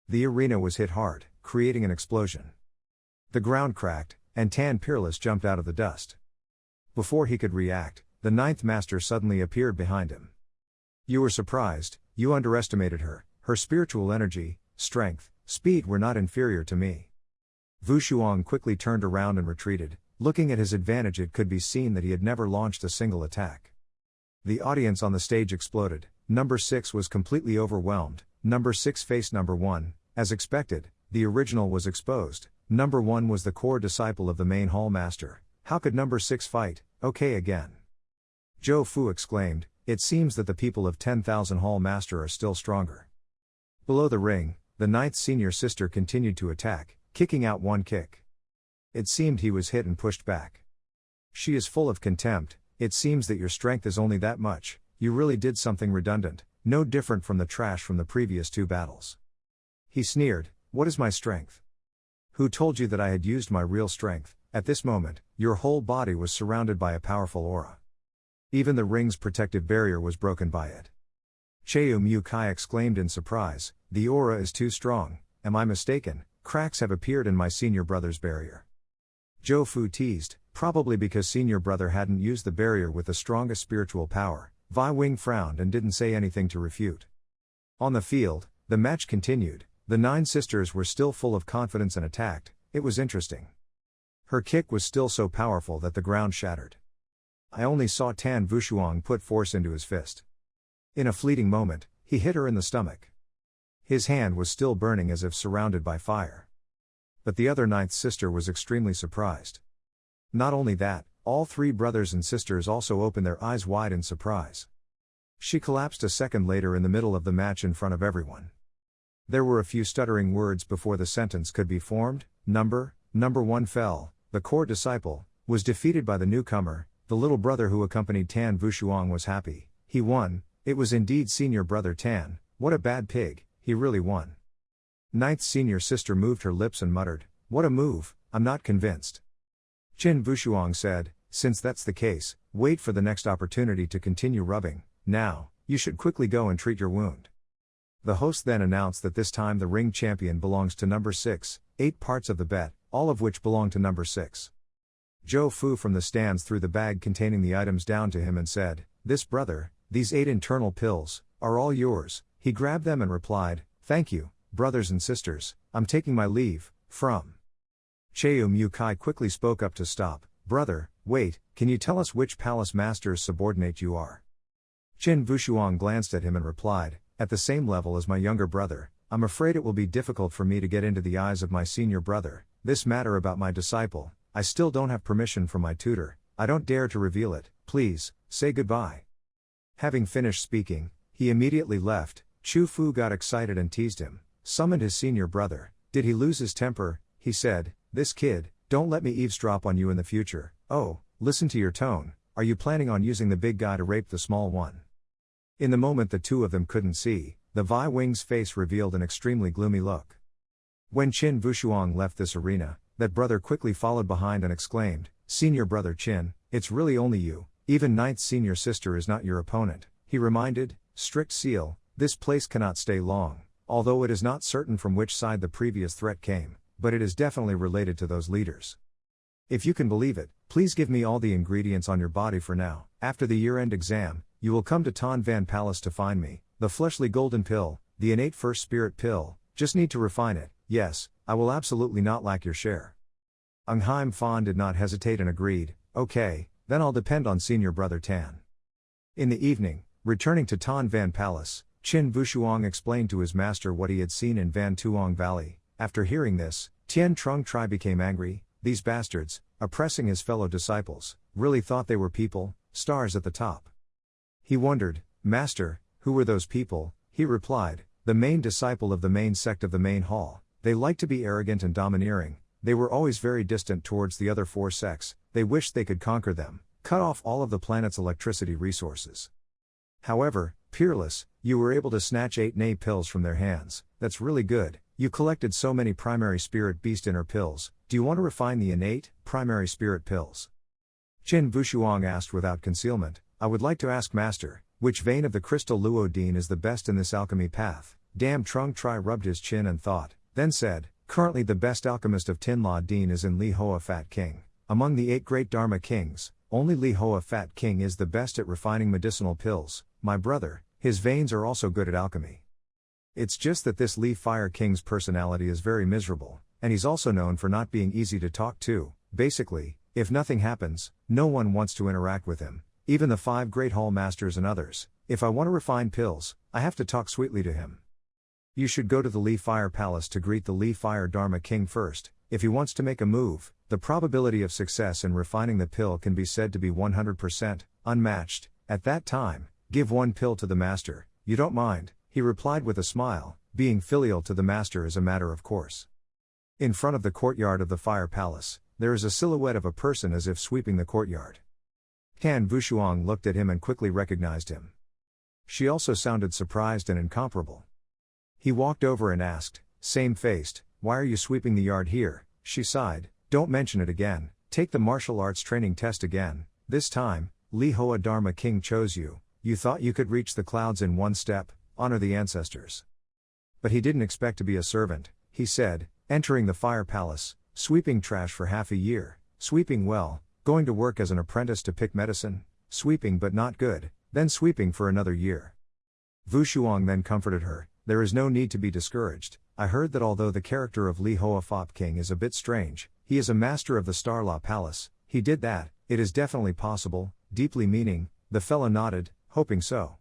The arena was hit hard, creating an explosion. The ground cracked, and Tan Peerless jumped out of the dust. Before he could react, the ninth master suddenly appeared behind him. You were surprised, you underestimated her. Her spiritual energy, strength, speed were not inferior to me. Wushuang quickly turned around and retreated. Looking at his advantage, it could be seen that he had never launched a single attack. The audience on the stage exploded. Number 6 was completely overwhelmed. Number 6 faced number 1. As expected, the original was exposed. Number 1 was the core disciple of the main hall master. How could number 6 fight? Okay again. Zhou Fu exclaimed, it seems that the people of 10,000 hall master are still stronger. Below the ring, the ninth senior sister continued to attack, kicking out one kick. It seemed he was hit and pushed back. She is full of contempt. It seems that your strength is only that much. You really did something redundant, no different from the trash from the previous 2 battles. He sneered, what is my strength? Who told you that I had used my real strength? At this moment, your whole body was surrounded by a powerful aura. Even the ring's protective barrier was broken by it. Cheu Mu Kai exclaimed in surprise, the aura is too strong, am I mistaken? Cracks have appeared in my senior brother's barrier. Zhou Fu teased, probably because senior brother hadn't used the barrier with the strongest spiritual power. Vi Wing frowned and didn't say anything to refute. On the field, the match continued. The 9 sisters were still full of confidence and attacked. It was interesting. Her kick was still so powerful that the ground shattered. I only saw Tan Wushuang put force into his fist. In a fleeting moment, he hit her in the stomach. His hand was still burning as if surrounded by fire. But the other 9th sister was extremely surprised. Not only that, all 3 brothers and sisters also opened their eyes wide in surprise. She collapsed a second later in the middle of the match in front of everyone. There were a few stuttering words before the sentence could be formed. Number 1 fell. The core disciple was defeated by the newcomer. The little brother who accompanied Tan Wushuang was happy. He won. It was indeed senior brother Tan. What a bad pig, he really won. 9th senior sister moved her lips and muttered, what a move, I'm not convinced. Qin Wushuang said, since that's the case, wait for the next opportunity to continue rubbing. Now, you should quickly go and treat your wound. The host then announced that this time the ring champion belongs to number 6, 8 parts of the bet, all of which belong to number 6. Zhou Fu from the stands threw the bag containing the items down to him and said, this brother, these 8 internal pills, are all yours. He grabbed them and replied, thank you, brothers and sisters, I'm taking my leave, from. Cheu Mu Kai quickly spoke up to stop, brother, wait, can you tell us which palace master's subordinate you are? Qin Wushuang glanced at him and replied, at the same level as my younger brother, I'm afraid it will be difficult for me to get into the eyes of my senior brother. This matter about my disciple, I still don't have permission from my tutor, I don't dare to reveal it, please, say goodbye. Having finished speaking, he immediately left. Chu Fu got excited and teased him, summoned his senior brother. Did he lose his temper? He said, this kid, don't let me eavesdrop on you in the future. Oh, listen to your tone, are you planning on using the big guy to rape the small one? In the moment the two of them couldn't see, the Vi Wing's face revealed an extremely gloomy look. When Qin Wushuang left this arena, that brother quickly followed behind and exclaimed, senior brother Qin, it's really only you, even 9th senior sister is not your opponent. He reminded, strict seal, this place cannot stay long, although it is not certain from which side the previous threat came, but it is definitely related to those leaders. If you can believe it, please give me all the ingredients on your body for now. After the year-end exam, you will come to Tan Van Palace to find me, the fleshly golden pill, the innate first spirit pill, just need to refine it. Yes, I will absolutely not lack your share. Ungheim Fan did not hesitate and agreed, okay, then I'll depend on senior brother Tan. In the evening, returning to Tan Van Palace, Qin Wushuang explained to his master what he had seen in Van Tuong Valley. After hearing this, Tian Trung Tri became angry. These bastards, oppressing his fellow disciples, really thought they were people, stars at the top. He wondered, Master, who were those people? He replied, the main disciple of the main sect of the main hall. They liked to be arrogant and domineering. They were always very distant towards the other 4 sects. They wished they could conquer them, cut off all of the planet's electricity resources. However, Peerless, you were able to snatch 8 Na pills from their hands. That's really good. You collected so many primary spirit beast inner pills. Do you want to refine the innate, primary spirit pills? Qin Wushuang asked without concealment. I would like to ask Master, which vein of the crystal Luodine is the best in this alchemy path? Dam Trung Tri rubbed his chin and thought, then said, currently the best alchemist of Tinla Deen is in Li Hoa Fat King. Among the 8 great Dharma kings, only Li Hoa Fat King is the best at refining medicinal pills. My brother, his veins are also good at alchemy. It's just that this Li Fire King's personality is very miserable, and he's also known for not being easy to talk to. Basically, if nothing happens, no one wants to interact with him, even the 5 great hall masters and others. If I want to refine pills, I have to talk sweetly to him. You should go to the Li Fire Palace to greet the Li Fire Dharma King first. If he wants to make a move, the probability of success in refining the pill can be said to be 100%, unmatched. At that time, give 1 pill to the master. You don't mind, he replied with a smile. Being filial to the master is a matter of course. In front of the courtyard of the Fire Palace, there is a silhouette of a person as if sweeping the courtyard. Han Wushuang looked at him and quickly recognized him. She also sounded surprised and incomparable. He walked over and asked, same-faced, why are you sweeping the yard here? She sighed, don't mention it again. Take the martial arts training test again. This time, Li Hoa Dharma King chose you. You thought you could reach the clouds in 1 step, honor the ancestors. But he didn't expect to be a servant, he said, entering the Fire Palace, sweeping trash for half a year, sweeping well, going to work as an apprentice to pick medicine, sweeping but not good, then sweeping for another year. Wushuang then comforted her, there is no need to be discouraged. I heard that although the character of Li Hoa Fop King is a bit strange, he is a master of the Starlaw Palace. He did that, it is definitely possible. Deeply meaning, the fellow nodded, hoping so.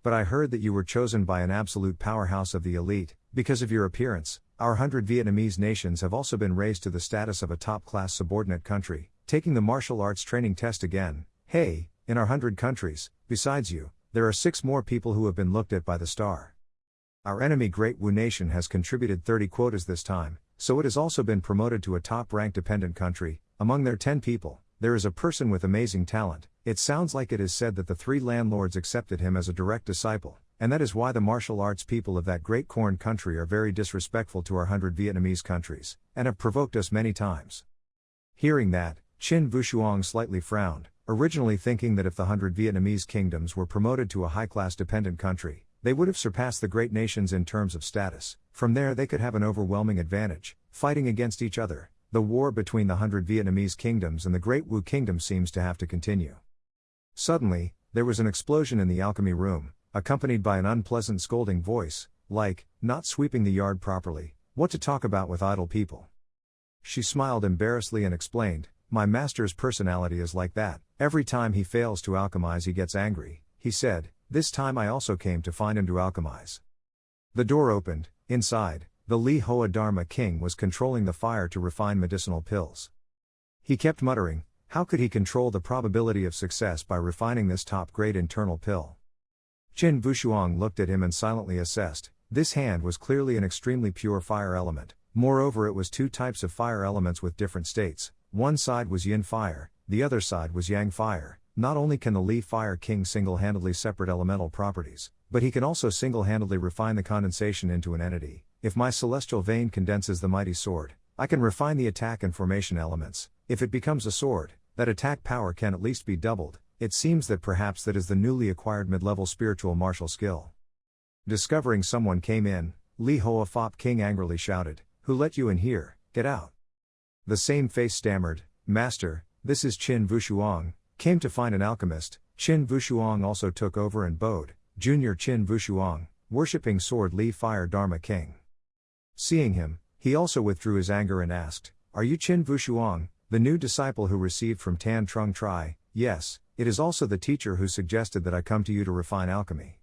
But I heard that you were chosen by an absolute powerhouse of the elite, because of your appearance. Our 100 Vietnamese nations have also been raised to the status of a top-class subordinate country, taking the martial arts training test again. Hey, in our 100 countries, besides you, there are 6 more people who have been looked at by the star. Our enemy Great Wu Nation has contributed 30 quotas this time, so it has also been promoted to a top-ranked dependent country. Among their 10 people, there is a person with amazing talent. It sounds like it is said that the 3 landlords accepted him as a direct disciple, and that is why the martial arts people of that great corn country are very disrespectful to our 100 Vietnamese countries, and have provoked us many times. Hearing that, Qin Wushuang slightly frowned, originally thinking that if the 100 Vietnamese kingdoms were promoted to a high-class dependent country, they would have surpassed the great nations in terms of status. From there they could have an overwhelming advantage, fighting against each other. The war between the 100 Vietnamese kingdoms and the Great Wu Kingdom seems to have to continue. Suddenly, there was an explosion in the alchemy room, accompanied by an unpleasant scolding voice, like, not sweeping the yard properly, what to talk about with idle people. She smiled embarrassedly and explained, my master's personality is like that. Every time he fails to alchemize he gets angry. He said, this time I also came to find him to alchemize. The door opened. Inside, the Li Hoa Dharma King was controlling the fire to refine medicinal pills. He kept muttering, how could he control the probability of success by refining this top-grade internal pill? Qin Wushuang looked at him and silently assessed, this hand was clearly an extremely pure fire element. Moreover, it was 2 types of fire elements with different states. One side was yin fire, the other side was yang fire. Not only can the Li Fire King single-handedly separate elemental properties, but he can also single-handedly refine the condensation into an entity. If my celestial vein condenses the mighty sword, I can refine the attack and formation elements. If it becomes a sword, that attack power can at least be doubled. It seems that perhaps that is the newly acquired mid-level spiritual martial skill. Discovering someone came in, Li Hoa Fop King angrily shouted, who let you in here? Get out. The same face stammered, Master, this is Qin Wushuang. Came to find an alchemist. Qin Wushuang also took over and bowed, Junior Qin Wushuang, worshipping sword Li Fire Dharma King. Seeing him, he also withdrew his anger and asked, are you Qin Wushuang, the new disciple who received from Tan Trung Tri? Yes, it is also the teacher who suggested that I come to you to refine alchemy.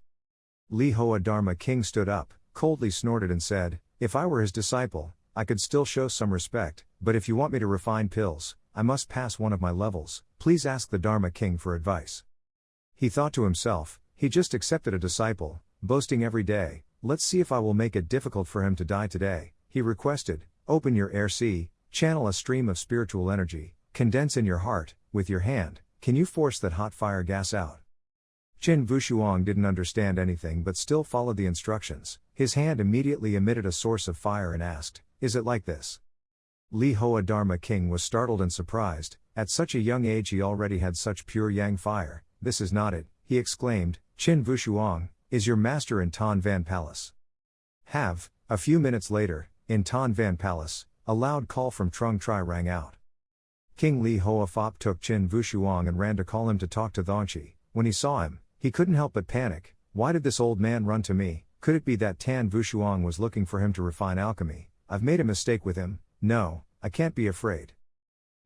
Li Hoa Dharma King stood up, coldly snorted and said, if I were his disciple, I could still show some respect, but if you want me to refine pills, I must pass one of my levels. Please ask the Dharma King for advice. He thought to himself, he just accepted a disciple, boasting every day, let's see if I will make it difficult for him to die today. He requested, open your air sea, channel a stream of spiritual energy, condense in your heart, with your hand, can you force that hot fire gas out? Qin Vushuang didn't understand anything but still followed the instructions. His hand immediately emitted a source of fire and asked, "Is it like this?" Li Hoa Dharma King was startled and surprised. At such a young age he already had such pure yang fire. "This is not it," he exclaimed. "Qin Vushuang, is your master in Tan Van Palace?" Have. A few minutes later, in Tan Van Palace, a loud call from Trung Tri rang out. King Li Hoa Phop took Qin Vushuang and ran to call him to talk to Thongchi. When he saw him, he couldn't help but panic. Why did this old man run to me? Could it be that Tan Vushuang was looking for him to refine alchemy? I've made a mistake with him. No, I can't be afraid.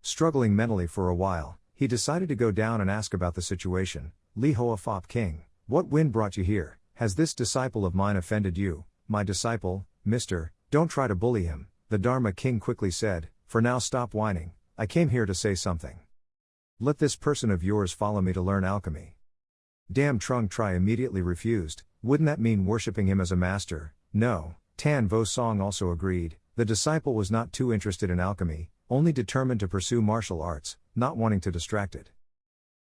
Struggling mentally for a while, he decided to go down and ask about the situation. Li Hoa Phop King, what wind brought you here? Has this disciple of mine offended you? My disciple, mister, don't try to bully him, the Dharma King quickly said. For now stop whining, I came here to say something. Let this person of yours follow me to learn alchemy. Damn, Trung Tri immediately refused. Wouldn't that mean worshipping him as a master? No. Tan Vo Song also agreed. The disciple was not too interested in alchemy, only determined to pursue martial arts, not wanting to distract it.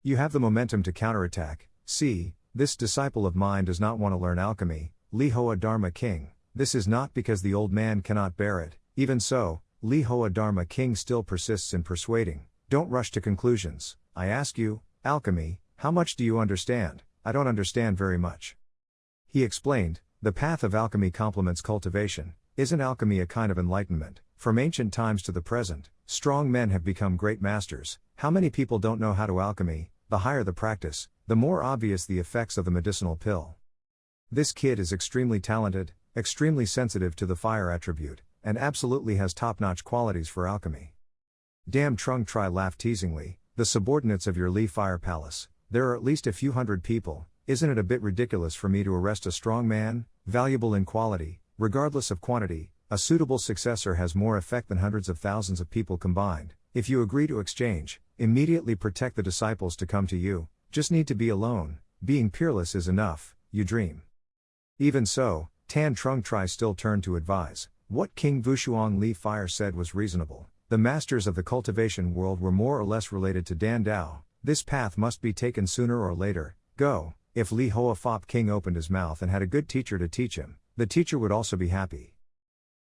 You have the momentum to counterattack. See, this disciple of mine does not want to learn alchemy. Li Hoa Dharma King, this is not because the old man cannot bear it. Even so, Li Hoa Dharma King still persists in persuading. Don't rush to conclusions. I ask you, alchemy, how much do you understand? I don't understand very much. He explained, the path of alchemy complements cultivation. Isn't alchemy a kind of enlightenment? From ancient times to the present, strong men have become great masters. How many people don't know how to alchemy? The higher the practice, the more obvious the effects of the medicinal pill. This kid is extremely talented, extremely sensitive to the fire attribute, and absolutely has top-notch qualities for alchemy. Damn, Trung Tri laughed teasingly, the subordinates of your Li Fire Palace. There are at least a few hundred people. Isn't it a bit ridiculous for me to arrest a strong man, valuable in quality, regardless of quantity? A suitable successor has more effect than hundreds of thousands of people combined. If you agree to exchange, immediately protect the disciples to come to you. Just need to be alone. Being peerless is enough. You dream. Even so, Tan Trung Tri still turned to advise. What King Vushuang Li Fire said was reasonable. The masters of the cultivation world were more or less related to Dan Dao. This path must be taken sooner or later. Go. If Li Hoa Phop King opened his mouth and had a good teacher to teach him, the teacher would also be happy.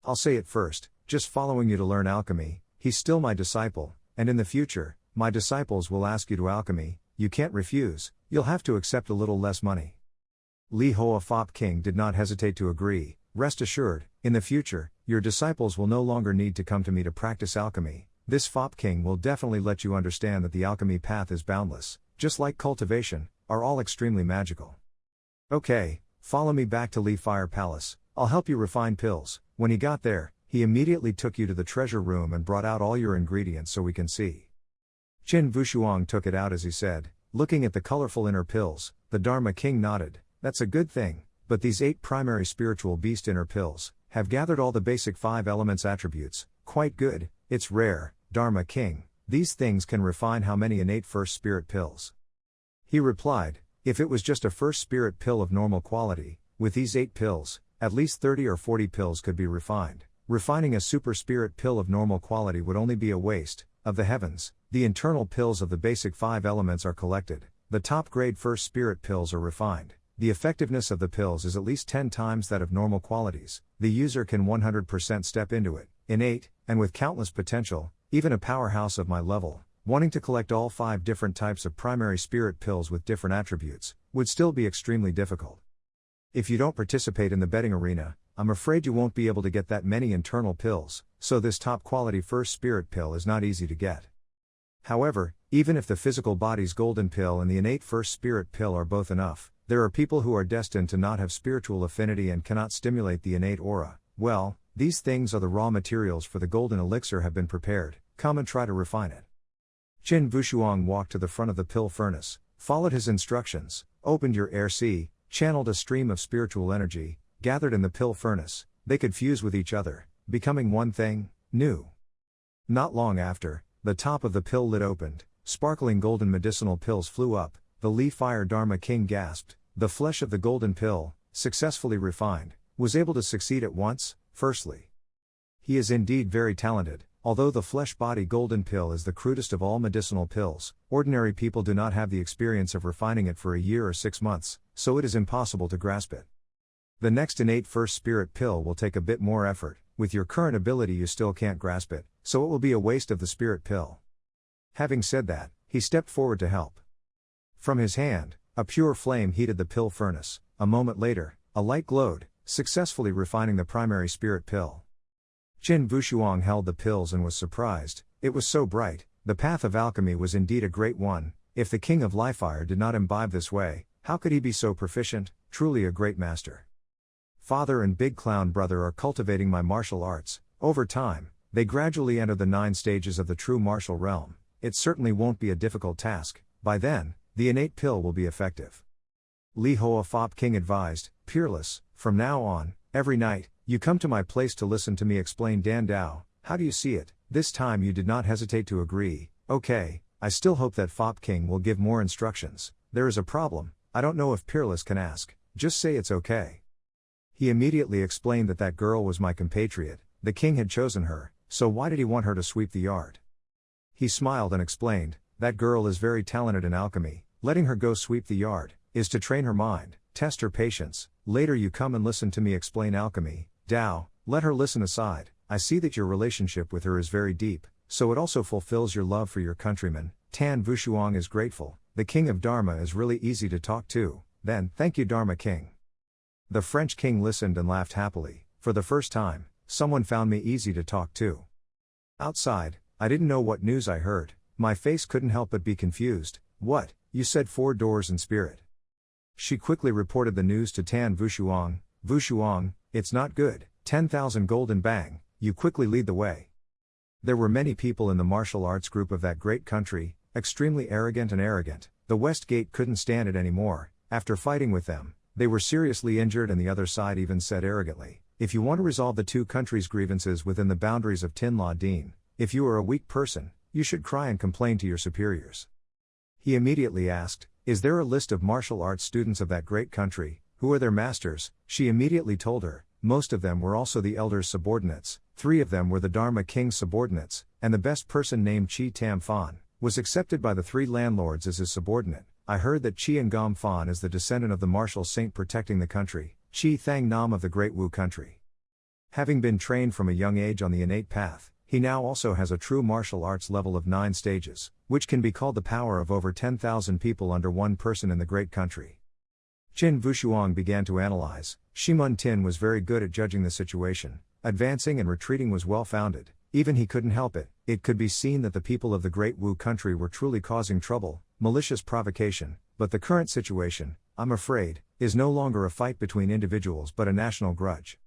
I'll say it first, just following you to learn alchemy, he's still my disciple, and in the future, my disciples will ask you to alchemy, you can't refuse, you'll have to accept a little less money. Li Hoa Phop King did not hesitate to agree. Rest assured, in the future, your disciples will no longer need to come to me to practice alchemy. This Phop King will definitely let you understand that the alchemy path is boundless, just like cultivation, are all extremely magical. Okay, follow me back to Li Fire Palace, I'll help you refine pills. When he got there, he immediately took you to the treasure room and brought out all your ingredients so we can see. Qin Vushuang took it out as he said, looking at the colorful inner pills. The Dharma King nodded. That's a good thing, but these 8 primary spiritual beast inner pills have gathered all the basic 5 elements attributes. Quite good. It's rare, Dharma King. These things can refine how many innate first spirit pills? He replied, if it was just a first spirit pill of normal quality, with these 8 pills, at least 30 or 40 pills could be refined. Refining a super spirit pill of normal quality would only be a waste of the heavens. The internal pills of the basic 5 elements are collected. The top grade first spirit pills are refined. The effectiveness of the pills is at least 10 times that of normal qualities. The user can 100% step into it, innate, and with countless potential. Even a powerhouse of my level, wanting to collect all 5 different types of primary spirit pills with different attributes, would still be extremely difficult. If you don't participate in the betting arena, I'm afraid you won't be able to get that many internal pills, so this top quality first spirit pill is not easy to get. However, even if the physical body's golden pill and the innate first spirit pill are both enough, there are people who are destined to not have spiritual affinity and cannot stimulate the innate aura. Well, these things are the raw materials for the golden elixir have been prepared. Come and try to refine it. Qin Vushuang walked to the front of the pill furnace, followed his instructions, opened your air sea, channeled a stream of spiritual energy, gathered in the pill furnace. They could fuse with each other, becoming one thing, new. Not long after, the top of the pill lid opened, sparkling golden medicinal pills flew up. The Li Fire Dharma King gasped. The flesh of the golden pill, successfully refined, was able to succeed at once. Firstly, he is indeed very talented. Although the flesh body golden pill is the crudest of all medicinal pills, ordinary people do not have the experience of refining it for a year or 6 months, so it is impossible to grasp it. The next innate first spirit pill will take a bit more effort. With your current ability you still can't grasp it, so it will be a waste of the spirit pill. Having said that, he stepped forward to help. From his hand, a pure flame heated the pill furnace. A moment later, a light glowed, successfully refining the primary spirit pill. Qin Vushuang held the pills and was surprised. It was so bright. The path of alchemy was indeed a great one. If the king of Lifire did not imbibe this way, how could he be so proficient? Truly a great master. Father and Big Clown Brother are cultivating my martial arts. Over time, they gradually enter the 9 stages of the true martial realm. It certainly won't be a difficult task. By then, the innate pill will be effective. Li Hoa Fop King advised, Peerless, from now on, every night, you come to my place to listen to me explain Dan Dao. How do you see it? This time you did not hesitate to agree. Okay, I still hope that Fop King will give more instructions. There is a problem. I don't know if Peerless can ask. Just say it's okay. He immediately explained that that girl was my compatriot. The king had chosen her, so why did he want her to sweep the yard? He smiled and explained, that girl is very talented in alchemy. Letting her go sweep the yard is to train her mind, test her patience. Later you come and listen to me explain alchemy. Dao, let her listen aside. I see that your relationship with her is very deep, so it also fulfills your love for your countrymen. Tan Vushuang is grateful. The king of Dharma is really easy to talk to. Then, thank you Dharma king. The French king listened and laughed happily. For the first time, someone found me easy to talk to. Outside, I didn't know what news I heard. My face couldn't help but be confused. What? You said 4 doors in spirit. She quickly reported the news to Tan Vushuang. Vushuang, it's not good. 10,000 golden bang, you quickly lead the way. There were many people in the martial arts group of that great country, extremely arrogant. The West Gate couldn't stand it anymore. After fighting with them, they were seriously injured and the other side even said arrogantly, if you want to resolve the 2 countries' grievances within the boundaries of Tin La Deen, if you are a weak person, you should cry and complain to your superiors. He immediately asked, is there a list of martial arts students of that great country? Who are their masters? She immediately told her, most of them were also the elders' subordinates, 3 of them were the Dharma King's subordinates, and the best person named Chi Tam Fan was accepted by the 3 landlords as his subordinate. I heard that Chi Ngam Fan is the descendant of the martial saint protecting the country, Chi Thang Nam of the Great Wu country. Having been trained from a young age on the innate path, he now also has a true martial arts level of 9 stages, which can be called the power of over 10,000 people under one person in the great country. Qin Vushuang began to analyze. Shimun Tin was very good at judging the situation. Advancing and retreating was well founded. Even he couldn't help it. It could be seen that the people of the Great Wu country were truly causing trouble, malicious provocation, but the current situation, I'm afraid, is no longer a fight between individuals but a national grudge.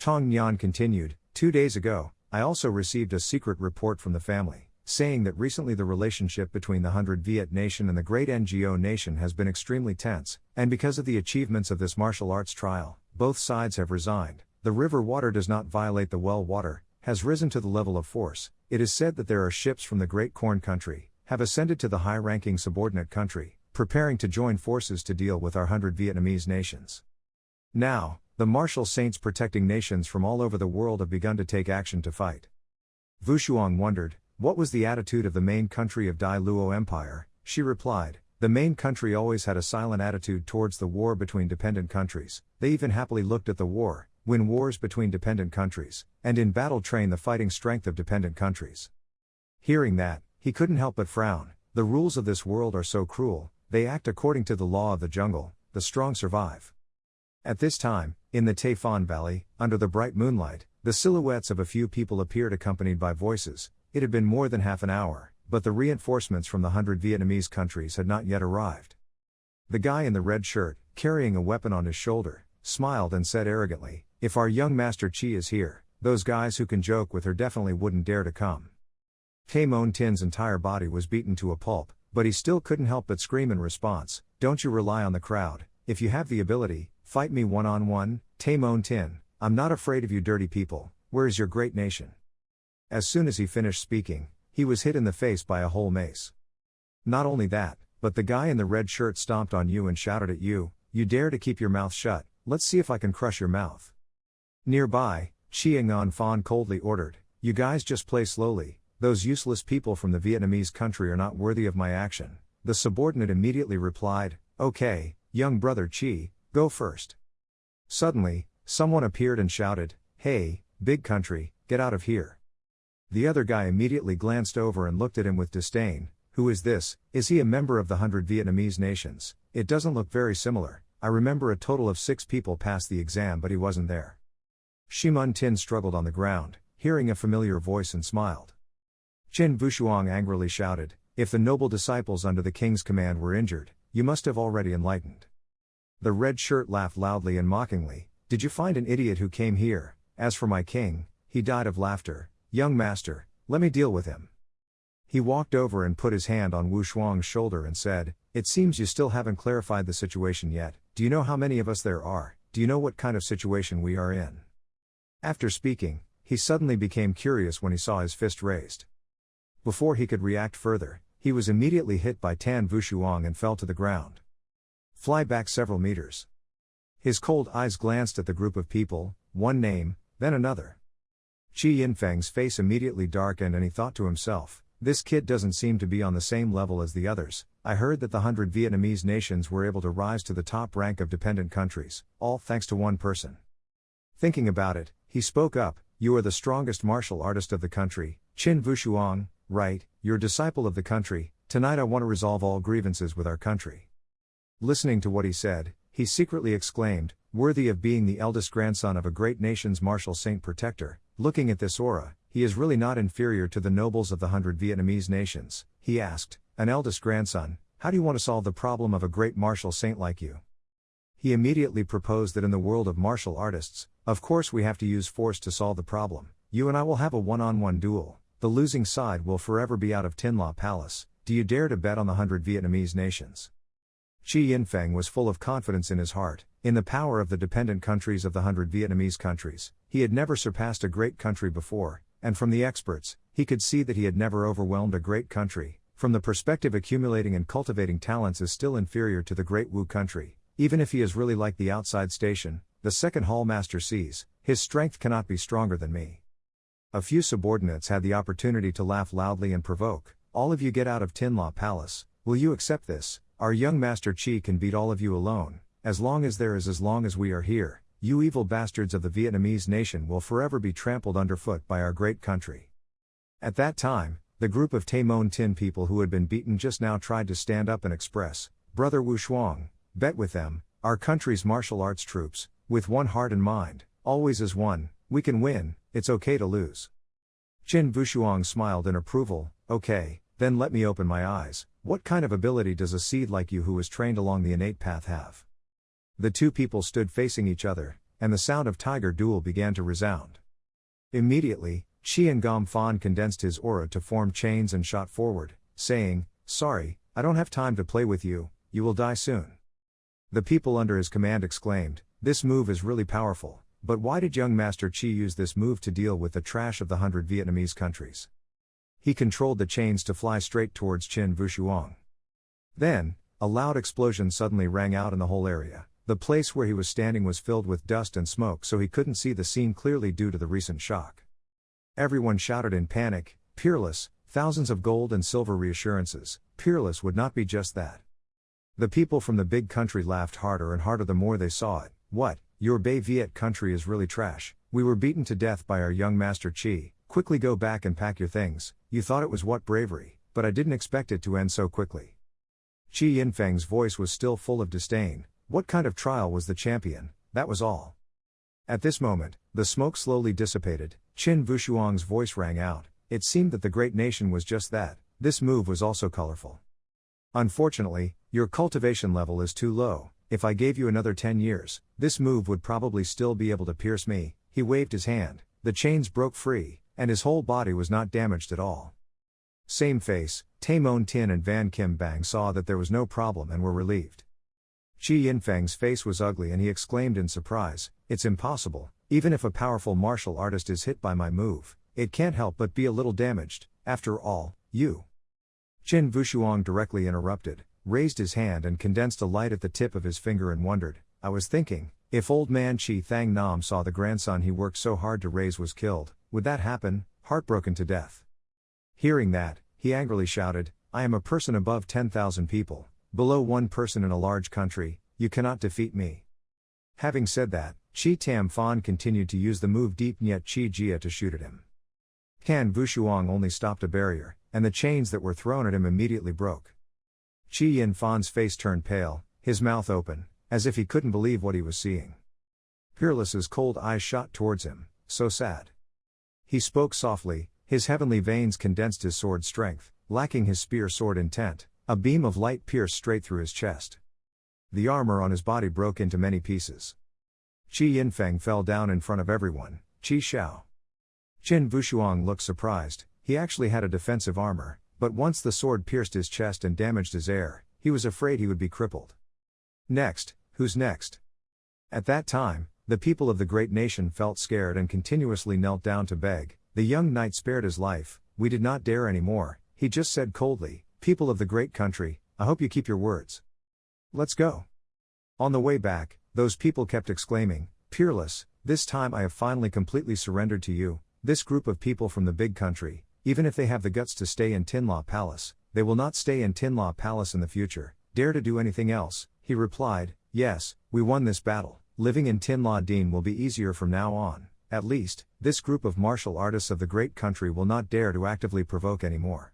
Tong Nyan continued, 2 days ago, I also received a secret report from the family, saying that recently the relationship between the 100 Viet Nation and the Great NGO Nation has been extremely tense, and because of the achievements of this martial arts trial, both sides have resigned. The river water does not violate the well water, has risen to the level of force. It is said that there are ships from the Great Corn Country, have ascended to the high-ranking subordinate country, preparing to join forces to deal with our 100 Vietnamese nations. Now, the martial saints protecting nations from all over the world have begun to take action to fight. Vushuang wondered, what was the attitude of the main country of Dai Luo Empire? She replied, the main country always had a silent attitude towards the war between dependent countries. They even happily looked at the war, win wars between dependent countries, and in battle train the fighting strength of dependent countries. Hearing that, he couldn't help but frown. The rules of this world are so cruel, they act according to the law of the jungle, the strong survive. At this time, in the Taifan Valley, under the bright moonlight, the silhouettes of a few people appeared accompanied by voices. It had been more than half an hour, but the reinforcements from the 100 Vietnamese countries had not yet arrived. The guy in the red shirt, carrying a weapon on his shoulder, smiled and said arrogantly, if our young master Chi is here, those guys who can joke with her definitely wouldn't dare to come. Tay Mon Tin's entire body was beaten to a pulp, but he still couldn't help but scream in response, don't you rely on the crowd, if you have the ability, fight me one-on-one. Tay Mon Tin, I'm not afraid of you dirty people, where is your great nation? As soon as he finished speaking, he was hit in the face by a whole mace. Not only that, but the guy in the red shirt stomped on you and shouted at you, you dare to keep your mouth shut, let's see if I can crush your mouth. Nearby, Chi Ngan Fan coldly ordered, you guys just play slowly, those useless people from the Vietnamese country are not worthy of my action. The subordinate immediately replied, okay, young brother Chi, go first. Suddenly, someone appeared and shouted, hey, big country, get out of here. The other guy immediately glanced over and looked at him with disdain. Who is this? Is he a member of the 100 Vietnamese nations? It doesn't look very similar. I remember a total of 6 people passed the exam but he wasn't there. Shimun Tin struggled on the ground, hearing a familiar voice and smiled. Qin Vushuang angrily shouted, if the noble disciples under the king's command were injured, you must have already enlightened. The red shirt laughed loudly and mockingly, did you find an idiot who came here? As for my king, he died of laughter. Young master, let me deal with him. He walked over and put his hand on Wu Shuang's shoulder and said, it seems you still haven't clarified the situation yet. Do you know how many of us there are? Do you know what kind of situation we are in? After speaking, he suddenly became curious when he saw his fist raised. Before he could react further, he was immediately hit by Tan Vushuang and fell to the ground. Fly back several meters. His cold eyes glanced at the group of people, one name, then another. Qi Yinfeng's face immediately darkened and he thought to himself, this kid doesn't seem to be on the same level as the others. I heard that the 100 Vietnamese nations were able to rise to the top rank of dependent countries, all thanks to one person. Thinking about it, he spoke up, you are the strongest martial artist of the country, Qin Vushuang, right, you're disciple of the country, tonight I want to resolve all grievances with our country. Listening to what he said, he secretly exclaimed, worthy of being the eldest grandson of a great nation's martial saint protector, looking at this aura, he is really not inferior to the nobles of the 100 Vietnamese nations. He asked, an eldest grandson, how do you want to solve the problem of a great martial saint like you? He immediately proposed that in the world of martial artists, of course we have to use force to solve the problem. You and I will have a one-on-one duel. The losing side will forever be out of Tin La Palace. Do you dare to bet on the 100 Vietnamese nations? Qi Yinfeng was full of confidence in his heart, in the power of the dependent countries of the 100 Vietnamese countries. He had never surpassed a great country before, and from the experts, he could see that he had never overwhelmed a great country. From the perspective, accumulating and cultivating talents is still inferior to the great Wu country. Even if he is really like the outside station, the second hall master sees, his strength cannot be stronger than me. A few subordinates had the opportunity to laugh loudly and provoke, all of you get out of Tin La Palace, will you accept this? Our young master Chi can beat all of you alone, as long as we are here, you evil bastards of the Vietnamese nation will forever be trampled underfoot by our great country. At that time, the group of Tay Mon Tin people who had been beaten just now tried to stand up and express, Brother Wu Shuang, bet with them, our country's martial arts troops, with one heart and mind, always as one, we can win, it's okay to lose. Qin Vushuang smiled in approval, okay, then let me open my eyes, what kind of ability does a seed like you who was trained along the innate path have? The two people stood facing each other, and the sound of Tiger Duel began to resound. Immediately, Qi and Gom Fan condensed his aura to form chains and shot forward, saying, sorry, I don't have time to play with you, you will die soon. The people under his command exclaimed, this move is really powerful, but why did young Master Qi use this move to deal with the trash of the 100 Vietnamese countries? He controlled the chains to fly straight towards Qin Vushuang. Then, a loud explosion suddenly rang out in the whole area. The place where he was standing was filled with dust and smoke, so he couldn't see the scene clearly due to the recent shock. Everyone shouted in panic, Peerless, thousands of gold and silver reassurances, Peerless would not be just that. The people from the big country laughed harder and harder the more they saw it. What, your Bay Viet country is really trash, we were beaten to death by our young Master Qi, quickly go back and pack your things, you thought it was what bravery, but I didn't expect it to end so quickly. Qi Yinfeng's voice was still full of disdain, what kind of trial was the champion, that was all. At this moment, the smoke slowly dissipated, Qin Vushuang's voice rang out, it seemed that the great nation was just that, this move was also colorful. Unfortunately, your cultivation level is too low, if I gave you another 10 years, this move would probably still be able to pierce me. He waved his hand, the chains broke free, and his whole body was not damaged at all. Same face, Tay Mon Tin and Van Kim Bang saw that there was no problem and were relieved. Qi Yinfeng's face was ugly and he exclaimed in surprise, it's impossible, even if a powerful martial artist is hit by my move, it can't help but be a little damaged, after all, you. Qin Vushuang directly interrupted, raised his hand and condensed a light at the tip of his finger and wondered, I was thinking, if old man Chi Thang Nam saw the grandson he worked so hard to raise was killed, would that happen? heartbroken to death. Hearing that, he angrily shouted, I am a person above 10,000 people, below one person in a large country, you cannot defeat me. Having said that, Chi Tam Fan continued to use the move Deep Nyet Chi Jia to shoot at him. Kan Vushuang only stopped a barrier, and the chains that were thrown at him immediately broke. Chi Yin Fan's face turned pale, his mouth open, as if he couldn't believe what he was seeing. Peerless's cold eyes shot towards him, so sad. He spoke softly, his heavenly veins condensed his sword strength, lacking his spear sword intent, a beam of light pierced straight through his chest. The armor on his body broke into many pieces. Qi Yinfeng fell down in front of everyone, Qi Xiao. Qin Vushuang looked surprised, he actually had a defensive armor, but once the sword pierced his chest and damaged his air, he was afraid he would be crippled. Next, who's next? At that time, the people of the great nation felt scared and continuously knelt down to beg. The young knight spared his life, we did not dare anymore, he just said coldly, people of the great country, I hope you keep your words. Let's go. On the way back, those people kept exclaiming, Peerless, this time I have finally completely surrendered to you, this group of people from the big country, even if they have the guts to stay in Tinla Palace, they will not stay in Tinla Palace in the future, dare to do anything else, he replied, yes, we won this battle, living in Tinla Deen will be easier from now on, at least, this group of martial artists of the great country will not dare to actively provoke anymore.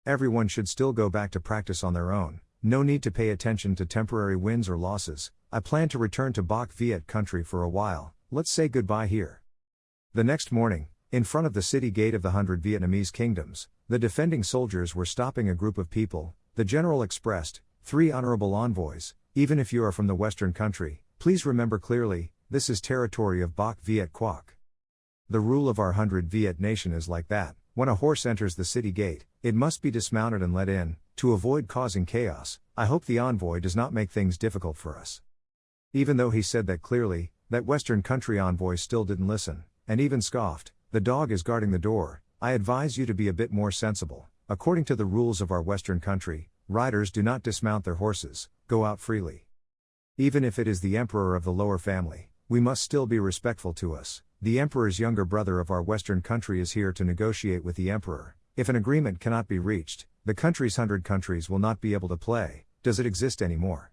Everyone should still go back to practice on their own, no need to pay attention to temporary wins or losses, I plan to return to Bach Viet country for a while, let's say goodbye here. The next morning, in front of the city gate of the 100 Vietnamese kingdoms, the defending soldiers were stopping a group of people. The general expressed, 3 honorable envoys, even if you are from the western country, please remember clearly, this is territory of Bach Viet Quoc. The rule of our 100 Viet nation is like that, when a horse enters the city gate, it must be dismounted and let in, to avoid causing chaos. I hope the envoy does not make things difficult for us. Even though he said that clearly, that western country envoy still didn't listen, and even scoffed, the dog is guarding the door, I advise you to be a bit more sensible. According to the rules of our western country, riders do not dismount their horses, go out freely. Even if it is the emperor of the lower family, we must still be respectful to us. The emperor's younger brother of our western country is here to negotiate with the emperor. If an agreement cannot be reached, the country's 100 countries will not be able to play. Does it exist anymore?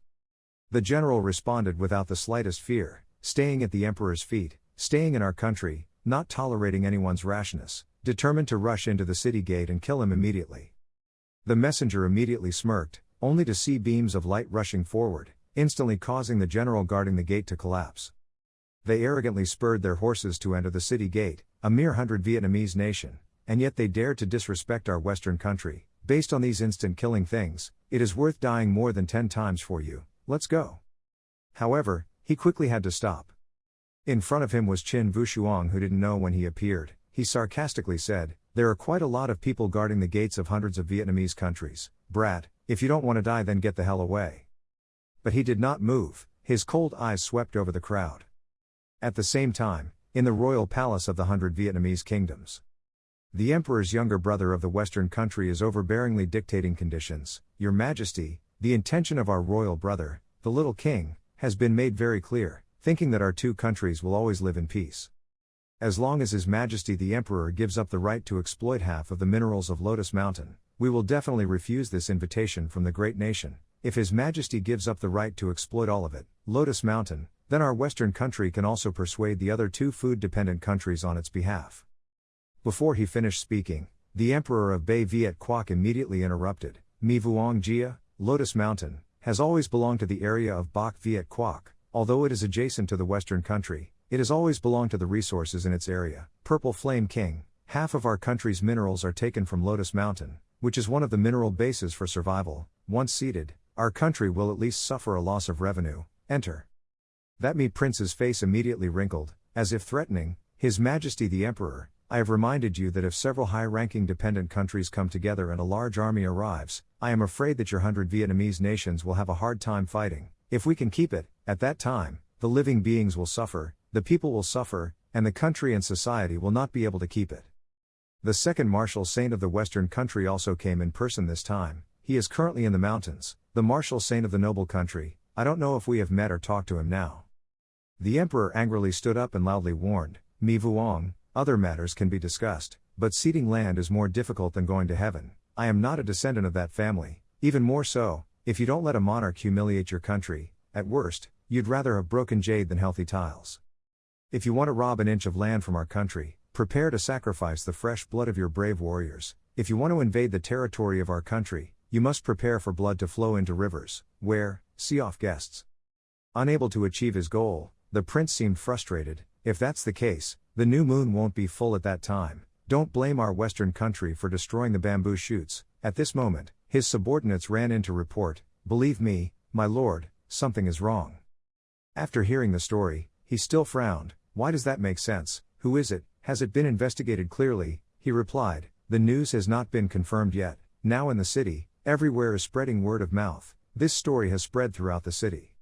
The general responded without the slightest fear, staying at the emperor's feet, staying in our country, not tolerating anyone's rashness, determined to rush into the city gate and kill him immediately. The messenger immediately smirked, only to see beams of light rushing forward, instantly causing the general guarding the gate to collapse. They arrogantly spurred their horses to enter the city gate, a mere 100 Vietnamese nation, and yet they dared to disrespect our western country. Based on these instant killing things, it is worth dying more than 10 times for you, let's go. However, he quickly had to stop. In front of him was Qin Vushuang, who didn't know when he appeared. He sarcastically said, there are quite a lot of people guarding the gates of hundreds of Vietnamese countries, brat, if you don't want to die then get the hell away. But he did not move, his cold eyes swept over the crowd. At the same time, in the royal palace of the 100 Vietnamese kingdoms, the emperor's younger brother of the western country is overbearingly dictating conditions. Your Majesty, the intention of our royal brother, the little king, has been made very clear, thinking that our 2 countries will always live in peace. As long as His Majesty the Emperor gives up the right to exploit half of the minerals of Lotus Mountain, we will definitely refuse this invitation from the great nation. If His Majesty gives up the right to exploit all of it, Lotus Mountain, then our western country can also persuade the other 2 food-dependent countries on its behalf. Before he finished speaking, the Emperor of Bay Viet Quoc immediately interrupted. Mi Vuong Jia, Lotus Mountain, has always belonged to the area of Bach Viet Quoc. Although it is adjacent to the western country, it has always belonged to the resources in its area. Purple Flame King, half of our country's minerals are taken from Lotus Mountain, which is one of the mineral bases for survival. Once seated, our country will at least suffer a loss of revenue. Enter. That Mi Prince's face immediately wrinkled, as if threatening, His Majesty the Emperor, I have reminded you that if several high-ranking dependent countries come together and a large army arrives, I am afraid that your 100 Vietnamese nations will have a hard time fighting. If we can keep it, at that time, the living beings will suffer, the people will suffer, and the country and society will not be able to keep it. The second martial saint of the western country also came in person this time. He is currently in the mountains, the martial saint of the noble country. I don't know if we have met or talked to him now. The emperor angrily stood up and loudly warned, Mi Vuong, other matters can be discussed. but ceding land is more difficult than going to heaven. I am not a descendant of that family. Even more so, if you don't let a monarch humiliate your country, at worst, you'd rather have broken jade than healthy tiles. If you want to rob an inch of land from our country, prepare to sacrifice the fresh blood of your brave warriors. If you want to invade the territory of our country, you must prepare for blood to flow into rivers, where, see off guests. Unable to achieve his goal, the prince seemed frustrated. If that's the case, the new moon won't be full at that time. Don't blame our western country for destroying the bamboo shoots. At this moment, his subordinates ran in to report, "Believe me, my lord, something is wrong." After hearing the story, he still frowned. "Why does that make sense? Who is it? Has it been investigated clearly?" He replied, "The news has not been confirmed yet. Now in the city, everywhere is spreading word of mouth. This story has spread throughout the city."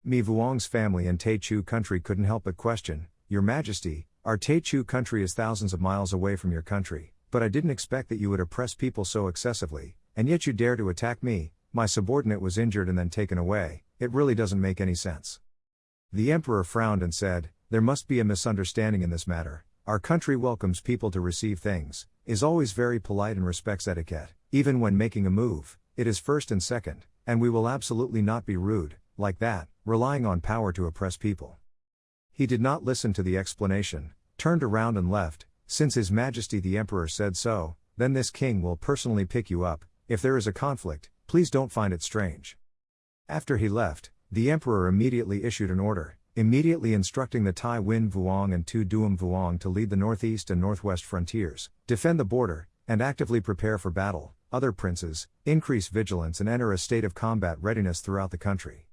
Mi Vuong's family and Taechu country couldn't help but question, "Your Majesty, our Taechu country is thousands of miles away from your country, but I didn't expect that you would oppress people so excessively, and yet you dare to attack me. My subordinate was injured and then taken away. It really doesn't make any sense." The emperor frowned and said, "There must be a misunderstanding in this matter. Our country welcomes people to receive things, is always very polite and respects etiquette. Even when making a move, it is first and second, and we will absolutely not be rude, like that, relying on power to oppress people." He did not listen to the explanation, turned around and left. "Since His Majesty the Emperor said so, then this king will personally pick you up. If there is a conflict, please don't find it strange." After he left, the emperor immediately issued an order, immediately instructing the Tai Win Vuong and Tu Duum Vuong to lead the northeast and northwest frontiers, defend the border, and actively prepare for battle. Other princes, increase vigilance and enter a state of combat readiness throughout the country.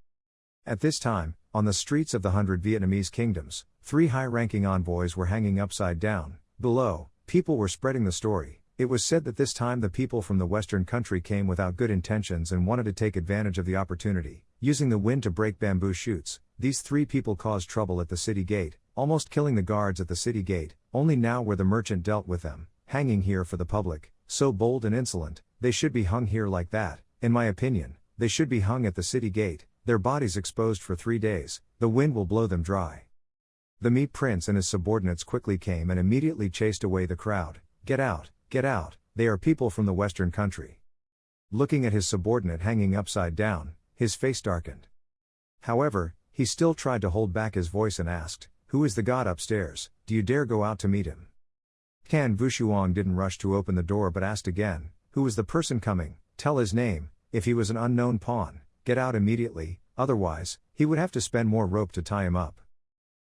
At this time, on the streets of the 100 Vietnamese kingdoms, 3 high-ranking envoys were hanging upside down. Below, people were spreading the story. It was said that this time the people from the western country came without good intentions and wanted to take advantage of the opportunity. Using the wind to break bamboo shoots, these 3 people caused trouble at the city gate, almost killing the guards at the city gate. Only now where the merchant dealt with them, hanging here for the public. So bold and insolent, they should be hung here like that. In my opinion, they should be hung at the city gate, their bodies exposed for 3 days. The wind will blow them dry." The Mi prince and his subordinates quickly came and immediately chased away the crowd. "Get out, get out, they are people from the western country." Looking at his subordinate hanging upside down, his face darkened. However, he still tried to hold back his voice and asked, "Who is the god upstairs? Do you dare go out to meet him?" Kan Vushuang didn't rush to open the door but asked again, "Who is the person coming? Tell his name. If he was an unknown pawn, get out immediately, otherwise, he would have to spend more rope to tie him up."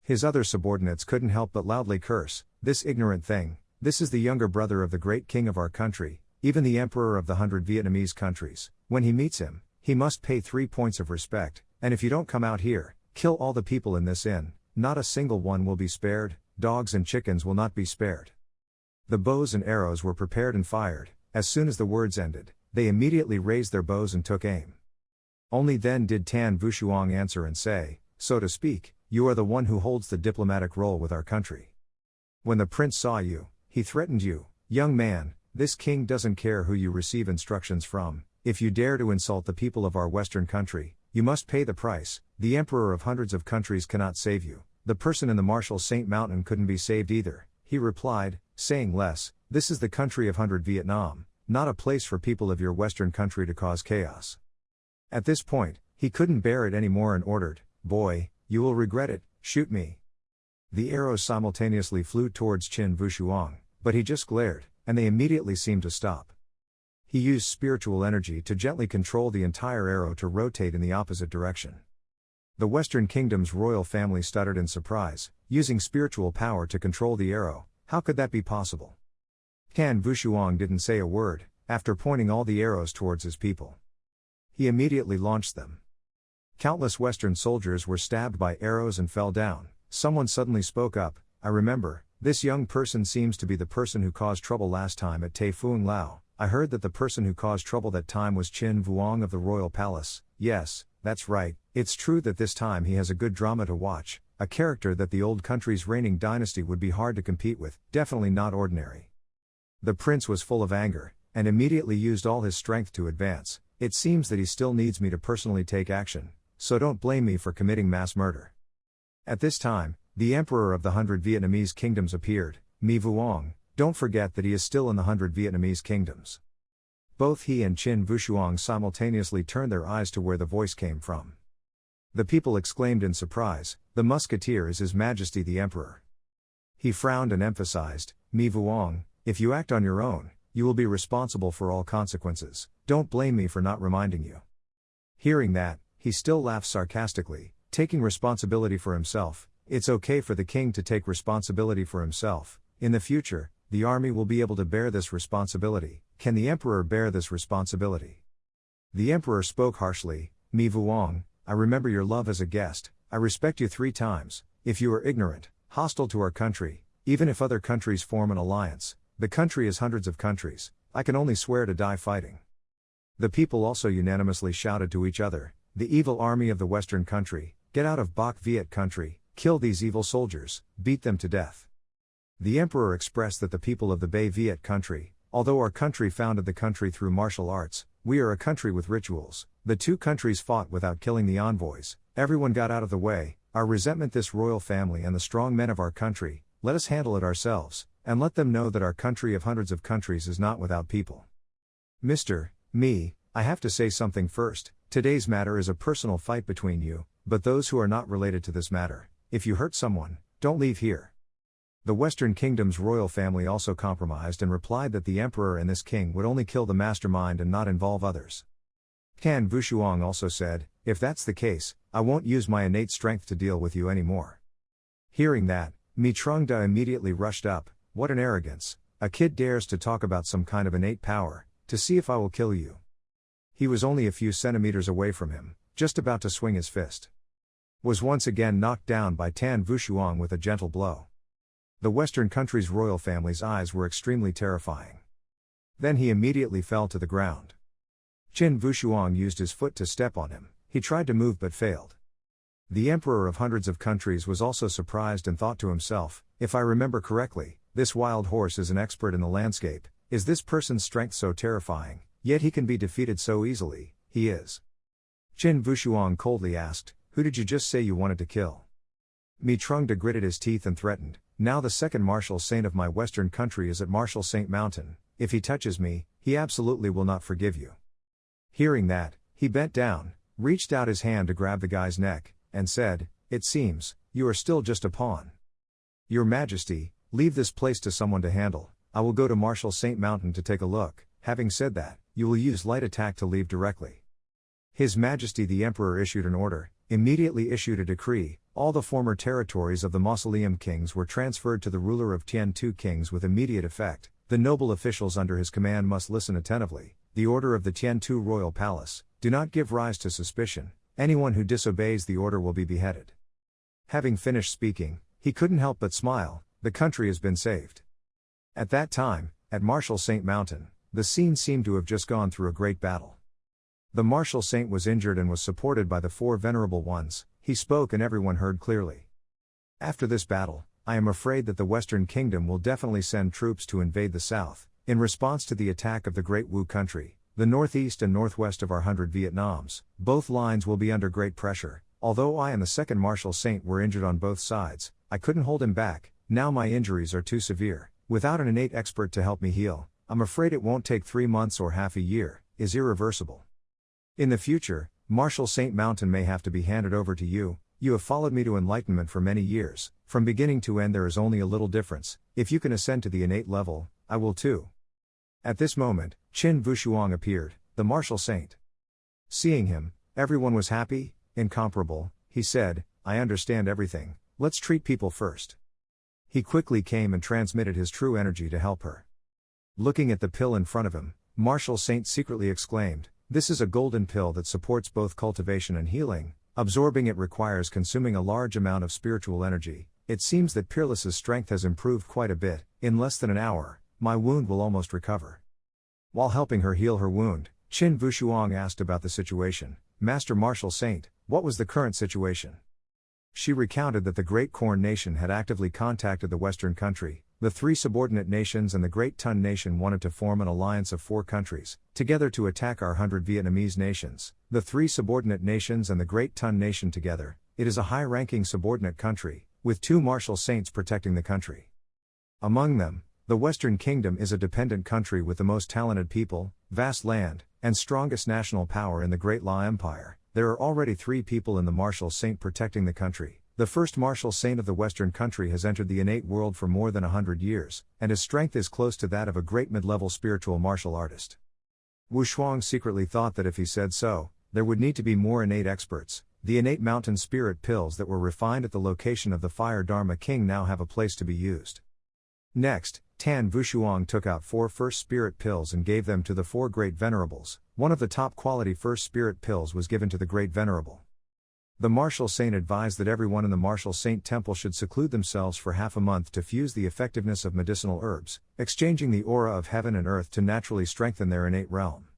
His other subordinates couldn't help but loudly curse, "This ignorant thing, this is the younger brother of the great king of our country, even the emperor of the 100 Vietnamese countries. When he meets him, he must pay 3 points of respect, and if you don't come out here, kill all the people in this inn, not a single one will be spared, dogs and chickens will not be spared." The bows and arrows were prepared and fired. As soon as the words ended, they immediately raised their bows and took aim. Only then did Tan Vushuang answer and say, "So to speak, you are the one who holds the diplomatic role with our country. When the prince saw you, he threatened you. Young man, this king doesn't care who you receive instructions from. If you dare to insult the people of our western country, you must pay the price. The emperor of hundreds of countries cannot save you. The person in the Marshall Saint Mountain couldn't be saved either." He replied, saying less, "This is the country of 100 Vietnam, not a place for people of your western country to cause chaos." At this point, he couldn't bear it anymore and ordered, "Boy, you will regret it, shoot me." The arrows simultaneously flew towards Qin Vushuang, but he just glared, and they immediately seemed to stop. He used spiritual energy to gently control the entire arrow to rotate in the opposite direction. The Western Kingdom's royal family stuttered in surprise, using spiritual power to control the arrow. How could that be possible? Kan Vushuang didn't say a word, after pointing all the arrows towards his people. He immediately launched them. Countless Western soldiers were stabbed by arrows and fell down. Someone suddenly spoke up, "I remember, this young person seems to be the person who caused trouble last time at Tai Phuong Lao. I heard that the person who caused trouble that time was Qin Vuong of the Royal Palace." "Yes, that's right, it's true that this time he has a good drama to watch, a character that the old country's reigning dynasty would be hard to compete with, definitely not ordinary." The prince was full of anger, and immediately used all his strength to advance. "It seems that he still needs me to personally take action, so don't blame me for committing mass murder." At this time, the emperor of the 100 Vietnamese kingdoms appeared. "Mi Vuong, don't forget that he is still in the 100 Vietnamese kingdoms. Both he and Qin Vushuang simultaneously turned their eyes to where the voice came from. The people exclaimed in surprise, "The musketeer is His Majesty the Emperor." He frowned and emphasized, "Mi Vuong, if you act on your own, you will be responsible for all consequences, don't blame me for not reminding you." Hearing that, he still laughed sarcastically, taking responsibility for himself. It's okay for the king to take responsibility for himself. In the future, the army will be able to bear this responsibility. Can the emperor bear this responsibility? The emperor spoke harshly, "Mi Vuong, I remember your love as a guest, I respect you 3 times. If you are ignorant, hostile to our country, even if other countries form an alliance, the country is hundreds of countries, I can only swear to die fighting." The people also unanimously shouted to each other, "The evil army of the Western country, get out of Bak Viet country, kill these evil soldiers, beat them to death." The emperor expressed that the people of the Bay Viet country, although our country founded the country through martial arts, we are a country with rituals. The 2 countries fought without killing the envoys, everyone got out of the way, our resentment this royal family and the strong men of our country, let us handle it ourselves, and let them know that our country of hundreds of countries is not without people. Mr. Me, I have to say something first. Today's matter is a personal fight between you, but those who are not related to this matter, if you hurt someone, don't leave here. The Western Kingdom's royal family also compromised and replied that the emperor and this king would only kill the mastermind and not involve others. Qin Vushuang also said, "If that's the case, I won't use my innate strength to deal with you anymore." Hearing that, Mi Trung Da immediately rushed up. "What an arrogance, a kid dares to talk about some kind of innate power, to see if I will kill you." He was only a few centimeters away from him, just about to swing his fist. Was once again knocked down by Tan Vushuang with a gentle blow. The Western country's royal family's eyes were extremely terrifying. Then he immediately fell to the ground. Qin Vushuang used his foot to step on him, he tried to move but failed. The emperor of hundreds of countries was also surprised and thought to himself, "If I remember correctly, this wild horse is an expert in the landscape, is this person's strength so terrifying, yet he can be defeated so easily?" "He is." Qin Vushuang coldly asked, "Who did you just say you wanted to kill?" Mi Trung Da gritted his teeth and threatened, "Now the second martial saint of my Western country is at Martial Saint Mountain, if he touches me, he absolutely will not forgive you." Hearing that, he bent down, reached out his hand to grab the guy's neck, and said, "It seems, you are still just a pawn. Your Majesty, leave this place to someone to handle, I will go to Martial Saint Mountain to take a look." Having said that, "You will use light attack to leave directly." His Majesty the Emperor issued an order, immediately issued a decree, all the former territories of the Mausoleum Kings were transferred to the ruler of Tian-Tu Kings with immediate effect. The noble officials under his command must listen attentively. The order of the Tian-Tu Royal Palace, do not give rise to suspicion, anyone who disobeys the order will be beheaded. Having finished speaking, he couldn't help but smile, the country has been saved. At that time, at Martial Saint Mountain, the scene seemed to have just gone through a great battle. The Martial Saint was injured and was supported by the 4 venerable ones. He spoke and everyone heard clearly. "After this battle, I am afraid that the Western Kingdom will definitely send troops to invade the South, in response to the attack of the Great Wu country, the northeast and northwest of our 100 Vietnams. Both lines will be under great pressure. Although I and the second Martial Saint were injured on both sides, I couldn't hold him back. Now my injuries are too severe. Without an innate expert to help me heal, I'm afraid it won't take 3 months or half a year, is irreversible. In the future, Martial Saint Mountain may have to be handed over to you. You have followed me to enlightenment for many years, from beginning to end there is only a little difference. If you can ascend to the innate level, I will too." At this moment, Qin Vushuang appeared, the Martial Saint. Seeing him, everyone was happy. "Incomparable," he said, "I understand everything, let's treat people first." He quickly came and transmitted his true energy to help her. Looking at the pill in front of him, Martial Saint secretly exclaimed, "This is a golden pill that supports both cultivation and healing. Absorbing it requires consuming a large amount of spiritual energy. It seems that Peerless's strength has improved quite a bit. In less than an hour, my wound will almost recover." While helping her heal her wound, Qin Vushuang asked about the situation. "Master Martial Saint, what was the current situation?" She recounted that the Great Corn Nation had actively contacted the Western country. The 3 subordinate nations and the Great Tun Nation wanted to form an alliance of 4 countries, together to attack our 100 Vietnamese nations. The 3 subordinate nations and the Great Tun Nation together, it is a high-ranking subordinate country, with 2 Martial Saints protecting the country. Among them, The Western Kingdom is a dependent country with the most talented people, vast land, and strongest national power in the Great La Empire. There are already 3 people in the martial saint protecting the country. The first martial saint of the Western country has entered the innate world for more than 100 years, and his strength is close to that of a great mid-level spiritual martial artist. Wu Shuang secretly thought that if he said so, there would need to be more innate experts. The innate mountain spirit pills that were refined at the location of the Fire Dharma King now have a place to be used. Next, Tan Vushuang took out 4 first spirit pills and gave them to the 4 great venerables. One of the top quality first spirit pills was given to the great venerable. The martial saint advised that everyone in the martial saint temple should seclude themselves for half a month to fuse the effectiveness of medicinal herbs, exchanging the aura of heaven and earth to naturally strengthen their innate realm.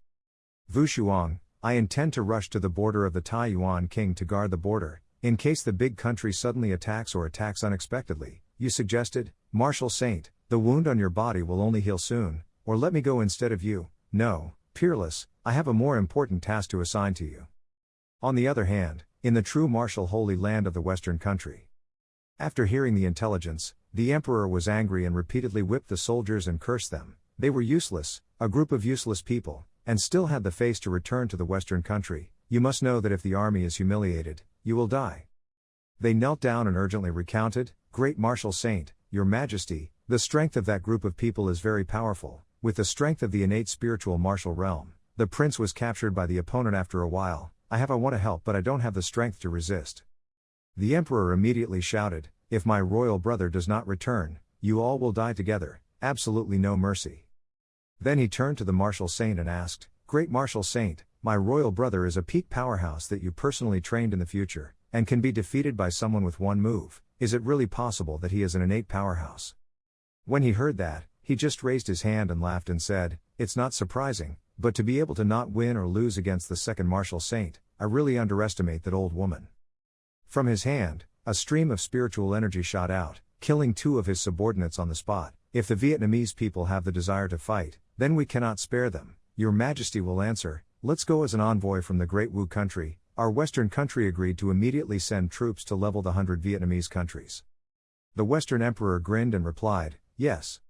Vushuang, I intend to rush to the border of the Taiyuan King to guard the border, in case the big country suddenly attacks or attacks unexpectedly, you suggested, martial saint, the wound on your body will only heal soon, or let me go instead of you. No, peerless, I have a more important task to assign to you. On the other hand, in the true martial holy land of the Western country. After hearing the intelligence, the emperor was angry and repeatedly whipped the soldiers and cursed them. They were useless, a group of useless people, and still had the face to return to the Western country. You must know that if the army is humiliated, you will die. They knelt down and urgently recounted, Great martial saint, your majesty, the strength of that group of people is very powerful. With the strength of the innate spiritual martial realm, the prince was captured by the opponent after a while. I want to help, but I don't have the strength to resist. The emperor immediately shouted, if my royal brother does not return, you all will die together, absolutely no mercy. Then he turned to the martial saint and asked, Great martial saint, my royal brother is a peak powerhouse that you personally trained in the future, and can be defeated by someone with one move. Is it really possible that he is an innate powerhouse? When he heard that, he just raised his hand and laughed and said, it's not surprising, but to be able to not win or lose against the second martial saint, I really underestimate that old woman. From his hand, a stream of spiritual energy shot out, killing 2 of his subordinates on the spot. If the Vietnamese people have the desire to fight, then we cannot spare them. Your Majesty will answer, let's go as an envoy from the Great Wu country. Our Western country agreed to immediately send troops to level the 100 Vietnamese countries. The Western emperor grinned and replied, yes.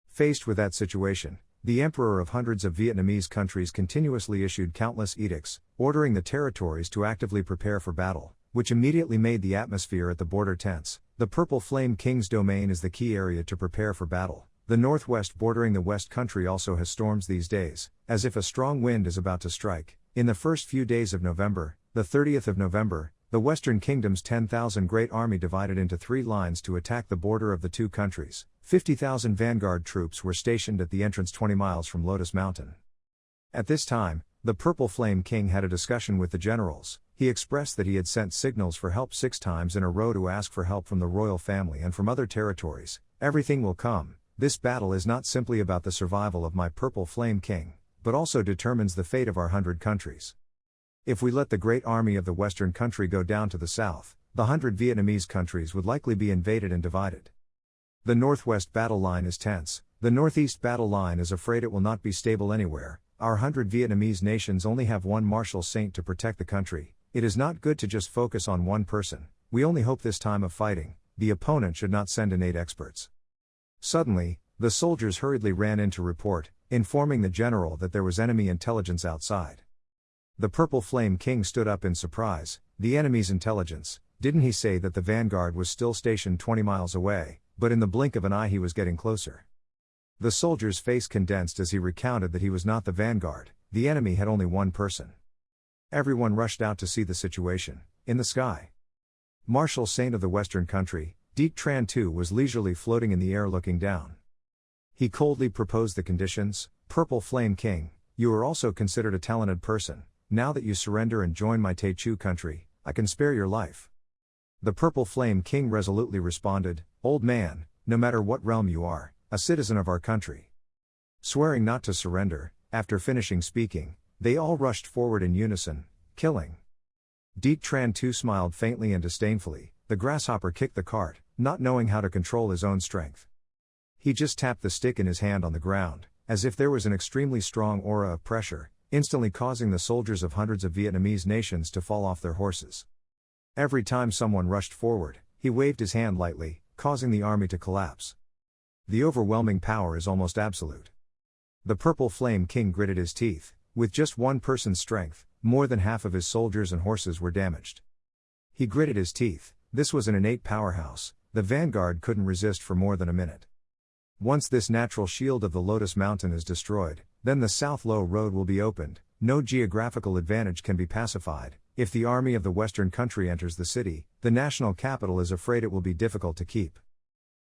Faced with that situation, the emperor of hundreds of Vietnamese countries continuously issued countless edicts, ordering the territories to actively prepare for battle, which immediately made the atmosphere at the border tense. The Purple Flame King's domain is the key area to prepare for battle. The northwest bordering the west country also has storms these days, as if a strong wind is about to strike. In the first few days of November, the 30th of November, the Western Kingdom's 10,000 great army divided into 3 lines to attack the border of the 2 countries. 50,000 vanguard troops were stationed at the entrance 20 miles from Lotus Mountain. At this time, the Purple Flame King had a discussion with the generals. He expressed that he had sent signals for help 6 times in a row to ask for help from the royal family and from other territories. Everything will come. This battle is not simply about the survival of my Purple Flame King, but also determines the fate of our 100 countries. If we let the great army of the Western country go down to the south, the 100 Vietnamese countries would likely be invaded and divided. The northwest battle line is tense. The northeast battle line is afraid it will not be stable anywhere. Our 100 Vietnamese nations only have one martial saint to protect the country. It is not good to just focus on one person. We only hope this time of fighting, the opponent should not send innate experts. Suddenly, the soldiers hurriedly ran in to report, informing the general that there was enemy intelligence outside. The Purple Flame King stood up in surprise. The enemy's intelligence, didn't he say that the vanguard was still stationed 20 miles away, but in the blink of an eye he was getting closer? The soldier's face condensed as he recounted that he was not the vanguard, the enemy had only one person. Everyone rushed out to see the situation. In the sky, martial saint of the Western country, Deek Tran Tu was leisurely floating in the air looking down. He coldly proposed the conditions. Purple Flame King, you are also considered a talented person. Now that you surrender and join my Techu country, I can spare your life. The Purple Flame King resolutely responded, Old man, no matter what realm you are, a citizen of our country. Swearing not to surrender, after finishing speaking, they all rushed forward in unison, killing. Deek Tran Tu smiled faintly and disdainfully. The grasshopper kicked the cart, not knowing how to control his own strength. He just tapped the stick in his hand on the ground, as if there was an extremely strong aura of pressure, instantly causing the soldiers of hundreds of Vietnamese nations to fall off their horses. Every time someone rushed forward, he waved his hand lightly, causing the army to collapse. The overwhelming power is almost absolute. The Purple Flame King gritted his teeth. With just one person's strength, more than half of his soldiers and horses were damaged. He gritted his teeth. This was an innate powerhouse. The vanguard couldn't resist for more than a minute. Once this natural shield of the Lotus Mountain is destroyed, then the South Low Road will be opened. No geographical advantage can be pacified. If the army of the Western country enters the city, the national capital is afraid it will be difficult to keep.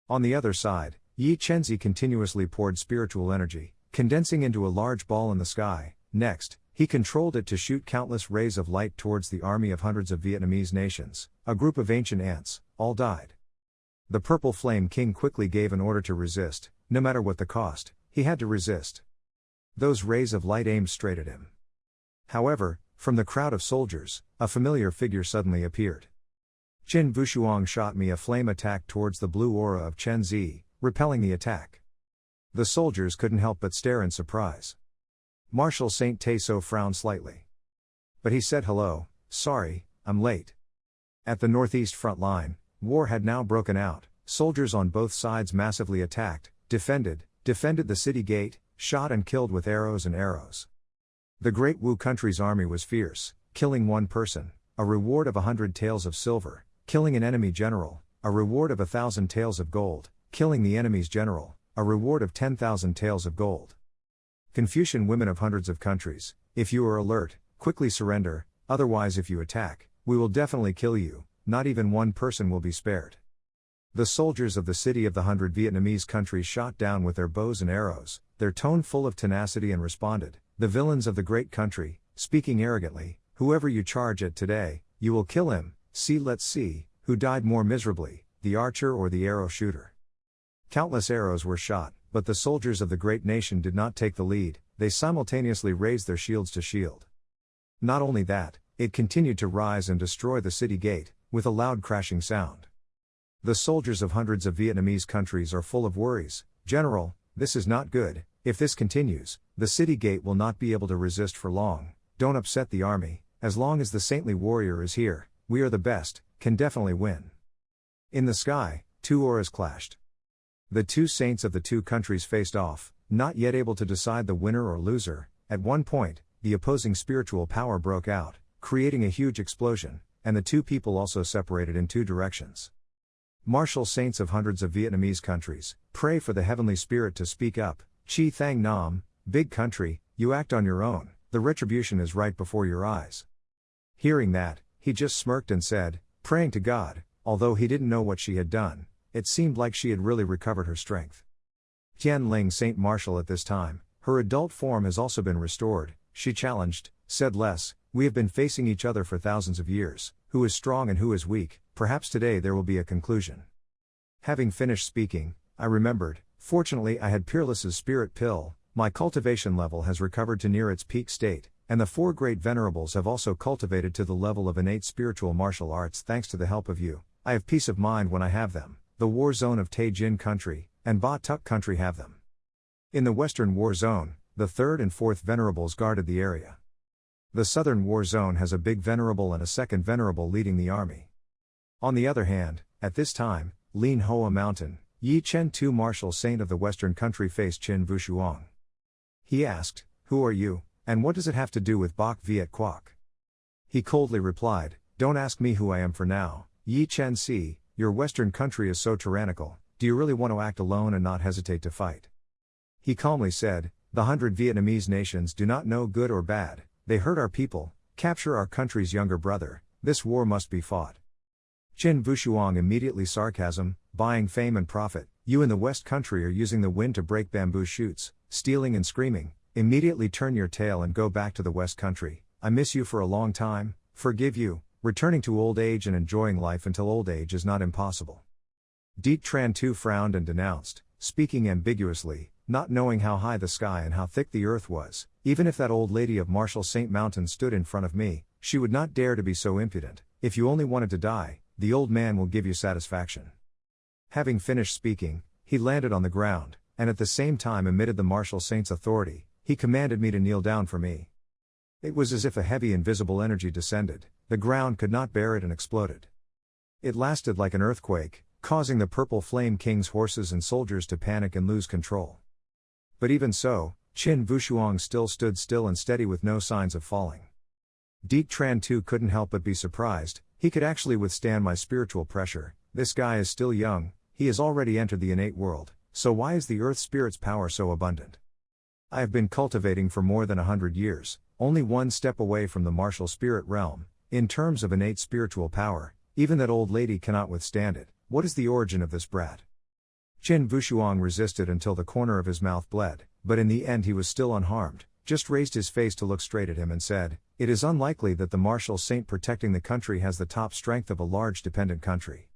On the other side, Yi Chenzi continuously poured spiritual energy, condensing into a large ball in the sky. Next, he controlled it to shoot countless rays of light towards the army of hundreds of Vietnamese nations, a group of ancient ants. All died. The Purple Flame King quickly gave an order to resist. No matter what the cost, he had to resist. Those rays of light aimed straight at him. However, from the crowd of soldiers, a familiar figure suddenly appeared. Qin Vushuang shot me a flame attack towards the blue aura of Chen Zi, repelling the attack. The soldiers couldn't help but stare in surprise. Marshal Saint Taiso frowned slightly. But he said, "Hello, sorry, I'm late." At the northeast front line, war had now broken out. Soldiers on both sides massively attacked, defended the city gate, shot and killed with arrows and arrows. The Great Wu country's army was fierce, killing one person, a reward of 100 taels of silver, killing an enemy general, a reward of 1,000 taels of gold, killing the enemy's general, a reward of 10,000 taels of gold. Confucian women of hundreds of countries, if you are alert, quickly surrender, otherwise if you attack, we will definitely kill you, not even one person will be spared. The soldiers of the city of the 100 Vietnamese countries shot down with their bows and arrows, their tone full of tenacity, and responded, "The villains of the great country, speaking arrogantly, whoever you charge at today, you will kill him. Let's see, who died more miserably, the archer or the arrow shooter?" Countless arrows were shot, but the soldiers of the great nation did not take the lead. They simultaneously raised their shields to shield. Not only that, it continued to rise and destroy the city gate, with a loud crashing sound. The soldiers of hundreds of Vietnamese countries are full of worries. "General, this is not good. If this continues, the city gate will not be able to resist for long. Don't upset the army. As long as the saintly warrior is here, we are the best, can definitely win." In the sky, two auras clashed. The two saints of the two countries faced off, not yet able to decide the winner or loser. At one point, the opposing spiritual power broke out, creating a huge explosion, and the two people also separated in two directions. Martial saints of hundreds of Vietnamese countries, pray for the heavenly spirit to speak up. Chi Thang Nam, big country, you act on your own, the retribution is right before your eyes. Hearing that, he just smirked and said, praying to God, although he didn't know what she had done, it seemed like she had really recovered her strength. Tian Ling Saint Martial at this time, her adult form has also been restored, she challenged, said less, we have been facing each other for thousands of years, who is strong and who is weak, perhaps today there will be a conclusion. Having finished speaking, I remembered, fortunately I had Peerless's spirit pill, my cultivation level has recovered to near its peak state, and the four great venerables have also cultivated to the level of innate spiritual martial arts thanks to the help of you. I have peace of mind when I have them. The war zone of Taijin country, and Ba Tuk country have them. In the western war zone, the third and fourth venerables guarded the area. The southern war zone has a big venerable and a second venerable leading the army. On the other hand, at this time, Lin Hoa Mountain, Yi Chen Tu martial saint of the western country faced Qin Vushuang. He asked, who are you, and what does it have to do with Bok Viet Quoc? He coldly replied, don't ask me who I am for now, Yi Chen Si, your western country is so tyrannical, do you really want to act alone and not hesitate to fight? He calmly said, the 100 Vietnamese nations do not know good or bad, they hurt our people, capture our country's younger brother, this war must be fought. Qin Vushuang immediately sarcasm, buying fame and profit, you in the west country are using the wind to break bamboo shoots, stealing and screaming, immediately turn your tail and go back to the west country, I miss you for a long time, forgive you, returning to old age and enjoying life until old age is not impossible. Diet Tran Tu frowned and denounced, speaking ambiguously, not knowing how high the sky and how thick the earth was, even if that old lady of Martial Saint Mountain stood in front of me, she would not dare to be so impudent, if you only wanted to die, the old man will give you satisfaction. Having finished speaking, he landed on the ground, and at the same time emitted the Martial Saint's authority, he commanded me to kneel down for me. It was as if a heavy invisible energy descended, the ground could not bear it and exploded. It lasted like an earthquake, causing the Purple Flame King's horses and soldiers to panic and lose control. But even so, Qin Vushuang still stood still and steady with no signs of falling. Deek Tran too couldn't help but be surprised. He could actually withstand my spiritual pressure. This guy is still young, he has already entered the innate world, so why is the Earth Spirit's power so abundant? I have been cultivating for more than 100 years, only one step away from the martial spirit realm. In terms of innate spiritual power, even that old lady cannot withstand it. What is the origin of this brat? Qin Vushuang resisted until the corner of his mouth bled, but in the end he was still unharmed, just raised his face to look straight at him and said, "It is unlikely that the martial saint protecting the country has the top strength of a large dependent country."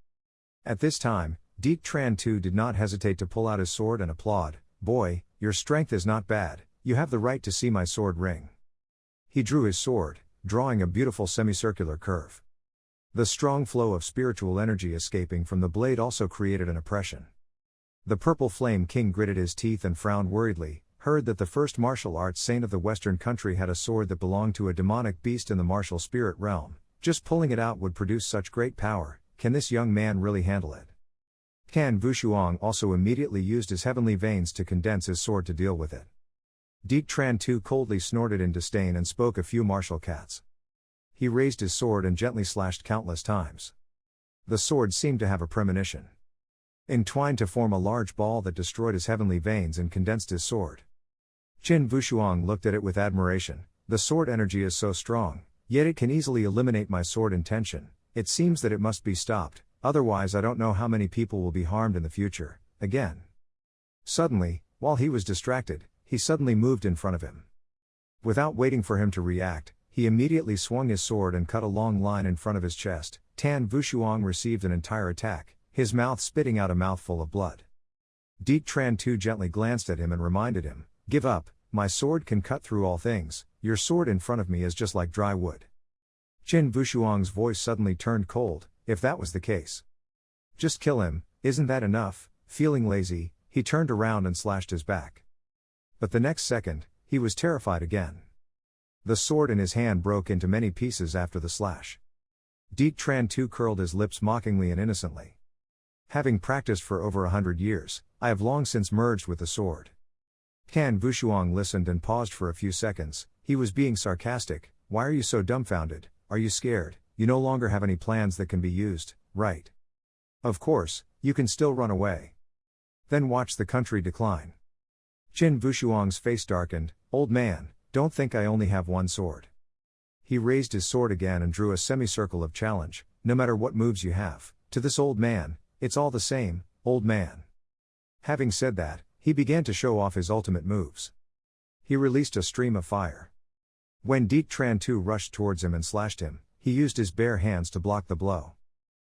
At this time, Deek Tran too did not hesitate to pull out his sword and applaud. "Boy, your strength is not bad, you have the right to see my sword ring." He drew his sword, drawing a beautiful semicircular curve. The strong flow of spiritual energy escaping from the blade also created an impression. The Purple Flame King gritted his teeth and frowned worriedly, heard that the first martial arts saint of the Western country had a sword that belonged to a demonic beast in the martial spirit realm. Just pulling it out would produce such great power. Can this young man really handle it? Qin Vushuang also immediately used his heavenly veins to condense his sword to deal with it. Deek Tran too coldly snorted in disdain and spoke a few martial cats. He raised his sword and gently slashed countless times. The sword seemed to have a premonition. Entwined to form a large ball that destroyed his heavenly veins and condensed his sword. Qin Vushuang looked at it with admiration. The sword energy is so strong, yet it can easily eliminate my sword intention. It seems that it must be stopped, otherwise I don't know how many people will be harmed in the future. Again. Suddenly, while he was distracted, he suddenly moved in front of him. Without waiting for him to react, he immediately swung his sword and cut a long line in front of his chest. Qin Vushuang received an entire attack, his mouth spitting out a mouthful of blood. Deek Tran too gently glanced at him and reminded him, "Give up, my sword can cut through all things, your sword in front of me is just like dry wood." Qin Vushuang's voice suddenly turned cold. If that was the case, just kill him, isn't that enough? Feeling lazy, he turned around and slashed his back. But the next second, he was terrified again. The sword in his hand broke into many pieces after the slash. Deek Tran too curled his lips mockingly and innocently. Having practiced for over 100 years, I have long since merged with the sword. Qin Vushuang listened and paused for a few seconds. He was being sarcastic. Why are you so dumbfounded? Are you scared? You no longer have any plans that can be used, right? Of course, you can still run away. Then watch the country decline. Qin Vushuang's face darkened. Old man, don't think I only have one sword. He raised his sword again and drew a semicircle of challenge. No matter what moves you have, to this old man, it's all the same, old man. Having said that, he began to show off his ultimate moves. He released a stream of fire. When Deek Tran too rushed towards him and slashed him, he used his bare hands to block the blow.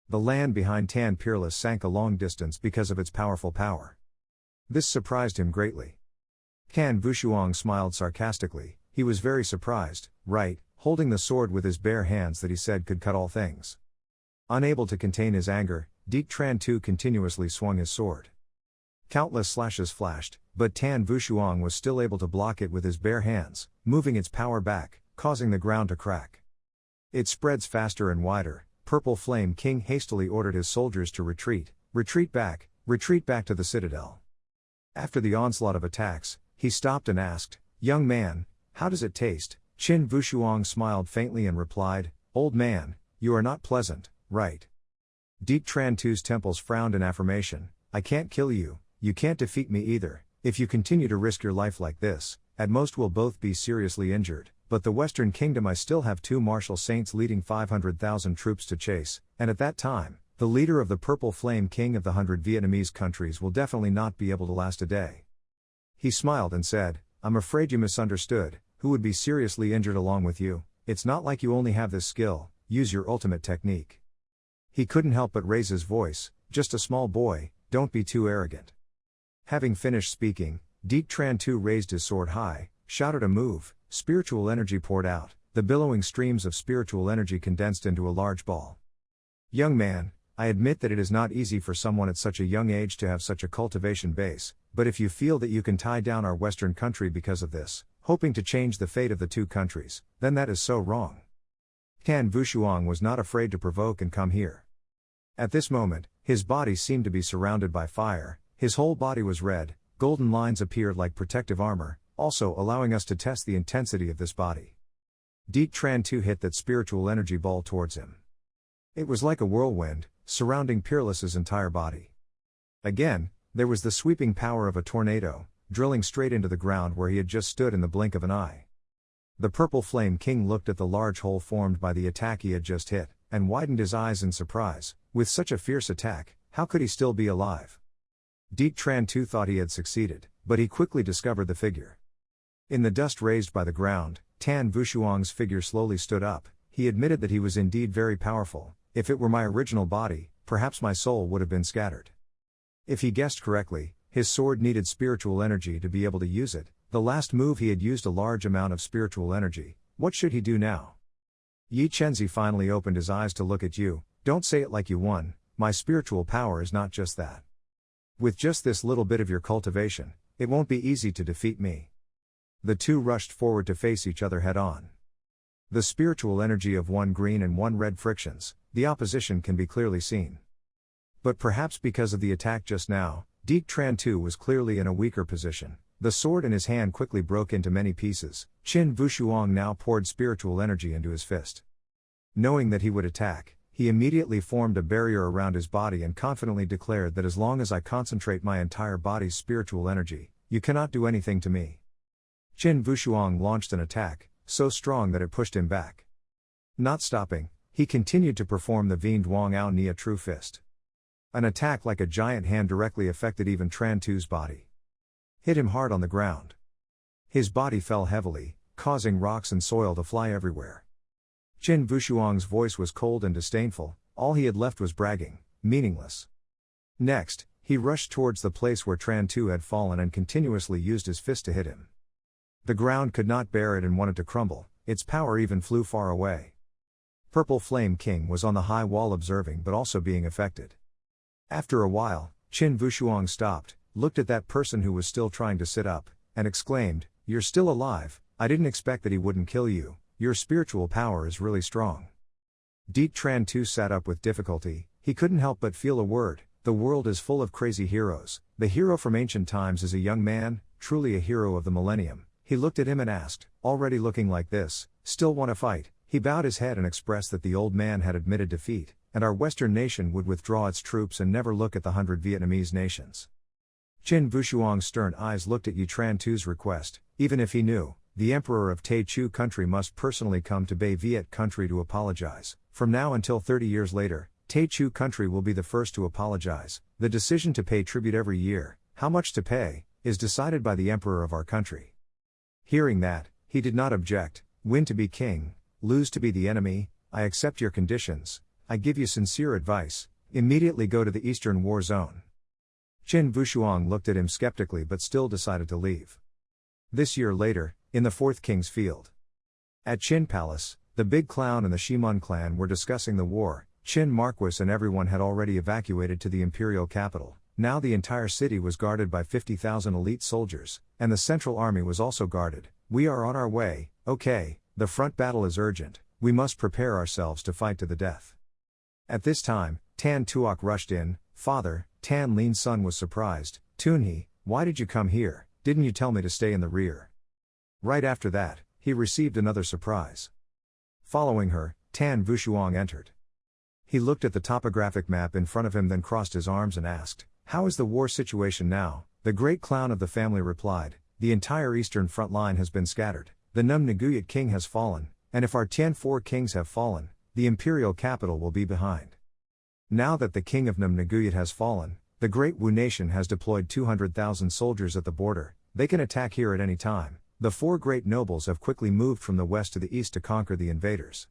The land behind Tan Peerless sank a long distance because of its powerful power. This surprised him greatly. Qin Vushuang smiled sarcastically. He was very surprised, right, holding the sword with his bare hands that he said could cut all things. Unable to contain his anger, Deek Tran too continuously swung his sword. Countless slashes flashed, but Qin Vushuang was still able to block it with his bare hands, moving its power back, causing the ground to crack. It spreads faster and wider. Purple Flame King hastily ordered his soldiers to retreat back to the citadel. After the onslaught of attacks, he stopped and asked, "Young man, how does it taste?" Qin Vushuang smiled faintly and replied, "Old man, you are not pleasant, right?" Deek Tran too's temples frowned in affirmation. "I can't kill you, you can't defeat me either. If you continue to risk your life like this, at most we'll both be seriously injured. But the Western Kingdom, I still have 2 martial saints leading 500,000 troops to chase, and at that time, the leader of the Purple Flame King of the 100 Vietnamese countries will definitely not be able to last a day." He smiled and said, "I'm afraid you misunderstood. Who would be seriously injured along with you? It's not like you only have this skill, use your ultimate technique." He couldn't help but raise his voice, "Just a small boy, don't be too arrogant." Having finished speaking, Deek Tran too raised his sword high, shouted a move. Spiritual energy poured out, the billowing streams of spiritual energy condensed into a large ball. "Young man, I admit that it is not easy for someone at such a young age to have such a cultivation base, but if you feel that you can tie down our Western country because of this, hoping to change the fate of the 2 countries, then that is so wrong." Qin Vushuang was not afraid to provoke and come here. At this moment, his body seemed to be surrounded by fire, his whole body was red, golden lines appeared like protective armor, also allowing us to test the intensity of this body. Deet Tran Tu hit that spiritual energy ball towards him. It was like a whirlwind, surrounding Peerless's entire body. Again, there was the sweeping power of a tornado, drilling straight into the ground where he had just stood in the blink of an eye. The Purple Flame King looked at the large hole formed by the attack he had just hit, and widened his eyes in surprise. With such a fierce attack, how could he still be alive? Deet Tran Tu thought he had succeeded, but he quickly discovered the figure. In the dust raised by the ground, Tan Wushuang's figure slowly stood up. He admitted that he was indeed very powerful. If it were my original body, perhaps my soul would have been scattered. If he guessed correctly, his sword needed spiritual energy to be able to use it. The last move he had used a large amount of spiritual energy. What should he do now? Yi Chenzi finally opened his eyes to look at you. Don't say it like you won. My spiritual power is not just that. With just this little bit of your cultivation, it won't be easy to defeat me. The two rushed forward to face each other head on. The spiritual energy of one green and one red frictions, the opposition can be clearly seen. But perhaps because of the attack just now, Deet Tran Tu was clearly in a weaker position. The sword in his hand quickly broke into many pieces. Qin Wushuang now poured spiritual energy into his fist. Knowing that he would attack, he immediately formed a barrier around his body and confidently declared that as long as I concentrate my entire body's spiritual energy, you cannot do anything to me. Qin Wushuang launched an attack, so strong that it pushed him back. Not stopping, he continued to perform the Vien Duang Ao Nia True Fist. An attack like a giant hand directly affected even Tran Tu's body. Hit him hard on the ground. His body fell heavily, causing rocks and soil to fly everywhere. Qin Wushuang's voice was cold and disdainful. All he had left was bragging, meaningless. Next, he rushed towards the place where Tran Tu had fallen and continuously used his fist to hit him. The ground could not bear it and wanted to crumble, its power even flew far away. Purple Flame King was on the high wall observing but also being affected. After a while, Qin Wushuang stopped, looked at that person who was still trying to sit up, and exclaimed, "You're still alive. I didn't expect that he wouldn't kill you. Your spiritual power is really strong." Deet Tran Tu sat up with difficulty. He couldn't help but feel a word. The world is full of crazy heroes. The hero from ancient times is a young man, truly a hero of the millennium. He looked at him and asked, "Already looking like this, still want to fight?" He bowed his head and expressed that the old man had admitted defeat, and our Western nation would withdraw its troops and never look at the 100 Vietnamese nations. Qin Wushuang's stern eyes looked at Yi Tran Tu's request. Even if he knew, the emperor of Taichu country must personally come to Bay Viet country to apologize. From now until 30 years later, Taichu country will be the first to apologize. The decision to pay tribute every year, how much to pay, is decided by the emperor of our country. Hearing that, he did not object. Win to be king, lose to be the enemy. I accept your conditions. I give you sincere advice. Immediately go to the Eastern War Zone. Qin Wushuang looked at him skeptically but still decided to leave. This year later, in the 4th King's Field. At Qin Palace, the Big Clown and the Shimun clan were discussing the war. Qin Marquis and everyone had already evacuated to the imperial capital. Now the entire city was guarded by 50,000 elite soldiers, and the central army was also guarded. We are on our way. Okay, the front battle is urgent. We must prepare ourselves to fight to the death. At this time, Tan Tuok rushed in. Father, Tan Lin's son was surprised. Tunhe, why did you come here? Didn't you tell me to stay in the rear? Right after that, he received another surprise. Following her, Tan Wushuang entered. He looked at the topographic map in front of him, then crossed his arms and asked, "How is the war situation now?" The great clown of the family replied, "The entire eastern front line has been scattered. The Num Naguyat king has fallen, and if our Tien 4 kings have fallen, the imperial capital will be behind. Now that the king of Num Naguyat has fallen, the great Wu nation has deployed 200,000 soldiers at the border. They can attack here at any time. The 4 great nobles have quickly moved from the west to the east to conquer the invaders."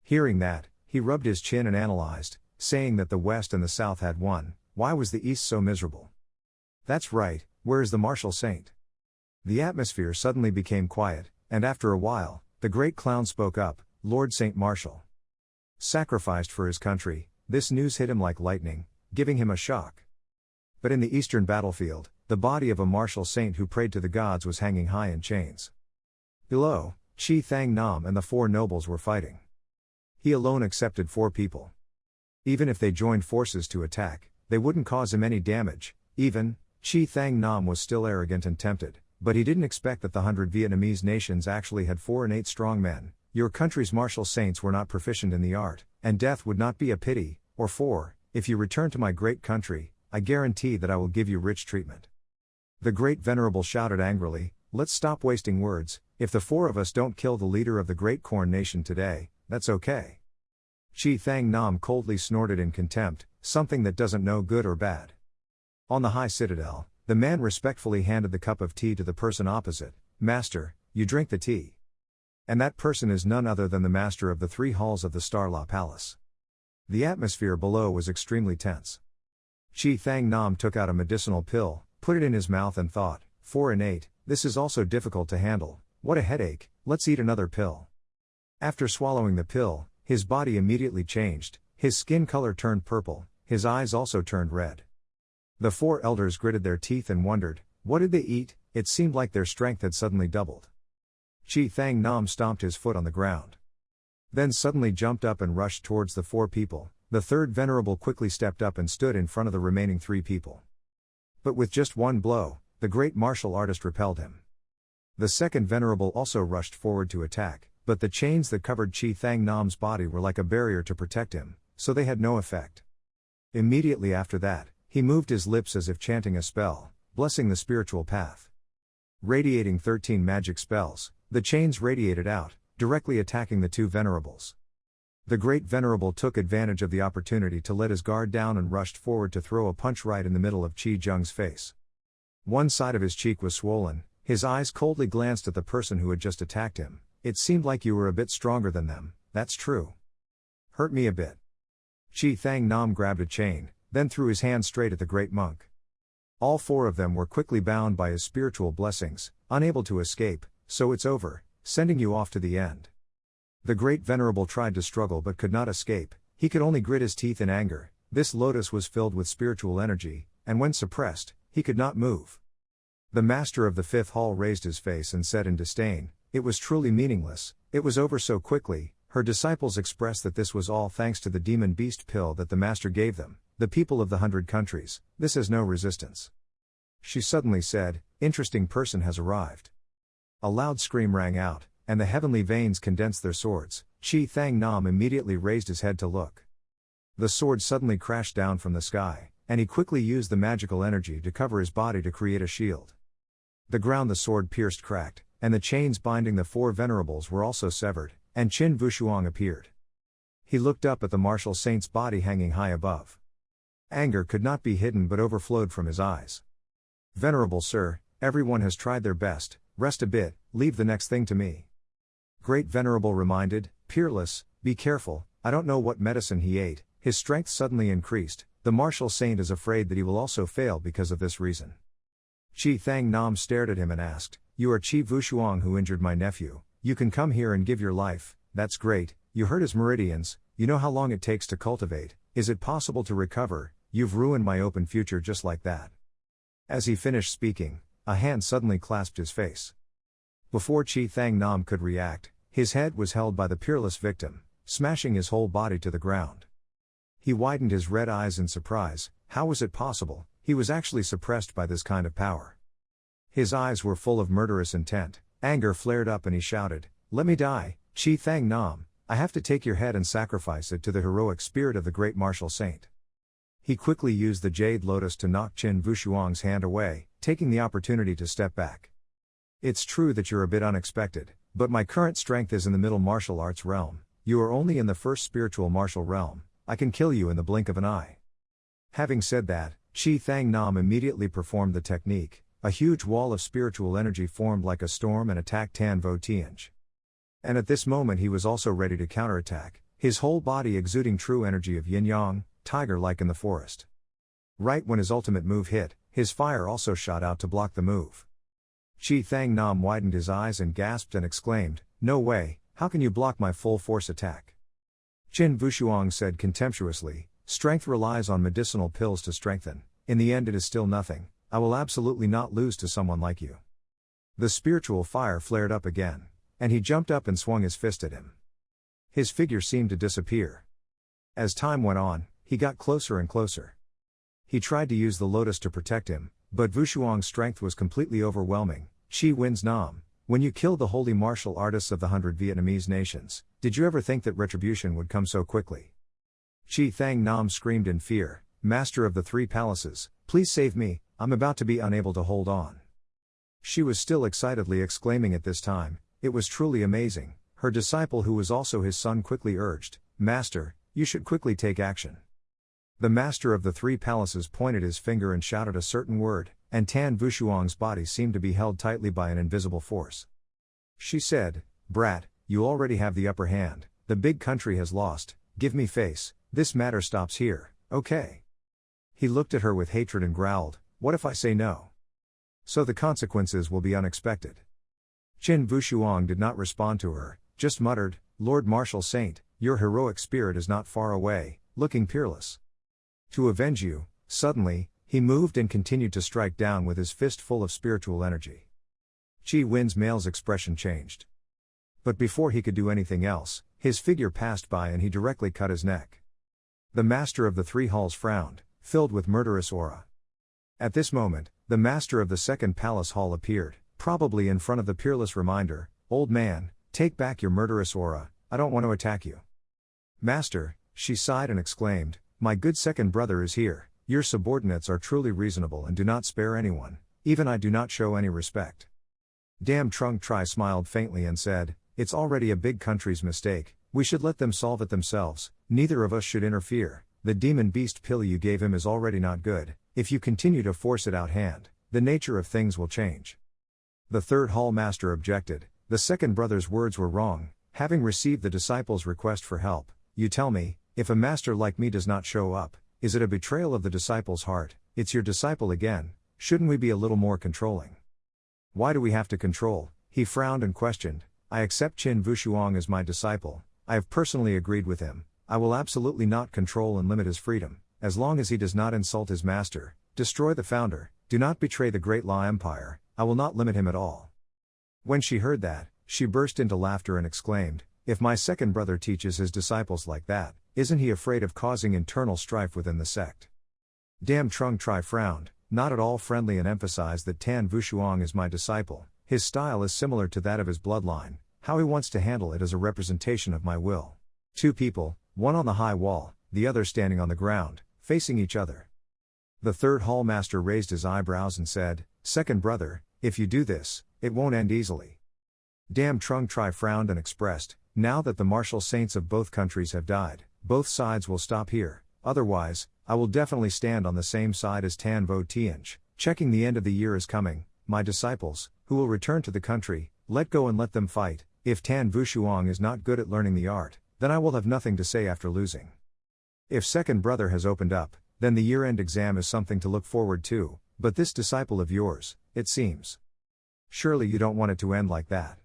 Hearing that, he rubbed his chin and analyzed, saying that the west and the south had won. Why was the east so miserable? That's right, where is the martial saint? The atmosphere suddenly became quiet, and after a while, the great clown spoke up, "Lord Saint Martial sacrificed for his country." This news hit him like lightning, giving him a shock. But in the eastern battlefield, the body of a martial saint who prayed to the gods was hanging high in chains. Below, Chi Thang Nam and the 4 nobles were fighting. He alone accepted 4 people. Even if they joined forces to attack, they wouldn't cause him any damage. Even, Chi Thang Nam was still arrogant and tempted, but he didn't expect that the 100 Vietnamese nations actually had 4 and 8 strong men. Your country's martial saints were not proficient in the art, and death would not be a pity. Or 4, if you return to my great country, I guarantee that I will give you rich treatment. The great venerable shouted angrily, let's stop wasting words. If the 4 of us don't kill the leader of the great corn nation today, that's okay. Chi Thang Nam coldly snorted in contempt, something that doesn't know good or bad. On the high citadel, the man respectfully handed the cup of tea to the person opposite. Master, you drink the tea. And that person is none other than the master of the 3 halls of the Starla Palace. The atmosphere below was extremely tense. Chi Thang Nam took out a medicinal pill, put it in his mouth and thought, 4 and 8, this is also difficult to handle. What a headache, let's eat another pill. After swallowing the pill, his body immediately changed, his skin color turned purple, his eyes also turned red. The 4 elders gritted their teeth and wondered, what did they eat? It seemed like their strength had suddenly doubled. Chi Thang Nam stomped his foot on the ground. Then suddenly jumped up and rushed towards the 4 people. The 3rd venerable quickly stepped up and stood in front of the remaining 3 people. But with just one blow, the great martial artist repelled him. The 2nd venerable also rushed forward to attack, but the chains that covered Chi Thang Nam's body were like a barrier to protect him, so they had no effect. Immediately after that, he moved his lips as if chanting a spell, blessing the spiritual path. Radiating 13 magic spells, the chains radiated out, directly attacking the 2 venerables. The great venerable took advantage of the opportunity to let his guard down and rushed forward to throw a punch right in the middle of Chi Jung's face. One side of his cheek was swollen, his eyes coldly glanced at the person who had just attacked him. It seemed like you were a bit stronger than them, that's true. Hurt me a bit. Chi Thang Nam grabbed a chain, then threw his hand straight at the great monk. All 4 of them were quickly bound by his spiritual blessings, unable to escape, so it's over, sending you off to the end. The great venerable tried to struggle but could not escape, he could only grit his teeth in anger. This lotus was filled with spiritual energy, and when suppressed, he could not move. The master of the 5th hall raised his face and said in disdain, it was truly meaningless, it was over so quickly. Her disciples expressed that this was all thanks to the demon beast pill that the master gave them. The people of the 100 countries, this has no resistance. She suddenly said, interesting person has arrived. A loud scream rang out, and the heavenly veins condensed their swords. Chi Thang Nam immediately raised his head to look. The sword suddenly crashed down from the sky, and he quickly used the magical energy to cover his body to create a shield. The ground the sword pierced cracked, and the chains binding the 4 venerables were also severed, and Qin Vushuang appeared. He looked up at the martial saint's body hanging high above. Anger could not be hidden but overflowed from his eyes. Venerable sir, everyone has tried their best, rest a bit, leave the next thing to me. Great venerable reminded, peerless, be careful, I don't know what medicine he ate. His strength suddenly increased, the martial saint is afraid that he will also fail because of this reason. Chi Thang Nam stared at him and asked, you are Chi Vushuang who injured my nephew, you can come here and give your life, that's great, you hurt his meridians, you know how long it takes to cultivate, is it possible to recover? You've ruined my open future just like that. As he finished speaking, a hand suddenly clasped his face. Before Chi Thang Nam could react, his head was held by the peerless victim, smashing his whole body to the ground. He widened his red eyes in surprise, how was it possible? He was actually suppressed by this kind of power. His eyes were full of murderous intent, anger flared up and he shouted, let me die, Chi Thang Nam, I have to take your head and sacrifice it to the heroic spirit of the great martial saint. He quickly used the jade lotus to knock Qin Vushuang's hand away, taking the opportunity to step back. It's true that you're a bit unexpected, but my current strength is in the middle martial arts realm, you are only in the first spiritual martial realm, I can kill you in the blink of an eye. Having said that, Chi Thang Nam immediately performed the technique, a huge wall of spiritual energy formed like a storm and attacked Tan Vo Tianj. And at this moment he was also ready to counterattack, his whole body exuding true energy of yin-yang, tiger-like in the forest. Right when his ultimate move hit, his fire also shot out to block the move. Chi Thang Nam widened his eyes and gasped and exclaimed, no way, how can you block my full force attack? Qin Vushuang said contemptuously, strength relies on medicinal pills to strengthen, in the end it is still nothing, I will absolutely not lose to someone like you. The spiritual fire flared up again, and he jumped up and swung his fist at him. His figure seemed to disappear. As time went on, he got closer and closer. He tried to use the lotus to protect him, but Wushuang's strength was completely overwhelming. Chi Wins Nam, when you killed the holy martial artists of the 100 Vietnamese nations, did you ever think that retribution would come so quickly? Chi Thang Nam screamed in fear, Master of the Three Palaces, please save me, I'm about to be unable to hold on. She was still excitedly exclaiming at this time, it was truly amazing. Her disciple who was also his son quickly urged, Master, you should quickly take action. The Master of the Three Palaces pointed his finger and shouted a certain word, and Tan Wushuang's body seemed to be held tightly by an invisible force. She said, Brat, you already have the upper hand, the big country has lost, give me face, this matter stops here, okay? He looked at her with hatred and growled, what if I say no? So the consequences will be unexpected. Qin Wushuang did not respond to her, just muttered, Lord Martial Saint, your heroic spirit is not far away, looking peerless. To avenge you, suddenly, he moved and continued to strike down with his fist full of spiritual energy. Chi Win's male's expression changed. But before he could do anything else, his figure passed by and he directly cut his neck. The Master of the Three Halls frowned, filled with murderous aura. At this moment, the Master of the Second Palace Hall appeared, probably in front of the peerless reminder, Old man, take back your murderous aura, I don't want to attack you. Master, she sighed and exclaimed, my good second brother is here, your subordinates are truly reasonable and do not spare anyone, even I do not show any respect. Dam Trung Tri smiled faintly and said, it's already a big country's mistake, we should let them solve it themselves, neither of us should interfere, the demon beast pill you gave him is already not good, if you continue to force it out hand, the nature of things will change. The third hall master objected, the second brother's words were wrong, having received the disciple's request for help, you tell me, if a master like me does not show up, is it a betrayal of the disciple's heart? It's your disciple again, shouldn't we be a little more controlling? Why do we have to control? He frowned and questioned, I accept Qin Wushuang as my disciple, I have personally agreed with him, I will absolutely not control and limit his freedom, as long as he does not insult his master, destroy the founder, do not betray the great law empire, I will not limit him at all. When she heard that, she burst into laughter and exclaimed, if my second brother teaches his disciples like that, isn't he afraid of causing internal strife within the sect? Dam Trung Tri frowned, not at all friendly and emphasized that Tan Wushuang is my disciple, his style is similar to that of his bloodline, how he wants to handle it is a representation of my will. Two people, one on the high wall, the other standing on the ground, facing each other. The third hall master raised his eyebrows and said, second brother, if you do this, it won't end easily. Dam Trung Tri frowned and expressed, now that the martial saints of both countries have died, both sides will stop here, otherwise, I will definitely stand on the same side as Tan Vo Tianj, checking the end of the year is coming, my disciples, who will return to the country, let go and let them fight, if Tan Wushuang is not good at learning the art, then I will have nothing to say after losing. If second brother has opened up, then the year-end exam is something to look forward to, but this disciple of yours, it seems. Surely you don't want it to end like that.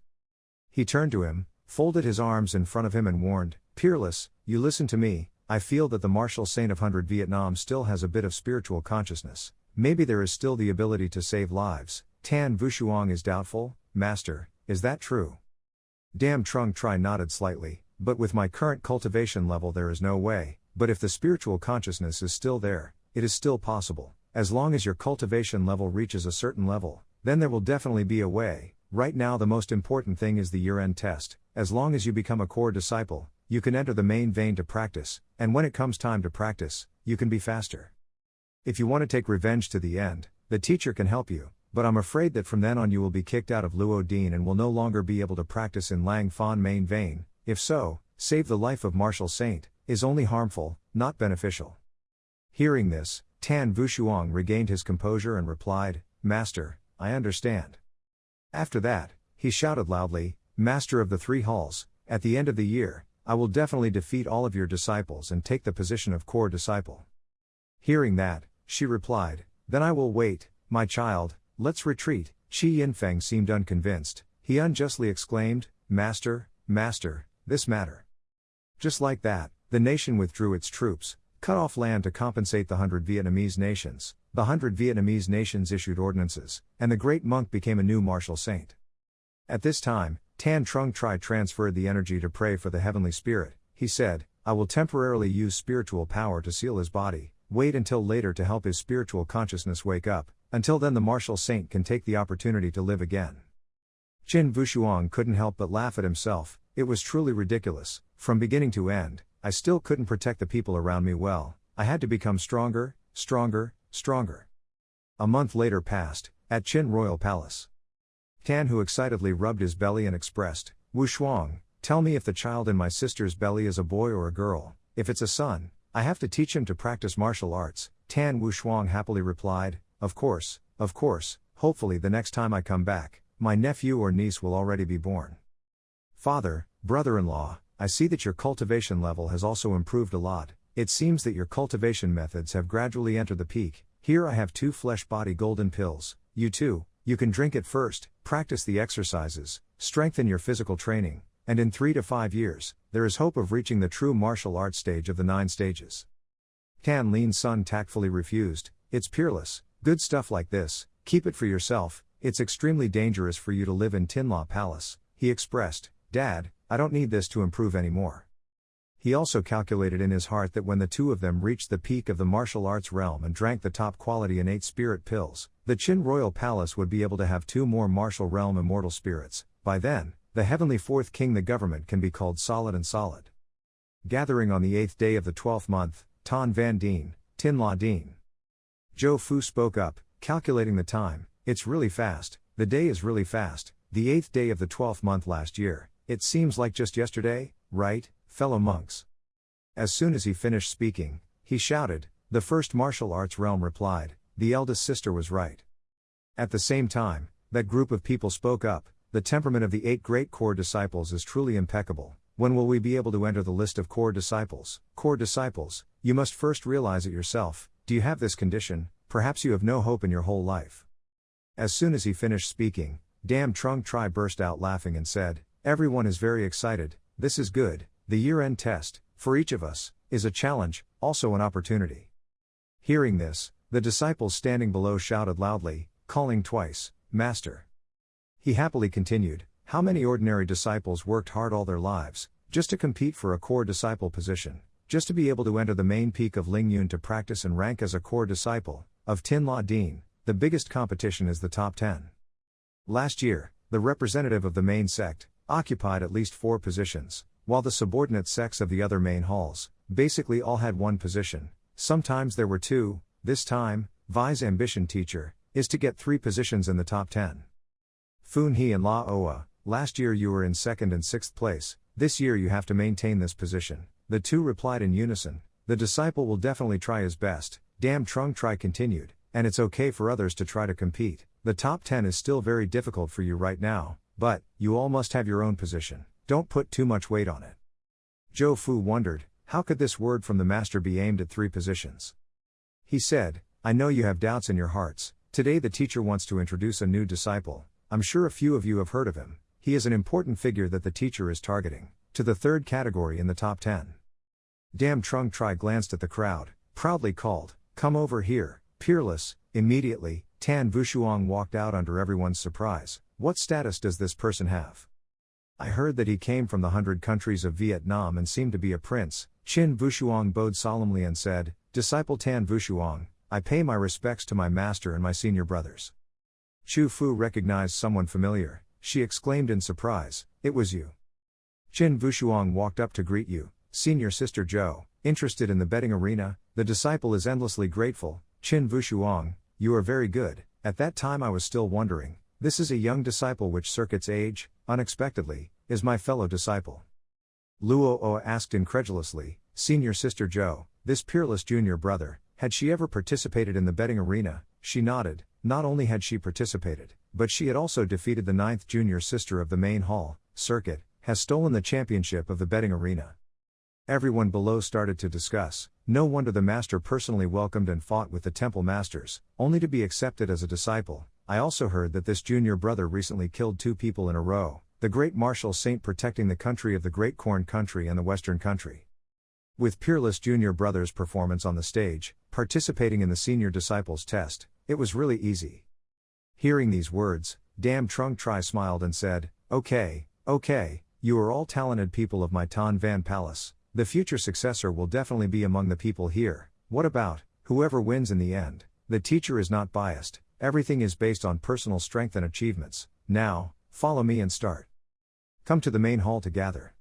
He turned to him, folded his arms in front of him and warned, Peerless, you listen to me, I feel that the martial saint of 100 Vietnam still has a bit of spiritual consciousness, maybe there is still the ability to save lives, Tan Wushuang is doubtful, Master, is that true? Dam Trung Tri nodded slightly, but with my current cultivation level there is no way, but if the spiritual consciousness is still there, it is still possible, as long as your cultivation level reaches a certain level, then there will definitely be a way. Right now the most important thing is the year-end test, as long as you become a core disciple, you can enter the main vein to practice, and when it comes time to practice, you can be faster. If you want to take revenge to the end, the teacher can help you, but I'm afraid that from then on you will be kicked out of Luo Din and will no longer be able to practice in Lang Fan main vein, if so, save the life of martial saint, is only harmful, not beneficial. Hearing this, Tan Wushuang regained his composure and replied, Master, I understand. After that, he shouted loudly, Master of the Three Halls, at the end of the year, I will definitely defeat all of your disciples and take the position of core disciple. Hearing that, she replied, then I will wait, my child, let's retreat. Chi Yinfeng seemed unconvinced, he unjustly exclaimed, Master, Master, this matter. Just like that, the nation withdrew its troops, cut off land to compensate the 100 Vietnamese nations, the 100 Vietnamese nations issued ordinances, and the great monk became a new martial saint. At this time, Tan Trung Tri transferred the energy to pray for the heavenly spirit, he said, I will temporarily use spiritual power to seal his body, wait until later to help his spiritual consciousness wake up, until then the martial saint can take the opportunity to live again. Qin Wushuang couldn't help but laugh at himself. It was truly ridiculous. From beginning to end, I still couldn't protect the people around me well. I had to become stronger, stronger, stronger. A month later passed, at Qin Royal Palace. Tan Hu excitedly rubbed his belly and expressed, "Wushuang, tell me if the child in my sister's belly is a boy or a girl. If it's a son, I have to teach him to practice martial arts." Tan Wushuang happily replied, of course, hopefully the next time I come back, my nephew or niece will already be born." "Father, brother-in-law, I see that your cultivation level has also improved a lot. It seems that your cultivation methods have gradually entered the peak. Here I have 2 flesh body golden pills. You too, you can drink it first, practice the exercises, strengthen your physical training, and in 3 to 5 years, there is hope of reaching the true martial arts stage of the 9 stages. Tan Lin's son tactfully refused. "It's peerless, good stuff like this, keep it for yourself, it's extremely dangerous for you to live in Tinla Palace," he expressed. "Dad, I don't need this to improve anymore." He also calculated in his heart that when the 2 of them reached the peak of the martial arts realm and drank the top quality innate spirit pills, the Qin Royal Palace would be able to have 2 more martial realm immortal spirits. By then, the heavenly 4th king the government can be called solid and solid. Gathering on the 8th day of the 12th month, Tan Van Dien, Tin La Dien. Zhou Fu spoke up, calculating the time. "It's really fast, the day is really fast, the 8th day of the 12th month last year, it seems like just yesterday, right, fellow monks?" As soon as he finished speaking, he shouted. The first martial arts realm replied, "The eldest sister was right." At the same time, that group of people spoke up. "The temperament of the 8 great core disciples is truly impeccable. When will we be able to enter the list of core disciples?" "Core disciples, you must first realize it yourself. Do you have this condition? Perhaps you have no hope in your whole life." As soon as he finished speaking, Dam Trung Tri burst out laughing and said, "Everyone is very excited, this is good. The year-end test, for each of us, is a challenge, also an opportunity." Hearing this, the disciples standing below shouted loudly, calling twice, "Master." He happily continued, "How many ordinary disciples worked hard all their lives, just to compete for a core disciple position, just to be able to enter the main peak of Lingyun to practice and rank as a core disciple of Tin La Dien. The biggest competition is the top 10. Last year, the representative of the main sect occupied at least 4 positions, while the subordinate sects of the other main halls basically all had 1 position. Sometimes there were 2. This time, Vi's ambition teacher is to get 3 positions in the top 10. Fun He and La Oa, last year you were in 2nd and 6th place, this year you have to maintain this position." The 2 replied in unison. "The disciple will definitely try his best," Dam Trung Tri continued, "and it's okay for others to try to compete. The top 10 is still very difficult for you right now, but you all must have your own position. Don't put too much weight on it." Zhou Fu wondered, how could this word from the master be aimed at 3 positions? He said, "I know you have doubts in your hearts. Today the teacher wants to introduce a new disciple. I'm sure a few of you have heard of him. He is an important figure that the teacher is targeting, to the 3rd category in the top 10. Dam Trung Tri glanced at the crowd, proudly called, "Come over here, peerless." Immediately, Tan Wushuang walked out under everyone's surprise. "What status does this person have? I heard that he came from the 100 countries of Vietnam and seemed to be a prince." Qin Wushuang bowed solemnly and said, "Disciple Tan Wushuang, I pay my respects to my master and my senior brothers." Chu Fu recognized someone familiar. She exclaimed in surprise, "It was you." Qin Wushuang walked up to greet you, "Senior Sister Zhou, interested in the betting arena?" The disciple is endlessly grateful. Qin Wushuang, you are very good. At that time I was still wondering, this is a young disciple which circuits age, unexpectedly, is my fellow disciple. Luo Oa asked incredulously, "Senior Sister Zhou, this peerless junior brother, had she ever participated in the betting arena?" She nodded. Not only had she participated, but she had also defeated the 9th junior sister of the main hall circuit, has stolen the championship of the betting arena. Everyone below started to discuss. No wonder the master personally welcomed and fought with the temple masters, only to be accepted as a disciple. I also heard that this junior brother recently killed 2 people in a row, the great martial saint protecting the country of the Great Corn Country and the Western Country. With peerless junior brother's performance on the stage, participating in the senior disciples test, it was really easy. Hearing these words, Dam Trung Tri smiled and said, okay, you are all talented people of my Tan Van Palace. the future successor will definitely be among the people here. What about whoever wins in the end? The teacher is not biased, everything is based on personal strength and achievements. Now, follow me and start. Come to the main hall to gather.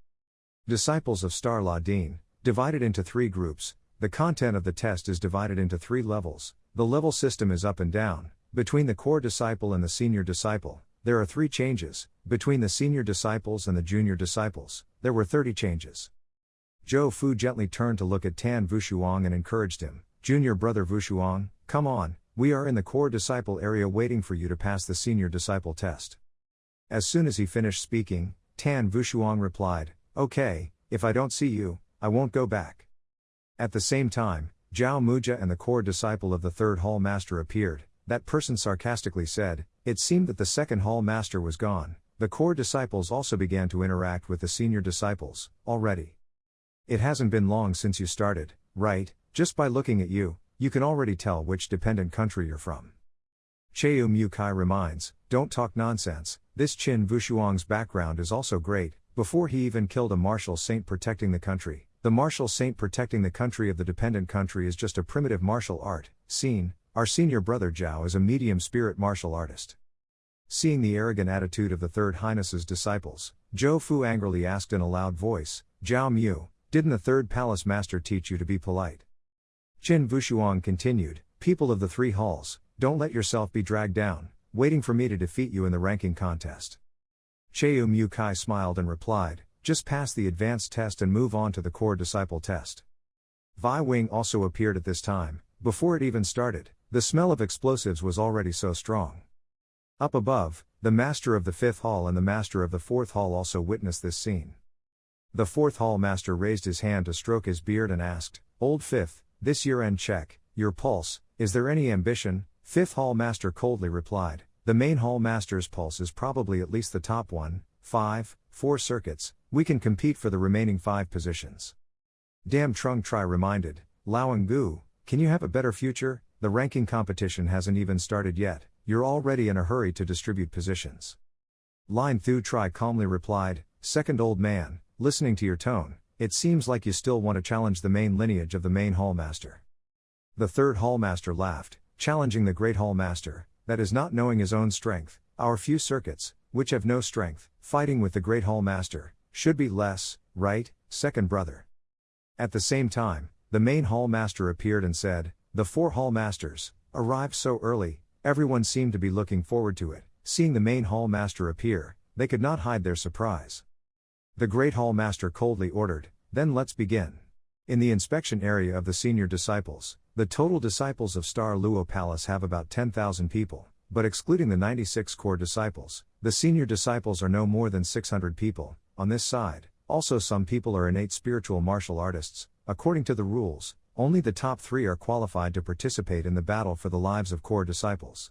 Disciples of Star Ladin, divided into 3 groups. The content of the test is divided into 3 levels. The level system is up and down. Between the core disciple and the senior disciple, there are 3 changes. Between the senior disciples and the junior disciples, there were 30 changes. Zhou Fu gently turned to look at Tan Wushuang and encouraged him. Junior brother Wushuang, come on, we are in the core disciple area waiting for you to pass the senior disciple test. As soon as he finished speaking, Tan Wushuang replied, okay, if I don't see you, I won't go back. At the same time, Zhao Muja and the core disciple of the third hall master appeared. That person sarcastically said, it seemed that the second hall master was gone. The core disciples also began to interact with the senior disciples, already. It hasn't been long since you started, right? Just by looking at you, you can already tell which dependent country you're from. Cheu Mu Kai reminds, don't talk nonsense, this Qin Wushuang's background is also great. Before he even killed a martial saint protecting the country, the martial saint protecting the country of the dependent country is just a primitive martial art. Scene, our senior brother Zhao is a medium spirit martial artist. Seeing the arrogant attitude of the Third Highness's disciples, Zhou Fu angrily asked in a loud voice, Zhao Mu, didn't the Third Palace Master teach you to be polite? Qin Wushuang continued, people of the 3 halls, don't let yourself be dragged down, waiting for me to defeat you in the ranking contest. Cheu Mu Kai smiled and replied, just pass the advanced test and move on to the core disciple test. Vi Wing also appeared at this time. Before it even started, the smell of explosives was already so strong. Up above, the master of the 5th hall and the master of the 4th hall also witnessed this scene. The 4th hall master raised his hand to stroke his beard and asked, Old 5th, this year-end check, your pulse, is there any ambition? 5th hall master coldly replied, the main hall master's pulse is probably at least the top one, 4 circuits, we can compete for the remaining 5 positions. Dam Trung Tri reminded, Lao Gu, can you have a better future? The ranking competition hasn't even started yet, you're already in a hurry to distribute positions. Line Thu Tri calmly replied, second old man, listening to your tone, it seems like you still want to challenge the main lineage of the main hall master. The third hall master laughed, challenging the great hall master, that is not knowing his own strength, our few circuits, which have no strength, fighting with the great hall master, should be less, right, second brother. At the same time, the main hall master appeared and said, the 4 hall masters, arrived so early, everyone seemed to be looking forward to it. Seeing the main hall master appear, they could not hide their surprise. The great hall master coldly ordered, then let's begin. In the inspection area of the senior disciples, the total disciples of Star Luo Palace have about 10,000 people, but excluding the 96 core disciples, the senior disciples are no more than 600 people. On this side, also some people are innate spiritual martial artists. According to the rules, only the top 3 are qualified to participate in the battle for the lives of core disciples.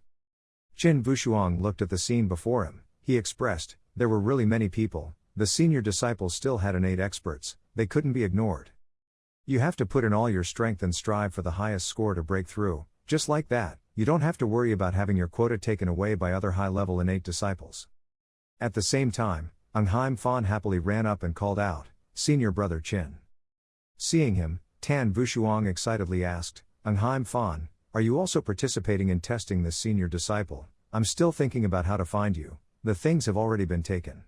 Qin Wushuang looked at the scene before him. He expressed, there were really many people. The senior disciples still had innate experts, they couldn't be ignored. You have to put in all your strength and strive for the highest score to break through. Just like that, you don't have to worry about having your quota taken away by other high-level innate disciples. At the same time, Angheim Fan happily ran up and called out, Senior Brother Qin. Seeing him, Tan Wushuang excitedly asked, Angheim Fan, are you also participating in testing this senior disciple? I'm still thinking about how to find you. The things have already been taken.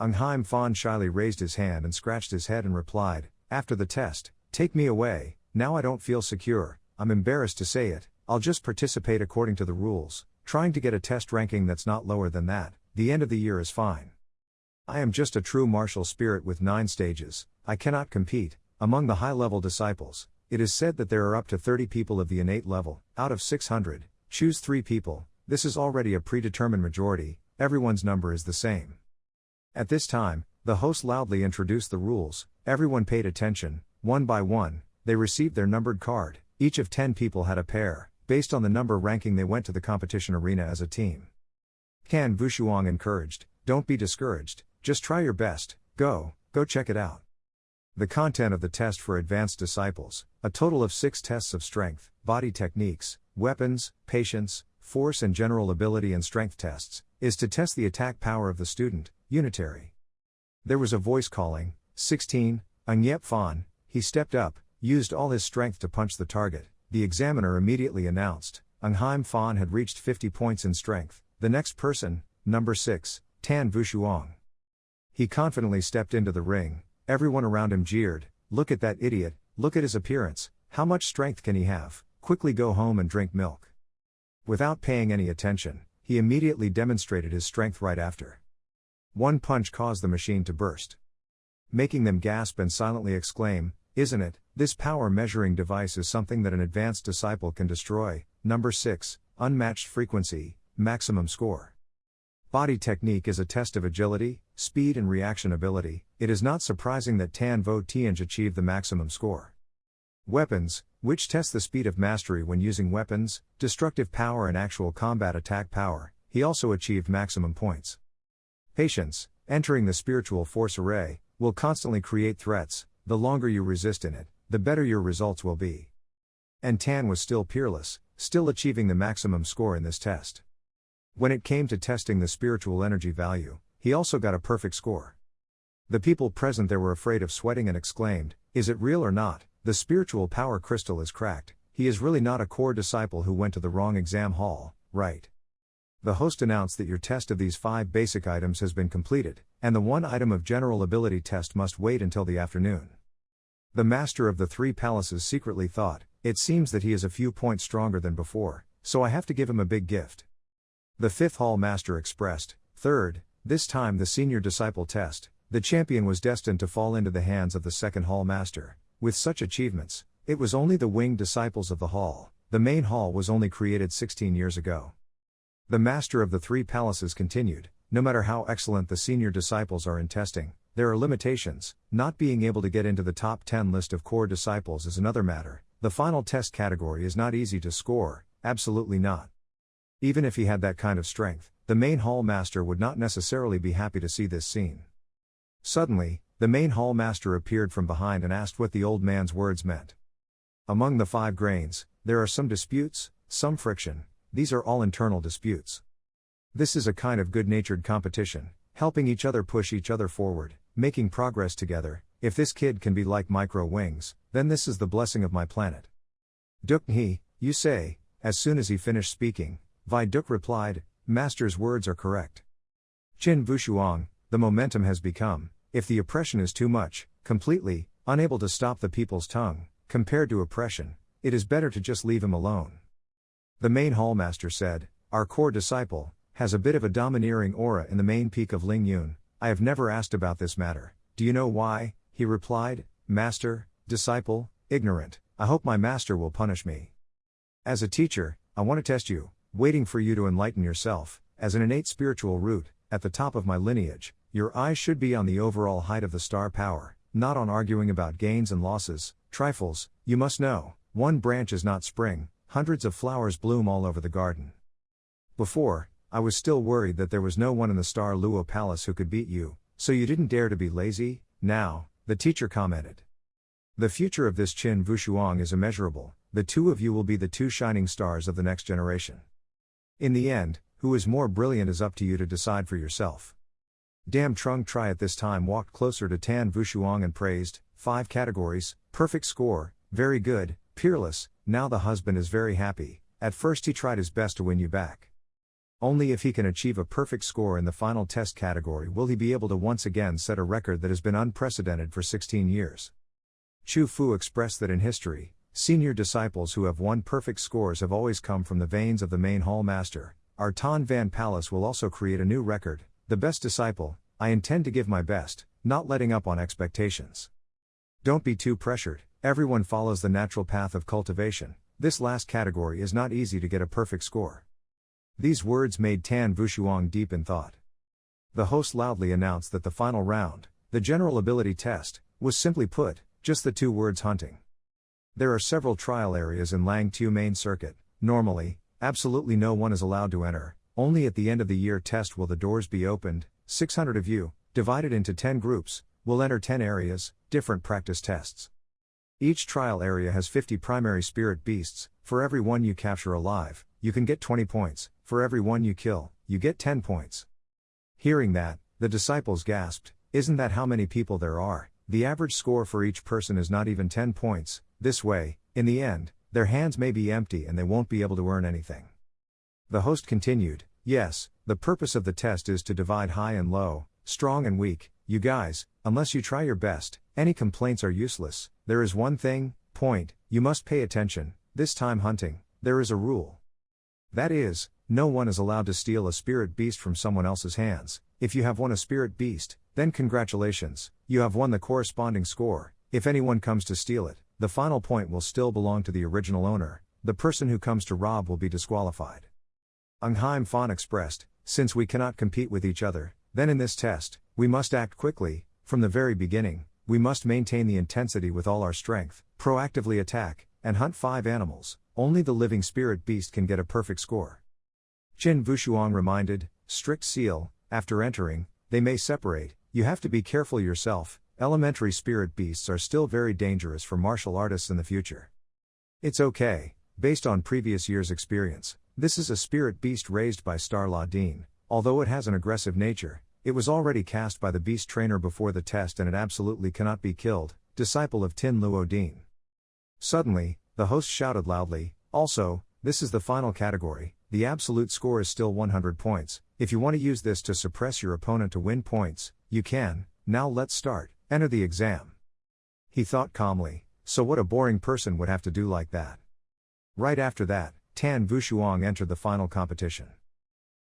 Angheim Fan shyly raised his hand and scratched his head and replied, after the test, take me away, now I don't feel secure, I'm embarrassed to say it, I'll just participate according to the rules, trying to get a test ranking that's not lower than that, the end of the year is fine. I am just a true martial spirit with 9 stages, I cannot compete. Among the high-level disciples, it is said that there are up to 30 people of the innate level, out of 600, choose 3 people, this is already a predetermined majority, everyone's number is the same. At this time, the host loudly introduced the rules, everyone paid attention, one by one, they received their numbered card, each of 10 people had a pair, based on the number ranking they went to the competition arena as a team. Tan Wushuang encouraged, don't be discouraged, just try your best, go check it out. The content of the test for advanced disciples, a total of 6 tests of strength, body techniques, weapons, patience, force and general ability and strength tests, is to test the attack power of the student, unitary. There was a voice calling, 16, Yep Fan, he stepped up, used all his strength to punch the target. The examiner immediately announced, Heim Fan had reached 50 points in strength. The next person, number 6, Tan Wushuang. He confidently stepped into the ring. Everyone around him jeered, look at that idiot, look at his appearance, how much strength can he have, quickly go home and drink milk. Without paying any attention, he immediately demonstrated his strength right after. One punch caused the machine to burst, making them gasp and silently exclaim, isn't it, this power measuring device is something that an advanced disciple can destroy. Number 6, unmatched frequency, maximum score. Body technique is a test of agility, speed and reaction ability. It is not surprising that Tan Vo Tianj achieved the maximum score. Weapons, which test the speed of mastery when using weapons, destructive power and actual combat attack power, he also achieved maximum points. Patience, entering the spiritual force array, will constantly create threats. The longer you resist in it, the better your results will be. And Tan was still peerless, still achieving the maximum score in this test. When it came to testing the spiritual energy value, he also got a perfect score. The people present there were afraid of sweating and exclaimed, is it real or not? The spiritual power crystal is cracked. He is really not a core disciple who went to the wrong exam hall, right? The host announced that your test of these 5 basic items has been completed, and the 1 item of general ability test must wait until the afternoon. The master of the 3 palaces secretly thought, it seems that he is a few points stronger than before, so I have to give him a big gift. The 5th hall master expressed, third, this time the senior disciple test, the champion was destined to fall into the hands of the 2nd hall master. With such achievements, it was only the winged disciples of the hall. The main hall was only created 16 years ago. The master of the 3 palaces continued, no matter how excellent the senior disciples are in testing, there are limitations. Not being able to get into the top 10 list of core disciples is another matter. The final test category is not easy to score, absolutely not. Even if he had that kind of strength, the main hall master would not necessarily be happy to see this scene. Suddenly, the main hall master appeared from behind and asked what the old man's words meant. Among the 5 grains, there are some disputes, some friction. These are all internal disputes. This is a kind of good-natured competition, helping each other push each other forward, making progress together. If this kid can be like micro wings, then this is the blessing of my planet. Duk He, you say. As soon as he finished speaking, Vi Duk replied, Master's words are correct. Qin Wushuang, the momentum has become, if the oppression is too much, completely, unable to stop the people's tongue, compared to oppression, it is better to just leave him alone. The main hallmaster said, our core disciple, has a bit of a domineering aura in the main peak of Ling Yun. I have never asked about this matter. Do you know why? He replied, Master, disciple, ignorant, I hope my master will punish me. As a teacher, I want to test you, waiting for you to enlighten yourself, as an innate spiritual root, at the top of my lineage, your eyes should be on the overall height of the star power, not on arguing about gains and losses, trifles. You must know, one branch is not spring, hundreds of flowers bloom all over the garden. Before, I was still worried that there was no one in the Star Luo Palace who could beat you, so you didn't dare to be lazy. Now, the teacher commented. The future of this Qin Wushuang is immeasurable. The 2 of you will be the 2 shining stars of the next generation. In the end, who is more brilliant is up to you to decide for yourself. Dam Trung Tri at this time walked closer to Tan Wushuang and praised, 5 categories, perfect score, very good, peerless. Now the husband is very happy. At first he tried his best to win you back. Only if he can achieve a perfect score in the final test category will he be able to once again set a record that has been unprecedented for 16 years. Chu Fu expressed that in history, senior disciples who have won perfect scores have always come from the veins of the main hall master. Our Tan Van Palace will also create a new record. The best disciple, I intend to give my best, not letting up on expectations. Don't be too pressured, everyone follows the natural path of cultivation. This last category is not easy to get a perfect score. These words made Tan Wushuang deep in thought. The host loudly announced that the final round, the general ability test, was simply put, just the 2 words hunting. There are several trial areas in Lang Tu main circuit. Normally, absolutely no one is allowed to enter. Only at the end of the year test will the doors be opened. 600 of you, divided into 10 groups, will enter 10 areas, different practice tests. Each trial area has 50 primary spirit beasts. For every one you capture alive, you can get 20 points. For every one you kill, you get 10 points. Hearing that, the disciples gasped, isn't that how many people there are? the average score for each person is not even 10 points. This way, in the end, their hands may be empty and they won't be able to earn anything. The host continued, yes, the purpose of the test is to divide high and low, strong and weak. You guys, unless you try your best, any complaints are useless. There is one thing, point, you must pay attention. This time hunting, there is a rule. That is, no one is allowed to steal a spirit beast from someone else's hands. If you have won a spirit beast, then congratulations, you have won the corresponding score. If anyone comes to steal it, the final point will still belong to the original owner. The person who comes to rob will be disqualified. Ungheim Fan expressed, since we cannot compete with each other, then in this test, we must act quickly. From the very beginning, we must maintain the intensity with all our strength, proactively attack, and hunt 5 animals. Only the living spirit beast can get a perfect score. Qin Wushuang reminded, strict seal, after entering, they may separate, you have to be careful yourself. Elementary spirit beasts are still very dangerous for martial artists in the future. It's okay, based on previous years' experience, this is a spirit beast raised by Starla Dean. Although it has an aggressive nature, it was already cast by the beast trainer before the test and it absolutely cannot be killed. Disciple of Tin Luo Dean. Suddenly, the host shouted loudly, also, this is the final category, the absolute score is still 100 points, if you want to use this to suppress your opponent to win points, you can. Now let's start, enter the exam. He thought calmly, so what a boring person would have to do like that. Right after that, Tan Wushuang entered the final competition.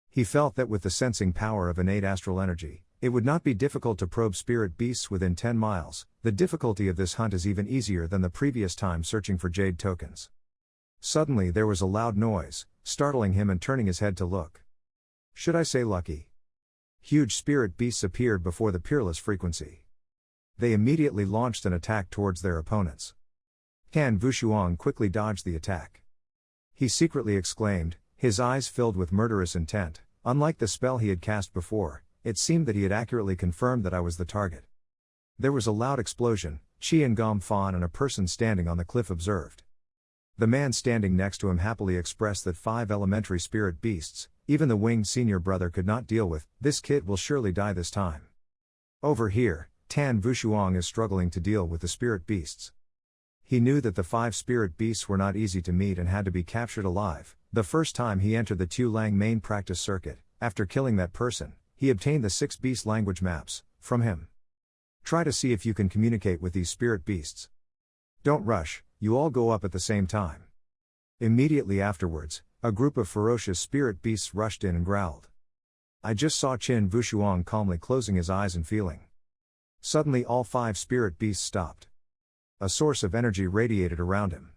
He felt that with the sensing power of innate astral energy, it would not be difficult to probe spirit beasts within 10 miles. The difficulty of this hunt is even easier than the previous time searching for jade tokens. Suddenly there was a loud noise, startling him and turning his head to look. Should I say lucky? Huge spirit beasts appeared before the peerless frequency. They immediately launched an attack towards their opponents. Tan Wushuang quickly dodged the attack. He secretly exclaimed, his eyes filled with murderous intent. Unlike the spell he had cast before, it seemed that he had accurately confirmed that I was the target. There was a loud explosion. Qian Gom Fan and a person standing on the cliff observed. The man standing next to him happily expressed that 5 elementary spirit beasts, even the winged senior brother could not deal with. This kid will surely die this time. Over here, Tan Wushuang is struggling to deal with the spirit beasts. He knew that the 5 spirit beasts were not easy to meet and had to be captured alive. The first time he entered the Tu Lang main practice circuit, after killing that person, he obtained the 6 beast language maps from him. Try to see if you can communicate with these spirit beasts. Don't rush, you all go up at the same time. Immediately afterwards, a group of ferocious spirit beasts rushed in and growled. I just saw Qin Wushuang calmly closing his eyes and feeling. Suddenly all 5 spirit beasts stopped. A source of energy radiated around him.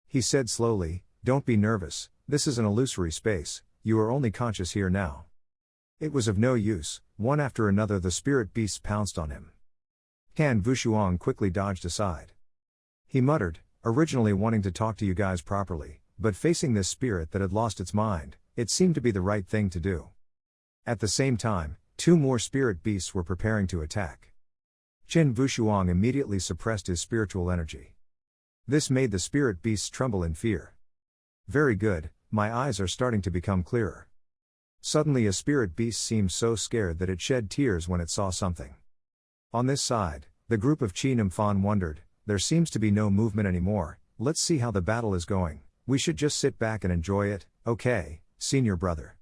He said slowly, don't be nervous, this is an illusory space, you are only conscious here now. It was of no use. One after another the spirit beasts pounced on him. Tan Wushuang quickly dodged aside. He muttered, originally wanting to talk to you guys properly, but facing this spirit that had lost its mind, it seemed to be the right thing to do. At the same time, 2 more spirit beasts were preparing to attack. Qin Wushuang immediately suppressed his spiritual energy. This made the spirit beasts tremble in fear. Very good, my eyes are starting to become clearer. Suddenly a spirit beast seemed so scared that it shed tears when it saw something. On this side, the group of Qi Nymphan wondered, there seems to be no movement anymore, let's see how the battle is going, we should just sit back and enjoy it, okay, senior brother.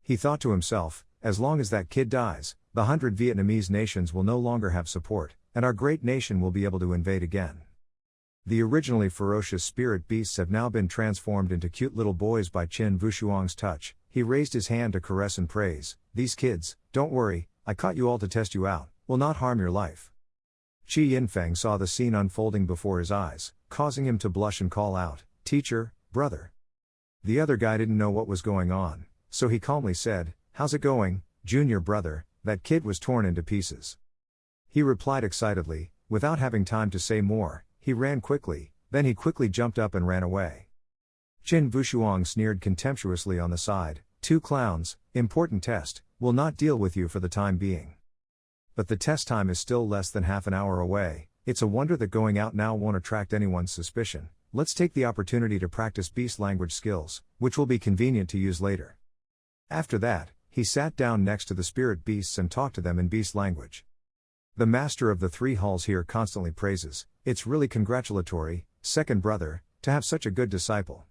He thought to himself, as long as that kid dies, the 100 Vietnamese nations will no longer have support, and our great nation will be able to invade again. The originally ferocious spirit beasts have now been transformed into cute little boys by Qin Wushuang's touch. He raised his hand to caress and praise, these kids, don't worry, I caught you all to test you out, will not harm your life. Qi Yinfeng saw the scene unfolding before his eyes, causing him to blush and call out, teacher, brother. The other guy didn't know what was going on, so he calmly said, how's it going, junior brother? That kid was torn into pieces. He replied excitedly, without having time to say more, he ran quickly, then he quickly jumped up and ran away. Qin Wushuang sneered contemptuously on the side, 2 clowns, important test, will not deal with you for the time being. But the test time is still less than half an hour away, it's a wonder that going out now won't attract anyone's suspicion, let's take the opportunity to practice beast language skills, which will be convenient to use later. After that, he sat down next to the spirit beasts and talked to them in beast language. The master of the 3 halls here constantly praises, it's really congratulatory, second brother, to have such a good disciple.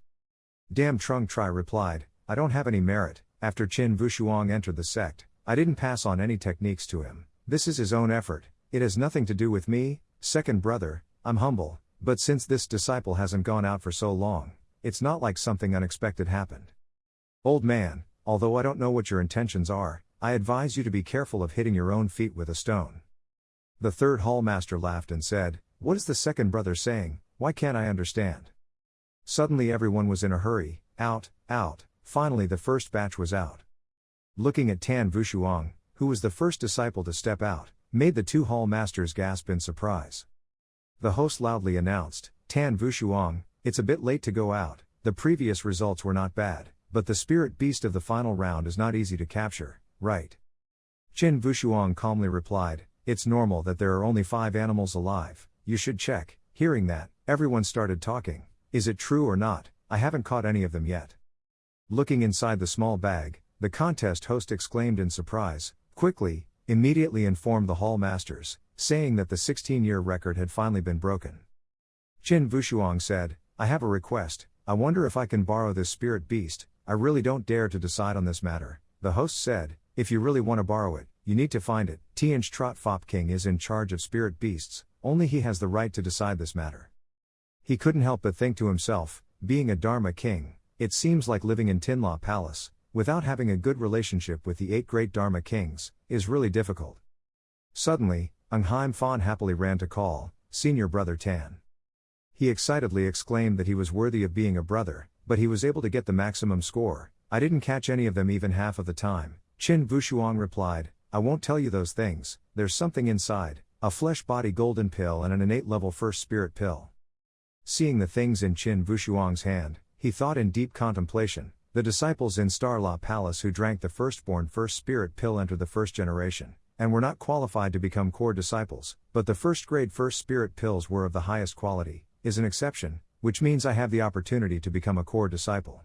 Damn Trung Tri replied, I don't have any merit, after Qin Vushuang entered the sect, I didn't pass on any techniques to him, this is his own effort, it has nothing to do with me, second brother, I'm humble, but since this disciple hasn't gone out for so long, it's not like something unexpected happened. Old man, although I don't know what your intentions are, I advise you to be careful of hitting your own feet with a stone. The 3rd hall master laughed and said, what is the second brother saying, why can't I understand? Suddenly everyone was in a hurry, out, finally the first batch was out. Looking at Tan Vushuang, who was the first disciple to step out, made the 2 hall masters gasp in surprise. The host loudly announced, Tan Vushuang, it's a bit late to go out, the previous results were not bad, but the spirit beast of the final round is not easy to capture, right? Qin Vushuang calmly replied, it's normal that there are only 5 animals alive, you should check. Hearing that, everyone started talking, is it true or not, I haven't caught any of them yet. Looking inside the small bag, the contest host exclaimed in surprise, quickly, immediately informed the hall masters, saying that the 16-year record had finally been broken. Qin Vushuang said, I have a request, I wonder if I can borrow this spirit beast, I really don't dare to decide on this matter. The host said, if you really want to borrow it, you need to find it. Tianj Trot Fop King is in charge of spirit beasts, only he has the right to decide this matter. He couldn't help but think to himself, being a Dharma king, it seems like living in Tinla Palace, without having a good relationship with the 8 great Dharma kings, is really difficult. Suddenly, Ungheim Fan happily ran to call, Senior Brother Tan. He excitedly exclaimed that he was worthy of being a brother, but he was able to get the maximum score, I didn't catch any of them even half of the time. Qin Vushuang replied, I won't tell you those things, there's something inside, a flesh body golden pill and an innate level first spirit pill. Seeing the things in Qin Vushuang's hand, he thought in deep contemplation, the disciples in Starla Palace who drank the firstborn first spirit pill entered the first generation, and were not qualified to become core disciples, but the first grade first spirit pills were of the highest quality, is an exception, which means I have the opportunity to become a core disciple.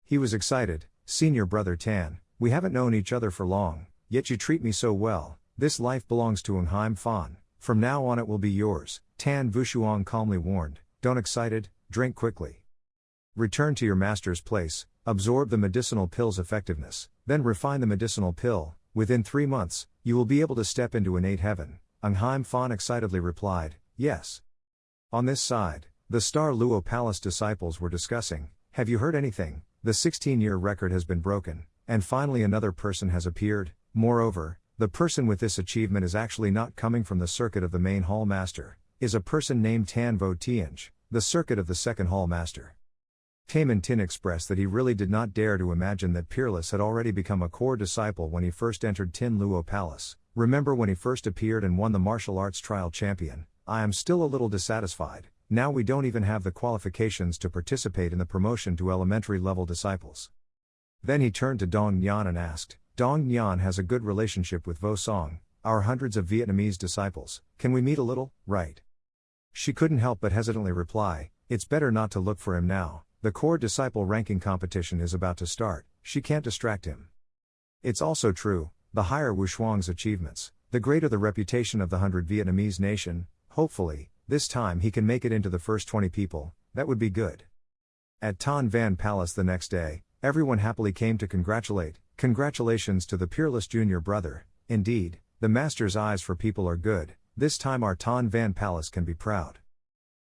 He was excited, Senior Brother Tan, we haven't known each other for long, yet you treat me so well, this life belongs to Ungheim Fan, from now on it will be yours, Tan Vushuang calmly warned, don't excited, drink quickly. Return to your master's place, absorb the medicinal pill's effectiveness, then refine the medicinal pill, within 3 months, you will be able to step into innate heaven, Ungheim Fan excitedly replied, yes. On this side, the Star Luo Palace disciples were discussing, have you heard anything, the 16-year record has been broken, and finally another person has appeared, moreover, the person with this achievement is actually not coming from the circuit of the main hall master, is a person named Tan Vo Tianj, the circuit of the second hall master. Taemin Tin expressed that he really did not dare to imagine that Peerless had already become a core disciple when he first entered Tin Luo Palace. Remember when he first appeared and won the martial arts trial champion, I am still a little dissatisfied, now we don't even have the qualifications to participate in the promotion to elementary level disciples. Then he turned to Dong Nhan and asked, Dong Nhan has a good relationship with Vo Song, our hundreds of Vietnamese disciples, can we meet a little, right? She couldn't help but hesitantly reply, it's better not to look for him now, the core disciple ranking competition is about to start, she can't distract him. It's also true, the higher Wushuang's achievements, the greater the reputation of the 100 Vietnamese nation, hopefully, this time he can make it into the first 20 people, that would be good. At Tan Van Palace the next day, everyone happily came to congratulate, congratulations to the peerless junior brother, indeed, the master's eyes for people are good, this time our Tan Van Palace can be proud.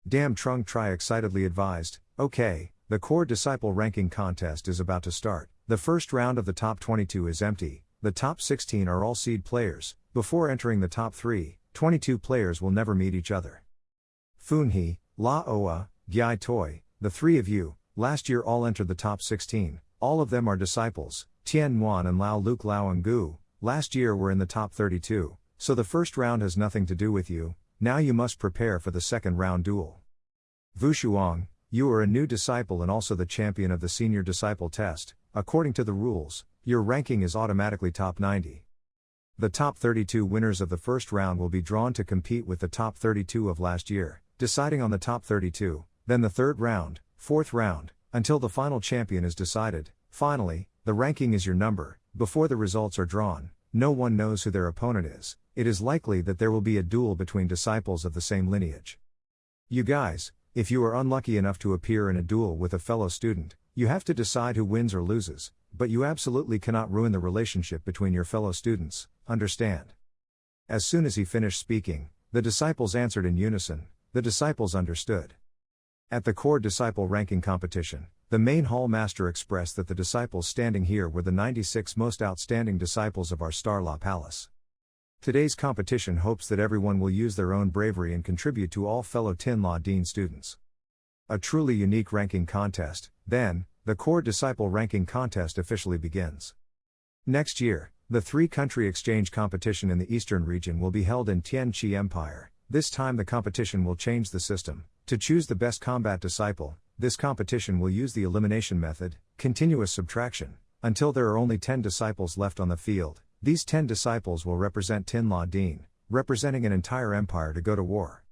Dam Trung Tri excitedly advised, okay, the core disciple ranking contest is about to start, the first round of the top 22 is empty, the top 16 are all seed players, before entering the top 3, 22 players will never meet each other. Foon He, La Oa, Gyai Toi, the 3 of you, last year all entered the top 16, all of them are disciples, Tien Nguyen and Lao Luke Lao and Gu, last year were in the top 32, so the first round has nothing to do with you, now you must prepare for the second round duel. Vushuang, you are a new disciple and also the champion of the senior disciple test, according to the rules, your ranking is automatically top 90. The top 32 winners of the first round will be drawn to compete with the top 32 of last year, deciding on the top 32, then the third round, fourth round, until the final champion is decided. Finally, the ranking is your number, before the results are drawn, no one knows who their opponent is. It is likely that there will be a duel between disciples of the same lineage. You guys, if you are unlucky enough to appear in a duel with a fellow student, you have to decide who wins or loses, but you absolutely cannot ruin the relationship between your fellow students, understand? As soon as he finished speaking, the disciples answered in unison. The disciples understood. At the core disciple ranking competition, the main hall master expressed that the disciples standing here were the 96 most outstanding disciples of our Starlaw Palace. Today's competition hopes that everyone will use their own bravery and contribute to all fellow Tinlaw Dean students. A truly unique ranking contest, then, the core disciple ranking contest officially begins. Next year, the three-country exchange competition in the eastern region will be held in Tianqi Empire. This time the competition will change the system. To choose the best combat disciple, this competition will use the elimination method, continuous subtraction, until there are only 10 disciples left on the field. These 10 disciples will represent Tinlaw Dean, representing an entire empire to go to war.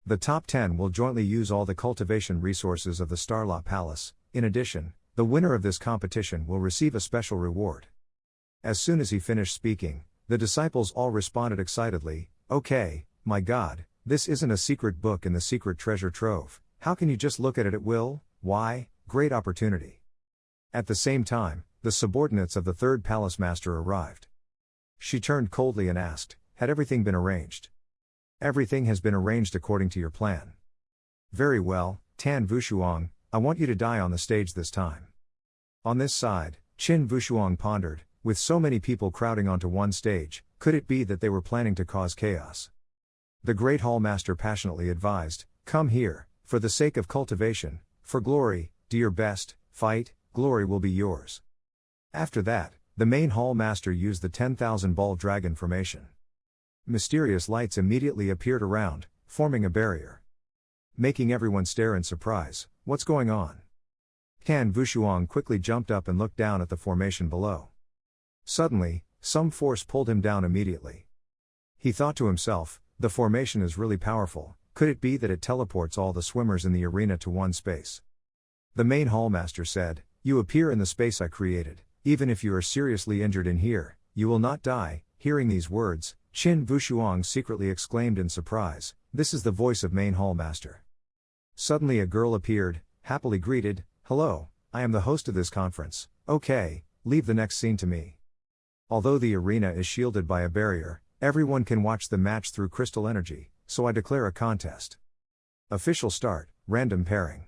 The top 10 will jointly use all the cultivation resources of the Starlaw Palace. In addition, the winner of this competition will receive a special reward. As soon as he finished speaking, the disciples all responded excitedly, "Okay, my God, this isn't a secret book in the secret treasure trove. How can you just look at it at will? Why, great opportunity." At the same time, the subordinates of the third palace master arrived. She turned coldly and asked, "Had everything been arranged?" "Everything has been arranged according to your plan." "Very well, Tan Wushuang, I want you to die on the stage this time." On this side, Qin Wushuang pondered, with so many people crowding onto one stage, could it be that they were planning to cause chaos? The great hall master passionately advised, "Come here, for the sake of cultivation, for glory, do your best, fight, glory will be yours." After that, the main hall master used the 10,000 ball dragon formation. Mysterious lights immediately appeared around, forming a barrier. Making everyone stare in surprise, "What's going on?" Tan Wushuang quickly jumped up and looked down at the formation below. Suddenly, some force pulled him down immediately. He thought to himself, the formation is really powerful. Could it be that it teleports all the swimmers in the arena to one space? The main hallmaster said, "You appear in the space I created. Even if you are seriously injured in here, you will not die." Hearing these words, Qin Wushuang secretly exclaimed in surprise, "This is the voice of main hallmaster." Suddenly a girl appeared, happily greeted, "Hello, I am the host of this conference. Okay, leave the next scene to me." Although the arena is shielded by a barrier, everyone can watch the match through crystal energy, so I declare a contest. Official start, random pairing.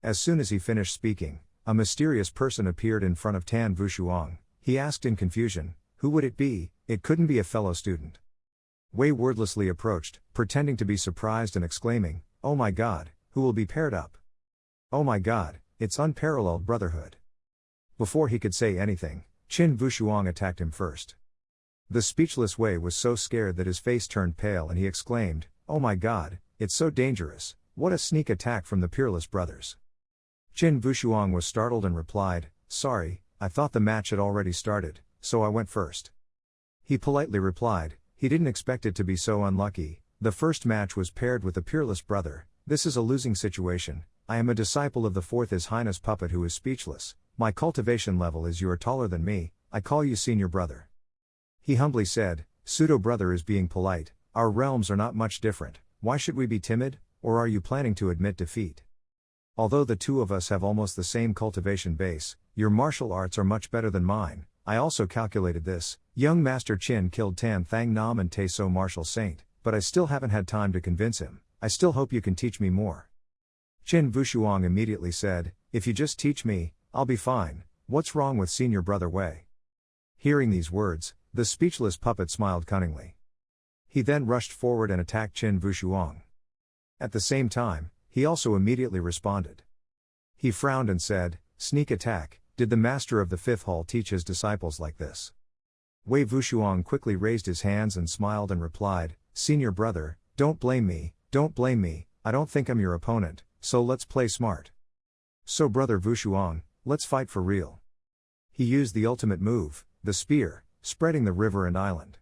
As soon as he finished speaking, a mysterious person appeared in front of Tan Wushuang. He asked in confusion, "Who would it be?" It couldn't be a fellow student. Wei wordlessly approached, pretending to be surprised and exclaiming, "Oh my God, who will be paired up? Oh my God, it's unparalleled brotherhood." Before he could say anything, Qin Wushuang attacked him first. The speechless Wei was so scared that his face turned pale and he exclaimed, "Oh my God, it's so dangerous, what a sneak attack from the peerless brothers." Qin Wushuang was startled and replied, "Sorry, I thought the match had already started, so I went first." He politely replied, he didn't expect it to be so unlucky. The first match was paired with the peerless brother. "This is a losing situation. I am a disciple of the fourth His Highness Puppet who is speechless. My cultivation level is you are taller than me, I call you senior brother." He humbly said, "Pseudo-brother is being polite, our realms are not much different, why should we be timid, or are you planning to admit defeat? Although the two of us have almost the same cultivation base, your martial arts are much better than mine. I also calculated this, young Master Qin killed Tan Thang Nam and Tay So Martial Saint, but I still haven't had time to convince him. I still hope you can teach me more." Qin Wushuang immediately said, "If you just teach me, I'll be fine. What's wrong with senior brother Wei?" Hearing these words, the speechless puppet smiled cunningly. He then rushed forward and attacked Qin Wushuang. At the same time, he also immediately responded. He frowned and said, "Sneak attack, did the master of the fifth hall teach his disciples like this?" Wei Wushuang quickly raised his hands and smiled and replied, "Senior brother, don't blame me, I don't think I'm your opponent, so let's play smart. So brother Wushuang, let's fight for real." He used the ultimate move, the spear, spreading the river and island.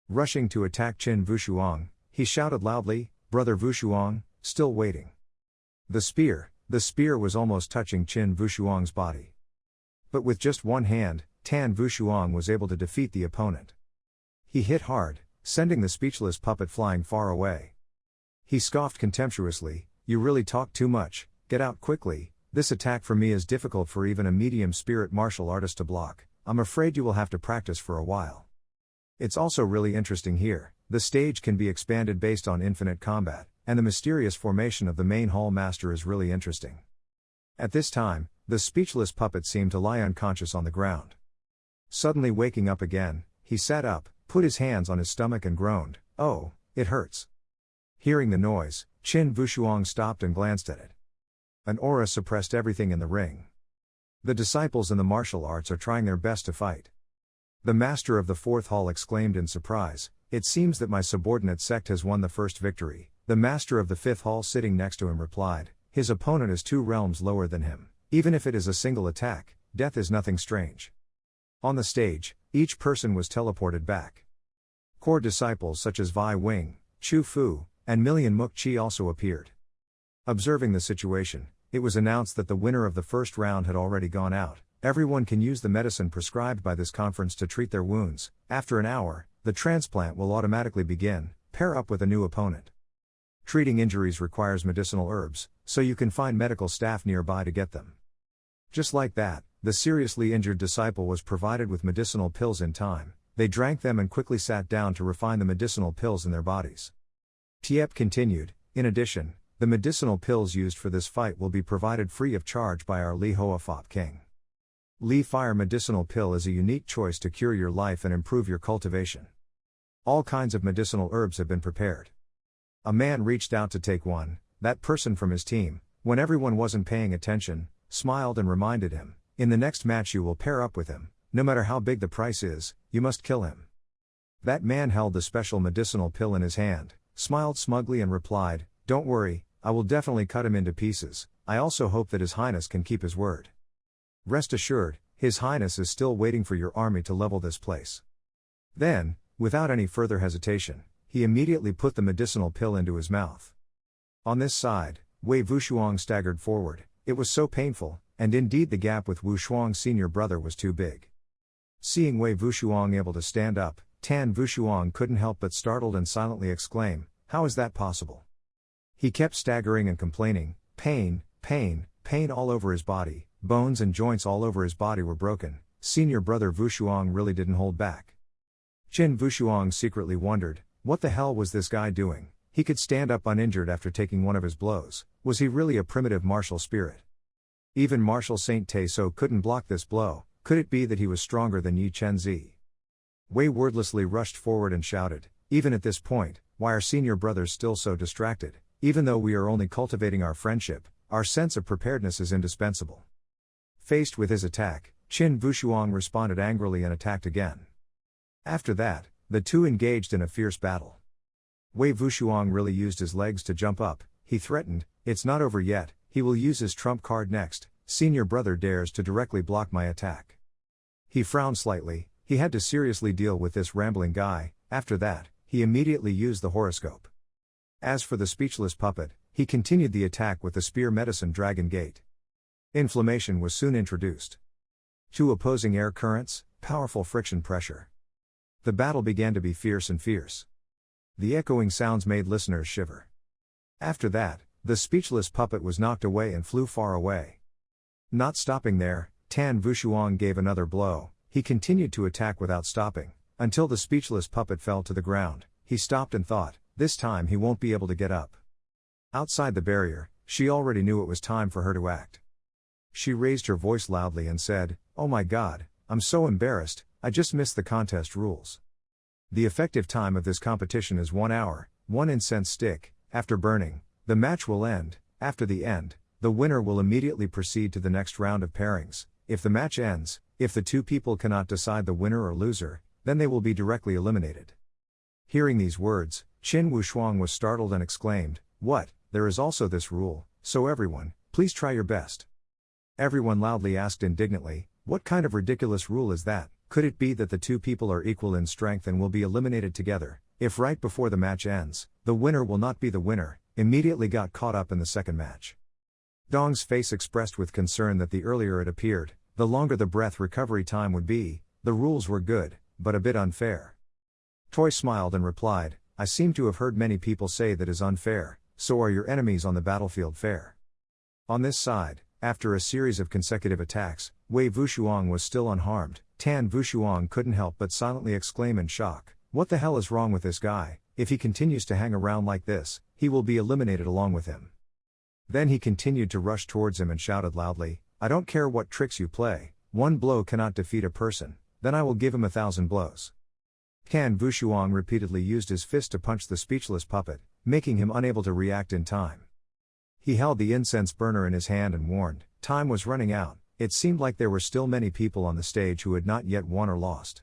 Rushing to attack Qin Wushuang, he shouted loudly, "Brother Wushuang, still waiting." The spear was almost touching Qin Wushuang's body. But with just one hand, Tan Wushuang was able to defeat the opponent. He hit hard, sending the speechless puppet flying far away. He scoffed contemptuously, "You really talk too much, get out quickly, this attack from me is difficult for even a medium spirit martial artist to block, I'm afraid you will have to practice for a while." It's also really interesting here, the stage can be expanded based on infinite combat, and the mysterious formation of the main hall master is really interesting. At this time, the speechless puppet seemed to lie unconscious on the ground. Suddenly waking up again, he sat up, put his hands on his stomach and groaned, "Oh, it hurts." Hearing the noise, Qin Wushuang stopped and glanced at it. An aura suppressed everything in the ring. The disciples in the martial arts are trying their best to fight. The master of the fourth hall exclaimed in surprise, "It seems that my subordinate sect has won the first victory." The master of the fifth hall sitting next to him replied, "His opponent is 2 realms lower than him. Even if it is a single attack, death is nothing strange." On the stage, each person was teleported back. Core disciples such as Vi Wing, Chu Fu, and Million Muk Chi also appeared. Observing the situation, it was announced that the winner of the first round had already gone out. Everyone can use the medicine prescribed by this conference to treat their wounds. After an hour, the transplant will automatically begin. Pair up with a new opponent. Treating injuries requires medicinal herbs, so you can find medical staff nearby to get them. Just like that, the seriously injured disciple was provided with medicinal pills in time. They drank them and quickly sat down to refine the medicinal pills in their bodies. Tiep continued, "In addition, the medicinal pills used for this fight will be provided free of charge by our Li Hoa Fop King. Li Fire Medicinal Pill is a unique choice to cure your life and improve your cultivation. All kinds of medicinal herbs have been prepared." A man reached out to take one. That person from his team, when everyone wasn't paying attention, smiled and reminded him, "In the next match you will pair up with him, no matter how big the price is, you must kill him." That man held the special medicinal pill in his hand, smiled smugly and replied, "Don't worry, I will definitely cut him into pieces. I also hope that His Highness can keep his word. Rest assured, His Highness is still waiting for your army to level this place." Then, without any further hesitation, he immediately put the medicinal pill into his mouth. On this side, Wei Wushuang staggered forward. It was so painful, and indeed the gap with Wushuang's senior brother was too big. Seeing Wei Wushuang able to stand up, Tan Wushuang couldn't help but startled and silently exclaim, "How is that possible?" He kept staggering and complaining, "Pain, pain, pain all over his body, bones and joints all over his body were broken." Senior brother Wushuang really didn't hold back. Qin Wushuang secretly wondered, what the hell was this guy doing? He could stand up uninjured after taking one of his blows. Was he really a primitive martial spirit? Even Martial Saint Tae-so couldn't block this blow. Could it be that he was stronger than Yi Chen-zi? Wei wordlessly rushed forward and shouted, "Even at this point, why are senior brothers still so distracted? Even though we are only cultivating our friendship, our sense of preparedness is indispensable." Faced with his attack, Qin Wushuang responded angrily and attacked again. After that, the two engaged in a fierce battle. Wei Wushuang really used his legs to jump up. He threatened, "It's not over yet, he will use his trump card next. Senior brother dares to directly block my attack." He frowned slightly. He had to seriously deal with this rambling guy. After that, he immediately used the horoscope. As for the speechless puppet, he continued the attack with the spear medicine Dragon Gate. Inflammation was soon introduced. 2 opposing air currents, powerful friction pressure. The battle began to be fierce and fierce. The echoing sounds made listeners shiver. After that, the speechless puppet was knocked away and flew far away. Not stopping there, Tan Wushuang gave another blow. He continued to attack without stopping, until the speechless puppet fell to the ground. He stopped and thought, this time he won't be able to get up. Outside the barrier, she already knew it was time for her to act. She raised her voice loudly and said, "Oh my God, I'm so embarrassed, I just missed the contest rules. The effective time of this competition is 1 hour, 1 incense stick. After burning, the match will end. After the end, the winner will immediately proceed to the next round of pairings. If the match ends, if the 2 people cannot decide the winner or loser, then they will be directly eliminated." Hearing these words, Qin Wushuang was startled and exclaimed, "What, there is also this rule, so everyone, please try your best." Everyone loudly asked indignantly, "What kind of ridiculous rule is that? Could it be that the 2 people are equal in strength and will be eliminated together? If right before the match ends, the winner will not be the winner," immediately got caught up in the second match. Dong's face expressed with concern that the earlier it appeared, the longer the breath recovery time would be. The rules were good, but a bit unfair. Toy smiled and replied, I seem to have heard many people say that is unfair, so are your enemies on the battlefield fair. On this side, after a series of consecutive attacks, Wei Wuxiang was still unharmed. Tan Wuxiang couldn't help but silently exclaim in shock, what the hell is wrong with this guy? If he continues to hang around like this, he will be eliminated along with him. Then he continued to rush towards him and shouted loudly, I don't care what tricks you play, one blow cannot defeat a person, then I will give him 1,000 blows. Tan Wuxiang repeatedly used his fist to punch the speechless puppet, making him unable to react in time. He held the incense burner in his hand and warned, time was running out. It seemed like there were still many people on the stage who had not yet won or lost.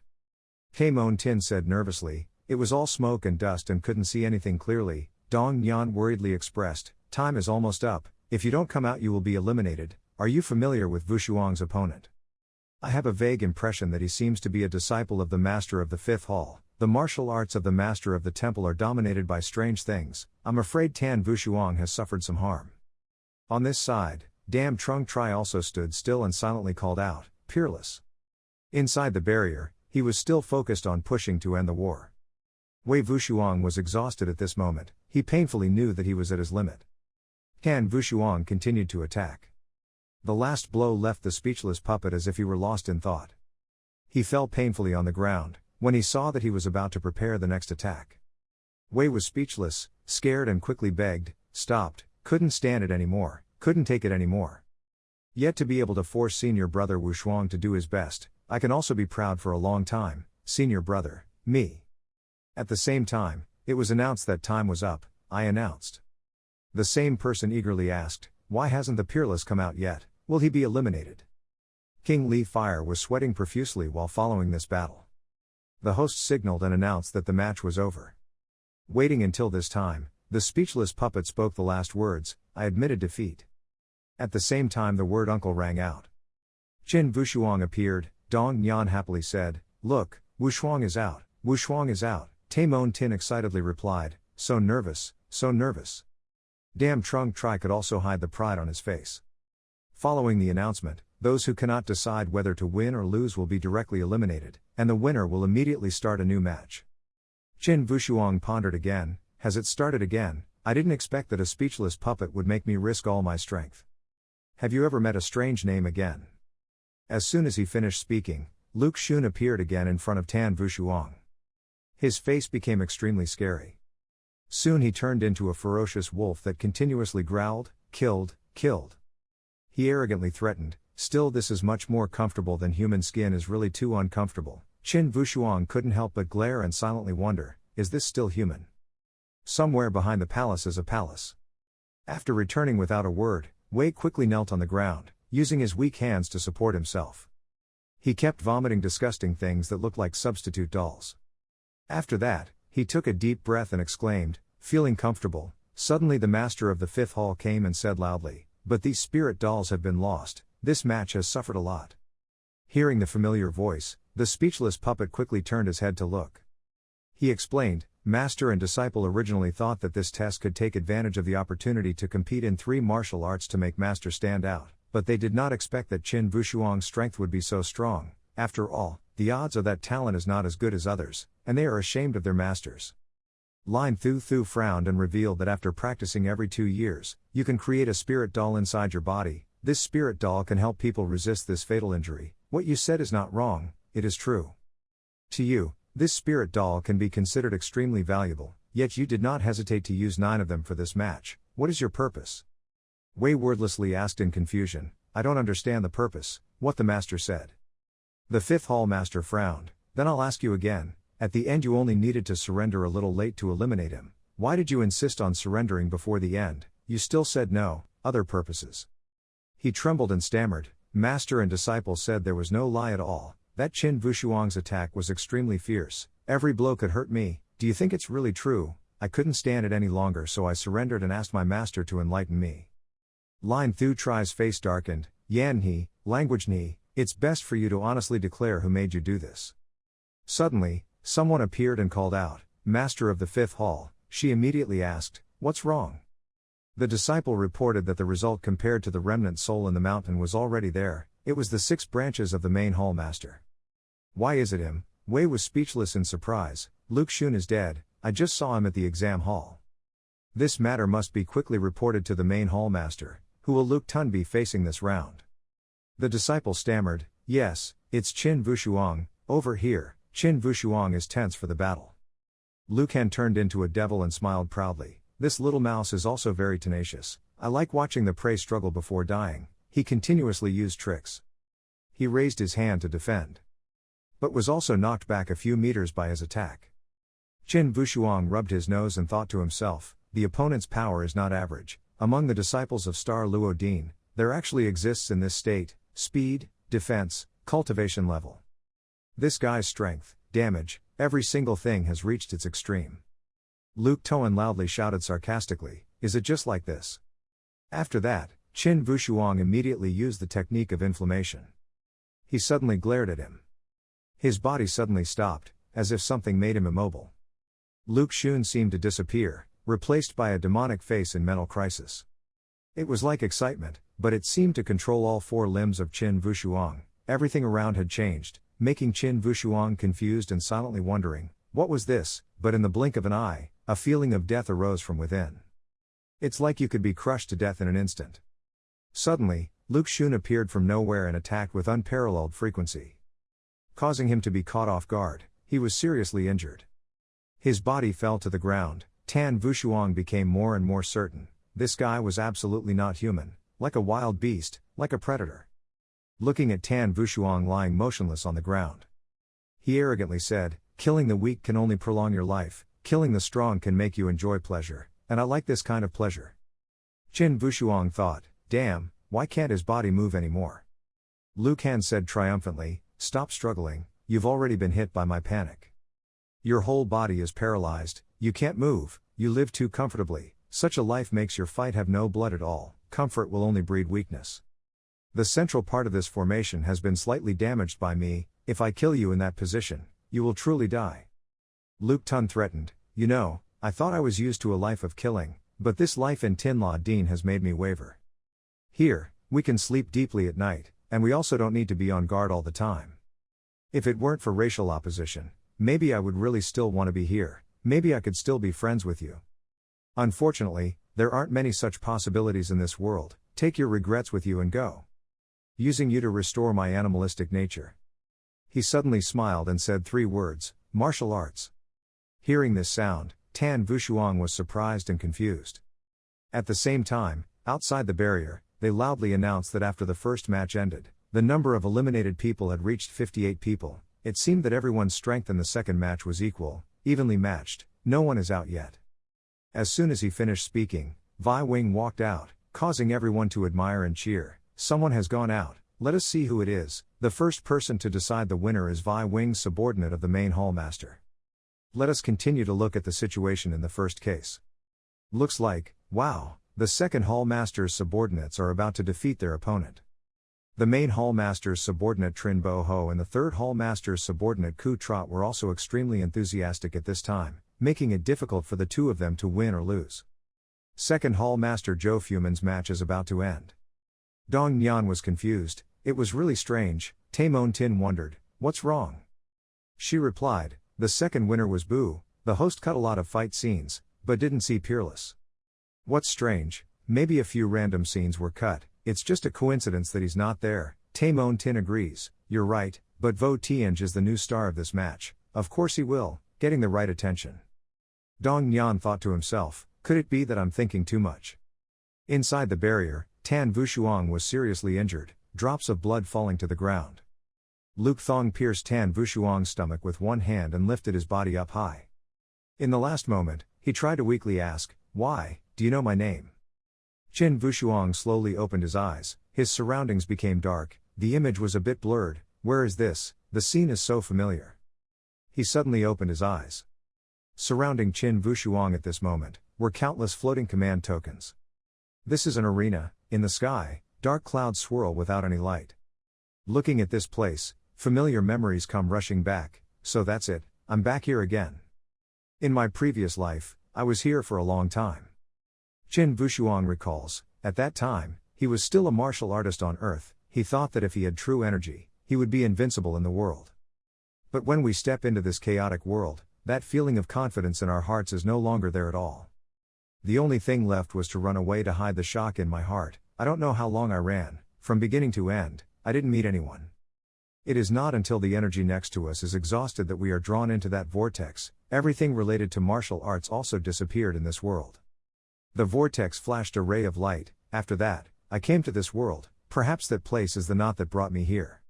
Mon Tin said nervously, it was all smoke and dust and couldn't see anything clearly. Dong Nian worriedly expressed, time is almost up, if you don't come out you will be eliminated. Are you familiar with Wuxiang's opponent? I have a vague impression that he seems to be a disciple of the Master of the Fifth Hall. The martial arts of the Master of the Temple are dominated by strange things. I'm afraid Tan Wuxiang has suffered some harm. On this side, Dam Trung Tri also stood still and silently called out, peerless. Inside the barrier, he was still focused on pushing to end the war. Wei Wuxiang was exhausted at this moment, he painfully knew that he was at his limit. Tan Wuxiang continued to attack. The last blow left the speechless puppet as if he were lost in thought. He fell painfully on the ground, when he saw that he was about to prepare the next attack. Wei was speechless, scared and quickly begged, stopped, couldn't stand it anymore, couldn't take it anymore. Yet to be able to force senior brother Wuxiang to do his best, I can also be proud for a long time, senior brother, me. At the same time, it was announced that time was up, I announced. The same person eagerly asked, why hasn't the peerless come out yet, will he be eliminated? King Li Fire was sweating profusely while following this battle. The host signaled and announced that the match was over. Waiting until this time, the speechless puppet spoke the last words, I admitted defeat. At the same time the word uncle rang out. Qin Wuxiang appeared, Dong Nian happily said, look, Wuxiang is out, Wuxiang is out. Mon Tin excitedly replied, so nervous, so nervous. Dam Trung Tri could also hide the pride on his face. Following the announcement, those who cannot decide whether to win or lose will be directly eliminated, and the winner will immediately start a new match. Qin Wuxiang pondered again, has it started again? I didn't expect that a speechless puppet would make me risk all my strength. Have you ever met a strange name again? As soon as he finished speaking, Luke Xun appeared again in front of Tan Wuxiang. His face became extremely scary. Soon he turned into a ferocious wolf that continuously growled, killed, killed. He arrogantly threatened, still this is much more comfortable than human skin is really too uncomfortable. Qin Wuxiang couldn't help but glare and silently wonder, is this still human? Somewhere behind the palace is a palace. After returning without a word, Wei quickly knelt on the ground, using his weak hands to support himself. He kept vomiting disgusting things that looked like substitute dolls. After that, he took a deep breath and exclaimed, feeling comfortable. Suddenly the master of the fifth hall came and said loudly, but these spirit dolls have been lost, this match has suffered a lot. Hearing the familiar voice, the speechless puppet quickly turned his head to look. He explained, master and disciple originally thought that this test could take advantage of the opportunity to compete in 3 martial arts to make master stand out, but they did not expect that Qin Wuxiang's strength would be so strong. After all, the odds are that talent is not as good as others, and they are ashamed of their masters. Lin Thu Thu frowned and revealed that after practicing every 2 years, you can create a spirit doll inside your body. This spirit doll can help people resist this fatal injury. What you said is not wrong, it is true. To you, this spirit doll can be considered extremely valuable, yet you did not hesitate to use 9 of them for this match. What is your purpose? Wei wordlessly asked in confusion, I don't understand the purpose, what the master said. The fifth hall master frowned, then I'll ask you again. At the end you only needed to surrender a little late to eliminate him. Why did you insist on surrendering before the end? You still said no, other purposes. He trembled and stammered, master and disciple said there was no lie at all, that Qin Wuxiang's attack was extremely fierce, every blow could hurt me, do you think it's really true? I couldn't stand it any longer so I surrendered and asked my master to enlighten me. Lin Thu Tri's face darkened, Yan He, language Ni, it's best for you to honestly declare who made you do this. Suddenly, someone appeared and called out, Master of the Fifth Hall. She immediately asked, what's wrong? The disciple reported that the result compared to the remnant soul in the mountain was already there, It was the 6 branches of the main hallmaster. Why is it him? Wei was speechless in surprise. Luke Xun is dead, I just saw him at the exam hall. This matter must be quickly reported to the main hallmaster. Who will Luke Tun be facing this round? The disciple stammered, yes, it's Qin Wushuang, over here. Qin Wushuang is tense for the battle. Luke Han turned into a devil and smiled proudly. This little mouse is also very tenacious. I like watching the prey struggle before dying. He continuously used tricks. He raised his hand to defend, but was also knocked back a few meters by his attack. Qin Wushuang rubbed his nose and thought to himself, the opponent's power is not average. Among the disciples of Star Luo Din, there actually exists in this state, speed, defense, cultivation level. This guy's strength, damage, every single thing has reached its extreme. Luke Toan loudly shouted sarcastically, is it just like this? After that, Qin Wushuang immediately used the technique of inflammation. He suddenly glared at him. His body suddenly stopped, as if something made him immobile. Luke Xun seemed to disappear, replaced by a demonic face in mental crisis. It was like excitement, but it seemed to control all 4 limbs of Qin Wushuang. Everything around had changed, making Qin Wushuang confused and silently wondering, what was this? But in the blink of an eye, a feeling of death arose from within. It's like you could be crushed to death in an instant. Suddenly, Luke Xun appeared from nowhere and attacked with unparalleled frequency, causing him to be caught off guard. He was seriously injured. His body fell to the ground. Tan Wushuang became more and more certain, this guy was absolutely not human, like a wild beast, like a predator. Looking at Tan Wushuang lying motionless on the ground, he arrogantly said, killing the weak can only prolong your life, killing the strong can make you enjoy pleasure, and I like this kind of pleasure. Qin Wushuang thought, damn, why can't his body move anymore? Luke Han said triumphantly, stop struggling, you've already been hit by my panic. Your whole body is paralyzed, you can't move, you live too comfortably, such a life makes your fight have no blood at all, comfort will only breed weakness. The central part of this formation has been slightly damaged by me, if I kill you in that position, you will truly die. Luke Tun threatened, you know, I thought I was used to a life of killing, but this life in Tin La Deen has made me waver. Here, we can sleep deeply at night, and we also don't need to be on guard all the time. If it weren't for racial opposition, maybe I would really still want to be here, maybe I could still be friends with you. Unfortunately, there aren't many such possibilities in this world, take your regrets with you and go. Using you to restore my animalistic nature. He suddenly smiled and said 3 words, martial arts. Hearing this sound, Tan Wushuang was surprised and confused. At the same time, outside the barrier, they loudly announced that after the first match ended, the number of eliminated people had reached 58 people. It seemed that everyone's strength in the second match was equal, evenly matched, no one is out yet. As soon as he finished speaking, Vi Wing walked out, causing everyone to admire and cheer. Someone has gone out, let us see who it is. The first person to decide the winner is Vi Wing's subordinate of the main hallmaster. Let us continue to look at the situation in the first case. Looks like, wow, the second hallmaster's subordinates are about to defeat their opponent. The main hallmaster's subordinate Trin Bo Ho and the third hallmaster's subordinate Ku Trot were also extremely enthusiastic at this time, making it difficult for the two of them to win or lose. Second hallmaster Zhou Fuman's match is about to end. Dong Nian was confused, it was really strange. Taimon Tin wondered, what's wrong? She replied, the second winner was Bu, the host cut a lot of fight scenes, but didn't see Peerless. What's strange, maybe a few random scenes were cut, it's just a coincidence that he's not there. Taimon Tin agrees, you're right, but Vo Tianj is the new star of this match, of course he will, getting the right attention. Dong Nian thought to himself, could it be that I'm thinking too much? Inside the barrier, Tan Wushuang was seriously injured, drops of blood falling to the ground. Luke Thong pierced Tan Wushuang's stomach with one hand and lifted his body up high. In the last moment, he tried to weakly ask, why, do you know my name? Qin Wushuang slowly opened his eyes, his surroundings became dark, the image was a bit blurred. Where is this? The scene is so familiar. He suddenly opened his eyes. Surrounding Qin Wushuang at this moment, were countless floating command tokens. This is an arena, in the sky, dark clouds swirl without any light. Looking at this place, familiar memories come rushing back, so that's it, I'm back here again. In my previous life, I was here for a long time. Qin Wushuang recalls, at that time, he was still a martial artist on Earth, he thought that if he had true energy, he would be invincible in the world. But when we step into this chaotic world, that feeling of confidence in our hearts is no longer there at all. The only thing left was to run away to hide the shock in my heart. I don't know how long I ran, from beginning to end, I didn't meet anyone. It is not until the energy next to us is exhausted that we are drawn into that vortex. Everything related to martial arts also disappeared in this world. The vortex flashed a ray of light. After that, I came to this world. Perhaps that place is the knot that brought me here.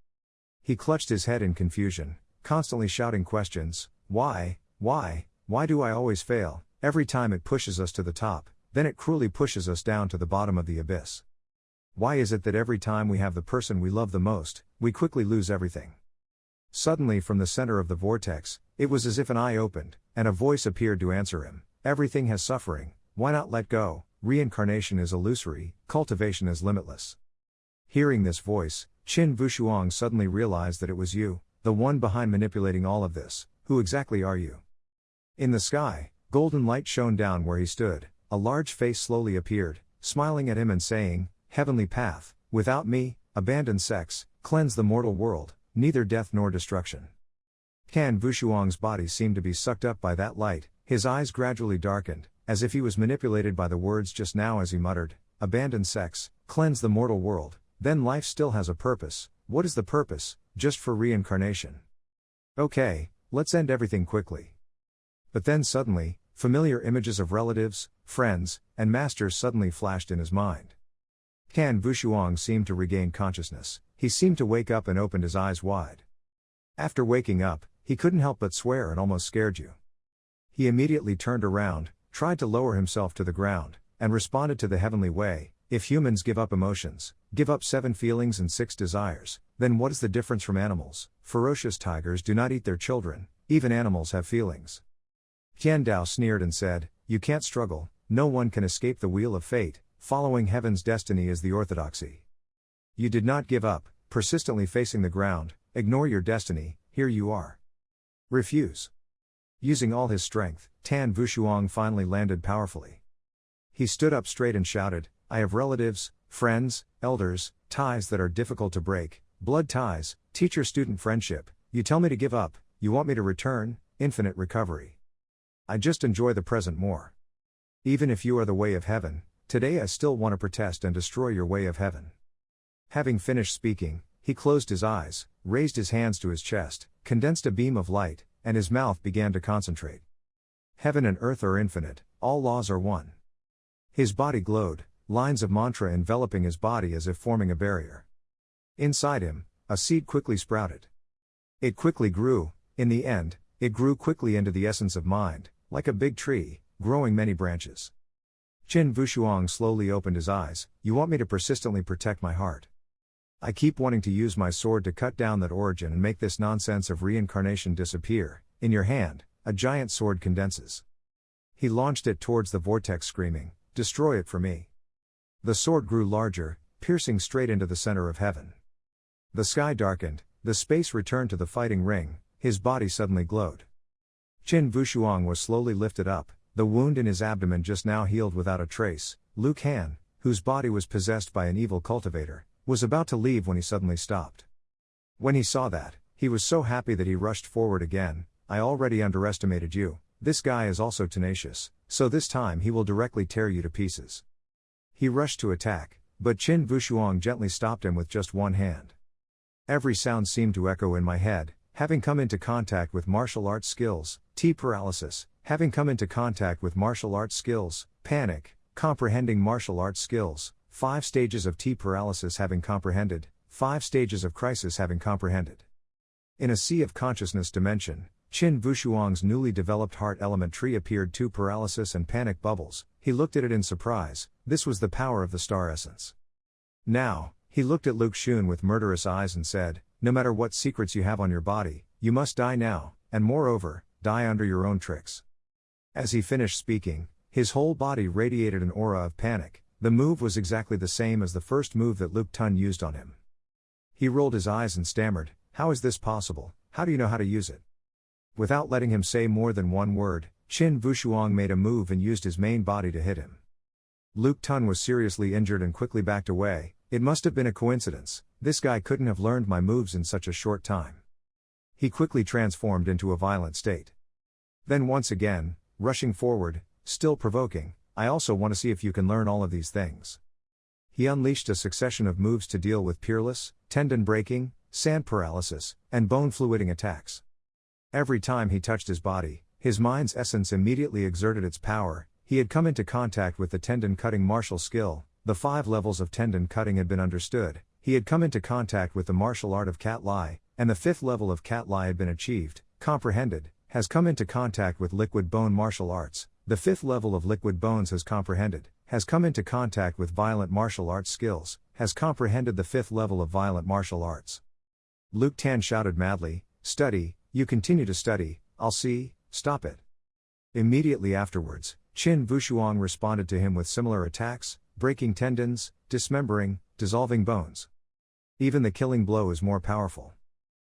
He clutched his head in confusion, constantly shouting questions. Why do I always fail? Every time it pushes us to the top, then it cruelly pushes us down to the bottom of the abyss. Why is it that every time we have the person we love the most, we quickly lose everything? Suddenly from the center of the vortex, it was as if an eye opened, and a voice appeared to answer him. Everything has suffering, why not let go? Reincarnation is illusory, cultivation is limitless. Hearing this voice, Qin Wushuang suddenly realized that it was you, the one behind manipulating all of this. Who exactly are you? In the sky, golden light shone down where he stood. A large face slowly appeared, smiling at him and saying, Heavenly path, without me, abandon sex, cleanse the mortal world, neither death nor destruction. Qin Wushuang's body seemed to be sucked up by that light, his eyes gradually darkened, as if he was manipulated by the words just now as he muttered, abandon sex, cleanse the mortal world, then life still has a purpose. What is the purpose? Just for reincarnation. Okay, let's end everything quickly. But then suddenly, familiar images of relatives, friends, and masters suddenly flashed in his mind. Qin Wushuang seemed to regain consciousness. He seemed to wake up and opened his eyes wide. After waking up, he couldn't help but swear and almost scared you. He immediately turned around, tried to lower himself to the ground, and responded to the heavenly way. If humans give up emotions, give up 7 feelings and 6 desires, then what is the difference from animals? Ferocious tigers do not eat their children, even animals have feelings. Qian Dao sneered and said, you can't struggle, no one can escape the wheel of fate, following heaven's destiny is the orthodoxy. You did not give up, persistently facing the ground, ignore your destiny, here you are. Refuse. Using all his strength, Qin Wushuang finally landed powerfully. He stood up straight and shouted, I have relatives, friends, elders, ties that are difficult to break, blood ties, teacher-student friendship. You tell me to give up, you want me to return, infinite recovery. I just enjoy the present more. Even if you are the way of heaven, today I still want to protest and destroy your way of heaven. Having finished speaking, he closed his eyes, raised his hands to his chest, condensed a beam of light, and his mouth began to concentrate. Heaven and earth are infinite, all laws are one. His body glowed, lines of mantra enveloping his body as if forming a barrier. Inside him, a seed quickly sprouted. It quickly grew, in the end, it grew quickly into the essence of mind, like a big tree, growing many branches. Qin Wushuang slowly opened his eyes, you want me to persistently protect my heart. I keep wanting to use my sword to cut down that origin and make this nonsense of reincarnation disappear. In your hand, a giant sword condenses. He launched it towards the vortex screaming, destroy it for me. The sword grew larger, piercing straight into the center of heaven. The sky darkened, the space returned to the fighting ring, his body suddenly glowed. Qin Wushuang was slowly lifted up, the wound in his abdomen just now healed without a trace. Luke Han, whose body was possessed by an evil cultivator, was about to leave when he suddenly stopped. When he saw that, he was so happy that he rushed forward again. I already underestimated you, this guy is also tenacious, so this time he will directly tear you to pieces. He rushed to attack, but Qin Wushuang gently stopped him with just one hand. Every sound seemed to echo in my head, having come into contact with martial arts skills, T paralysis, having come into contact with martial arts skills, panic, comprehending martial arts skills, 5 stages of T paralysis having comprehended, 5 stages of crisis having comprehended. In a sea of consciousness dimension, Qin Wushuang's newly developed heart element tree appeared 2 paralysis and panic bubbles. He looked at it in surprise. This was the power of the star essence. Now, he looked at Luke Xun with murderous eyes and said, no matter what secrets you have on your body, you must die now, and moreover, die under your own tricks. As he finished speaking, his whole body radiated an aura of panic. The move was exactly the same as the first move that Luke Tun used on him. He rolled his eyes and stammered, how is this possible? How do you know how to use it? Without letting him say more than one word, Qin Wushuang made a move and used his main body to hit him. Luke Tun was seriously injured and quickly backed away. It must have been a coincidence, this guy couldn't have learned my moves in such a short time. He quickly transformed into a violent state. Then once again, rushing forward, still provoking, I also want to see if you can learn all of these things. He unleashed a succession of moves to deal with peerless, tendon breaking, sand paralysis, and bone fluiding attacks. Every time he touched his body, his mind's essence immediately exerted its power. He had come into contact with the tendon cutting martial skill, the 5 levels of tendon cutting had been understood, he had come into contact with the martial art of cat lie, and the 5th level of cat lie had been achieved, comprehended, has come into contact with liquid bone martial arts, the 5th level of liquid bones has comprehended, has come into contact with violent martial arts skills, has comprehended the 5th level of violent martial arts. Luke Tan shouted madly, "Study, you continue to study, I'll see, stop it." Immediately afterwards, Qin Wushuang responded to him with similar attacks, breaking tendons, dismembering, dissolving bones. Even the killing blow is more powerful.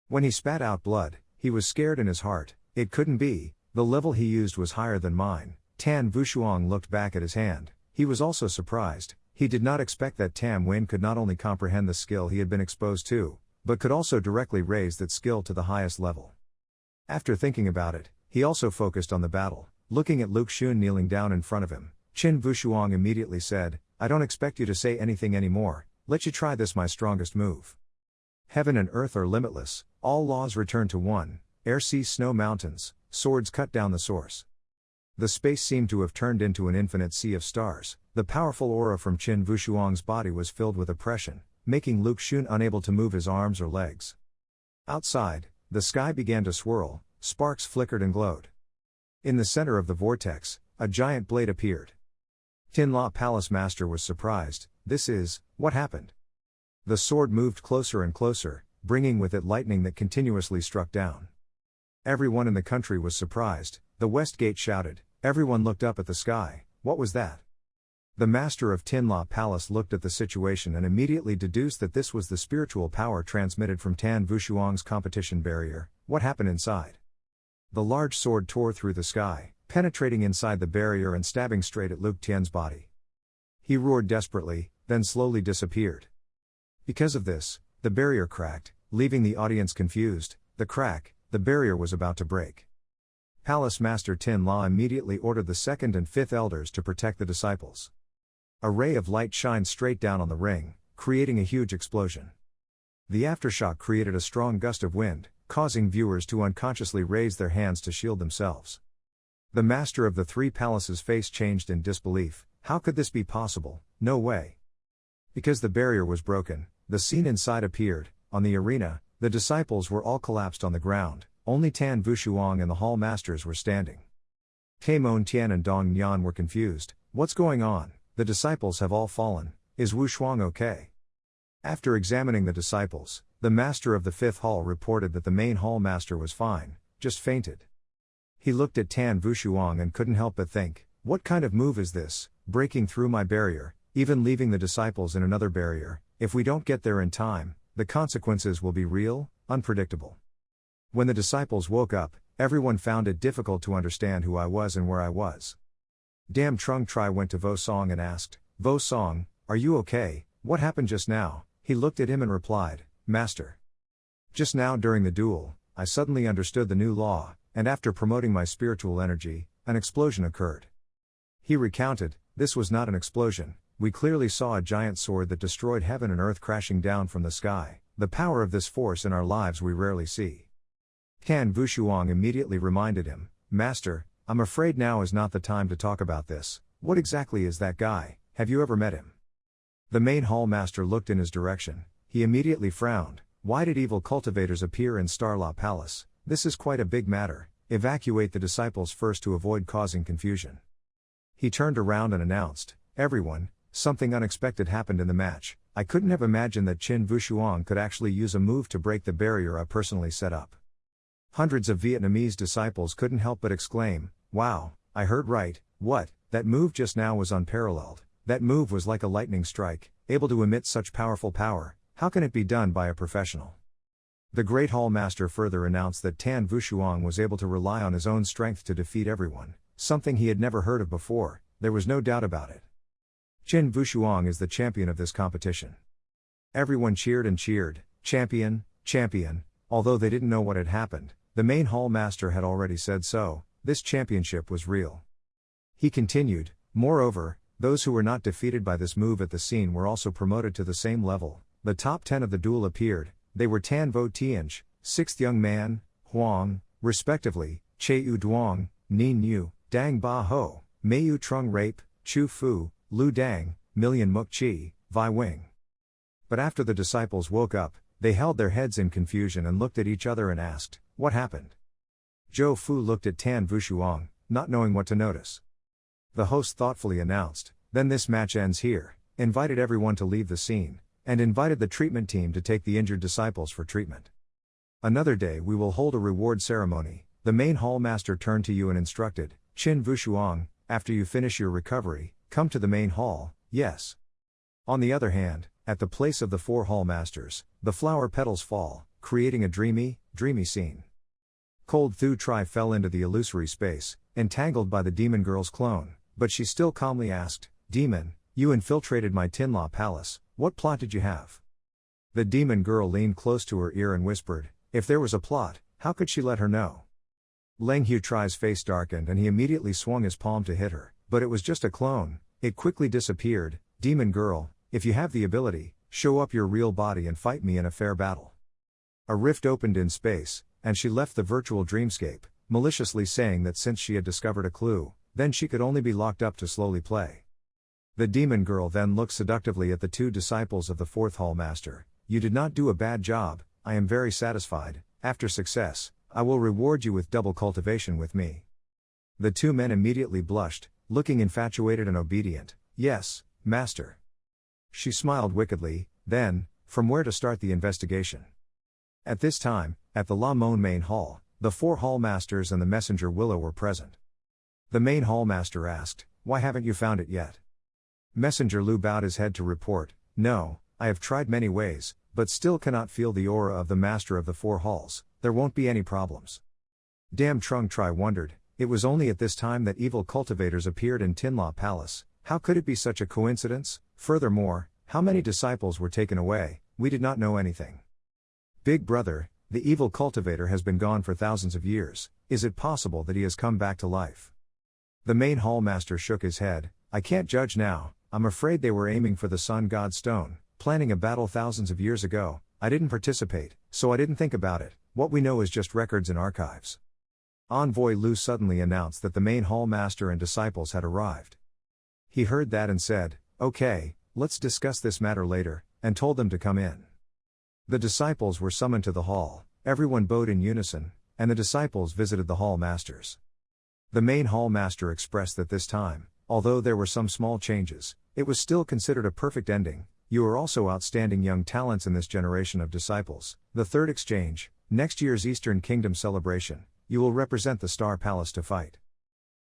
When he spat out blood, he was scared in his heart. It couldn't be, the level he used was higher than mine. Tan Wushuang looked back at his hand, he was also surprised, he did not expect that Tam Wen could not only comprehend the skill he had been exposed to, but could also directly raise that skill to the highest level. After thinking about it, he also focused on the battle. Looking at Luke Xun kneeling down in front of him, Qin Wushuang immediately said, "I don't expect you to say anything anymore, let you try this my strongest move. Heaven and earth are limitless, all laws return to one, air, sea, snow, mountains, swords cut down the source." The space seemed to have turned into an infinite sea of stars. The powerful aura from Qin Wushuang's body was filled with oppression, making Luke Xun unable to move his arms or legs. Outside, the sky began to swirl, sparks flickered and glowed. In the center of the vortex, a giant blade appeared. Tinla Palace Master was surprised, what happened? The sword moved closer and closer, bringing with it lightning that continuously struck down. Everyone in the country was surprised, the West Gate shouted, everyone looked up at the sky, what was that? The master of Tinla Palace looked at the situation and immediately deduced that this was the spiritual power transmitted from Tan Wushuang's competition barrier. What happened inside? The large sword tore through the sky, penetrating inside the barrier and stabbing straight at Luke Tian's body. He roared desperately, then slowly disappeared. Because of this, the barrier cracked, leaving the audience confused. The barrier was about to break. Palace Master Tin La immediately ordered the 2nd and 5th elders to protect the disciples. A ray of light shined straight down on the ring, creating a huge explosion. The aftershock created a strong gust of wind, causing viewers to unconsciously raise their hands to shield themselves. The master of the 3 palaces' face changed in disbelief. How could this be possible? No way. Because the barrier was broken, the scene inside appeared. On the arena, the disciples were all collapsed on the ground, only Tan Wushuang and the hall masters were standing. Taimon Tian and Dong Nian were confused. What's going on? The disciples have all fallen, is Wushuang okay? After examining the disciples, the master of the 5th hall reported that the main hall master was fine, just fainted. He looked at Tan Wushuang and couldn't help but think, what kind of move is this, breaking through my barrier, even leaving the disciples in another barrier? If we don't get there in time, the consequences will be real, unpredictable. When the disciples woke up, everyone found it difficult to understand who I was and where I was. Dam Trung Tri went to Vo Song and asked, Vo Song, are you okay? What happened just now? He looked at him and replied, Master. Just now during the duel, I suddenly understood the new law, and after promoting my spiritual energy, an explosion occurred. He recounted, this was not an explosion, we clearly saw a giant sword that destroyed heaven and earth crashing down from the sky. The power of this force in our lives we rarely see. Tan Wushuang immediately reminded him, Master, I'm afraid now is not the time to talk about this. What exactly is that guy? Have you ever met him? The main hall master looked in his direction. He immediately frowned. Why did evil cultivators appear in Starla Palace? This is quite a big matter. Evacuate the disciples first to avoid causing confusion. He turned around and announced, everyone, something unexpected happened in the match. I couldn't have imagined that Qin Wushuang could actually use a move to break the barrier I personally set up. Hundreds of Vietnamese disciples couldn't help but exclaim, wow, I heard right, what, that move just now was unparalleled. That move was like a lightning strike, able to emit such powerful power. How can it be done by a professional? The Great Hall Master further announced that Tan Wushuang was able to rely on his own strength to defeat everyone, something he had never heard of before. There was no doubt about it. Qin Wushuang is the champion of this competition. Everyone cheered and cheered, champion, champion, although they didn't know what had happened. The main hall master had already said so, this championship was real. He continued, moreover, those who were not defeated by this move at the scene were also promoted to the same level. The top 10 of the duel appeared, they were Tan Vo Tianj, 6th young man, Huang, respectively, Che Yu Duong, Nin Yu, Dang Ba Ho, Mei Yu Trung Rape, Chu Fu, Lu Dang, Million Muk Chi, Vi Wing. But after the disciples woke up, they held their heads in confusion and looked at each other and asked, what happened? Zhou Fu looked at Tan Vushuang, not knowing what to notice. The host thoughtfully announced, then this match ends here, invited everyone to leave the scene, and invited the treatment team to take the injured disciples for treatment. Another day we will hold a reward ceremony. The main hall master turned to you and instructed, Qin Vushuang, after you finish your recovery, come to the main hall, yes. On the other hand, at the place of the 4 hall masters, the flower petals fall, creating a dreamy scene. Cold Thu Tri fell into the illusory space, entangled by the demon girl's clone, but she still calmly asked, Demon, you infiltrated my Tinla palace, what plot did you have? The demon girl leaned close to her ear and whispered, if there was a plot, how could she let her know? Leng Hu Tri's face darkened and he immediately swung his palm to hit her, but it was just a clone, it quickly disappeared. Demon girl, if you have the ability, show up your real body and fight me in a fair battle. A rift opened in space, and she left the virtual dreamscape, maliciously saying that since she had discovered a clue, then she could only be locked up to slowly play. The demon girl then looked seductively at the 2 disciples of the 4th hall master. You did not do a bad job, I am very satisfied. After success, I will reward you with double cultivation with me. The 2 men immediately blushed, looking infatuated and obedient. Yes, master. She smiled wickedly, then, from where to start the investigation? At this time, at the La Mon main hall, the 4 hall masters and the messenger Willow were present. The main hall master asked, why haven't you found it yet? Messenger Lu bowed his head to report, no, I have tried many ways, but still cannot feel the aura of the master of the 4 halls, there won't be any problems. Dam Trung Tri wondered, it was only at this time that evil cultivators appeared in Tinla Palace, how could it be such a coincidence? Furthermore, how many disciples were taken away? We did not know anything. Big brother, the evil cultivator has been gone for thousands of years, is it possible that he has come back to life? The main hall master shook his head, I can't judge now, I'm afraid they were aiming for the Sun God Stone, planning a battle thousands of years ago, I didn't participate, so I didn't think about it, what we know is just records and archives. Envoy Lu suddenly announced that the main hall master and disciples had arrived. He heard that and said, okay, let's discuss this matter later, and told them to come in. The disciples were summoned to the hall, everyone bowed in unison, and the disciples visited the hall masters. The main hall master expressed that this time, although there were some small changes, it was still considered a perfect ending. You are also outstanding young talents in this generation of disciples. The third exchange, next year's Eastern Kingdom celebration, you will represent the Star Palace to fight.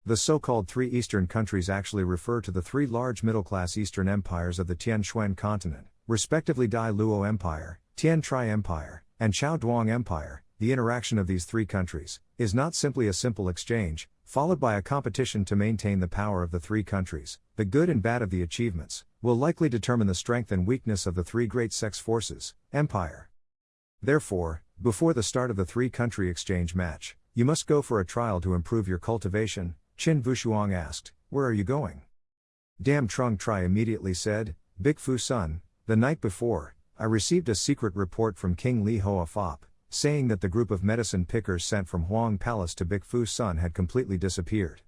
The so-called 3 Eastern countries actually refer to the 3 large middle-class Eastern empires of the Tian Xuan continent, respectively Dai Luo Empire, Tian Tri Empire, and Chao Duong Empire. The interaction of these 3 countries is not simply a simple exchange, followed by a competition to maintain the power of the 3 countries. The good and bad of the achievements will likely determine the strength and weakness of the 3 great sex forces, empire. Therefore, before the start of the 3-country exchange match, you must go for a trial to improve your cultivation. Qin Vushuang asked, where are you going? Dam Trung Tri immediately said, Big Fu Sun, the night before, I received a secret report from King Li Hoa Fop, saying that the group of medicine pickers sent from Huang Palace to Big Fu Sun had completely disappeared.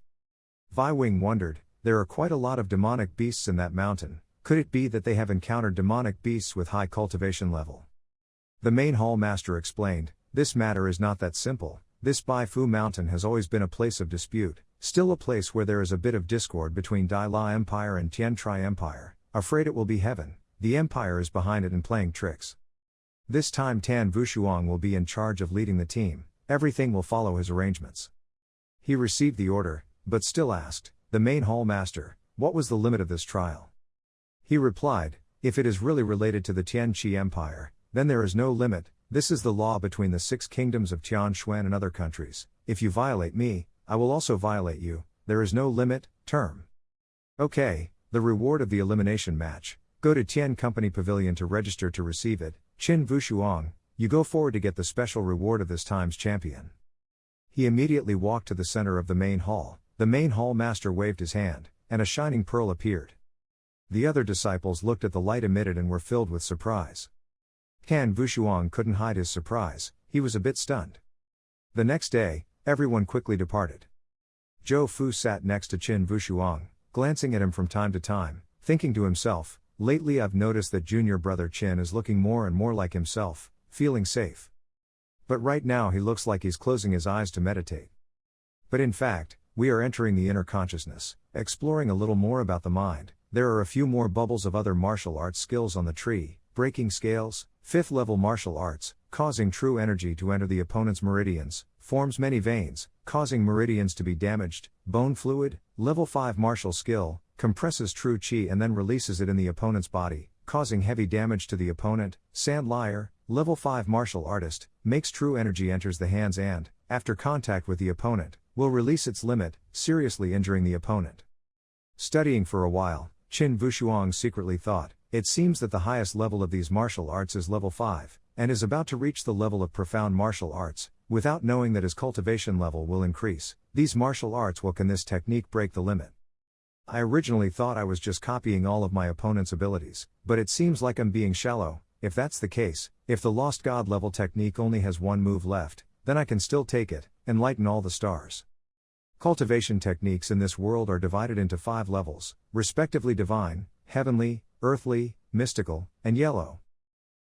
Vi Wing wondered, there are quite a lot of demonic beasts in that mountain, could it be that they have encountered demonic beasts with high cultivation level? The main hall master explained, this matter is not that simple, this Bai Fu mountain has always been a place of dispute, still a place where there is a bit of discord between Dai La Empire and Tian Tri Empire, afraid it will be heaven, the empire is behind it and playing tricks. This time Tan Vushuang will be in charge of leading the team, everything will follow his arrangements. He received the order, but still asked, the main hall master, what was the limit of this trial? He replied, if it is really related to the Tian Qi Empire, then there is no limit, this is the law between the 6 kingdoms of Tian Xuan and other countries, if you violate me, I will also violate you, there is no limit, term. Okay, the reward of the elimination match, Go to Tian Company Pavilion to register to receive it. Qin Wushuang, you go forward to get the special reward of this time's champion. He immediately walked to the center of the main hall. The main hall master waved his hand, and a shining pearl appeared. The other disciples looked at the light emitted and were filled with surprise. Qin Wushuang couldn't hide his surprise, he was a bit stunned. The next day, everyone quickly departed. Zhou Fu sat next to Qin Wushuang, glancing at him from time to time, thinking to himself, lately I've noticed that junior brother Qin is looking more and more like himself, feeling safe. But right now he looks like he's closing his eyes to meditate. But in fact, we are entering the inner consciousness, exploring a little more about the mind. There are a few more bubbles of other martial arts skills on the tree, breaking scales, 5th level martial arts, causing true energy to enter the opponent's meridians, forms many veins, causing meridians to be damaged, bone fluid, level 5 martial skill, compresses true chi and then releases it in the opponent's body, causing heavy damage to the opponent, sand liar, level 5 martial artist, makes true energy enters the hands and, after contact with the opponent, will release its limit, seriously injuring the opponent. Studying for a while, Qin Wushuang secretly thought, it seems that the highest level of these martial arts is level 5, and is about to reach the level of profound martial arts, without knowing that his cultivation level will increase. These martial arts will can this technique break the limit. I originally thought I was just copying all of my opponent's abilities, but it seems like I'm being shallow. If that's the case, if the Lost God level technique only has one move left, then I can still take it, enlighten all the stars. Cultivation techniques in this world are divided into 5 levels, respectively divine, heavenly, earthly, mystical, and yellow.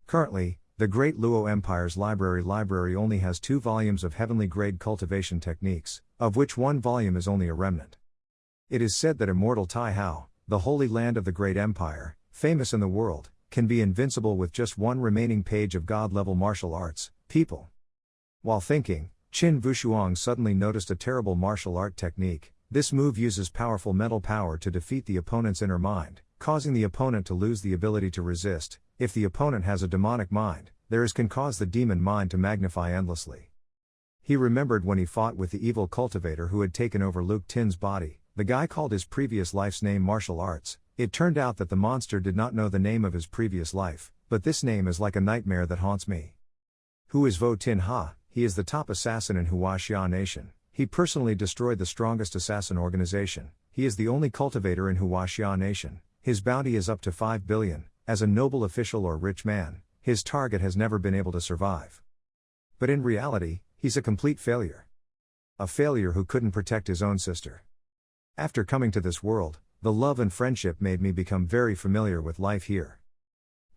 Currently, the Great Luo Empire's library only has 2 volumes of heavenly grade cultivation techniques, of which 1 volume is only a remnant. It is said that immortal Tai Hao, the holy land of the Great Empire, famous in the world, can be invincible with just 1 remaining page of God-level martial arts, people. While thinking, Qin Wushuang suddenly noticed a terrible martial art technique. This move uses powerful mental power to defeat the opponent's inner mind, causing the opponent to lose the ability to resist. If the opponent has a demonic mind, theirs can cause the demon mind to magnify endlessly. He remembered when he fought with the evil cultivator who had taken over Luke Tin's body. The guy called his previous life's name martial arts. It turned out that the monster did not know the name of his previous life, but this name is like a nightmare that haunts me. Who is Vo Tin Ha? He is the top assassin in Huaxia Nation. He personally destroyed the strongest assassin organization. He is the only cultivator in Huaxia Nation. His bounty is up to 5 billion. As a noble official or rich man, his target has never been able to survive. But in reality, he's a complete failure. A failure who couldn't protect his own sister. After coming to this world, the love and friendship made me become very familiar with life here.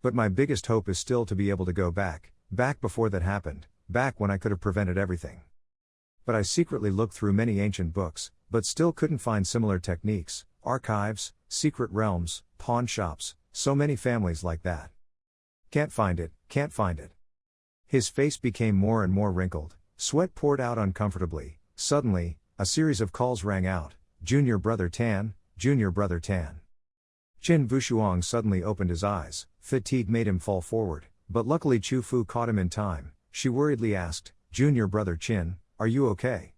But my biggest hope is still to be able to go back before that happened, back when I could have prevented everything. But I secretly looked through many ancient books, but still couldn't find similar techniques, archives, secret realms, pawn shops, so many families like that. Can't find it. His face became more and more wrinkled, sweat poured out uncomfortably. Suddenly, a series of calls rang out. Junior Brother Tan, Junior Brother Tan. Qin Wushuang suddenly opened his eyes. Fatigue made him fall forward, but luckily Chu Fu caught him in time. She worriedly asked, Junior Brother Qin, are you okay?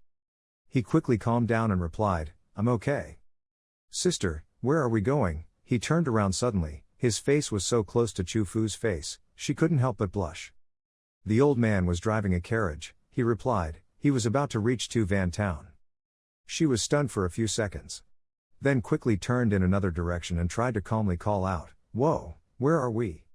He quickly calmed down and replied, I'm okay. Sister, where are we going? He turned around suddenly. His face was so close to Chu Fu's face, she couldn't help but blush. The old man was driving a carriage, he replied. He was about to reach Tu Van Town. She was stunned for a few seconds. Then quickly turned in another direction and tried to calmly call out, Whoa, where are we?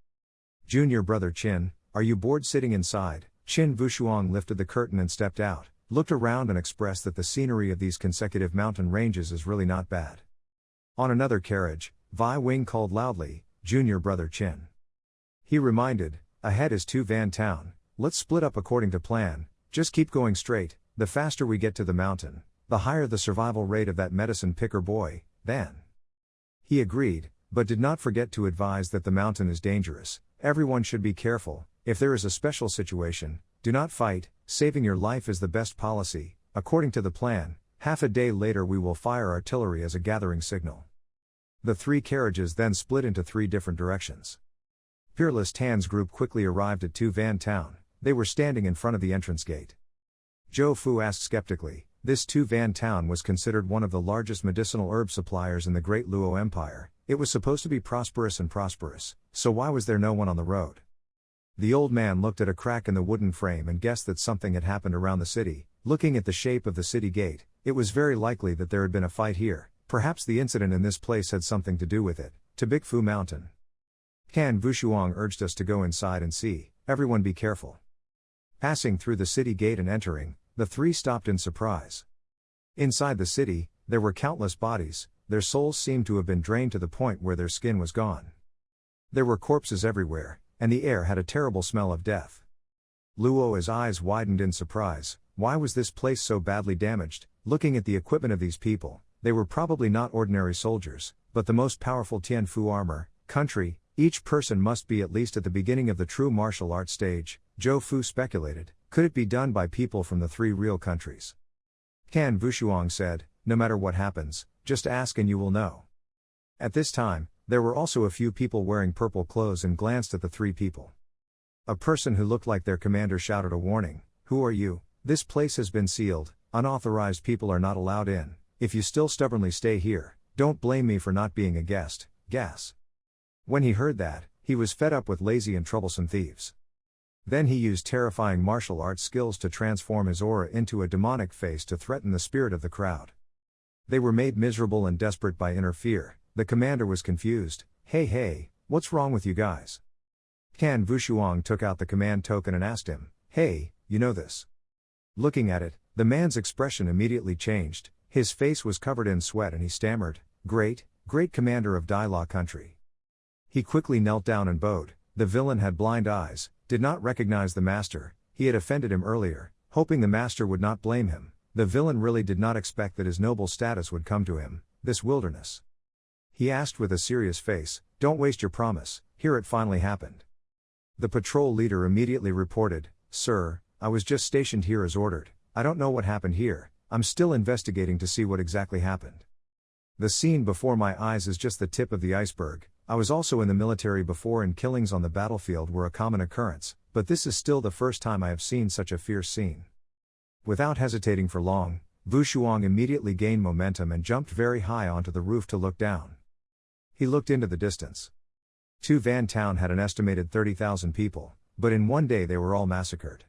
Junior Brother Qin, are you bored sitting inside? Qin Wushuang lifted the curtain and stepped out, looked around and expressed that the scenery of these consecutive mountain ranges is really not bad. On another carriage, Vi Wing called loudly, Junior Brother Qin. He reminded, ahead is Tu Van Town, let's split up according to plan, just keep going straight. The faster we get to the mountain, the higher the survival rate of that medicine picker boy, then. He agreed, but did not forget to advise that the mountain is dangerous. Everyone should be careful. If there is a special situation, do not fight. Saving your life is the best policy. According to the plan, half a day later we will fire artillery as a gathering signal. The 3 carriages then split into 3 different directions. Peerless Tan's group quickly arrived at Tu Van Town. They were standing in front of the entrance gate. Zhou Fu asked skeptically, this Tu Van Town was considered one of the largest medicinal herb suppliers in the Great Luo Empire. It was supposed to be prosperous and prosperous, so why was there no one on the road? The old man looked at a crack in the wooden frame and guessed that something had happened around the city. Looking at the shape of the city gate, it was very likely that there had been a fight here. Perhaps the incident in this place had something to do with it. To Big Fu Mountain. Kan Vushuang urged us to go inside and see. Everyone be careful. Passing through the city gate and entering, the three stopped in surprise. Inside the city, there were countless bodies. Their souls seemed to have been drained to the point where their skin was gone. There were corpses everywhere, and the air had a terrible smell of death. Luo's eyes widened in surprise. Why was this place so badly damaged? Looking at the equipment of these people, they were probably not ordinary soldiers, but the most powerful Tianfu armor, country. Each person must be at least at the beginning of the true martial arts stage, Zhou Fu speculated. Could it be done by people from the three real countries? Kan Vushuang said, no matter what happens, just ask and you will know. At this time, there were also a few people wearing purple clothes and glanced at the three people. A person who looked like their commander shouted a warning. Who are you? This place has been sealed, unauthorized people are not allowed in. If you still stubbornly stay here, don't blame me for not being a guest. Gas. When he heard that, he was fed up with lazy and troublesome thieves. Then he used terrifying martial arts skills to transform his aura into a demonic face to threaten the spirit of the crowd. They were made miserable and desperate by inner fear. The commander was confused. Hey, what's wrong with you guys? Kan Vushuang took out the command token and asked him, hey, you know this? Looking at it, the man's expression immediately changed. His face was covered in sweat and he stammered, great commander of Daila country. He quickly knelt down and bowed. The villain had blind eyes, did not recognize the master. He had offended him earlier, hoping the master would not blame him. The villain really did not expect that his noble status would come to him, this wilderness. He asked with a serious face, don't waste your promise. Here it finally happened. The patrol leader immediately reported, sir, I was just stationed here as ordered. I don't know what happened here. I'm still investigating to see what exactly happened. The scene before my eyes is just the tip of the iceberg. I was also in the military before and killings on the battlefield were a common occurrence, but this is still the first time I have seen such a fierce scene. Without hesitating for long, Vushuang immediately gained momentum and jumped very high onto the roof to look down. He looked into the distance. Tu Van town had an estimated 30,000 people, but in one day they were all massacred.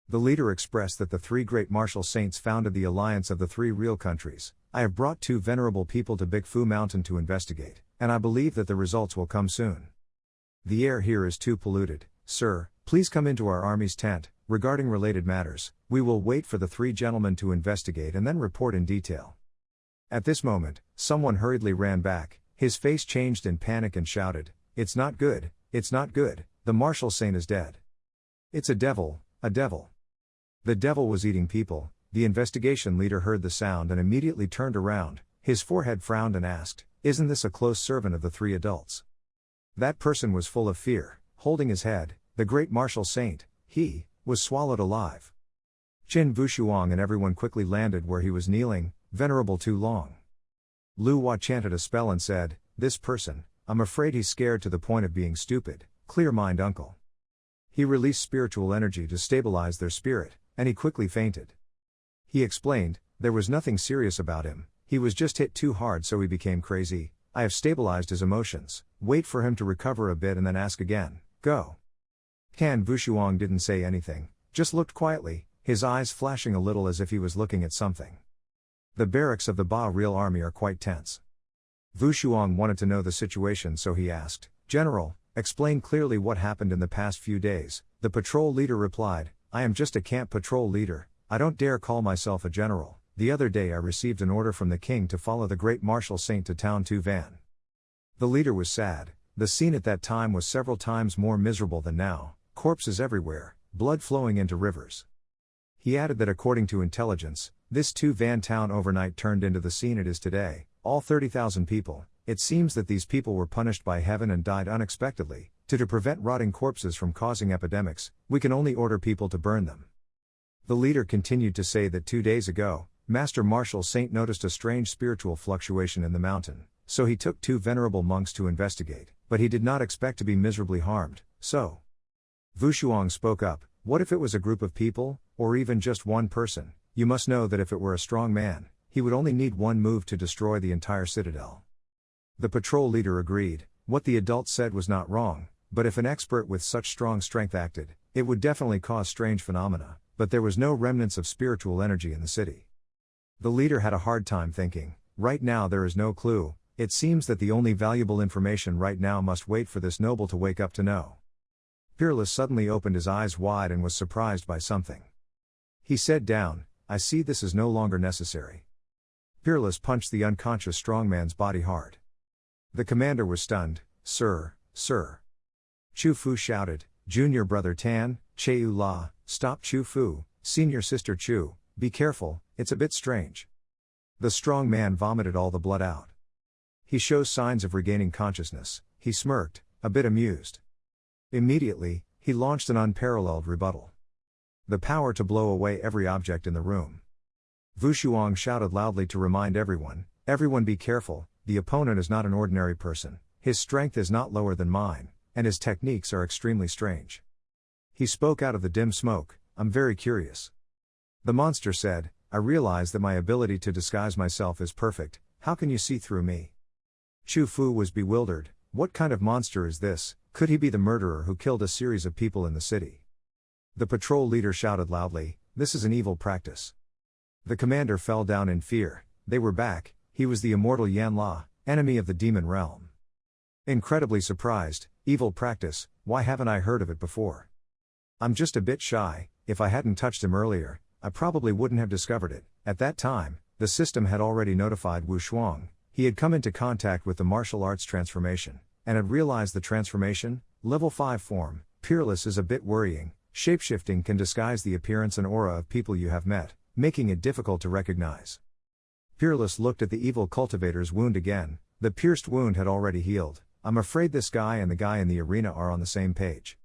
The leader expressed that the three great martial saints founded the alliance of the three real countries. I have brought two venerable people to Big Fu Mountain to investigate, and I believe that the results will come soon. The air here is too polluted, sir, please come into our army's tent. Regarding related matters, we will wait for the three gentlemen to investigate and then report in detail. At this moment, someone hurriedly ran back, his face changed in panic and shouted, it's not good, the martial saint is dead. It's a devil. The devil was eating people. The investigation leader heard the sound and immediately turned around, his forehead frowned and asked, isn't this a close servant of the three adults? That person was full of fear, holding his head, the great martial saint, he was swallowed alive. Qin Vushuang and everyone quickly landed where he was kneeling, venerable too long. Lu Hua chanted a spell and said, this person, I'm afraid he's scared to the point of being stupid, clear mind uncle. He released spiritual energy to stabilize their spirit, and he quickly fainted. He explained, there was nothing serious about him, he was just hit too hard so he became crazy. I have stabilized his emotions, wait for him to recover a bit and then ask again, go. Kan Vushuang didn't say anything, just looked quietly, his eyes flashing a little as if he was looking at something. The barracks of the Ba real army are quite tense. Vushuang wanted to know the situation so he asked, General, explain clearly what happened in the past few days. The patrol leader replied, I am just a camp patrol leader, I don't dare call myself a general. The other day I received an order from the king to follow the great martial saint to town Tu Van. The leader was sad, the scene at that time was several times more miserable than now, corpses everywhere, blood flowing into rivers. He added that according to intelligence, this Tu Van town overnight turned into the scene it is today, all 30,000 people. It seems that these people were punished by heaven and died unexpectedly. To prevent rotting corpses from causing epidemics, we can only order people to burn them. The leader continued to say that 2 days ago, Master Martial Saint noticed a strange spiritual fluctuation in the mountain, so he took 2 venerable monks to investigate, but he did not expect to be miserably harmed, so. Vushuang spoke up, what if it was a group of people, or even just one person? You must know that if it were a strong man, he would only need one move to destroy the entire citadel. The patrol leader agreed. What the adult said was not wrong, but if an expert with such strong strength acted, it would definitely cause strange phenomena, but there was no remnants of spiritual energy in the city. The leader had a hard time thinking. Right now there is no clue. It seems that the only valuable information right now must wait for this noble to wake up to know. Peerless suddenly opened his eyes wide and was surprised by something. He said down, "I see this is no longer necessary." Peerless punched the unconscious strongman's body hard. The commander was stunned. Sir, sir. Chu Fu shouted, Junior brother Tan, Cheu La, stop Chu Fu, senior sister Chu, be careful, it's a bit strange. The strong man vomited all the blood out. He shows signs of regaining consciousness, he smirked, a bit amused. Immediately, he launched an unparalleled rebuttal. The power to blow away every object in the room. Wu Shuang shouted loudly to remind everyone be careful, the opponent is not an ordinary person, his strength is not lower than mine, and his techniques are extremely strange. He spoke out of the dim smoke, I'm very curious. The monster said, I realize that my ability to disguise myself is perfect, how can you see through me? Chu Fu was bewildered, what kind of monster is this, could he be the murderer who killed a series of people in the city? The patrol leader shouted loudly, this is an evil practice. The commander fell down in fear, they were back, he was the immortal Yan La, enemy of the demon realm. Incredibly surprised, evil practice, why haven't I heard of it before? I'm just a bit shy, if I hadn't touched him earlier, I probably wouldn't have discovered it. At that time, the system had already notified Wu Shuang, he had come into contact with the martial arts transformation, and had realized the transformation, level 5 form, Peerless is a bit worrying, shapeshifting can disguise the appearance and aura of people you have met, making it difficult to recognize. Peerless looked at the evil cultivator's wound again, the pierced wound had already healed, I'm afraid this guy and the guy in the arena are on the same page.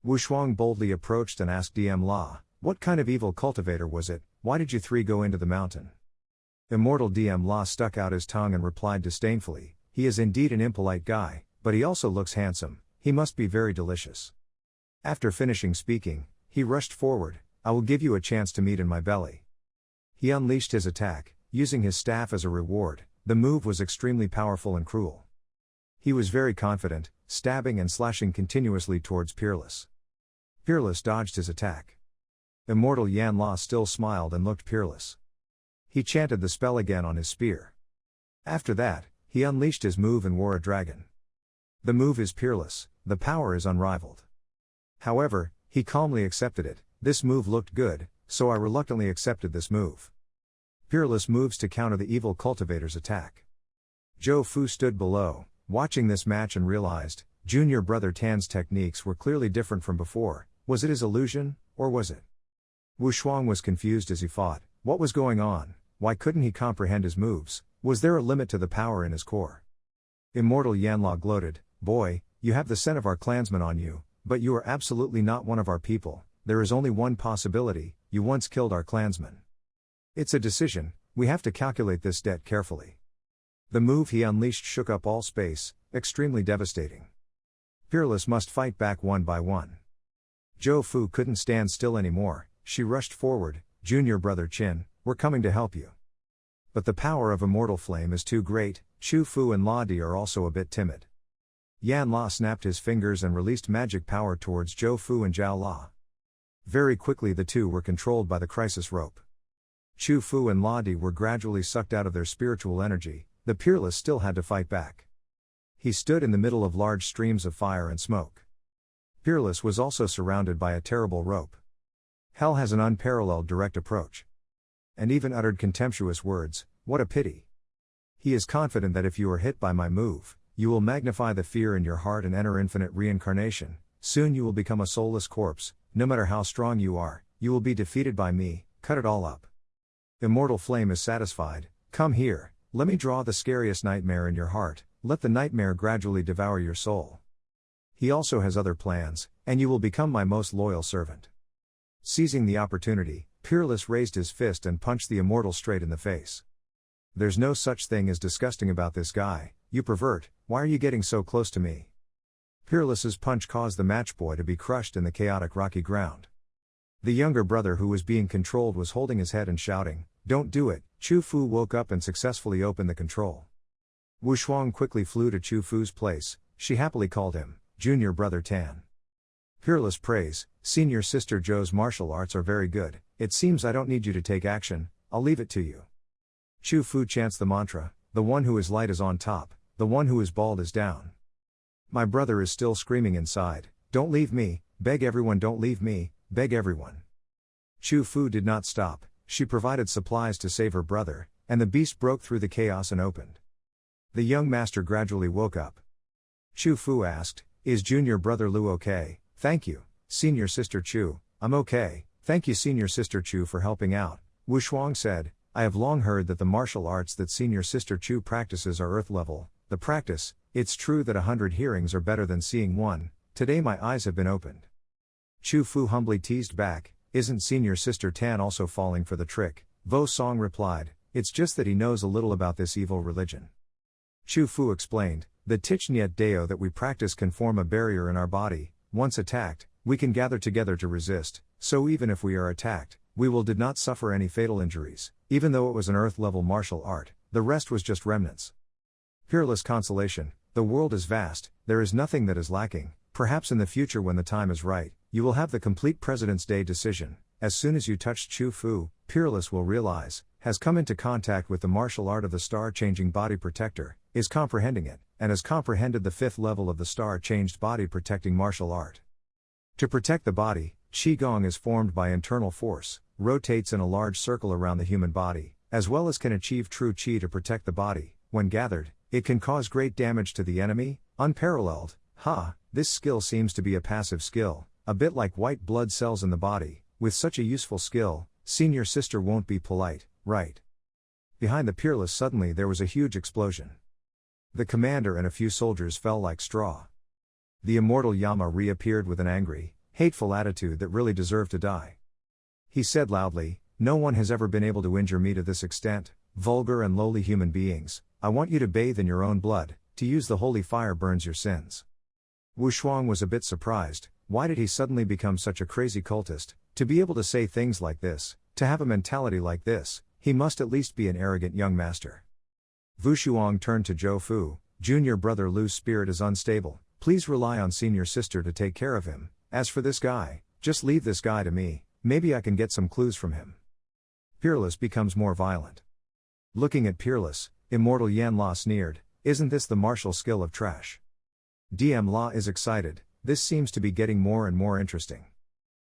Wu Shuang boldly approached and asked DM La, what kind of evil cultivator was it, why did you three go into the mountain? Immortal DM La stuck out his tongue and replied disdainfully, he is indeed an impolite guy, but he also looks handsome, he must be very delicious. After finishing speaking, he rushed forward, I will give you a chance to meet in my belly. He unleashed his attack, using his staff as a reward, the move was extremely powerful and cruel. He was very confident, stabbing and slashing continuously towards Peerless. Peerless dodged his attack. Immortal Yan La still smiled and looked peerless. He chanted the spell again on his spear. After that, he unleashed his move and wore a dragon. The move is peerless, the power is unrivaled. However, he calmly accepted it, this move looked good, so I reluctantly accepted this move. Peerless moves to counter the evil cultivator's attack. Zhou Fu stood below, watching this match and realized, junior brother Tan's techniques were clearly different from before, was it his illusion, or was it? Wu Shuang was confused as he fought, what was going on, why couldn't he comprehend his moves, was there a limit to the power in his core? Immortal Yanla gloated, boy, you have the scent of our clansmen on you, but you are absolutely not one of our people, there is only one possibility, you once killed our clansmen. It's a decision, we have to calculate this debt carefully. The move he unleashed shook up all space, extremely devastating. Peerless must fight back one by one. Zhou Fu couldn't stand still anymore, she rushed forward, junior brother Qin, we're coming to help you. But the power of immortal flame is too great, Chu Fu and La Di are also a bit timid. Yan La snapped his fingers and released magic power towards Zhou Fu and Zhao La. Very quickly the two were controlled by the crisis rope. Chu Fu and La Di were gradually sucked out of their spiritual energy, the Peerless still had to fight back. He stood in the middle of large streams of fire and smoke. Peerless was also surrounded by a terrible rope. Hell has an unparalleled direct approach. And even uttered contemptuous words, what a pity. He is confident that if you are hit by my move, you will magnify the fear in your heart and enter infinite reincarnation, soon you will become a soulless corpse, no matter how strong you are, you will be defeated by me, cut it all up. Immortal flame is satisfied, come here, let me draw the scariest nightmare in your heart, let the nightmare gradually devour your soul. He also has other plans, and you will become my most loyal servant. Seizing the opportunity, Peerless raised his fist and punched the immortal straight in the face. There's no such thing as disgusting about this guy, you pervert, why are you getting so close to me? Peerless's punch caused the matchboy to be crushed in the chaotic rocky ground. The younger brother who was being controlled was holding his head and shouting, don't do it, Chu Fu woke up and successfully opened the control. Wu Shuang quickly flew to Chu Fu's place. She happily called him Junior Brother Tan. Peerless praise, Senior Sister Zhou's martial arts are very good. It seems I don't need you to take action, I'll leave it to you. Chu Fu chants the mantra, the one who is light is on top, the one who is bald is down. My brother is still screaming inside, don't leave me, beg everyone don't leave me, beg everyone. Chu Fu did not stop, she provided supplies to save her brother, and the beast broke through the chaos and opened. The young master gradually woke up. Chu Fu asked, is Junior Brother Lu okay? Thank you, Senior Sister Chu, I'm okay, thank you Senior Sister Chu for helping out, Wu Shuang said, I have long heard that the martial arts that Senior Sister Chu practices are earth level, the practice, it's true that 100 hearings are better than seeing one, today my eyes have been opened. Chu Fu humbly teased back, isn't Senior Sister Tan also falling for the trick? Vo Song replied, it's just that he knows a little about this evil religion. Chu Fu explained, the Tich Niet Deo that we practice can form a barrier in our body, once attacked, we can gather together to resist, so even if we are attacked, we did not suffer any fatal injuries, even though it was an earth-level martial art, the rest was just remnants. Peerless consolation, the world is vast, there is nothing that is lacking, perhaps in the future when the time is right, you will have the complete President's Day decision, as soon as you touch Chu Fu, Peerless will realize, has come into contact with the martial art of the star-changing body protector, is comprehending it, and has comprehended the 5th level of the star-changed body protecting martial art. To protect the body, Qigong is formed by internal force, rotates in a large circle around the human body, as well as can achieve true Qi to protect the body. When gathered, it can cause great damage to the enemy, unparalleled. This skill seems to be a passive skill, a bit like white blood cells in the body. With such a useful skill, Senior Sister won't be polite, right? Behind the Peerless suddenly there was a huge explosion. The commander and a few soldiers fell like straw. The immortal Yama reappeared with an angry, hateful attitude that really deserved to die. He said loudly, no one has ever been able to injure me to this extent, vulgar and lowly human beings, I want you to bathe in your own blood, to use the holy fire burns your sins. Wu Shuang was a bit surprised, why did he suddenly become such a crazy cultist, to be able to say things like this, to have a mentality like this, he must at least be an arrogant young master. Wu Shuang turned to Zhou Fu, Junior Brother Lu's spirit is unstable, please rely on Senior Sister to take care of him, as for this guy, just leave this guy to me, maybe I can get some clues from him. Peerless becomes more violent. Looking at Peerless, Immortal Yan La sneered, isn't this the martial skill of trash? DM La is excited, this seems to be getting more and more interesting.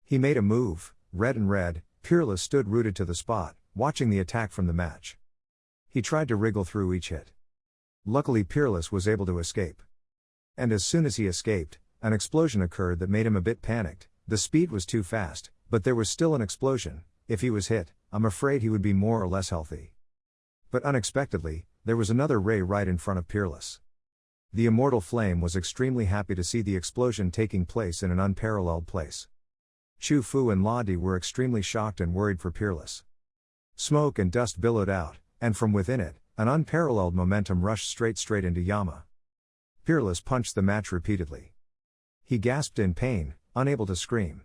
He made a move, red and red, Peerless stood rooted to the spot, watching the attack from the match. He tried to wriggle through each hit. Luckily Peerless was able to escape. And as soon as he escaped, an explosion occurred that made him a bit panicked, the speed was too fast, but there was still an explosion, if he was hit, I'm afraid he would be more or less healthy. But unexpectedly, there was another ray right in front of Peerless. The immortal flame was extremely happy to see the explosion taking place in an unparalleled place. Chu Fu and La Di were extremely shocked and worried for Peerless. Smoke and dust billowed out, and from within it, an unparalleled momentum rushed straight into Yama. Peerless punched the match repeatedly. He gasped in pain, unable to scream.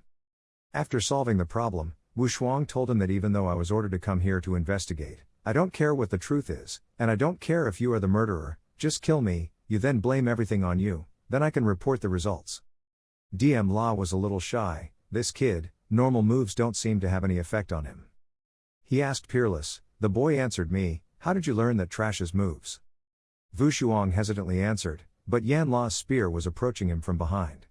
After solving the problem, Wu Shuang told him that even though I was ordered to come here to investigate, I don't care what the truth is, and I don't care if you are the murderer, just kill me, you then blame everything on you, then I can report the results. DM La was a little shy, this kid, normal moves don't seem to have any effect on him. He asked Peerless, the boy answered me, how did you learn that trash's moves? Wu Shuang hesitantly answered, but Yan La's spear was approaching him from behind.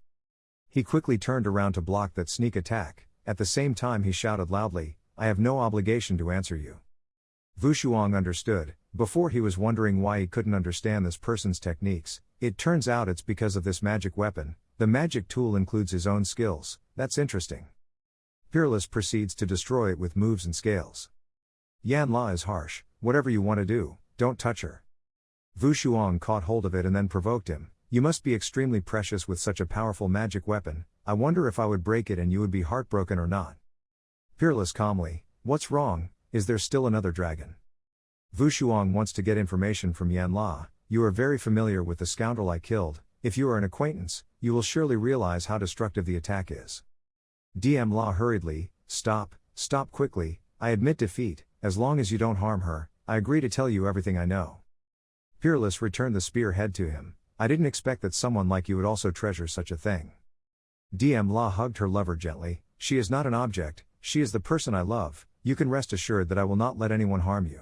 He quickly turned around to block that sneak attack, at the same time he shouted loudly, I have no obligation to answer you. Wu Shuang understood, before he was wondering why he couldn't understand this person's techniques, it turns out it's because of this magic weapon, the magic tool includes his own skills, that's interesting. Peerless proceeds to destroy it with moves and scales. Yan La is harsh, whatever you want to do, don't touch her. Wu Shuang caught hold of it and then provoked him, you must be extremely precious with such a powerful magic weapon, I wonder if I would break it and you would be heartbroken or not. Peerless calmly, what's wrong, is there still another dragon? Wu Shuang wants to get information from Yan La, you are very familiar with the scoundrel I killed, if you are an acquaintance, you will surely realize how destructive the attack is. DM La hurriedly, stop quickly, I admit defeat, as long as you don't harm her, I agree to tell you everything I know. Peerless returned the spearhead to him. I didn't expect that someone like you would also treasure such a thing. DM La hugged her lover gently. She is not an object, she is the person I love. You can rest assured that I will not let anyone harm you.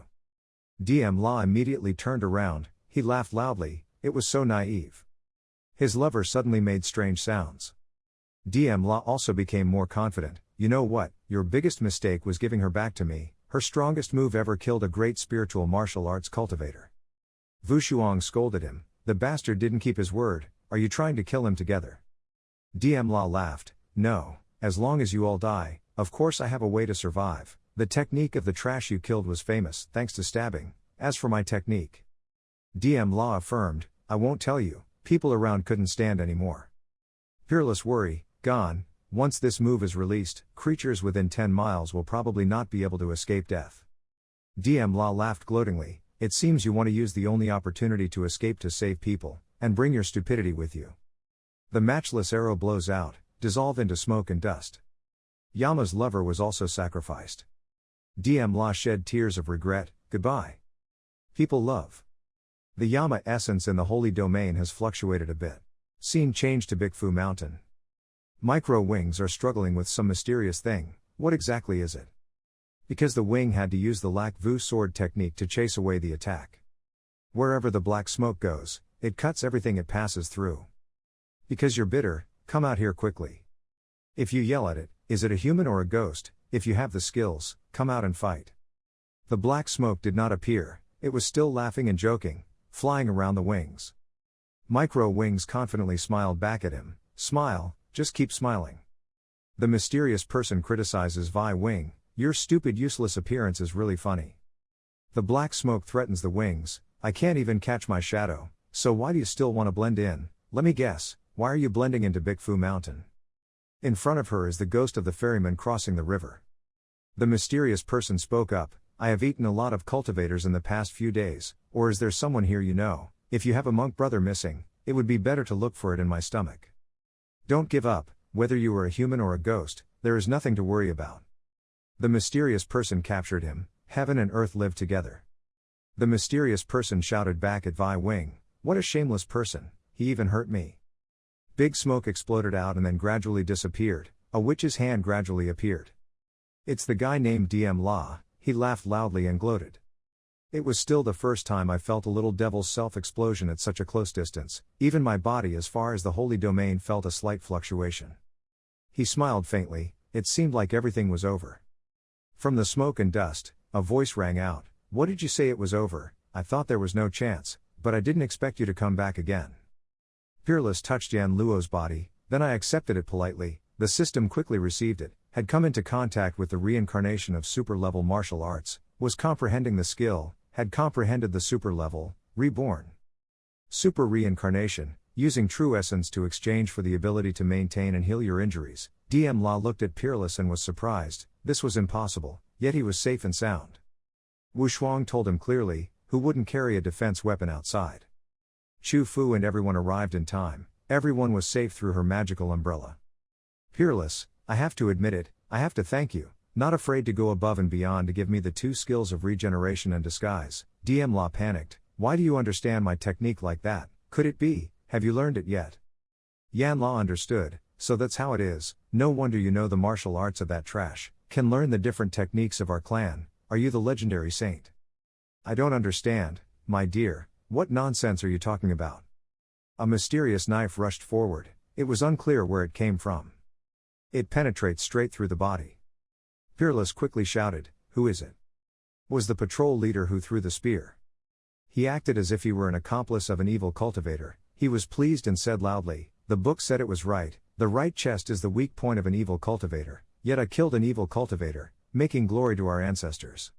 DM La immediately turned around. He laughed loudly, it was so naive. His lover suddenly made strange sounds. DM La also became more confident. You know what, your biggest mistake was giving her back to me. Her strongest move ever killed a great spiritual martial arts cultivator. Wushuang scolded him. The bastard didn't keep his word. Are you trying to kill him together? DM La laughed. No, as long as you all die, of course I have a way to survive. The technique of the trash you killed was famous, thanks to stabbing. As for my technique, DM La affirmed, I won't tell you, people around couldn't stand anymore. Peerless worry, gone. Once this move is released, creatures within 10 miles will probably not be able to escape death. DM La laughed gloatingly. It seems you want to use the only opportunity to escape to save people, and bring your stupidity with you. The matchless arrow blows out, dissolve into smoke and dust. Yama's lover was also sacrificed. DM La shed tears of regret. Goodbye. People love. The Yama essence in the holy domain has fluctuated a bit. Scene changed to Big Fu Mountain. Micro wings are struggling with some mysterious thing. What exactly is it? Because the wing had to use the Lac Vu sword technique to chase away the attack. Wherever the black smoke goes, it cuts everything it passes through. Because you're bitter, come out here quickly. If you yell at it, is it a human or a ghost? If you have the skills, come out and fight. The black smoke did not appear, it was still laughing and joking, flying around the wings. Micro wings confidently smiled back at him. Smile, just keep smiling. The mysterious person criticizes Vi Wing, your stupid useless appearance is really funny. The black smoke threatens the wings, I can't even catch my shadow, so why do you still want to blend in? Let me guess, why are you blending into Big Fu Mountain? In front of her is the ghost of the ferryman crossing the river. The mysterious person spoke up, I have eaten a lot of cultivators in the past few days, or is there someone here you know? If you have a monk brother missing, it would be better to look for it in my stomach. Don't give up, whether you are a human or a ghost, there is nothing to worry about. The mysterious person captured him, heaven and earth live together. The mysterious person shouted back at Vi Wing, what a shameless person, he even hurt me. Big smoke exploded out and then gradually disappeared, a witch's hand gradually appeared. It's the guy named DM La, he laughed loudly and gloated. It was still the first time I felt a little devil's self-explosion at such a close distance, even my body as far as the holy domain felt a slight fluctuation. He smiled faintly, it seemed like everything was over. From the smoke and dust, a voice rang out, what did you say it was over? I thought there was no chance, but I didn't expect you to come back again. Peerless touched Yan Luo's body, then I accepted it politely, the system quickly received it, had come into contact with the reincarnation of super-level martial arts, was comprehending the skill, had comprehended the super-level, reborn. Super reincarnation, using true essence to exchange for the ability to maintain and heal your injuries. DM La looked at Peerless and was surprised, this was impossible, yet he was safe and sound. Wushuang told him clearly, who wouldn't carry a defense weapon outside? Chu Fu and everyone arrived in time, everyone was safe through her magical umbrella. Peerless, I have to admit it, I have to thank you, not afraid to go above and beyond to give me the 2 skills of regeneration and disguise. DM La panicked, why do you understand my technique like that? Could it be, have you learned it yet? Yan La understood, so that's how it is, no wonder you know the martial arts of that trash, can learn the different techniques of our clan, are you the legendary saint? I don't understand, my dear, what nonsense are you talking about? A mysterious knife rushed forward, it was unclear where it came from. It penetrates straight through the body. Peerless quickly shouted, who is it? Was the patrol leader who threw the spear. He acted as if he were an accomplice of an evil cultivator, he was pleased and said loudly, the book said it was right, the right chest is the weak point of an evil cultivator, yet I killed an evil cultivator, making glory to our ancestors.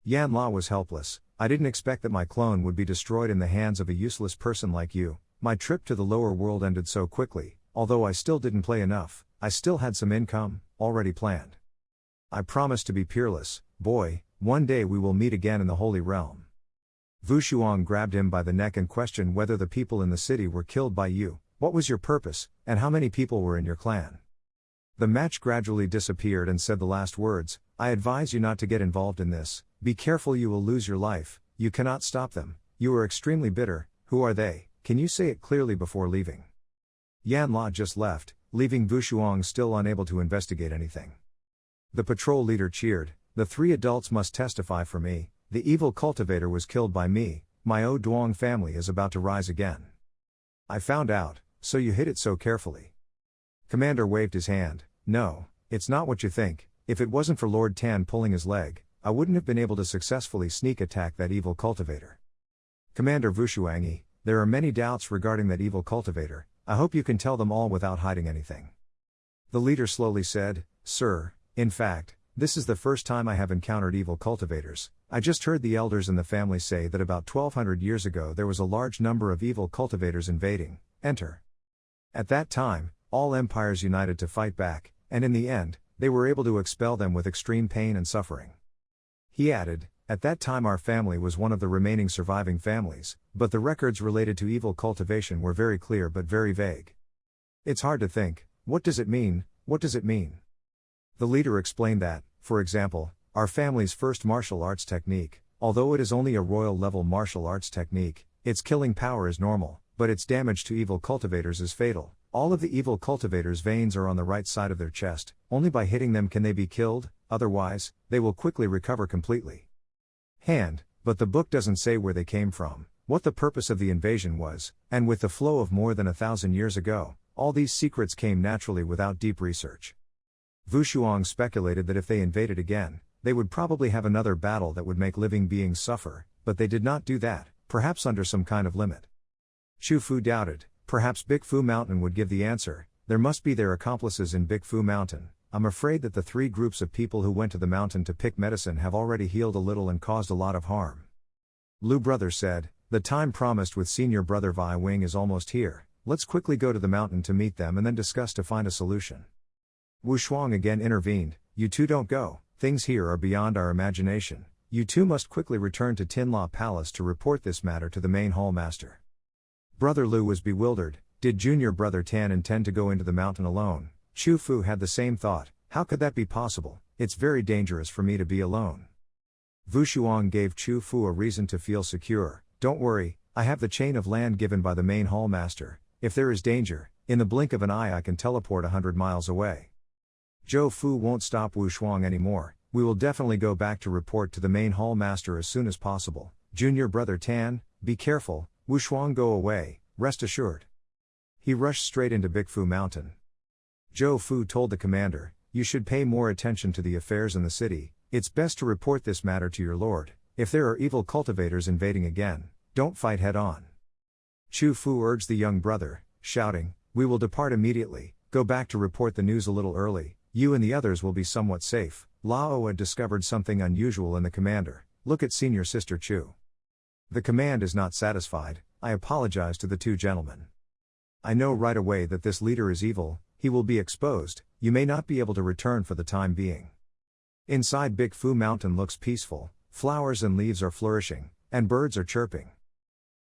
Yan La was helpless, I didn't expect that my clone would be destroyed in the hands of a useless person like you, my trip to the lower world ended so quickly, although I still didn't play enough, I still had some income, already planned. I promised to be peerless, boy, one day we will meet again in the Holy Realm. Wushuang grabbed him by the neck and questioned whether the people in the city were killed by you, what was your purpose, and how many people were in your clan? The match gradually disappeared and said the last words, I advise you not to get involved in this, be careful you will lose your life, you cannot stop them, you are extremely bitter. Who are they? Can you say it clearly before leaving? Yan La just left, leaving Wushuang still unable to investigate anything. The patrol leader cheered, the 3 adults must testify for me, the evil cultivator was killed by me, my O Duong family is about to rise again. I found out, so you hid it so carefully. Commander waved his hand, no, it's not what you think, if it wasn't for Lord Tan pulling his leg, I wouldn't have been able to successfully sneak attack that evil cultivator. Commander Wushuangi, there are many doubts regarding that evil cultivator, I hope you can tell them all without hiding anything. The leader slowly said, Sir, in fact, this is the first time I have encountered evil cultivators. I just heard the elders in the family say that about 1200 years ago there was a large number of evil cultivators invading. Enter. At that time, all empires united to fight back, and in the end, they were able to expel them with extreme pain and suffering. He added, at that time our family was one of the remaining surviving families, but the records related to evil cultivation were very clear but very vague. It's hard to think, what does it mean, what does it mean? The leader explained that, for example, our family's first martial arts technique, although it is only a royal level martial arts technique, its killing power is normal, but its damage to evil cultivators is fatal. All of the evil cultivators' veins are on the right side of their chest, only by hitting them can they be killed, otherwise, they will quickly recover completely. But the book doesn't say where they came from, what the purpose of the invasion was, and with the flow of more than 1,000 years ago, all these secrets came naturally without deep research. Wushuang speculated that if they invaded again, they would probably have another battle that would make living beings suffer, but they did not do that, perhaps under some kind of limit. Chu Fu doubted, perhaps Big Fu Mountain would give the answer, there must be their accomplices in Big Fu Mountain. I'm afraid that the 3 groups of people who went to the mountain to pick medicine have already healed a little and caused a lot of harm. Lu Brother said, the time promised with senior brother Vi Wing is almost here, let's quickly go to the mountain to meet them and then discuss to find a solution. Wu Shuang again intervened, you two don't go, things here are beyond our imagination, you two must quickly return to Tin La Palace to report this matter to the main hall master. Brother Lu was bewildered, did junior brother Tan intend to go into the mountain alone? Chu Fu had the same thought, how could that be possible, it's very dangerous for me to be alone. Wushuang gave Chu Fu a reason to feel secure, don't worry, I have the chain of land given by the main hall master, if there is danger, in the blink of an eye I can teleport 100 miles away. Zhou Fu won't stop Wushuang anymore, we will definitely go back to report to the main hall master as soon as possible, junior brother Tan, be careful, Wushuang go away, rest assured. He rushed straight into Big Fu Mountain. Zhou Fu told the commander, you should pay more attention to the affairs in the city, it's best to report this matter to your lord, if there are evil cultivators invading again, don't fight head on. Chu Fu urged the young brother, shouting, we will depart immediately, go back to report the news a little early, you and the others will be somewhat safe. Lao had discovered something unusual in the commander, look at senior sister Chu. The command is not satisfied, I apologize to the 2 gentlemen. I know right away that this leader is evil, he will be exposed, you may not be able to return for the time being. Inside Big Fu Mountain looks peaceful, flowers and leaves are flourishing, and birds are chirping.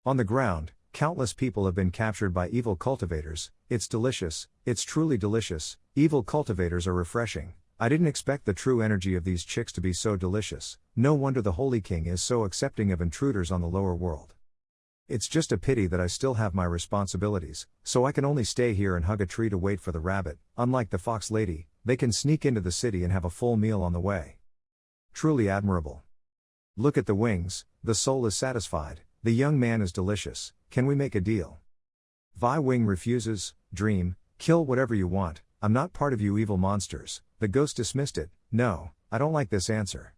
On the ground, countless people have been captured by evil cultivators, it's delicious, it's truly delicious, evil cultivators are refreshing, I didn't expect the true energy of these chicks to be so delicious, no wonder the Holy King is so accepting of intruders on the lower world. It's just a pity that I still have my responsibilities, so I can only stay here and hug a tree to wait for the rabbit, unlike the fox lady, they can sneak into the city and have a full meal on the way. Truly admirable. Look at the wings, the soul is satisfied, the young man is delicious, can we make a deal? Vi Wing refuses, dream, kill whatever you want, I'm not part of you evil monsters, the ghost dismissed it, no, I don't like this answer.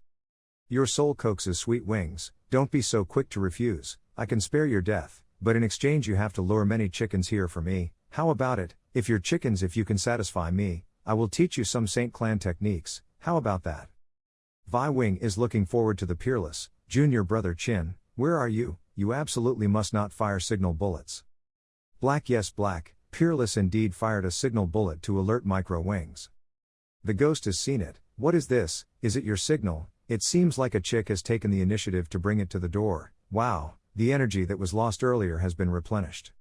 Your soul coaxes sweet wings, don't be so quick to refuse, I can spare your death, but in exchange you have to lure many chickens here for me, how about it, if you're chickens if you can satisfy me, I will teach you some Saint Clan techniques, how about that? Vi Wing is looking forward to the peerless, junior brother Chin, where are you, you absolutely must not fire signal bullets. Black yes black, peerless indeed fired a signal bullet to alert micro wings. The ghost has seen it, what is this, is it your signal, it seems like a chick has taken the initiative to bring it to the door, wow. The energy that was lost earlier has been replenished.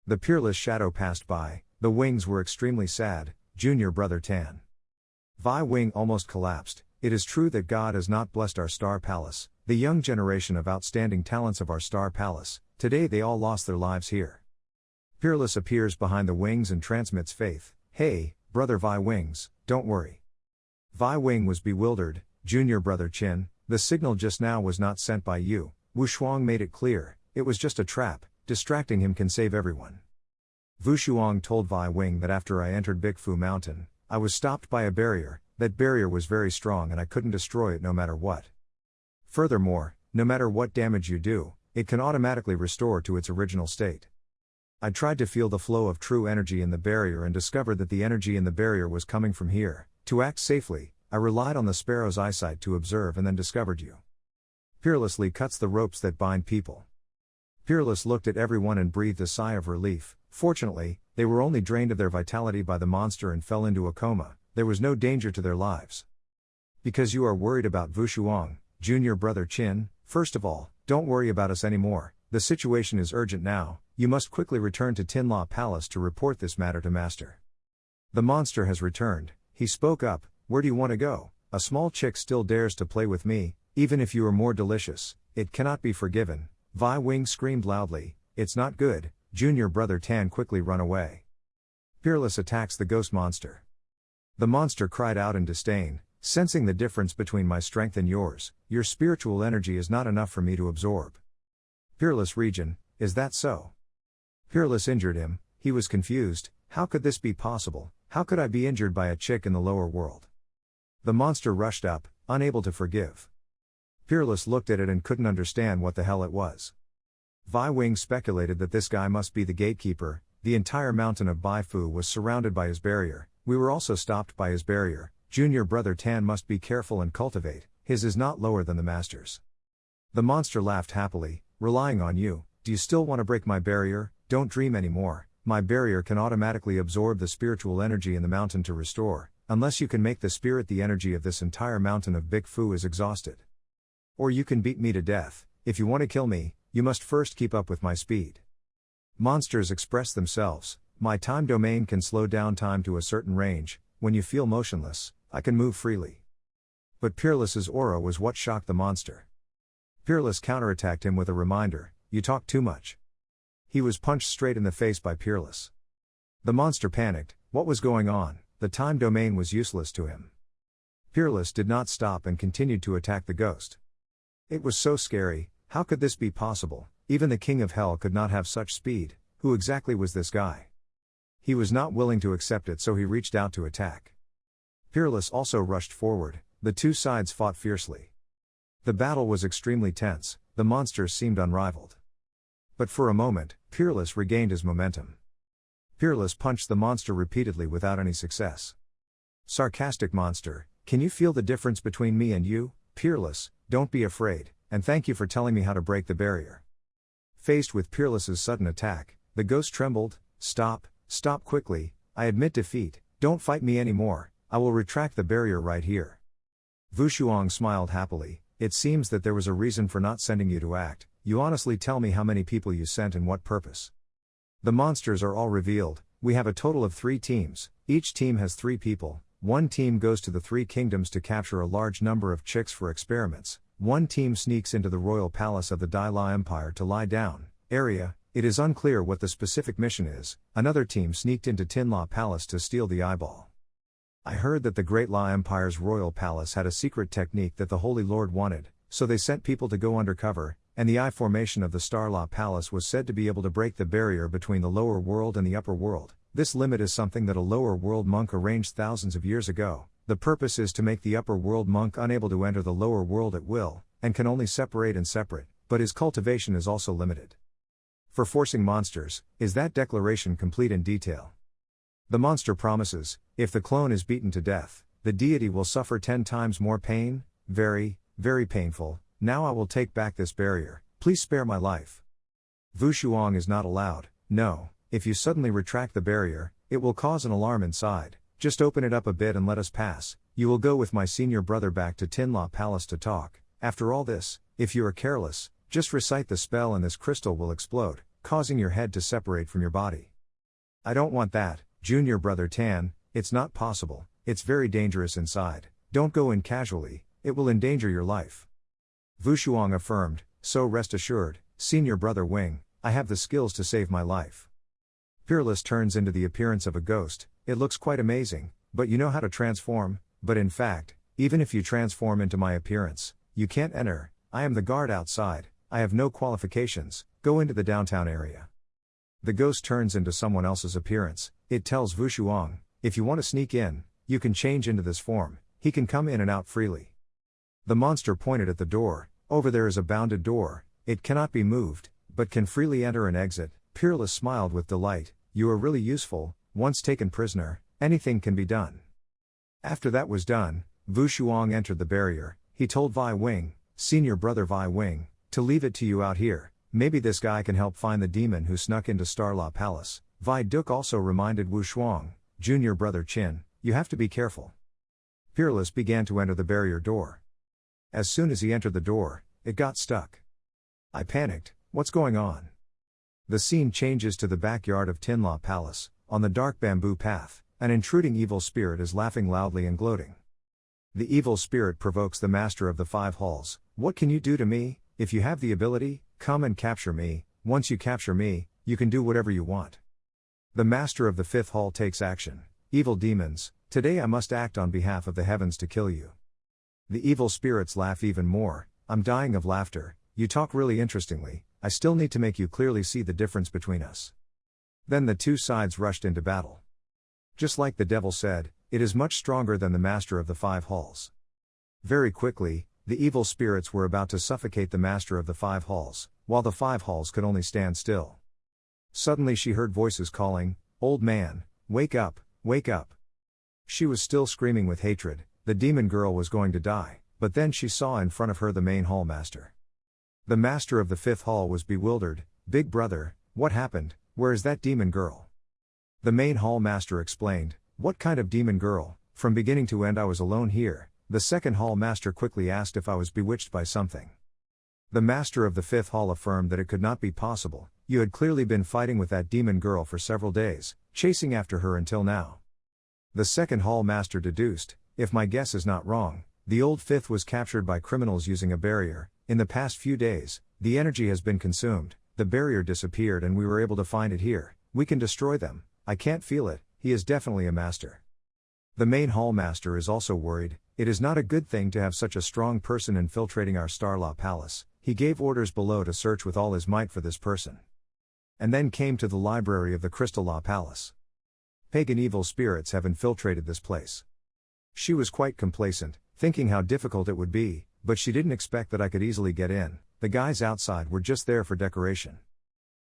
The peerless shadow passed by, the wings were extremely sad, junior brother Tan. Vi Wing almost collapsed, it is true that God has not blessed our star palace, the young generation of outstanding talents of our star palace, today they all lost their lives here. Peerless appears behind the wings and transmits faith. Hey, brother Vi Wings, don't worry. Vi Wing was bewildered. Junior brother Qin, the signal just now was not sent by you. Wu Shuang made it clear, it was just a trap, distracting him can save everyone. Wu Shuang told Vi Wing that after I entered Bigfu Mountain, I was stopped by a barrier, that barrier was very strong and I couldn't destroy it no matter what. Furthermore, no matter what damage you do, it can automatically restore to its original state. I tried to feel the flow of true energy in the barrier and discovered that the energy in the barrier was coming from here. To act safely, I relied on the sparrow's eyesight to observe and then discovered you. Peerlessly cuts the ropes that bind people. Peerless looked at everyone and breathed a sigh of relief. Fortunately, they were only drained of their vitality by the monster and fell into a coma. There was no danger to their lives. Because you are worried about Wu Shuang, junior brother Qin, first of all, don't worry about us anymore. The situation is urgent now. You must quickly return to Tinla Palace to report this matter to Master. The monster has returned. He spoke up. Where do you want to go? A small chick still dares to play with me, even if you are more delicious. It cannot be forgiven. Vi Wing screamed loudly. It's not good. Junior brother Tan quickly run away. Peerless attacks the ghost monster. The monster cried out in disdain, sensing the difference between my strength and yours. Your spiritual energy is not enough for me to absorb. Peerless region, is that so? Peerless injured him. He was confused. How could this be possible? How could I be injured by a chick in the lower world? The monster rushed up, unable to forgive. Peerless looked at it and couldn't understand what the hell it was. Vi Wing speculated that this guy must be the gatekeeper. The entire mountain of Baifu was surrounded by his barrier. We were also stopped by his barrier. Junior brother Tan must be careful and cultivate. His is not lower than the master's. The monster laughed happily. Relying on you, do you still want to break my barrier? Don't dream anymore. My barrier can automatically absorb the spiritual energy in the mountain to restore, unless you can make the spirit the energy of this entire mountain of Big Fu is exhausted. Or you can beat me to death. If you want to kill me, you must first keep up with my speed. Monsters express themselves. My time domain can slow down time to a certain range. When you feel motionless, I can move freely. But Peerless's aura was what shocked the monster. Peerless counterattacked him with a reminder, you talk too much. He was punched straight in the face by Peerless. The monster panicked. What was going on? The time domain was useless to him. Peerless did not stop and continued to attack the ghost. It was so scary. How could this be possible? Even the king of hell could not have such speed. Who exactly was this guy? He was not willing to accept it, so he reached out to attack. Peerless also rushed forward. The two sides fought fiercely. The battle was extremely tense. The monsters seemed unrivaled. But for a moment, Peerless regained his momentum. Peerless punched the monster repeatedly without any success. Sarcastic monster, can you feel the difference between me and you? Peerless, don't be afraid, and thank you for telling me how to break the barrier. Faced with Peerless's sudden attack, the ghost trembled. Stop quickly, I admit defeat, don't fight me anymore, I will retract the barrier right here. Wu Shuang smiled happily. It seems that there was a reason for not sending you to act. You honestly tell me how many people you sent and what purpose. The monsters are all revealed. We have a total of 3 teams. Each team has 3 people. One team goes to the 3 kingdoms to capture a large number of chicks for experiments. One team sneaks into the royal palace of the Daila Empire to lie down. Area, it is unclear what the specific mission is. Another team sneaked into Tinla Palace to steal the eyeball. I heard that the Great La Empire's royal palace had a secret technique that the Holy Lord wanted, so they sent people to go undercover, and the eye formation of the Star La Palace was said to be able to break the barrier between the lower world and the upper world. This limit is something that a lower world monk arranged thousands of years ago. The purpose is to make the upper world monk unable to enter the lower world at will, and can only separate and separate, but his cultivation is also limited. For forcing monsters, is that declaration complete in detail? The monster promises, if the clone is beaten to death, the deity will suffer 10 times more pain. Very, very painful. Now I will take back this barrier, please spare my life. Wu Shuang is not allowed. No, if you suddenly retract the barrier, it will cause an alarm inside. Just open it up a bit and let us pass. You will go with my senior brother back to Tinla Palace to talk. After all this, if you are careless, just recite the spell and this crystal will explode, causing your head to separate from your body. I don't want that, junior brother Tan, it's not possible, it's very dangerous inside. Don't go in casually, it will endanger your life. Wushuang affirmed, so rest assured, Senior Brother Wing, I have the skills to save my life. Peerless turns into the appearance of a ghost. It looks quite amazing, but you know how to transform, but in fact, even if you transform into my appearance, you can't enter, I am the guard outside, I have no qualifications, go into the downtown area. The ghost turns into someone else's appearance. It tells Wushuang, if you want to sneak in, you can change into this form, he can come in and out freely. The monster pointed at the door, over there is a bounded door, it cannot be moved, but can freely enter and exit. Peerless smiled with delight, you are really useful, once taken prisoner, anything can be done. After that was done, Wushuang entered the barrier, he told Vi Wing, Senior Brother Vi Wing, to leave it to you out here, maybe this guy can help find the demon who snuck into Starlaw Palace. Vi Duke also reminded Wushuang, Junior Brother Qin, you have to be careful. Peerless began to enter the barrier door. As soon as he entered the door, it got stuck. I panicked, what's going on? The scene changes to the backyard of Tinlaw Palace, on the dark bamboo path, an intruding evil spirit is laughing loudly and gloating. The evil spirit provokes the master of the 5 halls, what can you do to me? If you have the ability, come and capture me, once you capture me, you can do whatever you want. The master of the 5th hall takes action, evil demons, today I must act on behalf of the heavens to kill you. The evil spirits laugh even more, I'm dying of laughter, you talk really interestingly, I still need to make you clearly see the difference between us. Then the 2 sides rushed into battle. Just like the devil said, it is much stronger than the master of the 5 halls. Very quickly, the evil spirits were about to suffocate the master of the 5 halls, while the 5 halls could only stand still. Suddenly she heard voices calling, old man, wake up, wake up. She was still screaming with hatred, the demon girl was going to die, but then she saw in front of her the main hall master. The master of the 5th hall was bewildered, big brother, what happened, where is that demon girl? The main hall master explained, what kind of demon girl, from beginning to end I was alone here. The 2nd hall master quickly asked if I was bewitched by something. The master of the 5th hall affirmed that it could not be possible, you had clearly been fighting with that demon girl for several days, chasing after her until now. The 2nd hall master deduced, if my guess is not wrong, the old 5th was captured by criminals using a barrier, in the past few days, the energy has been consumed, the barrier disappeared and we were able to find it here, we can destroy them, I can't feel it, he is definitely a master. The main hall master is also worried, it is not a good thing to have such a strong person infiltrating our Starlaw Palace, he gave orders below to search with all his might for this person. And then came to the library of the Crystal Law Palace. Pagan evil spirits have infiltrated this place. She was quite complacent, thinking how difficult it would be, but she didn't expect that I could easily get in, the guys outside were just there for decoration.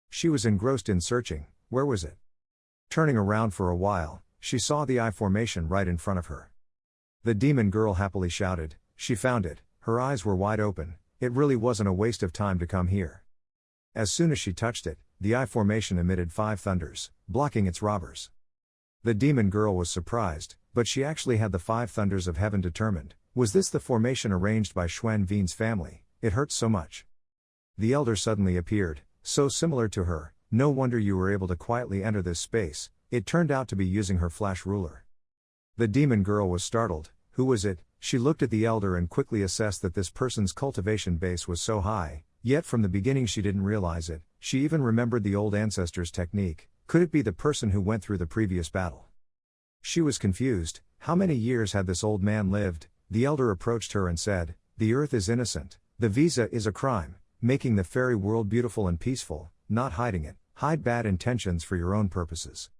She was engrossed in searching, where was it? Turning around for a while, she saw the eye formation right in front of her. The demon girl happily shouted, she found it, her eyes were wide open, it really wasn't a waste of time to come here. As soon as she touched it, the eye formation emitted 5 thunders, blocking its robbers. The demon girl was surprised, but she actually had the 5 thunders of heaven determined. Was this the formation arranged by Xuan Veen's family? It hurts so much. The elder suddenly appeared, so similar to her, no wonder you were able to quietly enter this space, it turned out to be using her flash ruler. The demon girl was startled, who was it? She looked at the elder and quickly assessed that this person's cultivation base was so high, yet from the beginning she didn't realize it, she even remembered the old ancestors' technique, could it be the person who went through the previous battle? She was confused, how many years had this old man lived? The elder approached her and said, the earth is innocent, the visa is a crime, making the fairy world beautiful and peaceful, not hiding it, hide bad intentions for your own purposes.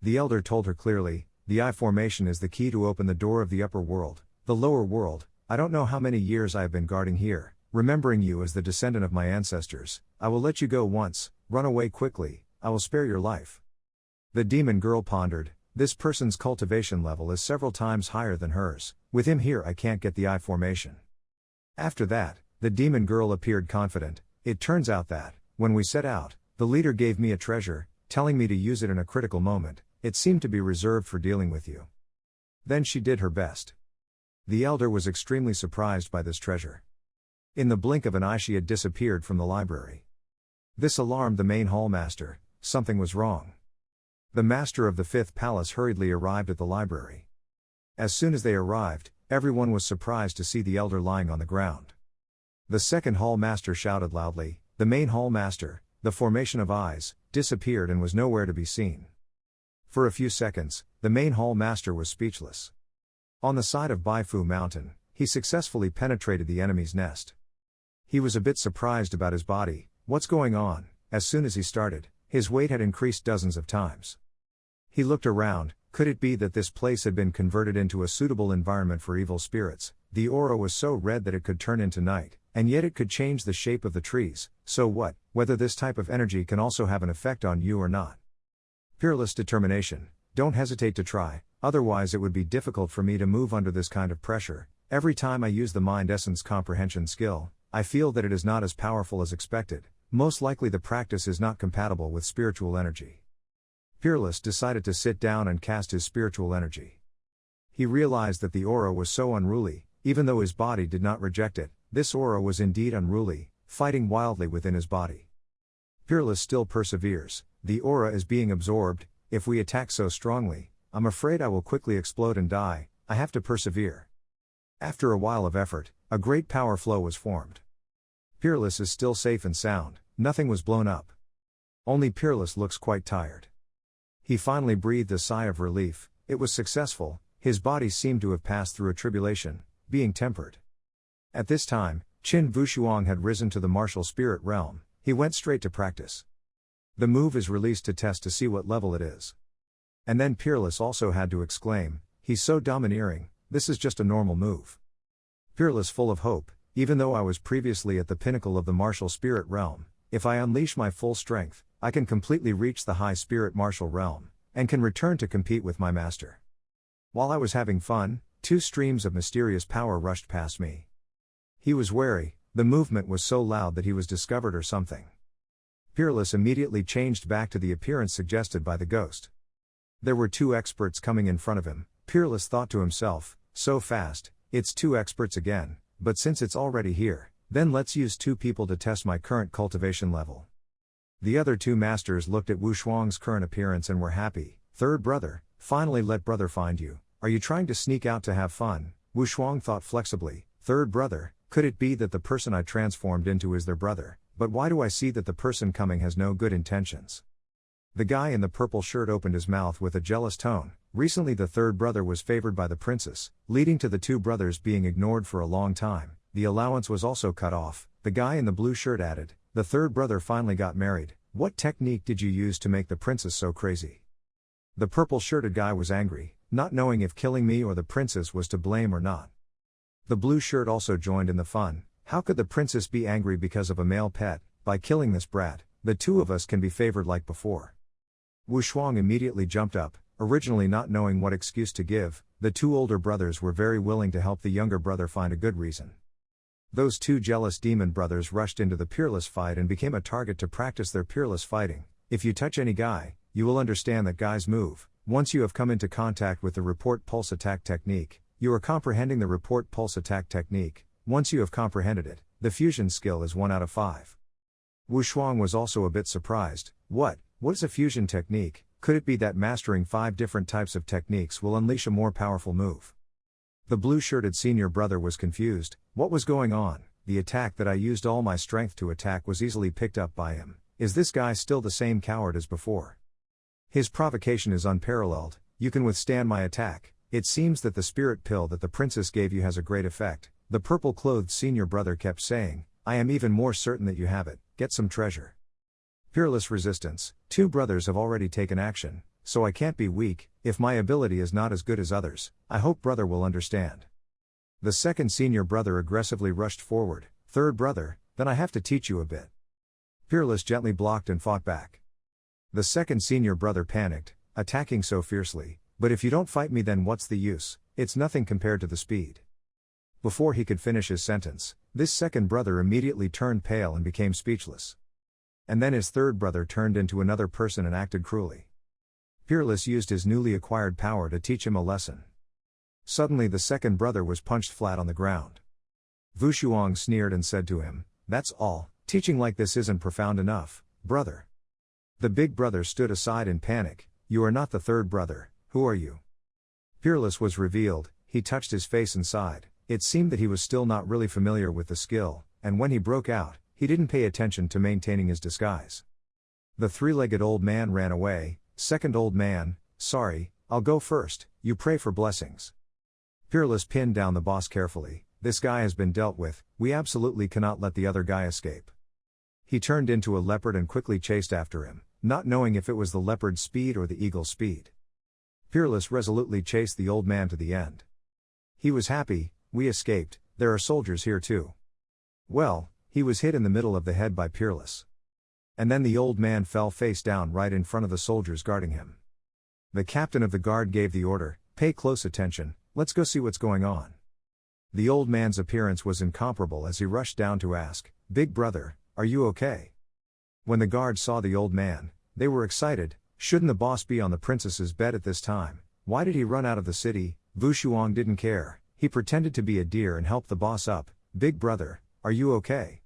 The elder told her clearly, the eye formation is the key to open the door of the upper world, the lower world, I don't know how many years I have been guarding here, remembering you as the descendant of my ancestors, I will let you go once, run away quickly, I will spare your life. The demon girl pondered, this person's cultivation level is several times higher than hers, with him here I can't get the eye formation. After that, the demon girl appeared confident, it turns out that, when we set out, the leader gave me a treasure, telling me to use it in a critical moment, it seemed to be reserved for dealing with you. Then she did her best. The elder was extremely surprised by this treasure. In the blink of an eye she had disappeared from the library. This alarmed the main hall master, something was wrong. The master of the 5th palace hurriedly arrived at the library. As soon as they arrived, everyone was surprised to see the elder lying on the ground. The second Hall Master shouted loudly. The main Hall Master, the formation of eyes, disappeared and was nowhere to be seen. For a few seconds, the main Hall Master was speechless. On the side of Baifu Mountain, he successfully penetrated the enemy's nest. He was a bit surprised about his body. What's going on? As soon as he started, his weight had increased dozens of times. He looked around. Could it be that this place had been converted into a suitable environment for evil spirits? The aura was so red that it could turn into night, and yet it could change the shape of the trees. So what, whether this type of energy can also have an effect on you or not? Peerless determination. Don't hesitate to try, otherwise it would be difficult for me to move under this kind of pressure. Every time I use the mind essence comprehension skill, I feel that it is not as powerful as expected. Most likely the practice is not compatible with spiritual energy. Peerless decided to sit down and cast his spiritual energy. He realized that the aura was so unruly, even though his body did not reject it, this aura was indeed unruly, fighting wildly within his body. Peerless still perseveres. The aura is being absorbed. If we attack so strongly, I'm afraid I will quickly explode and die. I have to persevere. After a while of effort, a great power flow was formed. Peerless is still safe and sound, nothing was blown up. Only Peerless looks quite tired. He finally breathed a sigh of relief. It was successful. His body seemed to have passed through a tribulation, being tempered. At this time, Qin Wushuang had risen to the martial spirit realm. He went straight to practice. The move is released to test to see what level it is. And then Peerless also had to exclaim, he's so domineering, this is just a normal move. Peerless full of hope, even though I was previously at the pinnacle of the martial spirit realm, if I unleash my full strength, I can completely reach the high spirit martial realm, and can return to compete with my master. While I was having fun, two streams of mysterious power rushed past me. He was wary, the movement was so loud that he was discovered or something. Peerless immediately changed back to the appearance suggested by the ghost. There were two experts coming in front of him. Peerless thought to himself, so fast, it's two experts again, but since it's already here, then let's use two people to test my current cultivation level. The other two masters looked at Wushuang's current appearance and were happy. Third brother, finally let brother find you. Are you trying to sneak out to have fun? Wushuang thought flexibly. Third brother, could it be that the person I transformed into is their brother? But why do I see that the person coming has no good intentions? The guy in the purple shirt opened his mouth with a jealous tone. Recently the third brother was favored by the princess, leading to the two brothers being ignored for a long time. The allowance was also cut off. The guy in the blue shirt added, the third brother finally got married. What technique did you use to make the princess so crazy? The purple shirted guy was angry, not knowing if killing me or the princess was to blame or not. The blue shirt also joined in the fun. How could the princess be angry because of a male pet? By killing this brat, the two of us can be favored like before. Wushuang immediately jumped up, originally not knowing what excuse to give. The two older brothers were very willing to help the younger brother find a good reason. Those two jealous demon brothers rushed into the peerless fight and became a target to practice their peerless fighting. If you touch any guy, you will understand that guys move. Once you have come into contact with the report pulse attack technique, you are comprehending the report pulse attack technique. Once you have comprehended it, the fusion skill is 1 out of 5. Wushuang was also a bit surprised. What is a fusion technique? Could it be that mastering 5 different types of techniques will unleash a more powerful move? The blue-shirted senior brother was confused. What was going on? The attack that I used all my strength to attack was easily picked up by him. Is this guy still the same coward as before? His provocation is unparalleled. You can withstand my attack. It seems that the spirit pill that the princess gave you has a great effect. The purple-clothed senior brother kept saying, I am even more certain that you have it. Get some treasure. Peerless resistance. 2 brothers have already taken action, so I can't be weak. If my ability is not as good as others, I hope brother will understand. The second senior brother aggressively rushed forward. Third brother, then I have to teach you a bit. Peerless gently blocked and fought back. The second senior brother panicked, attacking so fiercely, but if you don't fight me then what's the use? It's nothing compared to the speed. Before he could finish his sentence, this second brother immediately turned pale and became speechless. And then his third brother turned into another person and acted cruelly. Peerless used his newly acquired power to teach him a lesson. Suddenly the second brother was punched flat on the ground. Wushuang sneered and said to him, that's all, teaching like this isn't profound enough, brother. The big brother stood aside in panic. You are not the third brother, who are you? Peerless was revealed. He touched his face and sighed. It seemed that he was still not really familiar with the skill. and when he broke out, he didn't pay attention to maintaining his disguise. The three-legged old man ran away. Second old man, sorry, I'll go first, you pray for blessings. Peerless pinned down the boss carefully. This guy has been dealt with, we absolutely cannot let the other guy escape. He turned into a leopard and quickly chased after him, not knowing if it was the leopard's speed or the eagle's speed. Peerless resolutely chased the old man to the end. He was happy, we escaped, there are soldiers here too. Well, he was hit in the middle of the head by Peerless. And then the old man fell face down right in front of the soldiers guarding him. The captain of the guard gave the order, pay close attention, let's go see what's going on. The old man's appearance was incomparable as he rushed down to ask, Big brother, are you okay? When the guards saw the old man, they were excited. Shouldn't the boss be on the princess's bed at this time? Why did he run out of the city? Wushuang didn't care, he pretended to be a deer and helped the boss up. Big brother, are you okay?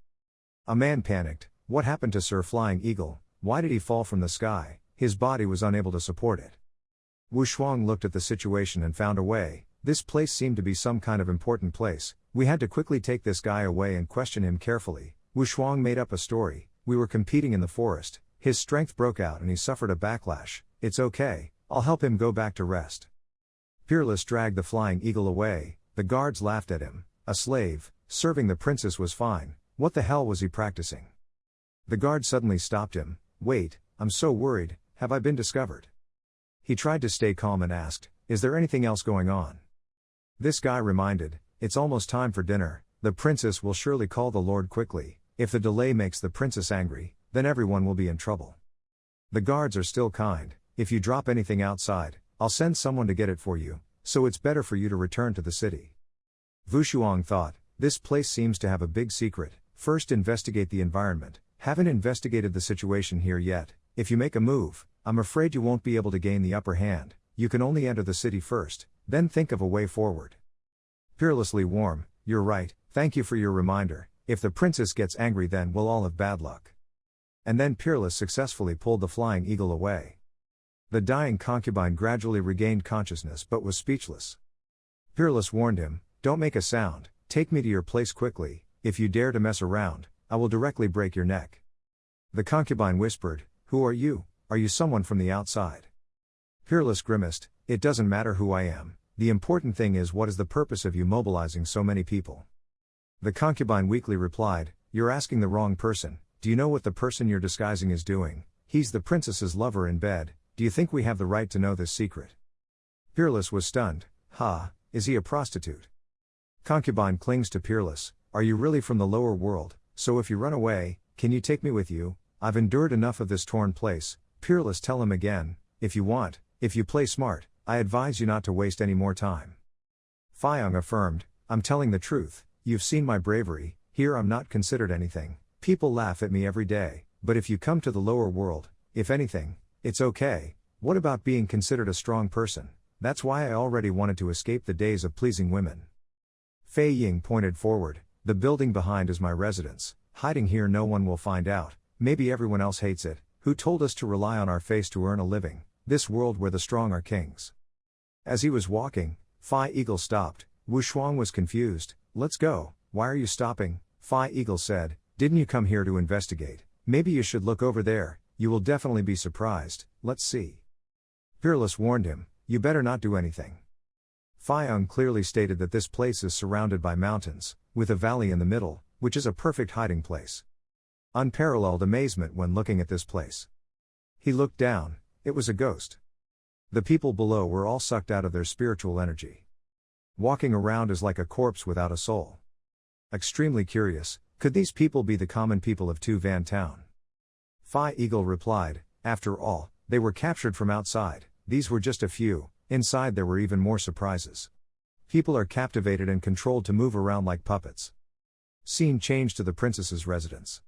A man panicked, what happened to Sir Flying Eagle? Why did he fall from the sky? His body was unable to support it. Wushuang looked at the situation and found a way. This place seemed to be some kind of important place. We had to quickly take this guy away and question him carefully. Wushuang made up a story. We were competing in the forest. His strength broke out and he suffered a backlash. It's okay, I'll help him go back to rest. Peerless dragged the flying eagle away. The guards laughed at him. A slave, serving the princess was fine. What the hell was he practicing? The guard suddenly stopped him. Wait, I'm so worried, have I been discovered? He tried to stay calm and asked, is there anything else going on? This guy reminded, it's almost time for dinner, the princess will surely call the Lord quickly. If the delay makes the princess angry, then everyone will be in trouble. The guards are still kind, if you drop anything outside, I'll send someone to get it for you, so it's better for you to return to the city. Wushuang thought, this place seems to have a big secret. First investigate the environment. Haven't investigated the situation here yet. If you make a move, I'm afraid you won't be able to gain the upper hand. You can only enter the city first, then think of a way forward. Fearlessly warm, you're right, thank you for your reminder. If the princess gets angry then we'll all have bad luck. And then Peerless successfully pulled the flying eagle away. The dying concubine gradually regained consciousness but was speechless. Peerless warned him, don't make a sound, take me to your place quickly, if you dare to mess around, I will directly break your neck. The concubine whispered, who are you? Are you someone from the outside? Peerless grimaced, it doesn't matter who I am, the important thing is what is the purpose of you mobilizing so many people? The concubine weakly replied, you're asking the wrong person, do you know what the person you're disguising is doing? He's the princess's lover in bed, do you think we have the right to know this secret? Peerless was stunned, is he a prostitute? Concubine clings to Peerless, are you really from the lower world, so if you run away, can you take me with you? I've endured enough of this torn place. Peerless tell him again, if you want, if you play smart, I advise you not to waste any more time. Fayong affirmed, I'm telling the truth, you've seen my bravery, here I'm not considered anything, people laugh at me every day, but if you come to the lower world, if anything, it's okay, what about being considered a strong person? That's why I already wanted to escape the days of pleasing women. Fei Ying pointed forward, the building behind is my residence, hiding here no one will find out, maybe everyone else hates it, who told us to rely on our face to earn a living, this world where the strong are kings. As he was walking, Phi Eagle stopped, Wushuang was confused, let's go, why are you stopping? Phi Eagle said, didn't you come here to investigate, maybe you should look over there, you will definitely be surprised, let's see. Peerless warned him, you better not do anything. Fayong clearly stated that this place is surrounded by mountains, with a valley in the middle, which is a perfect hiding place. Unparalleled amazement when looking at this place. He looked down, it was a ghost. The people below were all sucked out of their spiritual energy. Walking around is like a corpse without a soul. Extremely curious, could these people be the common people of Tu Van Town? Phi Eagle replied, after all, they were captured from outside, these were just a few, inside there were even more surprises. People are captivated and controlled to move around like puppets. Scene changed to the princess's residence.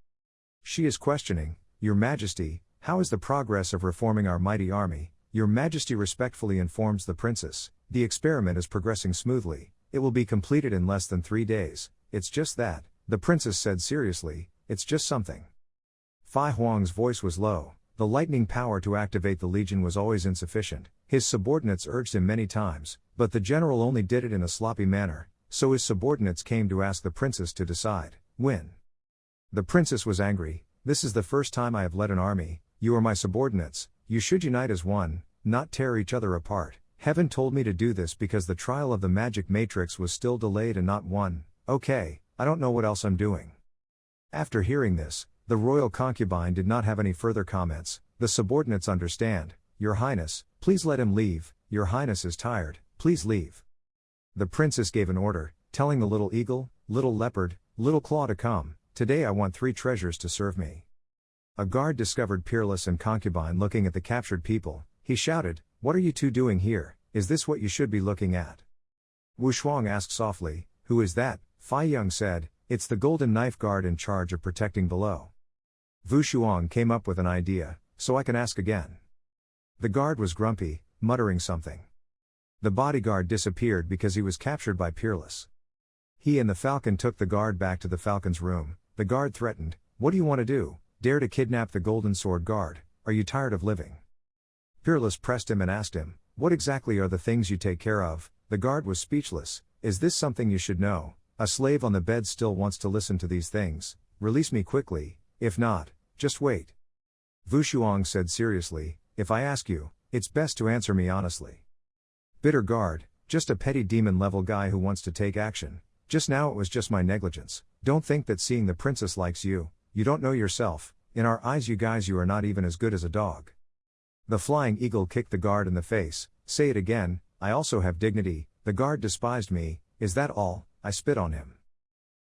She is questioning, Your Majesty, how is the progress of reforming our mighty army? Your Majesty respectfully informs the princess, the experiment is progressing smoothly, it will be completed in less than 3 days, it's just that, the princess said seriously, it's just something. Phi Huang's voice was low, the lightning power to activate the legion was always insufficient, his subordinates urged him many times, but the general only did it in a sloppy manner, so his subordinates came to ask the princess to decide. win. The princess was angry. This is the first time I have led an army, you are my subordinates, you should unite as one, not tear each other apart. Heaven told me to do this because the trial of the magic matrix was still delayed and not won. Okay, I don't know what else I'm doing. After hearing this, the royal concubine did not have any further comments. The subordinates understand. Your Highness, please let him leave, your Highness is tired, please leave. The princess gave an order, telling the little eagle, little leopard, little claw to come. Today I want 3 treasures to serve me. A guard discovered Peerless and concubine looking at the captured people. He shouted, what are you two doing here? Is this what you should be looking at? Wu Shuang asked softly, who is that? Fei Ying said, it's the golden knife guard in charge of protecting below. Wu Shuang came up with an idea, so I can ask again. The guard was grumpy, muttering something. The bodyguard disappeared because he was captured by Peerless. He and the falcon took the guard back to the falcon's room. The guard threatened, what do you want to do? Dare to kidnap the golden sword guard? Are you tired of living? Peerless pressed him and asked him, what exactly are the things you take care of? The guard was speechless. Is this something you should know? A slave on the bed still wants to listen to these things. Release me quickly, if not, just wait. Wu Shuang said seriously, if I ask you, it's best to answer me honestly. Bitter guard, just a petty demon-level guy who wants to take action. Just now it was just my negligence. Don't think that seeing the princess likes you, you don't know yourself. In our eyes you guys you are not even as good as a dog. The flying eagle kicked the guard in the face. Say it again, I also have dignity. The guard despised me, is that all? I spit on him.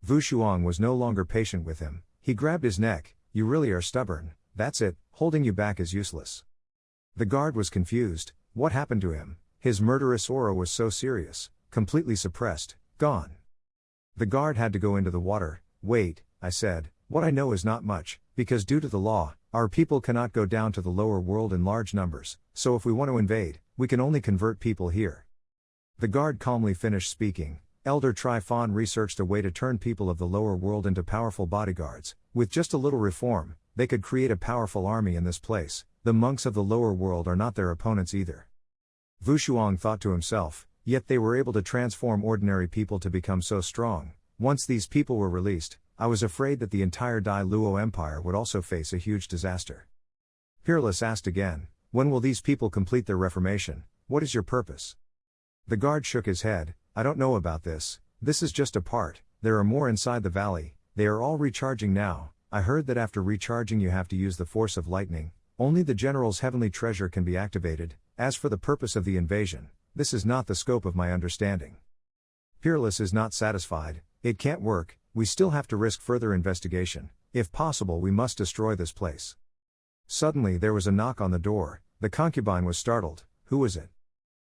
Wu Shuang was no longer patient with him. He grabbed his neck, you really are stubborn, that's it, holding you back is useless. The guard was confused, what happened to him? His murderous aura was so serious, completely suppressed, gone. The guard had to go into the water. Wait, I said, what I know is not much, because due to the law, our people cannot go down to the lower world in large numbers, so if we want to invade, we can only convert people here. The guard calmly finished speaking. Elder Trifon researched a way to turn people of the lower world into powerful bodyguards. With just a little reform, they could create a powerful army in this place. The monks of the lower world are not their opponents either. Wu Shuang thought to himself, yet they were able to transform ordinary people to become so strong. Once these people were released, I was afraid that the entire Dai Luo Empire would also face a huge disaster. Peerless asked again, when will these people complete their reformation? What is your purpose? The guard shook his head, I don't know about this, this is just a part, there are more inside the valley, they are all recharging now. I heard that after recharging you have to use the force of lightning, only the general's heavenly treasure can be activated. As for the purpose of the invasion, this is not the scope of my understanding. Peerless is not satisfied, it can't work, we still have to risk further investigation, if possible we must destroy this place. Suddenly there was a knock on the door, the concubine was startled, who is it?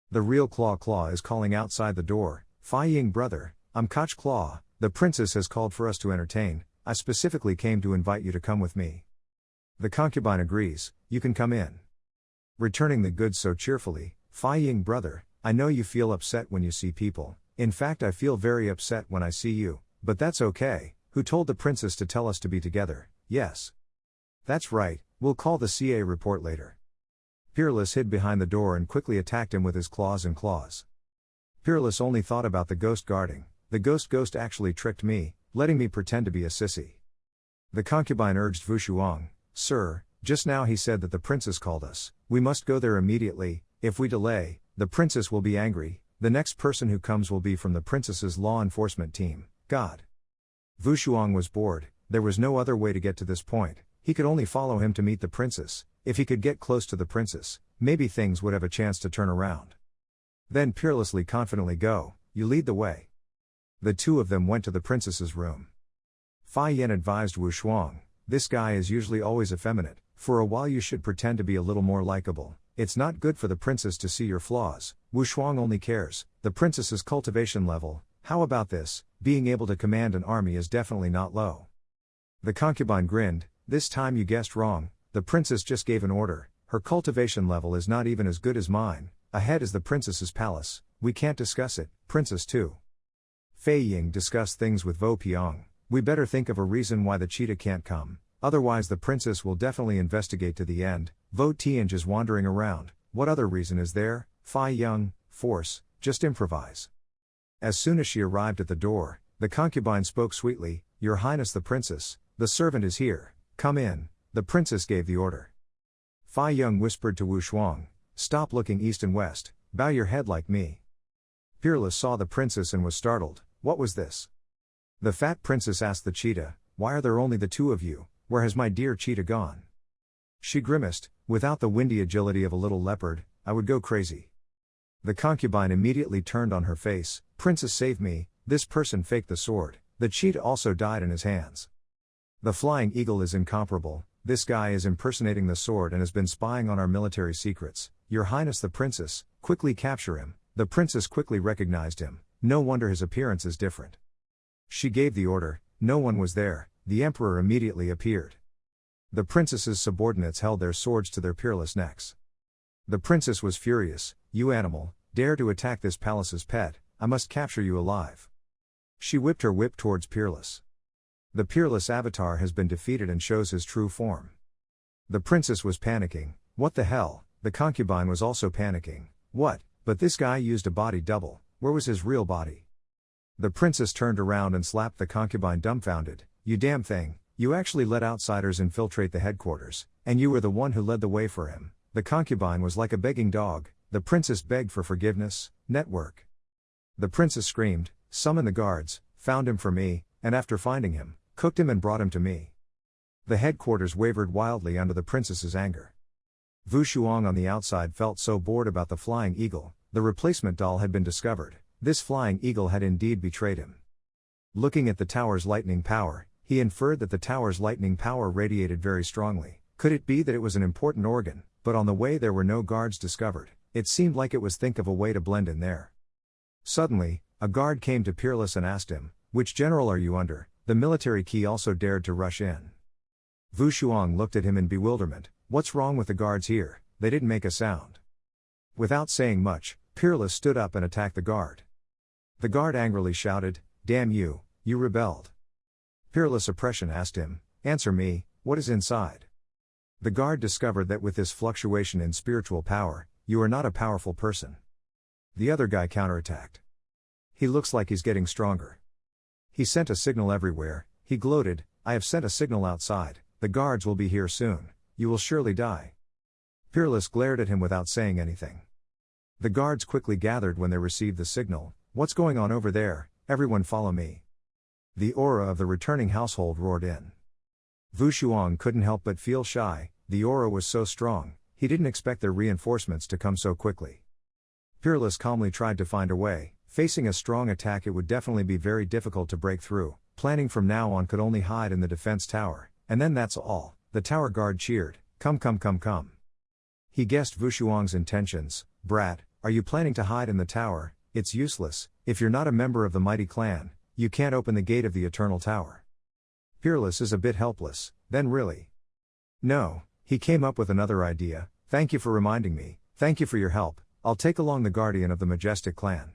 The real Claw is calling outside the door, Fei Ying brother, I'm Koch Claw, the princess has called for us to entertain, I specifically came to invite you to come with me. The concubine agrees, you can come in. Returning the goods so cheerfully, Fei Ying brother, I know you feel upset when you see people, in fact I feel very upset when I see you, but that's okay, who told the princess to tell us to be together? Yes. That's right, we'll call the CA report later. Peerless hid behind the door and quickly attacked him with his claws and claws. Peerless only thought about the ghost guarding, the ghost actually tricked me, letting me pretend to be a sissy. The concubine urged Wu Shuang, sir, just now he said that the princess called us, we must go there immediately, if we delay, the princess will be angry, the next person who comes will be from the princess's law enforcement team, God. Wu Shuang was bored, there was no other way to get to this point, he could only follow him to meet the princess, if he could get close to the princess, maybe things would have a chance to turn around. Then peerlessly confidently go, you lead the way. The two of them went to the princess's room. Fei Yin advised Wu Shuang, this guy is usually always effeminate, for a while you should pretend to be a little more likable, it's not good for the princess to see your flaws, Wu Shuang only cares, the princess's cultivation level, how about this, being able to command an army is definitely not low. The concubine grinned, this time you guessed wrong, the princess just gave an order, her cultivation level is not even as good as mine, ahead is the princess's palace, we can't discuss it, princess too. Fei Ying discussed things with Vo Piong, we better think of a reason why the cheetah can't come, otherwise the princess will definitely investigate to the end, Vo Tianj is wandering around, what other reason is there, Fei Ying, force, just improvise. As soon as she arrived at the door, the concubine spoke sweetly, Your Highness the Princess, the servant is here, come in, the princess gave the order. Fai Yong whispered to Wu Shuang, stop looking east and west, bow your head like me. Peerless saw the princess and was startled, what was this? The fat princess asked the cheetah, why are there only the two of you, where has my dear cheetah gone? She grimaced, without the windy agility of a little leopard, I would go crazy. The concubine immediately turned on her face, princess save me, this person faked the sword, the cheetah also died in his hands. The flying eagle is incomparable, this guy is impersonating the sword and has been spying on our military secrets, Your Highness the Princess, quickly capture him. The princess quickly recognized him, no wonder his appearance is different. She gave the order, no one was there, the emperor immediately appeared. The princess's subordinates held their swords to their peerless necks. The princess was furious, you animal, dare to attack this palace's pet, I must capture you alive. She whipped her whip towards Peerless. The Peerless avatar has been defeated and shows his true form. The princess was panicking, what the hell, the concubine was also panicking, what, but this guy used a body double, where was his real body? The princess turned around and slapped the concubine dumbfounded, you damn thing, you actually let outsiders infiltrate the headquarters, and you were the one who led the way for him. The concubine was like a begging dog, the princess begged for forgiveness, network. The princess screamed, summon the guards, found him for me, and after finding him, cooked him and brought him to me. The headquarters wavered wildly under the princess's anger. Wu Shuang on the outside felt so bored about the flying eagle, the replacement doll had been discovered, this flying eagle had indeed betrayed him. Looking at the tower's lightning power, he inferred that the tower's lightning power radiated very strongly, could it be that it was an important organ, but on the way there were no guards discovered, it seemed like it was think of a way to blend in there. Suddenly, a guard came to Peerless and asked him, which general are you under? The military key also dared to rush in. Wu Shuang looked at him in bewilderment, what's wrong with the guards here, they didn't make a sound. Without saying much, Peerless stood up and attacked the guard. The guard angrily shouted, damn you, you rebelled. Peerless Oppression asked him, answer me, what is inside? The guard discovered that with this fluctuation in spiritual power, you are not a powerful person. The other guy counterattacked. He looks like he's getting stronger. He sent a signal everywhere, he gloated, I have sent a signal outside, the guards will be here soon, you will surely die. Peerless glared at him without saying anything. The guards quickly gathered when they received the signal, what's going on over there, everyone follow me. The aura of the returning household roared in. Wu Shuang couldn't help but feel shy, the aura was so strong, he didn't expect their reinforcements to come so quickly. Peerless calmly tried to find a way, facing a strong attack it would definitely be very difficult to break through, planning from now on could only hide in the defense tower, and then that's all, the tower guard cheered, come. He guessed Wu Shuang's intentions, brat, are you planning to hide in the tower? It's useless, if you're not a member of the mighty clan, you can't open the gate of the eternal tower. Peerless is a bit helpless, then really. No, he came up with another idea, thank you for reminding me, thank you for your help, I'll take along the guardian of the majestic clan.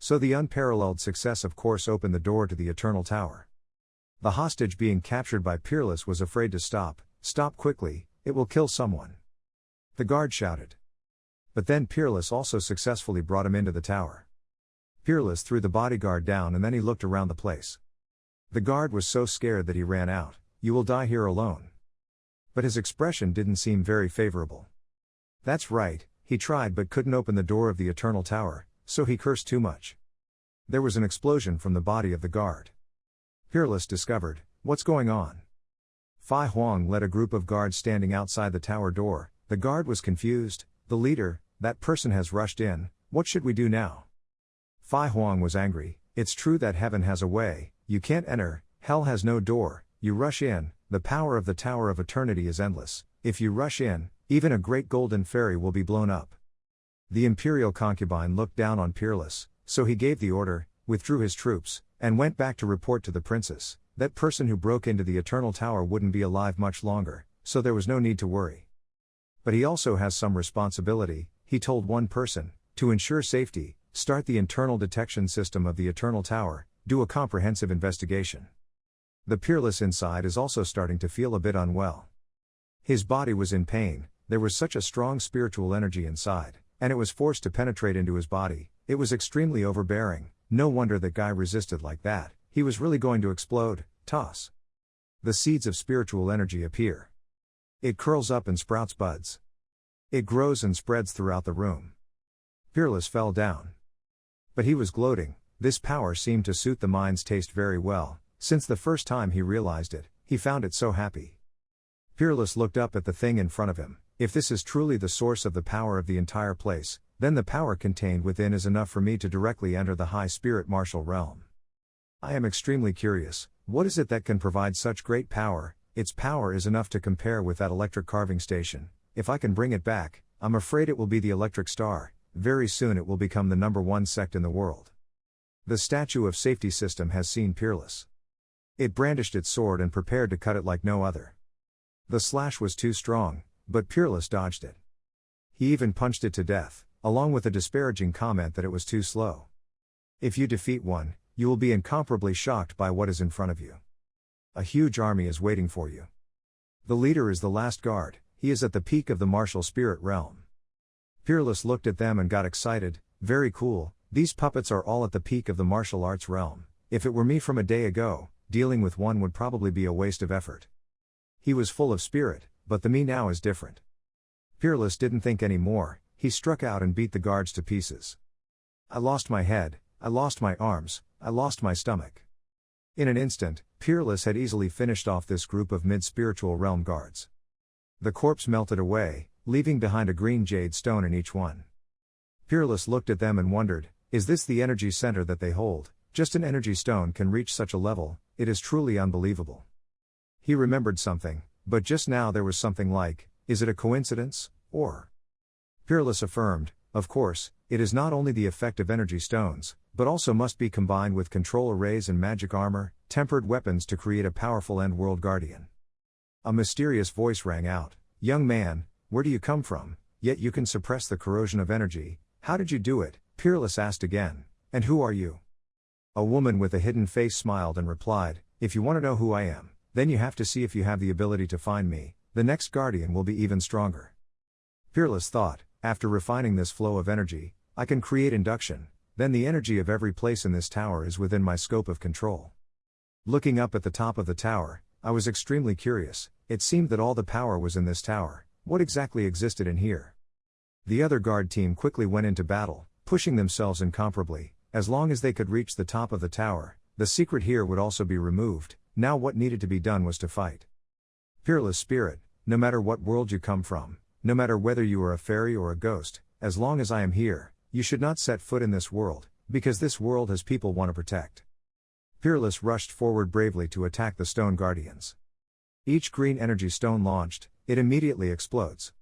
So the unparalleled success of course opened the door to the eternal tower. The hostage being captured by Peerless was afraid to stop quickly, it will kill someone. The guard shouted. But then Peerless also successfully brought him into the tower. Peerless threw the bodyguard down and then he looked around the place. The guard was so scared that he ran out, you will die here alone. But his expression didn't seem very favorable. That's right, he tried but couldn't open the door of the eternal tower, so he cursed too much. There was an explosion from the body of the guard. Peerless discovered, what's going on? Fai Huang led a group of guards standing outside the tower door, the guard was confused, the leader, that person has rushed in, what should we do now? Fai Huang was angry, it's true that heaven has a way, you can't enter, hell has no door, you rush in, the power of the Tower of Eternity is endless, if you rush in, even a great golden fairy will be blown up. The imperial concubine looked down on Peerless, so he gave the order, withdrew his troops, and went back to report to the princess, that person who broke into the eternal tower wouldn't be alive much longer, so there was no need to worry. But he also has some responsibility, he told one person, to ensure safety, start the internal detection system of the eternal tower, do a comprehensive investigation. The Peerless inside is also starting to feel a bit unwell. His body was in pain, there was such a strong spiritual energy inside, and it was forced to penetrate into his body, it was extremely overbearing, no wonder that guy resisted like that, he was really going to explode, toss. The seeds of spiritual energy appear. It curls up and sprouts buds. It grows and spreads throughout the room. Peerless fell down. But he was gloating. This power seemed to suit the mind's taste very well. Since the first time he realized it, he found it so happy. Peerless looked up at the thing in front of him. If this is truly the source of the power of the entire place, then the power contained within is enough for me to directly enter the high spirit martial realm. I am extremely curious, what is it that can provide such great power? Its power is enough to compare with that electric carving station. If I can bring it back, I'm afraid it will be the electric star. Very soon it will become the #1 sect in the world. The statue of safety system has seen Peerless. It brandished its sword and prepared to cut it like no other. The slash was too strong, but Peerless dodged it. He even punched it to death, along with a disparaging comment that it was too slow. If you defeat one, you will be incomparably shocked by what is in front of you. A huge army is waiting for you. The leader is the last guard, he is at the peak of the martial spirit realm. Peerless looked at them and got excited. Very cool, these puppets are all at the peak of the martial arts realm. If it were me from a day ago, dealing with one would probably be a waste of effort. He was full of spirit, but the me now is different. Peerless didn't think any more, he struck out and beat the guards to pieces. I lost my head, I lost my arms, I lost my stomach. In an instant, Peerless had easily finished off this group of mid-spiritual realm guards. The corpse melted away, leaving behind a green jade stone in each one. Peerless looked at them and wondered, is this the energy center that they hold? Just an energy stone can reach such a level, it is truly unbelievable. He remembered something, but just now there was something like, is it a coincidence, or? Peerless affirmed, of course, it is not only the effect of energy stones, but also must be combined with control arrays and magic armor, tempered weapons to create a powerful end-world guardian. A mysterious voice rang out, young man, where do you come from, yet you can suppress the corrosion of energy, how did you do it? Peerless asked again, and who are you? A woman with a hidden face smiled and replied, if you want to know who I am, then you have to see if you have the ability to find me, the next guardian will be even stronger. Peerless thought, after refining this flow of energy, I can create induction, then the energy of every place in this tower is within my scope of control. Looking up at the top of the tower, I was extremely curious, it seemed that all the power was in this tower, what exactly existed in here? The other guard team quickly went into battle, pushing themselves incomparably, as long as they could reach the top of the tower, the secret here would also be removed, now what needed to be done was to fight. Peerless spirit, no matter what world you come from, no matter whether you are a fairy or a ghost, as long as I am here, you should not set foot in this world, because this world has people want to protect. Peerless rushed forward bravely to attack the stone guardians. Each green energy stone launched, it immediately explodes.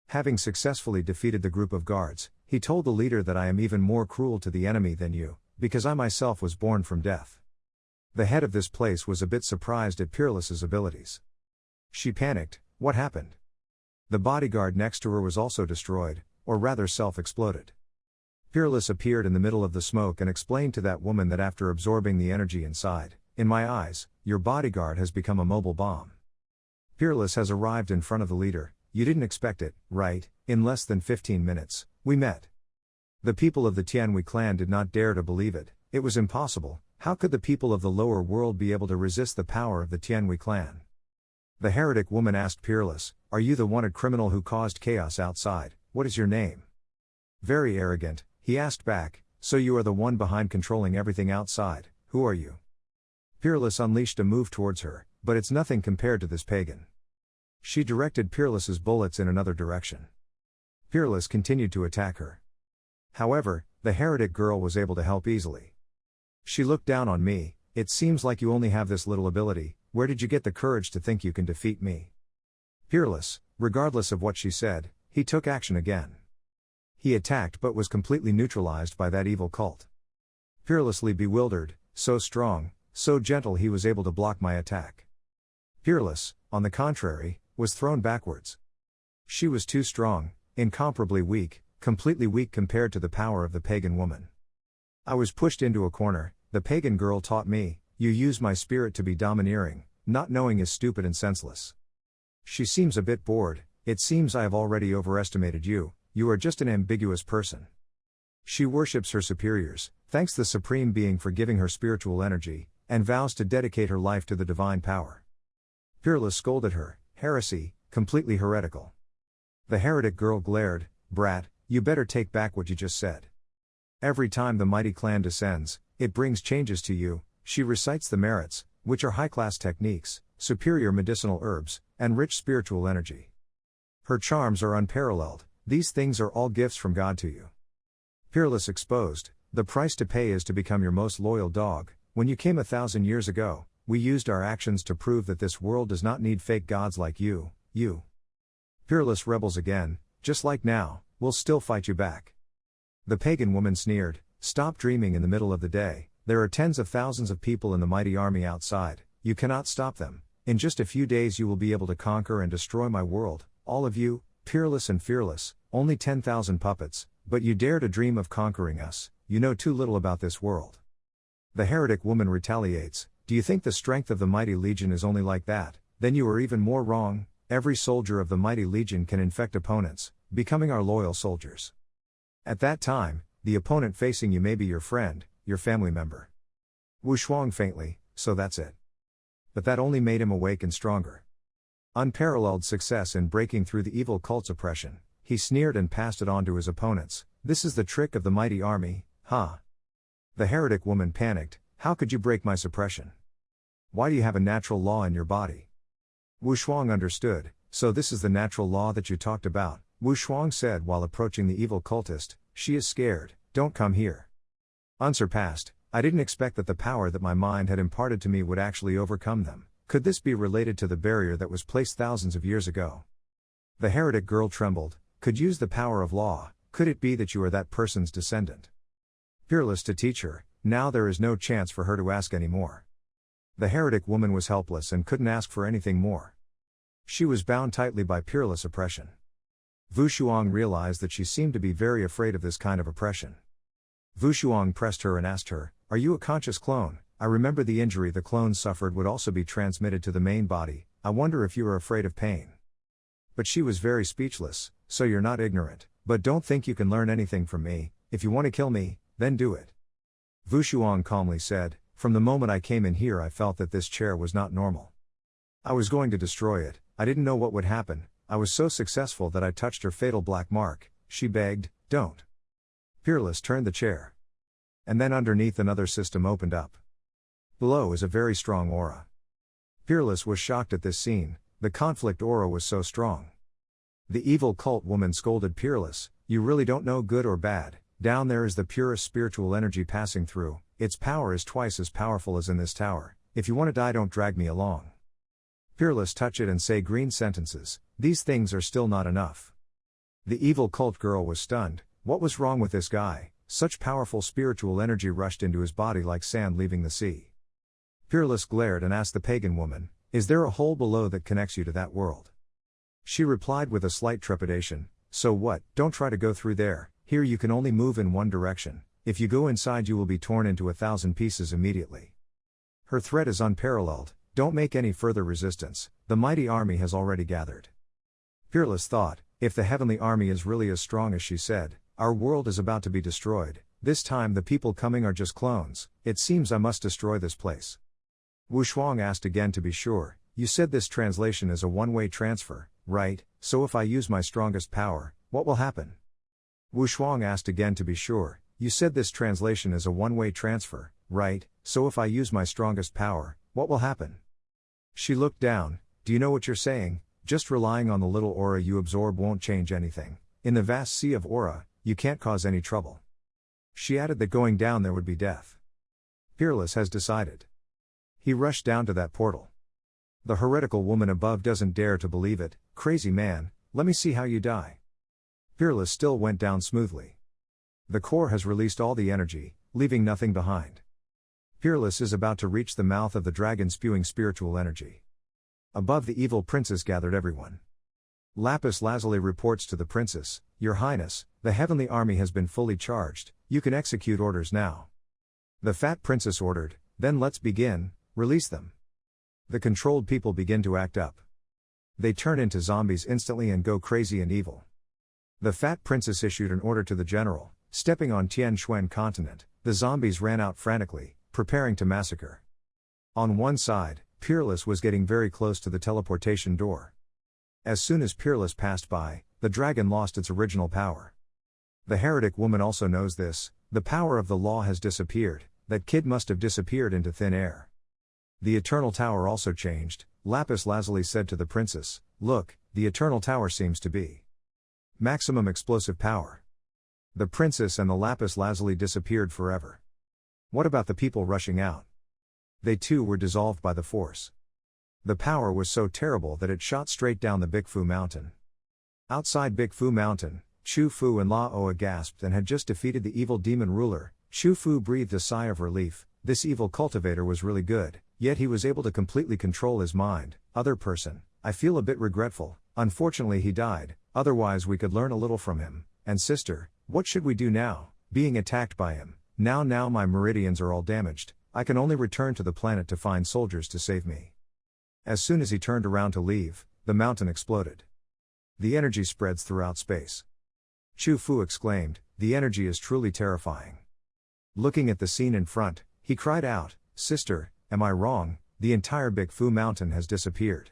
Having successfully defeated the group of guards, he told the leader that I am even more cruel to the enemy than you, because I myself was born from death. The head of this place was a bit surprised at Peerless's abilities. She panicked, what happened? The bodyguard next to her was also destroyed, or rather self-exploded. Peerless appeared in the middle of the smoke and explained to that woman that after absorbing the energy inside, in my eyes, your bodyguard has become a mobile bomb. Peerless has arrived in front of the leader, you didn't expect it, right? In less than 15 minutes, we met. The people of the Tianhui clan did not dare to believe it, it was impossible, how could the people of the lower world be able to resist the power of the Tianhui clan? The heretic woman asked Peerless, are you the wanted criminal who caused chaos outside, what is your name? Very arrogant, he asked back, so you are the one behind controlling everything outside, who are you? Peerless unleashed a move towards her, but it's nothing compared to this pagan. She directed Peerless's bullets in another direction. Peerless continued to attack her. However, the heretic girl was able to help easily. She looked down on me, it seems like you only have this little ability, where did you get the courage to think you can defeat me? Peerless, regardless of what she said, he took action again. He attacked but was completely neutralized by that evil cult. Peerlessly bewildered, so strong, so gentle he was able to block my attack. Peerless, on the contrary, was thrown backwards. She was too strong, incomparably weak, completely weak compared to the power of the pagan woman. I was pushed into a corner, the pagan girl taught me, you use my spirit to be domineering, not knowing is stupid and senseless. She seems a bit bored, it seems I have already overestimated you, you are just an ambiguous person. She worships her superiors, thanks the Supreme Being for giving her spiritual energy, and vows to dedicate her life to the divine power. Peerless scolded her, heresy, completely heretical. The heretic girl glared, brat, you better take back what you just said. Every time the mighty clan descends, it brings changes to you. She recites the merits, which are high-class techniques, superior medicinal herbs, and rich spiritual energy. Her charms are unparalleled. These things are all gifts from God to you. Peerless exposed, the price to pay is to become your most loyal dog. When you came 1,000 years ago, we used our actions to prove that this world does not need fake gods like you. Peerless rebels again, just like now, we'll still fight you back. The pagan woman sneered, stop dreaming in the middle of the day. There are tens of thousands of people in the mighty army outside, you cannot stop them. In just a few days you will be able to conquer and destroy my world, all of you, peerless and fearless, only 10,000 puppets, but you dare to dream of conquering us, you know too little about this world. The heretic woman retaliates, do you think the strength of the mighty legion is only like that? Then you are even more wrong. Every soldier of the mighty legion can infect opponents, becoming our loyal soldiers. At that time, the opponent facing you may be your friend, your family member. Wu Shuang faintly, so that's it. But that only made him awake and stronger. Unparalleled success in breaking through the evil cult's oppression, he sneered and passed it on to his opponents. This is the trick of the mighty army, huh? The heretic woman panicked, how could you break my suppression? Why do you have a natural law in your body? Wu Shuang understood, so this is the natural law that you talked about, Wu Shuang said while approaching the evil cultist, she is scared, don't come here. Unsurpassed, I didn't expect that the power that my mind had imparted to me would actually overcome them. Could this be related to the barrier that was placed thousands of years ago? The heretic girl trembled, could use the power of law, could it be that you are that person's descendant? Peerless to teach her, now there is no chance for her to ask any more. The heretic woman was helpless and couldn't ask for anything more. She was bound tightly by peerless oppression. Wu Shuang realized that she seemed to be very afraid of this kind of oppression. Wu Shuang pressed her and asked her, are you a conscious clone? I remember the injury the clone suffered would also be transmitted to the main body, I wonder if you are afraid of pain. But she was very speechless, so you're not ignorant, but don't think you can learn anything from me, if you want to kill me, then do it. Wu Shuang calmly said, from the moment I came in here I felt that this chair was not normal. I was going to destroy it, I didn't know what would happen, I was so successful that I touched her fatal black mark, she begged, don't. Peerless turned the chair. And then underneath another system opened up. Below is a very strong aura. Peerless was shocked at this scene, the conflict aura was so strong. The evil cult woman scolded Peerless, you really don't know good or bad, down there is the purest spiritual energy passing through, its power is twice as powerful as in this tower, if you want to die don't drag me along. Peerless touch it and say green sentences, these things are still not enough. The evil cult girl was stunned, what was wrong with this guy? Such powerful spiritual energy rushed into his body like sand leaving the sea. Peerless glared and asked the pagan woman, is there a hole below that connects you to that world? She replied with a slight trepidation, so what, don't try to go through there, here you can only move in one direction, if you go inside you will be torn into 1,000 pieces immediately. Her threat is unparalleled, don't make any further resistance, the mighty army has already gathered. Peerless thought, if the heavenly army is really as strong as she said, our world is about to be destroyed, this time the people coming are just clones, it seems I must destroy this place. Wu Shuang asked again to be sure, you said this translation is a one-way transfer, right, so if I use my strongest power, what will happen? Wu Shuang asked again to be sure, you said this translation is a one-way transfer, right, so if I use my strongest power, what will happen? She looked down, do you know what you're saying? Just relying on the little aura you absorb won't change anything. In the vast sea of aura, you can't cause any trouble. She added that going down there would be death. Peerless has decided. He rushed down to that portal. The heretical woman above doesn't dare to believe it, crazy man, let me see how you die. Peerless still went down smoothly. The core has released all the energy, leaving nothing behind. Peerless is about to reach the mouth of the dragon spewing spiritual energy. Above the evil princess gathered everyone. Lapis Lazuli reports to the princess, Your Highness, the heavenly army has been fully charged, you can execute orders now. The fat princess ordered, then let's begin, release them. The controlled people begin to act up. They turn into zombies instantly and go crazy and evil. The fat princess issued an order to the general, stepping on Tian Xuan continent, the zombies ran out frantically, preparing to massacre. On one side, Peerless was getting very close to the teleportation door. As soon as Peerless passed by, the dragon lost its original power. The heretic woman also knows this, the power of the law has disappeared, that kid must have disappeared into thin air. The Eternal Tower also changed, Lapis Lazuli said to the princess, "Look, the Eternal Tower seems to be maximum explosive power." The princess and the Lapis Lazuli disappeared forever. What about the people rushing out? They too were dissolved by the force. The power was so terrible that it shot straight down the Bigfu mountain. Outside Bigfu mountain, Chu Fu and La Oa gasped and had just defeated the evil demon ruler. Chu Fu breathed a sigh of relief. This evil cultivator was really good, yet he was able to completely control his mind. Other person, I feel a bit regretful, unfortunately he died, otherwise we could learn a little from him. And sister, what should we do now, being attacked by him? Now my meridians are all damaged, I can only return to the planet to find soldiers to save me. As soon as he turned around to leave, the mountain exploded. The energy spreads throughout space. Chu Fu exclaimed, "The energy is truly terrifying." Looking at the scene in front, he cried out, "Sister, am I wrong? The entire Bigfu mountain has disappeared."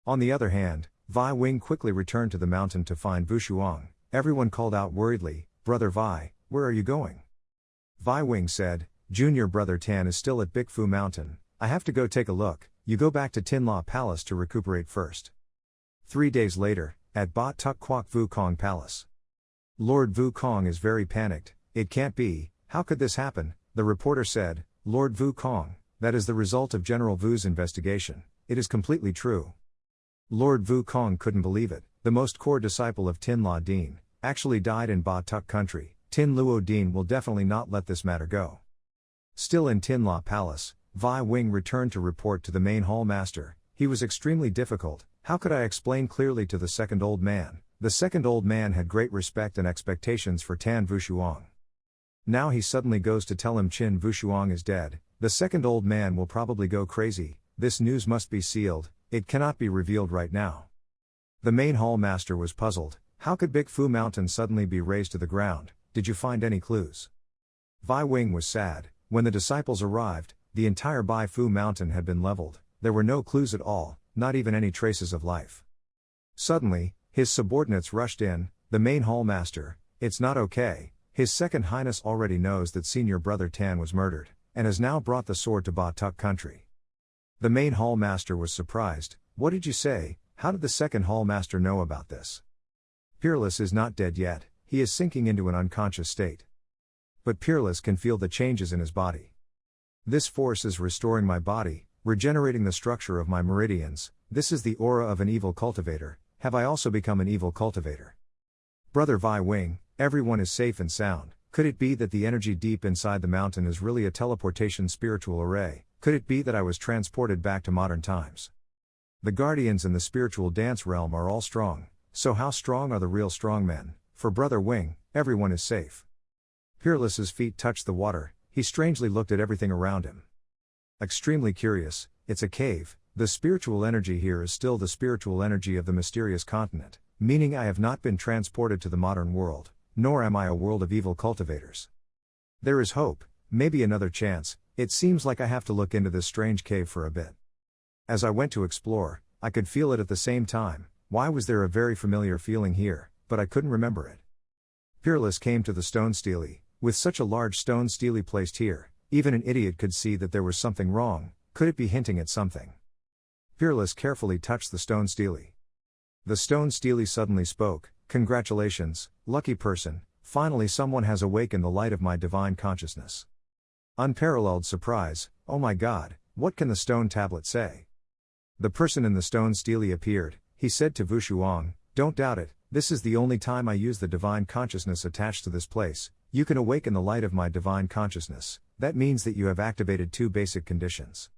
On the other hand, Vi Wing quickly returned to the mountain to find Wushuang. Everyone called out worriedly, "Brother Vi, where are you going?" Vi Wing said, "Junior brother Tan is still at Bigfu mountain, I have to go take a look, you go back to Tinla Palace to recuperate first." 3 days later, at Ba Tuk Kwak Wukong Palace. Lord Wukong is very panicked. "It can't be, how could this happen?" The reporter said, "Lord Wukong, that is the result of General Wu's investigation, it is completely true." Lord Wukong couldn't believe it, the most core disciple of Tin La Deen, actually died in Ba Tuk country. Tin Luo Deen will definitely not let this matter go. Still in Tin La Palace, Vi Wing returned to report to the main hall master. He was extremely difficult. How could I explain clearly to the second old man? The second old man had great respect and expectations for Tan Wushuang. Now he suddenly goes to tell him Qin Wushuang is dead. The second old man will probably go crazy. This news must be sealed, it cannot be revealed right now. The main hall master was puzzled. How could Bigfu mountain suddenly be razed to the ground? Did you find any clues? Vi Wing was sad. When the disciples arrived, the entire Baifu mountain had been leveled. There were no clues at all, not even any traces of life. Suddenly, his subordinates rushed in. The main hall master, "It's not okay. His Second Highness already knows that senior brother Tan was murdered, and has now brought the sword to Ba Tuk country." The main hall master was surprised. "What did you say? How did the second hall master know about this?" "Peerless is not dead yet, he is sinking into an unconscious state. But Peerless can feel the changes in his body. This force is restoring my body, regenerating the structure of my meridians. This is the aura of an evil cultivator. Have I also become an evil cultivator?" "Brother Vi Wing, everyone is safe and sound. Could it be that the energy deep inside the mountain is really a teleportation spiritual array? Could it be that I was transported back to modern times? The guardians in the spiritual dance realm are all strong, so how strong are the real strong men? For Brother Wing, everyone is safe." Peerless's feet touched the water, he strangely looked at everything around him. Extremely curious, it's a cave, the spiritual energy here is still the spiritual energy of the mysterious continent, meaning I have not been transported to the modern world, nor am I a world of evil cultivators. There is hope, maybe another chance. It seems like I have to look into this strange cave for a bit. As I went to explore, I could feel it at the same time. Why was there a very familiar feeling here, but I couldn't remember it. Peerless came to the stone stele. With such a large stone stele placed here, even an idiot could see that there was something wrong. Could it be hinting at something? Peerless carefully touched the stone stele. The stone stele suddenly spoke, "Congratulations, lucky person, finally someone has awakened the light of my divine consciousness." Unparalleled surprise, "Oh my God, what can the stone tablet say?" The person in the stone stele appeared. He said to Wushuang, "Don't doubt it, this is the only time I use the divine consciousness attached to this place. You can awaken the light of my divine consciousness. That means that you have activated 2 basic conditions."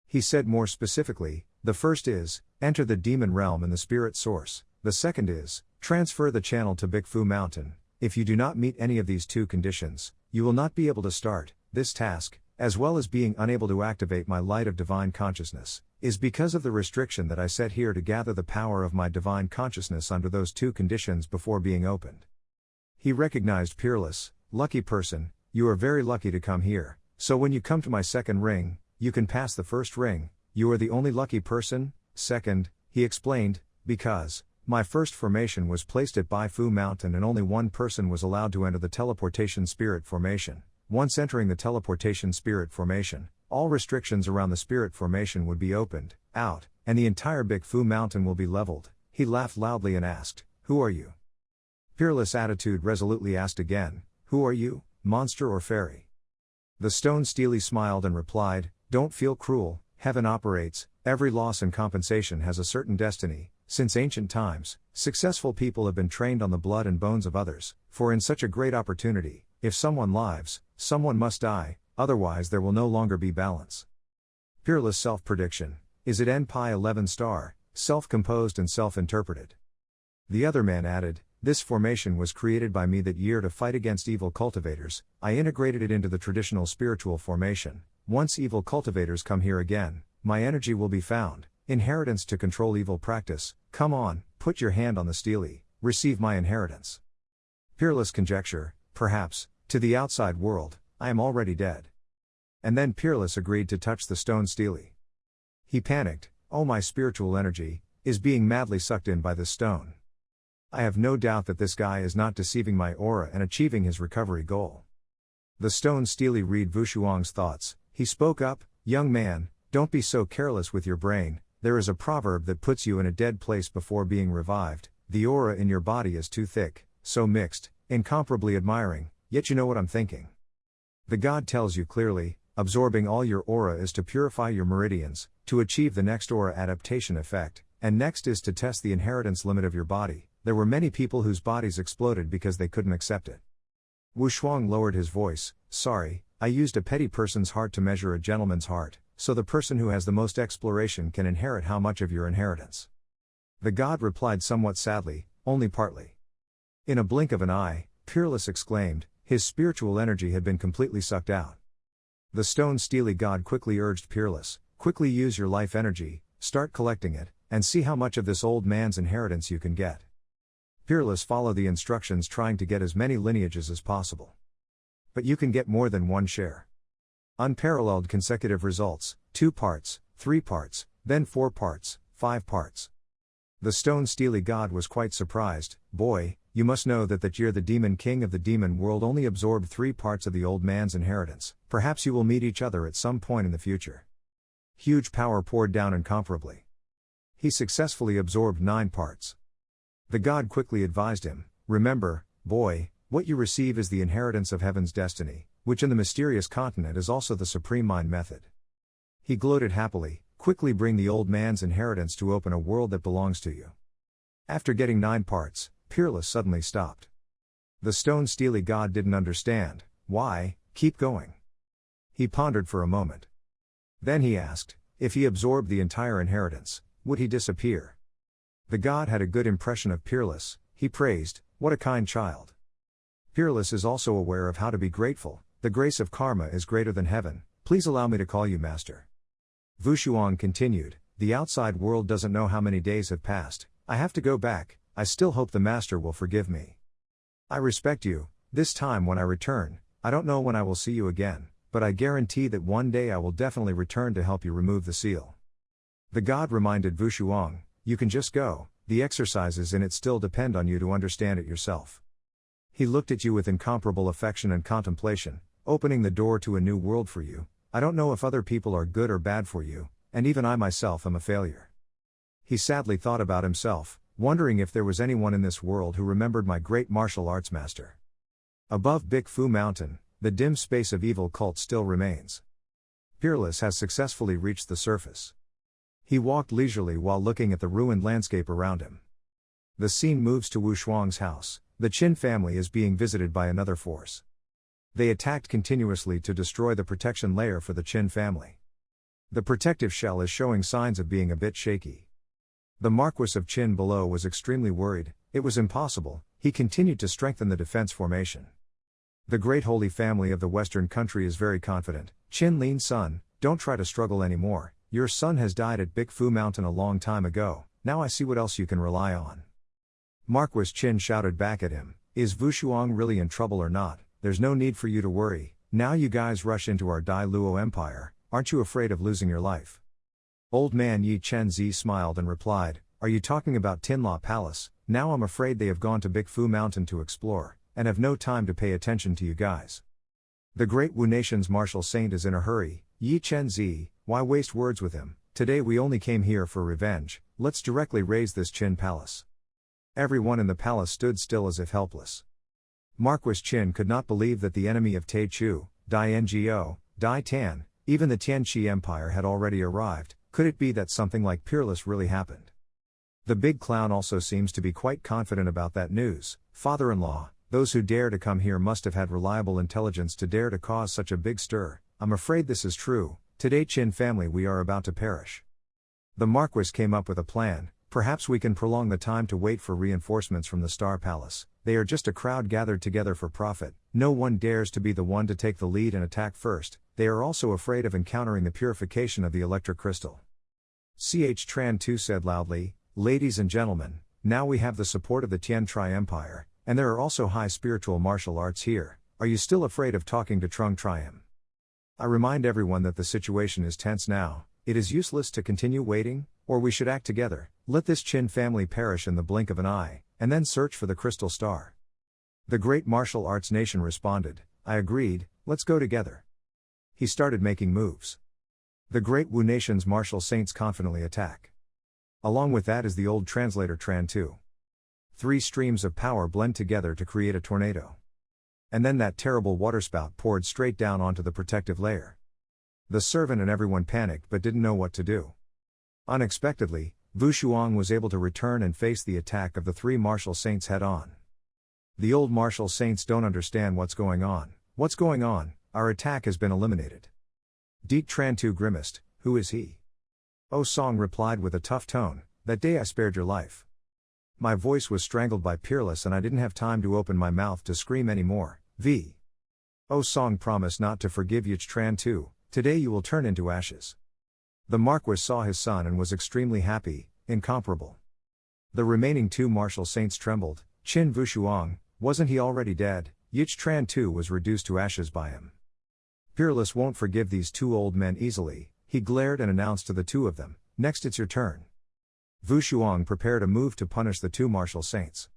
He said more specifically, the first is, enter the demon realm in the spirit source. The second is, transfer the channel to Bigfu mountain. If you do not meet any of these 2 conditions, you will not be able to start. This task, as well as being unable to activate my light of divine consciousness, is because of the restriction that I set here to gather the power of my divine consciousness under those 2 conditions before being opened. He recognized Peerless, "Lucky person, you are very lucky to come here, so when you come to my second ring, you can pass the first ring, you are the only lucky person. Second, he explained, because my first formation was placed at Baifu Mountain and only one person was allowed to enter the teleportation spirit formation. Once entering the teleportation spirit formation, all restrictions around the spirit formation would be opened out, and the entire Baifu Mountain will be leveled. He laughed loudly and asked, "Who are you?" Peerless Attitude resolutely asked again, "Who are you, monster or fairy?" The stone Steely smiled and replied, "Don't feel cruel, heaven operates, every loss and compensation has a certain destiny. Since ancient times, successful people have been trained on the blood and bones of others, for in such a great opportunity, if someone lives, someone must die, otherwise there will no longer be balance." Peerless Self-Prediction, is it NPI 11 star, self-composed and self-interpreted. The other man added, "This formation was created by me that year to fight against evil cultivators. I integrated it into the traditional spiritual formation. Once evil cultivators come here again, my energy will be found. Inheritance to control evil practice. Come on, put your hand on the Steely, receive my inheritance." Peerless Conjecture, perhaps, to the outside world, I am already dead. And then Peerless agreed to touch the stone Steely. He panicked, "Oh, my spiritual energy is being madly sucked in by this stone. I have no doubt that this guy is not deceiving my aura and achieving his recovery goal." The stone Steely read Wushuang's thoughts. He spoke up, "Young man, don't be so careless with your brain. There is a proverb that puts you in a dead place before being revived. The aura in your body is too thick, so mixed, incomparably admiring, yet you know what I'm thinking. The God tells you clearly, absorbing all your aura is to purify your meridians, to achieve the next aura adaptation effect, and next is to test the inheritance limit of your body. There were many people whose bodies exploded because they couldn't accept it." Wushuang lowered his voice, "Sorry, I used a petty person's heart to measure a gentleman's heart, so the person who has the most exploration can inherit how much of your inheritance." The God replied somewhat sadly, "Only partly." In a blink of an eye, Peerless exclaimed, his spiritual energy had been completely sucked out. The stone Steely God quickly urged Peerless, "Quickly use your life energy, start collecting it, and see how much of this old man's inheritance you can get." Peerless followed the instructions, trying to get as many lineages as possible. But you can get more than one share. Unparalleled consecutive results, 2 parts, 3 parts, then 4 parts, 5 parts. The stone Steely God was quite surprised. "Boy, you must know that year the demon king of the demon world only absorbed 3 parts of the old man's inheritance. Perhaps you will meet each other at some point in the future." Huge power poured down incomparably. He successfully absorbed 9 parts. The God quickly advised him, "Remember, boy, what you receive is the inheritance of heaven's destiny, which in the mysterious continent is also the supreme mind method." He gloated happily, "Quickly bring the old man's inheritance to open a world that belongs to you." After getting 9 parts, Peerless suddenly stopped. The stone Steely God didn't understand. "Why, keep going." He pondered for a moment. Then he asked, if he absorbed the entire inheritance, would he disappear? The God had a good impression of Peerless. He praised, "What a kind child." Peerless is also aware of how to be grateful. "The grace of karma is greater than heaven. Please allow me to call you master." Wushuang continued, "The outside world doesn't know how many days have passed. I have to go back. I still hope the master will forgive me. I respect you. This time when I return, I don't know when I will see you again, but I guarantee that one day I will definitely return to help you remove the seal." The God reminded Wushuang, "You can just go, the exercises in it still depend on you to understand it yourself." He looked at you with incomparable affection and contemplation, opening the door to a new world for you. "I don't know if other people are good or bad for you, and even I myself am a failure." He sadly thought about himself, wondering if there was anyone in this world who remembered my great martial arts master. Above Baifu Mountain, the dim space of evil cult still remains. Peerless has successfully reached the surface. He walked leisurely while looking at the ruined landscape around him. The scene moves to Wushuang's house. The Qin family is being visited by another force. They attacked continuously to destroy the protection layer for the Qin family. The protective shell is showing signs of being a bit shaky. The Marquis of Qin below was extremely worried. It was impossible. He continued to strengthen the defense formation. The great holy family of the western country is very confident. "Qin Lin's son, don't try to struggle anymore. Your son has died at Baifu Mountain a long time ago. Now I see what else you can rely on." Marquis Qin shouted back at him, "Is Wushuang really in trouble or not? There's no need for you to worry. Now you guys rush into our Dai Luo Empire. aren't you afraid of losing your life? Old man Yi Chen Zi smiled and replied, are you talking about Tinla Palace? Now I'm afraid they have gone to Big Fu Mountain to explore, and have no time to pay attention to you guys. The great Wu Nation's martial saint is in a hurry. Yi Chen Zi, why waste words with him? Today we only came here for revenge, let's directly raise this Qin palace. Everyone in the palace stood still as if helpless. Marquis Qin could not believe that the enemy of Taichu, Dai Ngo, Dai Tan, even the Tianqi Empire had already arrived. Could it be that something like Peerless really happened? The big clown also seems to be quite confident about that news. Father-in-law, those who dare to come here must have had reliable intelligence to dare to cause such a big stir. I'm afraid this is true. Today Qin family we are about to perish. The Marquis came up with a plan. Perhaps we can prolong the time to wait for reinforcements from the Star Palace. They are just a crowd gathered together for profit. No one dares to be the one to take the lead and attack first. They are also afraid of encountering the purification of the electric crystal. Ch Tran Tu said loudly, ladies and gentlemen, now we have the support of the Tian Tri Empire, and there are also high spiritual martial arts here. Are you still afraid of talking to Trung Trium? I remind everyone that the situation is tense now. It is useless to continue waiting, or we should act together. Let this Qin family perish in the blink of an eye, and then search for the crystal star. The great martial arts nation responded, I agreed, let's go together. He started making moves. The great Wu nation's martial saints confidently attack. Along with that is the old translator Tran Tu. 3 streams of power blend together to create a tornado. And then that terrible waterspout poured straight down onto the protective layer. The servant and everyone panicked but didn't know what to do. Unexpectedly, Wu Shuang was able to return and face the attack of the 3 martial saints head on. The old martial saints don't understand what's going on. What's going on? Our attack has been eliminated. Deek Tran Tu grimaced, who is he? Oh Song replied with a tough tone, that day I spared your life. My voice was strangled by Peerless and I didn't have time to open my mouth to scream anymore. Oh Song promised not to forgive Yich Tran Tu, today you will turn into ashes. The Marquis saw his son and was extremely happy, incomparable. The remaining 2 martial saints trembled. Qin Wu Shuang, wasn't he already dead? Yich Tran Tu was reduced to ashes by him. Peerless won't forgive these 2 old men easily, he glared and announced to the 2 of them, next it's your turn. Wu Shuang prepared a move to punish the 2 martial saints.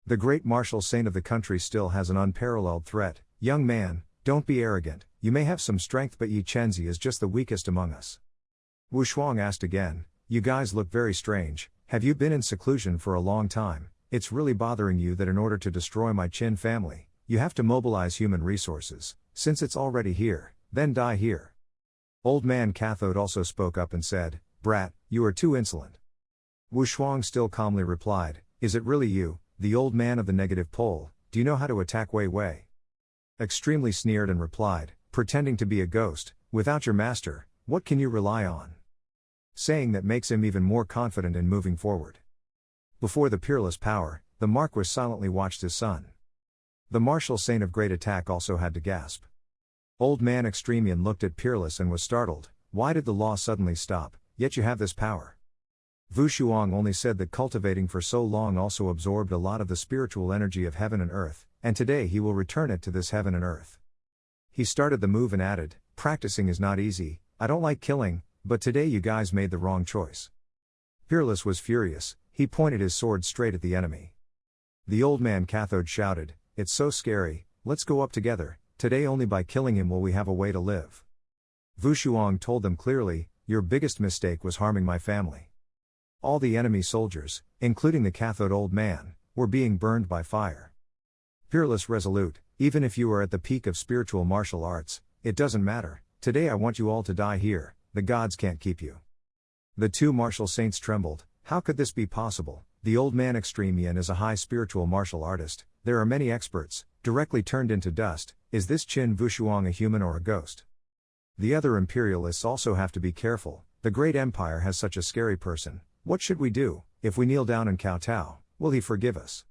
The great martial saint of the country still has an unparalleled threat. Young man, don't be arrogant, you may have some strength but Yi Chenzi is just the weakest among us. Wu Shuang asked again, you guys look very strange, have you been in seclusion for a long time? It's really bothering you that in order to destroy my Qin family, you have to mobilize human resources. Since it's already here, then die here. Old man Cathode also spoke up and said, brat, you are too insolent. Wu Shuang still calmly replied, is it really you, the old man of the negative pole, do you know how to attack Wei Wei? Extremely sneered and replied, pretending to be a ghost, without your master, what can you rely on? Saying that makes him even more confident in moving forward. Before the peerless power, the Marquis silently watched his son. The martial saint of great attack also had to gasp. Old man Extremian looked at Peerless and was startled, why did the law suddenly stop, yet you have this power? Wu Shuang only said that cultivating for so long also absorbed a lot of the spiritual energy of heaven and earth, and today he will return it to this heaven and earth. He started the move and added, practicing is not easy, I don't like killing, but today you guys made the wrong choice. Peerless was furious, he pointed his sword straight at the enemy. The old man Cathode shouted, it's so scary, let's go up together, today only by killing him will we have a way to live. Wu Shuang told them clearly, your biggest mistake was harming my family. All the enemy soldiers, including the Cathode old man, were being burned by fire. Peerless resolute, even if you are at the peak of spiritual martial arts, it doesn't matter, today I want you all to die here, the gods can't keep you. The 2 martial saints trembled, how could this be possible? The old man Extremian is a high spiritual martial artist, there are many experts, directly turned into dust, is this Qin Wu Shuang a human or a ghost? The other imperialists also have to be careful, the great empire has such a scary person, what should we do, if we kneel down and kowtow, will he forgive us?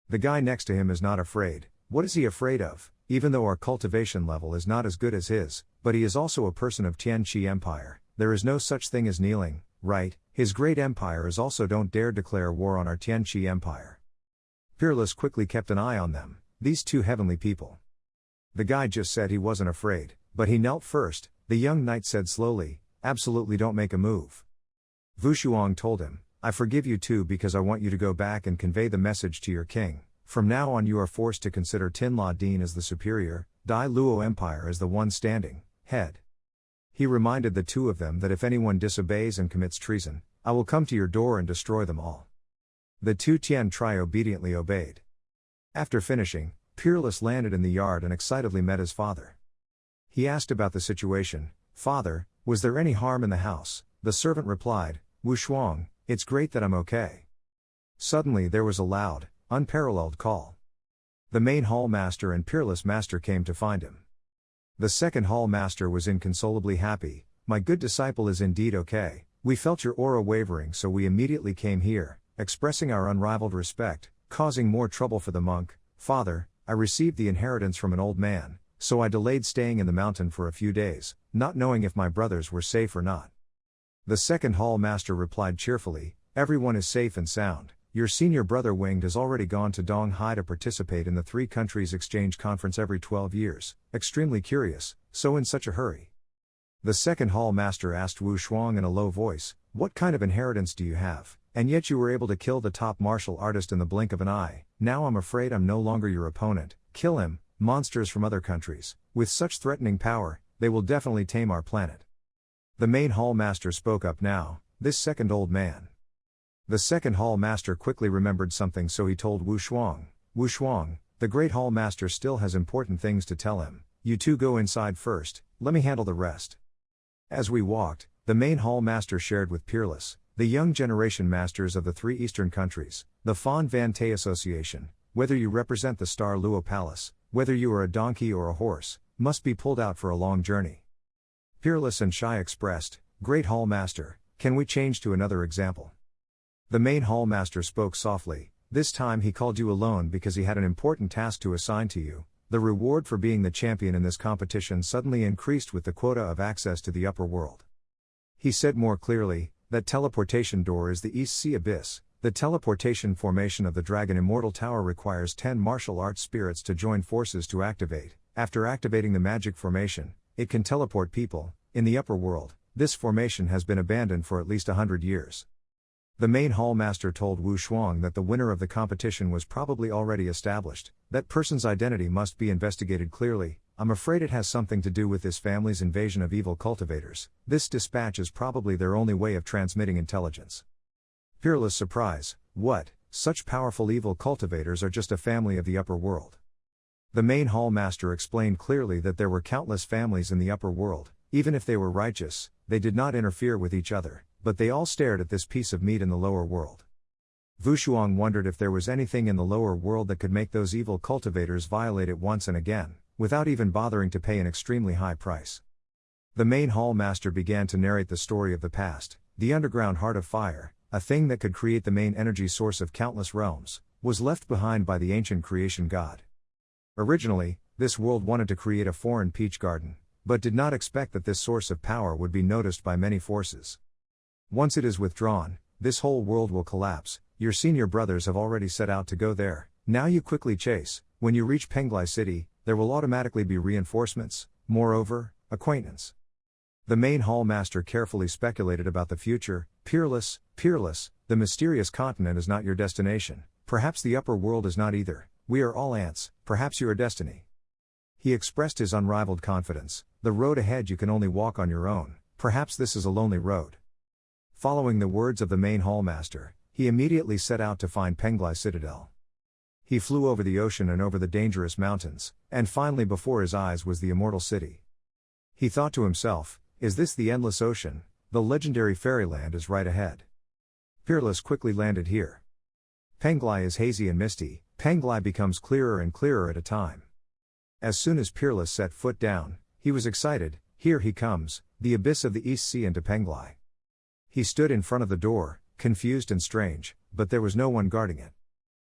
The guy next to him is not afraid, what is he afraid of, even though our cultivation level is not as good as his, but he is also a person of Tianqi Empire, there is no such thing as kneeling, right, his great empire is also don't dare declare war on our Tianqi Empire. Peerless quickly kept an eye on them, these 2 heavenly people. The guy just said he wasn't afraid, but he knelt first, the young knight said slowly, absolutely don't make a move. Wushuang told him, I forgive you too because I want you to go back and convey the message to your king. From now on you are forced to consider Tin La Dien as the superior, Dai Luo Empire as the one standing, head. He reminded the two of them that if anyone disobeys and commits treason, I will come to your door and destroy them all. The two Tian Tri obediently obeyed. After finishing, Peerless landed in the yard and excitedly met his father. He asked about the situation. Father, was there any harm in the house? The servant replied, Wushuang, it's great that I'm okay. Suddenly there was a loud, unparalleled call. The main hall master and Peerless master came to find him. The second hall master was inconsolably happy. My good disciple is indeed okay. We felt your aura wavering, so we immediately came here, expressing our unrivaled respect, causing more trouble for the monk. Father, I received the inheritance from an old man, so I delayed staying in the mountain for a few days, not knowing if my brothers were safe or not. The second hall master replied cheerfully, everyone is safe and sound. Your senior brother Winged has already gone to Donghai to participate in the three countries exchange conference every 12 years, extremely curious, so in such a hurry. The second hall master asked Wushuang in a low voice, what kind of inheritance do you have, and yet you were able to kill the top martial artist in the blink of an eye? Now I'm afraid I'm no longer your opponent. Kill him, monsters from other countries, with such threatening power, they will definitely tame our planet. The main hall master spoke up now, this second old man. The second hall master quickly remembered something, so he told Wushuang, Wushuang, the great hall master still has important things to tell him. You two go inside first, let me handle the rest. As we walked, the main hall master shared with Peerless, the young generation masters of the three eastern countries, the Fan Van Te Association, whether you represent the Star Luo Palace, whether you are a donkey or a horse, must be pulled out for a long journey. Peerless and Shy expressed, Great Hall Master, can we change to another example? The main hall master spoke softly, this time he called you alone because he had an important task to assign to you. The reward for being the champion in this competition suddenly increased with the quota of access to the upper world. He said more clearly, that teleportation door is the East Sea Abyss. The teleportation formation of the Dragon Immortal Tower requires 10 martial arts spirits to join forces to activate. After activating the magic formation, it can teleport people. In the upper world, this formation has been abandoned for at least 100 years. The main hall master told Wushuang that the winner of the competition was probably already established. That person's identity must be investigated clearly. I'm afraid it has something to do with this family's invasion of evil cultivators. This dispatch is probably their only way of transmitting intelligence. Peerless surprise, what? Such powerful evil cultivators are just a family of the upper world. The main hall master explained clearly that there were countless families in the upper world. Even if they were righteous, they did not interfere with each other, but they all stared at this piece of meat in the lower world. Wushuang wondered if there was anything in the lower world that could make those evil cultivators violate it once and again, without even bothering to pay an extremely high price. The main hall master began to narrate the story of the past. The underground heart of fire, a thing that could create the main energy source of countless realms, was left behind by the ancient creation god. Originally, this world wanted to create a foreign peach garden, but did not expect that this source of power would be noticed by many forces. Once it is withdrawn, this whole world will collapse. Your senior brothers have already set out to go there. Now you quickly chase. When you reach Penglai City, there will automatically be reinforcements. Moreover, acquaintance. The main hall master carefully speculated about the future. Peerless, the mysterious continent is not your destination. Perhaps the upper world is not either. We are all ants. Perhaps your destiny. He expressed his unrivaled confidence. The road ahead you can only walk on your own. Perhaps this is a lonely road. Following the words of the main hall master, he immediately set out to find Penglai Citadel. He flew over the ocean and over the dangerous mountains, and finally before his eyes was the immortal city. He thought to himself, is this the endless ocean? The legendary fairyland is right ahead. Peerless quickly landed here. Penglai is hazy and misty. Penglai becomes clearer and clearer at a time. As soon as Peerless set foot down, he was excited. Here he comes, the abyss of the East Sea into Penglai. He stood in front of the door, confused and strange, but there was no one guarding it.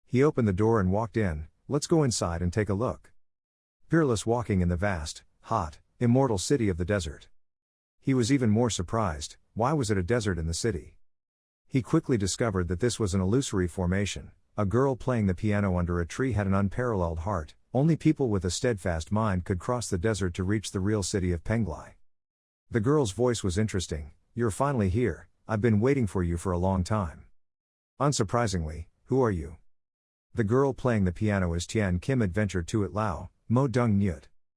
He opened the door and walked in. Let's go inside and take a look. Peerless walking in the vast, hot, immortal city of the desert. He was even more surprised. Why was it a desert in the city? He quickly discovered that this was an illusory formation. A girl playing the piano under a tree had an unparalleled heart. Only people with a steadfast mind could cross the desert to reach the real city of Penglai. The girl's voice was interesting. You're finally here, I've been waiting for you for a long time. Unsurprisingly, who are you? The girl playing the piano is Tian Kim Adventure 2 at Lao, Mo Dung Nyut.